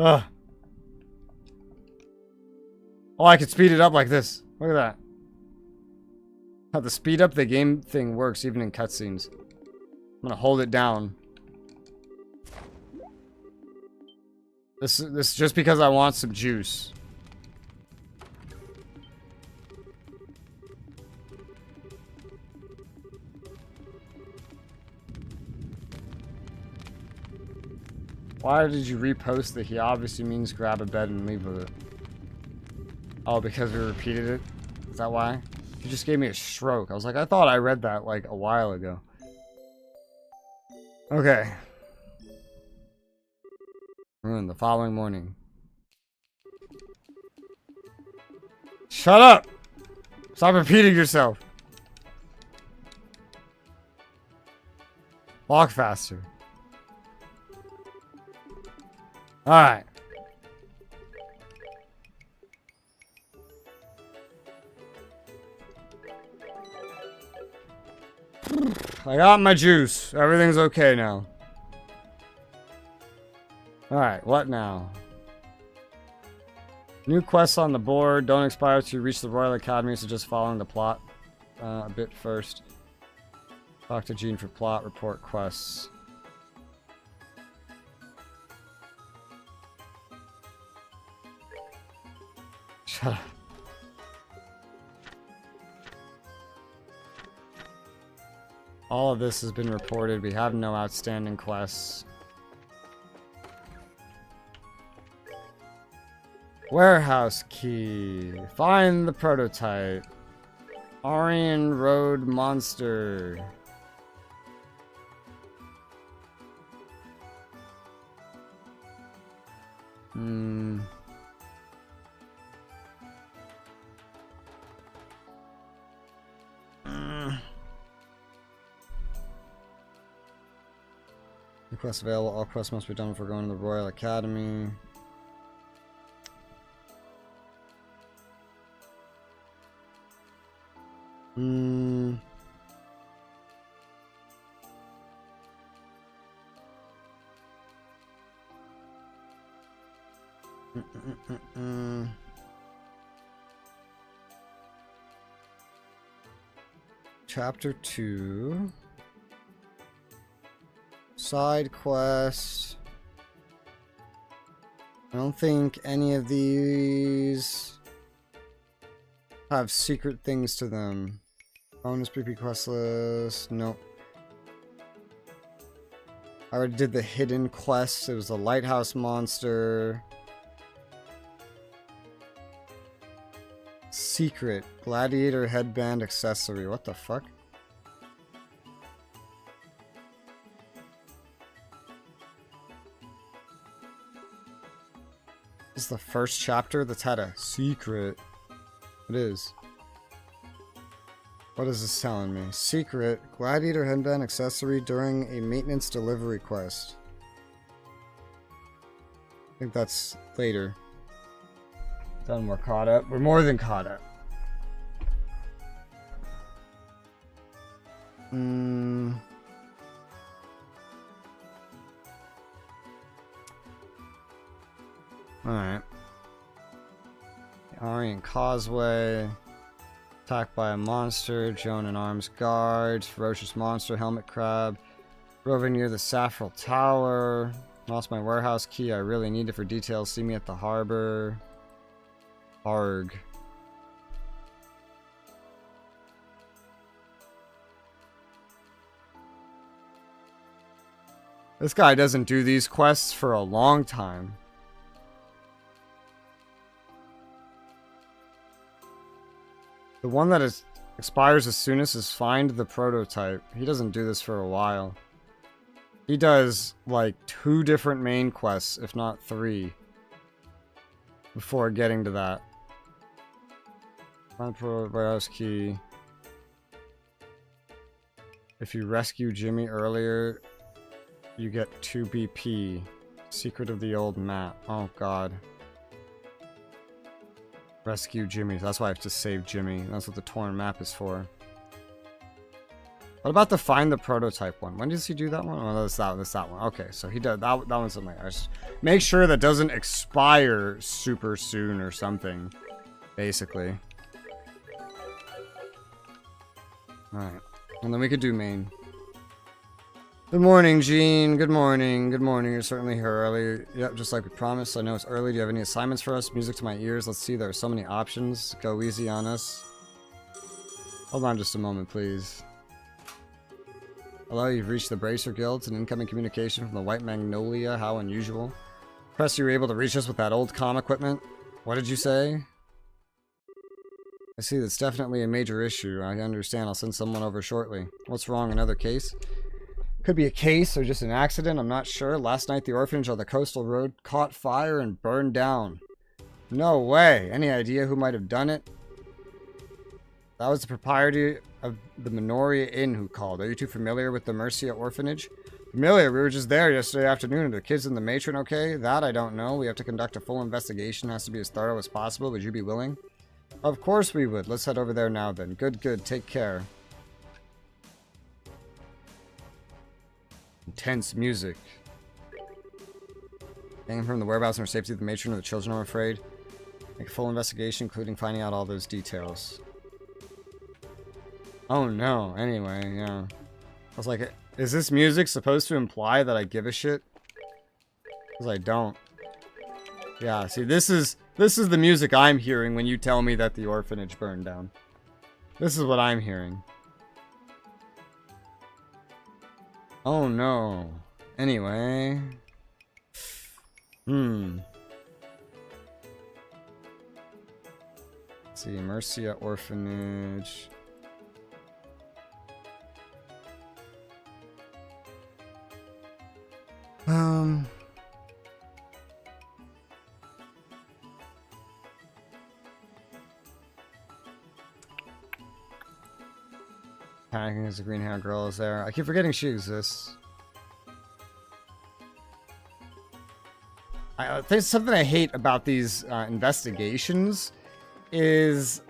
Ugh. Oh, I could speed it up like this. Look at that. How the speed up the game thing works even in cutscenes. I'm gonna hold it down. This is just because I want some juice. Why did you repost that he obviously means grab a bed and leave with it? Oh, because we repeated it? Is that why? He just gave me a stroke. I was like, I thought I read that like a while ago. Okay. Ruin the following morning. Shut up! Stop repeating yourself. Walk faster. Alright. I got my juice. Everything's okay now. Alright, what now? New quests on the board. Don't expire till you reach the Royal Academy, so just following the plot a bit first. Talk to Jean for plot, report quests. Shut up. All of this has been reported. We have no outstanding quests. Warehouse key. Find the prototype. Aryan Road monster. New quests available. All quests must be done before going to the Royal Academy. Chapter 2. Side quest. I don't think any of these have secret things to them. Bonus PP quest list. Nope. I already did the hidden quest. It was the lighthouse monster. Secret. Gladiator headband accessory. What the fuck? This is the first chapter that's had a secret. It is. What is this telling me? Secret. Gladiator headband accessory during a maintenance delivery quest. I think that's later. Done, we're caught up. We're more than caught up. Alright. The Aryan Causeway. Attacked by a monster. Joan and arms guards. Ferocious monster. Helmet crab. Roving near the Saffral Tower. Lost my warehouse key. I really need it for details. See me at the harbor. Arg. This guy doesn't do these quests for a long time. The one that expires as soonest is find the prototype. He doesn't do this for a while. He does like 2 different main quests, if not 3, before getting to that. Find warehouse key. If you rescue Jimmy earlier, you get 2 BP. Secret of the old map. Oh god. Rescue Jimmy. That's why I have to save Jimmy. That's what the torn map is for. What about the find the prototype one? When does he do that one? Oh, that's that one. Okay, so he does that one's something. Make sure that doesn't expire super soon or something. Basically. Alright. And then we could do main. Good morning, Jean. Good morning. Good morning. You're certainly here early. Yep, just like we promised. I know it's early. Do you have any assignments for us? Music to my ears. Let's see. There are so many options. Go easy on us. Hold on just a moment, please. Hello, you've reached the Bracer Guild. It's an incoming communication from the White Magnolia. How unusual. Press, you were able to reach us with that old comm equipment. What did you say? I see, that's definitely a major issue. I understand. I'll send someone over shortly. What's wrong? Another case? Could be a case or just an accident. I'm not sure. Last night, the orphanage on the coastal road caught fire and burned down. No way. Any idea who might have done it? That was the proprietor of the Minoria Inn who called. Are you too familiar with the Mercia orphanage? Familiar? We were just there yesterday afternoon. Are the kids and the matron okay? That I don't know. We have to conduct a full investigation. It has to be as thorough as possible. Would you be willing? Of course we would. Let's head over there now then. Good, good. Take care. Intense music. Hanging from the whereabouts and safety of the matron or the children, I'm afraid. Make a full investigation, including finding out all those details. Oh no, anyway, yeah. I was like, is this music supposed to imply that I give a shit? Because I don't. Yeah, see, this is the music I'm hearing when you tell me that the orphanage burned down. This is what I'm hearing. Oh no. Anyway. Let's see, Mercia Orphanage. Panicking as the green hair girl is there. I keep forgetting she exists. There's something I hate about these investigations is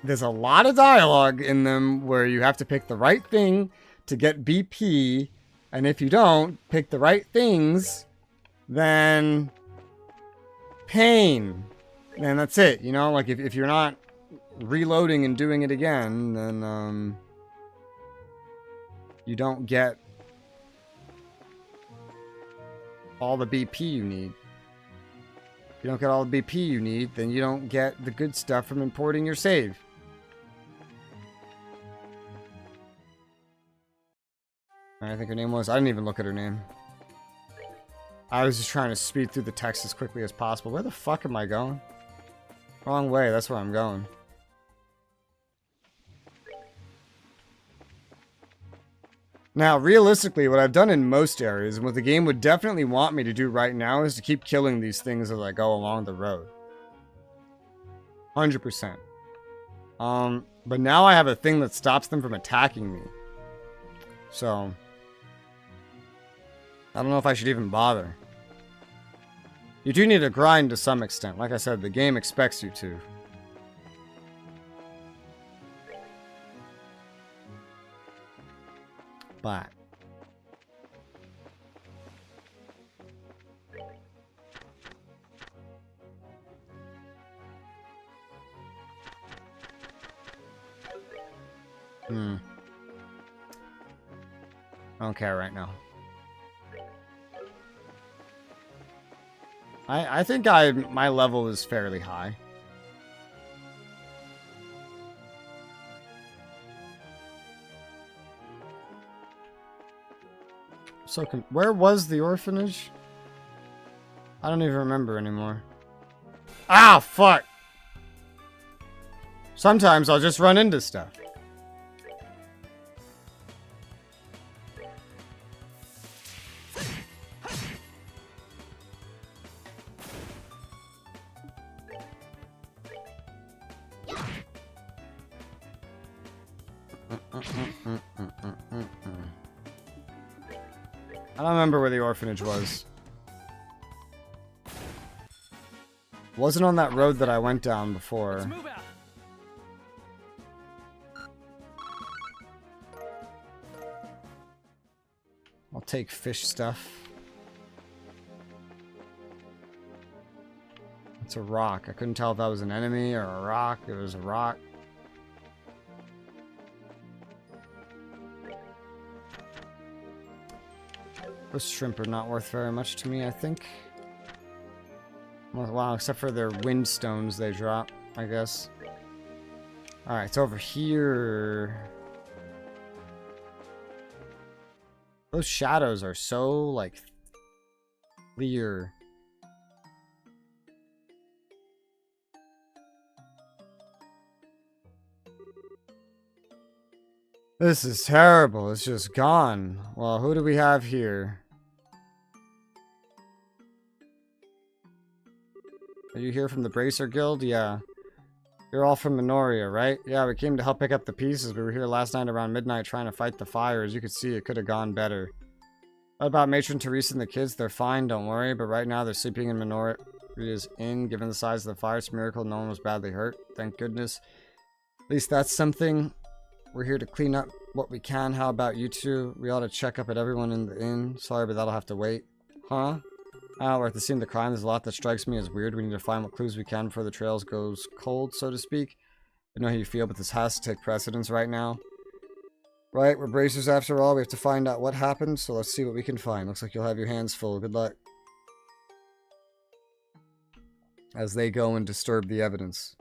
there's a lot of dialogue in them where you have to pick the right thing to get BP, and if you don't pick the right things, then pain. And that's it, you know? Like, if you're not reloading and doing it again, then, you don't get all the BP you need. If you don't get all the BP you need, then you don't get the good stuff from importing your save. I think her name was... I didn't even look at her name. I was just trying to speed through the text as quickly as possible. Where the fuck am I going? Wrong way, that's where I'm going. Now, realistically, what I've done in most areas, and what the game would definitely want me to do right now, is to keep killing these things as I go along the road. 100%. But now I have a thing that stops them from attacking me. So... I don't know if I should even bother. You do need to grind to some extent. Like I said, the game expects you to. But... I don't care right now. I think my level is fairly high. So, where was the orphanage? I don't even remember anymore. Ah, fuck! Sometimes I'll just run into stuff. I don't remember where the orphanage was. Wasn't on that road that I went down before. Let's move out. I'll take fish stuff. It's a rock. I couldn't tell if that was an enemy or a rock. It was a rock. Those shrimp are not worth very much to me, I think. Well, wow, except for their wind stones they drop, I guess. Alright, it's over here. Those shadows are so, like, clear. This is terrible. It's just gone. Well, who do we have here? Are you here from the Bracer Guild? Yeah. You're all from Minoria, right? Yeah, we came to help pick up the pieces. We were here last night around midnight trying to fight the fire. As you could see, it could have gone better. What about Matron Teresa and the kids? They're fine, don't worry. But right now, they're sleeping in Minoria's inn. Given the size of the fire, it's a miracle no one was badly hurt. Thank goodness. At least that's something. We're here to clean up what we can. How about you two? We ought to check up at everyone in the inn. Sorry, but that'll have to wait. Huh? We're at the scene of the crime. There's a lot that strikes me as weird. We need to find what clues we can before the trails goes cold, so to speak. I know how you feel, but this has to take precedence right now. Right, we're bracers after all. We have to find out what happened, so let's see what we can find. Looks like you'll have your hands full. Good luck. As they go and disturb the evidence.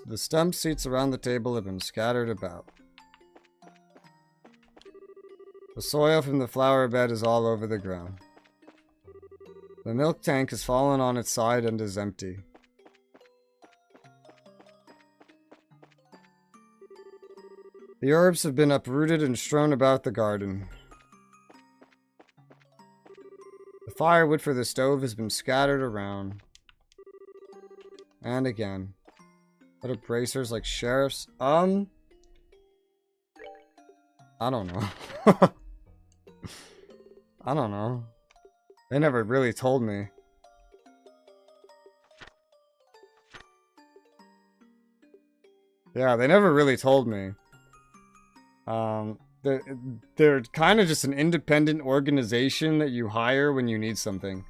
The stump seats around the table have been scattered about. The soil from the flower bed is all over the ground. The milk tank has fallen on its side and is empty. The herbs have been uprooted and strewn about the garden. The firewood for the stove has been scattered around. And again. What are bracers like sheriffs? I don't know. I don't know. They never really told me. Yeah, they never really told me. They're kind of just an independent organization that you hire when you need something.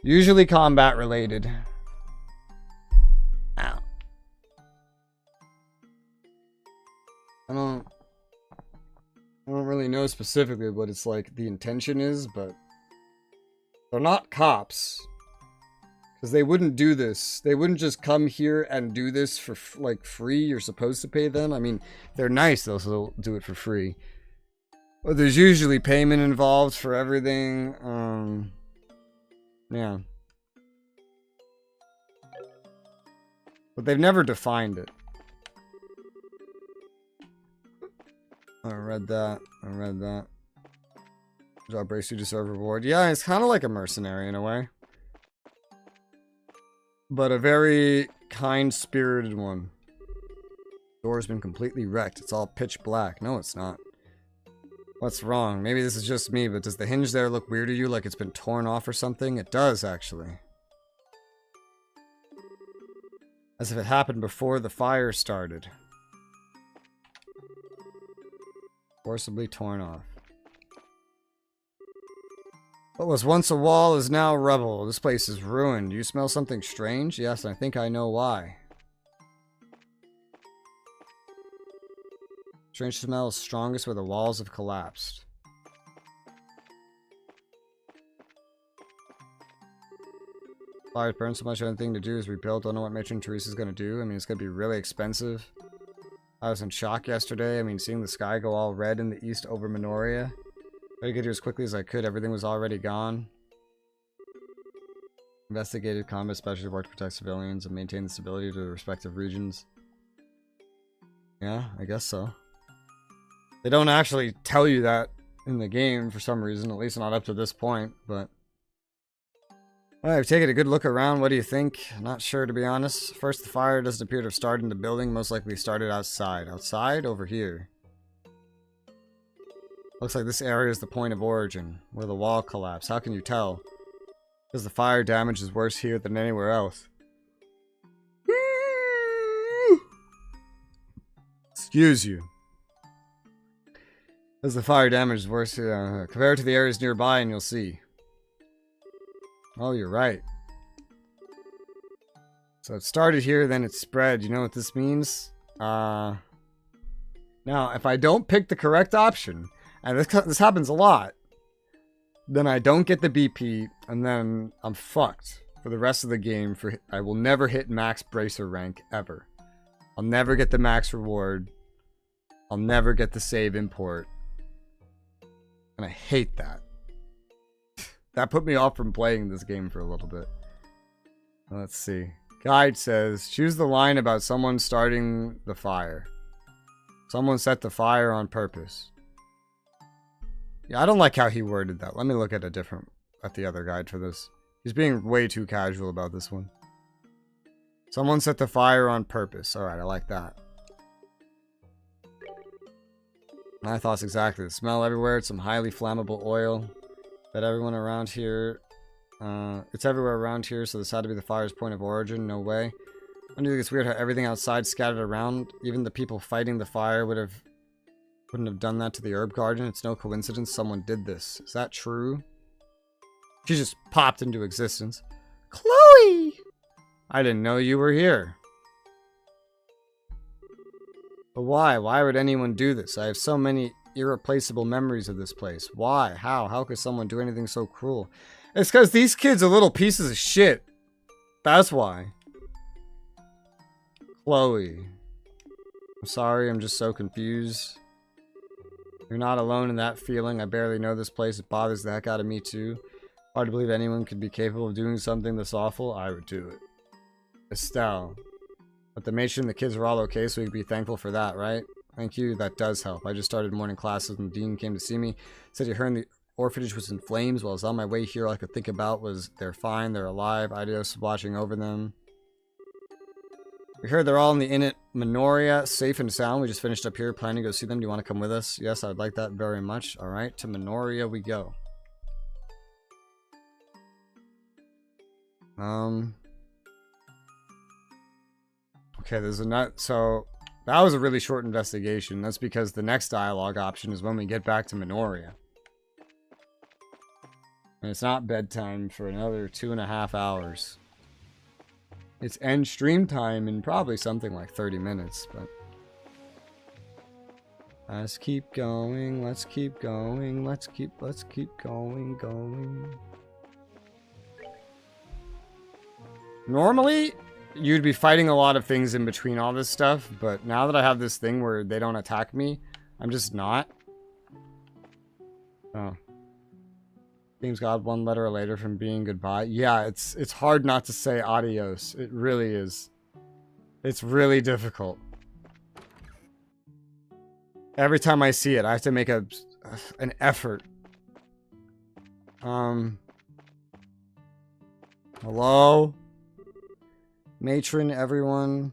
Usually combat related. Ow. I don't really know specifically what it's like the intention is, but they're not cops. Because they wouldn't do this. They wouldn't just come here and do this for like free. You're supposed to pay them. I mean, they're nice, they'll still do it for free. But there's usually payment involved for everything. Yeah. But they've never defined it. I read that. Good job, Brace. You deserve reward. Yeah, it's kind of like a mercenary in a way. But a very kind-spirited one. Door's been completely wrecked. It's all pitch black. No, it's not. What's wrong? Maybe this is just me, but does the hinge there look weird to you, like it's been torn off or something? It does, actually. As if it happened before the fire started. Forcibly torn off. What was once a wall is now rubble. This place is ruined. Do you smell something strange? Yes, I think I know why. Strange smell is strongest where the walls have collapsed. Fire burned so much, the only thing to do is rebuild. Don't know what Matron Teresa's gonna do. I mean, it's gonna be really expensive. I was in shock yesterday. I mean, seeing the sky go all red in the east over Minoria. Tried to get here as quickly as I could. Everything was already gone. Investigated combat specially worked to protect civilians and maintain the stability to the respective regions. Yeah, I guess so. They don't actually tell you that in the game for some reason, at least not up to this point, but... Alright, I've taken a good look around. What do you think? Not sure, to be honest. First, the fire doesn't appear to have started in the building. Most likely started outside. Outside? Over here. Looks like this area is the point of origin, where the wall collapsed. How can you tell? Because the fire damage is worse here than anywhere else. Excuse you. As the fire damage is worse, compare it to the areas nearby and you'll see. Oh, you're right. So it started here, then it spread. You know what this means? Now, if I don't pick the correct option, and this happens a lot, then I don't get the BP, and then I'm fucked for the rest of the game. I will never hit max bracer rank, ever. I'll never get the max reward. I'll never get the save import. And I hate that. That put me off from playing this game for a little bit. Let's see. Guide says, choose the line about someone starting the fire. Someone set the fire on purpose. Yeah, I don't like how he worded that. Let me look at the other guide for this. He's being way too casual about this one. Someone set the fire on purpose. Alright, I like that. My thoughts exactly. The smell everywhere. It's some highly flammable oil. Bet everyone around here... it's everywhere around here, so this had to be the fire's point of origin. No way. I do think it's weird how everything outside scattered around. Even the people fighting the fire wouldn't have done that to the herb garden. It's no coincidence someone did this. Is that true? She just popped into existence. Chloe! I didn't know you were here. But why? Why would anyone do this? I have so many irreplaceable memories of this place. Why? How? How could someone do anything so cruel? It's because these kids are little pieces of shit. That's why. Chloe. I'm sorry, I'm just so confused. You're not alone in that feeling. I barely know this place. It bothers the heck out of me too. Hard to believe anyone could be capable of doing something this awful. I would do it. Estelle. But the matron and the kids are all okay, so we can be thankful for that, right? Thank you, that does help. I just started morning classes and the dean came to see me. Said he heard the orphanage was in flames. While I was on my way here, all I could think about was they're fine, they're alive. Idios watching over them. We heard they're all in the inn at Minoria, safe and sound. We just finished up here, planning to go see them. Do you want to come with us? Yes, I'd like that very much. Alright, to Minoria we go. Okay, there's a nut. So, that was a really short investigation. That's because the next dialogue option is when we get back to Minoria. And it's not bedtime for another 2.5 hours. It's end stream time in probably something like 30 minutes, but... Let's keep going, let's keep going, let's keep going. Normally, you'd be fighting a lot of things in between all this stuff, but now that I have this thing where they don't attack me, I'm just not. Oh. Game's got one letter later from being goodbye. Yeah, it's hard not to say adios. It really is. It's really difficult. Every time I see it, I have to make an effort. Hello? Matron, everyone.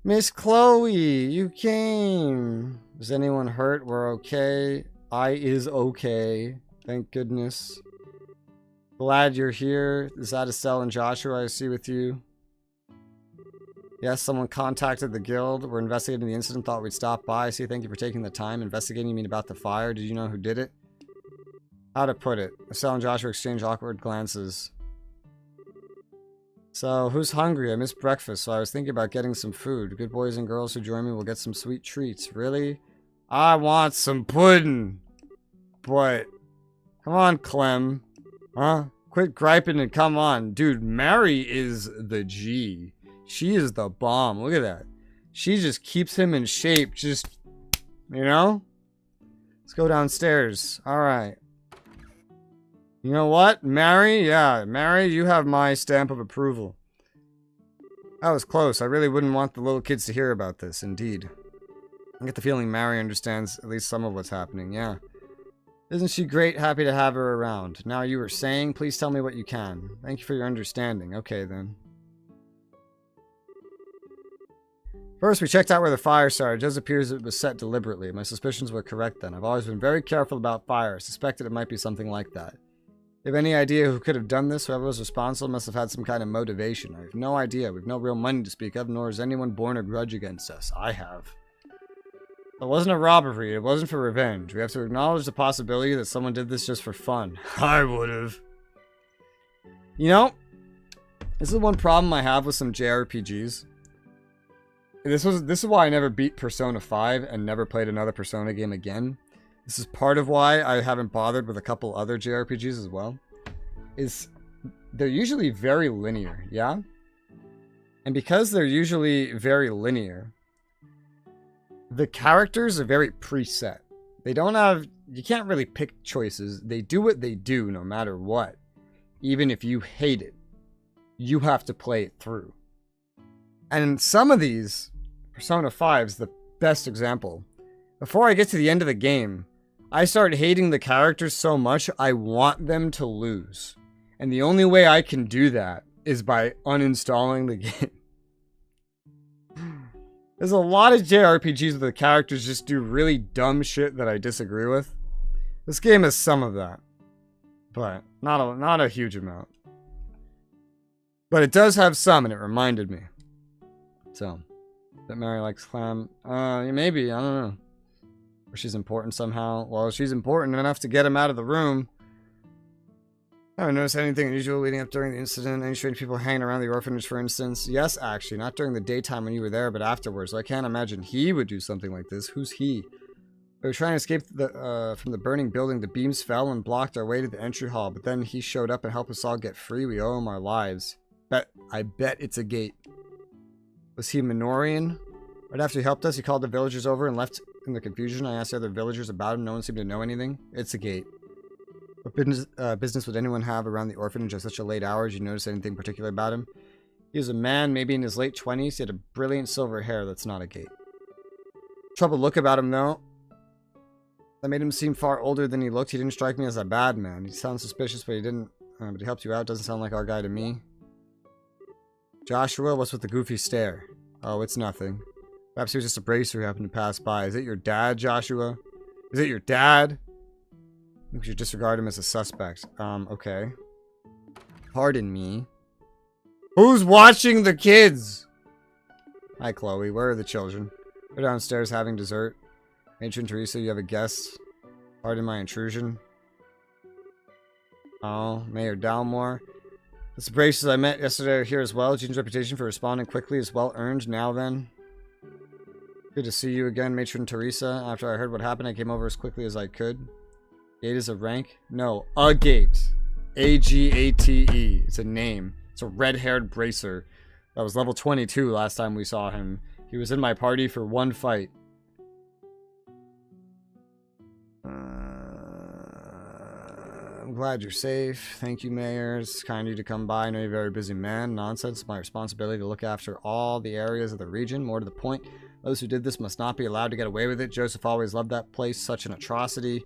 Miss Chloe, you came. Is anyone hurt? We're okay. I is okay. Thank goodness. Glad you're here. Is that Estelle and Joshua I see with you? Yes, someone contacted the guild. We're investigating the incident. Thought we'd stop by. I see. Thank you for taking the time. Investigating, you mean about the fire? Did you know who did it? How to put it? Estelle and Joshua exchange awkward glances. So, who's hungry? I missed breakfast, so I was thinking about getting some food. Good boys and girls who join me will get some sweet treats. Really? I want some pudding. But, come on, Clem. Huh? Quit griping and come on. Dude, Mary is the G. She is the bomb. Look at that. She just keeps him in shape. Just, you know? Let's go downstairs. Alright. You know what? Mary? Yeah, Mary, you have my stamp of approval. That was close. I really wouldn't want the little kids to hear about this. Indeed. I get the feeling Mary understands at least some of what's happening. Yeah. Isn't she great? Happy to have her around. Now you were saying, please tell me what you can. Thank you for your understanding. Okay, then. First, we checked out where the fire started. It just appears it was set deliberately. My suspicions were correct then. I've always been very careful about fire. I suspected it might be something like that. You have any idea who could have done this? Whoever was responsible must have had some kind of motivation. I have no idea. We've no real money to speak of, nor has anyone borne a grudge against us. I have. It wasn't a robbery. It wasn't for revenge. We have to acknowledge the possibility that someone did this just for fun. I would have. You know, this is one problem I have with some JRPGs. This is why I never beat Persona 5 and never played another Persona game again. This is part of why I haven't bothered with a couple other JRPGs as well. Is they're usually very linear, yeah? And because they're usually very linear, the characters are very preset. They don't have... You can't really pick choices. They do what they do no matter what. Even if you hate it, you have to play it through. And some of these, Persona 5's the best example. Before I get to the end of the game, I start hating the characters so much I want them to lose. And the only way I can do that is by uninstalling the game. There's a lot of JRPGs where the characters just do really dumb shit that I disagree with. This game has some of that. But not a huge amount. But it does have some, and it reminded me. So, that Mary likes clam. Maybe, I don't know. Or she's important somehow. Well, she's important enough to get him out of the room. I haven't noticed anything unusual leading up during the incident. Any strange people hanging around the orphanage, for instance? Yes, actually. Not during the daytime when you were there, but afterwards. So I can't imagine he would do something like this. Who's he? We were trying to escape from the burning building. The beams fell and blocked our way to the entry hall. But then he showed up and helped us all get free. We owe him our lives. I bet it's a gate. Was he Minorian? Right after he helped us, he called the villagers over and left in the confusion. I asked the other villagers about him. No one seemed to know anything. It's a gate. What business would anyone have around the orphanage at such a late hour? Did you notice anything particular about him? He was a man, maybe in his late 20s. He had a brilliant silver hair. That's not a gate. Troubled look about him, though. That made him seem far older than he looked. He didn't strike me as a bad man. He sounds suspicious, but he didn't. But he helped you out. Doesn't sound like our guy to me. Joshua, what's with the goofy stare? Oh, it's nothing. Perhaps he was just a bracer who happened to pass by. Is it your dad, Joshua? Is it your dad? I think we should disregard him as a suspect. Okay. Pardon me. Who's watching the kids? Hi, Chloe. Where are the children? They're downstairs having dessert. Matron Teresa, you have a guest? Pardon my intrusion. Oh, Mayor Dalmore. The braces I met yesterday are here as well. Jean's reputation for responding quickly is well earned. Now then. Good to see you again, Matron Teresa. After I heard what happened, I came over as quickly as I could. Gate is a rank? No, a gate. A-G-A-T-E. It's a name. It's a red-haired bracer. That was level 22 last time we saw him. He was in my party for one fight. I'm glad you're safe. Thank you, Mayor. It's kind of you to come by. I know you're a very busy man. Nonsense. It's my responsibility to look after all the areas of the region. More to the point, those who did this must not be allowed to get away with it. Joseph always loved that place. Such an atrocity.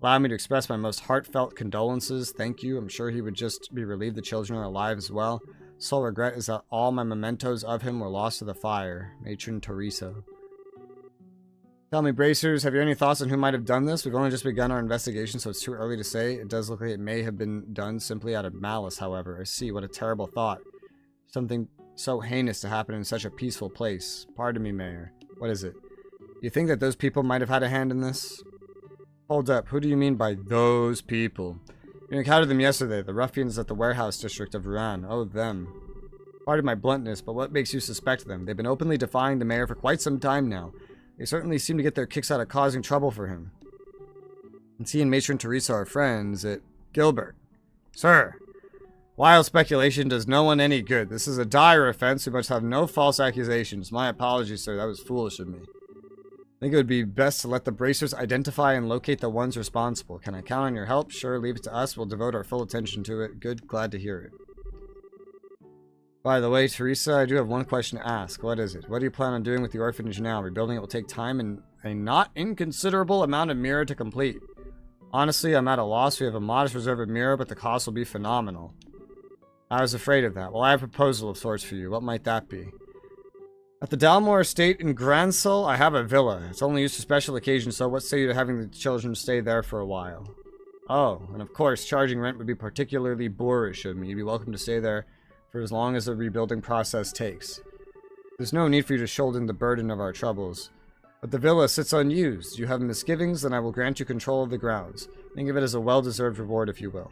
Allow me to express my most heartfelt condolences. Thank you. I'm sure he would just be relieved the children are alive as well. Sole regret is that all my mementos of him were lost to the fire. Matron Teresa. Tell me, Bracers, have you any thoughts on who might have done this? We've only just begun our investigation, so it's too early to say. It does look like it may have been done simply out of malice, however. I see. What a terrible thought. Something so heinous to happen in such a peaceful place. Pardon me, Mayor. What is it? You think that those people might have had a hand in this? Hold up. Who do you mean by those people? You encountered them yesterday. The ruffians at the warehouse district of Ruan. Oh, them. Pardon my bluntness, but what makes you suspect them? They've been openly defying the mayor for quite some time now. They certainly seem to get their kicks out of causing trouble for him. And he and Matron Teresa are friends at Gilbert. Sir, wild speculation does no one any good. This is a dire offense. We must have no false accusations. My apologies, sir. That was foolish of me. I think it would be best to let the Bracers identify and locate the ones responsible. Can I count on your help? Sure, leave it to us. We'll devote our full attention to it. Good, glad to hear it. By the way, Teresa, I do have one question to ask. What is it? What do you plan on doing with the orphanage now? Rebuilding it will take time and a not inconsiderable amount of mirror to complete. Honestly, I'm at a loss. We have a modest reserve of mirror, but the cost will be phenomenal. I was afraid of that. Well, I have a proposal of sorts for you. What might that be? At the Dalmore estate in Gransel, I have a villa. It's only used for special occasions, so what say you to having the children stay there for a while? Oh, and of course, charging rent would be particularly boorish of me. You'd be welcome to stay there for as long as the rebuilding process takes. There's no need for you to shoulder the burden of our troubles. But the villa sits unused. You have misgivings, then I will grant you control of the grounds. Think of it as a well-deserved reward, if you will.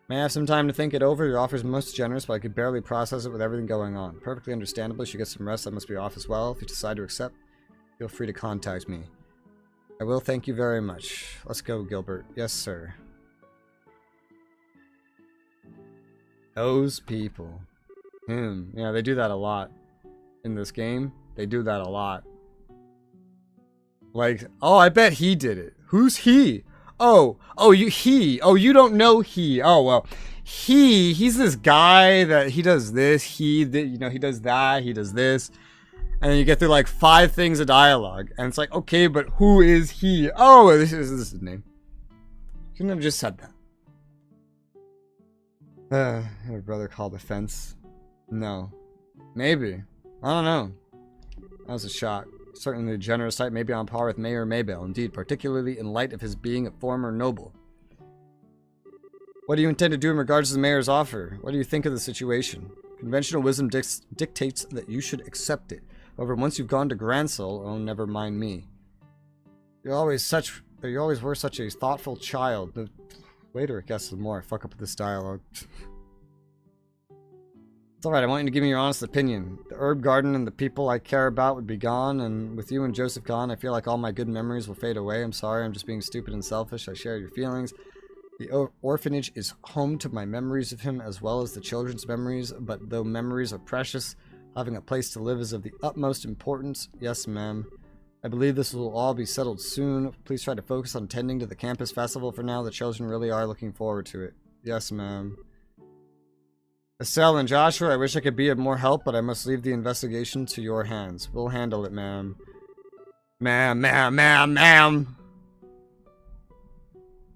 May I have some time to think it over? Your offer is most generous, but I could barely process it with everything going on. Perfectly understandable. You should get some rest. That must be off as well. If you decide to accept, feel free to contact me. I will. Thank you very much. Let's go, Gilbert. Yes, sir. Those people. Yeah, they do that a lot. In this game, they do that a lot. Like, oh, I bet he did it. Who's he? Oh, you don't know he. Oh, well, he's this guy that he does this, he does that, he does this. And then you get through like 5 things of dialogue. And it's like, okay, but who is he? Oh, this is his name. Shouldn't have just said that. Had a brother called the fence. No. Maybe. I don't know. That was a shock. Certainly a generous type, maybe on par with Mayor Maybell. Indeed, particularly in light of his being a former noble. What do you intend to do in regards to the mayor's offer? What do you think of the situation? Conventional wisdom dictates that you should accept it. However, once you've gone to Gransel, oh, never mind me. You always were such a thoughtful child. Later, I guess, the more I fuck up with this dialogue. It's alright, I want you to give me your honest opinion. The herb garden and the people I care about would be gone, and with you and Joseph gone, I feel like all my good memories will fade away. I'm sorry, I'm just being stupid and selfish. I share your feelings. The orphanage is home to my memories of him as well as the children's memories, but though memories are precious, having a place to live is of the utmost importance. Yes, ma'am. I believe this will all be settled soon. Please try to focus on tending to the campus festival for now. The children really are looking forward to it. Yes, ma'am. Estelle and Joshua, I wish I could be of more help, but I must leave the investigation to your hands. We'll handle it, ma'am. Ma'am.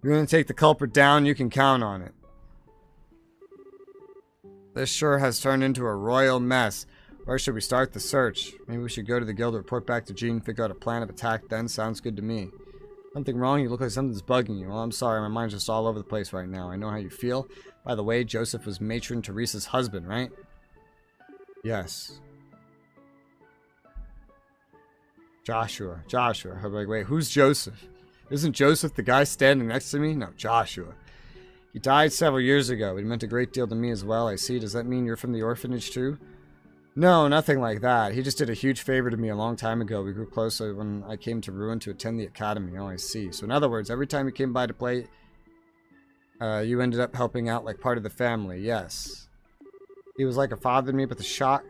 You're gonna take the culprit down, you can count on it. This sure has turned into a royal mess. Where should we start the search? Maybe we should go to the guild, report back to Jean, figure out a plan of attack then. Sounds good to me. Something wrong? You look like something's bugging you. Well, I'm sorry, my mind's just all over the place right now. I know how you feel. By the way, Joseph was Matron Teresa's husband, right? Yes. Joshua. I'm like, wait, who's Joseph? Isn't Joseph the guy standing next to me? No, Joshua. He died several years ago. He meant a great deal to me as well. I see. Does that mean you're from the orphanage too? No, nothing like that. He just did a huge favor to me a long time ago. We grew closer when I came to Ruin to attend the academy. Oh, I see. So in other words, every time you came by to play, you ended up helping out like part of the family. Yes. He was like a father to me, but the shock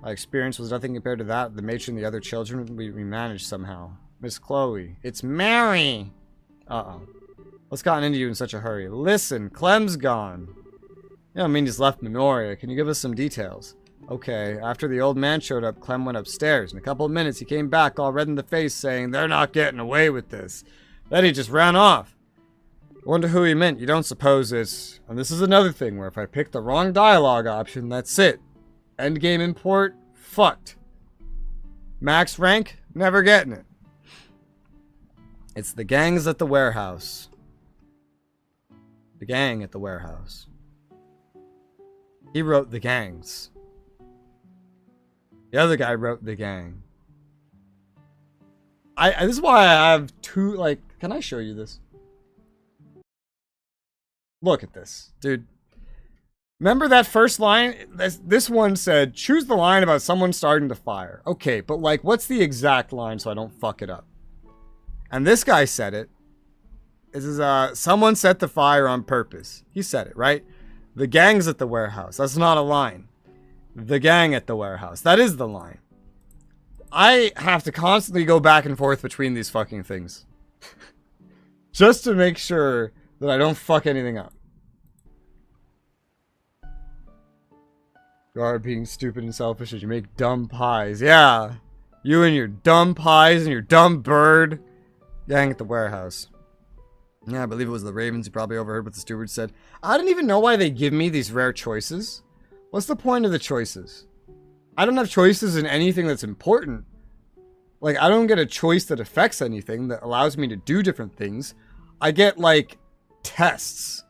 my experience was nothing compared to that. The matron and the other children, we managed somehow. Miss Chloe. It's Mary! Uh-oh. What's gotten into you in such a hurry? Listen, Clem's gone. You don't mean he's left Minoria. Can you give us some details? Okay, after the old man showed up, Clem went upstairs. In a couple of minutes, he came back all red in the face saying, "They're not getting away with this." Then he just ran off. I wonder who he meant. You don't suppose it's... And this is another thing where if I pick the wrong dialogue option, that's it. Endgame import, fucked. Max rank, never getting it. It's the gangs at the warehouse. The gang at the warehouse. He wrote the gangs. The other guy wrote the gang. This is why I have two, like... Can I show you this? Look at this, dude. Remember that first line? This one said, choose the line about someone starting to fire. Okay, but like, what's the exact line so I don't fuck it up? And this guy said it. This is, someone set the fire on purpose. He said it, right? The gang's at the warehouse. That's not a line. The gang at the warehouse. That is the line. I have to constantly go back and forth between these fucking things. Just to make sure that I don't fuck anything up. You are being stupid and selfish as you make dumb pies. Yeah. You and your dumb pies and your dumb bird. Gang at the warehouse. Yeah, I believe it was the Ravens. You probably overheard what the steward said. I don't even know why they give me these rare choices. What's the point of the choices? I don't have choices in anything that's important. Like, I don't get a choice that affects anything that allows me to do different things. I get, like, tests.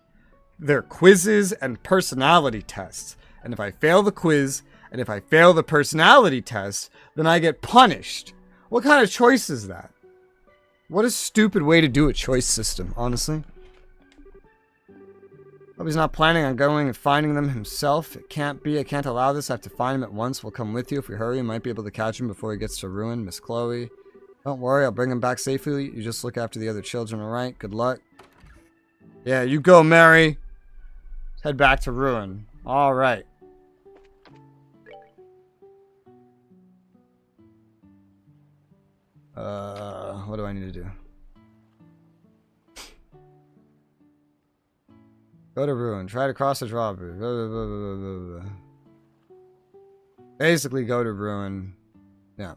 They're quizzes and personality tests. And if I fail the quiz and if I fail the personality test, then I get punished. What kind of choice is that? What a stupid way to do a choice system, honestly. Hope he's not planning on going and finding them himself. It can't be. I can't allow this. I have to find him at once. We'll come with you. If we hurry, we might be able to catch him before he gets to ruin. Miss Chloe. Don't worry. I'll bring him back safely. You just look after the other children, alright? Good luck. Yeah, you go, Mary. Let's head back to ruin. Alright. What do I need to do? Go to ruin. Try to cross the drawbridge. Basically, go to ruin. Yeah.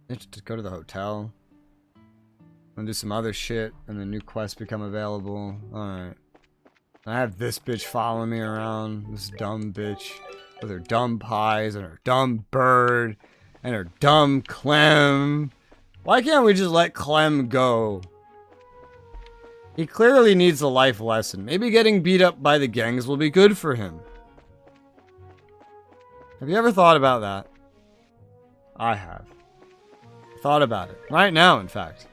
Just go to the hotel. And do some other shit. And the new quests become available. Alright. I have this bitch following me around. This dumb bitch. With her dumb pies and her dumb bird. And her dumb Clem. Why can't we just let Clem go? He clearly needs a life lesson. Maybe getting beat up by the gangs will be good for him. Have you ever thought about that? I have. Thought about it. Right now, in fact.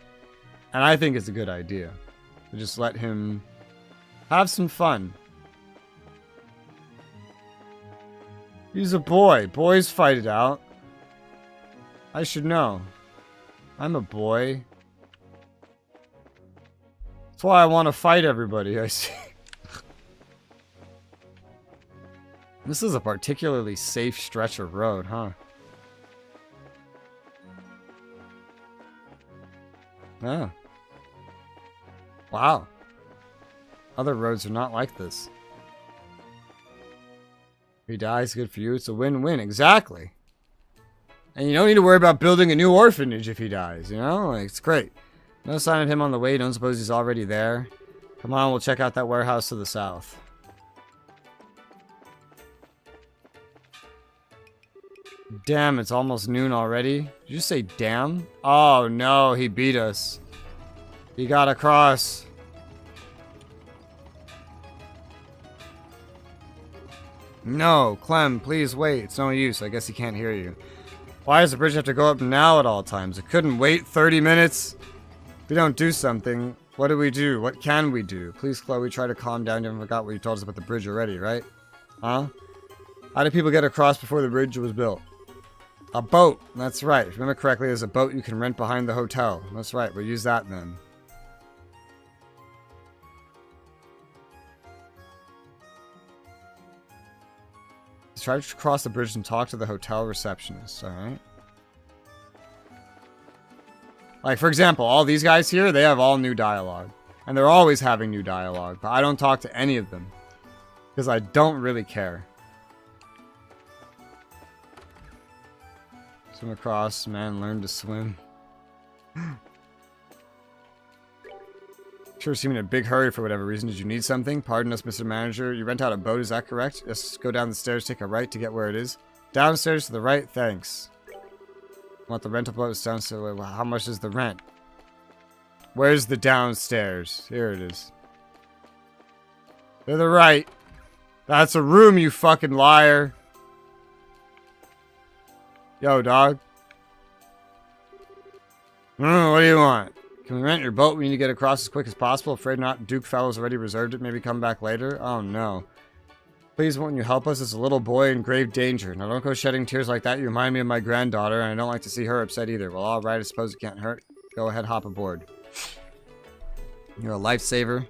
And I think it's a good idea. To just let him have some fun. He's a boy. Boys fight it out. I should know. I'm a boy. That's why I want to fight everybody, I see. This is a particularly safe stretch of road, huh? Yeah. Wow. Other roads are not like this. If he dies, good for you. It's a win-win. Exactly. And you don't need to worry about building a new orphanage if he dies, you know? Like, it's great. No sign of him on the way. Don't suppose he's already there. Come on, we'll check out that warehouse to the south. Damn, it's almost noon already. Did you say damn? Oh no, he beat us. He got across. No, Clem, please wait. It's no use. I guess he can't hear you. Why does the bridge have to go up now at all times? It couldn't wait 30 minutes? If we don't do something, what do we do? What can we do? Please, Chloe, try to calm down. You haven't forgot what you told us about the bridge already, right? Huh? How did people get across before the bridge was built? A boat. That's right. If you remember correctly, there's a boat you can rent behind the hotel. That's right. We'll use that then. Let's try to cross the bridge and talk to the hotel receptionist. Alright. Like, for example, all these guys here, they have all new dialogue. And they're always having new dialogue. But I don't talk to any of them. Because I don't really care. Swim across, man, learn to swim. Sure seem in a big hurry for whatever reason. Did you need something? Pardon us, Mr. Manager. You rent out a boat, is that correct? Yes, go down the stairs, take a right to get where it is. Downstairs to the right, thanks. Want the rental boat? It's downstairs. Well, how much is the rent? Where's the downstairs? Here it is. To the right. That's a room, you fucking liar. Yo, dog. What do you want? Can we rent your boat? We need to get across as quick as possible. Afraid not. Duke Fellow's already reserved it. Maybe come back later. Oh, no. Please, won't you help us? It's a little boy in grave danger. Now, don't go shedding tears like that. You remind me of my granddaughter, and I don't like to see her upset either. Well, all right. I suppose it can't hurt. Go ahead, hop aboard. You're a lifesaver.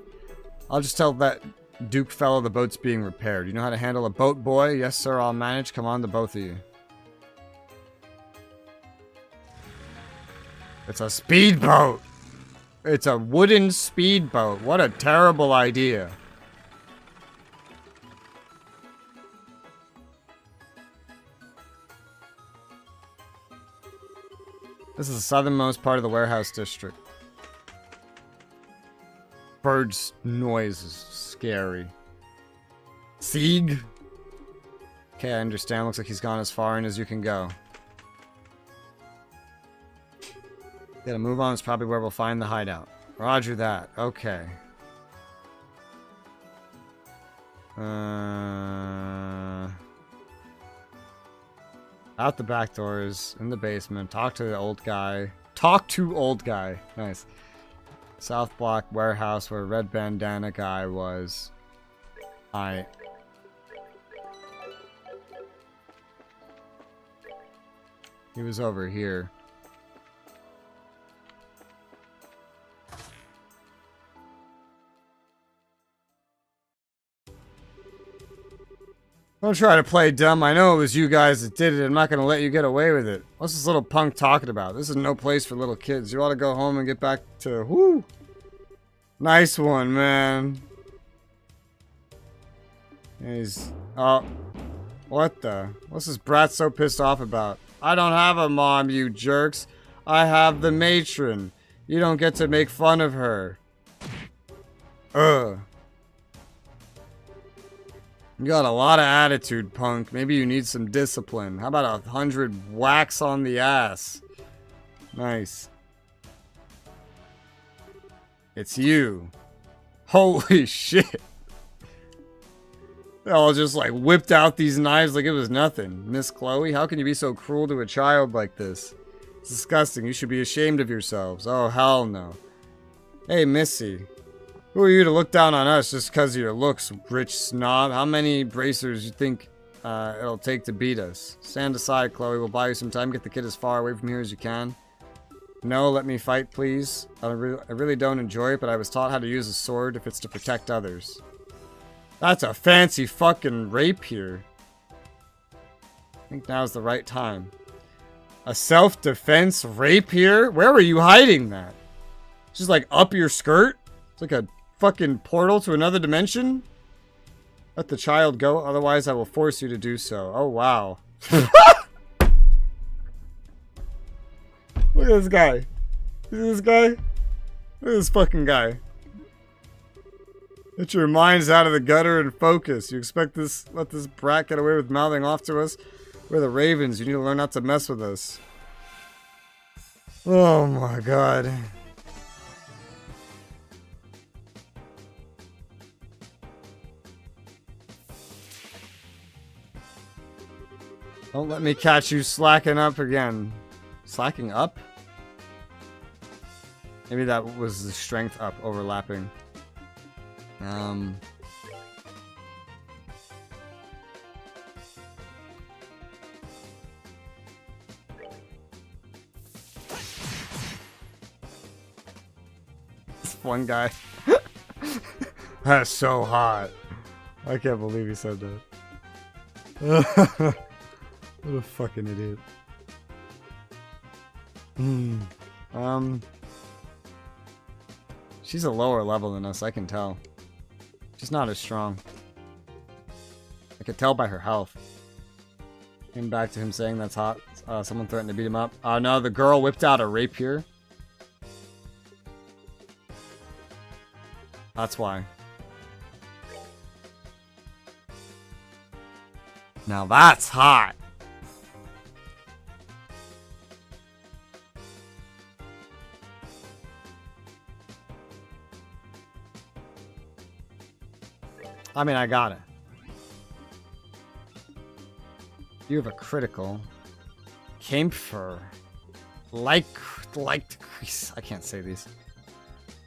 I'll just tell that Duke Fellow the boat's being repaired. You know how to handle a boat, boy? Yes, sir. I'll manage. Come on, the both of you. It's a speedboat. It's a wooden speedboat. What a terrible idea. This is the southernmost part of the warehouse district. Bird's noise is scary. Sieg? Okay, I understand. Looks like he's gone as far in as you can go. Gotta move on. It's probably where we'll find the hideout. Roger that. Okay. Out the back doors, in the basement. Talk to the old guy. Talk to old guy. Nice. South Block warehouse where red bandana guy was. Alright. He was over here. Don't try to play dumb. I know it was you guys that did it. I'm not going to let you get away with it. What's this little punk talking about? This is no place for little kids. You ought to go home and get back to... Whoo! Nice one, man. He's... Oh. What the? What's this brat so pissed off about? I don't have a mom, you jerks. I have the matron. You don't get to make fun of her. Ugh. You got a lot of attitude, punk. Maybe you need some discipline. How about 100 whacks on the ass? Nice. It's you. Holy shit. They all just like whipped out these knives like it was nothing. Miss Chloe, how can you be so cruel to a child like this? It's disgusting. You should be ashamed of yourselves. Oh, hell no. Hey, Missy. Who are you to look down on us just because of your looks, rich snob? How many bracers you think it'll take to beat us? Stand aside, Chloe. We'll buy you some time. Get the kid as far away from here as you can. No, let me fight, please. I really don't enjoy it, but I was taught how to use a sword if it's to protect others. That's a fancy fucking rapier. I think now's the right time. A self-defense rapier? Where were you hiding that? Just like up your skirt? It's like a fucking portal to another dimension? Let the child go, otherwise I will force you to do so. Oh, wow. Look at this guy. See this guy? Look at this fucking guy. Get your minds out of the gutter and focus. You expect this, let this brat get away with mouthing off to us? We're the Ravens. You need to learn not to mess with us. Oh my god. Don't let me catch you slacking up again. Slacking up? Maybe that was the strength up overlapping. This one guy. That's so hot. I can't believe he said that. What a fucking idiot. She's a lower level than us, I can tell. She's not as strong. I could tell by her health. Came back to him saying that's hot. Someone threatened to beat him up. Oh no, the girl whipped out a rapier. That's why. Now that's hot. I mean, I got it. You have a critical. Camphor. Like, I can't say these.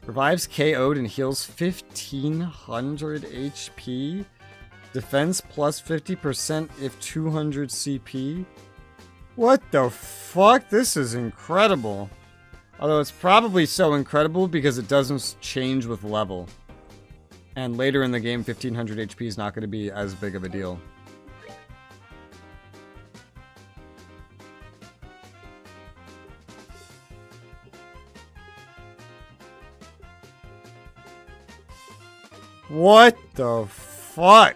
Revives KO'd and heals 1500 HP. Defense plus 50% if 200 CP. What the fuck? This is incredible. Although it's probably so incredible because it doesn't change with level. And later in the game, 1500 HP is not going to be as big of a deal. What the fuck?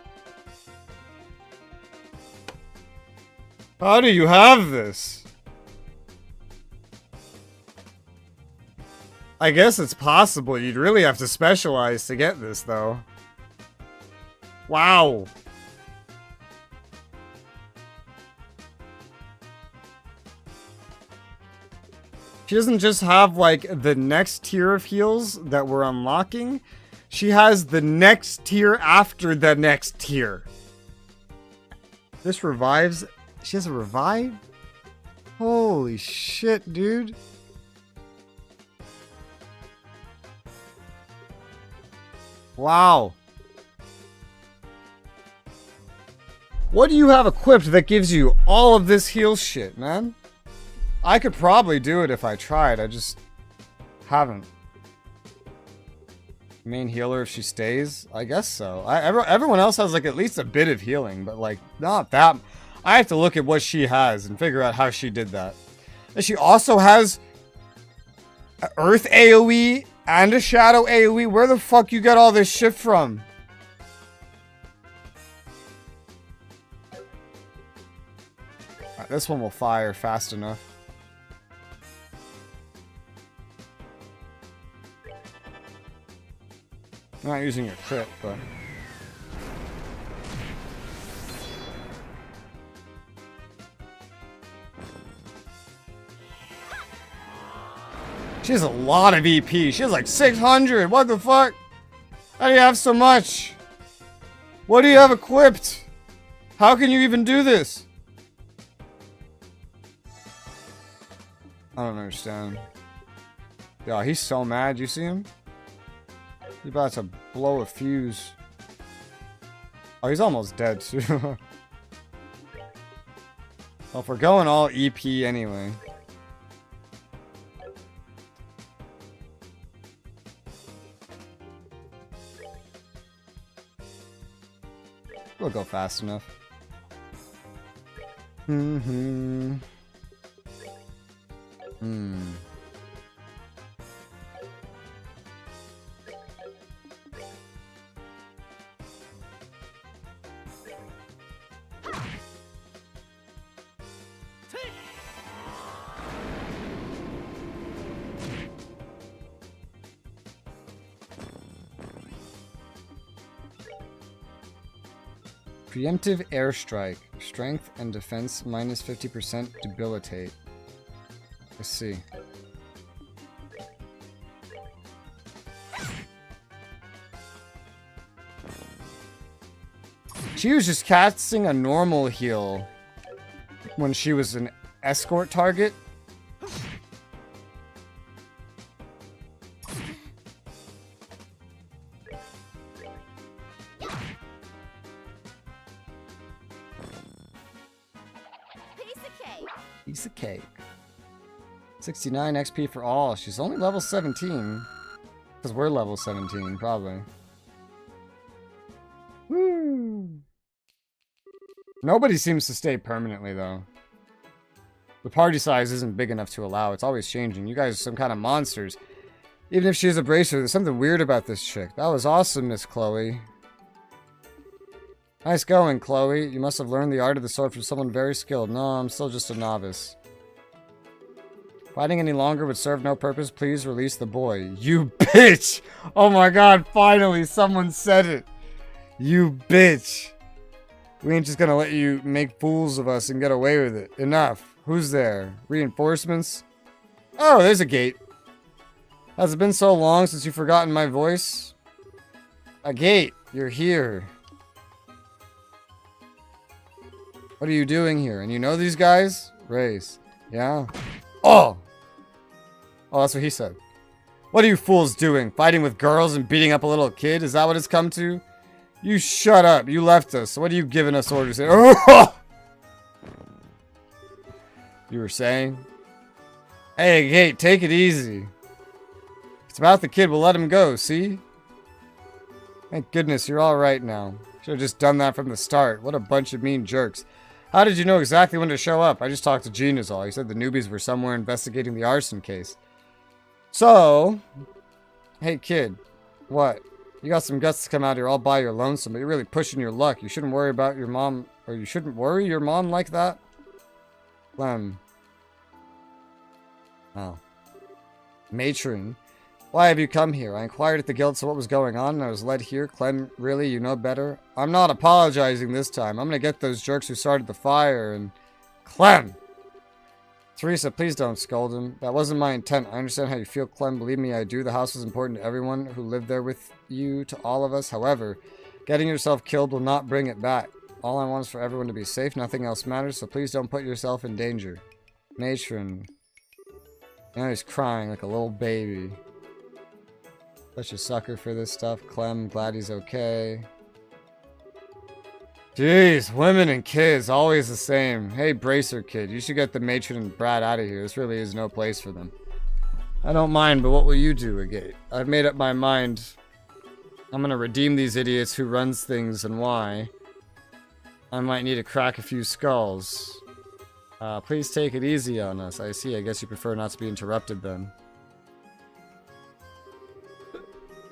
How do you have this? I guess it's possible. You'd really have to specialize to get this, though. Wow. She doesn't just have, like, the next tier of heals that we're unlocking. She has the next tier after the next tier. This revives. She has a revive? Holy shit, dude. Wow. What do you have equipped that gives you all of this heal shit, man? I could probably do it if I tried. I just haven't. Main healer if she stays? I guess so. Everyone else has like at least a bit of healing, but like not that. I have to look at what she has and figure out how she did that. And she also has an Earth AoE and a Shadow AoE. Where the fuck you get all this shit from? Alright, this one will fire fast enough. I'm not using your crit, but... She has a lot of EP. She has like 600. What the fuck? How do you have so much? What do you have equipped? How can you even do this? I don't understand. Yeah, he's so mad. You see him? He's about to blow a fuse. Oh, he's almost dead too. Well, if we're going all EP anyway. We'll go fast enough. Hmm. Preemptive airstrike. Strength and defense minus 50% debilitate. Let's see. She was just casting a normal heal when she was an escort target. Piece of cake. 69 XP for all. She's only level 17. Because we're level 17, probably. Woo! Nobody seems to stay permanently, though. The party size isn't big enough to allow. It's always changing. You guys are some kind of monsters. Even if she's a bracer, there's something weird about this chick. That was awesome, Miss Chloe. Nice going, Chloe. You must have learned the art of the sword from someone very skilled. No, I'm still just a novice. Fighting any longer would serve no purpose. Please release the boy. You bitch! Oh my god, finally someone said it. You bitch. We ain't just gonna let you make fools of us and get away with it. Enough. Who's there? Reinforcements? Oh, there's a gate. Has it been so long since you've forgotten my voice? A gate. You're here. What are you doing here? And you know these guys? Race. Yeah? Oh! Oh, that's what he said. What are you fools doing? Fighting with girls and beating up a little kid? Is that what it's come to? You shut up. You left us. What are you giving us orders here? Oh! You were saying? Hey, Gate, take it easy. If it's about the kid, we'll let him go, see? Thank goodness you're alright now. Should have just done that from the start. What a bunch of mean jerks. How did you know exactly when to show up? I just talked to Gene is all. He said the newbies were somewhere investigating the arson case. So, hey kid, what? You got some guts to come out here all by your lonesome, but you're really pushing your luck. You shouldn't worry about your mom, or you shouldn't worry your mom like that. Clem. Oh. Matron. Why have you come here? I inquired at the guild so what was going on and I was led here. Clem, really? You know better? I'm not apologizing this time. I'm gonna get those jerks who started the fire and... Clem! Teresa, please don't scold him. That wasn't my intent. I understand how you feel, Clem. Believe me, I do. The house was important to everyone who lived there with you, to all of us. However, getting yourself killed will not bring it back. All I want is for everyone to be safe. Nothing else matters, so please don't put yourself in danger. Matron. Now he's crying like a little baby. Such a sucker for this stuff. Clem, glad he's okay. Jeez, women and kids, always the same. Hey, Bracer kid, you should get the matron and Brad out of here. This really is no place for them. I don't mind, but what will you do, Agate? I've made up my mind. I'm gonna redeem these idiots who runs things and why. I might need to crack a few skulls. Please take it easy on us. I see, I guess you prefer not to be interrupted then.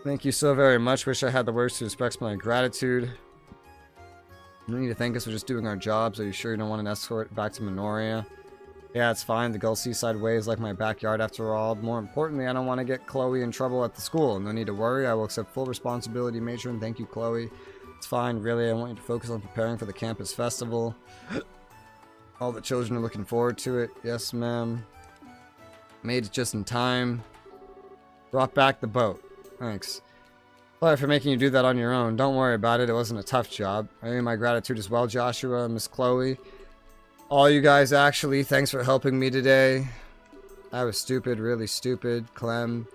Thank you so very much. Wish I had the words to express my gratitude. You don't need to thank us for just doing our jobs. Are you sure you don't want an escort back to Minoria? Yeah, it's fine. The Gull Seaside Way is like my backyard after all. More importantly, I don't want to get Chloe in trouble at the school. No need to worry. I will accept full responsibility, matron. Thank you, Chloe. It's fine. Really, I want you to focus on preparing for the campus festival. All the children are looking forward to it. Yes, ma'am. Made it just in time. Brought back the boat. Thanks. Sorry for making you do that on your own. Don't worry about it. It wasn't a tough job. I owe you my gratitude as well, Joshua, Miss Chloe. All you guys, actually. Thanks for helping me today. I was stupid, really stupid. Clem.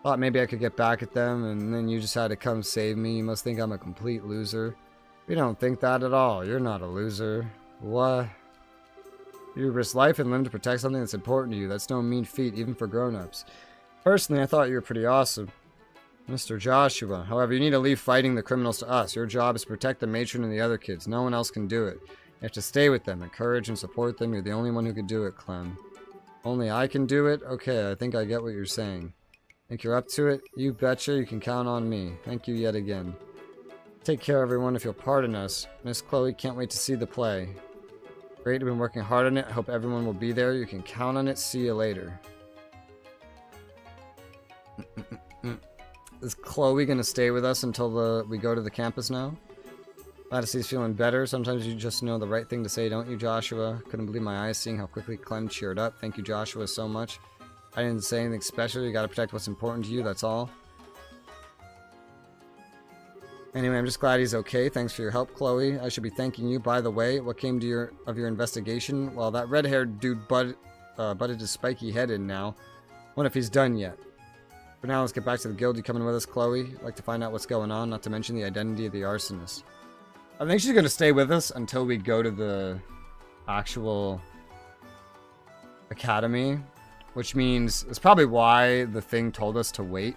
Thought maybe I could get back at them, and then you just had to come save me. You must think I'm a complete loser. We don't think that at all. You're not a loser. What? You risk life and limb to protect something that's important to you. That's no mean feat, even for grown-ups. Personally, I thought you were pretty awesome. Mr. Joshua. However, you need to leave fighting the criminals to us. Your job is to protect the matron and the other kids. No one else can do it. You have to stay with them, encourage and support them. You're the only one who can do it, Clem. Only I can do it? Okay, I think I get what you're saying. Think you're up to it? You betcha, you can count on me. Thank you yet again. Take care, everyone, if you'll pardon us. Miss Chloe, can't wait to see the play. Great, you've been working hard on it. I hope everyone will be there. You can count on it. See you later. Is Chloe gonna stay with us until we go to the campus now? Glad to see he's feeling better. Sometimes you just know the right thing to say, don't you, Joshua? Couldn't believe my eyes seeing how quickly Clem cheered up. Thank you, Joshua, so much. I didn't say anything special. You gotta protect what's important to you, that's all. Anyway, I'm just glad he's okay. Thanks for your help, Chloe. I should be thanking you. By the way, what came to your investigation? Well, that red-haired dude butted his spiky head in now. Wonder if he's done yet. For now, let's get back to the guild. You coming with us, Chloe? I'd like to find out what's going on, not to mention the identity of the arsonist. I think she's going to stay with us until we go to the actual academy, which means it's probably why the thing told us to wait.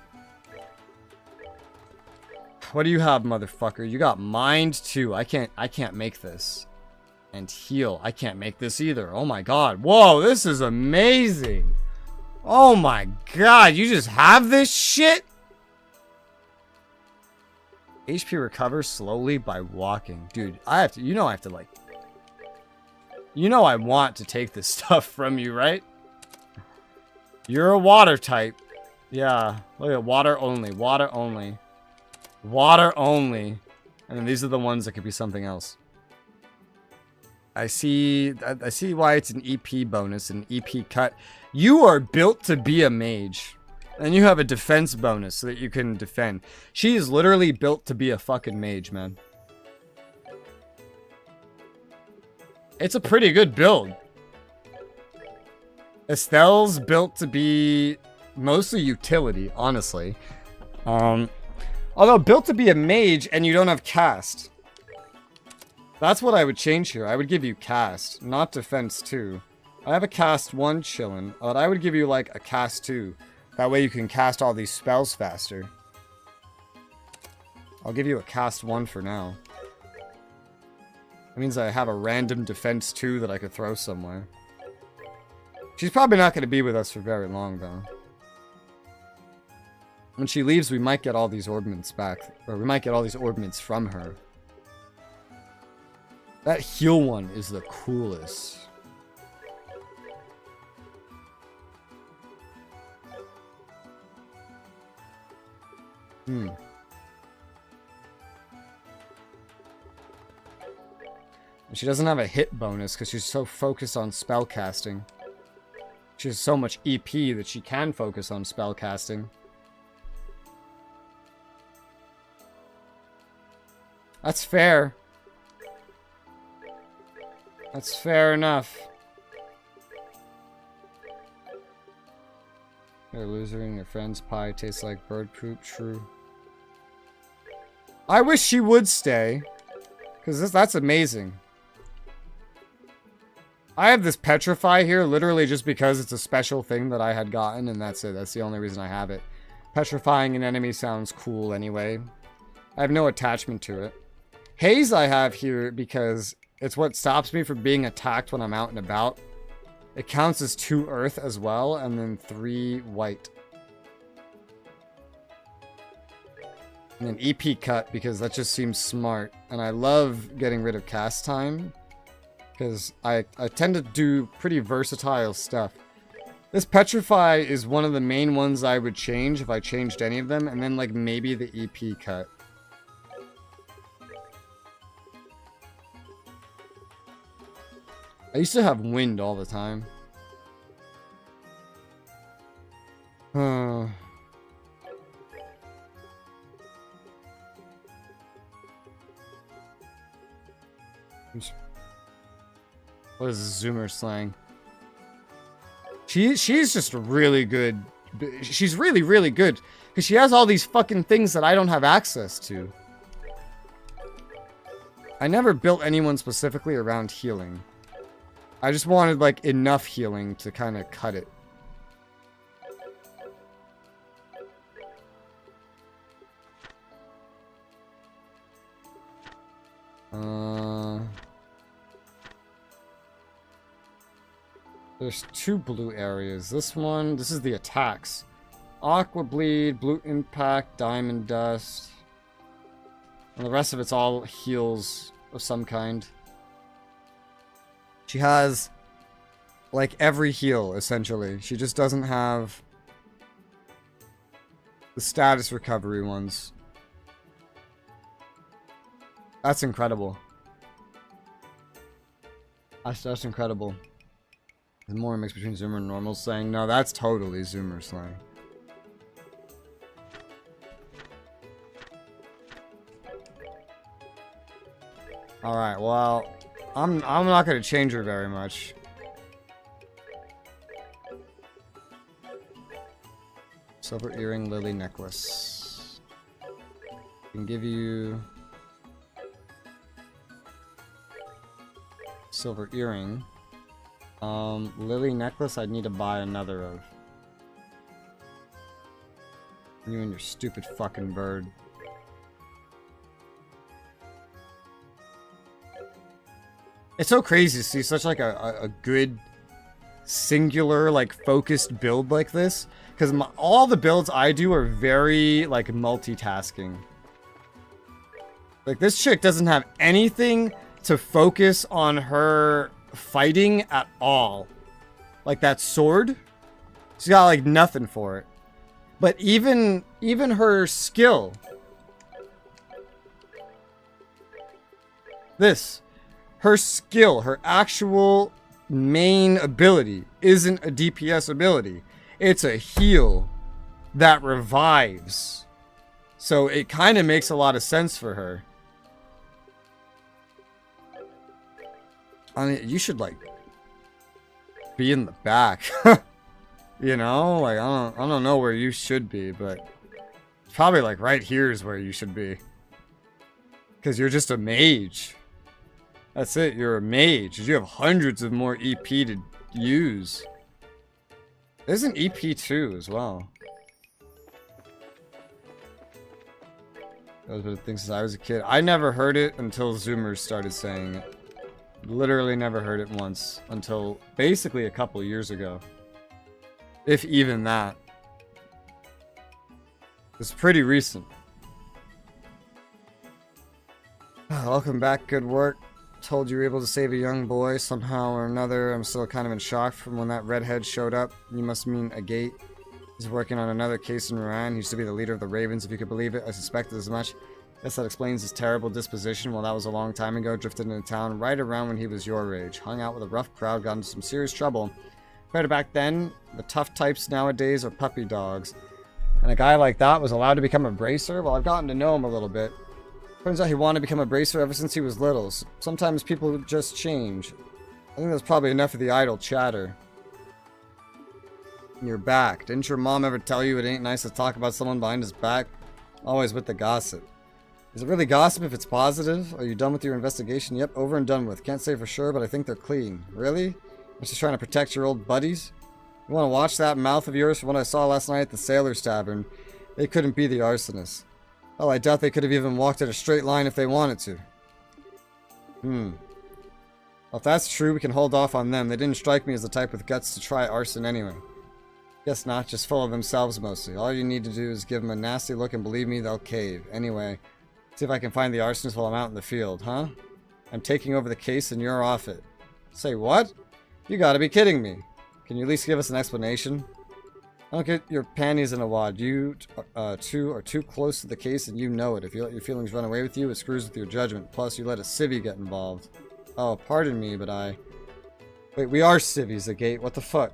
What do you have, motherfucker? You got mind too. I can't make this. And heal. I can't make this either. Oh my god. Whoa, this is amazing. Oh my god, you just have this shit? HP recovers slowly by walking. Dude, I have to, I have to like... I want to take this stuff from you, right? You're a water type. Yeah, look at water only, water only. Water only. And then these are the ones that could be something else. I see why it's an EP bonus, an EP cut. You are built to be a mage. And you have a defense bonus so that you can defend. She is literally built to be a fucking mage, man. It's a pretty good build. Estelle's built to be mostly utility, honestly. Although built to be a mage and you don't have cast. That's what I would change here. I would give you cast, not defense 2. I have a cast 1 chillin', but I would give you like a cast 2. That way you can cast all these spells faster. I'll give you a cast 1 for now. That means I have a random defense 2 that I could throw somewhere. She's probably not going to be with us for very long, though. When she leaves, we might get all these ordnance back. Or we might get all these ordnance from her. That heal one is the coolest. She doesn't have a hit bonus because she's so focused on spell casting. She has so much EP that she can focus on spell casting. That's fair. That's fair enough. You're a loser and your friend's pie tastes like bird poop. True. I wish she would stay. Because that's amazing. I have this Petrify here literally just because it's a special thing that I had gotten, and that's it. That's the only reason I have it. Petrifying an enemy sounds cool anyway. I have no attachment to it. Haze I have here because it's what stops me from being attacked when I'm out and about. It counts as 2 earth as well, and then 3 white. And an EP cut because that just seems smart. And I love getting rid of cast time. Because I tend to do pretty versatile stuff. This Petrify is one of the main ones I would change if I changed any of them. And then like maybe the EP cut. I used to have wind all the time. What is Zoomer slang? She's just really good. She's really, really good. Because she has all these fucking things that I don't have access to. I never built anyone specifically around healing. I just wanted, like, enough healing to kind of cut it. There's 2 blue areas. This is the attacks. Aqua Bleed, Blue Impact, Diamond Dust. And the rest of it's all heals of some kind. She has, like, every heal, essentially. She just doesn't have the status recovery ones. That's incredible. That's incredible. The more mix between Zoomer and normal slang. No, that's totally Zoomer slang. Alright, well, I'm not gonna change her very much. Silver earring, lily necklace. I can give you silver earring. Lily necklace I'd need to buy another of. You and your stupid fucking bird. It's so crazy to see such like a good singular like focused build like this, because all the builds I do are very like multitasking. Like this chick doesn't have anything to focus on her fighting at all. Like that sword, she's got like nothing for it. But even her skill, her skill, her actual main ability isn't a DPS ability. It's a heal that revives. So it kind of makes a lot of sense for her. I mean, you should like be in the back. You know, like I don't know where you should be, but probably like right here is where you should be. Cause you're just a mage. That's it, you're a mage. You have hundreds of more EP to use. There's an EP too as well. Those are the things since I was a kid. I never heard it until Zoomers started saying it. Literally never heard it once until basically a couple years ago. If even that. It's pretty recent. Welcome back, good work. Told you were able to save a young boy somehow or another. I'm still kind of in shock from when that redhead showed up. You must mean a gate. He's working on another case in Moran. He used to be the leader of the Ravens, if you could believe it. I suspected as much. Guess that explains his terrible disposition. Well, that was a long time ago. Drifted into town right around when he was your age. Hung out with a rough crowd, got into some serious trouble. Compared to back then, the tough types nowadays are puppy dogs. And a guy like that was allowed to become a bracer? Well, I've gotten to know him a little bit. Turns out he wanted to become a bracer ever since he was little. Sometimes people just change. I think that's probably enough of the idle chatter. You're back. Didn't your mom ever tell you it ain't nice to talk about someone behind his back? Always with the gossip. Is it really gossip if it's positive? Are you done with your investigation? Yep, over and done with. Can't say for sure, but I think they're clean. Really? I'm just trying to protect your old buddies? You want to watch that mouth of yours from what I saw last night at the Sailor's Tavern? They couldn't be the arsonists. Oh, I doubt they could have even walked in a straight line if they wanted to. Well, if that's true, we can hold off on them. They didn't strike me as the type with guts to try arson anyway. Guess not, just full of themselves mostly. All you need to do is give them a nasty look and believe me, they'll cave. Anyway, see if I can find the arsonist while I'm out in the field, huh? I'm taking over the case and you're off it. Say what? You gotta be kidding me. Can you at least give us an explanation? I don't get your panties in a wad. You two are too close to the case and you know it. If you let your feelings run away with you, it screws with your judgment. Plus, you let a civvy get involved. Oh, pardon me, but I... Wait, we are civvies, the gate. What the fuck?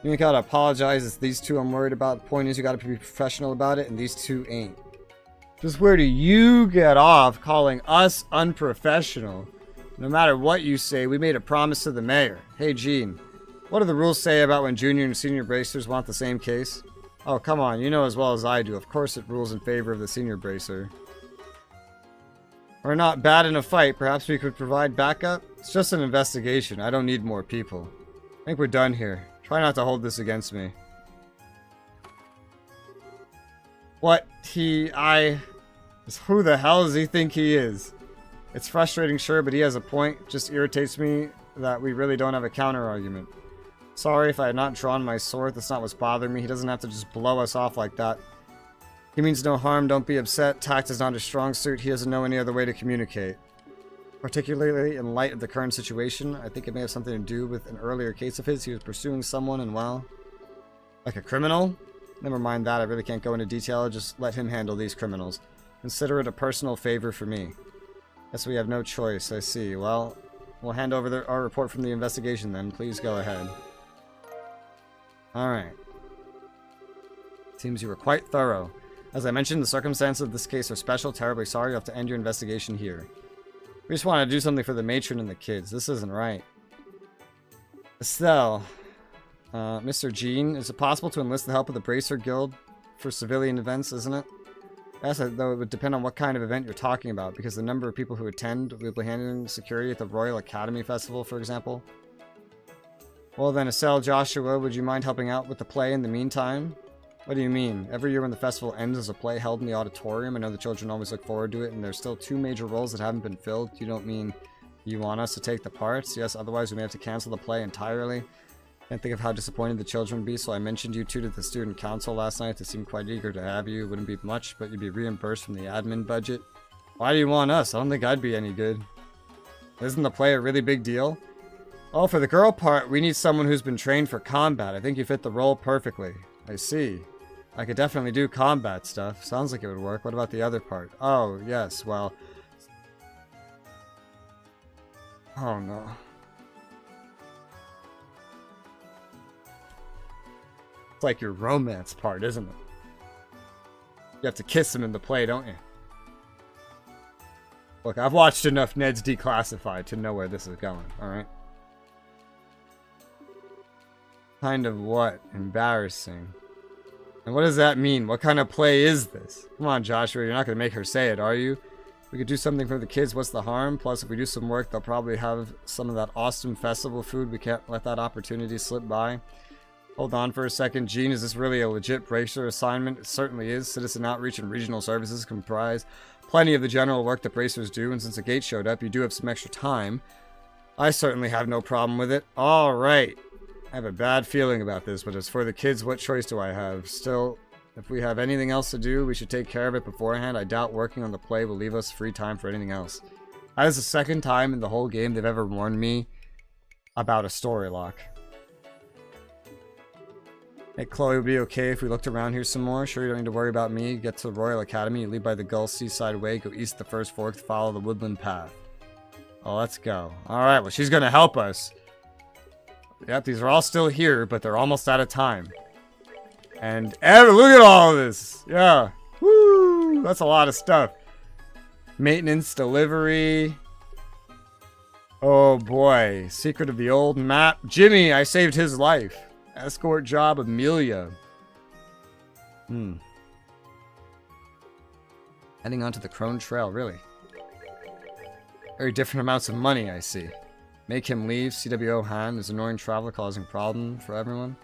You ain't gotta apologize. It's these two I'm worried about. The point is you gotta be professional about it, and these two ain't. Just where do you get off calling us unprofessional? No matter what you say, we made a promise to the mayor. Hey, Gene. What do the rules say about when junior and senior bracers want the same case? Oh, come on. You know as well as I do. Of course it rules in favor of the senior bracer. We're not bad in a fight. Perhaps we could provide backup? It's just an investigation. I don't need more people. I think we're done here. Try not to hold this against me. What? Who the hell does he think he is? It's frustrating, sure, but he has a point. Just irritates me that we really don't have a counter-argument. Sorry if I had not drawn my sword. That's not what's bothering me. He doesn't have to just blow us off like that. He means no harm. Don't be upset. Tact is not his strong suit. He doesn't know any other way to communicate. Particularly in light of the current situation, I think it may have something to do with an earlier case of his. He was pursuing someone and, well, like a criminal? Never mind that. I really can't go into detail. Just let him handle these criminals. Consider it a personal favor for me. Guess we have no choice. I see. Well, we'll hand over our report from the investigation then. Please go ahead. Alright. Seems you were quite thorough. As I mentioned, the circumstances of this case are special. Terribly sorry you have to end your investigation here. We just want to do something for the matron and the kids. This isn't right. Estelle. Mr. Jean, is it possible to enlist the help of the Bracer Guild for civilian events, isn't it? Yes, though it would depend on what kind of event you're talking about, because the number of people who attend will be handling security at the Royal Academy Festival, for example. Well then, Estelle, Joshua, would you mind helping out with the play in the meantime? What do you mean? Every year when the festival ends, there's a play held in the auditorium. I know the children always look forward to it, and there's still 2 major roles that haven't been filled. You don't mean you want us to take the parts? Yes, otherwise we may have to cancel the play entirely. Can't think of how disappointed the children would be, so I mentioned you two to the student council last night. They seemed quite eager to have you. It wouldn't be much, but you'd be reimbursed from the admin budget. Why do you want us? I don't think I'd be any good. Isn't the play a really big deal? Oh, for the girl part, we need someone who's been trained for combat. I think you fit the role perfectly. I see. I could definitely do combat stuff. Sounds like it would work. What about the other part? Oh, yes, well... Oh, no. It's like your romance part, isn't it? You have to kiss him in the play, don't you? Look, I've watched enough Ned's Declassified to know where this is going, alright? Kind of what? Embarrassing. And what does that mean? What kind of play is this? Come on, Joshua, you're not going to make her say it, are you? We could do something for the kids, what's the harm? Plus, if we do some work, they'll probably have some of that awesome festival food. We can't let that opportunity slip by. Hold on for a second. Gene, is this really a legit Bracer assignment? It certainly is. Citizen outreach and regional services comprise plenty of the general work that Bracers do, and since the gate showed up, you do have some extra time. I certainly have no problem with it. Alright. I have a bad feeling about this, but as for the kids, what choice do I have? Still, if we have anything else to do, we should take care of it beforehand. I doubt working on the play will leave us free time for anything else. That is the second time in the whole game they've ever warned me about a story lock. Hey, Chloe, would it be okay if we looked around here some more? Sure, you don't need to worry about me. Get to the Royal Academy, you leave by the Gull Seaside Way, go east the first fork, follow the woodland path. Oh, let's go. Alright, well, she's gonna help us. Yep, these are all still here, but they're almost out of time. And look at all of this. Yeah. Woo! That's a lot of stuff. Maintenance, delivery. Oh boy. Secret of the old map. Jimmy, I saved his life. Escort job, Amelia. Heading onto the Crone Trail, really. Very different amounts of money, I see. Make him leave. CWO Han is annoying traveler causing problem for everyone.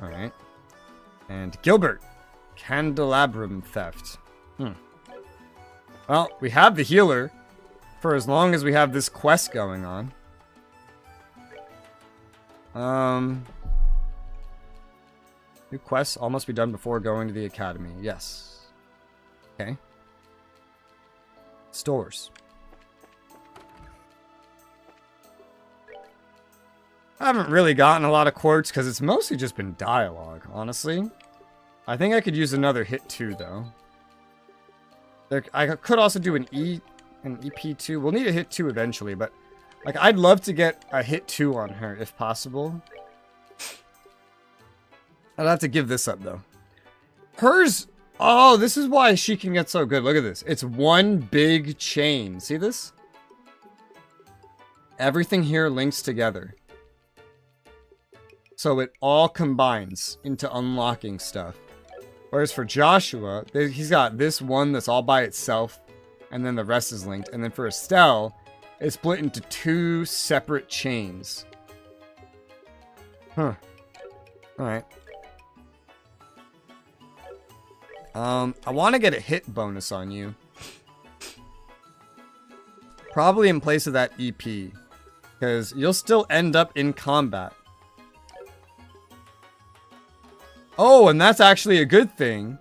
Alright. And Gilbert. Candelabrum theft. Well, we have the healer. For as long as we have this quest going on. New quests all must be done before going to the academy. Yes. Okay. Stores. I haven't really gotten a lot of quotes because it's mostly just been dialogue, honestly. I think I could use another hit 2 though. I could also do an EP2. We'll need a hit 2 eventually, but like I'd love to get a hit 2 on her if possible. I'd have to give this up though. Hers, oh, this is why she can get so good. Look at this. It's one big chain. See this? Everything here links together. So it all combines into unlocking stuff. Whereas for Joshua, he's got this one that's all by itself, and then the rest is linked. And then for Estelle, it's split into 2 separate chains. Huh. Alright. I want to get a hit bonus on you. Probably in place of that EP. Because you'll still end up in combat. Oh, and that's actually a good thing.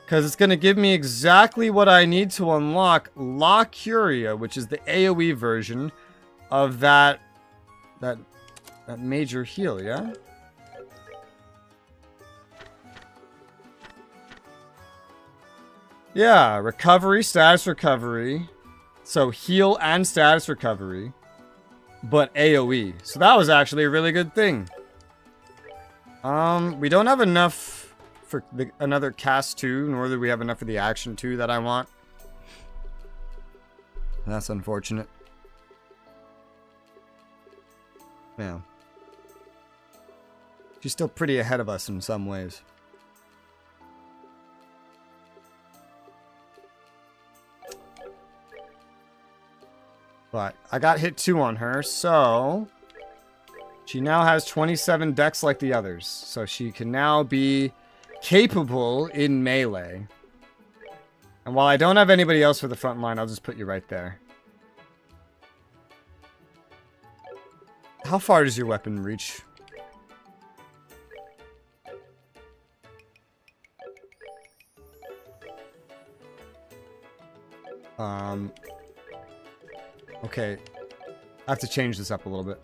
Because it's going to give me exactly what I need to unlock La Curia, which is the AoE version of that major heal, yeah? Yeah, recovery, status recovery. So heal and status recovery. But AoE. So that was actually a really good thing. We don't have enough for another cast 2, nor do we have enough for the action 2 that I want. That's unfortunate. Yeah. She's still pretty ahead of us in some ways. But I got hit 2 on her, so she now has 27 dex like the others. So she can now be capable in melee. And while I don't have anybody else for the front line, I'll just put you right there. How far does your weapon reach? Okay. I have to change this up a little bit.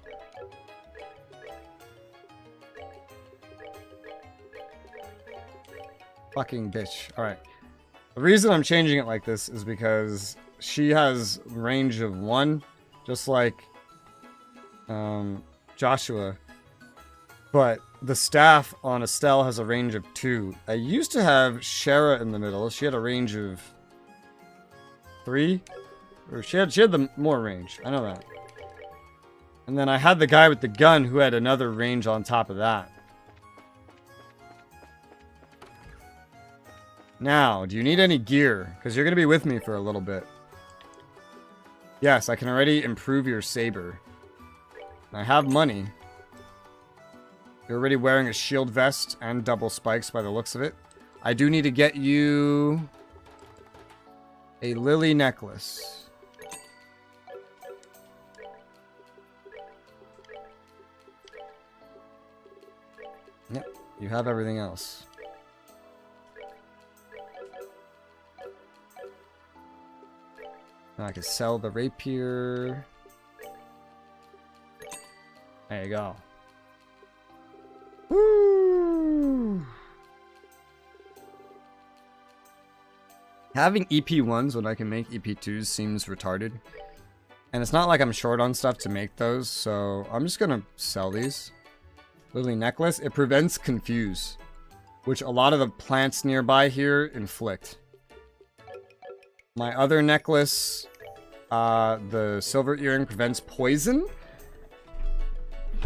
Fucking bitch. Alright. The reason I'm changing it like this is because she has range of 1, just like Joshua. But the staff on Estelle has a range of 2. I used to have Shara in the middle. She had a range of 3. Or she had the more range. I know that. And then I had the guy with the gun who had another range on top of that. Now, do you need any gear? Because you're going to be with me for a little bit. Yes, I can already improve your saber. I have money. You're already wearing a shield vest and double spikes by the looks of it. I do need to get you a lily necklace. Yep, you have everything else. Now I can sell the rapier. There you go. Woo! Having EP1s when I can make EP2s seems retarded. And it's not like I'm short on stuff to make those, so I'm just gonna sell these. Lily necklace. It prevents confuse, which a lot of the plants nearby here inflict. My other necklace, the silver earring prevents poison.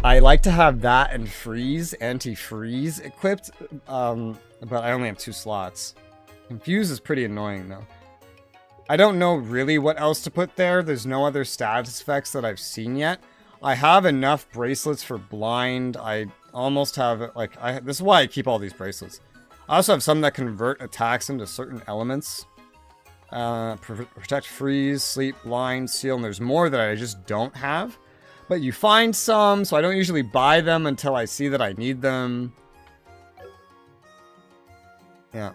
I like to have that and freeze, anti-freeze equipped, but I only have 2 slots. Confuse is pretty annoying though. I don't know really what else to put there. There's no other status effects that I've seen yet. I have enough bracelets for blind. I almost have, like, this is why I keep all these bracelets. I also have some that convert attacks into certain elements. Protect, freeze, sleep, blind, seal, and there's more that I just don't have. But you find some, so I don't usually buy them until I see that I need them. Yeah.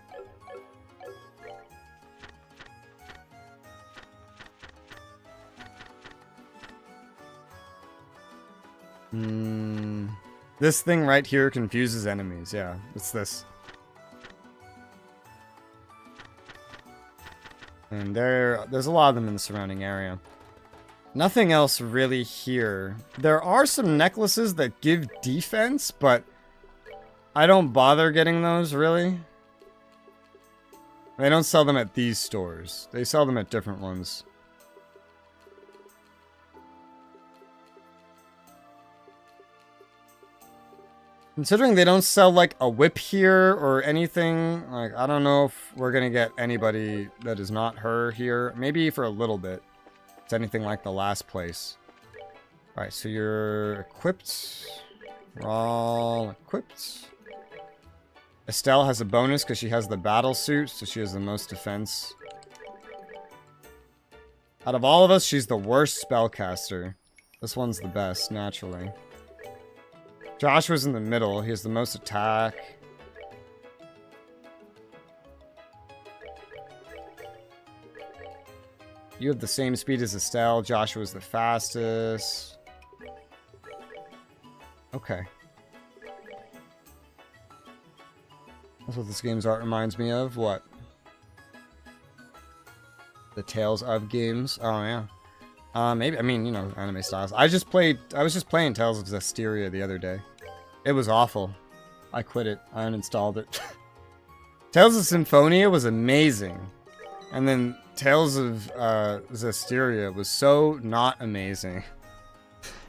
This thing right here confuses enemies. Yeah, it's this. And there's a lot of them in the surrounding area. Nothing else really here. There are some necklaces that give defense, but I don't bother getting those, really. They don't sell them at these stores. They sell them at different ones. Considering they don't sell, like, a whip here or anything, like, I don't know if we're gonna get anybody that is not her here. Maybe for a little bit. It's anything like the last place. Alright, so you're equipped. We're all equipped. Estelle has a bonus because she has the battle suit, so she has the most defense. Out of all of us, she's the worst spellcaster. This one's the best, naturally. Joshua's in the middle. He has the most attack. You have the same speed as Estelle. Joshua's the fastest. Okay. That's what this game's art reminds me of. What? The Tales of games. Oh, yeah. Maybe, I mean, you know, anime styles. I was just playing Tales of Zestiria the other day. It was awful. I quit it. I uninstalled it. Tales of Symphonia was amazing. And then Tales of Zestiria was so not amazing.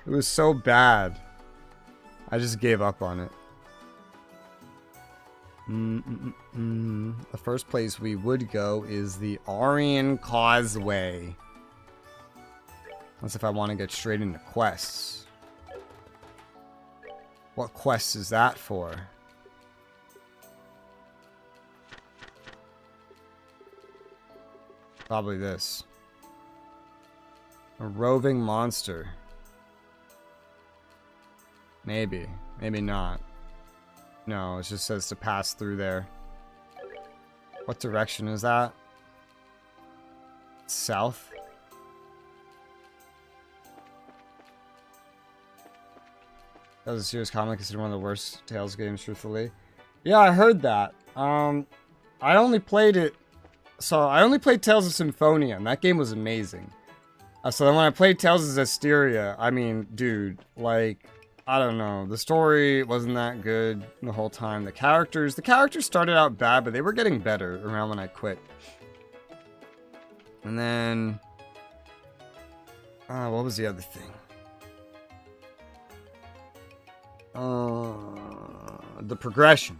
It was so bad. I just gave up on it. The first place we would go is the Aryan Causeway. That's if I want to get straight into quests. What quest is that for? Probably this. A roving monster. Maybe. Maybe not. No, it just says to pass through there. What direction is that? South? That was a serious comment, considered one of the worst Tales games, truthfully. Yeah, I heard that. I only played it... So, I only played Tales of Symphonia, and that game was amazing. So then when I played Tales of Zestiria, I mean, dude, like... I don't know. The story wasn't that good the whole time. The characters started out bad, but they were getting better around when I quit. And then... what was the other thing? The progression.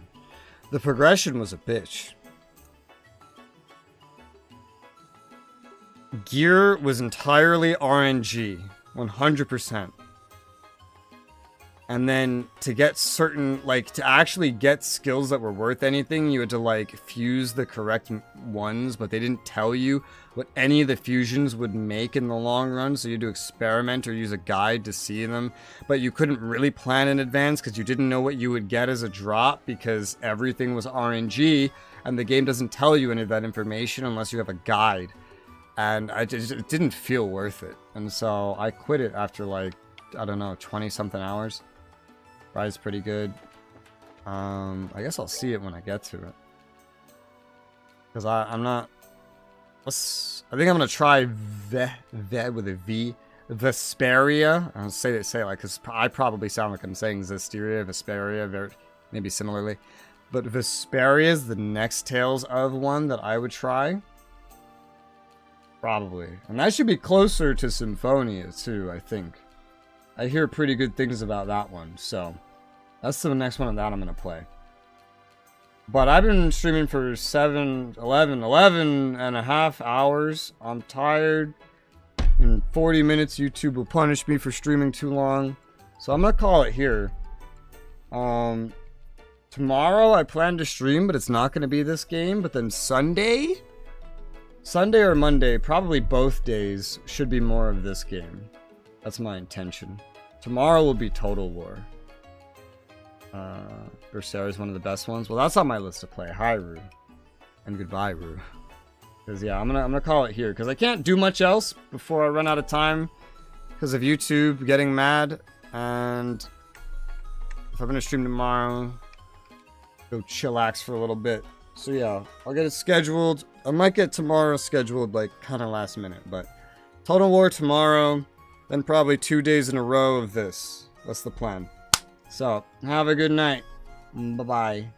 The progression was a bitch. Gear was entirely RNG. 100%. And then to get certain, like, to actually get skills that were worth anything, you had to, like, fuse the correct ones, but they didn't tell you what any of the fusions would make in the long run, so you had to experiment or use a guide to see them. But you couldn't really plan in advance because you didn't know what you would get as a drop because everything was RNG, and the game doesn't tell you any of that information unless you have a guide. And it didn't feel worth it. And so I quit it after, like, I don't know, 20-something hours. Ride's pretty good. I guess I'll see it when I get to it. Because I'm not... I think I'm going to try Ved with a V. Vesperia. I'll say it like, because I probably sound like I'm saying Zestiria, Vesperia, very, maybe similarly. But Vesperia is the next Tales of one that I would try. Probably. And that should be closer to Symphonia, too, I think. I hear pretty good things about that one, so that's the next one of that I'm going to play. But I've been streaming for 11 and a half hours. I'm tired. In 40 minutes, YouTube will punish me for streaming too long. So I'm going to call it here. Tomorrow I plan to stream, but it's not going to be this game. But then Sunday or Monday, probably both days, should be more of this game. That's my intention. Tomorrow will be Total War. Berserk is one of the best ones. Well, that's on my list to play. Hi, Rue. And goodbye, Rue. Because, yeah, I'm gonna call it here. Because I can't do much else before I run out of time. Because of YouTube getting mad. And if I'm gonna stream tomorrow, go chillax for a little bit. So, yeah, I'll get it scheduled. I might get tomorrow scheduled, like, kind of last minute. But Total War tomorrow. Then probably 2 days in a row of this. That's the plan. So, have a good night. Bye-bye.